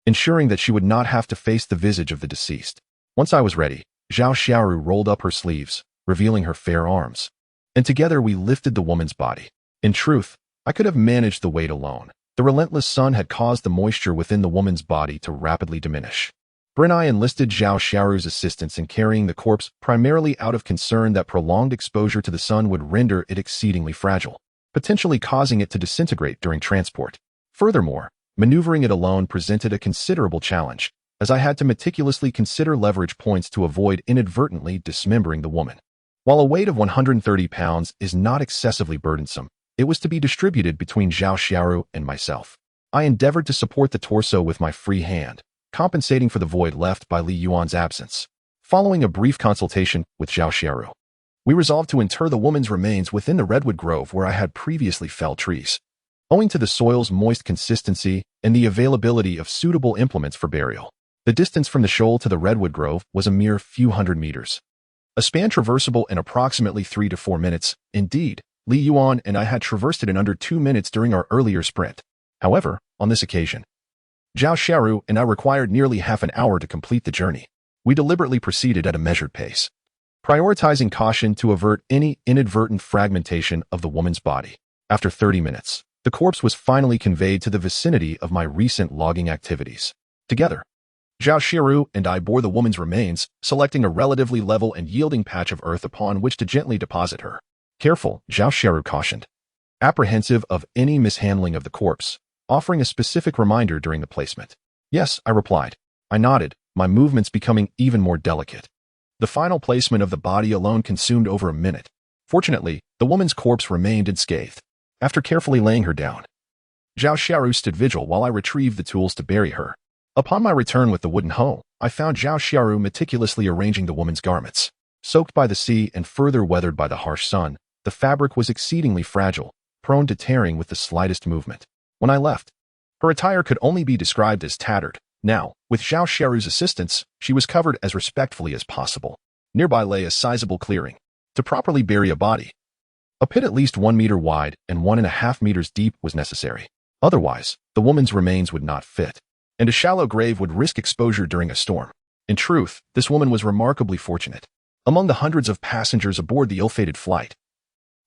ensuring that she would not have to face the visage of the deceased. Once I was ready, Zhao Shiru rolled up her sleeves, revealing her fair arms, and together we lifted the woman's body. In truth, I could have managed the weight alone. The relentless sun had caused the moisture within the woman's body to rapidly diminish. Brenai enlisted Zhao Shiru's assistance in carrying the corpse, primarily out of concern that prolonged exposure to the sun would render it exceedingly fragile, potentially causing it to disintegrate during transport. Furthermore, maneuvering it alone presented a considerable challenge, as I had to meticulously consider leverage points to avoid inadvertently dismembering the woman. While a weight of 130 pounds is not excessively burdensome, it was to be distributed between Zhao Shiru and myself. I endeavored to support the torso with my free hand, compensating for the void left by Li Yuan's absence. Following a brief consultation with Zhao Shiru, we resolved to inter the woman's remains within the redwood grove where I had previously felled trees. Owing to the soil's moist consistency and the availability of suitable implements for burial, the distance from the shoal to the redwood grove was a mere few hundred meters, a span traversable in approximately 3 to 4 minutes. Indeed, Li Yuan and I had traversed it in under 2 minutes during our earlier sprint. However, on this occasion, Zhao Shiru and I required nearly half an hour to complete the journey. We deliberately proceeded at a measured pace, prioritizing caution to avert any inadvertent fragmentation of the woman's body. After 30 minutes, the corpse was finally conveyed to the vicinity of my recent logging activities. Together, Zhao Shiru and I bore the woman's remains, selecting a relatively level and yielding patch of earth upon which to gently deposit her. "Careful," Zhao Shiru cautioned, apprehensive of any mishandling of the corpse, offering a specific reminder during the placement. "Yes," I replied. I nodded, my movements becoming even more delicate. The final placement of the body alone consumed over a minute. Fortunately, the woman's corpse remained unscathed. After carefully laying her down, Zhao Shiru stood vigil while I retrieved the tools to bury her. Upon my return with the wooden hoe, I found Zhao Shiru meticulously arranging the woman's garments. Soaked by the sea and further weathered by the harsh sun, the fabric was exceedingly fragile, prone to tearing with the slightest movement. When I left, her attire could only be described as tattered. Now, with Zhao Shiru's assistance, she was covered as respectfully as possible. Nearby lay a sizable clearing. To properly bury a body, a pit at least 1 meter wide and 1.5 meters deep was necessary. Otherwise, the woman's remains would not fit, and a shallow grave would risk exposure during a storm. In truth, this woman was remarkably fortunate. Among the hundreds of passengers aboard the ill-fated flight,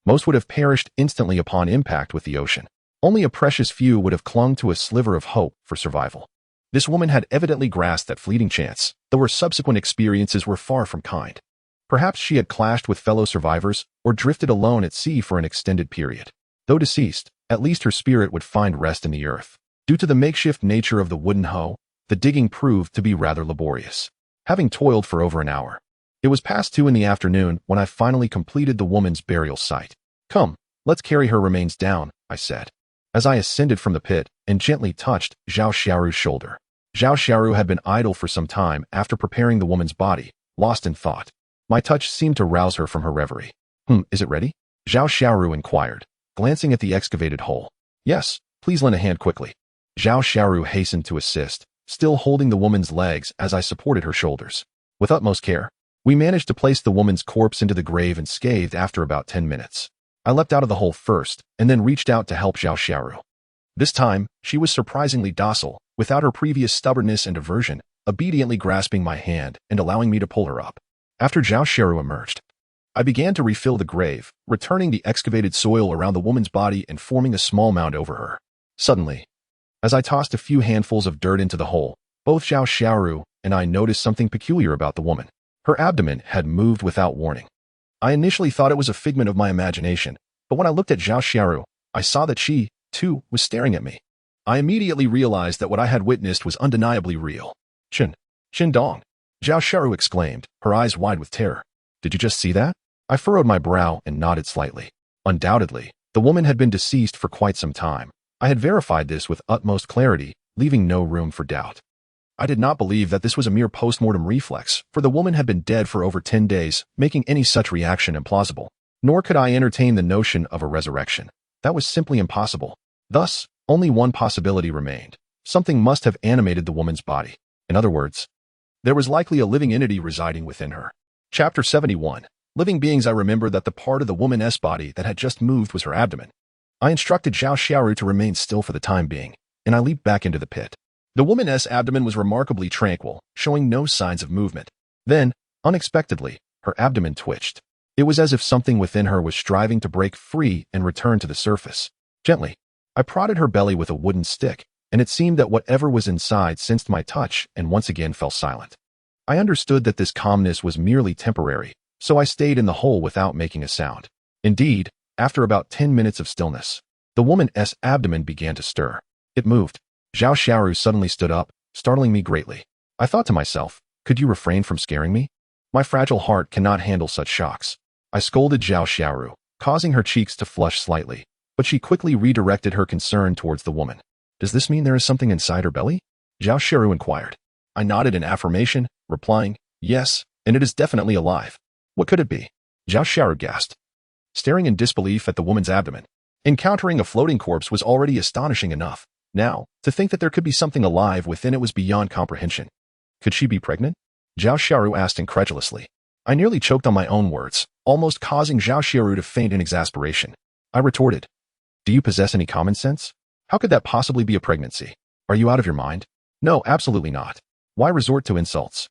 most would have perished instantly upon impact with the ocean. Only a precious few would have clung to a sliver of hope for survival. This woman had evidently grasped that fleeting chance, though her subsequent experiences were far from kind. Perhaps she had clashed with fellow survivors or drifted alone at sea for an extended period. Though deceased, at least her spirit would find rest in the earth. Due to the makeshift nature of the wooden hoe, the digging proved to be rather laborious. having toiled for over an hour. It was past 2 in the afternoon when I finally completed the woman's burial site. "Come, let's carry her remains down," I said, as I ascended from the pit and gently touched Zhao Xiaoru's shoulder. Zhao Xiaoru had been idle for some time after preparing the woman's body, lost in thought. My touch seemed to rouse her from her reverie. Is it ready?" Zhao Xiaoru inquired, glancing at the excavated hole. "Yes, please lend a hand quickly." Zhao Xiaoru hastened to assist, still holding the woman's legs as I supported her shoulders. With utmost care, we managed to place the woman's corpse into the grave unscathed after about 10 minutes. I leapt out of the hole first, and then reached out to help Zhao Xiaoru. This time, she was surprisingly docile, without her previous stubbornness and aversion, obediently grasping my hand and allowing me to pull her up. After Zhao Xiaoru emerged, I began to refill the grave, returning the excavated soil around the woman's body and forming a small mound over her. Suddenly, as I tossed a few handfuls of dirt into the hole, both Zhao Xiaoru and I noticed something peculiar about the woman. Her abdomen had moved without warning. I initially thought it was a figment of my imagination, but when I looked at Zhao Xiaoru, I saw that she, too, was staring at me. I immediately realized that what I had witnessed was undeniably real. Qin Dong," Zhao Xiaoru exclaimed, her eyes wide with terror. "Did you just see that?" I furrowed my brow and nodded slightly. Undoubtedly, the woman had been deceased for quite some time. I had verified this with utmost clarity, leaving no room for doubt. I did not believe that this was a mere post-mortem reflex, for the woman had been dead for over 10 days, making any such reaction implausible. Nor could I entertain the notion of a resurrection. That was simply impossible. Thus, only one possibility remained. Something must have animated the woman's body. In other words, there was likely a living entity residing within her. Chapter 71. Living beings. I remembered that the part of the woman's body that had just moved was her abdomen. I instructed Zhao Xiaoru to remain still for the time being, and I leaped back into the pit. The woman's abdomen was remarkably tranquil, showing no signs of movement. Then, unexpectedly, her abdomen twitched. It was as if something within her was striving to break free and return to the surface. Gently, I prodded her belly with a wooden stick, and it seemed that whatever was inside sensed my touch and once again fell silent. I understood that this calmness was merely temporary, so I stayed in the hole without making a sound. Indeed, after about 10 minutes of stillness, the woman's abdomen began to stir. It moved. Zhao Xiaoru suddenly stood up, startling me greatly. I thought to myself, could you refrain from scaring me? My fragile heart cannot handle such shocks. I scolded Zhao Xiaoru, causing her cheeks to flush slightly, but she quickly redirected her concern towards the woman. "Does this mean there is something inside her belly?" Zhao Xiaoru inquired. I nodded in affirmation, replying, "Yes, and it is definitely alive." "What could it be?" Zhao Xiaoru gasped, staring in disbelief at the woman's abdomen. Encountering a floating corpse was already astonishing enough. Now, to think that there could be something alive within it was beyond comprehension. "Could she be pregnant?" Zhao Xiaoru asked incredulously. I nearly choked on my own words, almost causing Zhao Xiaoru to faint in exasperation. I retorted, "Do you possess any common sense? How could that possibly be a pregnancy? Are you out of your mind?" "No, absolutely not. Why resort to insults?"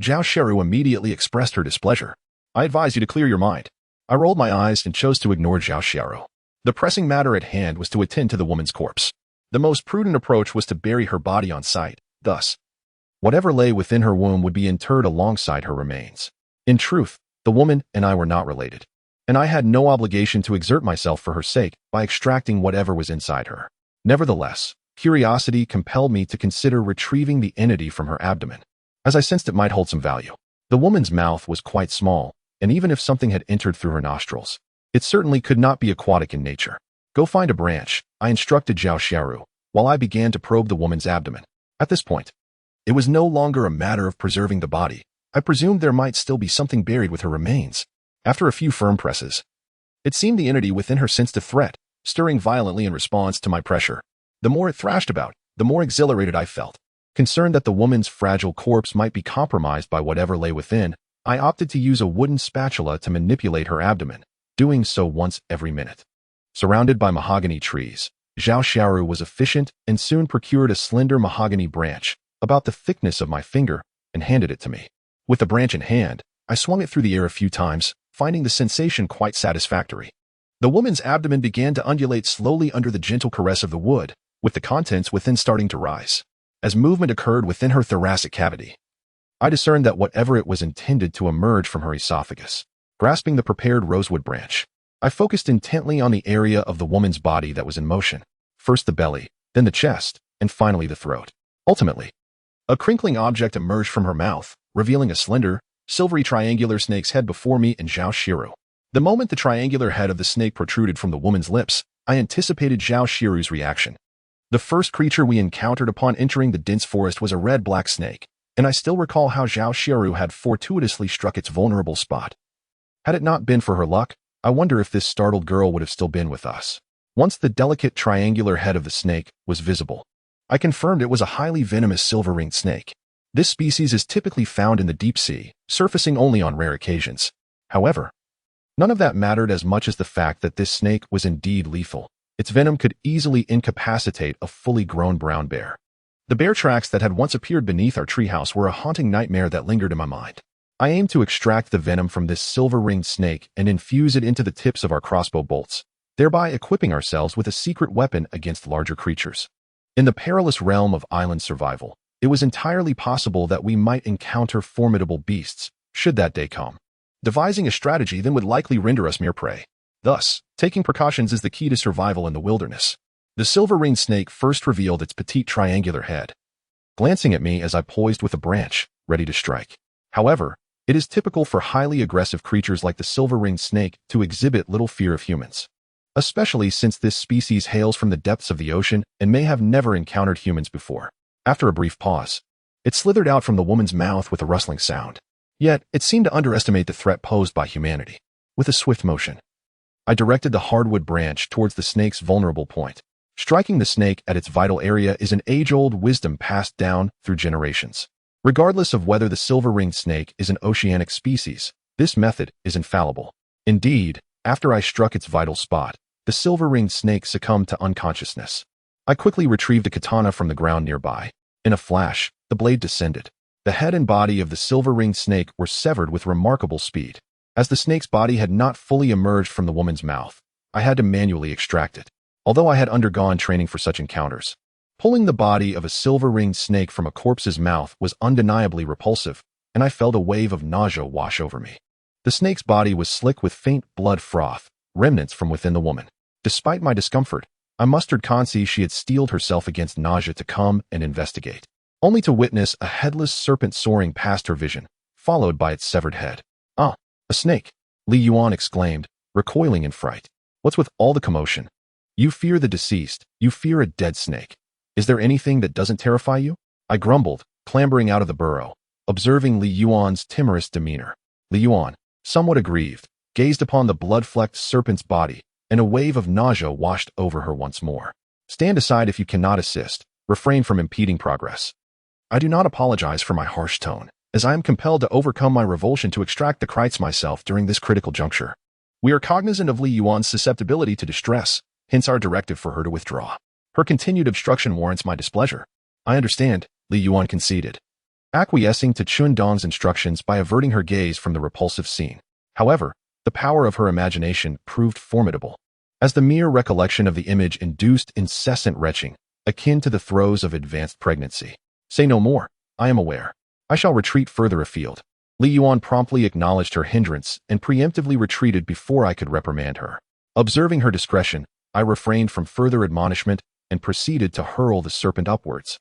Zhao Xiaoru immediately expressed her displeasure. "I advise you to clear your mind." I rolled my eyes and chose to ignore Zhao Xiaoru. The pressing matter at hand was to attend to the woman's corpse. The most prudent approach was to bury her body on site. Thus, whatever lay within her womb would be interred alongside her remains. In truth, the woman and I were not related, and I had no obligation to exert myself for her sake by extracting whatever was inside her. Nevertheless, curiosity compelled me to consider retrieving the entity from her abdomen, as I sensed it might hold some value. The woman's mouth was quite small, and even if something had entered through her nostrils, it certainly could not be aquatic in nature. "Go find a branch," I instructed Zhao Xiaoru, while I began to probe the woman's abdomen. At this point, it was no longer a matter of preserving the body. I presumed there might still be something buried with her remains. After a few firm presses, it seemed the entity within her sensed a threat, stirring violently in response to my pressure. The more it thrashed about, the more exhilarated I felt. Concerned that the woman's fragile corpse might be compromised by whatever lay within, I opted to use a wooden spatula to manipulate her abdomen, doing so once every minute. Surrounded by mahogany trees, Zhao Xiaoru was efficient and soon procured a slender mahogany branch, about the thickness of my finger, and handed it to me. With the branch in hand, I swung it through the air a few times, finding the sensation quite satisfactory. The woman's abdomen began to undulate slowly under the gentle caress of the wood, with the contents within starting to rise. As movement occurred within her thoracic cavity, I discerned that whatever it was intended to emerge from her esophagus. Grasping the prepared rosewood branch, I focused intently on the area of the woman's body that was in motion. First the belly, then the chest, and finally the throat. Ultimately, a crinkling object emerged from her mouth, revealing a slender, silvery triangular snake's head before me and Zhao Shiru. The moment the triangular head of the snake protruded from the woman's lips, I anticipated Zhao Shiru's reaction. The first creature we encountered upon entering the dense forest was a red-black snake, and I still recall how Zhao Shiru had fortuitously struck its vulnerable spot. Had it not been for her luck, I wonder if this startled girl would have still been with us. Once the delicate triangular head of the snake was visible, I confirmed it was a highly venomous silver-ringed snake. This species is typically found in the deep sea, surfacing only on rare occasions. However, none of that mattered as much as the fact that this snake was indeed lethal. Its venom could easily incapacitate a fully grown brown bear. The bear tracks that had once appeared beneath our treehouse were a haunting nightmare that lingered in my mind. I aimed to extract the venom from this silver-ringed snake and infuse it into the tips of our crossbow bolts, thereby equipping ourselves with a secret weapon against larger creatures. In the perilous realm of island survival, it was entirely possible that we might encounter formidable beasts, should that day come. Devising a strategy then would likely render us mere prey. Thus, taking precautions is the key to survival in the wilderness. The silver-ringed snake first revealed its petite triangular head, glancing at me as I poised with a branch, ready to strike. However, it is typical for highly aggressive creatures like the silver-ringed snake to exhibit little fear of humans, especially since this species hails from the depths of the ocean and may have never encountered humans before. After a brief pause, it slithered out from the woman's mouth with a rustling sound. Yet, it seemed to underestimate the threat posed by humanity. With a swift motion, I directed the hardwood branch towards the snake's vulnerable point. Striking the snake at its vital area is an age-old wisdom passed down through generations. Regardless of whether the silver-ringed snake is an oceanic species, this method is infallible. Indeed, after I struck its vital spot, the silver-ringed snake succumbed to unconsciousness. I quickly retrieved a katana from the ground nearby. In a flash, the blade descended. The head and body of the silver-ringed snake were severed with remarkable speed. As the snake's body had not fully emerged from the woman's mouth, I had to manually extract it. Although I had undergone training for such encounters, pulling the body of a silver-ringed snake from a corpse's mouth was undeniably repulsive, and I felt a wave of nausea wash over me. The snake's body was slick with faint blood froth, remnants from within the woman. Despite my discomfort, I mustered consi she had steeled herself against nausea to come and investigate, only to witness a headless serpent soaring past her vision, followed by its severed head. "Ah, a snake!" Li Yuan exclaimed, recoiling in fright. "What's with all the commotion? You fear the deceased, you fear a dead snake. Is there anything that doesn't terrify you?" I grumbled, clambering out of the burrow, observing Li Yuan's timorous demeanor. Li Yuan, somewhat aggrieved, gazed upon the blood-flecked serpent's body, and a wave of nausea washed over her once more. "Stand aside if you cannot assist. Refrain from impeding progress." I do not apologize for my harsh tone, as I am compelled to overcome my revulsion to extract the krites myself during this critical juncture. We are cognizant of Li Yuan's susceptibility to distress, hence our directive for her to withdraw. Her continued obstruction warrants my displeasure. "I understand," Li Yuan conceded, acquiescing to Chun Dong's instructions by averting her gaze from the repulsive scene. However, the power of her imagination proved formidable, as the mere recollection of the image induced incessant retching, akin to the throes of advanced pregnancy. "Say no more. I am aware. I shall retreat further afield." Li Yuan promptly acknowledged her hindrance and preemptively retreated before I could reprimand her. Observing her discretion, I refrained from further admonishment and proceeded to hurl the serpent upwards.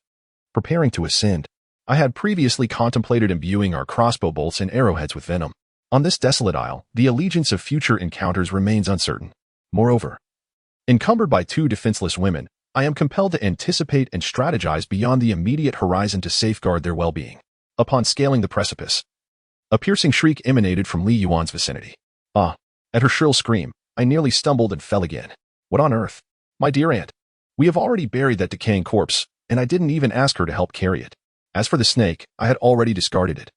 Preparing to ascend, I had previously contemplated imbuing our crossbow bolts and arrowheads with venom. On this desolate isle, the allegiance of future encounters remains uncertain. Moreover, encumbered by two defenseless women, I am compelled to anticipate and strategize beyond the immediate horizon to safeguard their well-being. Upon scaling the precipice, a piercing shriek emanated from Li Yuan's vicinity. "Ah!" At her shrill scream, I nearly stumbled and fell again. "What on earth?" "My dear aunt, we have already buried that decaying corpse, and I didn't even ask her to help carry it. As for the snake, I had already discarded it."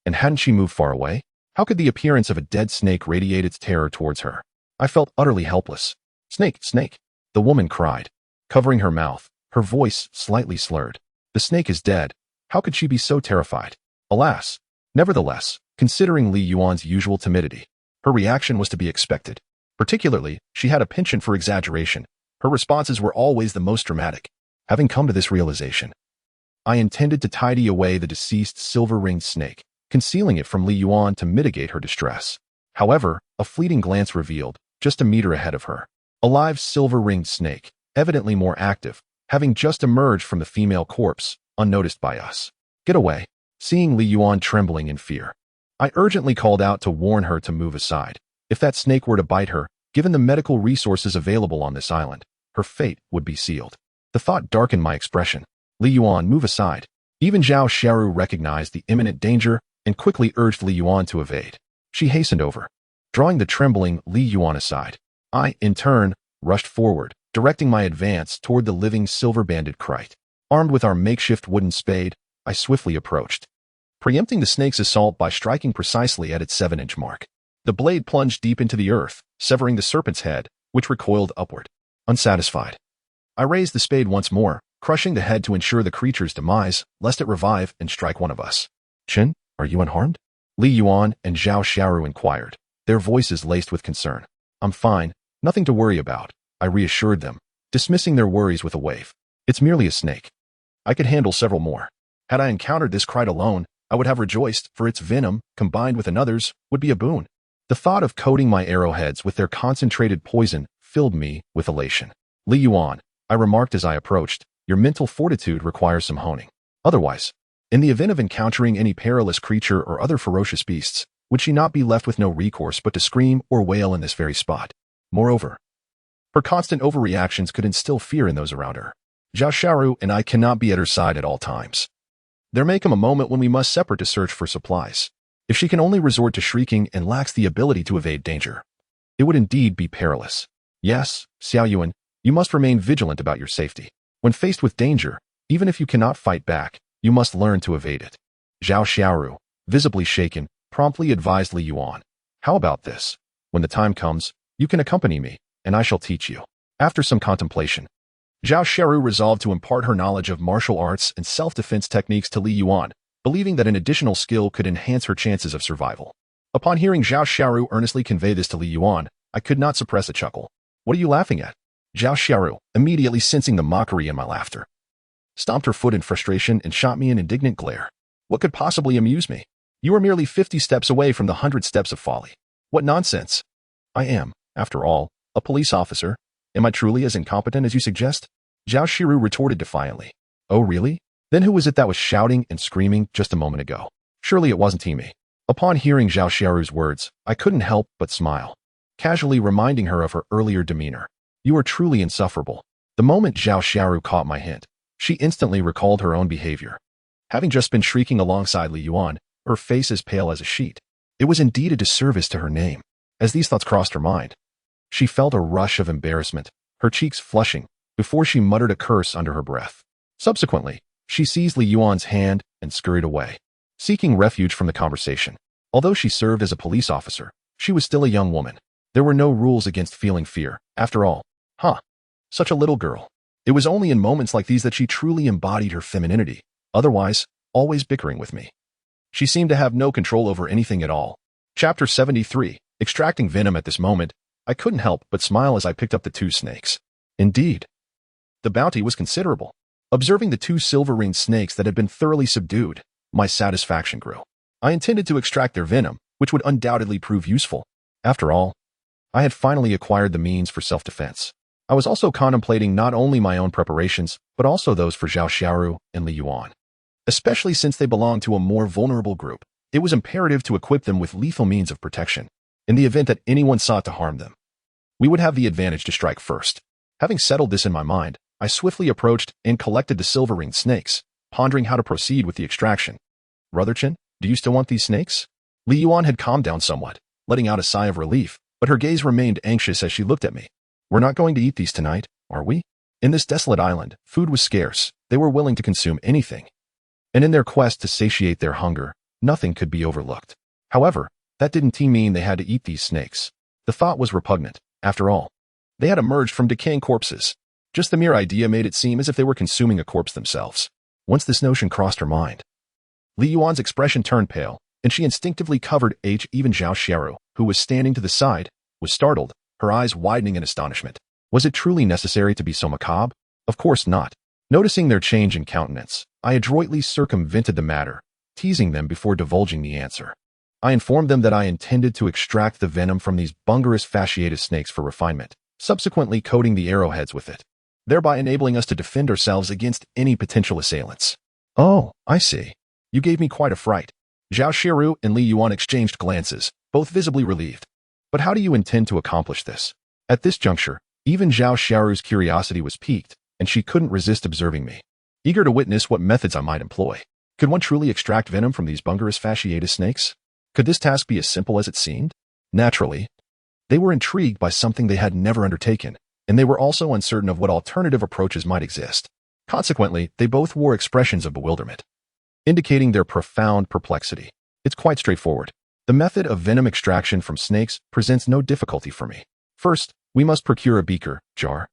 And hadn't she moved far away? How could the appearance of a dead snake radiate its terror towards her? I felt utterly helpless. "Snake, snake!" the woman cried, covering her mouth, her voice slightly slurred. "The snake is dead. How could she be so terrified?" Alas! Nevertheless, considering Li Yuan's usual timidity, her reaction was to be expected. Particularly, she had a penchant for exaggeration. Her responses were always the most dramatic. Having come to this realization, I intended to tidy away the deceased silver-ringed snake, concealing it from Li Yuan to mitigate her distress. However, a fleeting glance revealed, just a meter ahead of her, a live silver-ringed snake, evidently more active, having just emerged from the female corpse, unnoticed by us. "Get away!" seeing Li Yuan trembling in fear. I urgently called out to warn her to move aside. If that snake were to bite her, given the medical resources available on this island, her fate would be sealed. The thought darkened my expression. Li Yuan, move aside. Even Zhao Xiaoru recognized the imminent danger and quickly urged Li Yuan to evade. She hastened over, drawing the trembling Li Yuan aside. I, in turn, rushed forward, directing my advance toward the living silver-banded Krite. Armed with our makeshift wooden spade, I swiftly approached, preempting the snake's assault by striking precisely at its 7-inch mark. The blade plunged deep into the earth, severing the serpent's head, which recoiled upward. Unsatisfied, I raised the spade once more, crushing the head to ensure the creature's demise, lest it revive and strike one of us. Qin, are you unharmed? Li Yuan and Zhao Xiaoru inquired, their voices laced with concern. I'm fine, nothing to worry about, I reassured them, dismissing their worries with a wave. It's merely a snake. I could handle several more. Had I encountered this Krite alone, I would have rejoiced, for its venom, combined with another's, would be a boon. The thought of coating my arrowheads with their concentrated poison filled me with elation. Li Yuan, I remarked as I approached, your mental fortitude requires some honing. Otherwise, in the event of encountering any perilous creature or other ferocious beasts, would she not be left with no recourse but to scream or wail in this very spot? Moreover, her constant overreactions could instill fear in those around her. Zhao Xiaoru and I cannot be at her side at all times. There may come a moment when we must separate to search for supplies. If she can only resort to shrieking and lacks the ability to evade danger, it would indeed be perilous. Yes, Xiao Yuan, you must remain vigilant about your safety. When faced with danger, even if you cannot fight back, you must learn to evade it. Zhao Xiaoru, visibly shaken, promptly advised Li Yuan. How about this? When the time comes, you can accompany me, and I shall teach you. After some contemplation, Zhao Xiaoru resolved to impart her knowledge of martial arts and self-defense techniques to Li Yuan, believing that an additional skill could enhance her chances of survival. Upon hearing Zhao Xiaoru earnestly convey this to Li Yuan, I could not suppress a chuckle. What are you laughing at? Zhao Xiaoru, immediately sensing the mockery in my laughter, stomped her foot in frustration and shot me an indignant glare. What could possibly amuse me? You are merely 50 steps away from the 100 steps of folly. What nonsense! I am, after all, a police officer. Am I truly as incompetent as you suggest? Zhao Xiaoru retorted defiantly. Oh really? Then who was it that was shouting and screaming just a moment ago? Surely it wasn't me. Upon hearing Zhao Xiaoru's words, I couldn't help but smile, casually reminding her of her earlier demeanor. You are truly insufferable. The moment Zhao Xiaoru caught my hint, she instantly recalled her own behavior. Having just been shrieking alongside Li Yuan, her face as pale as a sheet. It was indeed a disservice to her name. As these thoughts crossed her mind, she felt a rush of embarrassment, her cheeks flushing, before she muttered a curse under her breath. Subsequently, she seized Li Yuan's hand and scurried away, seeking refuge from the conversation. Although she served as a police officer, she was still a young woman. There were no rules against feeling fear, after all. Such a little girl. It was only in moments like these that she truly embodied her femininity, otherwise, always bickering with me. She seemed to have no control over anything at all. Chapter 73, Extracting Venom. At this moment, I couldn't help but smile as I picked up the 2 snakes. Indeed, the bounty was considerable. Observing the 2 silver-ringed snakes that had been thoroughly subdued, my satisfaction grew. I intended to extract their venom, which would undoubtedly prove useful. After all, I had finally acquired the means for self-defense. I was also contemplating not only my own preparations, but also those for Zhao Xiaoru and Li Yuan. Especially since they belonged to a more vulnerable group, it was imperative to equip them with lethal means of protection. In the event that anyone sought to harm them, we would have the advantage to strike first. Having settled this in my mind, I swiftly approached and collected the silver-ringed snakes, pondering how to proceed with the extraction. Brother Qin, do you still want these snakes? Li Yuan had calmed down somewhat, letting out a sigh of relief, but her gaze remained anxious as she looked at me. We're not going to eat these tonight, are we? In this desolate island, food was scarce. They were willing to consume anything. And in their quest to satiate their hunger, nothing could be overlooked. However, that didn't mean they had to eat these snakes. The thought was repugnant. After all, they had emerged from decaying corpses. Just the mere idea made it seem as if they were consuming a corpse themselves. Once this notion crossed her mind, Li Yuan's expression turned pale, and she instinctively covered even Zhao Xiaoru, who was standing to the side, was startled, her eyes widening in astonishment. Was it truly necessary to be so macabre? Of course not. Noticing their change in countenance, I adroitly circumvented the matter, teasing them before divulging the answer. I informed them that I intended to extract the venom from these bungarous fasciated snakes for refinement, subsequently coating the arrowheads with it, thereby enabling us to defend ourselves against any potential assailants. Oh, I see. You gave me quite a fright. Zhao Xiaoru and Li Yuan exchanged glances, both visibly relieved. But how do you intend to accomplish this? At this juncture, even Zhao Xiaoru's curiosity was piqued, and she couldn't resist observing me, eager to witness what methods I might employ. Could one truly extract venom from these Bungarus fasciatus snakes? Could this task be as simple as it seemed? Naturally, they were intrigued by something they had never undertaken, and they were also uncertain of what alternative approaches might exist. Consequently, they both wore expressions of bewilderment, indicating their profound perplexity. It's quite straightforward. The method of venom extraction from snakes presents no difficulty for me. First, we must procure a beaker, jar,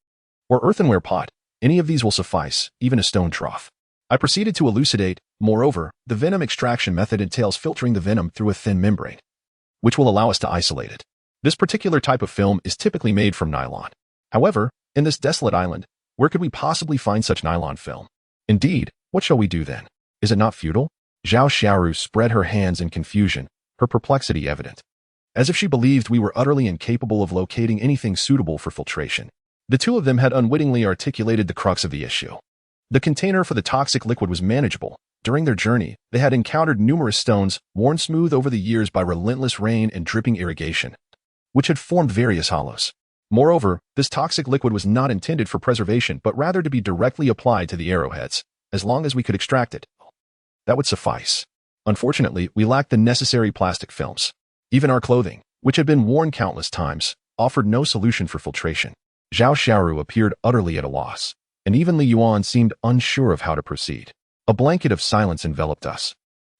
or earthenware pot. Any of these will suffice, even a stone trough. I proceeded to elucidate. Moreover, the venom extraction method entails filtering the venom through a thin membrane, which will allow us to isolate it. This particular type of film is typically made from nylon. However, in this desolate island, where could we possibly find such nylon film? Indeed, what shall we do then? Is it not futile? Zhao Xiaoru spread her hands in confusion, her perplexity evident, as if she believed we were utterly incapable of locating anything suitable for filtration. The two of them had unwittingly articulated the crux of the issue. The container for the toxic liquid was manageable. During their journey, they had encountered numerous stones, worn smooth over the years by relentless rain and dripping irrigation, which had formed various hollows. Moreover, this toxic liquid was not intended for preservation, but rather to be directly applied to the arrowheads. As long as we could extract it, that would suffice. Unfortunately, we lacked the necessary plastic films. Even our clothing, which had been worn countless times, offered no solution for filtration. Zhao Xiaoru appeared utterly at a loss, and even Li Yuan seemed unsure of how to proceed. A blanket of silence enveloped us,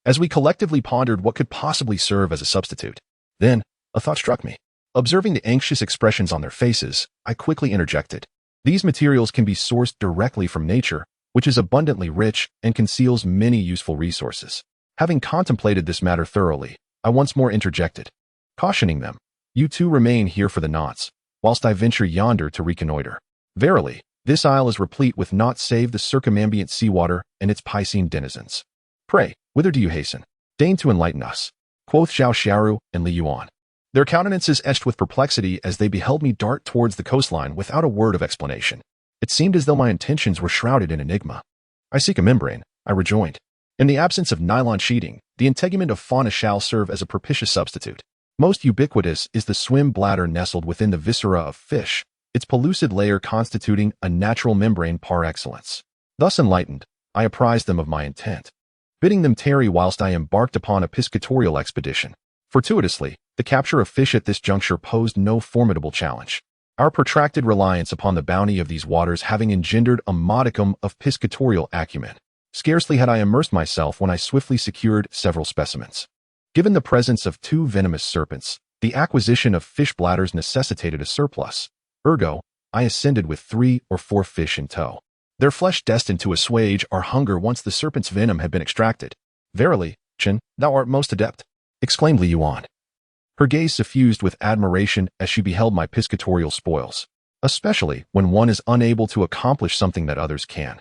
as we collectively pondered what could possibly serve as a substitute. Then, a thought struck me. Observing the anxious expressions on their faces, I quickly interjected. These materials can be sourced directly from nature, which is abundantly rich and conceals many useful resources. Having contemplated this matter thoroughly, I once more interjected, cautioning them, "You two remain here for the nonce, whilst I venture yonder to reconnoiter. Verily, this isle is replete with naught save the circumambient seawater and its piscine denizens. Pray, whither do you hasten? Deign to enlighten us," quoth Zhao Xiaoru and Li Yuan, their countenances etched with perplexity as they beheld me dart towards the coastline without a word of explanation. It seemed as though my intentions were shrouded in enigma. "I seek a membrane," I rejoined. "In the absence of nylon sheeting, the integument of fauna shall serve as a propitious substitute. Most ubiquitous is the swim bladder nestled within the viscera of fish, its pellucid layer constituting a natural membrane par excellence." Thus enlightened, I apprised them of my intent, bidding them tarry whilst I embarked upon a piscatorial expedition. Fortuitously, the capture of fish at this juncture posed no formidable challenge, our protracted reliance upon the bounty of these waters having engendered a modicum of piscatorial acumen. Scarcely had I immersed myself when I swiftly secured several specimens. Given the presence of 2 venomous serpents, the acquisition of fish bladders necessitated a surplus. Ergo, I ascended with 3 or 4 fish in tow, their flesh destined to assuage our hunger once the serpent's venom had been extracted. "Verily, Chen, thou art most adept," exclaimed Li Yuan, her gaze suffused with admiration as she beheld my piscatorial spoils. Especially when one is unable to accomplish something that others can,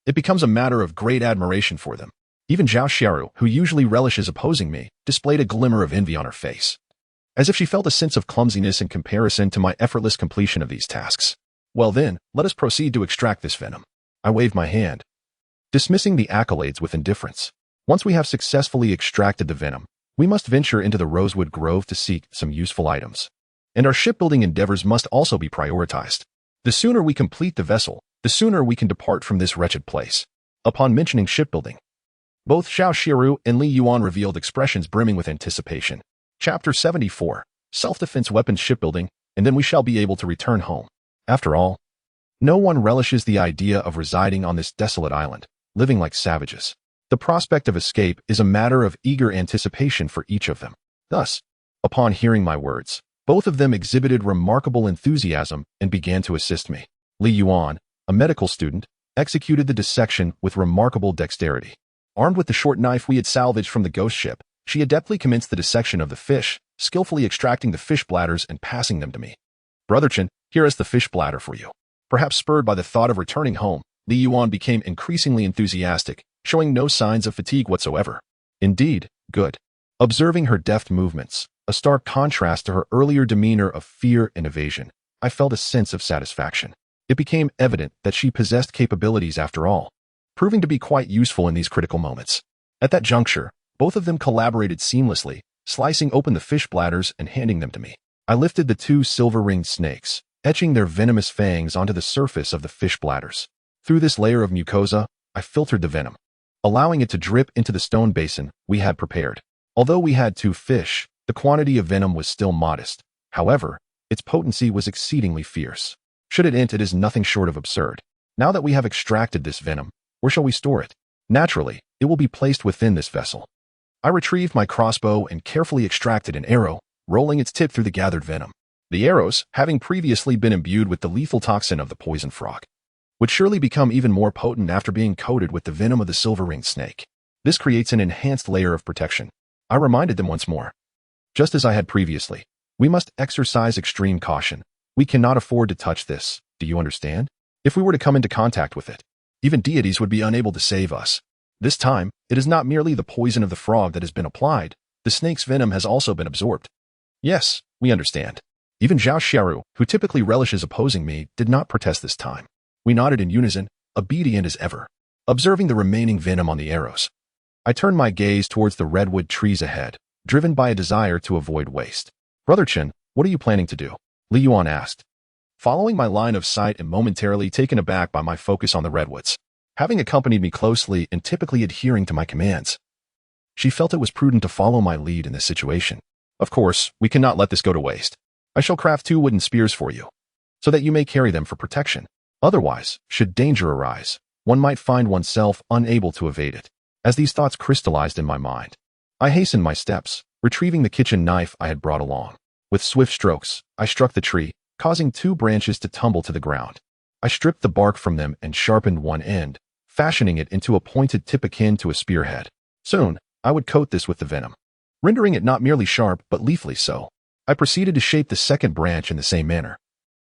it becomes a matter of great admiration for them. Even Zhao Xiaoru, who usually relishes opposing me, displayed a glimmer of envy on her face, as if she felt a sense of clumsiness in comparison to my effortless completion of these tasks. "Well then, let us proceed to extract this venom." I waved my hand, dismissing the accolades with indifference. Once we have successfully extracted the venom, we must venture into the rosewood grove to seek some useful items. And our shipbuilding endeavors must also be prioritized. The sooner we complete the vessel, the sooner we can depart from this wretched place. Upon mentioning shipbuilding, both Zhao Xiaoru and Li Yuan revealed expressions brimming with anticipation. Chapter 74, Self-Defense Weapons Shipbuilding, and then we shall be able to return home. After all, no one relishes the idea of residing on this desolate island, living like savages. The prospect of escape is a matter of eager anticipation for each of them. Thus, upon hearing my words, both of them exhibited remarkable enthusiasm and began to assist me. Li Yuan, a medical student, executed the dissection with remarkable dexterity. Armed with the short knife we had salvaged from the ghost ship, she adeptly commenced the dissection of the fish, skillfully extracting the fish bladders and passing them to me. "Brother Chen, here is the fish bladder for you." Perhaps spurred by the thought of returning home, Li Yuan became increasingly enthusiastic, showing no signs of fatigue whatsoever. Indeed, good. Observing her deft movements, a stark contrast to her earlier demeanor of fear and evasion, I felt a sense of satisfaction. It became evident that she possessed capabilities after all, proving to be quite useful in these critical moments. At that juncture, both of them collaborated seamlessly, slicing open the fish bladders and handing them to me. I lifted the two silver-ringed snakes, etching their venomous fangs onto the surface of the fish bladders. Through this layer of mucosa, I filtered the venom, allowing it to drip into the stone basin we had prepared. Although we had 2 fish, the quantity of venom was still modest. However, its potency was exceedingly fierce. Should it int, it is nothing short of absurd. Now that we have extracted this venom, where shall we store it? Naturally, it will be placed within this vessel. I retrieved my crossbow and carefully extracted an arrow, rolling its tip through the gathered venom. The arrows, having previously been imbued with the lethal toxin of the poison frog, would surely become even more potent after being coated with the venom of the silver-ringed snake. This creates an enhanced layer of protection. I reminded them once more. Just as I had previously, we must exercise extreme caution. We cannot afford to touch this, do you understand? If we were to come into contact with it, even deities would be unable to save us. This time, it is not merely the poison of the frog that has been applied, the snake's venom has also been absorbed. Yes, we understand. Even Zhao Xiaoru, who typically relishes opposing me, did not protest this time. We nodded in unison, obedient as ever. Observing the remaining venom on the arrows, I turned my gaze towards the redwood trees ahead, driven by a desire to avoid waste. Brother Chen, what are you planning to do? Li Yuan asked, following my line of sight and momentarily taken aback by my focus on the redwoods. Having accompanied me closely and typically adhering to my commands, she felt it was prudent to follow my lead in this situation. Of course, we cannot let this go to waste. I shall craft 2 wooden spears for you, so that you may carry them for protection. Otherwise, should danger arise, one might find oneself unable to evade it. As these thoughts crystallized in my mind, I hastened my steps, retrieving the kitchen knife I had brought along. With swift strokes, I struck the tree, causing 2 branches to tumble to the ground. I stripped the bark from them and sharpened one end, fashioning it into a pointed tip akin to a spearhead. Soon, I would coat this with the venom, rendering it not merely sharp but lethally so. I proceeded to shape the second branch in the same manner,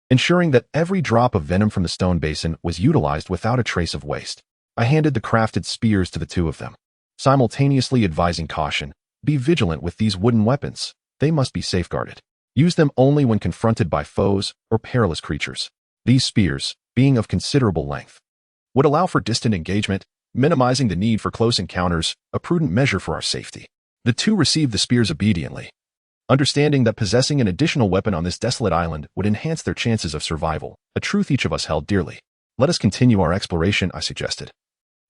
ensuring that every drop of venom from the stone basin was utilized without a trace of waste. I handed the crafted spears to the 2 of them, simultaneously advising caution. Be vigilant with these wooden weapons. They must be safeguarded. Use them only when confronted by foes or perilous creatures. These spears, being of considerable length, would allow for distant engagement, minimizing the need for close encounters, a prudent measure for our safety. The 2 received the spears obediently, understanding that possessing an additional weapon on this desolate island would enhance their chances of survival, a truth each of us held dearly. Let us continue our exploration, I suggested,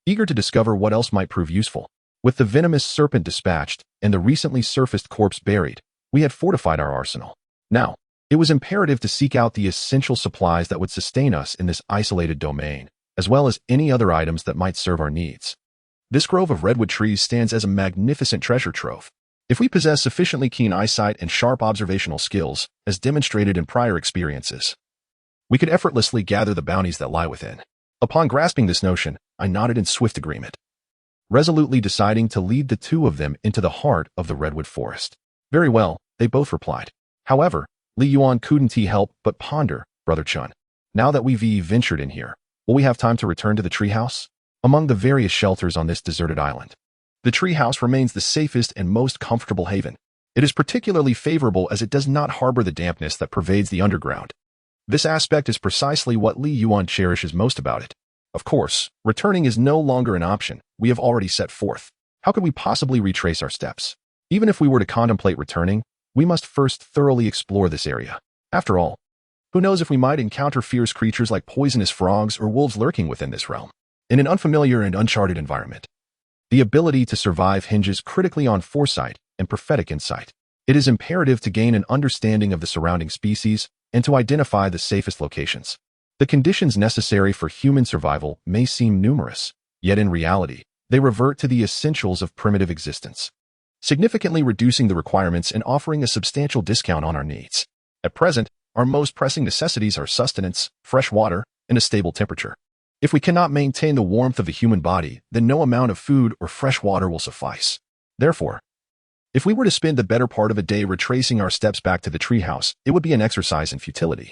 eager to discover what else might prove useful. With the venomous serpent dispatched and the recently surfaced corpse buried, we had fortified our arsenal. Now, it was imperative to seek out the essential supplies that would sustain us in this isolated domain, as well as any other items that might serve our needs. This grove of redwood trees stands as a magnificent treasure trove. If we possess sufficiently keen eyesight and sharp observational skills, as demonstrated in prior experiences, we could effortlessly gather the bounties that lie within. Upon grasping this notion, I nodded in swift agreement, resolutely deciding to lead the 2 of them into the heart of the redwood forest. Very well, they both replied. However, Li Yuan couldn't help but ponder, Brother Chun. Now that we've ventured in here, will we have time to return to the treehouse? Among the various shelters on this deserted island, the treehouse remains the safest and most comfortable haven. It is particularly favorable as it does not harbor the dampness that pervades the underground. This aspect is precisely what Li Yuan cherishes most about it. Of course, returning is no longer an option. We have already set forth. How could we possibly retrace our steps? Even if we were to contemplate returning, we must first thoroughly explore this area. After all, who knows if we might encounter fierce creatures like poisonous frogs or wolves lurking within this realm. In an unfamiliar and uncharted environment, the ability to survive hinges critically on foresight and prophetic insight. It is imperative to gain an understanding of the surrounding species and to identify the safest locations. The conditions necessary for human survival may seem numerous, yet in reality, they revert to the essentials of primitive existence, significantly reducing the requirements and offering a substantial discount on our needs. At present, our most pressing necessities are sustenance, fresh water, and a stable temperature. If we cannot maintain the warmth of the human body, then no amount of food or fresh water will suffice. Therefore, if we were to spend the better part of a day retracing our steps back to the treehouse, it would be an exercise in futility,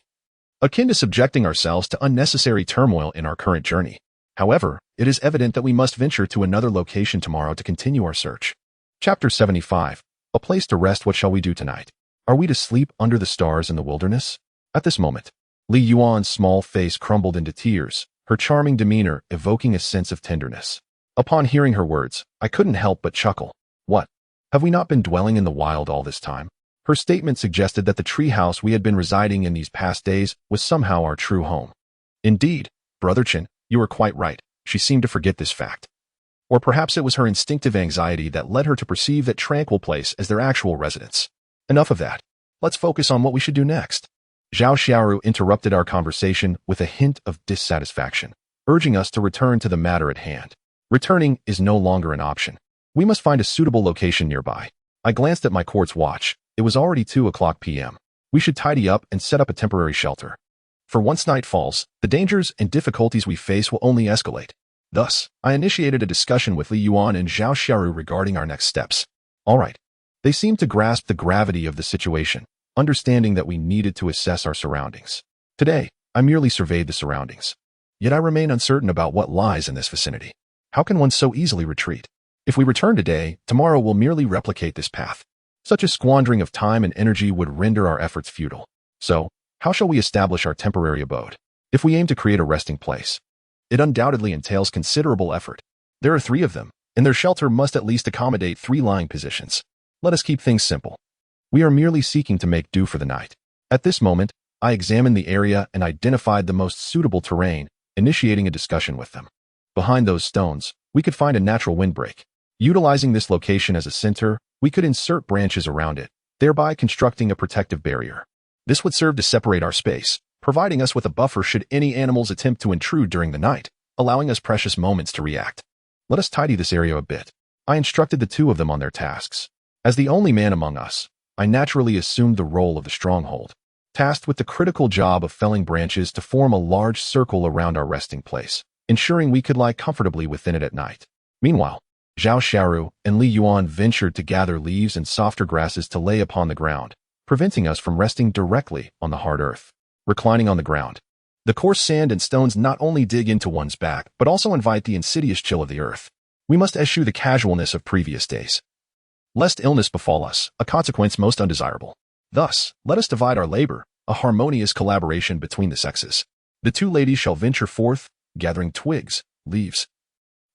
akin to subjecting ourselves to unnecessary turmoil in our current journey. However, it is evident that we must venture to another location tomorrow to continue our search. Chapter 75. A place to rest. What shall we do tonight? Are we to sleep under the stars in the wilderness? At this moment, Li Yuan's small face crumbled into tears, her charming demeanor evoking a sense of tenderness. Upon hearing her words, I couldn't help but chuckle. What? Have we not been dwelling in the wild all this time? Her statement suggested that the treehouse we had been residing in these past days was somehow our true home. Indeed, Brother Chin, you were quite right. She seemed to forget this fact. Or perhaps it was her instinctive anxiety that led her to perceive that tranquil place as their actual residence. Enough of that. Let's focus on what we should do next. Zhao Xiaoru interrupted our conversation with a hint of dissatisfaction, urging us to return to the matter at hand. Returning is no longer an option. We must find a suitable location nearby. I glanced at my quartz watch. It was already 2:00 p.m. We should tidy up and set up a temporary shelter. For once night falls, the dangers and difficulties we face will only escalate. Thus, I initiated a discussion with Li Yuan and Zhao Xiaoru regarding our next steps. All right. They seemed to grasp the gravity of the situation, understanding that we needed to assess our surroundings. Today, I merely surveyed the surroundings. Yet I remain uncertain about what lies in this vicinity. How can one so easily retreat? If we return today, tomorrow will merely replicate this path. Such a squandering of time and energy would render our efforts futile. So, how shall we establish our temporary abode? If we aim to create a resting place, it undoubtedly entails considerable effort. There are 3 of them, and their shelter must at least accommodate 3 lying positions. Let us keep things simple. We are merely seeking to make do for the night. At this moment, I examined the area and identified the most suitable terrain, initiating a discussion with them. Behind those stones, we could find a natural windbreak. Utilizing this location as a center, we could insert branches around it, thereby constructing a protective barrier. This would serve to separate our space, providing us with a buffer should any animals attempt to intrude during the night, allowing us precious moments to react. Let us tidy this area a bit. I instructed the 2 of them on their tasks. As the only man among us, I naturally assumed the role of the stronghold, tasked with the critical job of felling branches to form a large circle around our resting place, ensuring we could lie comfortably within it at night. Meanwhile, Zhao Xiaoru and Li Yuan ventured to gather leaves and softer grasses to lay upon the ground, preventing us from resting directly on the hard earth. Reclining on the ground, the coarse sand and stones not only dig into one's back, but also invite the insidious chill of the earth. We must eschew the casualness of previous days, lest illness befall us, a consequence most undesirable. Thus, let us divide our labor, a harmonious collaboration between the sexes. The 2 ladies shall venture forth, gathering twigs, leaves,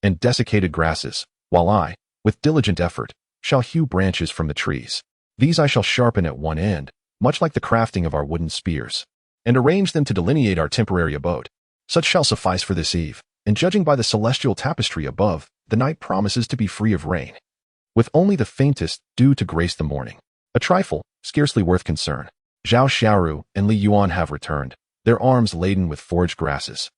and desiccated grasses, while I, with diligent effort, shall hew branches from the trees. These I shall sharpen at one end, much like the crafting of our wooden spears, and arrange them to delineate our temporary abode. Such shall suffice for this eve, and judging by the celestial tapestry above, the night promises to be free of rain, with only the faintest dew to grace the morning. A trifle, scarcely worth concern. Zhao Xiaoru and Li Yuan have returned, their arms laden with foraged grasses,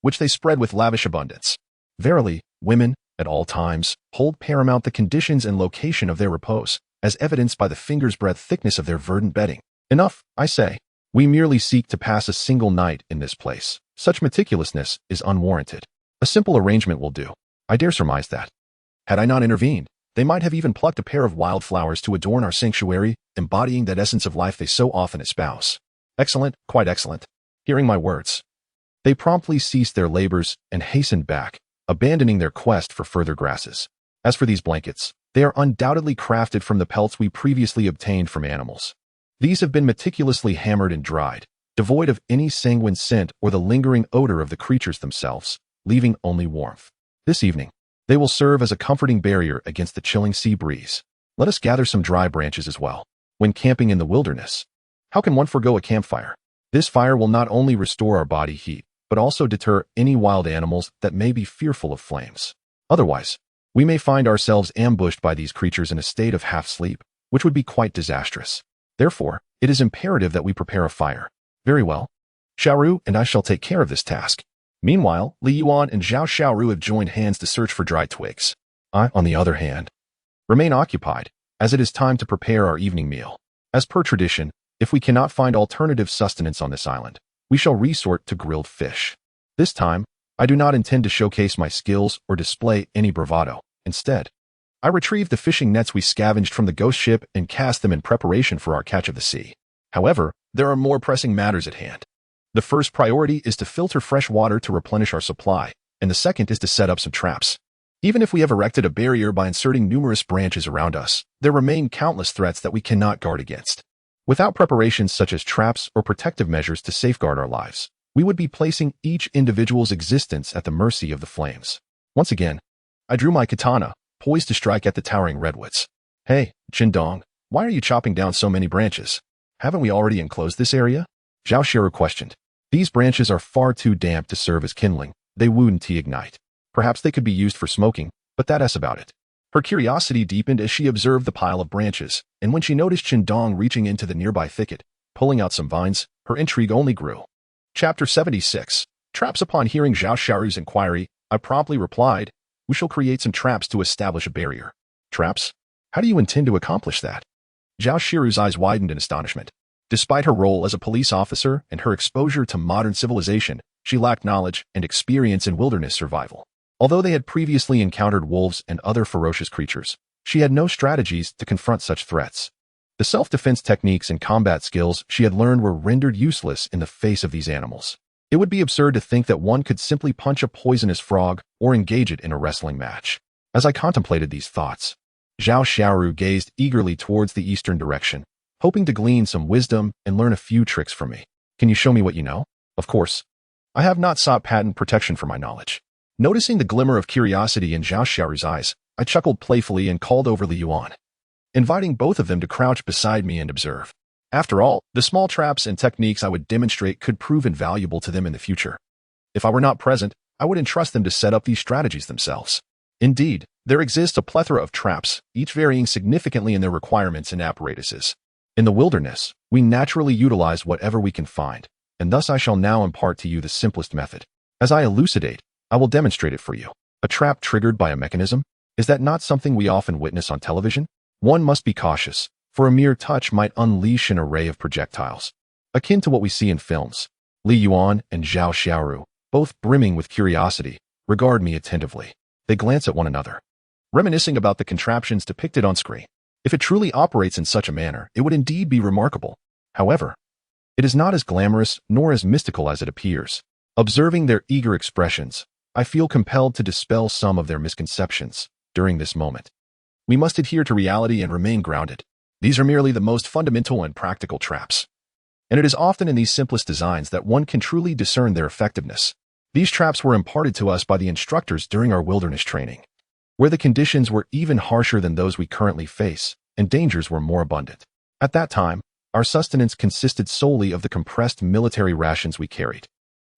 which they spread with lavish abundance. Verily, women, at all times, hold paramount the conditions and location of their repose, as evidenced by the finger's breadth thickness of their verdant bedding. Enough, I say. We merely seek to pass a single night in this place. Such meticulousness is unwarranted. A simple arrangement will do. I dare surmise that, had I not intervened, they might have even plucked a pair of wildflowers to adorn our sanctuary, embodying that essence of life they so often espouse. Excellent, quite excellent. Hearing my words, they promptly ceased their labors and hastened back, abandoning their quest for further grasses. As for these blankets, they are undoubtedly crafted from the pelts we previously obtained from animals. These have been meticulously hammered and dried, devoid of any sanguine scent or the lingering odor of the creatures themselves, leaving only warmth. This evening, they will serve as a comforting barrier against the chilling sea breeze. Let us gather some dry branches as well. When camping in the wilderness, how can one forego a campfire? This fire will not only restore our body heat, but also deter any wild animals that may be fearful of flames. Otherwise, we may find ourselves ambushed by these creatures in a state of half-sleep, which would be quite disastrous. Therefore, it is imperative that we prepare a fire. Very well. Xiaoru and I shall take care of this task. Meanwhile, Li Yuan and Zhao Xiaoru have joined hands to search for dry twigs. I, on the other hand, remain occupied, as it is time to prepare our evening meal. As per tradition, if we cannot find alternative sustenance on this island, we shall resort to grilled fish. This time, I do not intend to showcase my skills or display any bravado. Instead, I retrieved the fishing nets we scavenged from the ghost ship and cast them in preparation for our catch of the sea. However, there are more pressing matters at hand. The first priority is to filter fresh water to replenish our supply, and the second is to set up some traps. Even if we have erected a barrier by inserting numerous branches around us, there remain countless threats that we cannot guard against. Without preparations such as traps or protective measures to safeguard our lives, we would be placing each individual's existence at the mercy of the flames. Once again, I drew my katana, poised to strike at the towering redwoods. Hey, Jindong, why are you chopping down so many branches? Haven't we already enclosed this area? Zhao Shiru questioned. These branches are far too damp to serve as kindling. They wouldn't ignite. Perhaps they could be used for smoking, but that's about it. Her curiosity deepened as she observed the pile of branches, and when she noticed Jindong reaching into the nearby thicket, pulling out some vines, her intrigue only grew. Chapter 76. Traps. Upon hearing Zhao Shiru's inquiry, I promptly replied, we shall create some traps to establish a barrier. Traps? How do you intend to accomplish that? Zhao Shiru's eyes widened in astonishment. Despite her role as a police officer and her exposure to modern civilization, she lacked knowledge and experience in wilderness survival. Although they had previously encountered wolves and other ferocious creatures, she had no strategies to confront such threats. The self-defense techniques and combat skills she had learned were rendered useless in the face of these animals. It would be absurd to think that one could simply punch a poisonous frog or engage it in a wrestling match. As I contemplated these thoughts, Zhao Shiru gazed eagerly towards the eastern direction, hoping to glean some wisdom and learn a few tricks from me. Can you show me what you know? Of course. I have not sought patent protection for my knowledge. Noticing the glimmer of curiosity in Zhao Shiru's eyes, I chuckled playfully and called over Li Yuan, inviting both of them to crouch beside me and observe. After all, the small traps and techniques I would demonstrate could prove invaluable to them in the future. If I were not present, I would entrust them to set up these strategies themselves. Indeed, there exists a plethora of traps, each varying significantly in their requirements and apparatuses. In the wilderness, we naturally utilize whatever we can find, and thus I shall now impart to you the simplest method. As I elucidate, I will demonstrate it for you. A trap triggered by a mechanism? Is that not something we often witness on television? One must be cautious, for a mere touch might unleash an array of projectiles, akin to what we see in films. Li Yuan and Zhao Shiru, both brimming with curiosity, regard me attentively. They glance at one another, reminiscing about the contraptions depicted on screen. If it truly operates in such a manner, it would indeed be remarkable. However, it is not as glamorous nor as mystical as it appears. Observing their eager expressions, I feel compelled to dispel some of their misconceptions. During this moment, we must adhere to reality and remain grounded. These are merely the most fundamental and practical traps. And it is often in these simplest designs that one can truly discern their effectiveness. These traps were imparted to us by the instructors during our wilderness training, where the conditions were even harsher than those we currently face, and dangers were more abundant. At that time, our sustenance consisted solely of the compressed military rations we carried.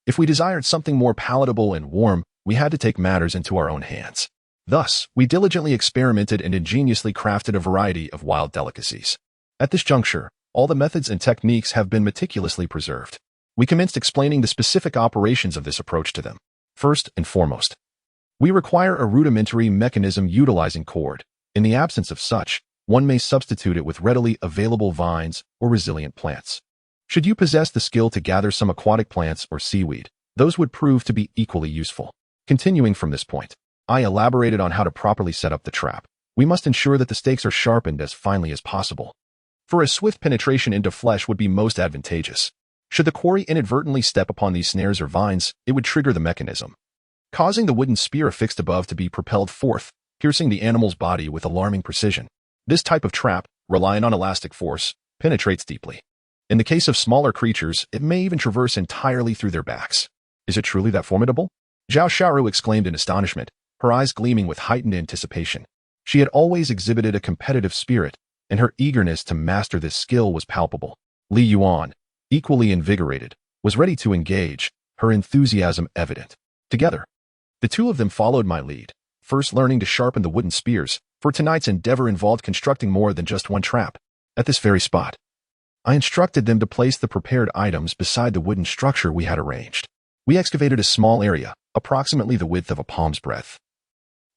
If we desired something more palatable and warm, we had to take matters into our own hands. Thus, we diligently experimented and ingeniously crafted a variety of wild delicacies. At this juncture, all the methods and techniques have been meticulously preserved. We commenced explaining the specific operations of this approach to them. First and foremost, we require a rudimentary mechanism utilizing cord. In the absence of such, one may substitute it with readily available vines or resilient plants. Should you possess the skill to gather some aquatic plants or seaweed, those would prove to be equally useful. Continuing from this point, I elaborated on how to properly set up the trap. We must ensure that the stakes are sharpened as finely as possible, for a swift penetration into flesh would be most advantageous. Should the quarry inadvertently step upon these snares or vines, it would trigger the mechanism, causing the wooden spear affixed above to be propelled forth, piercing the animal's body with alarming precision. This type of trap, relying on elastic force, penetrates deeply. In the case of smaller creatures, it may even traverse entirely through their backs. Is it truly that formidable? Zhao Shiru exclaimed in astonishment, her eyes gleaming with heightened anticipation. She had always exhibited a competitive spirit, and her eagerness to master this skill was palpable. Li Yuan, equally invigorated, was ready to engage, her enthusiasm evident. Together, the two of them followed my lead, first learning to sharpen the wooden spears, for tonight's endeavor involved constructing more than just one trap. At this very spot, I instructed them to place the prepared items beside the wooden structure we had arranged. We excavated a small area, approximately the width of a palm's breadth,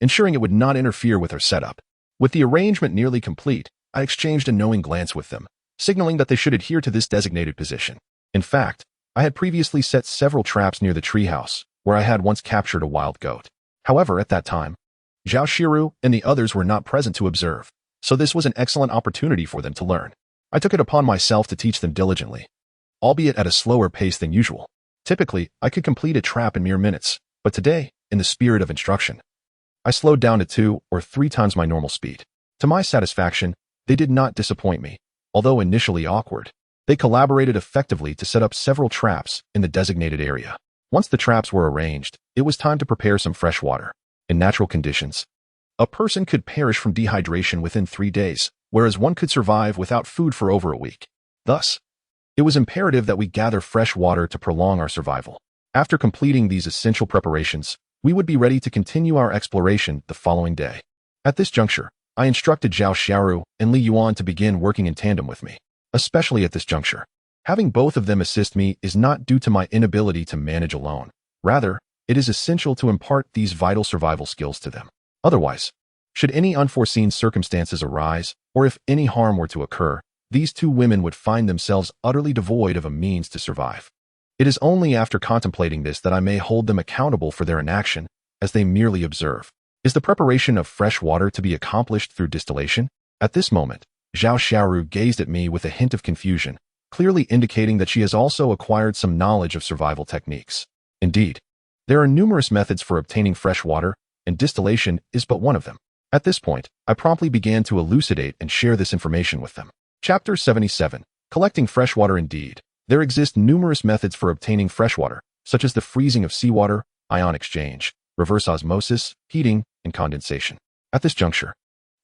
ensuring it would not interfere with our setup. With the arrangement nearly complete, I exchanged a knowing glance with them, signaling that they should adhere to this designated position. In fact, I had previously set several traps near the treehouse, where I had once captured a wild goat. However, at that time, Zhao Shiru and the others were not present to observe, so this was an excellent opportunity for them to learn. I took it upon myself to teach them diligently, albeit at a slower pace than usual. Typically, I could complete a trap in mere minutes, but today, in the spirit of instruction, I slowed down to 2 or 3 times my normal speed. To my satisfaction, they did not disappoint me. Although initially awkward, they collaborated effectively to set up several traps in the designated area. Once the traps were arranged, it was time to prepare some fresh water. In natural conditions, a person could perish from dehydration within 3 days, whereas one could survive without food for over a week. Thus, it was imperative that we gather fresh water to prolong our survival. After completing these essential preparations, we would be ready to continue our exploration the following day. At this juncture, I instructed Zhao Xiaoru and Li Yuan to begin working in tandem with me. Especially at this juncture, having both of them assist me is not due to my inability to manage alone. Rather, it is essential to impart these vital survival skills to them. Otherwise, should any unforeseen circumstances arise, or if any harm were to occur, these two women would find themselves utterly devoid of a means to survive. It is only after contemplating this that I may hold them accountable for their inaction, as they merely observe. Is the preparation of fresh water to be accomplished through distillation? At this moment, Zhao Xiaoru gazed at me with a hint of confusion, clearly indicating that she has also acquired some knowledge of survival techniques. Indeed, there are numerous methods for obtaining fresh water, and distillation is but one of them. At this point, I promptly began to elucidate and share this information with them. Chapter 77. Collecting fresh water. Indeed, there exist numerous methods for obtaining fresh water, such as the freezing of seawater, ion exchange, reverse osmosis, heating, and condensation. At this juncture,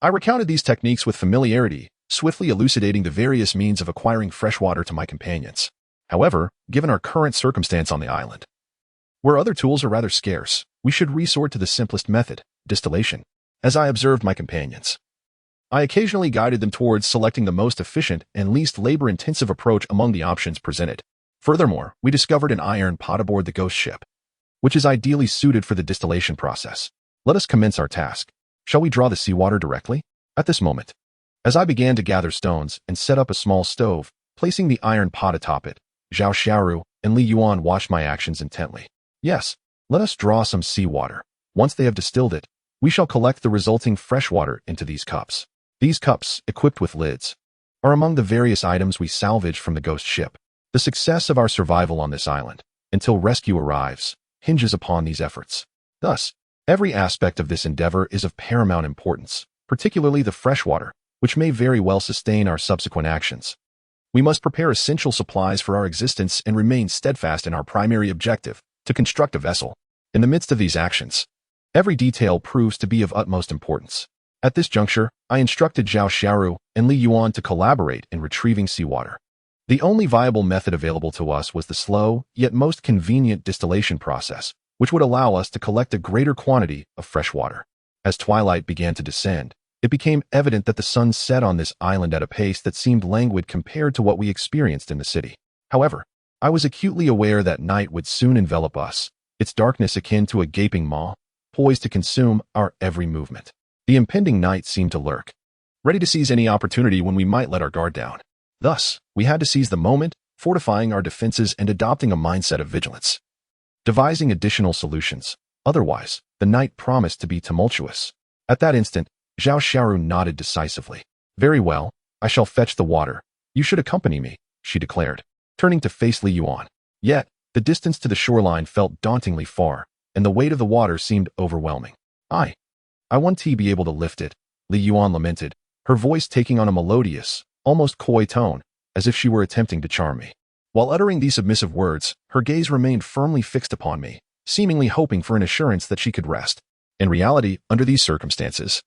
I recounted these techniques with familiarity, swiftly elucidating the various means of acquiring fresh water to my companions. However, given our current circumstance on the island, where other tools are rather scarce, we should resort to the simplest method, distillation. As I observed my companions, I occasionally guided them towards selecting the most efficient and least labor-intensive approach among the options presented. Furthermore, we discovered an iron pot aboard the ghost ship, which is ideally suited for the distillation process. Let us commence our task. Shall we draw the seawater directly? At this moment, as I began to gather stones and set up a small stove, placing the iron pot atop it, Zhao Xiaoru and Li Yuan watched my actions intently. Yes, let us draw some seawater. Once they have distilled it, we shall collect the resulting fresh water into these cups. These cups, equipped with lids, are among the various items we salvage from the ghost ship. The success of our survival on this island, until rescue arrives, hinges upon these efforts. Thus, every aspect of this endeavor is of paramount importance, particularly the fresh water, which may very well sustain our subsequent actions. We must prepare essential supplies for our existence and remain steadfast in our primary objective, to construct a vessel. In the midst of these actions, every detail proves to be of utmost importance. At this juncture, I instructed Zhao Xiaoru and Li Yuan to collaborate in retrieving seawater. The only viable method available to us was the slow, yet most convenient distillation process, which would allow us to collect a greater quantity of fresh water. As twilight began to descend, it became evident that the sun set on this island at a pace that seemed languid compared to what we experienced in the city. However, I was acutely aware that night would soon envelop us, its darkness akin to a gaping maw, poised to consume our every movement. The impending night seemed to lurk, ready to seize any opportunity when we might let our guard down. Thus, we had to seize the moment, fortifying our defenses and adopting a mindset of vigilance, devising additional solutions. Otherwise, the night promised to be tumultuous. At that instant, Zhao Xiaoru nodded decisively. Very well, I shall fetch the water. You should accompany me, she declared, turning to face Li Yuan. Yet, the distance to the shoreline felt dauntingly far, and the weight of the water seemed overwhelming. I won't be able to lift it, Li Yuan lamented, her voice taking on a melodious, almost coy tone, as if she were attempting to charm me. While uttering these submissive words, her gaze remained firmly fixed upon me, seemingly hoping for an assurance that she could rest. In reality, under these circumstances,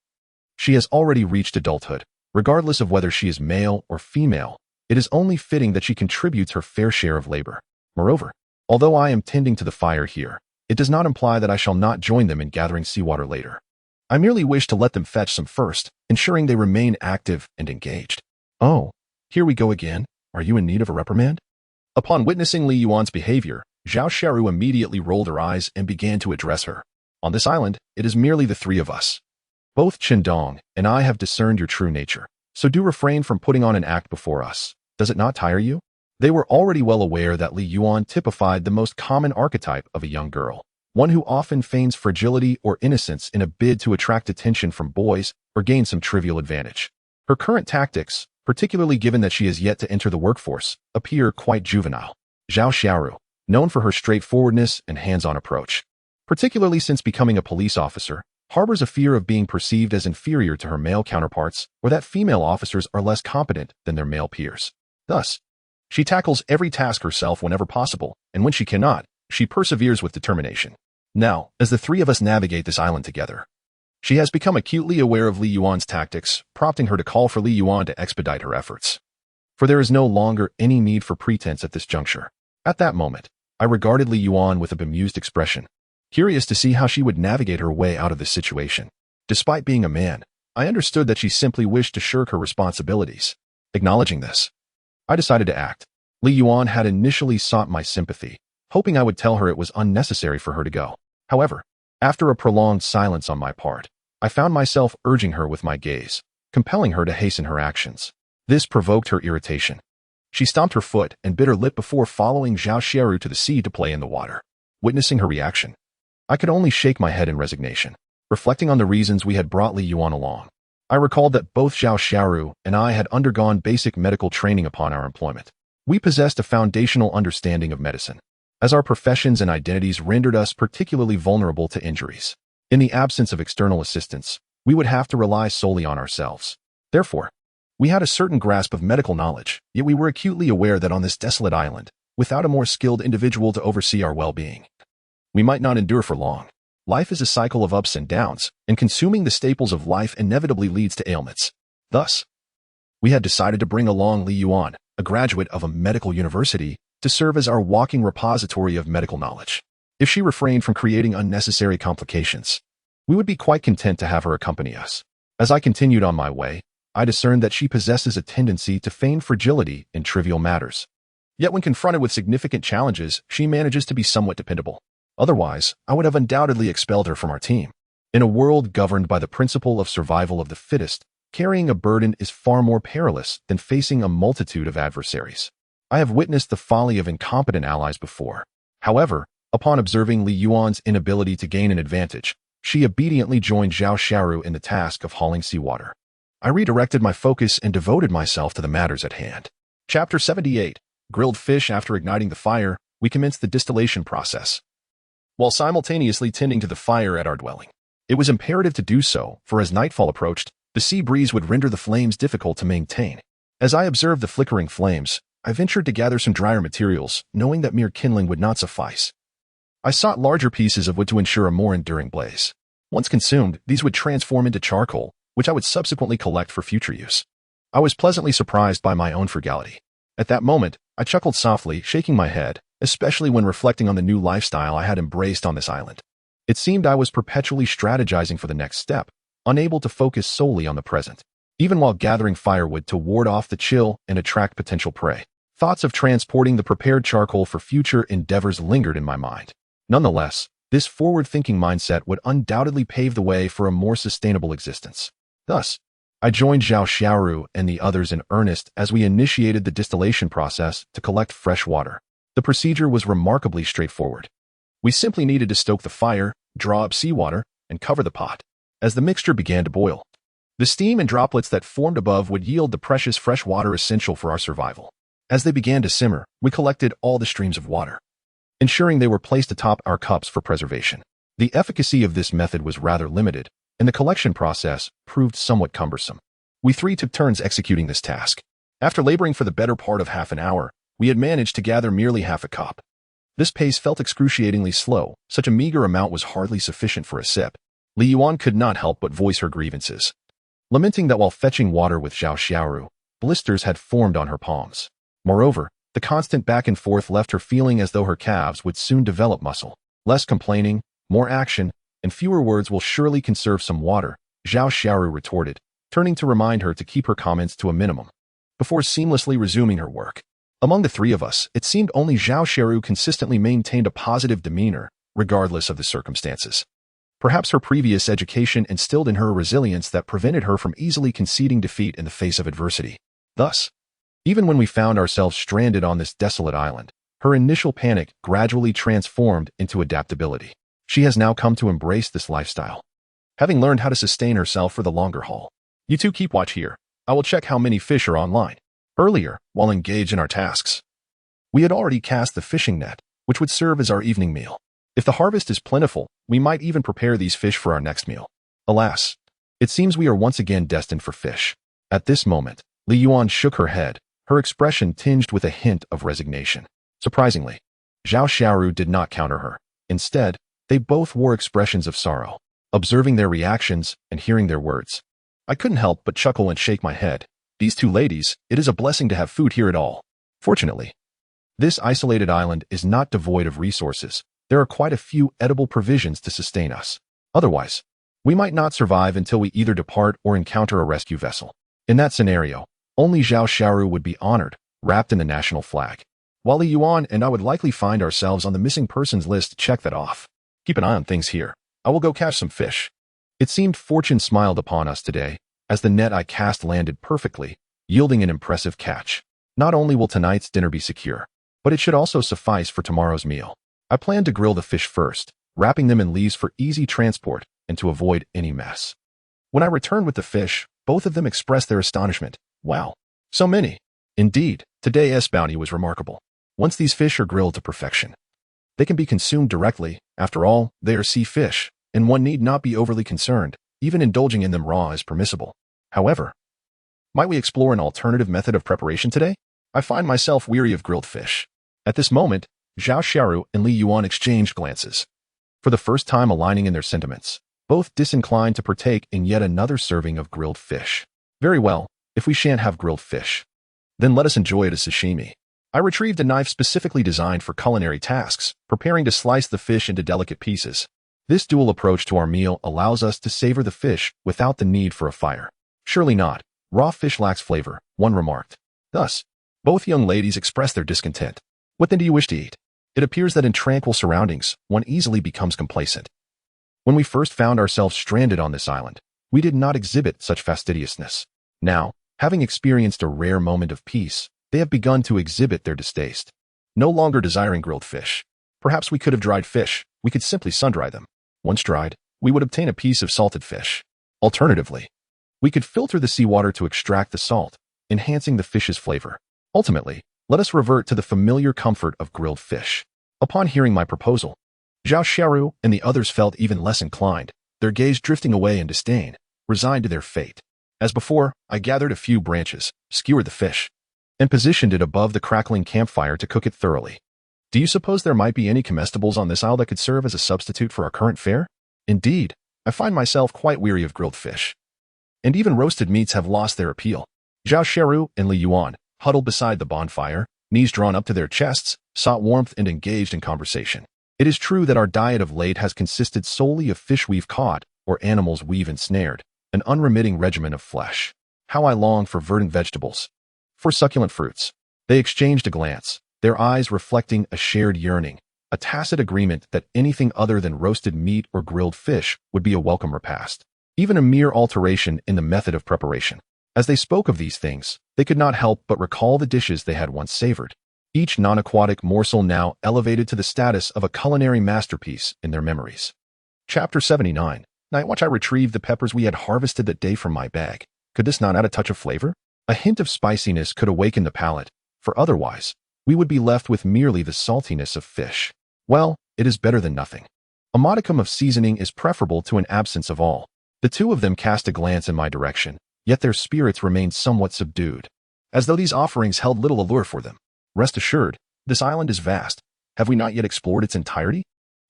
she has already reached adulthood. Regardless of whether she is male or female, it is only fitting that she contributes her fair share of labor. Moreover, although I am tending to the fire here, it does not imply that I shall not join them in gathering seawater later. I merely wish to let them fetch some first, ensuring they remain active and engaged. Oh, here we go again. Are you in need of a reprimand? Upon witnessing Li Yuan's behavior, Zhao Xiaoru immediately rolled her eyes and began to address her. On this island, it is merely the three of us. Both Qindong and I have discerned your true nature, so do refrain from putting on an act before us. Does it not tire you? They were already well aware that Li Yuan typified the most common archetype of a young girl, one who often feigns fragility or innocence in a bid to attract attention from boys or gain some trivial advantage. Her current tactics, particularly given that she has yet to enter the workforce, appear quite juvenile. Zhao Xiaoru, known for her straightforwardness and hands-on approach, particularly since becoming a police officer, harbors a fear of being perceived as inferior to her male counterparts or that female officers are less competent than their male peers. Thus, she tackles every task herself whenever possible, and when she cannot, she perseveres with determination. Now, as the three of us navigate this island together, she has become acutely aware of Li Yuan's tactics, prompting her to call for Li Yuan to expedite her efforts. For there is no longer any need for pretense at this juncture. At that moment, I regarded Li Yuan with a bemused expression, curious to see how she would navigate her way out of this situation. Despite being a man, I understood that she simply wished to shirk her responsibilities. Acknowledging this, I decided to act. Li Yuan had initially sought my sympathy, hoping I would tell her it was unnecessary for her to go. However, after a prolonged silence on my part, I found myself urging her with my gaze, compelling her to hasten her actions. This provoked her irritation. She stomped her foot and bit her lip before following Zhao Xiaoru to the sea to play in the water. Witnessing her reaction, I could only shake my head in resignation. Reflecting on the reasons we had brought Li Yuan along, I recalled that both Zhao Xiaoru and I had undergone basic medical training upon our employment. We possessed a foundational understanding of medicine, as our professions and identities rendered us particularly vulnerable to injuries. In the absence of external assistance, we would have to rely solely on ourselves. Therefore, we had a certain grasp of medical knowledge, yet we were acutely aware that on this desolate island, without a more skilled individual to oversee our well-being, we might not endure for long. Life is a cycle of ups and downs, and consuming the staples of life inevitably leads to ailments. Thus, we had decided to bring along Li Yuan, a graduate of a medical university, to serve as our walking repository of medical knowledge. If she refrained from creating unnecessary complications, we would be quite content to have her accompany us. As I continued on my way, I discerned that she possesses a tendency to feign fragility in trivial matters. Yet when confronted with significant challenges, she manages to be somewhat dependable. Otherwise, I would have undoubtedly expelled her from our team. In a world governed by the principle of survival of the fittest, carrying a burden is far more perilous than facing a multitude of adversaries. I have witnessed the folly of incompetent allies before. However, upon observing Li Yuan's inability to gain an advantage, she obediently joined Zhao Xiaoru in the task of hauling seawater. I redirected my focus and devoted myself to the matters at hand. Chapter 78. Grilled fish. After igniting the fire, we commenced the distillation process, while simultaneously tending to the fire at our dwelling. It was imperative to do so, for as nightfall approached, the sea breeze would render the flames difficult to maintain. As I observed the flickering flames, I ventured to gather some drier materials, knowing that mere kindling would not suffice. I sought larger pieces of wood to ensure a more enduring blaze. Once consumed, these would transform into charcoal, which I would subsequently collect for future use. I was pleasantly surprised by my own frugality. At that moment, I chuckled softly, shaking my head, especially when reflecting on the new lifestyle I had embraced on this island. It seemed I was perpetually strategizing for the next step, unable to focus solely on the present. Even while gathering firewood to ward off the chill and attract potential prey, thoughts of transporting the prepared charcoal for future endeavors lingered in my mind. Nonetheless, this forward-thinking mindset would undoubtedly pave the way for a more sustainable existence. Thus, I joined Zhao Xiaoru and the others in earnest as we initiated the distillation process to collect fresh water. The procedure was remarkably straightforward. We simply needed to stoke the fire, draw up seawater, and cover the pot. As the mixture began to boil, the steam and droplets that formed above would yield the precious fresh water essential for our survival. As they began to simmer, we collected all the streams of water, ensuring they were placed atop our cups for preservation. The efficacy of this method was rather limited, and the collection process proved somewhat cumbersome. We three took turns executing this task. After laboring for the better part of half an hour, we had managed to gather merely half a cup. This pace felt excruciatingly slow. Such a meager amount was hardly sufficient for a sip. Li Yuan could not help but voice her grievances, lamenting that while fetching water with Zhao Xiaoru, blisters had formed on her palms. Moreover, the constant back and forth left her feeling as though her calves would soon develop muscle. Less complaining, more action, and fewer words will surely conserve some water, Zhao Xiaoru retorted, turning to remind her to keep her comments to a minimum, before seamlessly resuming her work. Among the three of us, it seemed only Zhao Xiaoru consistently maintained a positive demeanor, regardless of the circumstances. Perhaps her previous education instilled in her a resilience that prevented her from easily conceding defeat in the face of adversity. Thus, even when we found ourselves stranded on this desolate island, her initial panic gradually transformed into adaptability. She has now come to embrace this lifestyle, having learned how to sustain herself for the longer haul. You two keep watch here. I will check how many fish are online. Earlier, while engaged in our tasks, we had already cast the fishing net, which would serve as our evening meal. If the harvest is plentiful, we might even prepare these fish for our next meal. Alas, it seems we are once again destined for fish. At this moment, Li Yuan shook her head, her expression tinged with a hint of resignation. Surprisingly, Zhao Xiaoru did not counter her. Instead, They both wore expressions of sorrow. Observing their reactions and hearing their words, I couldn't help but chuckle and shake my head. These two ladies, it is a blessing to have food here at all. Fortunately, this isolated island is not devoid of resources. There are quite a few edible provisions to sustain us. Otherwise, we might not survive until we either depart or encounter a rescue vessel. In that scenario, only Zhao Xiaoru would be honored, wrapped in the national flag. While Li Yuan and I would likely find ourselves on the missing persons list to check that off. Keep an eye on things here. I will go catch some fish. It seemed fortune smiled upon us today, as the net I cast landed perfectly, yielding an impressive catch. Not only will tonight's dinner be secure, but it should also suffice for tomorrow's meal. I plan to grill the fish first, wrapping them in leaves for easy transport and to avoid any mess. When I returned with the fish, both of them expressed their astonishment. Wow, so many. Indeed, today's bounty was remarkable. Once these fish are grilled to perfection, they can be consumed directly. After all, they are sea fish, and one need not be overly concerned. Even indulging in them raw is permissible. However, might we explore an alternative method of preparation today? I find myself weary of grilled fish. At this moment, Zhao Xiaoru and Li Yuan exchanged glances. For the first time aligning in their sentiments, both disinclined to partake in yet another serving of grilled fish. Very well, if we shan't have grilled fish, then let us enjoy it as sashimi. I retrieved a knife specifically designed for culinary tasks, preparing to slice the fish into delicate pieces. This dual approach to our meal allows us to savor the fish without the need for a fire. Surely not. Raw fish lacks flavor, one remarked. Thus, both young ladies expressed their discontent. What then do you wish to eat? It appears that in tranquil surroundings, one easily becomes complacent. When we first found ourselves stranded on this island, we did not exhibit such fastidiousness. Now, having experienced a rare moment of peace, they have begun to exhibit their distaste. No longer desiring grilled fish. Perhaps we could have dried fish. We could simply sun-dry them. Once dried, we would obtain a piece of salted fish. Alternatively, we could filter the seawater to extract the salt, enhancing the fish's flavor. Ultimately, let us revert to the familiar comfort of grilled fish. Upon hearing my proposal, Zhao Xiaoru and the others felt even less inclined, their gaze drifting away in disdain, resigned to their fate. As before, I gathered a few branches, skewered the fish, and positioned it above the crackling campfire to cook it thoroughly. Do you suppose there might be any comestibles on this isle that could serve as a substitute for our current fare? Indeed, I find myself quite weary of grilled fish. And even roasted meats have lost their appeal. Zhao Xiaoru and Li Yuan, huddled beside the bonfire, knees drawn up to their chests, sought warmth and engaged in conversation. It is true that our diet of late has consisted solely of fish we've caught or animals we've ensnared, an unremitting regimen of flesh. How I long for verdant vegetables, for succulent fruits. They exchanged a glance, their eyes reflecting a shared yearning, a tacit agreement that anything other than roasted meat or grilled fish would be a welcome repast, even a mere alteration in the method of preparation. As they spoke of these things, they could not help but recall the dishes they had once savored, each non-aquatic morsel now elevated to the status of a culinary masterpiece in their memories. Chapter 79. Night watch. I retrieved the peppers we had harvested that day from my bag. Could this not add a touch of flavor? A hint of spiciness could awaken the palate, for otherwise, we would be left with merely the saltiness of fish. Well, it is better than nothing. A modicum of seasoning is preferable to an absence of all. The two of them cast a glance in my direction, yet their spirits remained somewhat subdued, as though these offerings held little allure for them. Rest assured, this island is vast. Have we not yet explored its entirety?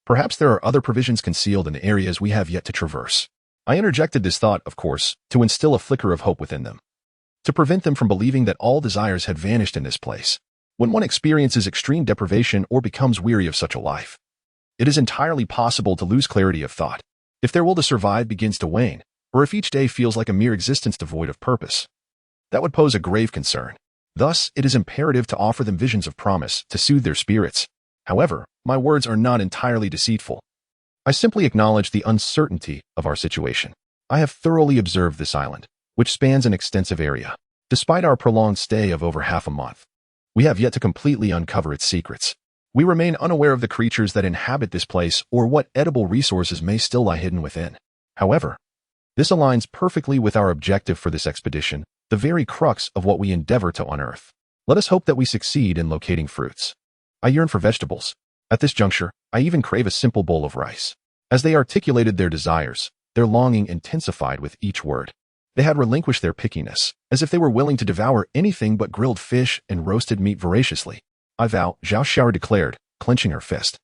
Perhaps there are other provisions concealed in the areas we have yet to traverse. I interjected this thought, of course, to instill a flicker of hope within them, to prevent them from believing that all desires had vanished in this place. When one experiences extreme deprivation or becomes weary of such a life, it is entirely possible to lose clarity of thought. If their will to survive begins to wane, or if each day feels like a mere existence devoid of purpose, that would pose a grave concern. Thus, it is imperative to offer them visions of promise to soothe their spirits. However, my words are not entirely deceitful. I simply acknowledge the uncertainty of our situation. I have thoroughly observed this island, which spans an extensive area. Despite our prolonged stay of over half a month, we have yet to completely uncover its secrets. We remain unaware of the creatures that inhabit this place or what edible resources may still lie hidden within. However, this aligns perfectly with our objective for this expedition, the very crux of what we endeavor to unearth. Let us hope that we succeed in locating fruits. I yearn for vegetables. At this juncture, I even crave a simple bowl of rice. As they articulated their desires, their longing intensified with each word. They had relinquished their pickiness, as if they were willing to devour anything but grilled fish and roasted meat voraciously. I vow, Zhao Xiaoru declared, clenching her fist,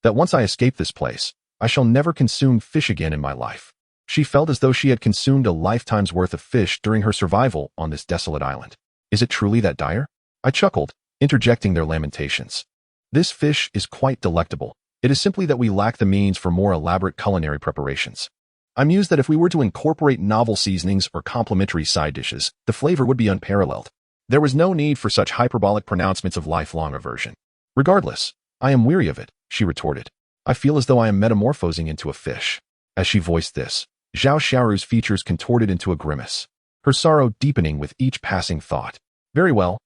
that once I escape this place, I shall never consume fish again in my life. She felt as though she had consumed a lifetime's worth of fish during her survival on this desolate island. Is it truly that dire? I chuckled, interjecting their lamentations. This fish is quite delectable. It is simply that we lack the means for more elaborate culinary preparations. I mused that if we were to incorporate novel seasonings or complementary side dishes, the flavor would be unparalleled. There was no need for such hyperbolic pronouncements of lifelong aversion. Regardless, I am weary of it, she retorted. I feel as though I am metamorphosing into a fish. As she voiced this, Zhao Xiaoru's features contorted into a grimace, her sorrow deepening with each passing thought. Very well,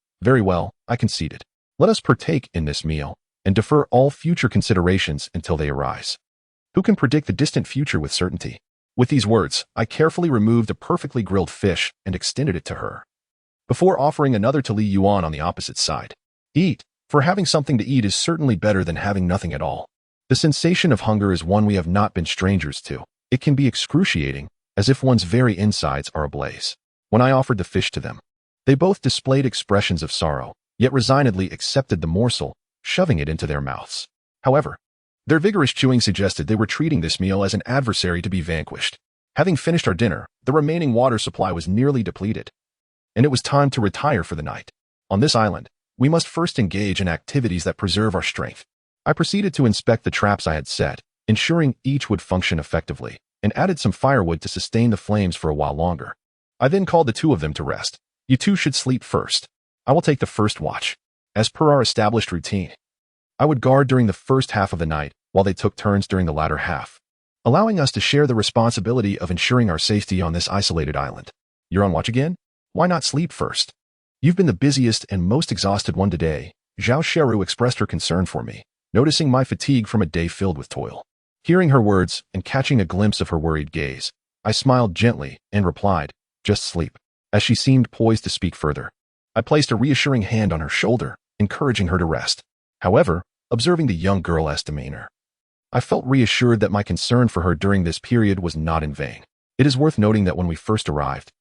I conceded. Let us partake in this meal, and defer all future considerations until they arise. Who can predict the distant future with certainty? With these words, I carefully removed a perfectly grilled fish and extended it to her, before offering another to Li Yuan on the opposite side. Eat, for having something to eat is certainly better than having nothing at all. The sensation of hunger is one we have not been strangers to. It can be excruciating, as if one's very insides are ablaze. When I offered the fish to them, they both displayed expressions of sorrow, yet resignedly accepted the morsel, shoving it into their mouths. However, their vigorous chewing suggested they were treating this meal as an adversary to be vanquished. Having finished our dinner, the remaining water supply was nearly depleted, and it was time to retire for the night. On this island, we must first engage in activities that preserve our strength. I proceeded to inspect the traps I had set, ensuring each would function effectively, and added some firewood to sustain the flames for a while longer. I then called the two of them to rest. You two should sleep first. I will take the first watch. As per our established routine, I would guard during the first half of the night, while they took turns during the latter half, allowing us to share the responsibility of ensuring our safety on this isolated island. You're on watch again? Why not sleep first? You've been the busiest and most exhausted one today. Zhao Xiaoru expressed her concern for me, noticing my fatigue from a day filled with toil. Hearing her words and catching a glimpse of her worried gaze, I smiled gently and replied, just sleep. As she seemed poised to speak further, I placed a reassuring hand on her shoulder, encouraging her to rest. However, observing the young girl's demeanor, I felt reassured that my concern for her during this period was not in vain. It is worth noting that when we first arrived,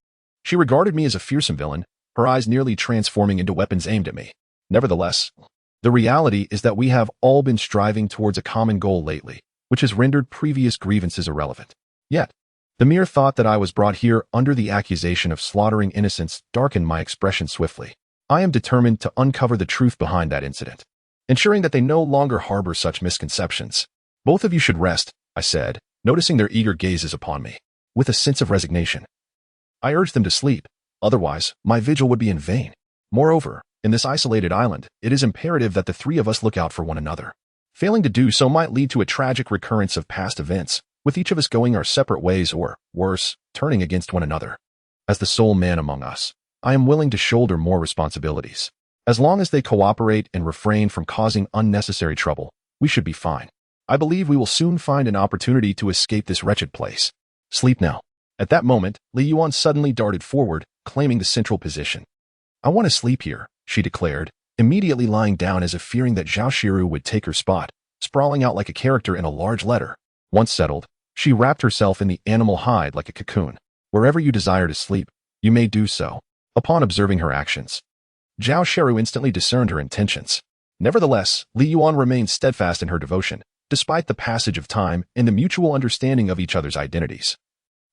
she regarded me as a fearsome villain, her eyes nearly transforming into weapons aimed at me. Nevertheless, the reality is that we have all been striving towards a common goal lately, which has rendered previous grievances irrelevant. Yet, the mere thought that I was brought here under the accusation of slaughtering innocents darkened my expression swiftly. I am determined to uncover the truth behind that incident, ensuring that they no longer harbor such misconceptions. Both of you should rest, I said, noticing their eager gazes upon me. With a sense of resignation, I urged them to sleep, otherwise my vigil would be in vain. Moreover, in this isolated island, it is imperative that the three of us look out for one another. Failing to do so might lead to a tragic recurrence of past events, with each of us going our separate ways or, worse, turning against one another. As the sole man among us, I am willing to shoulder more responsibilities. As long as they cooperate and refrain from causing unnecessary trouble, we should be fine. I believe we will soon find an opportunity to escape this wretched place. Sleep now. At that moment, Li Yuan suddenly darted forward, claiming the central position. I want to sleep here, she declared, immediately lying down as if fearing that Zhao Xiaoru would take her spot, sprawling out like a character in a large letter. Once settled, she wrapped herself in the animal hide like a cocoon. Wherever you desire to sleep, you may do so. Upon observing her actions, Zhao Xiaoru instantly discerned her intentions. Nevertheless, Li Yuan remained steadfast in her devotion, despite the passage of time and the mutual understanding of each other's identities.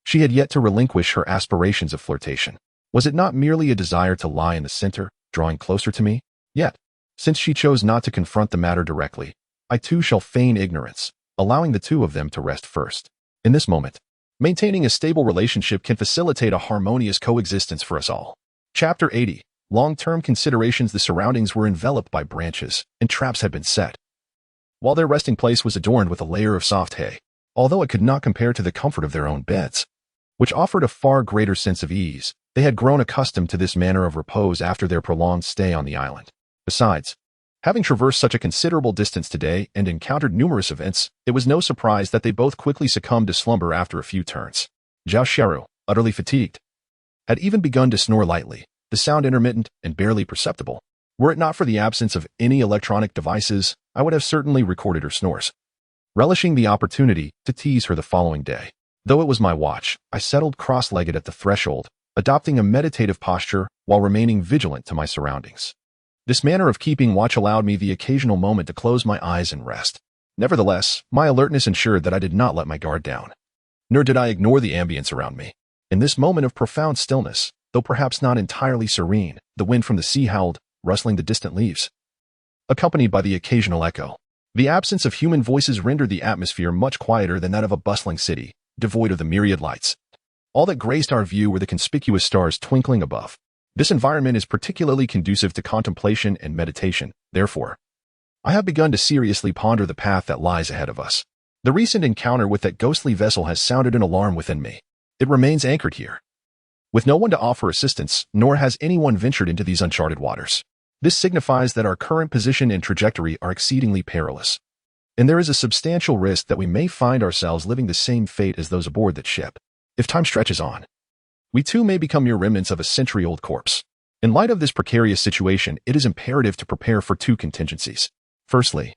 She had yet to relinquish her aspirations of flirtation. Was it not merely a desire to lie in the center, drawing closer to me? Yet, since she chose not to confront the matter directly, I too shall feign ignorance, allowing the two of them to rest first. In this moment, maintaining a stable relationship can facilitate a harmonious coexistence for us all. Chapter 80. Long-term considerations. The surroundings were enveloped by branches, and traps had been set, while their resting place was adorned with a layer of soft hay, although it could not compare to the comfort of their own beds, which offered a far greater sense of ease. They had grown accustomed to this manner of repose after their prolonged stay on the island. Besides, having traversed such a considerable distance today and encountered numerous events, it was no surprise that they both quickly succumbed to slumber after a few turns. Zhao Xiaoru, utterly fatigued, had even begun to snore lightly, the sound intermittent and barely perceptible. Were it not for the absence of any electronic devices, I would have certainly recorded her snores, relishing the opportunity to tease her the following day. Though it was my watch, I settled cross-legged at the threshold, adopting a meditative posture while remaining vigilant to my surroundings. This manner of keeping watch allowed me the occasional moment to close my eyes and rest. Nevertheless, my alertness ensured that I did not let my guard down. Nor did I ignore the ambience around me. In this moment of profound stillness, though perhaps not entirely serene, the wind from the sea howled, rustling the distant leaves, accompanied by the occasional echo. The absence of human voices rendered the atmosphere much quieter than that of a bustling city, devoid of the myriad lights. All that graced our view were the conspicuous stars twinkling above. This environment is particularly conducive to contemplation and meditation. Therefore, I have begun to seriously ponder the path that lies ahead of us. The recent encounter with that ghostly vessel has sounded an alarm within me. It remains anchored here, with no one to offer assistance, nor has anyone ventured into these uncharted waters. This signifies that our current position and trajectory are exceedingly perilous, and there is a substantial risk that we may find ourselves living the same fate as those aboard that ship. If time stretches on, we too may become mere remnants of a century-old corpse. In light of this precarious situation, it is imperative to prepare for two contingencies. Firstly,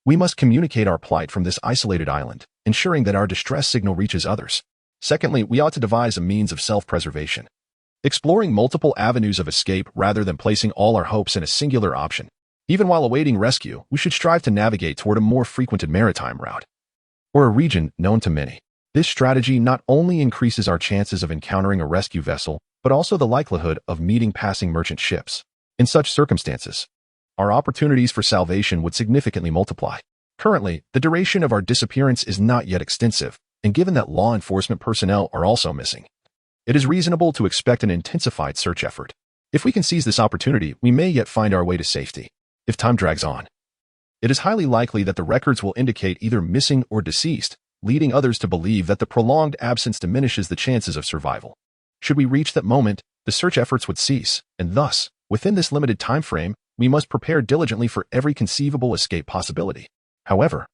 we must communicate our plight from this isolated island, ensuring that our distress signal reaches others. Secondly, we ought to devise a means of self-preservation, exploring multiple avenues of escape rather than placing all our hopes in a singular option. Even while awaiting rescue, we should strive to navigate toward a more frequented maritime route, or a region known to many. This strategy not only increases our chances of encountering a rescue vessel, but also the likelihood of meeting passing merchant ships. In such circumstances, our opportunities for salvation would significantly multiply. Currently, the duration of our disappearance is not yet extensive, and given that law enforcement personnel are also missing, it is reasonable to expect an intensified search effort. If we can seize this opportunity, we may yet find our way to safety. If time drags on, it is highly likely that the records will indicate either missing or deceased, leading others to believe that the prolonged absence diminishes the chances of survival. Should we reach that moment, the search efforts would cease, and thus, within this limited time frame, we must prepare diligently for every conceivable escape possibility. However,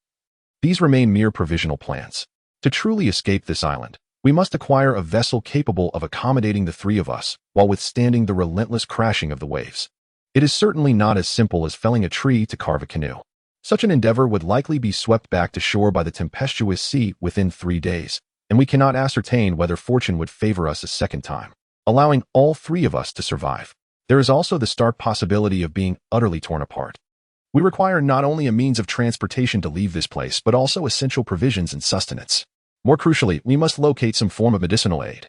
these remain mere provisional plans. To truly escape this island, we must acquire a vessel capable of accommodating the three of us while withstanding the relentless crashing of the waves. It is certainly not as simple as felling a tree to carve a canoe. Such an endeavor would likely be swept back to shore by the tempestuous sea within 3 days, and we cannot ascertain whether fortune would favor us a second time, allowing all three of us to survive. There is also the stark possibility of being utterly torn apart. We require not only a means of transportation to leave this place, but also essential provisions and sustenance. More crucially, we must locate some form of medicinal aid,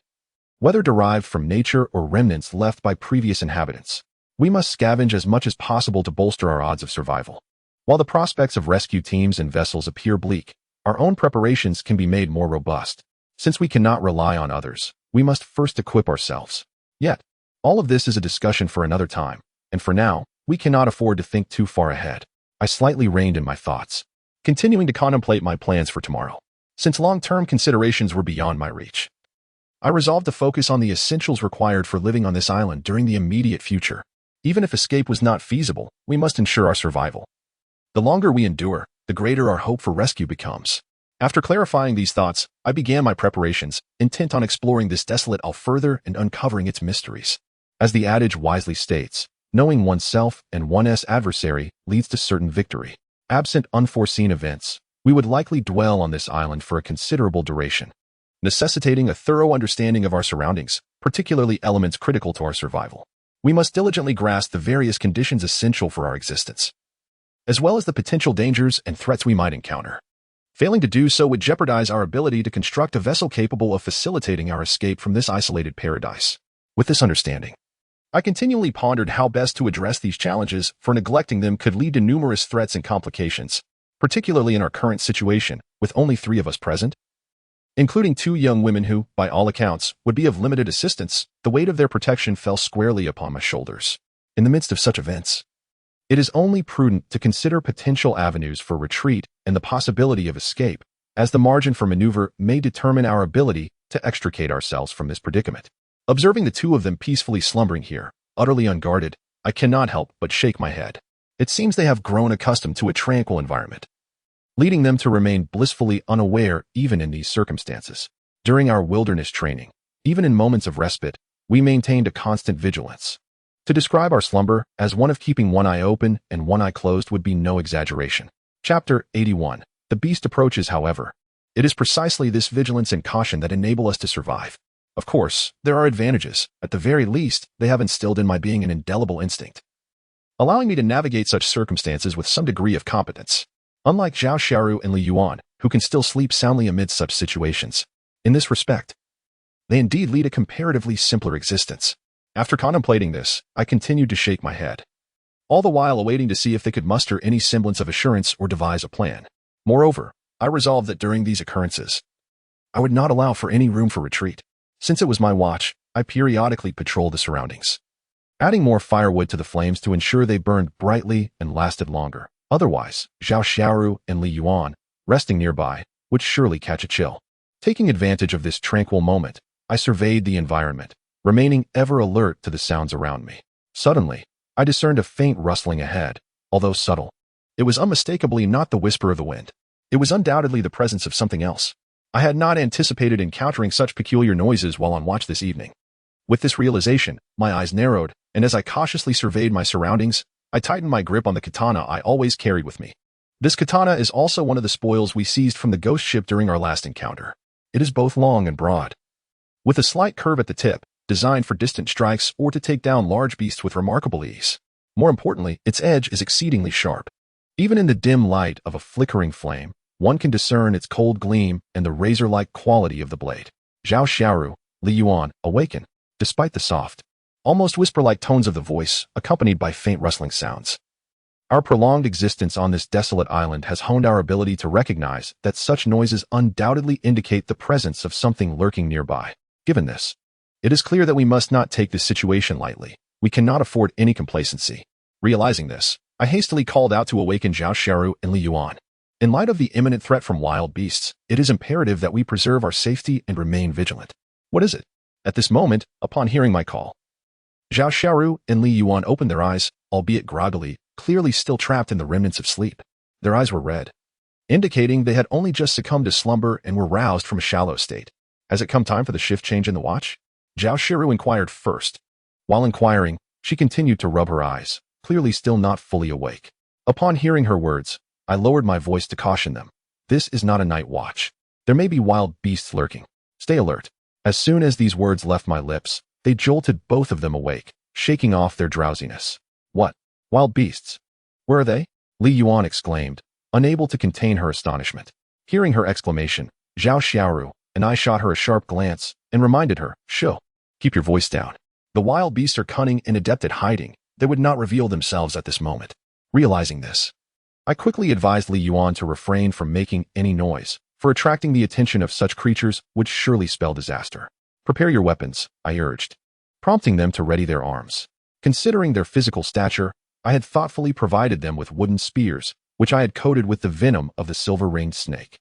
whether derived from nature or remnants left by previous inhabitants. We must scavenge as much as possible to bolster our odds of survival. While the prospects of rescue teams and vessels appear bleak, our own preparations can be made more robust. Since we cannot rely on others, we must first equip ourselves. Yet, all of this is a discussion for another time, and for now, we cannot afford to think too far ahead. I slightly reined in my thoughts, continuing to contemplate my plans for tomorrow. Since long-term considerations were beyond my reach, I resolved to focus on the essentials required for living on this island during the immediate future. Even if escape was not feasible, we must ensure our survival. The longer we endure, the greater our hope for rescue becomes. After clarifying these thoughts, I began my preparations, intent on exploring this desolate isle further and uncovering its mysteries. As the adage wisely states, knowing oneself and one's adversary leads to certain victory. Absent unforeseen events, we would likely dwell on this island for a considerable duration, necessitating a thorough understanding of our surroundings, particularly elements critical to our survival. We must diligently grasp the various conditions essential for our existence, as well as the potential dangers and threats we might encounter. Failing to do so would jeopardize our ability to construct a vessel capable of facilitating our escape from this isolated paradise. With this understanding, I continually pondered how best to address these challenges, for neglecting them could lead to numerous threats and complications, particularly in our current situation, with only 3 of us present, including 2 young women who, by all accounts, would be of limited assistance. The weight of their protection fell squarely upon my shoulders. In the midst of such events, it is only prudent to consider potential avenues for retreat and the possibility of escape, as the margin for maneuver may determine our ability to extricate ourselves from this predicament. Observing the 2 of them peacefully slumbering here, utterly unguarded, I cannot help but shake my head. It seems they have grown accustomed to a tranquil environment, leading them to remain blissfully unaware even in these circumstances. During our wilderness training, even in moments of respite, we maintained a constant vigilance. To describe our slumber as one of keeping one eye open and one eye closed would be no exaggeration. Chapter 81. The beast approaches, however. It is precisely this vigilance and caution that enable us to survive. Of course, there are advantages. At the very least, they have instilled in my being an indelible instinct, allowing me to navigate such circumstances with some degree of competence. unlike Zhao Xiaoru and Li Yuan, who can still sleep soundly amid such situations. In this respect, they indeed lead a comparatively simpler existence. After contemplating this, I continued to shake my head, all the while awaiting to see if they could muster any semblance of assurance or devise a plan. Moreover, I resolved that during these occurrences, I would not allow for any room for retreat. Since it was my watch, I periodically patrolled the surroundings, adding more firewood to the flames to ensure they burned brightly and lasted longer. Otherwise, Zhao Xiaoru and Li Yuan, resting nearby, would surely catch a chill. Taking advantage of this tranquil moment, I surveyed the environment, remaining ever alert to the sounds around me. Suddenly, I discerned a faint rustling ahead, although subtle. It was unmistakably not the whisper of the wind. It was undoubtedly the presence of something else. I had not anticipated encountering such peculiar noises while on watch this evening. With this realization, my eyes narrowed, and as I cautiously surveyed my surroundings, I tightened my grip on the katana I always carried with me. This katana is also one of the spoils we seized from the ghost ship during our last encounter. It is both long and broad, with a slight curve at the tip, designed for distant strikes or to take down large beasts with remarkable ease. More importantly, its edge is exceedingly sharp. Even in the dim light of a flickering flame, one can discern its cold gleam and the razor-like quality of the blade. Zhao Xiaoru, Li Yuan, awaken, despite the soft, almost whisper-like tones of the voice, accompanied by faint rustling sounds. Our prolonged existence on this desolate island has honed our ability to recognize that such noises undoubtedly indicate the presence of something lurking nearby. Given this, it is clear that we must not take this situation lightly. We cannot afford any complacency. Realizing this, I hastily called out to awaken Zhao Xiaoru and Li Yuan. In light of the imminent threat from wild beasts, it is imperative that we preserve our safety and remain vigilant. What is it? At this moment, upon hearing my call, Zhao Xiaoru and Li Yuan opened their eyes, albeit groggily, clearly still trapped in the remnants of sleep. Their eyes were red, indicating they had only just succumbed to slumber and were roused from a shallow state. Has it come time for the shift change in the watch? Zhao Xiaoru inquired first. While inquiring, she continued to rub her eyes, clearly still not fully awake. Upon hearing her words, I lowered my voice to caution them. This is not a night watch. There may be wild beasts lurking. Stay alert. As soon as these words left my lips, they jolted both of them awake, shaking off their drowsiness. What? Wild beasts? Where are they? Li Yuan exclaimed, unable to contain her astonishment. Hearing her exclamation, Zhao Xiaoru and I shot her a sharp glance and reminded her, "Shoo, keep your voice down. The wild beasts are cunning and adept at hiding. They would not reveal themselves at this moment." Realizing this, I quickly advised Li Yuan to refrain from making any noise, for attracting the attention of such creatures would surely spell disaster. "Prepare your weapons," I urged, prompting them to ready their arms. Considering their physical stature, I had thoughtfully provided them with wooden spears, which I had coated with the venom of the silver-ringed snake.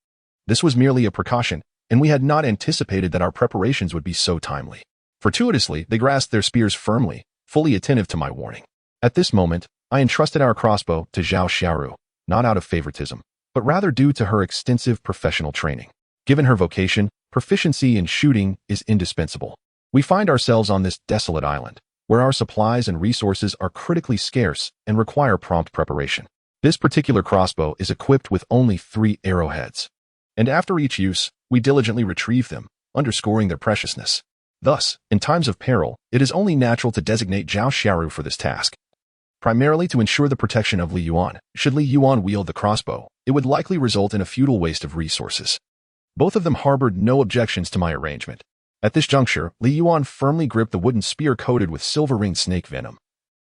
This was merely a precaution, and we had not anticipated that our preparations would be so timely. Fortuitously, they grasped their spears firmly, fully attentive to my warning. At this moment, I entrusted our crossbow to Zhao Xiaoru, not out of favoritism, but rather due to her extensive professional training. Given her vocation, proficiency in shooting is indispensable. We find ourselves on this desolate island, where our supplies and resources are critically scarce and require prompt preparation. This particular crossbow is equipped with only 3 arrowheads, and after each use, we diligently retrieve them, underscoring their preciousness. Thus, in times of peril, it is only natural to designate Zhao Xiaoru for this task, primarily to ensure the protection of Li Yuan. Should Li Yuan wield the crossbow, it would likely result in a futile waste of resources. Both of them harbored no objections to my arrangement. At this juncture, Li Yuan firmly gripped the wooden spear coated with silver-ringed snake venom,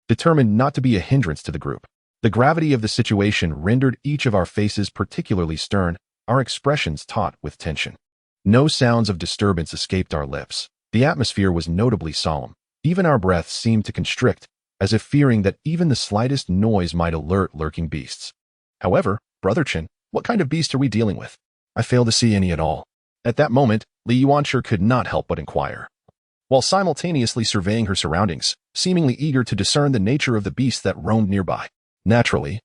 determined not to be a hindrance to the group. The gravity of the situation rendered each of our faces particularly stern, our expressions taut with tension. No sounds of disturbance escaped our lips. The atmosphere was notably solemn. Even our breaths seemed to constrict, as if fearing that even the slightest noise might alert lurking beasts. However, Brother Chen, what kind of beast are we dealing with? I fail to see any at all. At that moment, Li Yuanshi could not help but inquire, while simultaneously surveying her surroundings, seemingly eager to discern the nature of the beasts that roamed nearby. Naturally,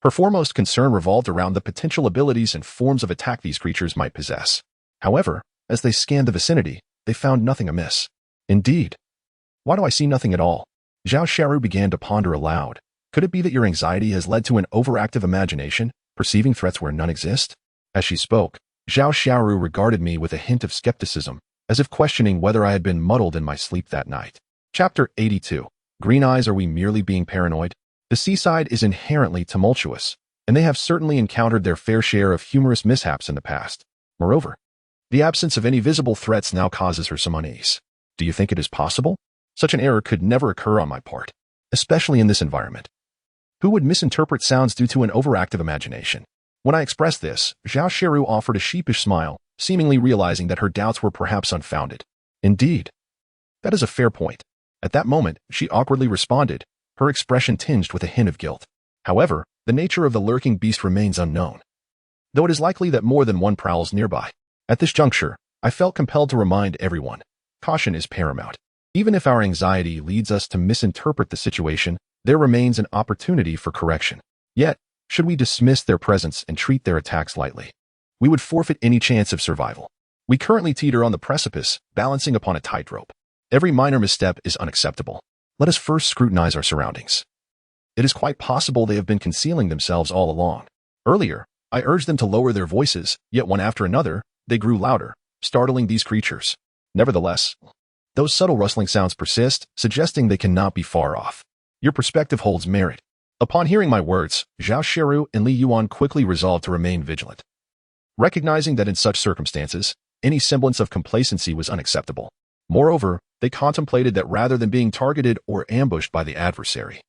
her foremost concern revolved around the potential abilities and forms of attack these creatures might possess. However, as they scanned the vicinity, they found nothing amiss. Indeed, why do I see nothing at all? Zhao Xiaoru began to ponder aloud. Could it be that your anxiety has led to an overactive imagination, perceiving threats where none exist? As she spoke, Zhao Xiaoru regarded me with a hint of skepticism, as if questioning whether I had been muddled in my sleep that night. Chapter 82. Green Eyes. Are we merely being paranoid? The seaside is inherently tumultuous, and they have certainly encountered their fair share of humorous mishaps in the past. Moreover, the absence of any visible threats now causes her some unease. Do you think it is possible? Such an error could never occur on my part, especially in this environment. Who would misinterpret sounds due to an overactive imagination? When I expressed this, Zhao Xiaoru offered a sheepish smile, seemingly realizing that her doubts were perhaps unfounded. Indeed, that is a fair point. At that moment, she awkwardly responded, her expression tinged with a hint of guilt. However, the nature of the lurking beast remains unknown, though it is likely that more than one prowls nearby. At this juncture, I felt compelled to remind everyone, caution is paramount. Even if our anxiety leads us to misinterpret the situation, there remains an opportunity for correction. Yet, should we dismiss their presence and treat their attacks lightly, we would forfeit any chance of survival. We currently teeter on the precipice, balancing upon a tightrope. Every minor misstep is unacceptable. Let us first scrutinize our surroundings. It is quite possible they have been concealing themselves all along. Earlier, I urged them to lower their voices, yet one after another, they grew louder, startling these creatures. Nevertheless, those subtle rustling sounds persist, suggesting they cannot be far off. Your perspective holds merit. Upon hearing my words, Zhao Xiaoru and Li Yuan quickly resolved to remain vigilant, recognizing that in such circumstances, any semblance of complacency was unacceptable. Moreover, they contemplated that rather than being targeted or ambushed by the adversary,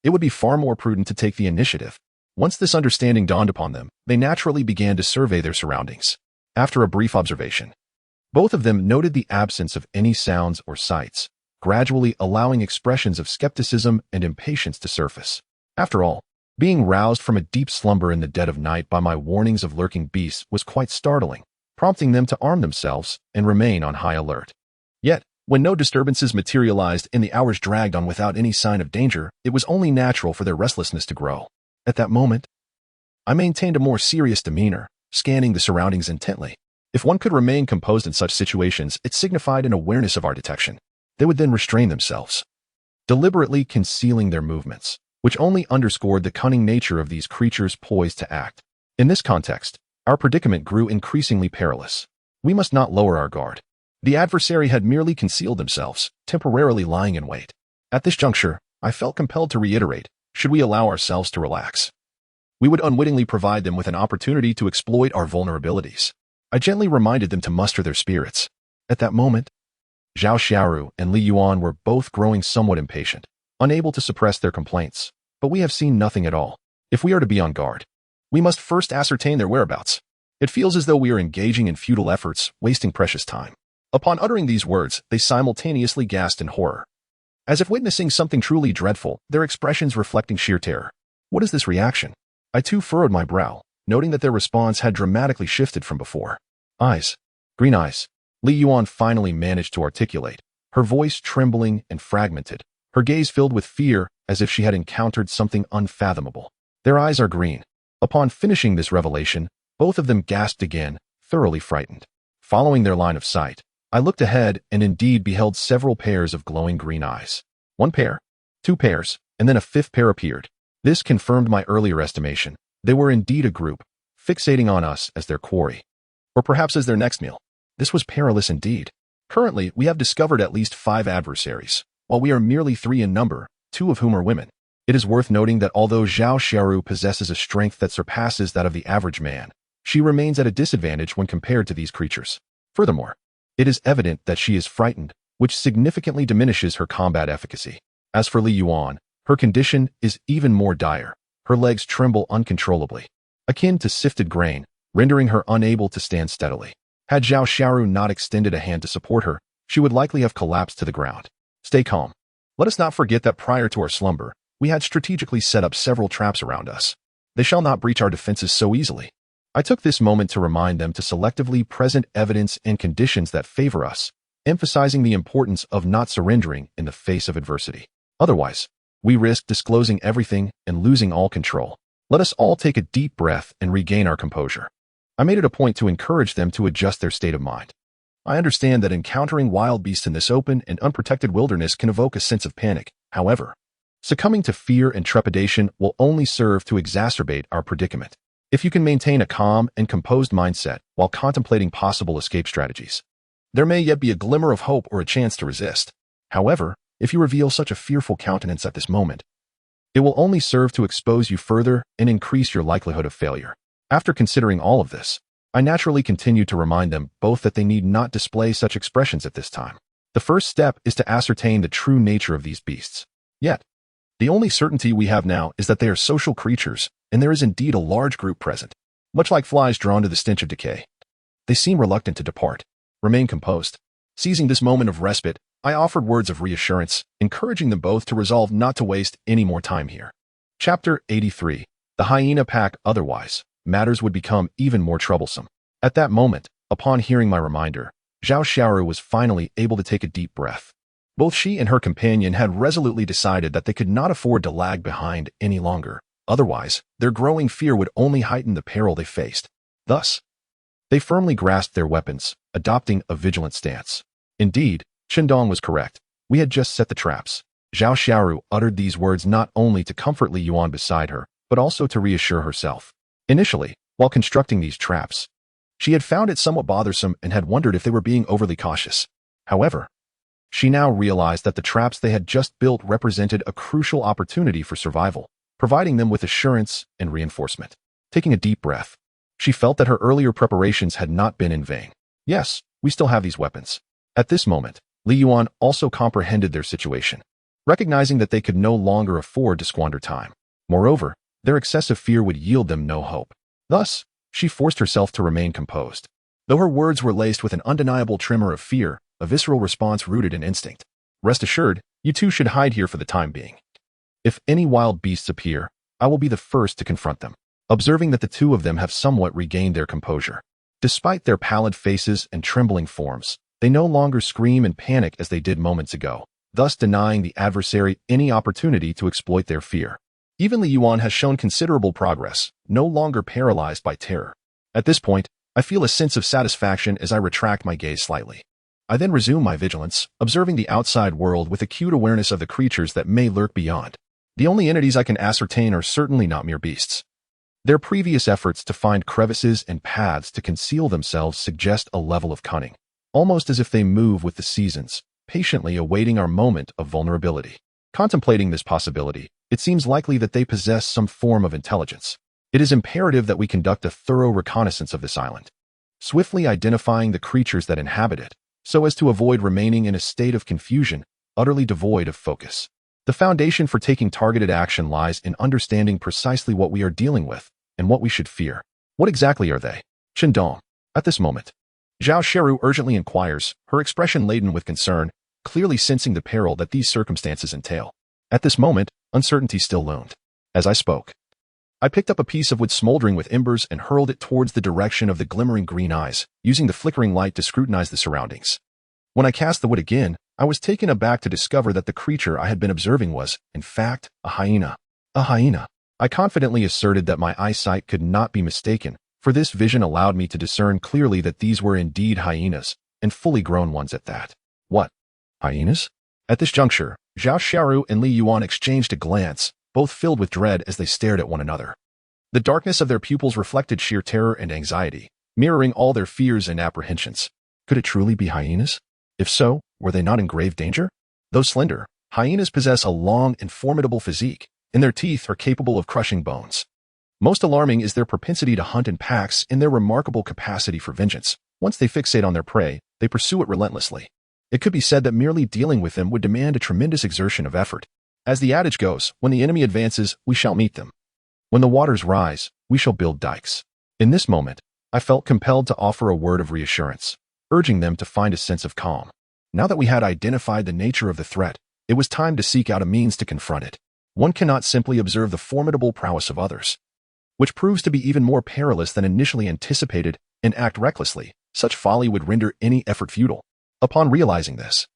it would be far more prudent to take the initiative. Once this understanding dawned upon them, they naturally began to survey their surroundings. After a brief observation, both of them noted the absence of any sounds or sights, gradually allowing expressions of skepticism and impatience to surface. After all, being roused from a deep slumber in the dead of night by my warnings of lurking beasts was quite startling, prompting them to arm themselves and remain on high alert. Yet, when no disturbances materialized and the hours dragged on without any sign of danger, it was only natural for their restlessness to grow. At that moment, I maintained a more serious demeanor, scanning the surroundings intently. If one could remain composed in such situations, it signified an awareness of our detection. They would then restrain themselves, deliberately concealing their movements, which only underscored the cunning nature of these creatures poised to act. In this context, our predicament grew increasingly perilous. We must not lower our guard. The adversary had merely concealed themselves, temporarily lying in wait. At this juncture, I felt compelled to reiterate, should we allow ourselves to relax, we would unwittingly provide them with an opportunity to exploit our vulnerabilities. I gently reminded them to muster their spirits. At that moment, Zhao Xiaoru and Li Yuan were both growing somewhat impatient, unable to suppress their complaints. But we have seen nothing at all. If we are to be on guard, we must first ascertain their whereabouts. It feels as though we are engaging in futile efforts, wasting precious time. Upon uttering these words, they simultaneously gasped in horror, as if witnessing something truly dreadful, their expressions reflecting sheer terror. What is this reaction? I too furrowed my brow, noting that their response had dramatically shifted from before. Eyes. Green eyes. Li Yuan finally managed to articulate, her voice trembling and fragmented, her gaze filled with fear as if she had encountered something unfathomable. Their eyes are green. Upon finishing this revelation, both of them gasped again, thoroughly frightened. Following their line of sight, I looked ahead and indeed beheld several pairs of glowing green eyes. One pair, two pairs, and then a fifth pair appeared. This confirmed my earlier estimation. They were indeed a group, fixating on us as their quarry, or perhaps as their next meal. This was perilous indeed. Currently, we have discovered at least 5 adversaries, while we are merely 3 in number, 2 of whom are women. It is worth noting that although Zhao Xiaoru possesses a strength that surpasses that of the average man, she remains at a disadvantage when compared to these creatures. Furthermore, it is evident that she is frightened, which significantly diminishes her combat efficacy. As for Li Yuan, her condition is even more dire. Her legs tremble uncontrollably, akin to sifted grain, rendering her unable to stand steadily. Had Zhao Xiaoru not extended a hand to support her, she would likely have collapsed to the ground. Stay calm. Let us not forget that prior to our slumber, we had strategically set up several traps around us. They shall not breach our defenses so easily. I took this moment to remind them to selectively present evidence and conditions that favor us, emphasizing the importance of not surrendering in the face of adversity. Otherwise, we risk disclosing everything and losing all control. Let us all take a deep breath and regain our composure. I made it a point to encourage them to adjust their state of mind. I understand that encountering wild beasts in this open and unprotected wilderness can evoke a sense of panic. However, succumbing to fear and trepidation will only serve to exacerbate our predicament. If you can maintain a calm and composed mindset while contemplating possible escape strategies, there may yet be a glimmer of hope or a chance to resist. However, if you reveal such a fearful countenance at this moment, It will only serve to expose you further and increase your likelihood of failure. After considering all of this, I naturally continued to remind them both that they need not display such expressions at this time. The first step is to ascertain the true nature of these beasts. Yet, the only certainty we have now is that they are social creatures, and there is indeed a large group present, much like flies drawn to the stench of decay. They seem reluctant to depart. Remain composed. Seizing this moment of respite, I offered words of reassurance, encouraging them both to resolve not to waste any more time here. Chapter 83. The hyena pack. Otherwise, matters would become even more troublesome. At that moment, upon hearing my reminder, Zhao Xiaoru was finally able to take a deep breath. Both she and her companion had resolutely decided that they could not afford to lag behind any longer. Otherwise, their growing fear would only heighten the peril they faced. Thus, they firmly grasped their weapons, adopting a vigilant stance. Indeed, Qindong was correct. We had just set the traps. Zhao Xiaoru uttered these words not only to comfort Li Yuan beside her, but also to reassure herself. Initially, while constructing these traps, she had found it somewhat bothersome and had wondered if they were being overly cautious. However, she now realized that the traps they had just built represented a crucial opportunity for survival, providing them with assurance and reinforcement. Taking a deep breath, she felt that her earlier preparations had not been in vain. Yes, we still have these weapons. At this moment, Li Yuan also comprehended their situation, recognizing that they could no longer afford to squander time. Moreover, their excessive fear would yield them no hope. Thus, she forced herself to remain composed. Though her words were laced with an undeniable tremor of fear, a visceral response rooted in instinct. Rest assured, you two should hide here for the time being. If any wild beasts appear, I will be the first to confront them. Observing that the two of them have somewhat regained their composure. Despite their pallid faces and trembling forms, they no longer scream and panic as they did moments ago, thus denying the adversary any opportunity to exploit their fear. Even Li Yuan has shown considerable progress, no longer paralyzed by terror. At this point, I feel a sense of satisfaction as I retract my gaze slightly. I then resume my vigilance, observing the outside world with acute awareness of the creatures that may lurk beyond. The only entities I can ascertain are certainly not mere beasts. Their previous efforts to find crevices and paths to conceal themselves suggest a level of cunning, almost as if they move with the seasons, patiently awaiting our moment of vulnerability. Contemplating this possibility, it seems likely that they possess some form of intelligence. It is imperative that we conduct a thorough reconnaissance of this island, swiftly identifying the creatures that inhabit it, so as to avoid remaining in a state of confusion, utterly devoid of focus. The foundation for taking targeted action lies in understanding precisely what we are dealing with and what we should fear. What exactly are they? Qindong. At this moment, Zhao Xiaoru urgently inquires, her expression laden with concern, clearly sensing the peril that these circumstances entail. At this moment, uncertainty still loomed. As I spoke, I picked up a piece of wood smoldering with embers and hurled it towards the direction of the glimmering green eyes, using the flickering light to scrutinize the surroundings. When I cast the wood again, I was taken aback to discover that the creature I had been observing was, in fact, a hyena. A hyena. I confidently asserted that my eyesight could not be mistaken, for this vision allowed me to discern clearly that these were indeed hyenas, and fully grown ones at that. What? Hyenas? At this juncture, Zhao Xiaoru and Li Yuan exchanged a glance, both filled with dread as they stared at one another. The darkness of their pupils reflected sheer terror and anxiety, mirroring all their fears and apprehensions. Could it truly be hyenas? If so, were they not in grave danger? Though slender, hyenas possess a long and formidable physique, and their teeth are capable of crushing bones. Most alarming is their propensity to hunt in packs and their remarkable capacity for vengeance. Once they fixate on their prey, they pursue it relentlessly. It could be said that merely dealing with them would demand a tremendous exertion of effort. As the adage goes, when the enemy advances, we shall meet them. When the waters rise, we shall build dikes. In this moment, I felt compelled to offer a word of reassurance, urging them to find a sense of calm. Now that we had identified the nature of the threat, it was time to seek out a means to confront it. One cannot simply observe the formidable prowess of others, which proves to be even more perilous than initially anticipated, and act recklessly. Such folly would render any effort futile. Upon realizing this,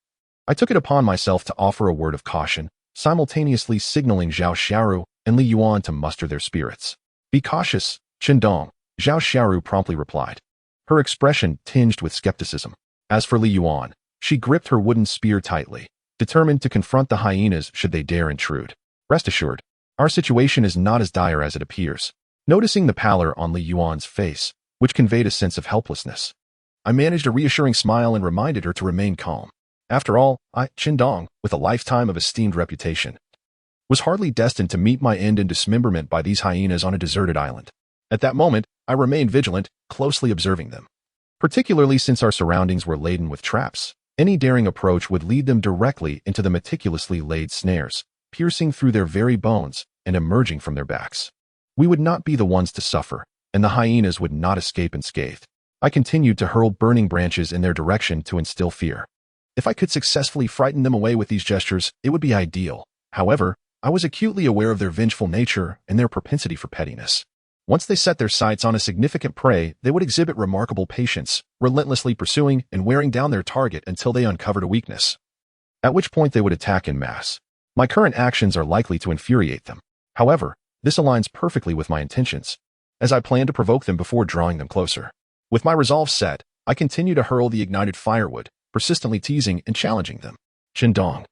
I took it upon myself to offer a word of caution, simultaneously signaling Zhao Xiaoru and Li Yuan to muster their spirits. Be cautious, Qindong, Zhao Xiaoru promptly replied, her expression tinged with skepticism. As for Li Yuan, she gripped her wooden spear tightly, determined to confront the hyenas should they dare intrude. Rest assured, our situation is not as dire as it appears. Noticing the pallor on Li Yuan's face, which conveyed a sense of helplessness, I managed a reassuring smile and reminded her to remain calm. After all, I, Qindong, with a lifetime of esteemed reputation, was hardly destined to meet my end in dismemberment by these hyenas on a deserted island. At that moment, I remained vigilant, closely observing them. Particularly since our surroundings were laden with traps, any daring approach would lead them directly into the meticulously laid snares, piercing through their very bones and emerging from their backs. We would not be the ones to suffer, and the hyenas would not escape unscathed. I continued to hurl burning branches in their direction to instill fear. If I could successfully frighten them away with these gestures, it would be ideal. However, I was acutely aware of their vengeful nature and their propensity for pettiness. Once they set their sights on a significant prey, they would exhibit remarkable patience, relentlessly pursuing and wearing down their target until they uncovered a weakness, at which point they would attack en masse. My current actions are likely to infuriate them. However, this aligns perfectly with my intentions, as I plan to provoke them before drawing them closer. With my resolve set, I continue to hurl the ignited firewood, persistently teasing and challenging them. Qindong,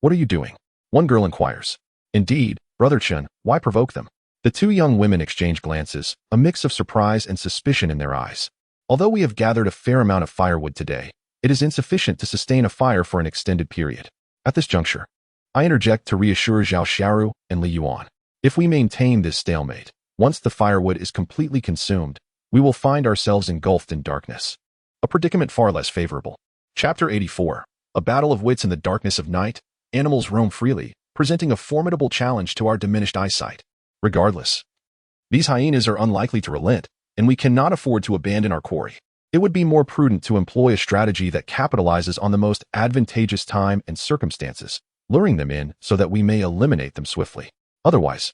what are you doing? One girl inquires. Indeed, Brother Chen, why provoke them? The two young women exchange glances, a mix of surprise and suspicion in their eyes. Although we have gathered a fair amount of firewood today, it is insufficient to sustain a fire for an extended period. At this juncture, I interject to reassure Zhao Xiaoru and Li Yuan. If we maintain this stalemate, once the firewood is completely consumed, we will find ourselves engulfed in darkness. A predicament far less favorable. Chapter 84. A battle of wits in the darkness of night. Animals roam freely, presenting a formidable challenge to our diminished eyesight. Regardless, these hyenas are unlikely to relent, and we cannot afford to abandon our quarry. It would be more prudent to employ a strategy that capitalizes on the most advantageous time and circumstances, luring them in so that we may eliminate them swiftly. Otherwise,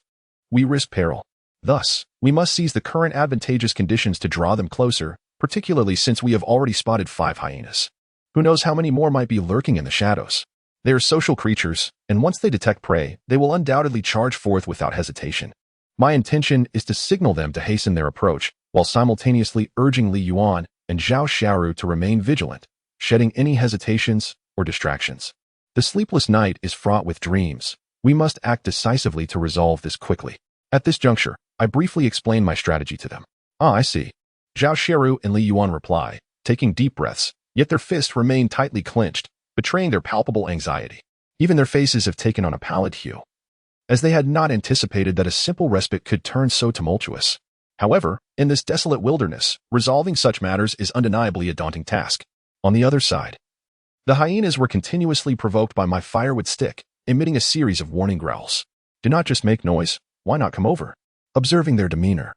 we risk peril. Thus, we must seize the current advantageous conditions to draw them closer, particularly since we have already spotted 5 hyenas. Who knows how many more might be lurking in the shadows? They are social creatures, and once they detect prey, they will undoubtedly charge forth without hesitation. My intention is to signal them to hasten their approach, while simultaneously urging Li Yuan and Zhao Xiaoru to remain vigilant, shedding any hesitations or distractions. The sleepless night is fraught with dreams. We must act decisively to resolve this quickly. At this juncture, I briefly explain my strategy to them. Ah, I see. Zhao Xiaoru and Li Yuan reply, taking deep breaths, yet their fists remain tightly clenched, betraying their palpable anxiety. Even their faces have taken on a pallid hue, as they had not anticipated that a simple respite could turn so tumultuous. However, in this desolate wilderness, resolving such matters is undeniably a daunting task. On the other side, the hyenas were continuously provoked by my firewood stick, emitting a series of warning growls. Do not just make noise, why not come over? Observing their demeanor,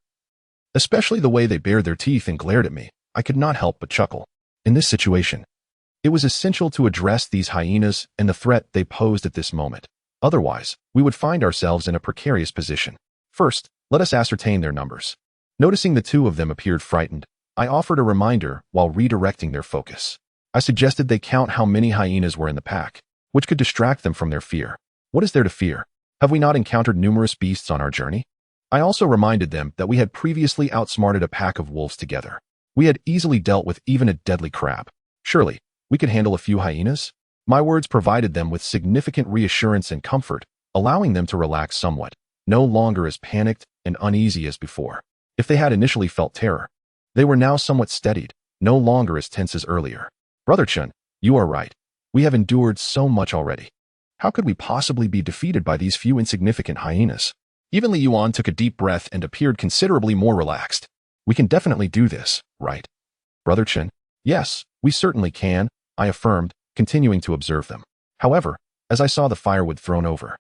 especially the way they bared their teeth and glared at me, I could not help but chuckle. In this situation, it was essential to address these hyenas and the threat they posed at this moment. Otherwise, we would find ourselves in a precarious position. First, let us ascertain their numbers. Noticing the 2 of them appeared frightened, I offered a reminder while redirecting their focus. I suggested they count how many hyenas were in the pack, which could distract them from their fear. What is there to fear? Have we not encountered numerous beasts on our journey? I also reminded them that we had previously outsmarted a pack of wolves together. We had easily dealt with even a deadly crab. Surely, we could handle a few hyenas? My words provided them with significant reassurance and comfort, allowing them to relax somewhat, no longer as panicked and uneasy as before. If they had initially felt terror, they were now somewhat steadied, no longer as tense as earlier. Brother Chen, you are right. We have endured so much already. How could we possibly be defeated by these few insignificant hyenas? Even Li Yuan took a deep breath and appeared considerably more relaxed. We can definitely do this, right? Brother Chen, yes, we certainly can, I affirmed, continuing to observe them. However, as I saw the firewood thrown over,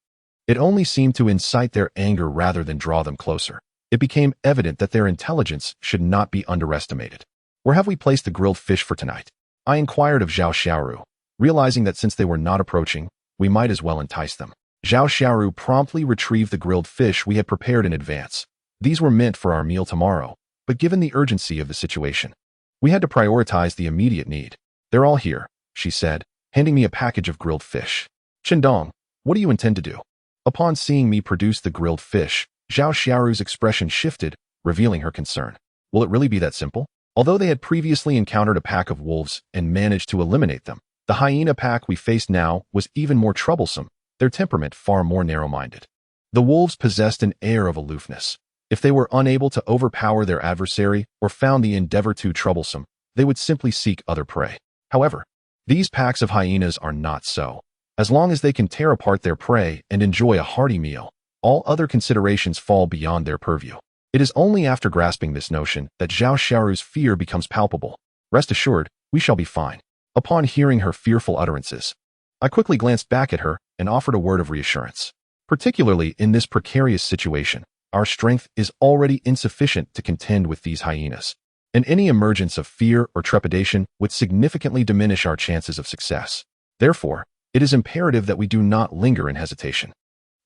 it only seemed to incite their anger rather than draw them closer. It became evident that their intelligence should not be underestimated. Where have we placed the grilled fish for tonight? I inquired of Zhao Xiaoru, realizing that since they were not approaching, we might as well entice them. Zhao Xiaoru promptly retrieved the grilled fish we had prepared in advance. These were meant for our meal tomorrow, but given the urgency of the situation, we had to prioritize the immediate need. They're all here, she said, handing me a package of grilled fish. Qindong, what do you intend to do? Upon seeing me produce the grilled fish, Zhao Xiaoru's expression shifted, revealing her concern. Will it really be that simple? Although they had previously encountered a pack of wolves and managed to eliminate them, the hyena pack we faced now was even more troublesome, their temperament far more narrow-minded. The wolves possessed an air of aloofness. If they were unable to overpower their adversary or found the endeavor too troublesome, they would simply seek other prey. However, these packs of hyenas are not so. As long as they can tear apart their prey and enjoy a hearty meal, all other considerations fall beyond their purview. It is only after grasping this notion that Zhao Xiaoru's fear becomes palpable. Rest assured, we shall be fine. Upon hearing her fearful utterances, I quickly glanced back at her and offered a word of reassurance. Particularly in this precarious situation, our strength is already insufficient to contend with these hyenas, and any emergence of fear or trepidation would significantly diminish our chances of success. Therefore, it is imperative that we do not linger in hesitation.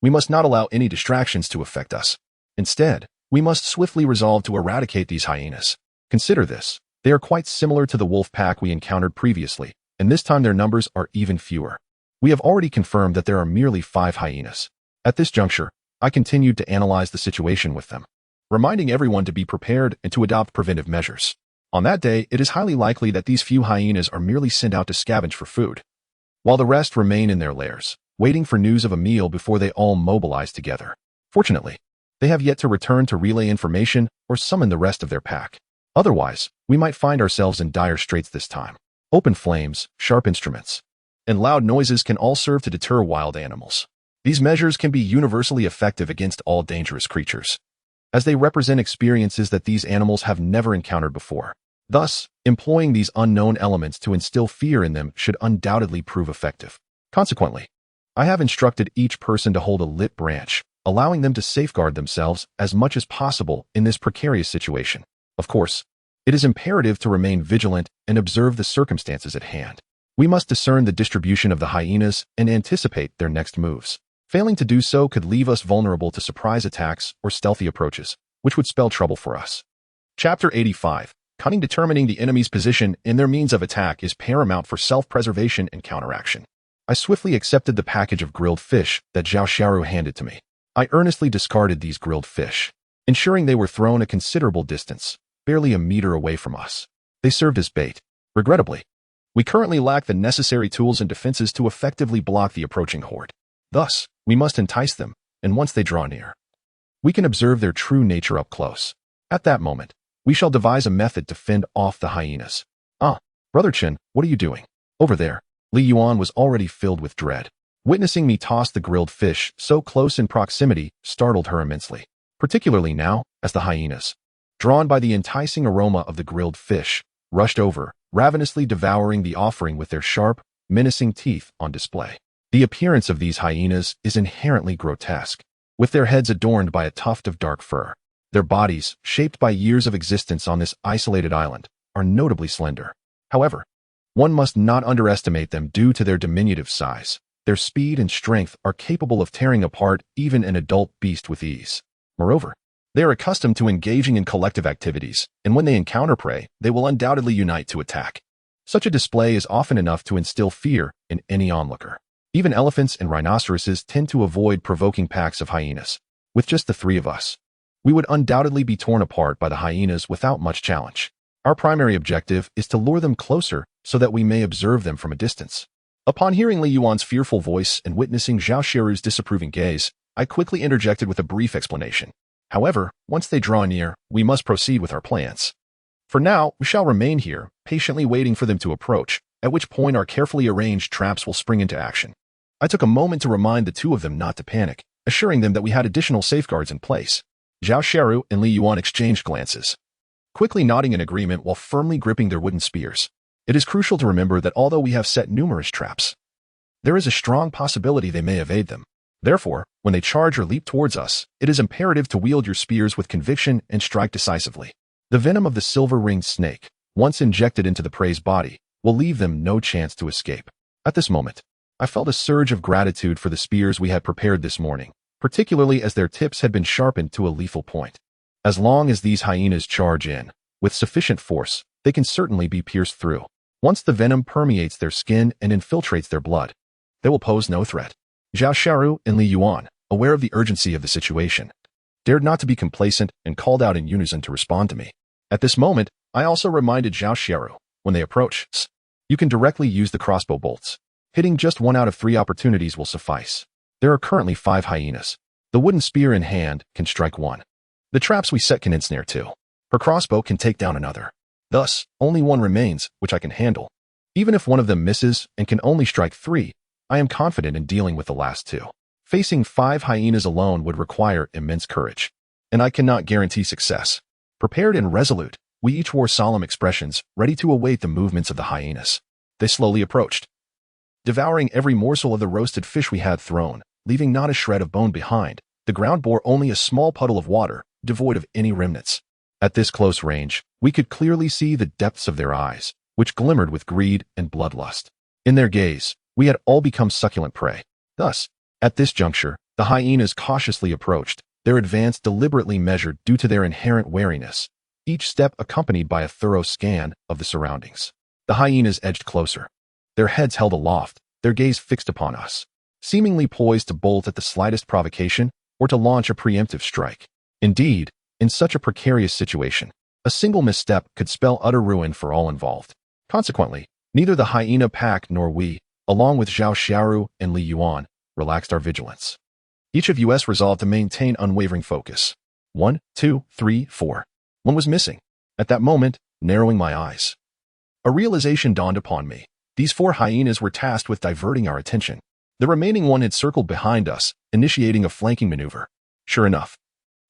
We must not allow any distractions to affect us. Instead, we must swiftly resolve to eradicate these hyenas. Consider this. They are quite similar to the wolf pack we encountered previously, and this time their numbers are even fewer. We have already confirmed that there are merely 5 hyenas. At this juncture, I continued to analyze the situation with them, reminding everyone to be prepared and to adopt preventive measures. On that day, it is highly likely that these few hyenas are merely sent out to scavenge for food, while the rest remain in their lairs, waiting for news of a meal before they all mobilize together. Fortunately, they have yet to return to relay information or summon the rest of their pack. Otherwise, we might find ourselves in dire straits this time. Open flames, sharp instruments, and loud noises can all serve to deter wild animals. These measures can be universally effective against all dangerous creatures, as they represent experiences that these animals have never encountered before. Thus, employing these unknown elements to instill fear in them should undoubtedly prove effective. Consequently, I have instructed each person to hold a lit branch, allowing them to safeguard themselves as much as possible in this precarious situation. Of course, it is imperative to remain vigilant and observe the circumstances at hand. We must discern the distribution of the hyenas and anticipate their next moves. Failing to do so could leave us vulnerable to surprise attacks or stealthy approaches, which would spell trouble for us. Chapter 85. Cunning. Determining the enemy's position and their means of attack is paramount for self-preservation and counteraction. I swiftly accepted the package of grilled fish that Zhao Xiaoru handed to me. I earnestly discarded these grilled fish, ensuring they were thrown a considerable distance, barely a meter away from us. They served as bait. Regrettably, we currently lack the necessary tools and defenses to effectively block the approaching horde. Thus, we must entice them, and once they draw near, we can observe their true nature up close. At that moment, we shall devise a method to fend off the hyenas. Ah, Brother Chen, what are you doing? Over there. Li Yuan was already filled with dread. Witnessing me toss the grilled fish so close in proximity startled her immensely, particularly now, as the hyenas, drawn by the enticing aroma of the grilled fish, rushed over, ravenously devouring the offering with their sharp, menacing teeth on display. The appearance of these hyenas is inherently grotesque, with their heads adorned by a tuft of dark fur. Their bodies, shaped by years of existence on this isolated island, are notably slender. However, one must not underestimate them due to their diminutive size. Their speed and strength are capable of tearing apart even an adult beast with ease. Moreover, they are accustomed to engaging in collective activities, and when they encounter prey, they will undoubtedly unite to attack. Such a display is often enough to instill fear in any onlooker. Even elephants and rhinoceroses tend to avoid provoking packs of hyenas. With just the 3 of us, we would undoubtedly be torn apart by the hyenas without much challenge. Our primary objective is to lure them closer so that we may observe them from a distance. Upon hearing Li Yuan's fearful voice and witnessing Zhao Xiaoru's disapproving gaze, I quickly interjected with a brief explanation. However, once they draw near, we must proceed with our plans. For now, we shall remain here, patiently waiting for them to approach, at which point our carefully arranged traps will spring into action. I took a moment to remind the 2 of them not to panic, assuring them that we had additional safeguards in place. Zhao Xiaoru and Li Yuan exchanged glances, quickly nodding in agreement while firmly gripping their wooden spears. It is crucial to remember that although we have set numerous traps, there is a strong possibility they may evade them. Therefore, when they charge or leap towards us, it is imperative to wield your spears with conviction and strike decisively. The venom of the silver-ringed snake, once injected into the prey's body, will leave them no chance to escape. At this moment, I felt a surge of gratitude for the spears we had prepared this morning, particularly as their tips had been sharpened to a lethal point. As long as these hyenas charge in, with sufficient force, they can certainly be pierced through. Once the venom permeates their skin and infiltrates their blood, they will pose no threat. Zhao Xiaoru and Li Yuan, aware of the urgency of the situation, dared not to be complacent and called out in unison to respond to me. At this moment, I also reminded Zhao Xiaoru, when they approach, you can directly use the crossbow bolts. Hitting just 1 out of 3 opportunities will suffice. There are currently 5 hyenas. The wooden spear in hand can strike 1. The traps we set can ensnare 2. Her crossbow can take down another. Thus, only 1 remains, which I can handle. Even if one of them misses and can only strike 3, I am confident in dealing with the last two. Facing 5 hyenas alone would require immense courage, and I cannot guarantee success. Prepared and resolute, we each wore solemn expressions, ready to await the movements of the hyenas. They slowly approached, devouring every morsel of the roasted fish we had thrown, leaving not a shred of bone behind. The ground bore only a small puddle of water, devoid of any remnants. At this close range, we could clearly see the depths of their eyes, which glimmered with greed and bloodlust. In their gaze, we had all become succulent prey. Thus, at this juncture, the hyenas cautiously approached, their advance deliberately measured due to their inherent wariness, each step accompanied by a thorough scan of the surroundings. The hyenas edged closer, their heads held aloft, their gaze fixed upon us, seemingly poised to bolt at the slightest provocation or to launch a preemptive strike. Indeed, in such a precarious situation, a single misstep could spell utter ruin for all involved. Consequently, neither the hyena pack nor we, along with Zhao Xiaoru and Li Yuan, relaxed our vigilance. Each of us resolved to maintain unwavering focus. 1, 2, 3, 4. One was missing. At that moment, narrowing my eyes, a realization dawned upon me. These 4 hyenas were tasked with diverting our attention. The remaining one had circled behind us, initiating a flanking maneuver. Sure enough,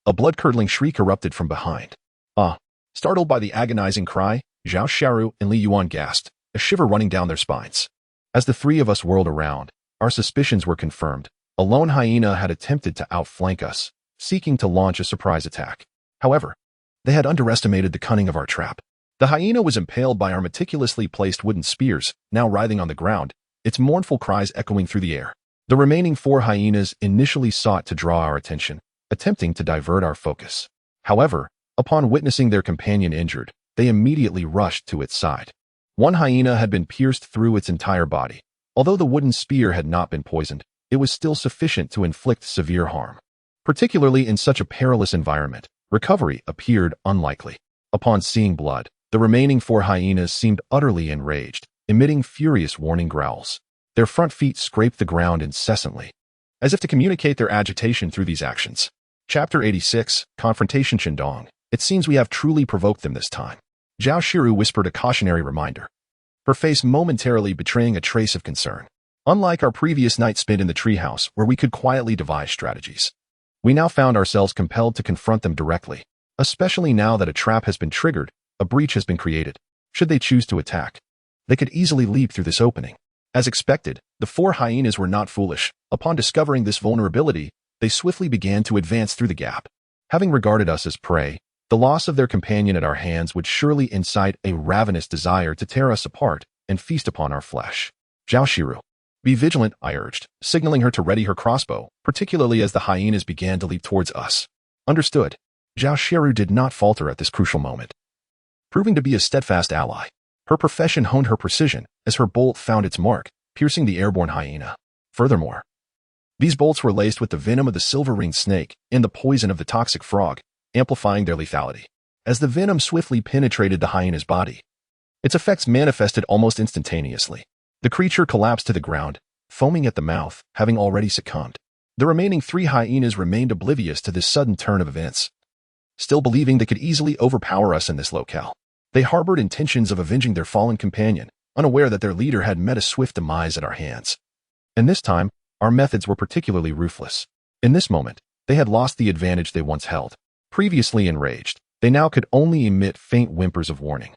a blood-curdling shriek erupted from behind. Ah! Startled by the agonizing cry, Zhao Xiaoru and Li Yuan gasped, a shiver running down their spines. As the 3 of us whirled around, our suspicions were confirmed. A lone hyena had attempted to outflank us, seeking to launch a surprise attack. However, they had underestimated the cunning of our trap. The hyena was impaled by our meticulously placed wooden spears, now writhing on the ground, its mournful cries echoing through the air. The remaining 4 hyenas initially sought to draw our attention, attempting to divert our focus. However, upon witnessing their companion injured, they immediately rushed to its side. One hyena had been pierced through its entire body. Although the wooden spear had not been poisoned, it was still sufficient to inflict severe harm. Particularly in such a perilous environment, recovery appeared unlikely. Upon seeing blood, the remaining 4 hyenas seemed utterly enraged, emitting furious warning growls. Their front feet scraped the ground incessantly, as if to communicate their agitation through these actions. Chapter 86, Confrontation Shandong. It seems we have truly provoked them this time. Zhao Shiru whispered a cautionary reminder, her face momentarily betraying a trace of concern. Unlike our previous night spent in the treehouse, where we could quietly devise strategies, we now found ourselves compelled to confront them directly, especially now that a trap has been triggered, a breach has been created. Should they choose to attack, they could easily leap through this opening. As expected, the 4 hyenas were not foolish. Upon discovering this vulnerability, they swiftly began to advance through the gap. Having regarded us as prey, the loss of their companion at our hands would surely incite a ravenous desire to tear us apart and feast upon our flesh. Zhao Shiru, be vigilant, I urged, signaling her to ready her crossbow, particularly as the hyenas began to leap towards us. Understood. Zhao Shiru did not falter at this crucial moment, proving to be a steadfast ally. Her profession honed her precision as her bolt found its mark, piercing the airborne hyena. Furthermore, these bolts were laced with the venom of the silver-ringed snake and the poison of the toxic frog, amplifying their lethality. As the venom swiftly penetrated the hyena's body, its effects manifested almost instantaneously. The creature collapsed to the ground, foaming at the mouth, having already succumbed. The remaining 3 hyenas remained oblivious to this sudden turn of events, still believing they could easily overpower us in this locale. They harbored intentions of avenging their fallen companion, unaware that their leader had met a swift demise at our hands. And this time, our methods were particularly ruthless. In this moment, they had lost the advantage they once held. Previously enraged, they now could only emit faint whimpers of warning.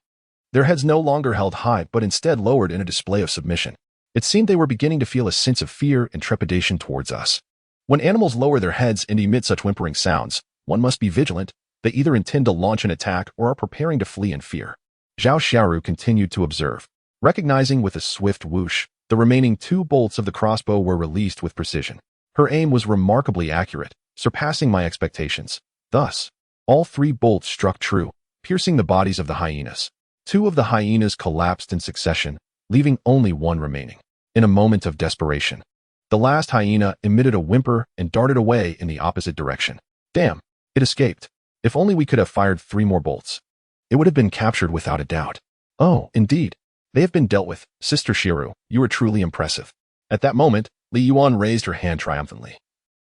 Their heads no longer held high but instead lowered in a display of submission. It seemed they were beginning to feel a sense of fear and trepidation towards us. When animals lower their heads and emit such whimpering sounds, one must be vigilant. They either intend to launch an attack or are preparing to flee in fear. Zhao Xiaoru continued to observe. Recognizing with a swift whoosh, the remaining 2 bolts of the crossbow were released with precision. Her aim was remarkably accurate, surpassing my expectations. Thus, all 3 bolts struck true, piercing the bodies of the hyenas. 2 of the hyenas collapsed in succession, leaving only 1 remaining. In a moment of desperation, the last hyena emitted a whimper and darted away in the opposite direction. Damn, it escaped. If only we could have fired 3 more bolts, it would have been captured without a doubt. Oh, indeed. They have been dealt with. Sister Shiru, you are truly impressive. At that moment, Li Yuan raised her hand triumphantly,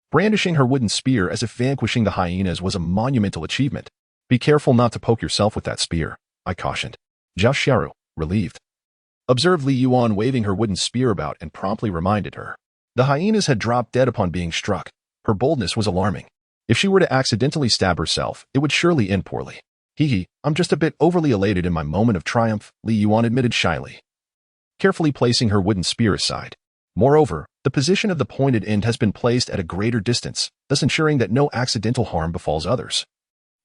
brandishing her wooden spear as if vanquishing the hyenas was a monumental achievement. Be careful not to poke yourself with that spear, I cautioned. Zhao Xiaoru, relieved, observed Li Yuan waving her wooden spear about and promptly reminded her. The hyenas had dropped dead upon being struck. Her boldness was alarming. If she were to accidentally stab herself, it would surely end poorly. I'm just a bit overly elated in my moment of triumph, Li Yuan admitted shyly, carefully placing her wooden spear aside. Moreover, the position of the pointed end has been placed at a greater distance, thus ensuring that no accidental harm befalls others.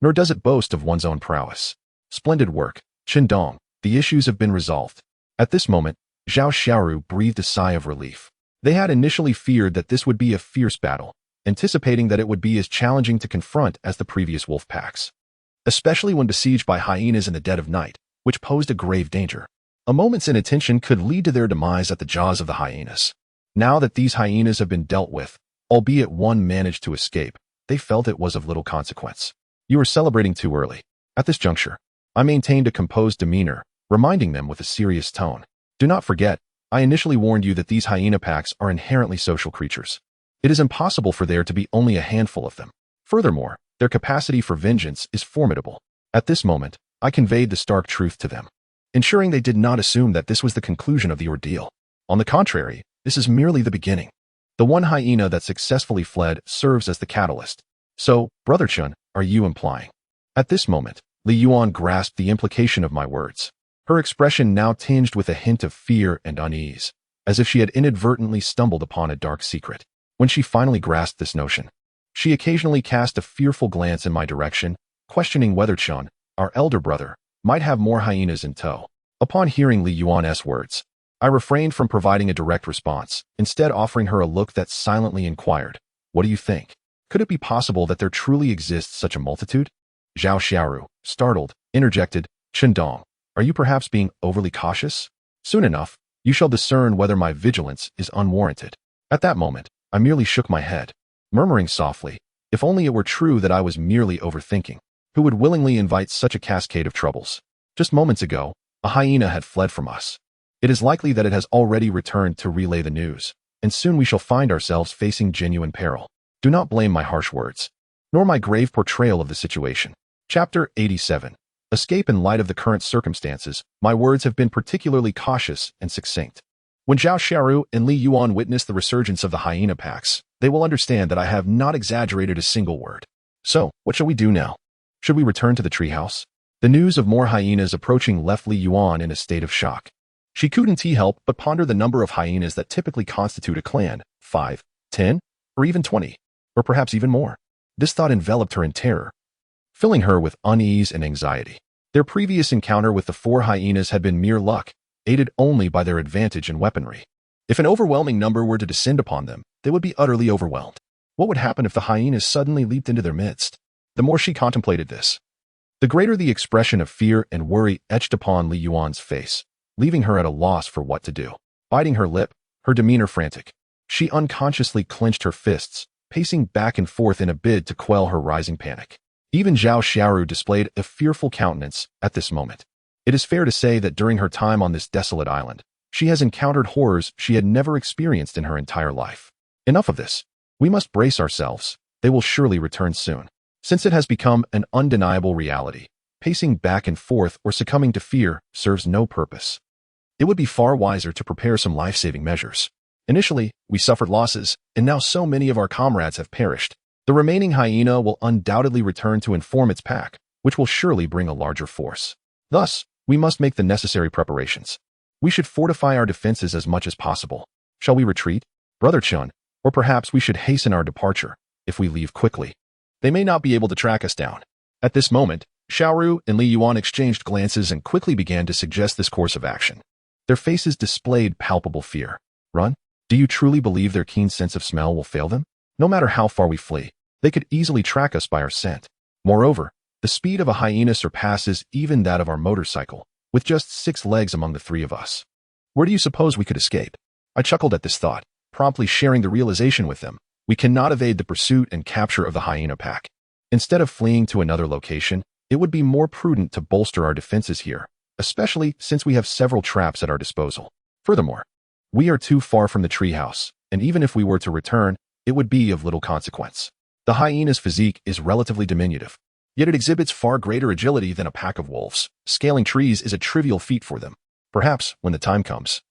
Nor does it boast of one's own prowess. Splendid work, Qindong. The issues have been resolved. At this moment, Zhao Xiaoru breathed a sigh of relief. They had initially feared that this would be a fierce battle, anticipating that it would be as challenging to confront as the previous wolf packs, especially when besieged by hyenas in the dead of night, which posed a grave danger. A moment's inattention could lead to their demise at the jaws of the hyenas. Now that these hyenas have been dealt with, albeit one managed to escape, they felt it was of little consequence. You are celebrating too early. At this juncture, I maintained a composed demeanor, reminding them with a serious tone. Do not forget, I initially warned you that these hyena packs are inherently social creatures. It is impossible for there to be only a handful of them. Furthermore, their capacity for vengeance is formidable. At this moment, I conveyed the stark truth to them, ensuring they did not assume that this was the conclusion of the ordeal. On the contrary, this is merely the beginning. The one hyena that successfully fled serves as the catalyst. So, Brother Chun, are you implying? At this moment, Li Yuan grasped the implication of my words. Her expression now tinged with a hint of fear and unease, as if she had inadvertently stumbled upon a dark secret. When she finally grasped this notion, she occasionally cast a fearful glance in my direction, questioning whether Chun, our elder brother, might have more hyenas in tow. Upon hearing Li Yuan's words, I refrained from providing a direct response, instead offering her a look that silently inquired, "What do you think? Could it be possible that there truly exists such a multitude?" Zhao Xiaoru, startled, interjected, "Qindong, are you perhaps being overly cautious? Soon enough, you shall discern whether my vigilance is unwarranted." At that moment, I merely shook my head, murmuring softly, if only it were true that I was merely overthinking. Who would willingly invite such a cascade of troubles? Just moments ago, a hyena had fled from us. It is likely that it has already returned to relay the news, and soon we shall find ourselves facing genuine peril. Do not blame my harsh words, nor my grave portrayal of the situation. Chapter 87. Escape in light of the current circumstances. My words have been particularly cautious and succinct. When Zhao Xiaoru and Li Yuan witness the resurgence of the hyena packs, they will understand that I have not exaggerated a single word. So, what shall we do now? Should we return to the treehouse? The news of more hyenas approaching left Li Yuan in a state of shock. She couldn't help but ponder the number of hyenas that typically constitute a clan, 5, 10, or even 20, or perhaps even more. This thought enveloped her in terror, filling her with unease and anxiety. Their previous encounter with the 4 hyenas had been mere luck, aided only by their advantage in weaponry. If an overwhelming number were to descend upon them, they would be utterly overwhelmed. What would happen if the hyenas suddenly leaped into their midst? The more she contemplated this, the greater the expression of fear and worry etched upon Li Yuan's face, leaving her at a loss for what to do. Biting her lip, her demeanor frantic, she unconsciously clenched her fists, pacing back and forth in a bid to quell her rising panic. Even Zhao Xiaoru displayed a fearful countenance at this moment. It is fair to say that during her time on this desolate island, she has encountered horrors she had never experienced in her entire life. Enough of this. We must brace ourselves. They will surely return soon. Since it has become an undeniable reality, pacing back and forth or succumbing to fear serves no purpose. It would be far wiser to prepare some life-saving measures. Initially, we suffered losses, and now so many of our comrades have perished. The remaining hyena will undoubtedly return to inform its pack, which will surely bring a larger force. Thus, we must make the necessary preparations. We should fortify our defenses as much as possible. Shall we retreat, Brother Chun, or perhaps we should hasten our departure, if we leave quickly? They may not be able to track us down. At this moment, Xiaoru and Li Yuan exchanged glances and quickly began to suggest this course of action. Their faces displayed palpable fear. Run? Do you truly believe their keen sense of smell will fail them? No matter how far we flee, they could easily track us by our scent. Moreover, the speed of a hyena surpasses even that of our motorcycle, with just 6 legs among the 3 of us. Where do you suppose we could escape? I chuckled at this thought, promptly sharing the realization with them. We cannot evade the pursuit and capture of the hyena pack. Instead of fleeing to another location, it would be more prudent to bolster our defenses here, especially since we have several traps at our disposal. Furthermore, we are too far from the treehouse, and even if we were to return, it would be of little consequence. The hyena's physique is relatively diminutive, yet it exhibits far greater agility than a pack of wolves. Scaling trees is a trivial feat for them. Perhaps, when the time comes,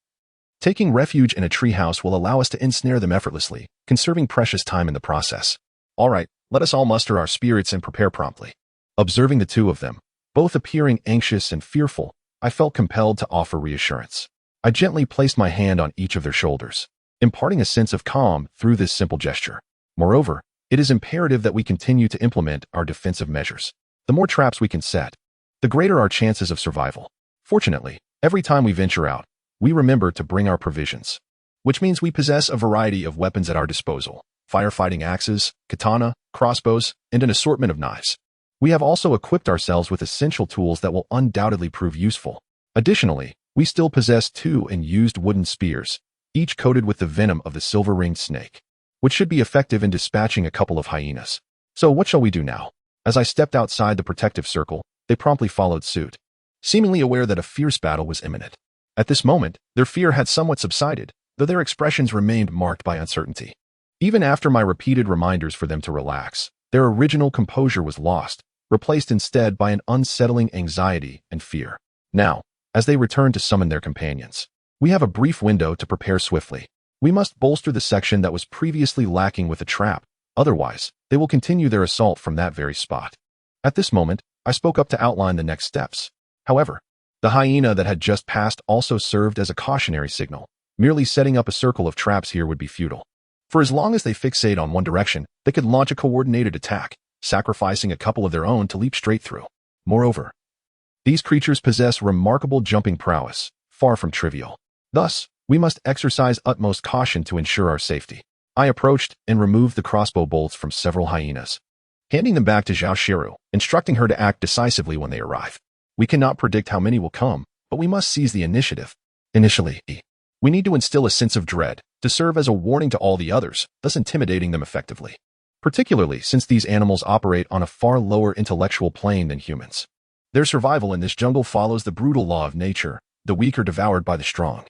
taking refuge in a treehouse will allow us to ensnare them effortlessly, conserving precious time in the process. All right, let us all muster our spirits and prepare promptly. Observing the two of them, both appearing anxious and fearful, I felt compelled to offer reassurance. I gently placed my hand on each of their shoulders, imparting a sense of calm through this simple gesture. Moreover, it is imperative that we continue to implement our defensive measures. The more traps we can set, the greater our chances of survival. Fortunately, every time we venture out, we remember to bring our provisions, which means we possess a variety of weapons at our disposal: firefighting axes, katana, crossbows, and an assortment of knives. We have also equipped ourselves with essential tools that will undoubtedly prove useful. Additionally, we still possess 2 unused wooden spears, each coated with the venom of the silver-ringed snake, which should be effective in dispatching a couple of hyenas. So what shall we do now? As I stepped outside the protective circle, they promptly followed suit, seemingly aware that a fierce battle was imminent. At this moment, their fear had somewhat subsided, though their expressions remained marked by uncertainty. Even after my repeated reminders for them to relax, their original composure was lost, replaced instead by an unsettling anxiety and fear. Now, as they return to summon their companions, we have a brief window to prepare swiftly. We must bolster the section that was previously lacking with a trap, otherwise, they will continue their assault from that very spot. At this moment, I spoke up to outline the next steps. However, the hyena that had just passed also served as a cautionary signal. Merely setting up a circle of traps here would be futile. For as long as they fixate on one direction, they could launch a coordinated attack, sacrificing a couple of their own to leap straight through. Moreover, these creatures possess remarkable jumping prowess, far from trivial. Thus, we must exercise utmost caution to ensure our safety. I approached and removed the crossbow bolts from several hyenas, handing them back to Zhao Shiru, instructing her to act decisively when they arrive. We cannot predict how many will come, but we must seize the initiative. Initially, we need to instill a sense of dread, to serve as a warning to all the others, thus intimidating them effectively. Particularly since these animals operate on a far lower intellectual plane than humans. Their survival in this jungle follows the brutal law of nature: the weak are devoured by the strong,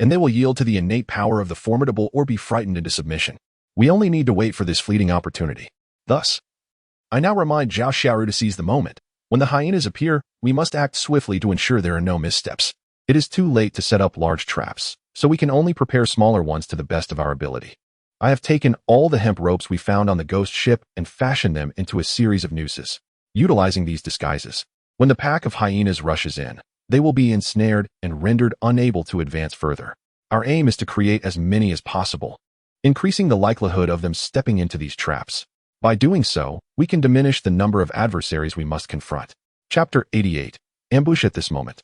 and they will yield to the innate power of the formidable or be frightened into submission. We only need to wait for this fleeting opportunity. Thus, I now remind Zhao Xiaoru to seize the moment. When the hyenas appear, we must act swiftly to ensure there are no missteps. It is too late to set up large traps, so we can only prepare smaller ones to the best of our ability. I have taken all the hemp ropes we found on the ghost ship and fashioned them into a series of nooses. Utilizing these disguises, when the pack of hyenas rushes in, they will be ensnared and rendered unable to advance further. Our aim is to create as many as possible, increasing the likelihood of them stepping into these traps. By doing so, we can diminish the number of adversaries we must confront. Chapter 88. Ambush. At this moment,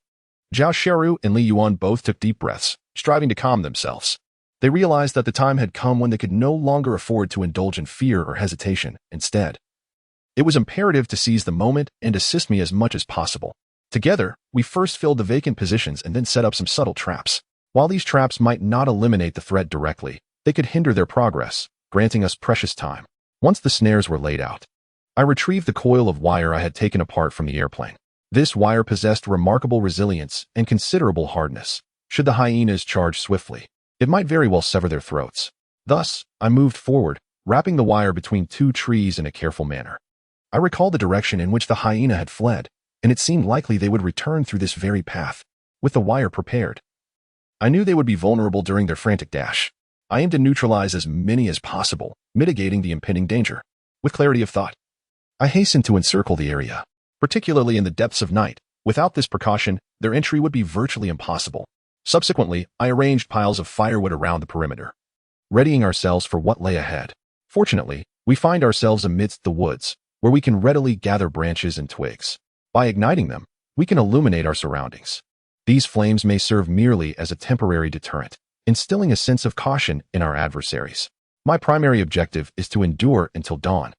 Zhao Shiru and Li Yuan both took deep breaths, striving to calm themselves. They realized that the time had come when they could no longer afford to indulge in fear or hesitation. Instead, it was imperative to seize the moment and assist me as much as possible. Together, we first filled the vacant positions and then set up some subtle traps. While these traps might not eliminate the threat directly, they could hinder their progress, granting us precious time. Once the snares were laid out, I retrieved the coil of wire I had taken apart from the airplane. This wire possessed remarkable resilience and considerable hardness. Should the hyenas charge swiftly, it might very well sever their throats. Thus, I moved forward, wrapping the wire between 2 trees in a careful manner. I recalled the direction in which the hyena had fled, and it seemed likely they would return through this very path. With the wire prepared, I knew they would be vulnerable during their frantic dash. I aimed to neutralize as many as possible, mitigating the impending danger. With clarity of thought, I hastened to encircle the area, particularly in the depths of night. Without this precaution, their entry would be virtually impossible. Subsequently, I arranged piles of firewood around the perimeter, readying ourselves for what lay ahead. Fortunately, we find ourselves amidst the woods, where we can readily gather branches and twigs. By igniting them, we can illuminate our surroundings. These flames may serve merely as a temporary deterrent, instilling a sense of caution in our adversaries. My primary objective is to endure until dawn.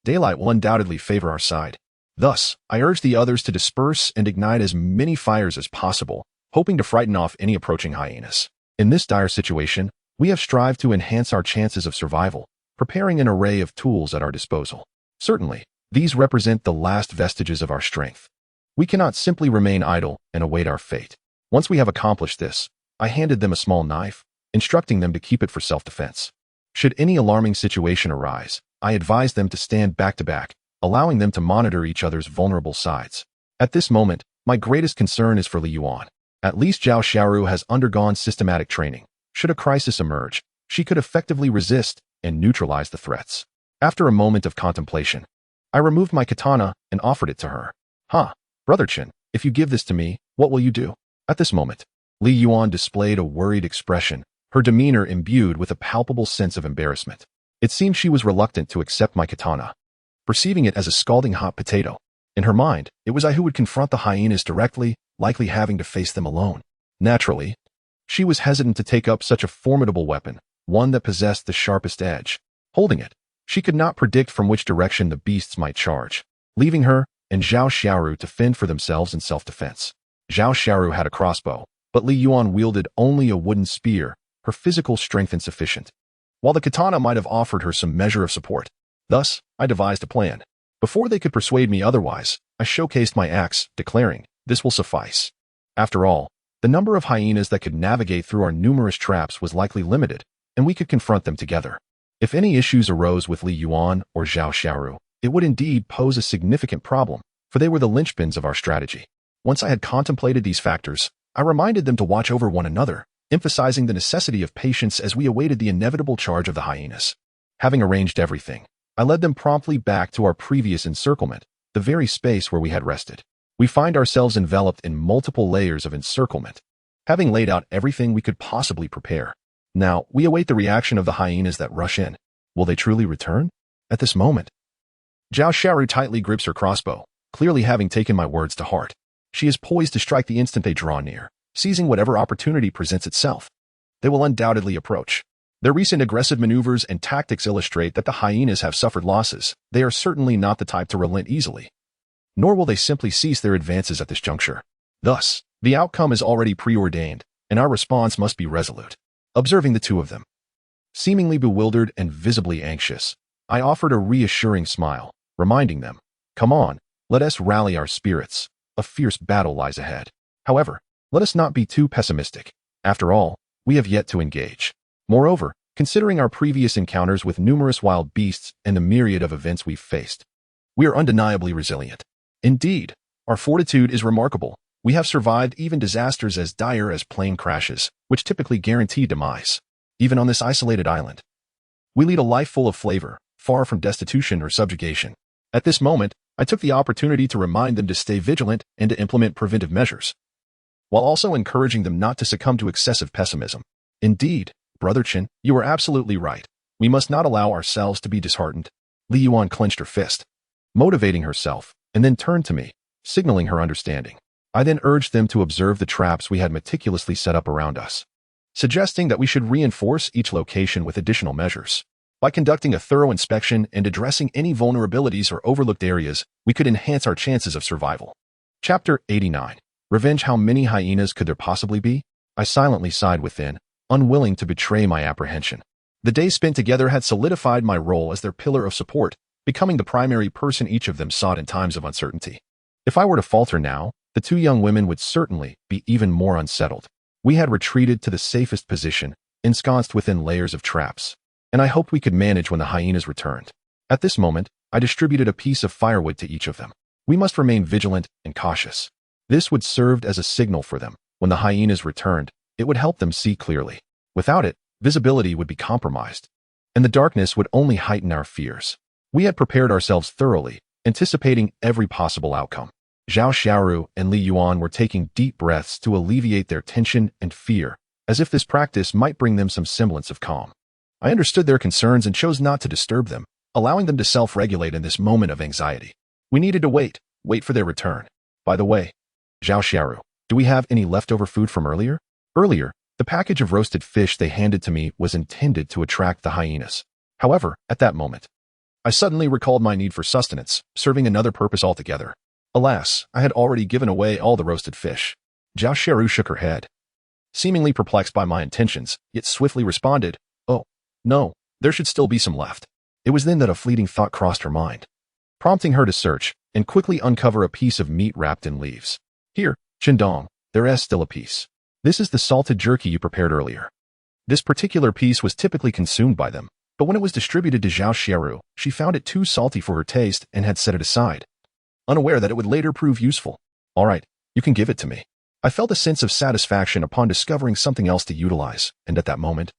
Daylight will undoubtedly favor our side. Thus, I urge the others to disperse and ignite as many fires as possible, hoping to frighten off any approaching hyenas. In this dire situation, we have strived to enhance our chances of survival, preparing an array of tools at our disposal. Certainly, these represent the last vestiges of our strength. We cannot simply remain idle and await our fate. Once we have accomplished this, I handed them a small knife, instructing them to keep it for self-defense. Should any alarming situation arise, I advised them to stand back to back, allowing them to monitor each other's vulnerable sides. At this moment, my greatest concern is for Li Yuan. At least Zhao Xiaoru has undergone systematic training. Should a crisis emerge, she could effectively resist and neutralize the threats. After a moment of contemplation, I removed my katana and offered it to her. Brother Chen, if you give this to me, what will you do? At this moment, Li Yuan displayed a worried expression, her demeanor imbued with a palpable sense of embarrassment. It seemed she was reluctant to accept my katana, perceiving it as a scalding hot potato. In her mind, it was I who would confront the hyenas directly, likely having to face them alone. Naturally, she was hesitant to take up such a formidable weapon, one that possessed the sharpest edge. Holding it, she could not predict from which direction the beasts might charge, leaving her and Zhao Xiaoru to fend for themselves in self-defense. Zhao Xiaoru had a crossbow, but Li Yuan wielded only a wooden spear, her physical strength insufficient, while the katana might have offered her some measure of support. Thus, I devised a plan. Before they could persuade me otherwise, I showcased my axe, declaring, "This will suffice." After all, the number of hyenas that could navigate through our numerous traps was likely limited, and we could confront them together. If any issues arose with Li Yuan or Zhao Xiaoru, it would indeed pose a significant problem, for they were the linchpins of our strategy. Once I had contemplated these factors, I reminded them to watch over one another, emphasizing the necessity of patience as we awaited the inevitable charge of the hyenas. Having arranged everything, I led them promptly back to our previous encirclement, the very space where we had rested. We find ourselves enveloped in multiple layers of encirclement, having laid out everything we could possibly prepare. Now, we await the reaction of the hyenas that rush in. Will they truly return? At this moment, Zhao Xiaoru tightly grips her crossbow, clearly having taken my words to heart. She is poised to strike the instant they draw near, seizing whatever opportunity presents itself. They will undoubtedly approach. Their recent aggressive maneuvers and tactics illustrate that the hyenas have suffered losses. They are certainly not the type to relent easily. Nor will they simply cease their advances at this juncture. Thus, the outcome is already preordained, and our response must be resolute. Observing the two of them, seemingly bewildered and visibly anxious, I offered a reassuring smile, reminding them, "Come on, let us rally our spirits. A fierce battle lies ahead. However, let us not be too pessimistic. After all, we have yet to engage. Moreover, considering our previous encounters with numerous wild beasts and the myriad of events we've faced, we are undeniably resilient. Indeed, our fortitude is remarkable. We have survived even disasters as dire as plane crashes, which typically guarantee demise. Even on this isolated island, we lead a life full of flavor, far from destitution or subjugation." At this moment, I took the opportunity to remind them to stay vigilant and to implement preventive measures, while also encouraging them not to succumb to excessive pessimism. "Indeed, Brother Chen, you are absolutely right. We must not allow ourselves to be disheartened." Li Yuan clenched her fist, motivating herself, and then turned to me, signaling her understanding. I then urged them to observe the traps we had meticulously set up around us, suggesting that we should reinforce each location with additional measures. By conducting a thorough inspection and addressing any vulnerabilities or overlooked areas, we could enhance our chances of survival. Chapter 89. Revenge. How many hyenas could there possibly be? I silently sighed within, unwilling to betray my apprehension. The days spent together had solidified my role as their pillar of support, becoming the primary person each of them sought in times of uncertainty. If I were to falter now, the two young women would certainly be even more unsettled. We had retreated to the safest position, ensconced within layers of traps, and I hoped we could manage when the hyenas returned. At this moment, I distributed a piece of firewood to each of them. We must remain vigilant and cautious. This would serve as a signal for them. When the hyenas returned, it would help them see clearly. Without it, visibility would be compromised, and the darkness would only heighten our fears. We had prepared ourselves thoroughly, anticipating every possible outcome. Zhao Xiaoru and Li Yuan were taking deep breaths to alleviate their tension and fear, as if this practice might bring them some semblance of calm. I understood their concerns and chose not to disturb them, allowing them to self-regulate in this moment of anxiety. We needed to wait for their return. By the way, Zhao Xiaoru, do we have any leftover food from earlier? Earlier, the package of roasted fish they handed to me was intended to attract the hyenas. However, at that moment, I suddenly recalled my need for sustenance, serving another purpose altogether. Alas, I had already given away all the roasted fish. Zhao Xiaoru shook her head, seemingly perplexed by my intentions, yet swiftly responded, "Oh, no, there should still be some left." It was then that a fleeting thought crossed her mind, prompting her to search and quickly uncover a piece of meat wrapped in leaves. "Here, Chendong, there is still a piece. This is the salted jerky you prepared earlier." This particular piece was typically consumed by them, but when it was distributed to Zhao Xiaoru, she found it too salty for her taste and had set it aside, unaware that it would later prove useful. "All right, you can give it to me." I felt a sense of satisfaction upon discovering something else to utilize, and at that moment,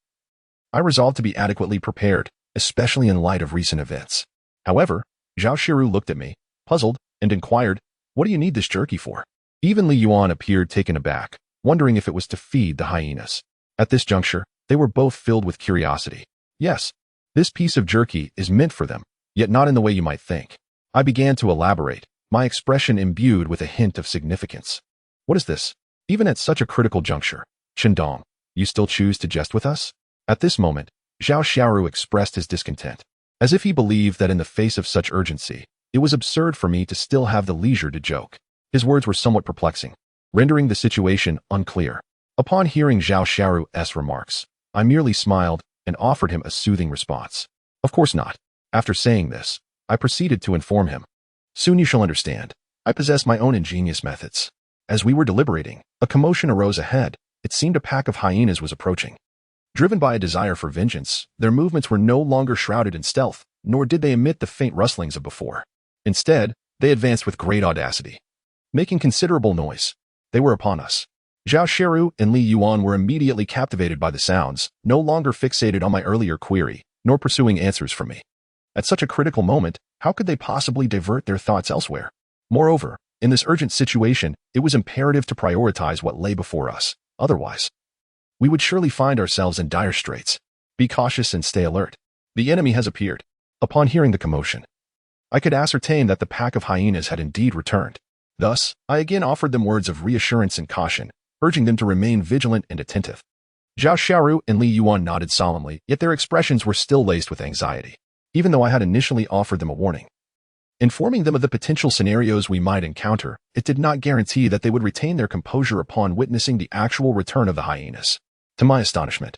I resolved to be adequately prepared, especially in light of recent events. However, Zhao Shiru looked at me, puzzled, and inquired, "What do you need this jerky for?" Even Li Yuan appeared taken aback, wondering if it was to feed the hyenas. At this juncture, they were both filled with curiosity. Yes, this piece of jerky is meant for them, yet not in the way you might think. I began to elaborate, my expression imbued with a hint of significance. "What is this? Even at such a critical juncture, Qindong, you still choose to jest with us?" At this moment, Zhao Xiaoru expressed his discontent, as if he believed that in the face of such urgency, it was absurd for me to still have the leisure to joke. His words were somewhat perplexing, rendering the situation unclear. Upon hearing Zhao Xiaoru's remarks, I merely smiled and offered him a soothing response. "Of course not." After saying this, I proceeded to inform him. "Soon you shall understand. I possess my own ingenious methods." As we were deliberating, a commotion arose ahead. It seemed a pack of hyenas was approaching. Driven by a desire for vengeance, their movements were no longer shrouded in stealth, nor did they emit the faint rustlings of before. Instead, they advanced with great audacity. Making considerable noise, they were upon us. Zhao Shiru and Li Yuan were immediately captivated by the sounds, no longer fixated on my earlier query, nor pursuing answers from me. At such a critical moment, how could they possibly divert their thoughts elsewhere? Moreover, in this urgent situation, it was imperative to prioritize what lay before us. Otherwise, we would surely find ourselves in dire straits. Be cautious and stay alert. The enemy has appeared. Upon hearing the commotion, I could ascertain that the pack of hyenas had indeed returned. Thus, I again offered them words of reassurance and caution, urging them to remain vigilant and attentive. Zhao Xiaoru and Li Yuan nodded solemnly, yet their expressions were still laced with anxiety, even though I had initially offered them a warning. Informing them of the potential scenarios we might encounter, it did not guarantee that they would retain their composure upon witnessing the actual return of the hyenas. To my astonishment,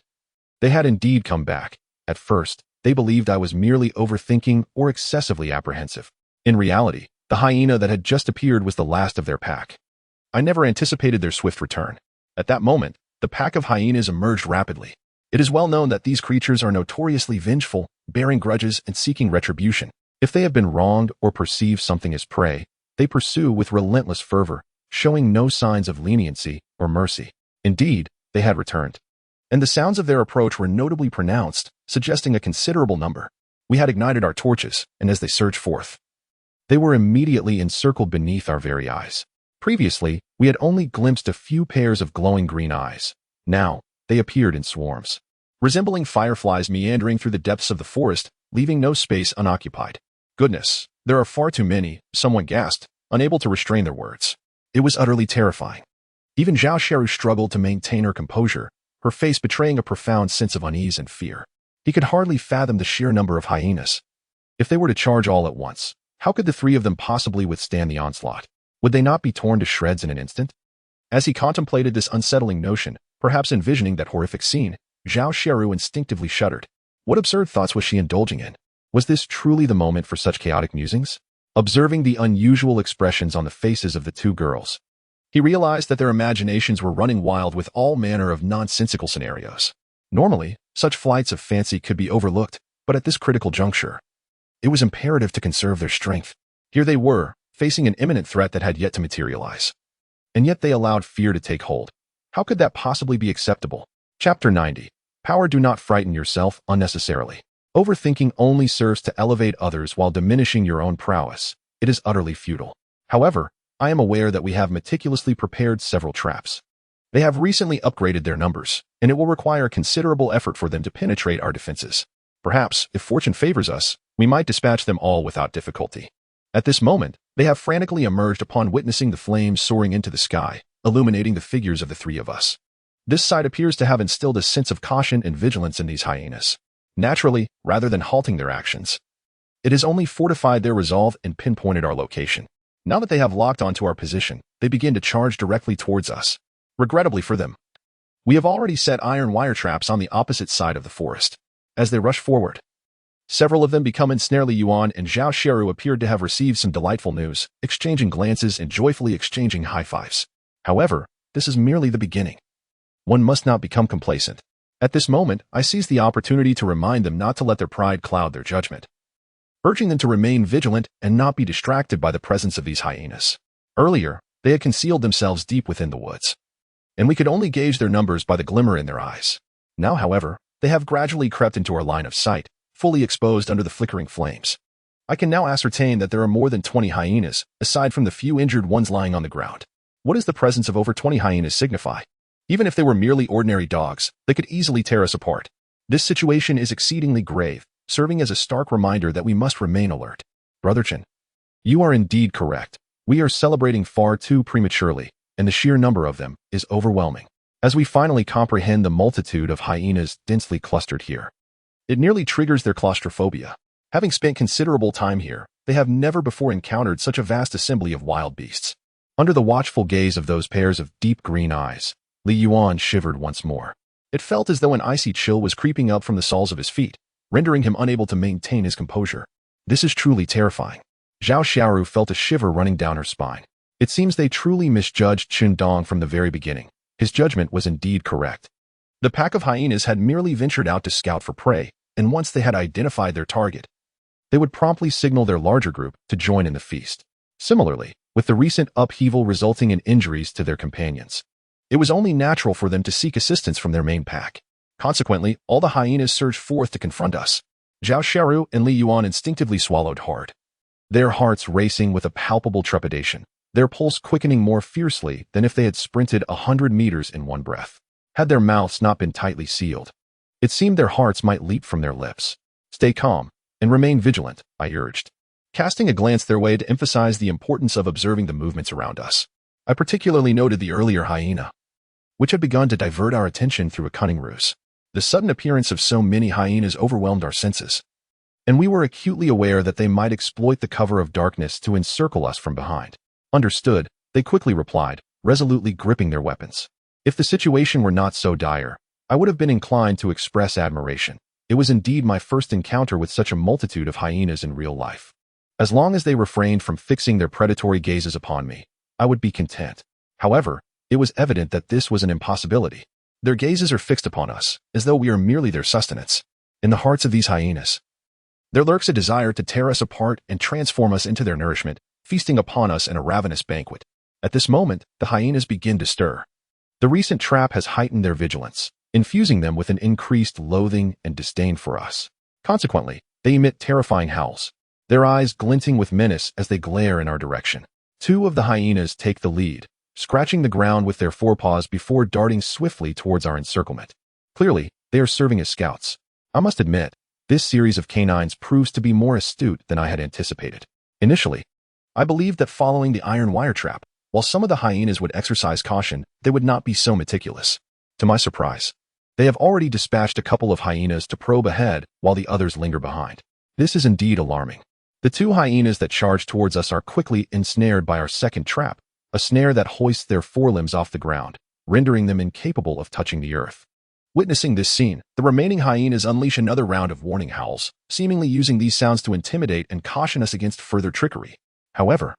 they had indeed come back. At first, they believed I was merely overthinking or excessively apprehensive. In reality, the hyena that had just appeared was the last of their pack. I never anticipated their swift return. At that moment, the pack of hyenas emerged rapidly. It is well known that these creatures are notoriously vengeful, bearing grudges and seeking retribution. If they have been wronged or perceive something as prey, they pursue with relentless fervor, showing no signs of leniency or mercy. Indeed, they had returned, and the sounds of their approach were notably pronounced, suggesting a considerable number. We had ignited our torches, and as they surged forth, they were immediately encircled beneath our very eyes. Previously, we had only glimpsed a few pairs of glowing green eyes. Now, they appeared in swarms, resembling fireflies meandering through the depths of the forest, leaving no space unoccupied. "Goodness, there are far too many," someone gasped, unable to restrain their words. It was utterly terrifying. Even Zhao Shiru struggled to maintain her composure, her face betraying a profound sense of unease and fear. He could hardly fathom the sheer number of hyenas. If they were to charge all at once, how could the three of them possibly withstand the onslaught? Would they not be torn to shreds in an instant? As he contemplated this unsettling notion, perhaps envisioning that horrific scene, Zhao Shiru instinctively shuddered. What absurd thoughts was she indulging in? Was this truly the moment for such chaotic musings? Observing the unusual expressions on the faces of the two girls, he realized that their imaginations were running wild with all manner of nonsensical scenarios. Normally, such flights of fancy could be overlooked, but at this critical juncture, it was imperative to conserve their strength. Here they were, facing an imminent threat that had yet to materialize. And yet they allowed fear to take hold. How could that possibly be acceptable? Chapter 90. Power. Do not frighten yourself unnecessarily. Overthinking only serves to elevate others while diminishing your own prowess. It is utterly futile. However, I am aware that we have meticulously prepared several traps. They have recently upgraded their numbers, and it will require considerable effort for them to penetrate our defenses. Perhaps, if fortune favors us, we might dispatch them all without difficulty. At this moment, they have frantically emerged upon witnessing the flames soaring into the sky, illuminating the figures of the three of us. This sight appears to have instilled a sense of caution and vigilance in these hyenas. Naturally, rather than halting their actions, it has only fortified their resolve and pinpointed our location. Now that they have locked onto our position, they begin to charge directly towards us. Regrettably for them, we have already set iron wire traps on the opposite side of the forest. As they rush forward, several of them become ensnared. Li Yuan and Zhao Shiru appeared to have received some delightful news, exchanging glances and joyfully exchanging high fives. However, this is merely the beginning. One must not become complacent. At this moment, I seized the opportunity to remind them not to let their pride cloud their judgment, urging them to remain vigilant and not be distracted by the presence of these hyenas. Earlier, they had concealed themselves deep within the woods. and we could only gauge their numbers by the glimmer in their eyes. Now, however, they have gradually crept into our line of sight, fully exposed under the flickering flames. I can now ascertain that there are more than 20 hyenas, aside from the few injured ones lying on the ground. What does the presence of over 20 hyenas signify? Even if they were merely ordinary dogs, they could easily tear us apart. This situation is exceedingly grave, serving as a stark reminder that we must remain alert. Brotherchin, you are indeed correct. We are celebrating far too prematurely, and the sheer number of them is overwhelming. As we finally comprehend the multitude of hyenas densely clustered here, it nearly triggers their claustrophobia. Having spent considerable time here, they have never before encountered such a vast assembly of wild beasts. Under the watchful gaze of those pairs of deep green eyes, Li Yuan shivered once more. It felt as though an icy chill was creeping up from the soles of his feet, rendering him unable to maintain his composure. This is truly terrifying. Zhao Xiaoru felt a shiver running down her spine. It seems they truly misjudged Qin Dong from the very beginning. His judgment was indeed correct. The pack of hyenas had merely ventured out to scout for prey, and once they had identified their target, they would promptly signal their larger group to join in the feast. Similarly, with the recent upheaval resulting in injuries to their companions, it was only natural for them to seek assistance from their main pack. Consequently, all the hyenas surged forth to confront us. Zhao Xiaoru and Li Yuan instinctively swallowed hard, their hearts racing with a palpable trepidation, their pulse quickening more fiercely than if they had sprinted 100 meters in one breath. Had their mouths not been tightly sealed, it seemed their hearts might leap from their lips. Stay calm and remain vigilant, I urged, casting a glance their way to emphasize the importance of observing the movements around us. I particularly noted the earlier hyena, which had begun to divert our attention through a cunning ruse. The sudden appearance of so many hyenas overwhelmed our senses, and we were acutely aware that they might exploit the cover of darkness to encircle us from behind. Understood, they quickly replied, resolutely gripping their weapons. If the situation were not so dire, I would have been inclined to express admiration. It was indeed my first encounter with such a multitude of hyenas in real life. As long as they refrained from fixing their predatory gazes upon me, I would be content. However, it was evident that this was an impossibility. Their gazes are fixed upon us, as though we are merely their sustenance. In the hearts of these hyenas, there lurks a desire to tear us apart and transform us into their nourishment, feasting upon us in a ravenous banquet. At this moment, the hyenas begin to stir. The recent trap has heightened their vigilance, infusing them with an increased loathing and disdain for us. Consequently, they emit terrifying howls, their eyes glinting with menace as they glare in our direction. Two of the hyenas take the lead, scratching the ground with their forepaws before darting swiftly towards our encirclement. Clearly, they are serving as scouts. I must admit, this series of canines proves to be more astute than I had anticipated. Initially, I believed that following the iron wire trap, while some of the hyenas would exercise caution, they would not be so meticulous. To my surprise, they have already dispatched a couple of hyenas to probe ahead while the others linger behind. This is indeed alarming. The two hyenas that charge towards us are quickly ensnared by our second trap, a snare that hoists their forelimbs off the ground, rendering them incapable of touching the earth. Witnessing this scene, the remaining hyenas unleash another round of warning howls, seemingly using these sounds to intimidate and caution us against further trickery. However,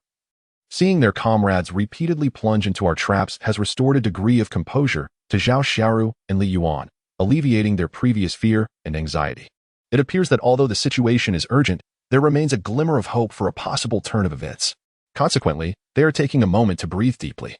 seeing their comrades repeatedly plunge into our traps has restored a degree of composure to Zhao Xiaoru and Li Yuan, alleviating their previous fear and anxiety. It appears that although the situation is urgent, there remains a glimmer of hope for a possible turn of events. Consequently, they are taking a moment to breathe deeply,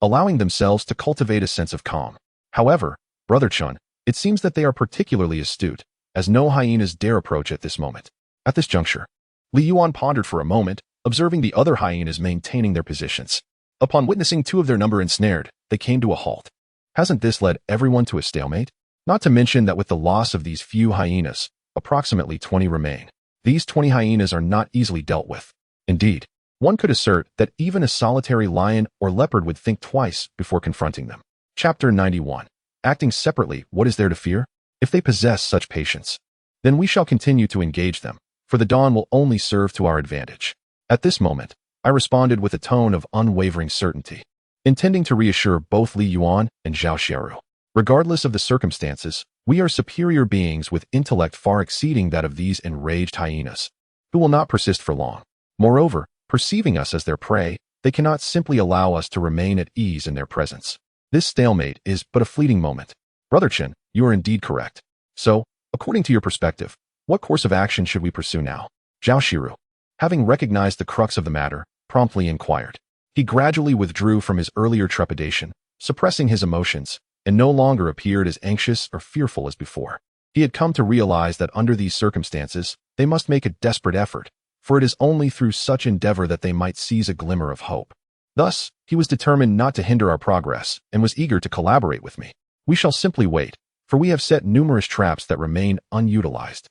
allowing themselves to cultivate a sense of calm. However, Brother Chun, it seems that they are particularly astute, as no hyenas dare approach at this moment. At this juncture, Li Yuan pondered for a moment, observing the other hyenas maintaining their positions. Upon witnessing two of their number ensnared, they came to a halt. Hasn't this led everyone to a stalemate? Not to mention that with the loss of these few hyenas, approximately 20 remain. These 20 hyenas are not easily dealt with. Indeed, one could assert that even a solitary lion or leopard would think twice before confronting them. Chapter 91. Acting separately, what is there to fear? If they possess such patience, then we shall continue to engage them, for the dawn will only serve to our advantage. At this moment, I responded with a tone of unwavering certainty, intending to reassure both Li Yuan and Zhao Xiaoru. Regardless of the circumstances, we are superior beings with intellect far exceeding that of these enraged hyenas, who will not persist for long. Moreover, perceiving us as their prey, they cannot simply allow us to remain at ease in their presence. This stalemate is but a fleeting moment. Brother Chen, you are indeed correct. So, according to your perspective, what course of action should we pursue now? Zhao Xiaoru, having recognized the crux of the matter, promptly inquired. He gradually withdrew from his earlier trepidation, suppressing his emotions, and no longer appeared as anxious or fearful as before. He had come to realize that under these circumstances, they must make a desperate effort, for it is only through such endeavor that they might seize a glimmer of hope. Thus, he was determined not to hinder our progress and was eager to collaborate with me. We shall simply wait, for we have set numerous traps that remain unutilized.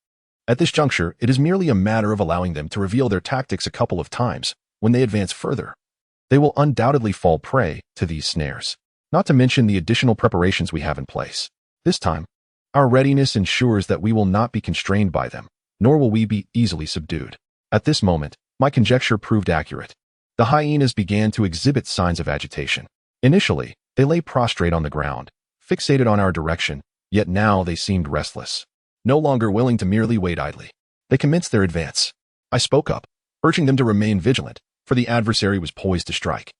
At this juncture, it is merely a matter of allowing them to reveal their tactics a couple of times. When they advance further, they will undoubtedly fall prey to these snares, not to mention the additional preparations we have in place. This time, our readiness ensures that we will not be constrained by them, nor will we be easily subdued. At this moment, my conjecture proved accurate. The hyenas began to exhibit signs of agitation. Initially, they lay prostrate on the ground, fixated on our direction, yet now they seemed restless, no longer willing to merely wait idly. They commenced their advance. I spoke up, urging them to remain vigilant, for the adversary was poised to strike.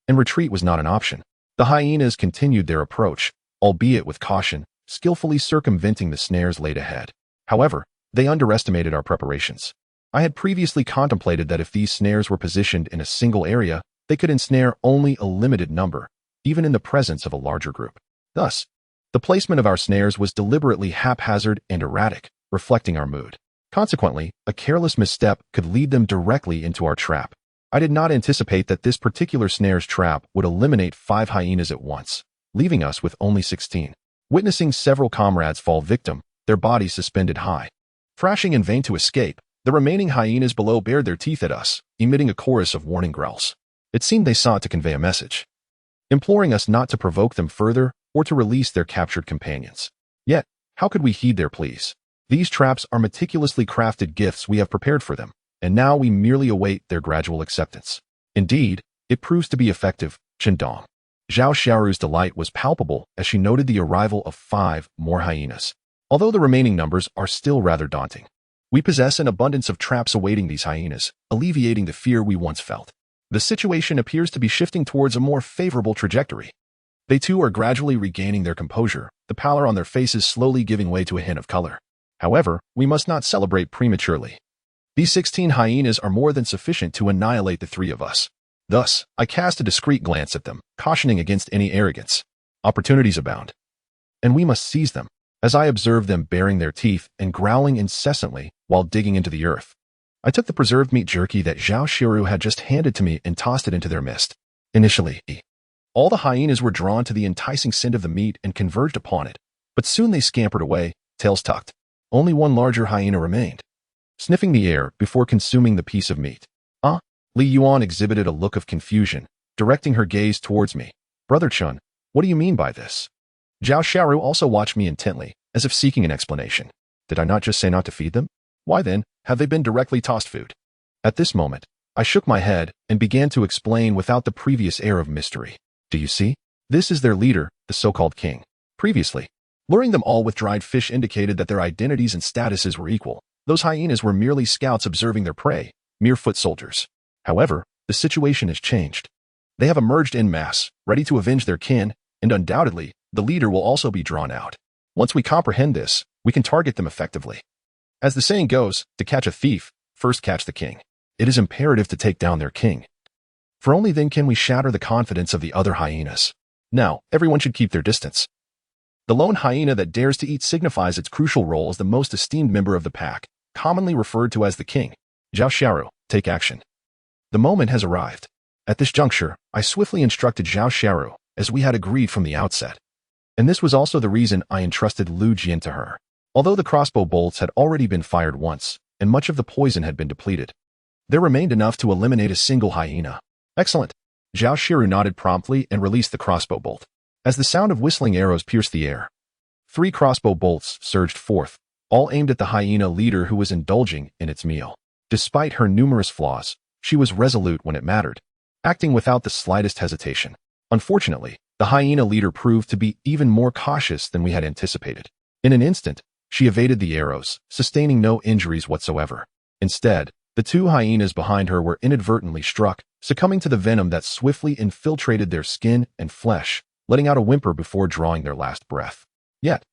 And retreat was not an option. The hyenas continued their approach, albeit with caution, skillfully circumventing the snares laid ahead. However, they underestimated our preparations. I had previously contemplated that if these snares were positioned in a single area, they could ensnare only a limited number, even in the presence of a larger group. Thus, the placement of our snares was deliberately haphazard and erratic, reflecting our mood. Consequently, a careless misstep could lead them directly into our trap. I did not anticipate that this particular snare's trap would eliminate 5 hyenas at once, leaving us with only 16. Witnessing several comrades fall victim, their bodies suspended high, thrashing in vain to escape, the remaining hyenas below bared their teeth at us, emitting a chorus of warning growls. It seemed they sought to convey a message, imploring us not to provoke them further or to release their captured companions. Yet, how could we heed their pleas? These traps are meticulously crafted gifts we have prepared for them, and now we merely await their gradual acceptance. Indeed, it proves to be effective. Chendong. Zhao Xiaoru's delight was palpable as she noted the arrival of 5 more hyenas. Although the remaining numbers are still rather daunting, we possess an abundance of traps awaiting these hyenas, alleviating the fear we once felt. The situation appears to be shifting towards a more favorable trajectory. They too are gradually regaining their composure, the pallor on their faces slowly giving way to a hint of color. However, we must not celebrate prematurely. These 16 hyenas are more than sufficient to annihilate the 3 of us. Thus, I cast a discreet glance at them, cautioning against any arrogance. Opportunities abound, and we must seize them, as I observed them baring their teeth and growling incessantly while digging into the earth. I took the preserved meat jerky that Zhao Xiaoru had just handed to me and tossed it into their midst. Initially, all the hyenas were drawn to the enticing scent of the meat and converged upon it, but soon they scampered away, tails tucked. Only one larger hyena remained, sniffing the air before consuming the piece of meat. Li Yuan exhibited a look of confusion, directing her gaze towards me. Brother Chun, what do you mean by this? Zhao Xiaoru also watched me intently, as if seeking an explanation. Did I not just say not to feed them? Why then, have they been directly tossed food? At this moment, I shook my head and began to explain without the previous air of mystery. Do you see? This is their leader, the so-called king. Previously, luring them all with dried fish indicated that their identities and statuses were equal. Those hyenas were merely scouts observing their prey, mere foot soldiers. However, the situation has changed. They have emerged en masse, ready to avenge their kin, and undoubtedly, the leader will also be drawn out. Once we comprehend this, we can target them effectively. As the saying goes, to catch a thief, first catch the king. It is imperative to take down their king, for only then can we shatter the confidence of the other hyenas. Now, everyone should keep their distance. The lone hyena that dares to eat signifies its crucial role as the most esteemed member of the pack, commonly referred to as the king. Zhao Xiaoru, take action. The moment has arrived. At this juncture, I swiftly instructed Zhao Xiaoru, as we had agreed from the outset. And this was also the reason I entrusted Lu Jian to her. Although the crossbow bolts had already been fired once, and much of the poison had been depleted, there remained enough to eliminate a single hyena. Excellent. Zhao Xiaoru nodded promptly and released the crossbow bolt. As the sound of whistling arrows pierced the air, 3 crossbow bolts surged forth, all aimed at the hyena leader who was indulging in its meal. Despite her numerous flaws, she was resolute when it mattered, acting without the slightest hesitation. Unfortunately, the hyena leader proved to be even more cautious than we had anticipated. In an instant, she evaded the arrows, sustaining no injuries whatsoever. Instead, the 2 hyenas behind her were inadvertently struck, succumbing to the venom that swiftly infiltrated their skin and flesh, letting out a whimper before drawing their last breath. Yet,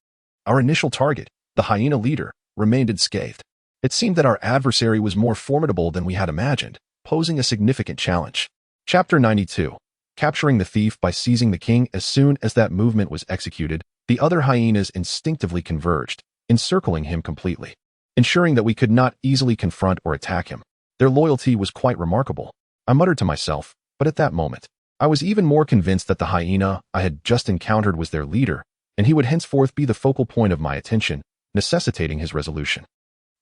our initial target, the hyena leader, remained unscathed. It seemed that our adversary was more formidable than we had imagined, posing a significant challenge. Chapter 92. capturing the thief by seizing the king. As soon as that movement was executed, the other hyenas instinctively converged, encircling him completely, ensuring that we could not easily confront or attack him. Their loyalty was quite remarkable, I muttered to myself, but at that moment, I was even more convinced that the hyena I had just encountered was their leader, and he would henceforth be the focal point of my attention, necessitating his resolution.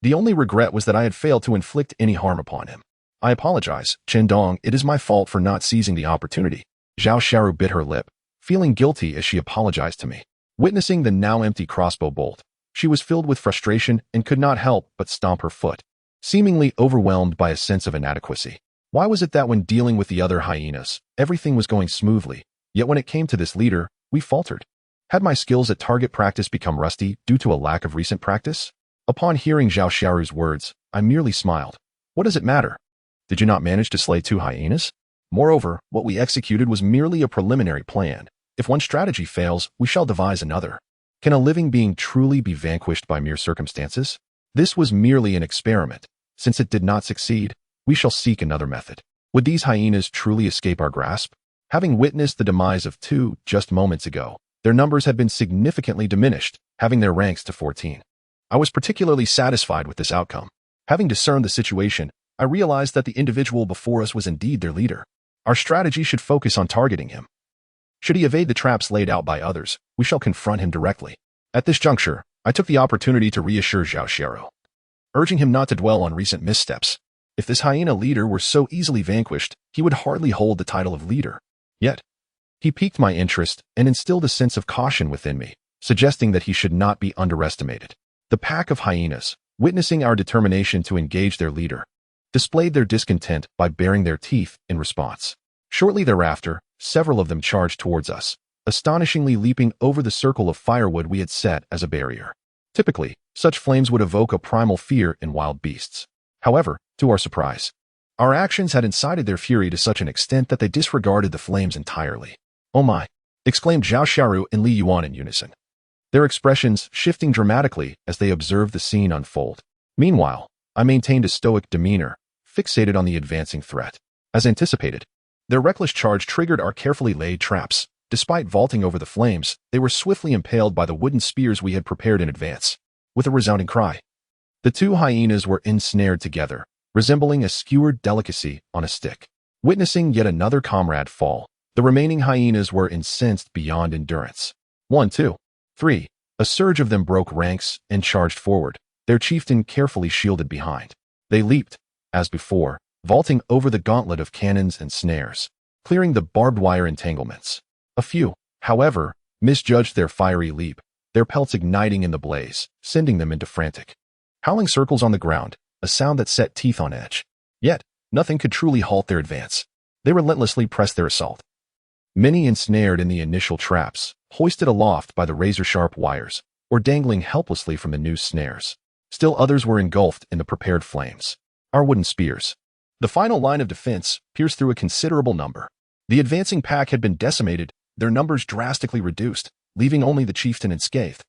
The only regret was that I had failed to inflict any harm upon him. I apologize, Chendong, it is my fault for not seizing the opportunity. Zhao Xiaoru bit her lip, feeling guilty as she apologized to me. Witnessing the now empty crossbow bolt, she was filled with frustration and could not help but stomp her foot, seemingly overwhelmed by a sense of inadequacy. Why was it that when dealing with the other hyenas, everything was going smoothly, yet when it came to this leader, we faltered? Had my skills at target practice become rusty due to a lack of recent practice? Upon hearing Zhao Xiaoru's words, I merely smiled. What does it matter? Did you not manage to slay 2 hyenas? Moreover, what we executed was merely a preliminary plan. If one strategy fails, we shall devise another. Can a living being truly be vanquished by mere circumstances? This was merely an experiment. Since it did not succeed, we shall seek another method. Would these hyenas truly escape our grasp? Having witnessed the demise of 2 just moments ago, their numbers had been significantly diminished, having their ranks to 14. I was particularly satisfied with this outcome. Having discerned the situation, I realized that the individual before us was indeed their leader. Our strategy should focus on targeting him. Should he evade the traps laid out by others, we shall confront him directly. At this juncture, I took the opportunity to reassure Zhao Xiaoru, urging him not to dwell on recent missteps. If this hyena leader were so easily vanquished, he would hardly hold the title of leader. Yet, he piqued my interest and instilled a sense of caution within me, suggesting that he should not be underestimated. The pack of hyenas, witnessing our determination to engage their leader, displayed their discontent by baring their teeth in response. Shortly thereafter, several of them charged towards us, astonishingly leaping over the circle of firewood we had set as a barrier. Typically, such flames would evoke a primal fear in wild beasts. However, to our surprise, our actions had incited their fury to such an extent that they disregarded the flames entirely. "Oh my!" exclaimed Zhao Xiaoru and Li Yuan in unison, their expressions shifting dramatically as they observed the scene unfold. Meanwhile, I maintained a stoic demeanor, fixated on the advancing threat. As anticipated, their reckless charge triggered our carefully laid traps. Despite vaulting over the flames, they were swiftly impaled by the wooden spears we had prepared in advance. With a resounding cry, the 2 hyenas were ensnared together, resembling a skewered delicacy on a stick. Witnessing yet another comrade fall, the remaining hyenas were incensed beyond endurance. 1, 2, 3. A surge of them broke ranks and charged forward, their chieftain carefully shielded behind. They leaped, as before, vaulting over the gauntlet of cannons and snares, clearing the barbed wire entanglements. A few, however, misjudged their fiery leap, their pelts igniting in the blaze, sending them into frantic, howling circles on the ground, a sound that set teeth on edge. Yet, nothing could truly halt their advance. They relentlessly pressed their assault. Many ensnared in the initial traps, hoisted aloft by the razor-sharp wires, or dangling helplessly from the noose snares. Still others were engulfed in the prepared flames. Our wooden spears, the final line of defense, pierced through a considerable number. The advancing pack had been decimated, their numbers drastically reduced, leaving only the chieftain unscathed,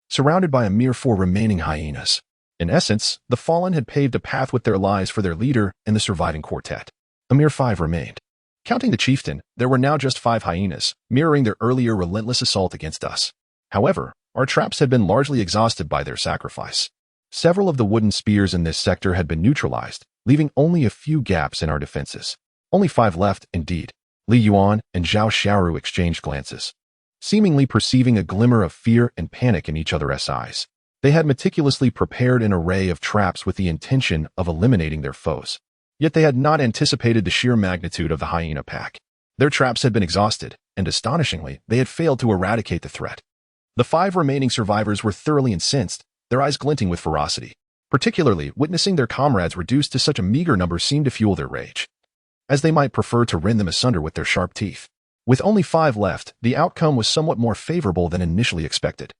surrounded by a mere 4 remaining hyenas. In essence, the fallen had paved a path with their lives for their leader and the surviving quartet. A mere 5 remained. Counting the chieftain, there were now just 5 hyenas, mirroring their earlier relentless assault against us. However, our traps had been largely exhausted by their sacrifice. Several of the wooden spears in this sector had been neutralized, leaving only a few gaps in our defenses. Only 5 left, indeed. Li Yuan and Zhao Xiaoru exchanged glances, seemingly perceiving a glimmer of fear and panic in each other's eyes. They had meticulously prepared an array of traps with the intention of eliminating their foes. Yet they had not anticipated the sheer magnitude of the hyena pack. Their traps had been exhausted, and astonishingly, they had failed to eradicate the threat. The 5 remaining survivors were thoroughly incensed, their eyes glinting with ferocity. Particularly, witnessing their comrades reduced to such a meager number seemed to fuel their rage, as they might prefer to rend them asunder with their sharp teeth. With only 5 left, the outcome was somewhat more favorable than initially expected.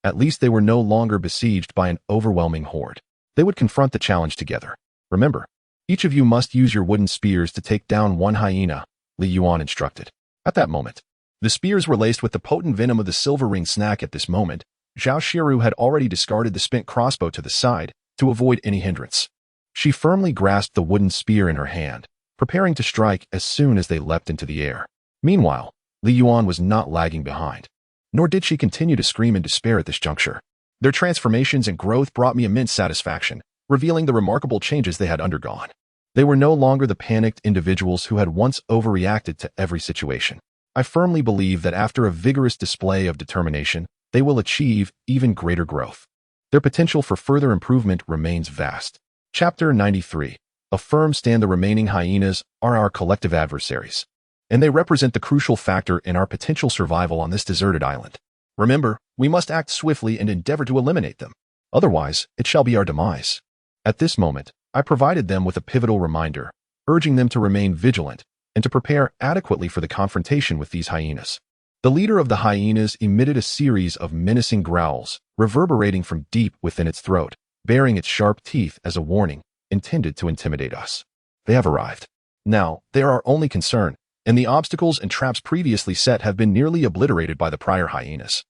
At least they were no longer besieged by an overwhelming horde. They would confront the challenge together. Remember, each of you must use your wooden spears to take down 1 hyena, Li Yuan instructed. At that moment, the spears were laced with the potent venom of the silver ring snack. At this moment, Zhao Xiaoru had already discarded the spent crossbow to the side to avoid any hindrance. She firmly grasped the wooden spear in her hand, preparing to strike as soon as they leapt into the air. Meanwhile, Li Yuan was not lagging behind, nor did she continue to scream in despair at this juncture. Their transformations and growth brought me immense satisfaction, revealing the remarkable changes they had undergone. They were no longer the panicked individuals who had once overreacted to every situation. I firmly believe that after a vigorous display of determination, they will achieve even greater growth. Their potential for further improvement remains vast. Chapter 93. A firm stand. The remaining hyenas are our collective adversaries, and they represent the crucial factor in our potential survival on this deserted island. Remember, we must act swiftly and endeavor to eliminate them. Otherwise, it shall be our demise. At this moment, I provided them with a pivotal reminder, urging them to remain vigilant and to prepare adequately for the confrontation with these hyenas. The leader of the hyenas emitted a series of menacing growls, reverberating from deep within its throat, baring its sharp teeth as a warning, intended to intimidate us. They have arrived. Now, they are our only concern, and the obstacles and traps previously set have been nearly obliterated by the prior hyenas,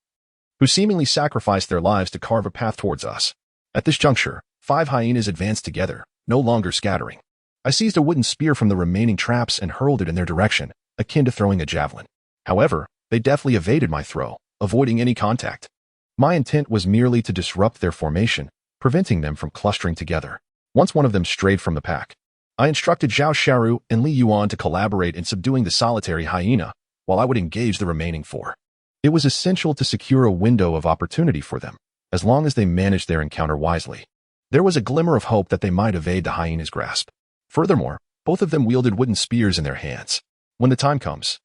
who seemingly sacrificed their lives to carve a path towards us. At this juncture, 5 hyenas advanced together, no longer scattering. I seized a wooden spear from the remaining traps and hurled it in their direction, akin to throwing a javelin. However, they deftly evaded my throw, avoiding any contact. My intent was merely to disrupt their formation, preventing them from clustering together. Once one of them strayed from the pack, I instructed Zhao Xiaoru and Li Yuan to collaborate in subduing the solitary hyena, while I would engage the remaining 4. It was essential to secure a window of opportunity for them, as long as they managed their encounter wisely. There was a glimmer of hope that they might evade the hyena's grasp. Furthermore, both of them wielded wooden spears in their hands. When the time comes,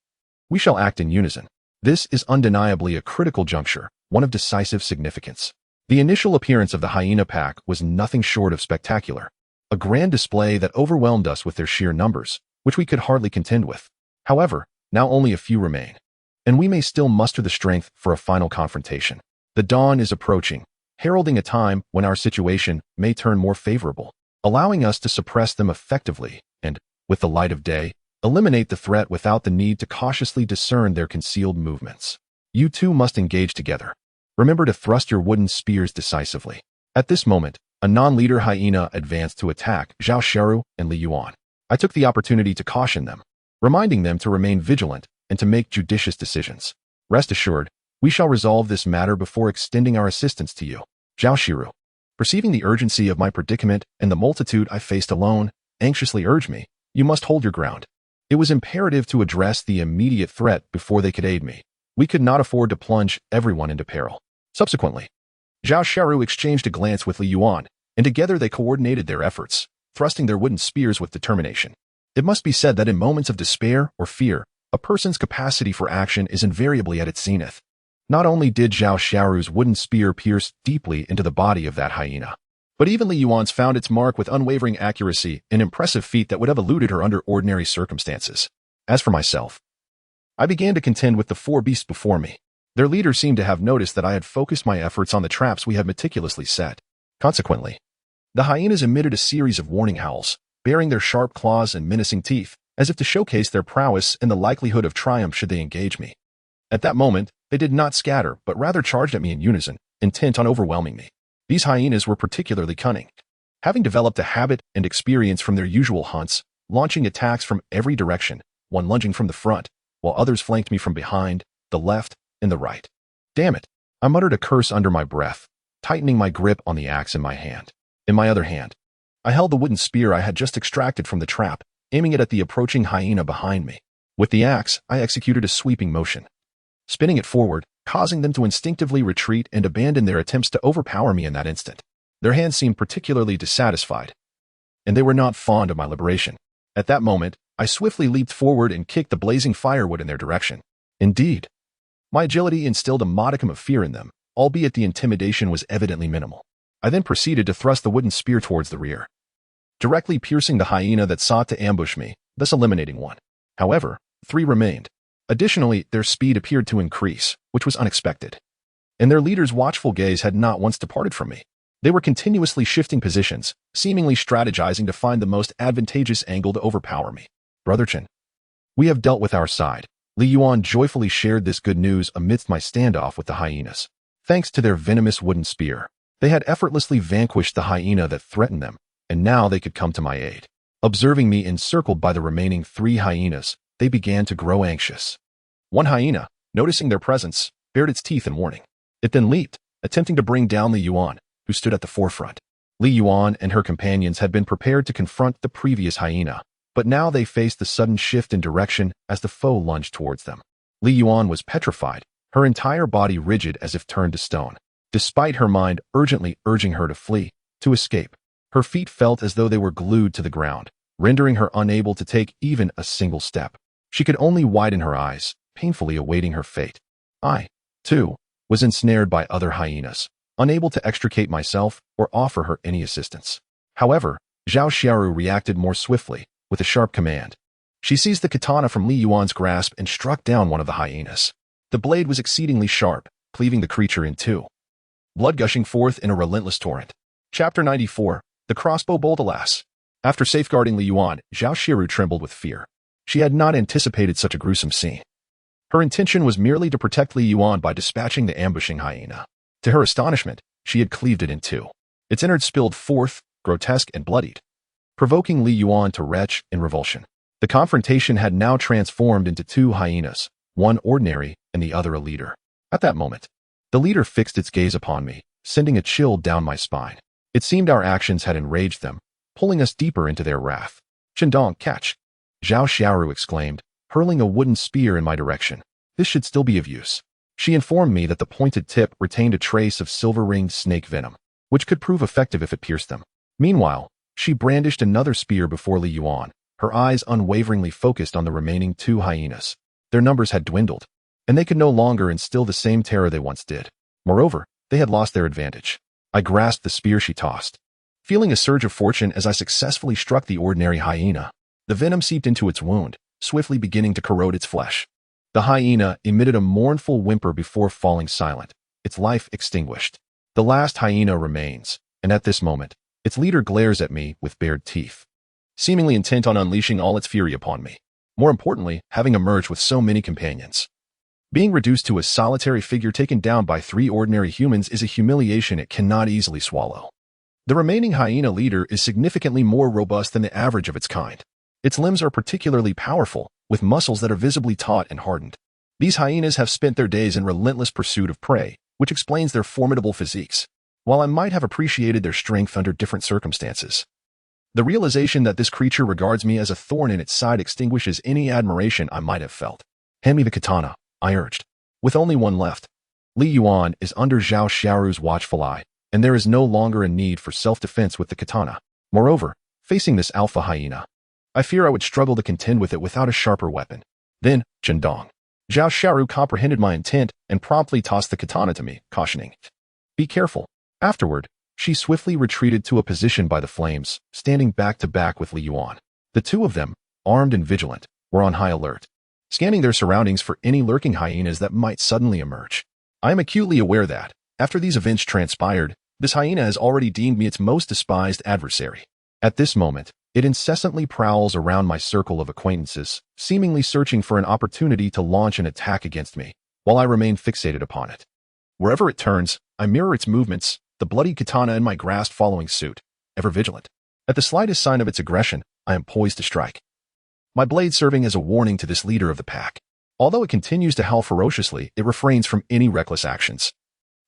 we shall act in unison. This is undeniably a critical juncture, one of decisive significance. The initial appearance of the hyena pack was nothing short of spectacular, a grand display that overwhelmed us with their sheer numbers, which we could hardly contend with. However, now only a few remain, and we may still muster the strength for a final confrontation. The dawn is approaching, heralding a time when our situation may turn more favorable, allowing us to suppress them effectively and, with the light of day, eliminate the threat without the need to cautiously discern their concealed movements. You two must engage together. Remember to thrust your wooden spears decisively. At this moment, a non-leader hyena advanced to attack Zhao Xiaoru and Li Yuan. I took the opportunity to caution them, reminding them to remain vigilant and to make judicious decisions. Rest assured, we shall resolve this matter before extending our assistance to you. Zhao Xiaoru, perceiving the urgency of my predicament and the multitude I faced alone, anxiously urged me, "You must hold your ground." It was imperative to address the immediate threat before they could aid me. We could not afford to plunge everyone into peril. Subsequently, Zhao Xiaoru exchanged a glance with Li Yuan, and together they coordinated their efforts, thrusting their wooden spears with determination. It must be said that in moments of despair or fear, a person's capacity for action is invariably at its zenith. Not only did Zhao Xiaoru's wooden spear pierce deeply into the body of that hyena, but even Li Yuan's found its mark with unwavering accuracy, an impressive feat that would have eluded her under ordinary circumstances. As for myself, I began to contend with the 4 beasts before me. Their leader seemed to have noticed that I had focused my efforts on the traps we had meticulously set. Consequently, the hyenas emitted a series of warning howls, baring their sharp claws and menacing teeth, as if to showcase their prowess and the likelihood of triumph should they engage me. At that moment, they did not scatter, but rather charged at me in unison, intent on overwhelming me. These hyenas were particularly cunning, having developed a habit and experience from their usual hunts, launching attacks from every direction, one lunging from the front, while others flanked me from behind, the left, and the right. Damn it! I muttered a curse under my breath, tightening my grip on the axe in my hand. In my other hand, I held the wooden spear I had just extracted from the trap, aiming it at the approaching hyena behind me. With the axe, I executed a sweeping motion, spinning it forward, causing them to instinctively retreat and abandon their attempts to overpower me in that instant. Their hands seemed particularly dissatisfied, and they were not fond of my liberation. At that moment, I swiftly leaped forward and kicked the blazing firewood in their direction. Indeed, my agility instilled a modicum of fear in them, albeit the intimidation was evidently minimal. I then proceeded to thrust the wooden spear towards the rear, directly piercing the hyena that sought to ambush me, thus eliminating one. However, 3 remained. Additionally, their speed appeared to increase, which was unexpected, and their leader's watchful gaze had not once departed from me. They were continuously shifting positions, seemingly strategizing to find the most advantageous angle to overpower me. Brother Chen, we have dealt with our side. Li Yuan joyfully shared this good news amidst my standoff with the hyenas. Thanks to their venomous wooden spear, they had effortlessly vanquished the hyena that threatened them, and now they could come to my aid. Observing me encircled by the remaining 3 hyenas, they began to grow anxious. One hyena, noticing their presence, bared its teeth in warning. It then leaped, attempting to bring down Li Yuan, who stood at the forefront. Li Yuan and her companions had been prepared to confront the previous hyena, but now they faced the sudden shift in direction as the foe lunged towards them. Li Yuan was petrified, her entire body rigid as if turned to stone. Despite her mind urgently urging her to flee, to escape, her feet felt as though they were glued to the ground, rendering her unable to take even a single step. She could only widen her eyes, painfully awaiting her fate. I, too, was ensnared by other hyenas, unable to extricate myself or offer her any assistance. However, Zhao Xiaoru reacted more swiftly, with a sharp command. She seized the katana from Li Yuan's grasp and struck down one of the hyenas. The blade was exceedingly sharp, cleaving the creature in two. Blood gushing forth in a relentless torrent. Chapter 94, The Crossbow Bolt. Alas. After safeguarding Li Yuan, Zhao Xiaoru trembled with fear. She had not anticipated such a gruesome scene. Her intention was merely to protect Li Yuan by dispatching the ambushing hyena. To her astonishment, she had cleaved it in two. Its innards spilled forth, grotesque and bloodied, provoking Li Yuan to retch in revulsion. The confrontation had now transformed into two hyenas, one ordinary and the other a leader. At that moment, the leader fixed its gaze upon me, sending a chill down my spine. It seemed our actions had enraged them, pulling us deeper into their wrath. "Chendong, catch!" Zhao Xiaoru exclaimed, hurling a wooden spear in my direction. This should still be of use. She informed me that the pointed tip retained a trace of silver-ringed snake venom, which could prove effective if it pierced them. Meanwhile, she brandished another spear before Li Yuan, her eyes unwaveringly focused on the remaining two hyenas. Their numbers had dwindled, and they could no longer instill the same terror they once did. Moreover, they had lost their advantage. I grasped the spear she tossed, feeling a surge of fortune as I successfully struck the ordinary hyena. The venom seeped into its wound, swiftly beginning to corrode its flesh. The hyena emitted a mournful whimper before falling silent, its life extinguished. The last hyena remains, and at this moment, its leader glares at me with bared teeth, seemingly intent on unleashing all its fury upon me. More importantly, having emerged with so many companions. Being reduced to a solitary figure taken down by three ordinary humans is a humiliation it cannot easily swallow. The remaining hyena leader is significantly more robust than the average of its kind. Its limbs are particularly powerful, with muscles that are visibly taut and hardened. These hyenas have spent their days in relentless pursuit of prey, which explains their formidable physiques. While I might have appreciated their strength under different circumstances, the realization that this creature regards me as a thorn in its side extinguishes any admiration I might have felt. "Hand me the katana," I urged. With only one left, Li Yuan is under Zhao Xiaoru's watchful eye, and there is no longer a need for self-defense with the katana. Moreover, facing this alpha hyena, I fear I would struggle to contend with it without a sharper weapon. Then, Chendong. Zhao Xiaoru comprehended my intent and promptly tossed the katana to me, cautioning, "Be careful." Afterward, she swiftly retreated to a position by the flames, standing back to back with Li Yuan. The two of them, armed and vigilant, were on high alert, scanning their surroundings for any lurking hyenas that might suddenly emerge. I am acutely aware that, after these events transpired, this hyena has already deemed me its most despised adversary. At this moment, it incessantly prowls around my circle of acquaintances, seemingly searching for an opportunity to launch an attack against me, while I remain fixated upon it. Wherever it turns, I mirror its movements, the bloody katana in my grasp following suit, ever vigilant. At the slightest sign of its aggression, I am poised to strike, my blade serving as a warning to this leader of the pack. Although it continues to howl ferociously, it refrains from any reckless actions,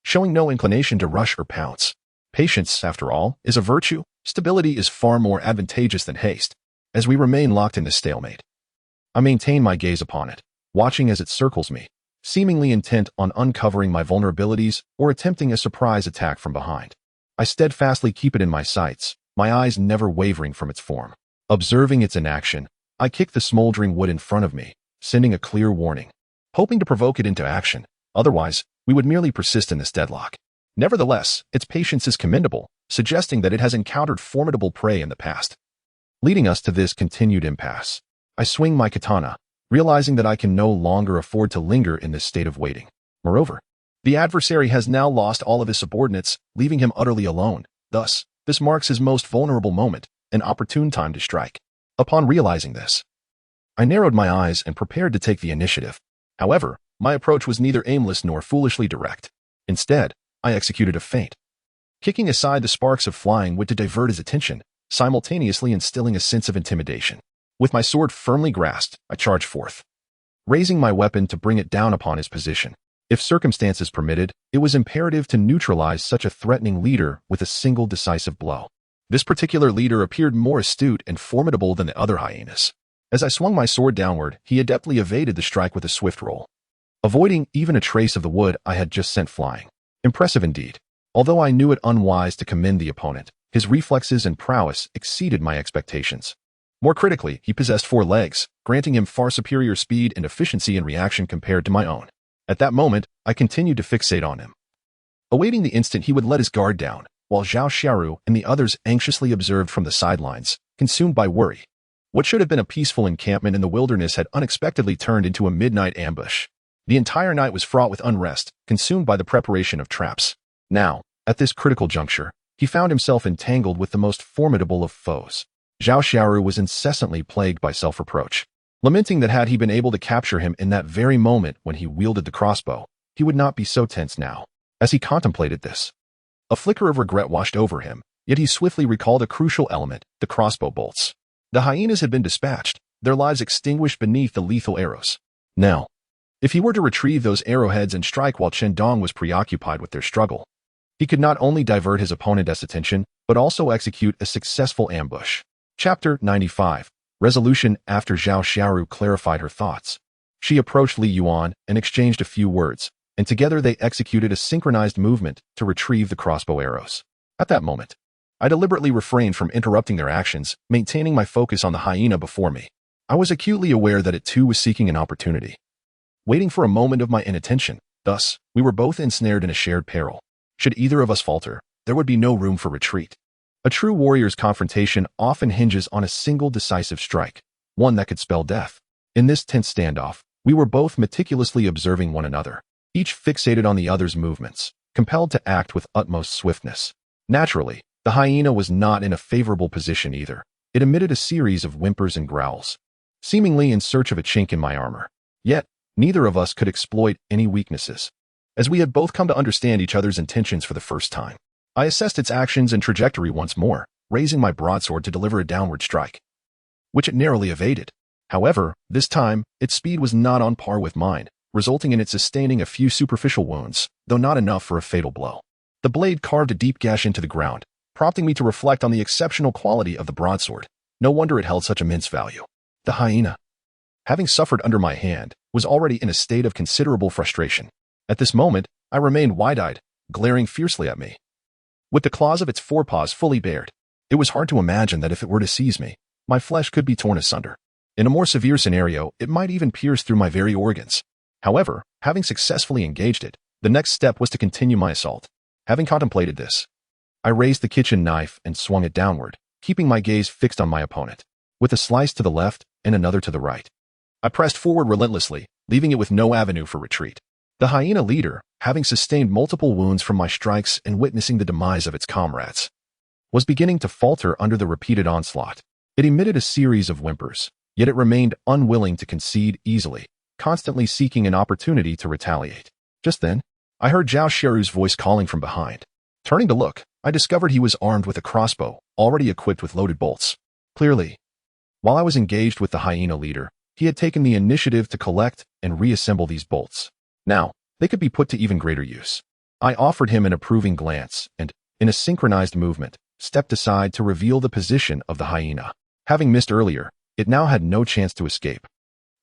showing no inclination to rush or pounce. Patience, after all, is a virtue. Stability is far more advantageous than haste. As we remain locked in this stalemate, I maintain my gaze upon it, watching as it circles me, seemingly intent on uncovering my vulnerabilities or attempting a surprise attack from behind. I steadfastly keep it in my sights, my eyes never wavering from its form. Observing its inaction, I kick the smoldering wood in front of me, sending a clear warning, hoping to provoke it into action. Otherwise, we would merely persist in this deadlock. Nevertheless, its patience is commendable, suggesting that it has encountered formidable prey in the past. Leading us to this continued impasse, I swing my katana, realizing that I can no longer afford to linger in this state of waiting. Moreover, the adversary has now lost all of his subordinates, leaving him utterly alone. Thus, this marks his most vulnerable moment, an opportune time to strike. Upon realizing this, I narrowed my eyes and prepared to take the initiative. However, my approach was neither aimless nor foolishly direct. Instead, I executed a feint, kicking aside the sparks of flying wood to divert his attention, simultaneously instilling a sense of intimidation. With my sword firmly grasped, I charged forth, raising my weapon to bring it down upon his position. If circumstances permitted, it was imperative to neutralize such a threatening leader with a single decisive blow. This particular leader appeared more astute and formidable than the other hyenas. As I swung my sword downward, he adeptly evaded the strike with a swift roll, avoiding even a trace of the wood I had just sent flying. Impressive indeed. Although I knew it unwise to commend the opponent, his reflexes and prowess exceeded my expectations. More critically, he possessed 4 legs, granting him far superior speed and efficiency in reaction compared to my own. At that moment, I continued to fixate on him, awaiting the instant he would let his guard down, while Zhao Xiaoru and the others anxiously observed from the sidelines, consumed by worry. What should have been a peaceful encampment in the wilderness had unexpectedly turned into a midnight ambush. The entire night was fraught with unrest, consumed by the preparation of traps. Now, at this critical juncture, he found himself entangled with the most formidable of foes. Zhao Xiaoru was incessantly plagued by self-reproach, lamenting that had he been able to capture him in that very moment when he wielded the crossbow, he would not be so tense now. As he contemplated this, a flicker of regret washed over him, yet he swiftly recalled a crucial element, the crossbow bolts. The hyenas had been dispatched, their lives extinguished beneath the lethal arrows. Now, if he were to retrieve those arrowheads and strike while Chen Dong was preoccupied with their struggle, he could not only divert his opponent's attention, but also execute a successful ambush. Chapter 95. Resolution. After Zhao Xiaoru clarified her thoughts, she approached Li Yuan and exchanged a few words, and together they executed a synchronized movement to retrieve the crossbow arrows. At that moment, I deliberately refrained from interrupting their actions, maintaining my focus on the hyena before me. I was acutely aware that it too was seeking an opportunity, waiting for a moment of my inattention. Thus, we were both ensnared in a shared peril. Should either of us falter, there would be no room for retreat. A true warrior's confrontation often hinges on a single decisive strike, one that could spell death. In this tense standoff, we were both meticulously observing one another, each fixated on the other's movements, compelled to act with utmost swiftness. Naturally, the hyena was not in a favorable position either. It emitted a series of whimpers and growls, seemingly in search of a chink in my armor. Yet, neither of us could exploit any weaknesses, as we had both come to understand each other's intentions for the first time. I assessed its actions and trajectory once more, raising my broadsword to deliver a downward strike, which it narrowly evaded. However, this time, its speed was not on par with mine, resulting in it sustaining a few superficial wounds, though not enough for a fatal blow. The blade carved a deep gash into the ground, prompting me to reflect on the exceptional quality of the broadsword. No wonder it held such immense value. The hyena, having suffered under my hand, was already in a state of considerable frustration. At this moment, I remained wide-eyed, glaring fiercely at me, with the claws of its forepaws fully bared. It was hard to imagine that if it were to seize me, my flesh could be torn asunder. In a more severe scenario, it might even pierce through my very organs. However, having successfully engaged it, the next step was to continue my assault. Having contemplated this, I raised the kitchen knife and swung it downward, keeping my gaze fixed on my opponent. With a slice to the left and another to the right, I pressed forward relentlessly, leaving it with no avenue for retreat. The hyena leader, having sustained multiple wounds from my strikes and witnessing the demise of its comrades, was beginning to falter under the repeated onslaught. It emitted a series of whimpers, yet it remained unwilling to concede easily, constantly seeking an opportunity to retaliate. Just then, I heard Zhao Xiaoru's voice calling from behind. Turning to look, I discovered he was armed with a crossbow, already equipped with loaded bolts. Clearly, while I was engaged with the hyena leader, he had taken the initiative to collect and reassemble these bolts. Now, they could be put to even greater use. I offered him an approving glance and, in a synchronized movement, stepped aside to reveal the position of the hyena. Having missed earlier, it now had no chance to escape.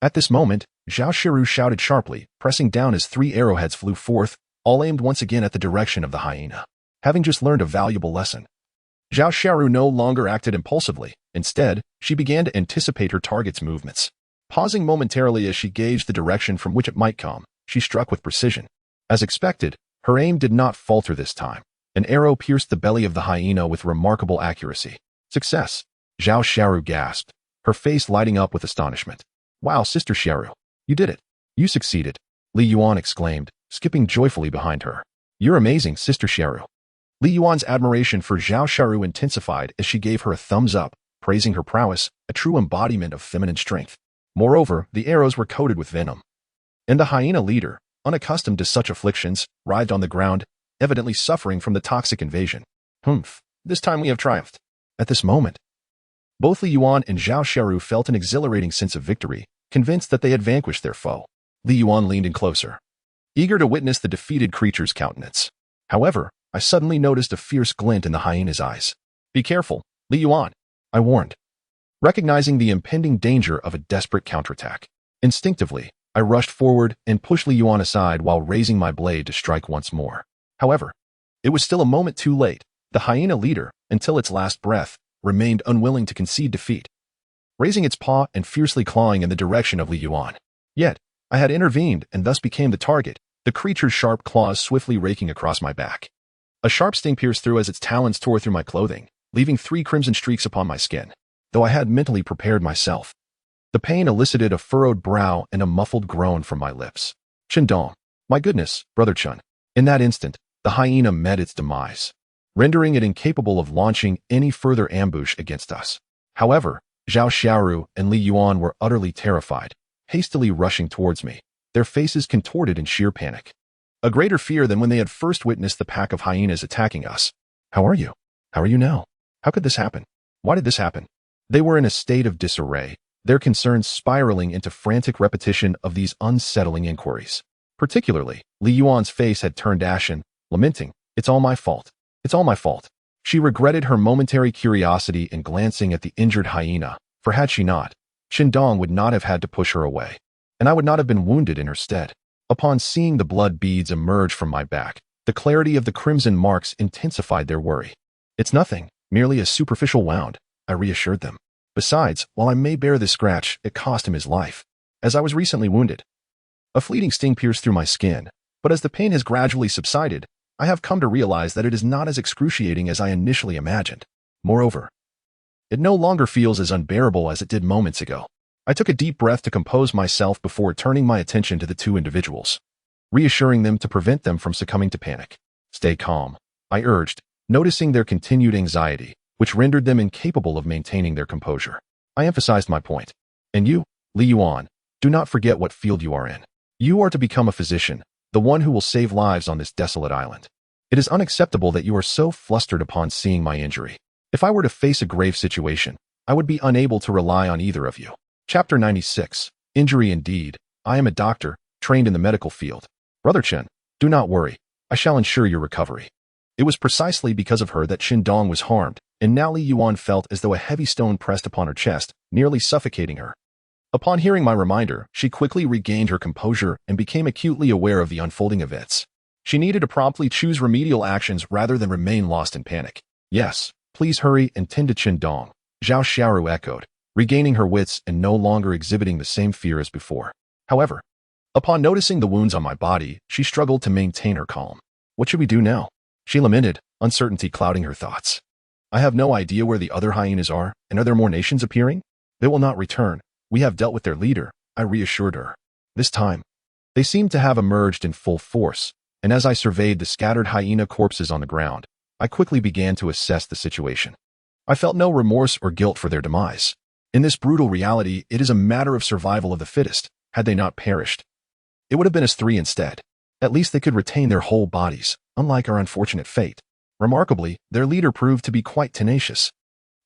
At this moment, Zhao Xiaoru shouted sharply, pressing down as 3 arrowheads flew forth, all aimed once again at the direction of the hyena. Having just learned a valuable lesson, Zhao Xiaoru no longer acted impulsively. Instead, she began to anticipate her target's movements. Pausing momentarily as she gauged the direction from which it might come, she struck with precision. As expected, her aim did not falter this time. An arrow pierced the belly of the hyena with remarkable accuracy. Success! Zhao Xiaoru gasped, her face lighting up with astonishment. Wow, Sister Xiaoru, you did it. You succeeded, Li Yuan exclaimed, skipping joyfully behind her. You're amazing, Sister Xiaoru. Li Yuan's admiration for Zhao Xiaoru intensified as she gave her a thumbs up, praising her prowess, a true embodiment of feminine strength. Moreover, the arrows were coated with venom. And the hyena leader, unaccustomed to such afflictions, writhed on the ground, evidently suffering from the toxic invasion. Humph, this time we have triumphed. At this moment, Both Li Yuan and Zhao Xiaoru felt an exhilarating sense of victory, convinced that they had vanquished their foe. Li Yuan leaned in closer, eager to witness the defeated creature's countenance. However, I suddenly noticed a fierce glint in the hyena's eyes. "Be careful, Li Yuan," I warned, recognizing the impending danger of a desperate counterattack. Instinctively, I rushed forward and pushed Li Yuan aside while raising my blade to strike once more. However, it was still a moment too late. The hyena leader, until its last breath, remained unwilling to concede defeat, raising its paw and fiercely clawing in the direction of Li Yuan. Yet, I had intervened and thus became the target, the creature's sharp claws swiftly raking across my back. A sharp sting pierced through as its talons tore through my clothing, leaving 3 crimson streaks upon my skin, though I had mentally prepared myself. The pain elicited a furrowed brow and a muffled groan from my lips. "Qindong, my goodness, Brother Chun." In that instant, the hyena met its demise, rendering it incapable of launching any further ambush against us. However, Zhao Xiaoru and Li Yuan were utterly terrified, hastily rushing towards me, their faces contorted in sheer panic. A greater fear than when they had first witnessed the pack of hyenas attacking us. "How are you? How are you now? How could this happen? Why did this happen?" They were in a state of disarray, their concerns spiraling into frantic repetition of these unsettling inquiries. Particularly, Li Yuan's face had turned ashen, lamenting, "It's all my fault. It's all my fault." She regretted her momentary curiosity in glancing at the injured hyena, for had she not, Qindong would not have had to push her away, and I would not have been wounded in her stead. Upon seeing the blood beads emerge from my back, the clarity of the crimson marks intensified their worry. "It's nothing, merely a superficial wound," I reassured them. "Besides, while I may bear this scratch, it cost him his life, as I was recently wounded. A fleeting sting pierced through my skin, but as the pain has gradually subsided, I have come to realize that it is not as excruciating as I initially imagined. Moreover, it no longer feels as unbearable as it did moments ago." I took a deep breath to compose myself before turning my attention to the 2 individuals, reassuring them to prevent them from succumbing to panic. "Stay calm," I urged, noticing their continued anxiety, which rendered them incapable of maintaining their composure. I emphasized my point. "And you, Li Yuan, do not forget what field you are in. You are to become a physician, the one who will save lives on this desolate island. It is unacceptable that you are so flustered upon seeing my injury. If I were to face a grave situation, I would be unable to rely on either of you." Chapter 96. Injury indeed. I am a doctor, trained in the medical field. "Brother Chen, do not worry. I shall ensure your recovery." It was precisely because of her that Qindong was harmed, and now Li Yuan felt as though a heavy stone pressed upon her chest, nearly suffocating her. Upon hearing my reminder, she quickly regained her composure and became acutely aware of the unfolding events. She needed to promptly choose remedial actions rather than remain lost in panic. "Yes, please hurry and tend to Qindong," Zhao Xiaoru echoed, regaining her wits and no longer exhibiting the same fear as before. However, upon noticing the wounds on my body, she struggled to maintain her calm. "What should we do now?" she lamented, uncertainty clouding her thoughts. "I have no idea where the other hyenas are, and are there more nations appearing? They will not return. We have dealt with their leader," I reassured her. This time, they seemed to have emerged in full force, and as I surveyed the scattered hyena corpses on the ground, I quickly began to assess the situation. I felt no remorse or guilt for their demise. In this brutal reality, it is a matter of survival of the fittest. Had they not perished, it would have been us 3 instead. At least they could retain their whole bodies, unlike our unfortunate fate. Remarkably, their leader proved to be quite tenacious.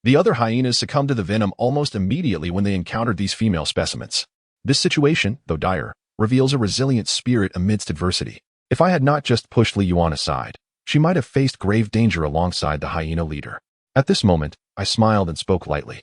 The other hyenas succumbed to the venom almost immediately when they encountered these female specimens. This situation, though dire, reveals a resilient spirit amidst adversity. If I had not just pushed Li Yuan aside, she might have faced grave danger alongside the hyena leader. At this moment, I smiled and spoke lightly,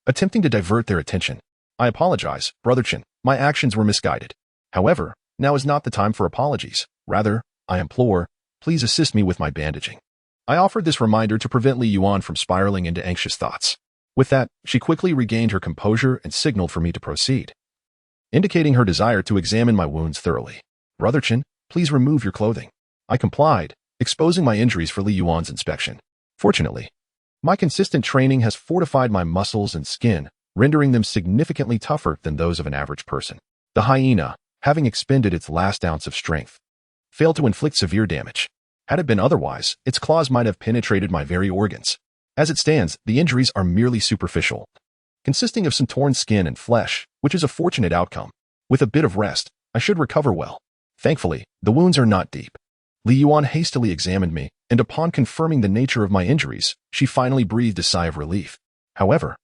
attempting to divert their attention. "I apologize, Brother Chen. My actions were misguided. However, now is not the time for apologies. Rather, I implore, please assist me with my bandaging." I offered this reminder to prevent Li Yuan from spiraling into anxious thoughts. With that, she quickly regained her composure and signaled for me to proceed, indicating her desire to examine my wounds thoroughly. "Brother Chen, please remove your clothing." I complied, exposing my injuries for Li Yuan's inspection. Fortunately, my consistent training has fortified my muscles and skin, rendering them significantly tougher than those of an average person. The hyena, having expended its last ounce of strength, failed to inflict severe damage. Had it been otherwise, its claws might have penetrated my very organs. As it stands, the injuries are merely superficial, consisting of some torn skin and flesh, which is a fortunate outcome. With a bit of rest, I should recover well. Thankfully, the wounds are not deep. Li Yuan hastily examined me, and upon confirming the nature of my injuries, she finally breathed a sigh of relief. However,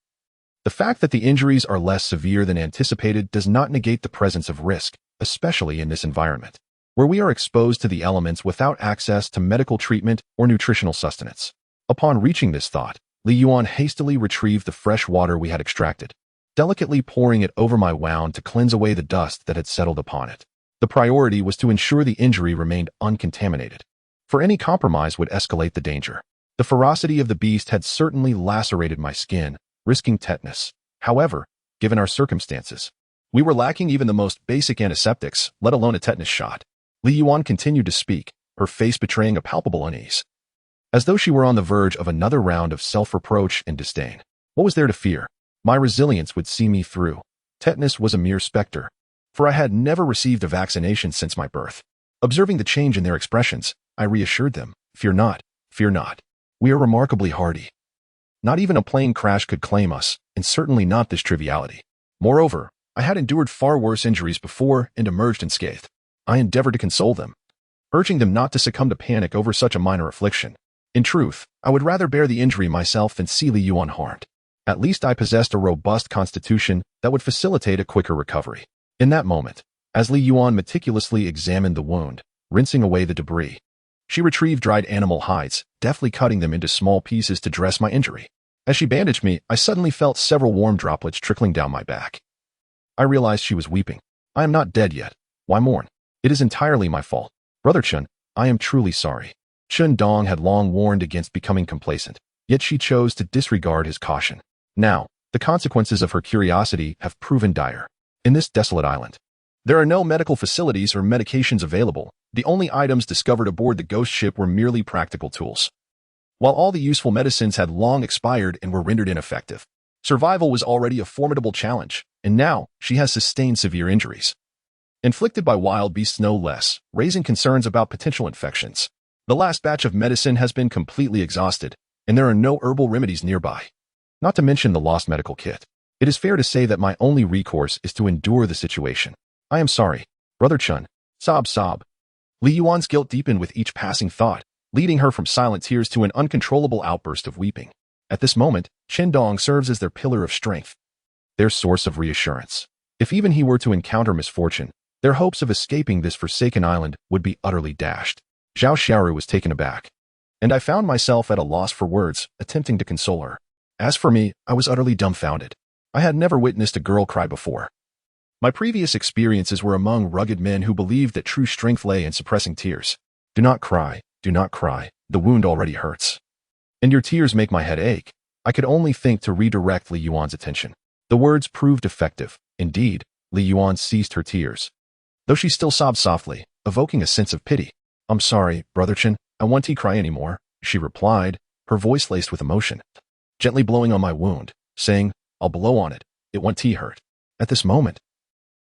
The fact that the injuries are less severe than anticipated does not negate the presence of risk, especially in this environment, where we are exposed to the elements without access to medical treatment or nutritional sustenance. Upon reaching this thought, Li Yuan hastily retrieved the fresh water we had extracted, delicately pouring it over my wound to cleanse away the dust that had settled upon it. The priority was to ensure the injury remained uncontaminated, for any compromise would escalate the danger. The ferocity of the beast had certainly lacerated my skin, risking tetanus. However, given our circumstances, we were lacking even the most basic antiseptics, let alone a tetanus shot. Li Yuan continued to speak, her face betraying a palpable unease, as though she were on the verge of another round of self-reproach and disdain. What was there to fear? My resilience would see me through. Tetanus was a mere specter, for I had never received a vaccination since my birth. Observing the change in their expressions, I reassured them, fear not, fear not. We are remarkably hardy. Not even a plane crash could claim us, and certainly not this triviality. Moreover, I had endured far worse injuries before and emerged unscathed. I endeavored to console them, urging them not to succumb to panic over such a minor affliction. In truth, I would rather bear the injury myself than see Li Yuan harmed. At least I possessed a robust constitution that would facilitate a quicker recovery. In that moment, as Li Yuan meticulously examined the wound, rinsing away the debris, she retrieved dried animal hides, deftly cutting them into small pieces to dress my injury. As she bandaged me, I suddenly felt several warm droplets trickling down my back. I realized she was weeping. I am not dead yet. Why mourn? It is entirely my fault. Brother Chun, I am truly sorry. Chun Dong had long warned against becoming complacent, yet she chose to disregard his caution. Now, the consequences of her curiosity have proven dire. In this desolate island, there are no medical facilities or medications available. The only items discovered aboard the ghost ship were merely practical tools. While all the useful medicines had long expired and were rendered ineffective, survival was already a formidable challenge, and now she has sustained severe injuries, inflicted by wild beasts no less, raising concerns about potential infections. The last batch of medicine has been completely exhausted, and there are no herbal remedies nearby. Not to mention the lost medical kit. It is fair to say that my only recourse is to endure the situation. I am sorry, Brother Chun. Sob, sob. Li Yuan's guilt deepened with each passing thought, leading her from silent tears to an uncontrollable outburst of weeping. At this moment, Chen Dong serves as their pillar of strength, their source of reassurance. If even he were to encounter misfortune, their hopes of escaping this forsaken island would be utterly dashed. Zhao Xiaoru was taken aback, and I found myself at a loss for words, attempting to console her. As for me, I was utterly dumbfounded. I had never witnessed a girl cry before. My previous experiences were among rugged men who believed that true strength lay in suppressing tears. Do not cry, do not cry, the wound already hurts. And your tears make my head ache. I could only think to redirect Li Yuan's attention. The words proved effective. Indeed, Li Yuan ceased her tears, though she still sobbed softly, evoking a sense of pity. I'm sorry, Brother Chen, I won't cry anymore, she replied, her voice laced with emotion, gently blowing on my wound, saying, I'll blow on it, it won't hurt. At this moment,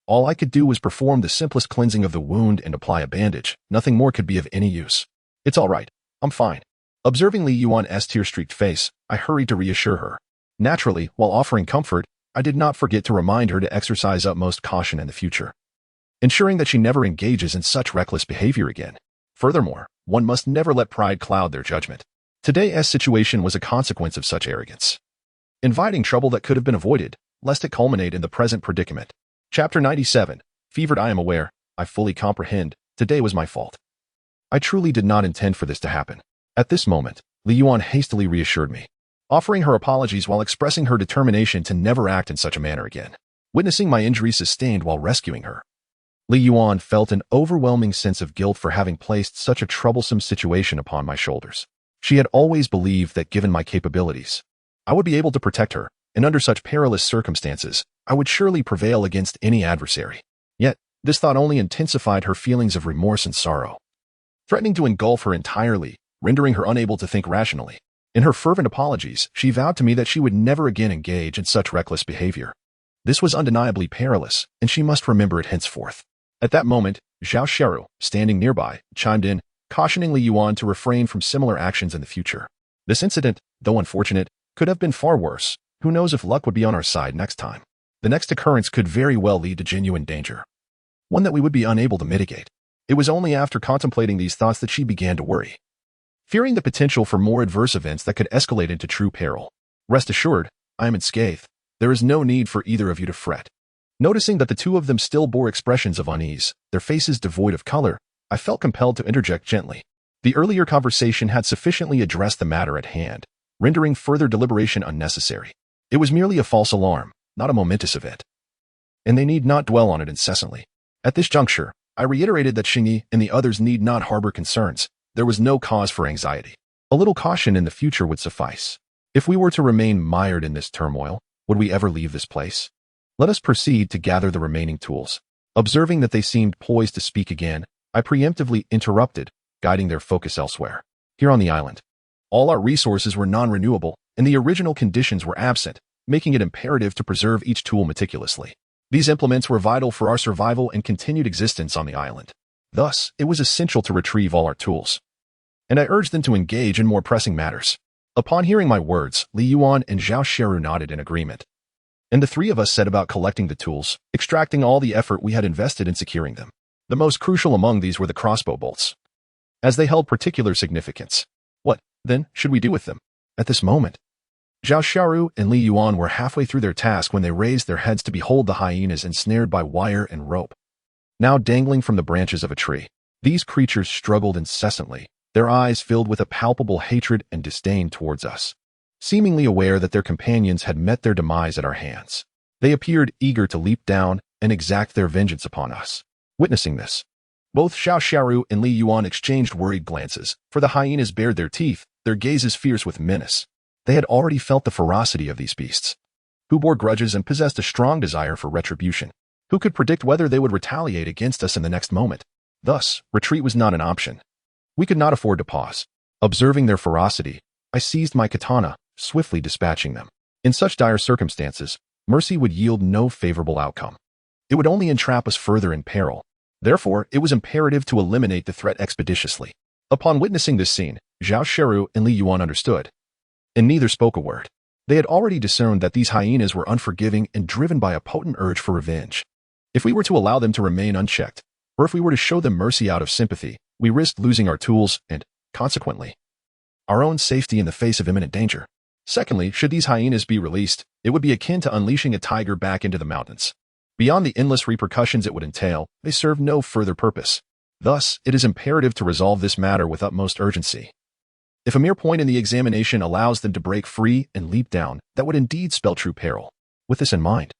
all I could do was perform the simplest cleansing of the wound and apply a bandage. Nothing more could be of any use. It's all right, I'm fine. Observing Li Yuan's tear-streaked face, I hurried to reassure her. Naturally, while offering comfort, I did not forget to remind her to exercise utmost caution in the future, ensuring that she never engages in such reckless behavior again. Furthermore, one must never let pride cloud their judgment. Today's situation was a consequence of such arrogance, inviting trouble that could have been avoided, lest it culminate in the present predicament. Chapter 97. Fevered. I am aware, I fully comprehend, today was my fault. I truly did not intend for this to happen. At this moment, Li Yuan hastily reassured me, offering her apologies while expressing her determination to never act in such a manner again. Witnessing my injury sustained while rescuing her, Li Yuan felt an overwhelming sense of guilt for having placed such a troublesome situation upon my shoulders. She had always believed that given my capabilities, I would be able to protect her, and under such perilous circumstances, I would surely prevail against any adversary. Yet, this thought only intensified her feelings of remorse and sorrow, threatening to engulf her entirely, rendering her unable to think rationally. In her fervent apologies, she vowed to me that she would never again engage in such reckless behavior. This was undeniably perilous, and she must remember it henceforth. At that moment, Zhao Xiaoru, standing nearby, chimed in, cautioning Li Yuan to refrain from similar actions in the future. This incident, though unfortunate, could have been far worse. Who knows if luck would be on our side next time? The next occurrence could very well lead to genuine danger, one that we would be unable to mitigate. It was only after contemplating these thoughts that she began to worry, fearing the potential for more adverse events that could escalate into true peril. Rest assured, I am unscathed. There is no need for either of you to fret. Noticing that the two of them still bore expressions of unease, their faces devoid of color, I felt compelled to interject gently. The earlier conversation had sufficiently addressed the matter at hand, rendering further deliberation unnecessary. It was merely a false alarm, not a momentous event, and they need not dwell on it incessantly. At this juncture, I reiterated that Xingyi and the others need not harbor concerns. There was no cause for anxiety. A little caution in the future would suffice. If we were to remain mired in this turmoil, would we ever leave this place? Let us proceed to gather the remaining tools. Observing that they seemed poised to speak again, I preemptively interrupted, guiding their focus elsewhere. Here on the island, all our resources were non-renewable, and the original conditions were absent, making it imperative to preserve each tool meticulously. These implements were vital for our survival and continued existence on the island. Thus, it was essential to retrieve all our tools. And I urged them to engage in more pressing matters. Upon hearing my words, Li Yuan and Zhao Sheru nodded in agreement, and the three of us set about collecting the tools, extracting all the effort we had invested in securing them. The most crucial among these were the crossbow bolts, as they held particular significance. What, then, should we do with them? At this moment, Zhao Xiaoru and Li Yuan were halfway through their task when they raised their heads to behold the hyenas ensnared by wire and rope, now dangling from the branches of a tree. These creatures struggled incessantly, their eyes filled with a palpable hatred and disdain towards us, seemingly aware that their companions had met their demise at our hands. They appeared eager to leap down and exact their vengeance upon us. Witnessing this, both Zhao Xiaoru and Li Yuan exchanged worried glances, for the hyenas bared their teeth, their gazes fierce with menace. They had already felt the ferocity of these beasts, who bore grudges and possessed a strong desire for retribution. Who could predict whether they would retaliate against us in the next moment? Thus, retreat was not an option. We could not afford to pause. Observing their ferocity, I seized my katana, swiftly dispatching them. In such dire circumstances, mercy would yield no favorable outcome. It would only entrap us further in peril. Therefore, it was imperative to eliminate the threat expeditiously. Upon witnessing this scene, Zhao Sheru and Li Yuan understood, and neither spoke a word. They had already discerned that these hyenas were unforgiving and driven by a potent urge for revenge. If we were to allow them to remain unchecked, or if we were to show them mercy out of sympathy, we risked losing our tools and, consequently, our own safety in the face of imminent danger. Secondly, should these hyenas be released, it would be akin to unleashing a tiger back into the mountains. Beyond the endless repercussions it would entail, they serve no further purpose. Thus, it is imperative to resolve this matter with utmost urgency. If a mere point in the examination allows them to break free and leap down, that would indeed spell true peril. With this in mind,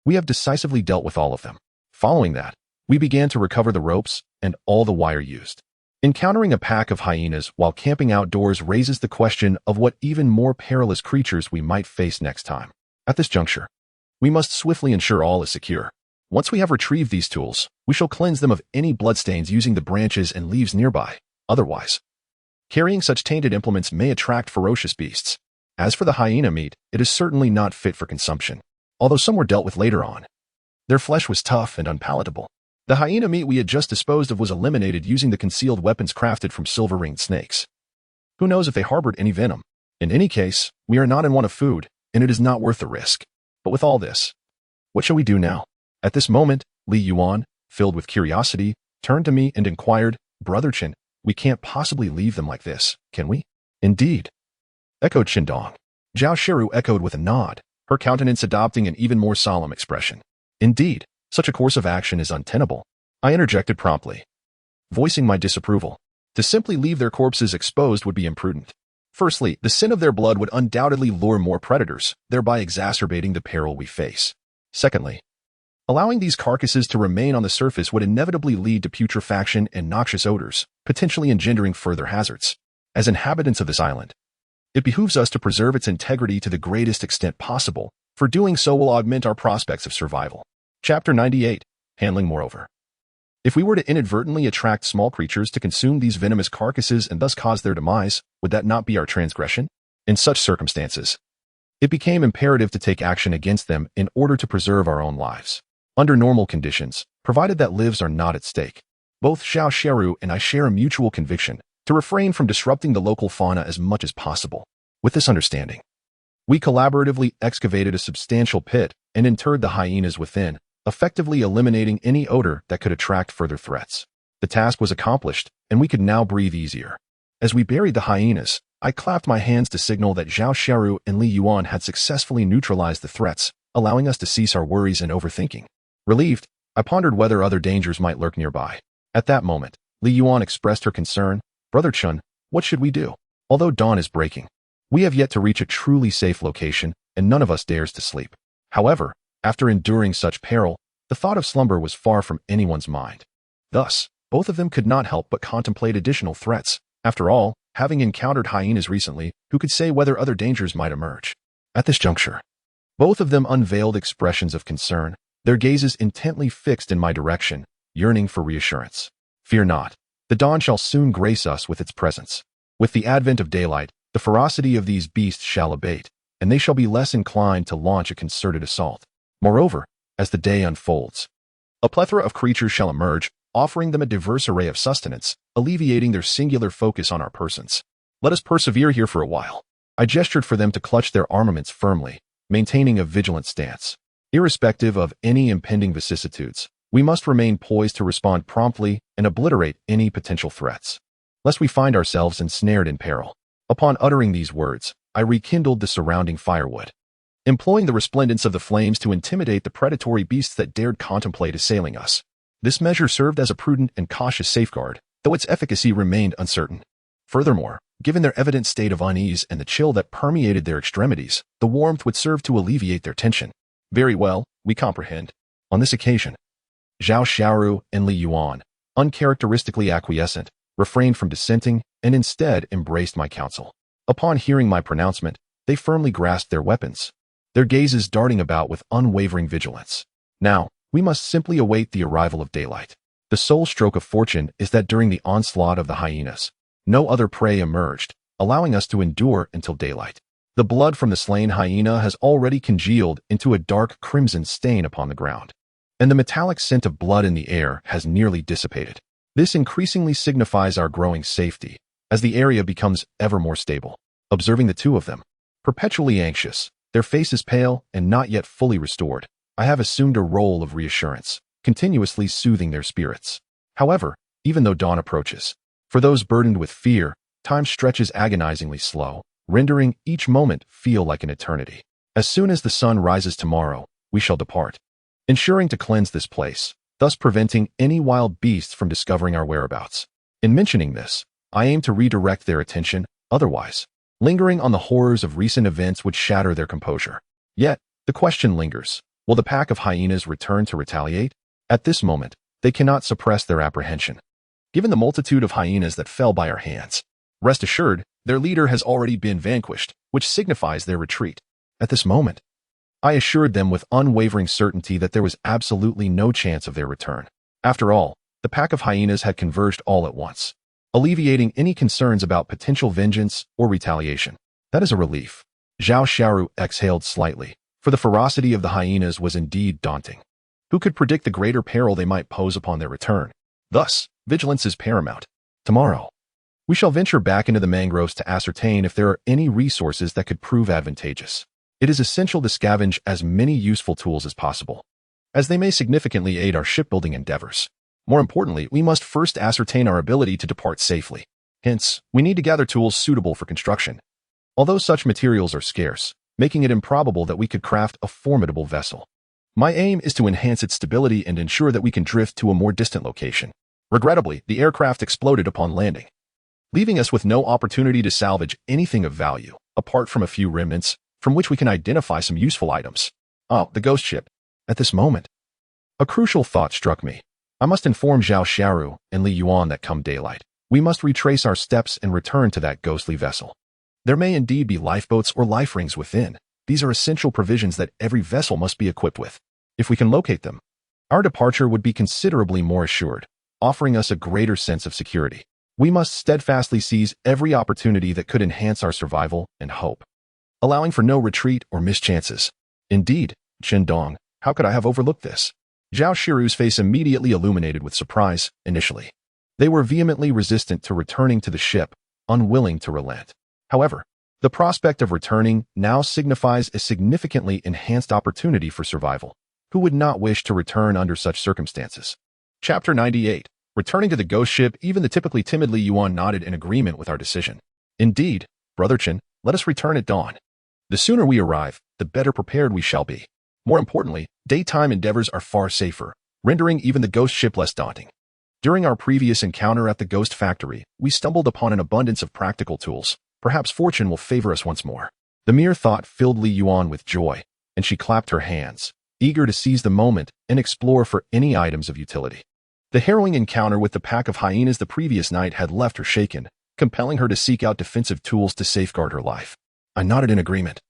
we have decisively dealt with all of them. Following that, we began to recover the ropes and all the wire used. Encountering a pack of hyenas while camping outdoors raises the question of what even more perilous creatures we might face next time. At this juncture, we must swiftly ensure all is secure. Once we have retrieved these tools, we shall cleanse them of any bloodstains using the branches and leaves nearby. Otherwise, carrying such tainted implements may attract ferocious beasts. As for the hyena meat, it is certainly not fit for consumption, although some were dealt with later on. Their flesh was tough and unpalatable. The hyena meat we had just disposed of was eliminated using the concealed weapons crafted from silver-ringed snakes. Who knows if they harbored any venom? In any case, we are not in want of food, and it is not worth the risk. But with all this, what shall we do now? At this moment, Li Yuan, filled with curiosity, turned to me and inquired, Brother Chen, we can't possibly leave them like this, can we? Indeed, echoed Shindong. Zhao Sheru echoed with a nod, her countenance adopting an even more solemn expression. Indeed, such a course of action is untenable. I interjected promptly, voicing my disapproval. To simply leave their corpses exposed would be imprudent. Firstly, the sin of their blood would undoubtedly lure more predators, thereby exacerbating the peril we face. Secondly, allowing these carcasses to remain on the surface would inevitably lead to putrefaction and noxious odors, potentially engendering further hazards. As inhabitants of this island, it behooves us to preserve its integrity to the greatest extent possible, for doing so will augment our prospects of survival. Chapter 98. Handling Moreover. If we were to inadvertently attract small creatures to consume these venomous carcasses and thus cause their demise, would that not be our transgression? In such circumstances, it became imperative to take action against them in order to preserve our own lives. Under normal conditions, provided that lives are not at stake, both Zhao Sheru and I share a mutual conviction to refrain from disrupting the local fauna as much as possible. With this understanding, we collaboratively excavated a substantial pit and interred the hyenas within, effectively eliminating any odor that could attract further threats. The task was accomplished, and we could now breathe easier. As we buried the hyenas, I clapped my hands to signal that Zhao Xiaoru and Li Yuan had successfully neutralized the threats, allowing us to cease our worries and overthinking. Relieved, I pondered whether other dangers might lurk nearby. At that moment, Li Yuan expressed her concern. Brother Chun, what should we do? Although dawn is breaking, we have yet to reach a truly safe location, and none of us dares to sleep. However, after enduring such peril, the thought of slumber was far from anyone's mind. Thus, both of them could not help but contemplate additional threats. After all, having encountered hyenas recently, who could say whether other dangers might emerge? At this juncture, both of them unveiled expressions of concern, their gazes intently fixed in my direction, yearning for reassurance. Fear not. The dawn shall soon grace us with its presence. With the advent of daylight, the ferocity of these beasts shall abate, and they shall be less inclined to launch a concerted assault. Moreover, as the day unfolds, a plethora of creatures shall emerge, offering them a diverse array of sustenance, alleviating their singular focus on our persons. Let us persevere here for a while. I gestured for them to clutch their armaments firmly, maintaining a vigilant stance. Irrespective of any impending vicissitudes, we must remain poised to respond promptly and obliterate any potential threats, lest we find ourselves ensnared in peril. Upon uttering these words, I rekindled the surrounding firewood, employing the resplendence of the flames to intimidate the predatory beasts that dared contemplate assailing us. This measure served as a prudent and cautious safeguard, though its efficacy remained uncertain. Furthermore, given their evident state of unease and the chill that permeated their extremities, the warmth would serve to alleviate their tension. Very well, we comprehend. On this occasion, Zhao Xiaoru and Li Yuan, uncharacteristically acquiescent, refrained from dissenting and instead embraced my counsel. Upon hearing my pronouncement, they firmly grasped their weapons, their gazes darting about with unwavering vigilance. Now, we must simply await the arrival of daylight. The sole stroke of fortune is that during the onslaught of the hyenas, no other prey emerged, allowing us to endure until daylight. The blood from the slain hyena has already congealed into a dark crimson stain upon the ground, and the metallic scent of blood in the air has nearly dissipated. This increasingly signifies our growing safety, as the area becomes ever more stable. Observing the two of them, perpetually anxious, their faces pale and not yet fully restored, I have assumed a role of reassurance, continuously soothing their spirits. However, even though dawn approaches, for those burdened with fear, time stretches agonizingly slow, rendering each moment feel like an eternity. As soon as the sun rises tomorrow, we shall depart, ensuring to cleanse this place, thus preventing any wild beasts from discovering our whereabouts. In mentioning this, I aim to redirect their attention, otherwise, lingering on the horrors of recent events would shatter their composure. Yet, the question lingers. Will the pack of hyenas return to retaliate? At this moment, they cannot suppress their apprehension. Given the multitude of hyenas that fell by our hands, rest assured, their leader has already been vanquished, which signifies their retreat. At this moment, I assured them with unwavering certainty that there was absolutely no chance of their return. After all, the pack of hyenas had converged all at once, alleviating any concerns about potential vengeance or retaliation. That is a relief. Zhao Xiaoru exhaled slightly, for the ferocity of the hyenas was indeed daunting. Who could predict the greater peril they might pose upon their return? Thus, vigilance is paramount. Tomorrow, we shall venture back into the mangroves to ascertain if there are any resources that could prove advantageous. It is essential to scavenge as many useful tools as possible, as they may significantly aid our shipbuilding endeavors. More importantly, we must first ascertain our ability to depart safely. Hence, we need to gather tools suitable for construction. Although such materials are scarce, making it improbable that we could craft a formidable vessel. My aim is to enhance its stability and ensure that we can drift to a more distant location. Regrettably, the aircraft exploded upon landing, leaving us with no opportunity to salvage anything of value, apart from a few remnants, from which we can identify some useful items. Oh, the ghost ship. At this moment, a crucial thought struck me. I must inform Zhao Xiaoru and Li Yuan that come daylight, we must retrace our steps and return to that ghostly vessel. There may indeed be lifeboats or life rings within. These are essential provisions that every vessel must be equipped with. If we can locate them, our departure would be considerably more assured, offering us a greater sense of security. We must steadfastly seize every opportunity that could enhance our survival and hope, allowing for no retreat or mischances. Indeed, Chen Dong, how could I have overlooked this? Zhao Shiru's face immediately illuminated with surprise. Initially, they were vehemently resistant to returning to the ship, unwilling to relent. However, the prospect of returning now signifies a significantly enhanced opportunity for survival. Who would not wish to return under such circumstances? Chapter 98. Returning to the ghost ship, even the typically timid Li Yuan nodded in agreement with our decision. Indeed, Brother Chen, let us return at dawn. The sooner we arrive, the better prepared we shall be. More importantly, daytime endeavors are far safer, rendering even the ghost ship less daunting. During our previous encounter at the ghost factory, we stumbled upon an abundance of practical tools. Perhaps fortune will favor us once more. The mere thought filled Li Yuan with joy, and she clapped her hands, eager to seize the moment and explore for any items of utility. The harrowing encounter with the pack of hyenas the previous night had left her shaken, compelling her to seek out defensive tools to safeguard her life. I nodded in agreement.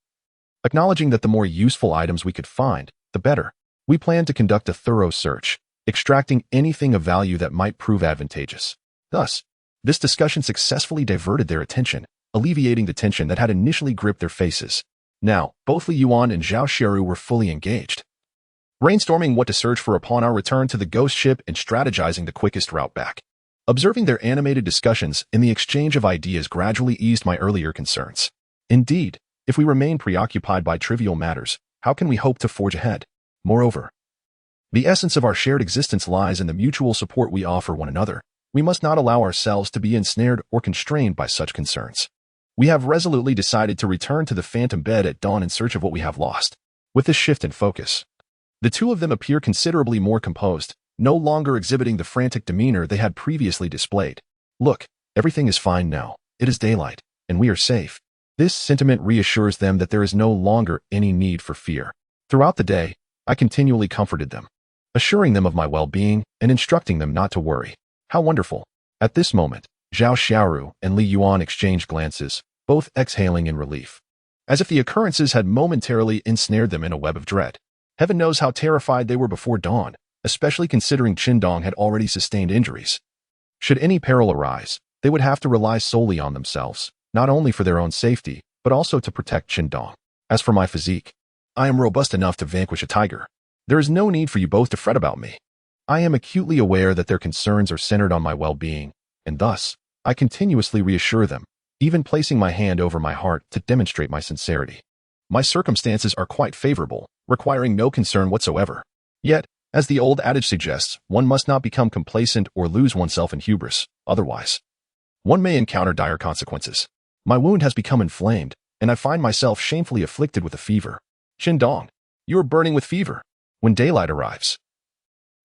Acknowledging that the more useful items we could find, the better, we planned to conduct a thorough search, extracting anything of value that might prove advantageous. Thus, this discussion successfully diverted their attention, alleviating the tension that had initially gripped their faces. Now, both Li Yuan and Zhao Xiaoru were fully engaged, brainstorming what to search for upon our return to the ghost ship and strategizing the quickest route back. Observing their animated discussions and the exchange of ideas gradually eased my earlier concerns. Indeed, if we remain preoccupied by trivial matters, how can we hope to forge ahead? Moreover, the essence of our shared existence lies in the mutual support we offer one another. We must not allow ourselves to be ensnared or constrained by such concerns. We have resolutely decided to return to the phantom bed at dawn in search of what we have lost. With this shift in focus, the two of them appear considerably more composed, no longer exhibiting the frantic demeanor they had previously displayed. Look, everything is fine now. It is daylight, and we are safe. This sentiment reassures them that there is no longer any need for fear. Throughout the day, I continually comforted them, assuring them of my well-being and instructing them not to worry. How wonderful! At this moment, Zhao Xiaoru and Li Yuan exchanged glances, both exhaling in relief, as if the occurrences had momentarily ensnared them in a web of dread. Heaven knows how terrified they were before dawn, especially considering Qindong had already sustained injuries. Should any peril arise, they would have to rely solely on themselves, not only for their own safety, but also to protect Qindong. As for my physique, I am robust enough to vanquish a tiger. There is no need for you both to fret about me. I am acutely aware that their concerns are centered on my well-being, and thus, I continuously reassure them, even placing my hand over my heart to demonstrate my sincerity. My circumstances are quite favorable, requiring no concern whatsoever. Yet, as the old adage suggests, one must not become complacent or lose oneself in hubris, otherwise one may encounter dire consequences. My wound has become inflamed, and I find myself shamefully afflicted with a fever. Qindong, you are burning with fever. When daylight arrives,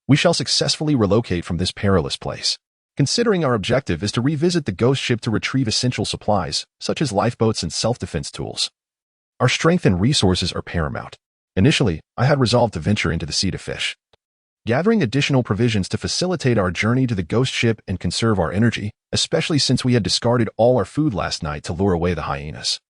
we shall successfully relocate from this perilous place. Considering our objective is to revisit the ghost ship to retrieve essential supplies, such as lifeboats and self-defense tools, our strength and resources are paramount. Initially, I had resolved to venture into the sea to fish, gathering additional provisions to facilitate our journey to the ghost ship and conserve our energy, especially since we had discarded all our food last night to lure away the hyenas.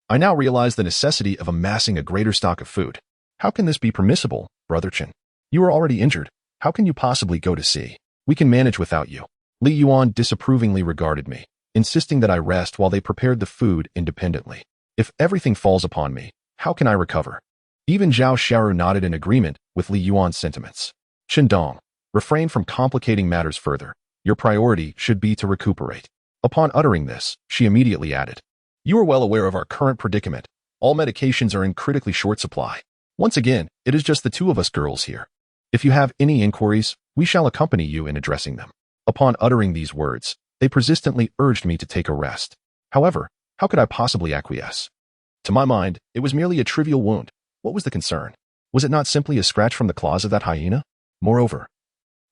I now realize the necessity of amassing a greater stock of food. How can this be permissible, Brother Chen? You are already injured. How can you possibly go to sea? We can manage without you. Li Yuan disapprovingly regarded me, insisting that I rest while they prepared the food independently. If everything falls upon me, how can I recover? Even Zhao Xiaoru nodded in agreement with Li Yuan's sentiments. Qindong, refrain from complicating matters further. Your priority should be to recuperate. Upon uttering this, she immediately added, You are well aware of our current predicament. All medications are in critically short supply. Once again, it is just the two of us girls here. If you have any inquiries, we shall accompany you in addressing them. Upon uttering these words, they persistently urged me to take a rest. However, how could I possibly acquiesce? To my mind, it was merely a trivial wound. What was the concern? Was it not simply a scratch from the claws of that hyena? Moreover,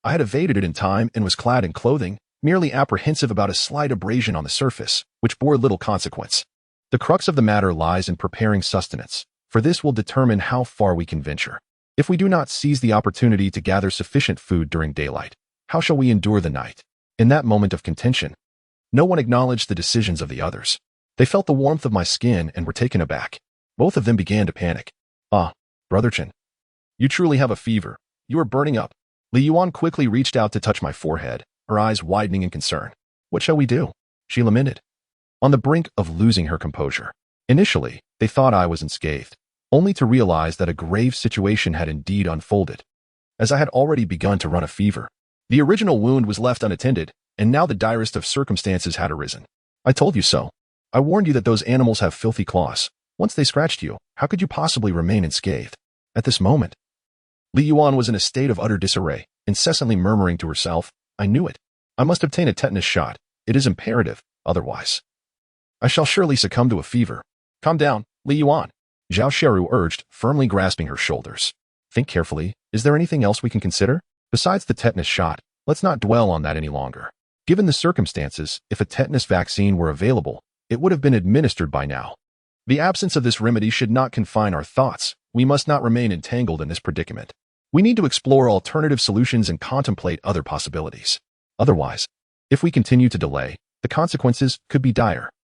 I had evaded it in time and was clad in clothing, merely apprehensive about a slight abrasion on the surface, which bore little consequence. The crux of the matter lies in preparing sustenance, for this will determine how far we can venture. If we do not seize the opportunity to gather sufficient food during daylight, how shall we endure the night? In that moment of contention, no one acknowledged the decisions of the others. They felt the warmth of my skin and were taken aback. Both of them began to panic. Ah, Brother Chen, you truly have a fever. You are burning up. Li Yuan quickly reached out to touch my forehead, her eyes widening in concern. What shall we do? She lamented, on the brink of losing her composure. Initially, they thought I was unscathed, only to realize that a grave situation had indeed unfolded, as I had already begun to run a fever. The original wound was left unattended, and now the direst of circumstances had arisen. I told you so. I warned you that those animals have filthy claws. Once they scratched you, how could you possibly remain unscathed? At this moment, Li Yuan was in a state of utter disarray, incessantly murmuring to herself, I knew it. I must obtain a tetanus shot. It is imperative, otherwise I shall surely succumb to a fever. Calm down, Li Yuan, Zhao Sheru urged, firmly grasping her shoulders. Think carefully, is there anything else we can consider? Besides the tetanus shot, let's not dwell on that any longer. Given the circumstances, if a tetanus vaccine were available, it would have been administered by now. The absence of this remedy should not confine our thoughts. We must not remain entangled in this predicament. We need to explore alternative solutions and contemplate other possibilities. Otherwise, if we continue to delay, the consequences could be dire.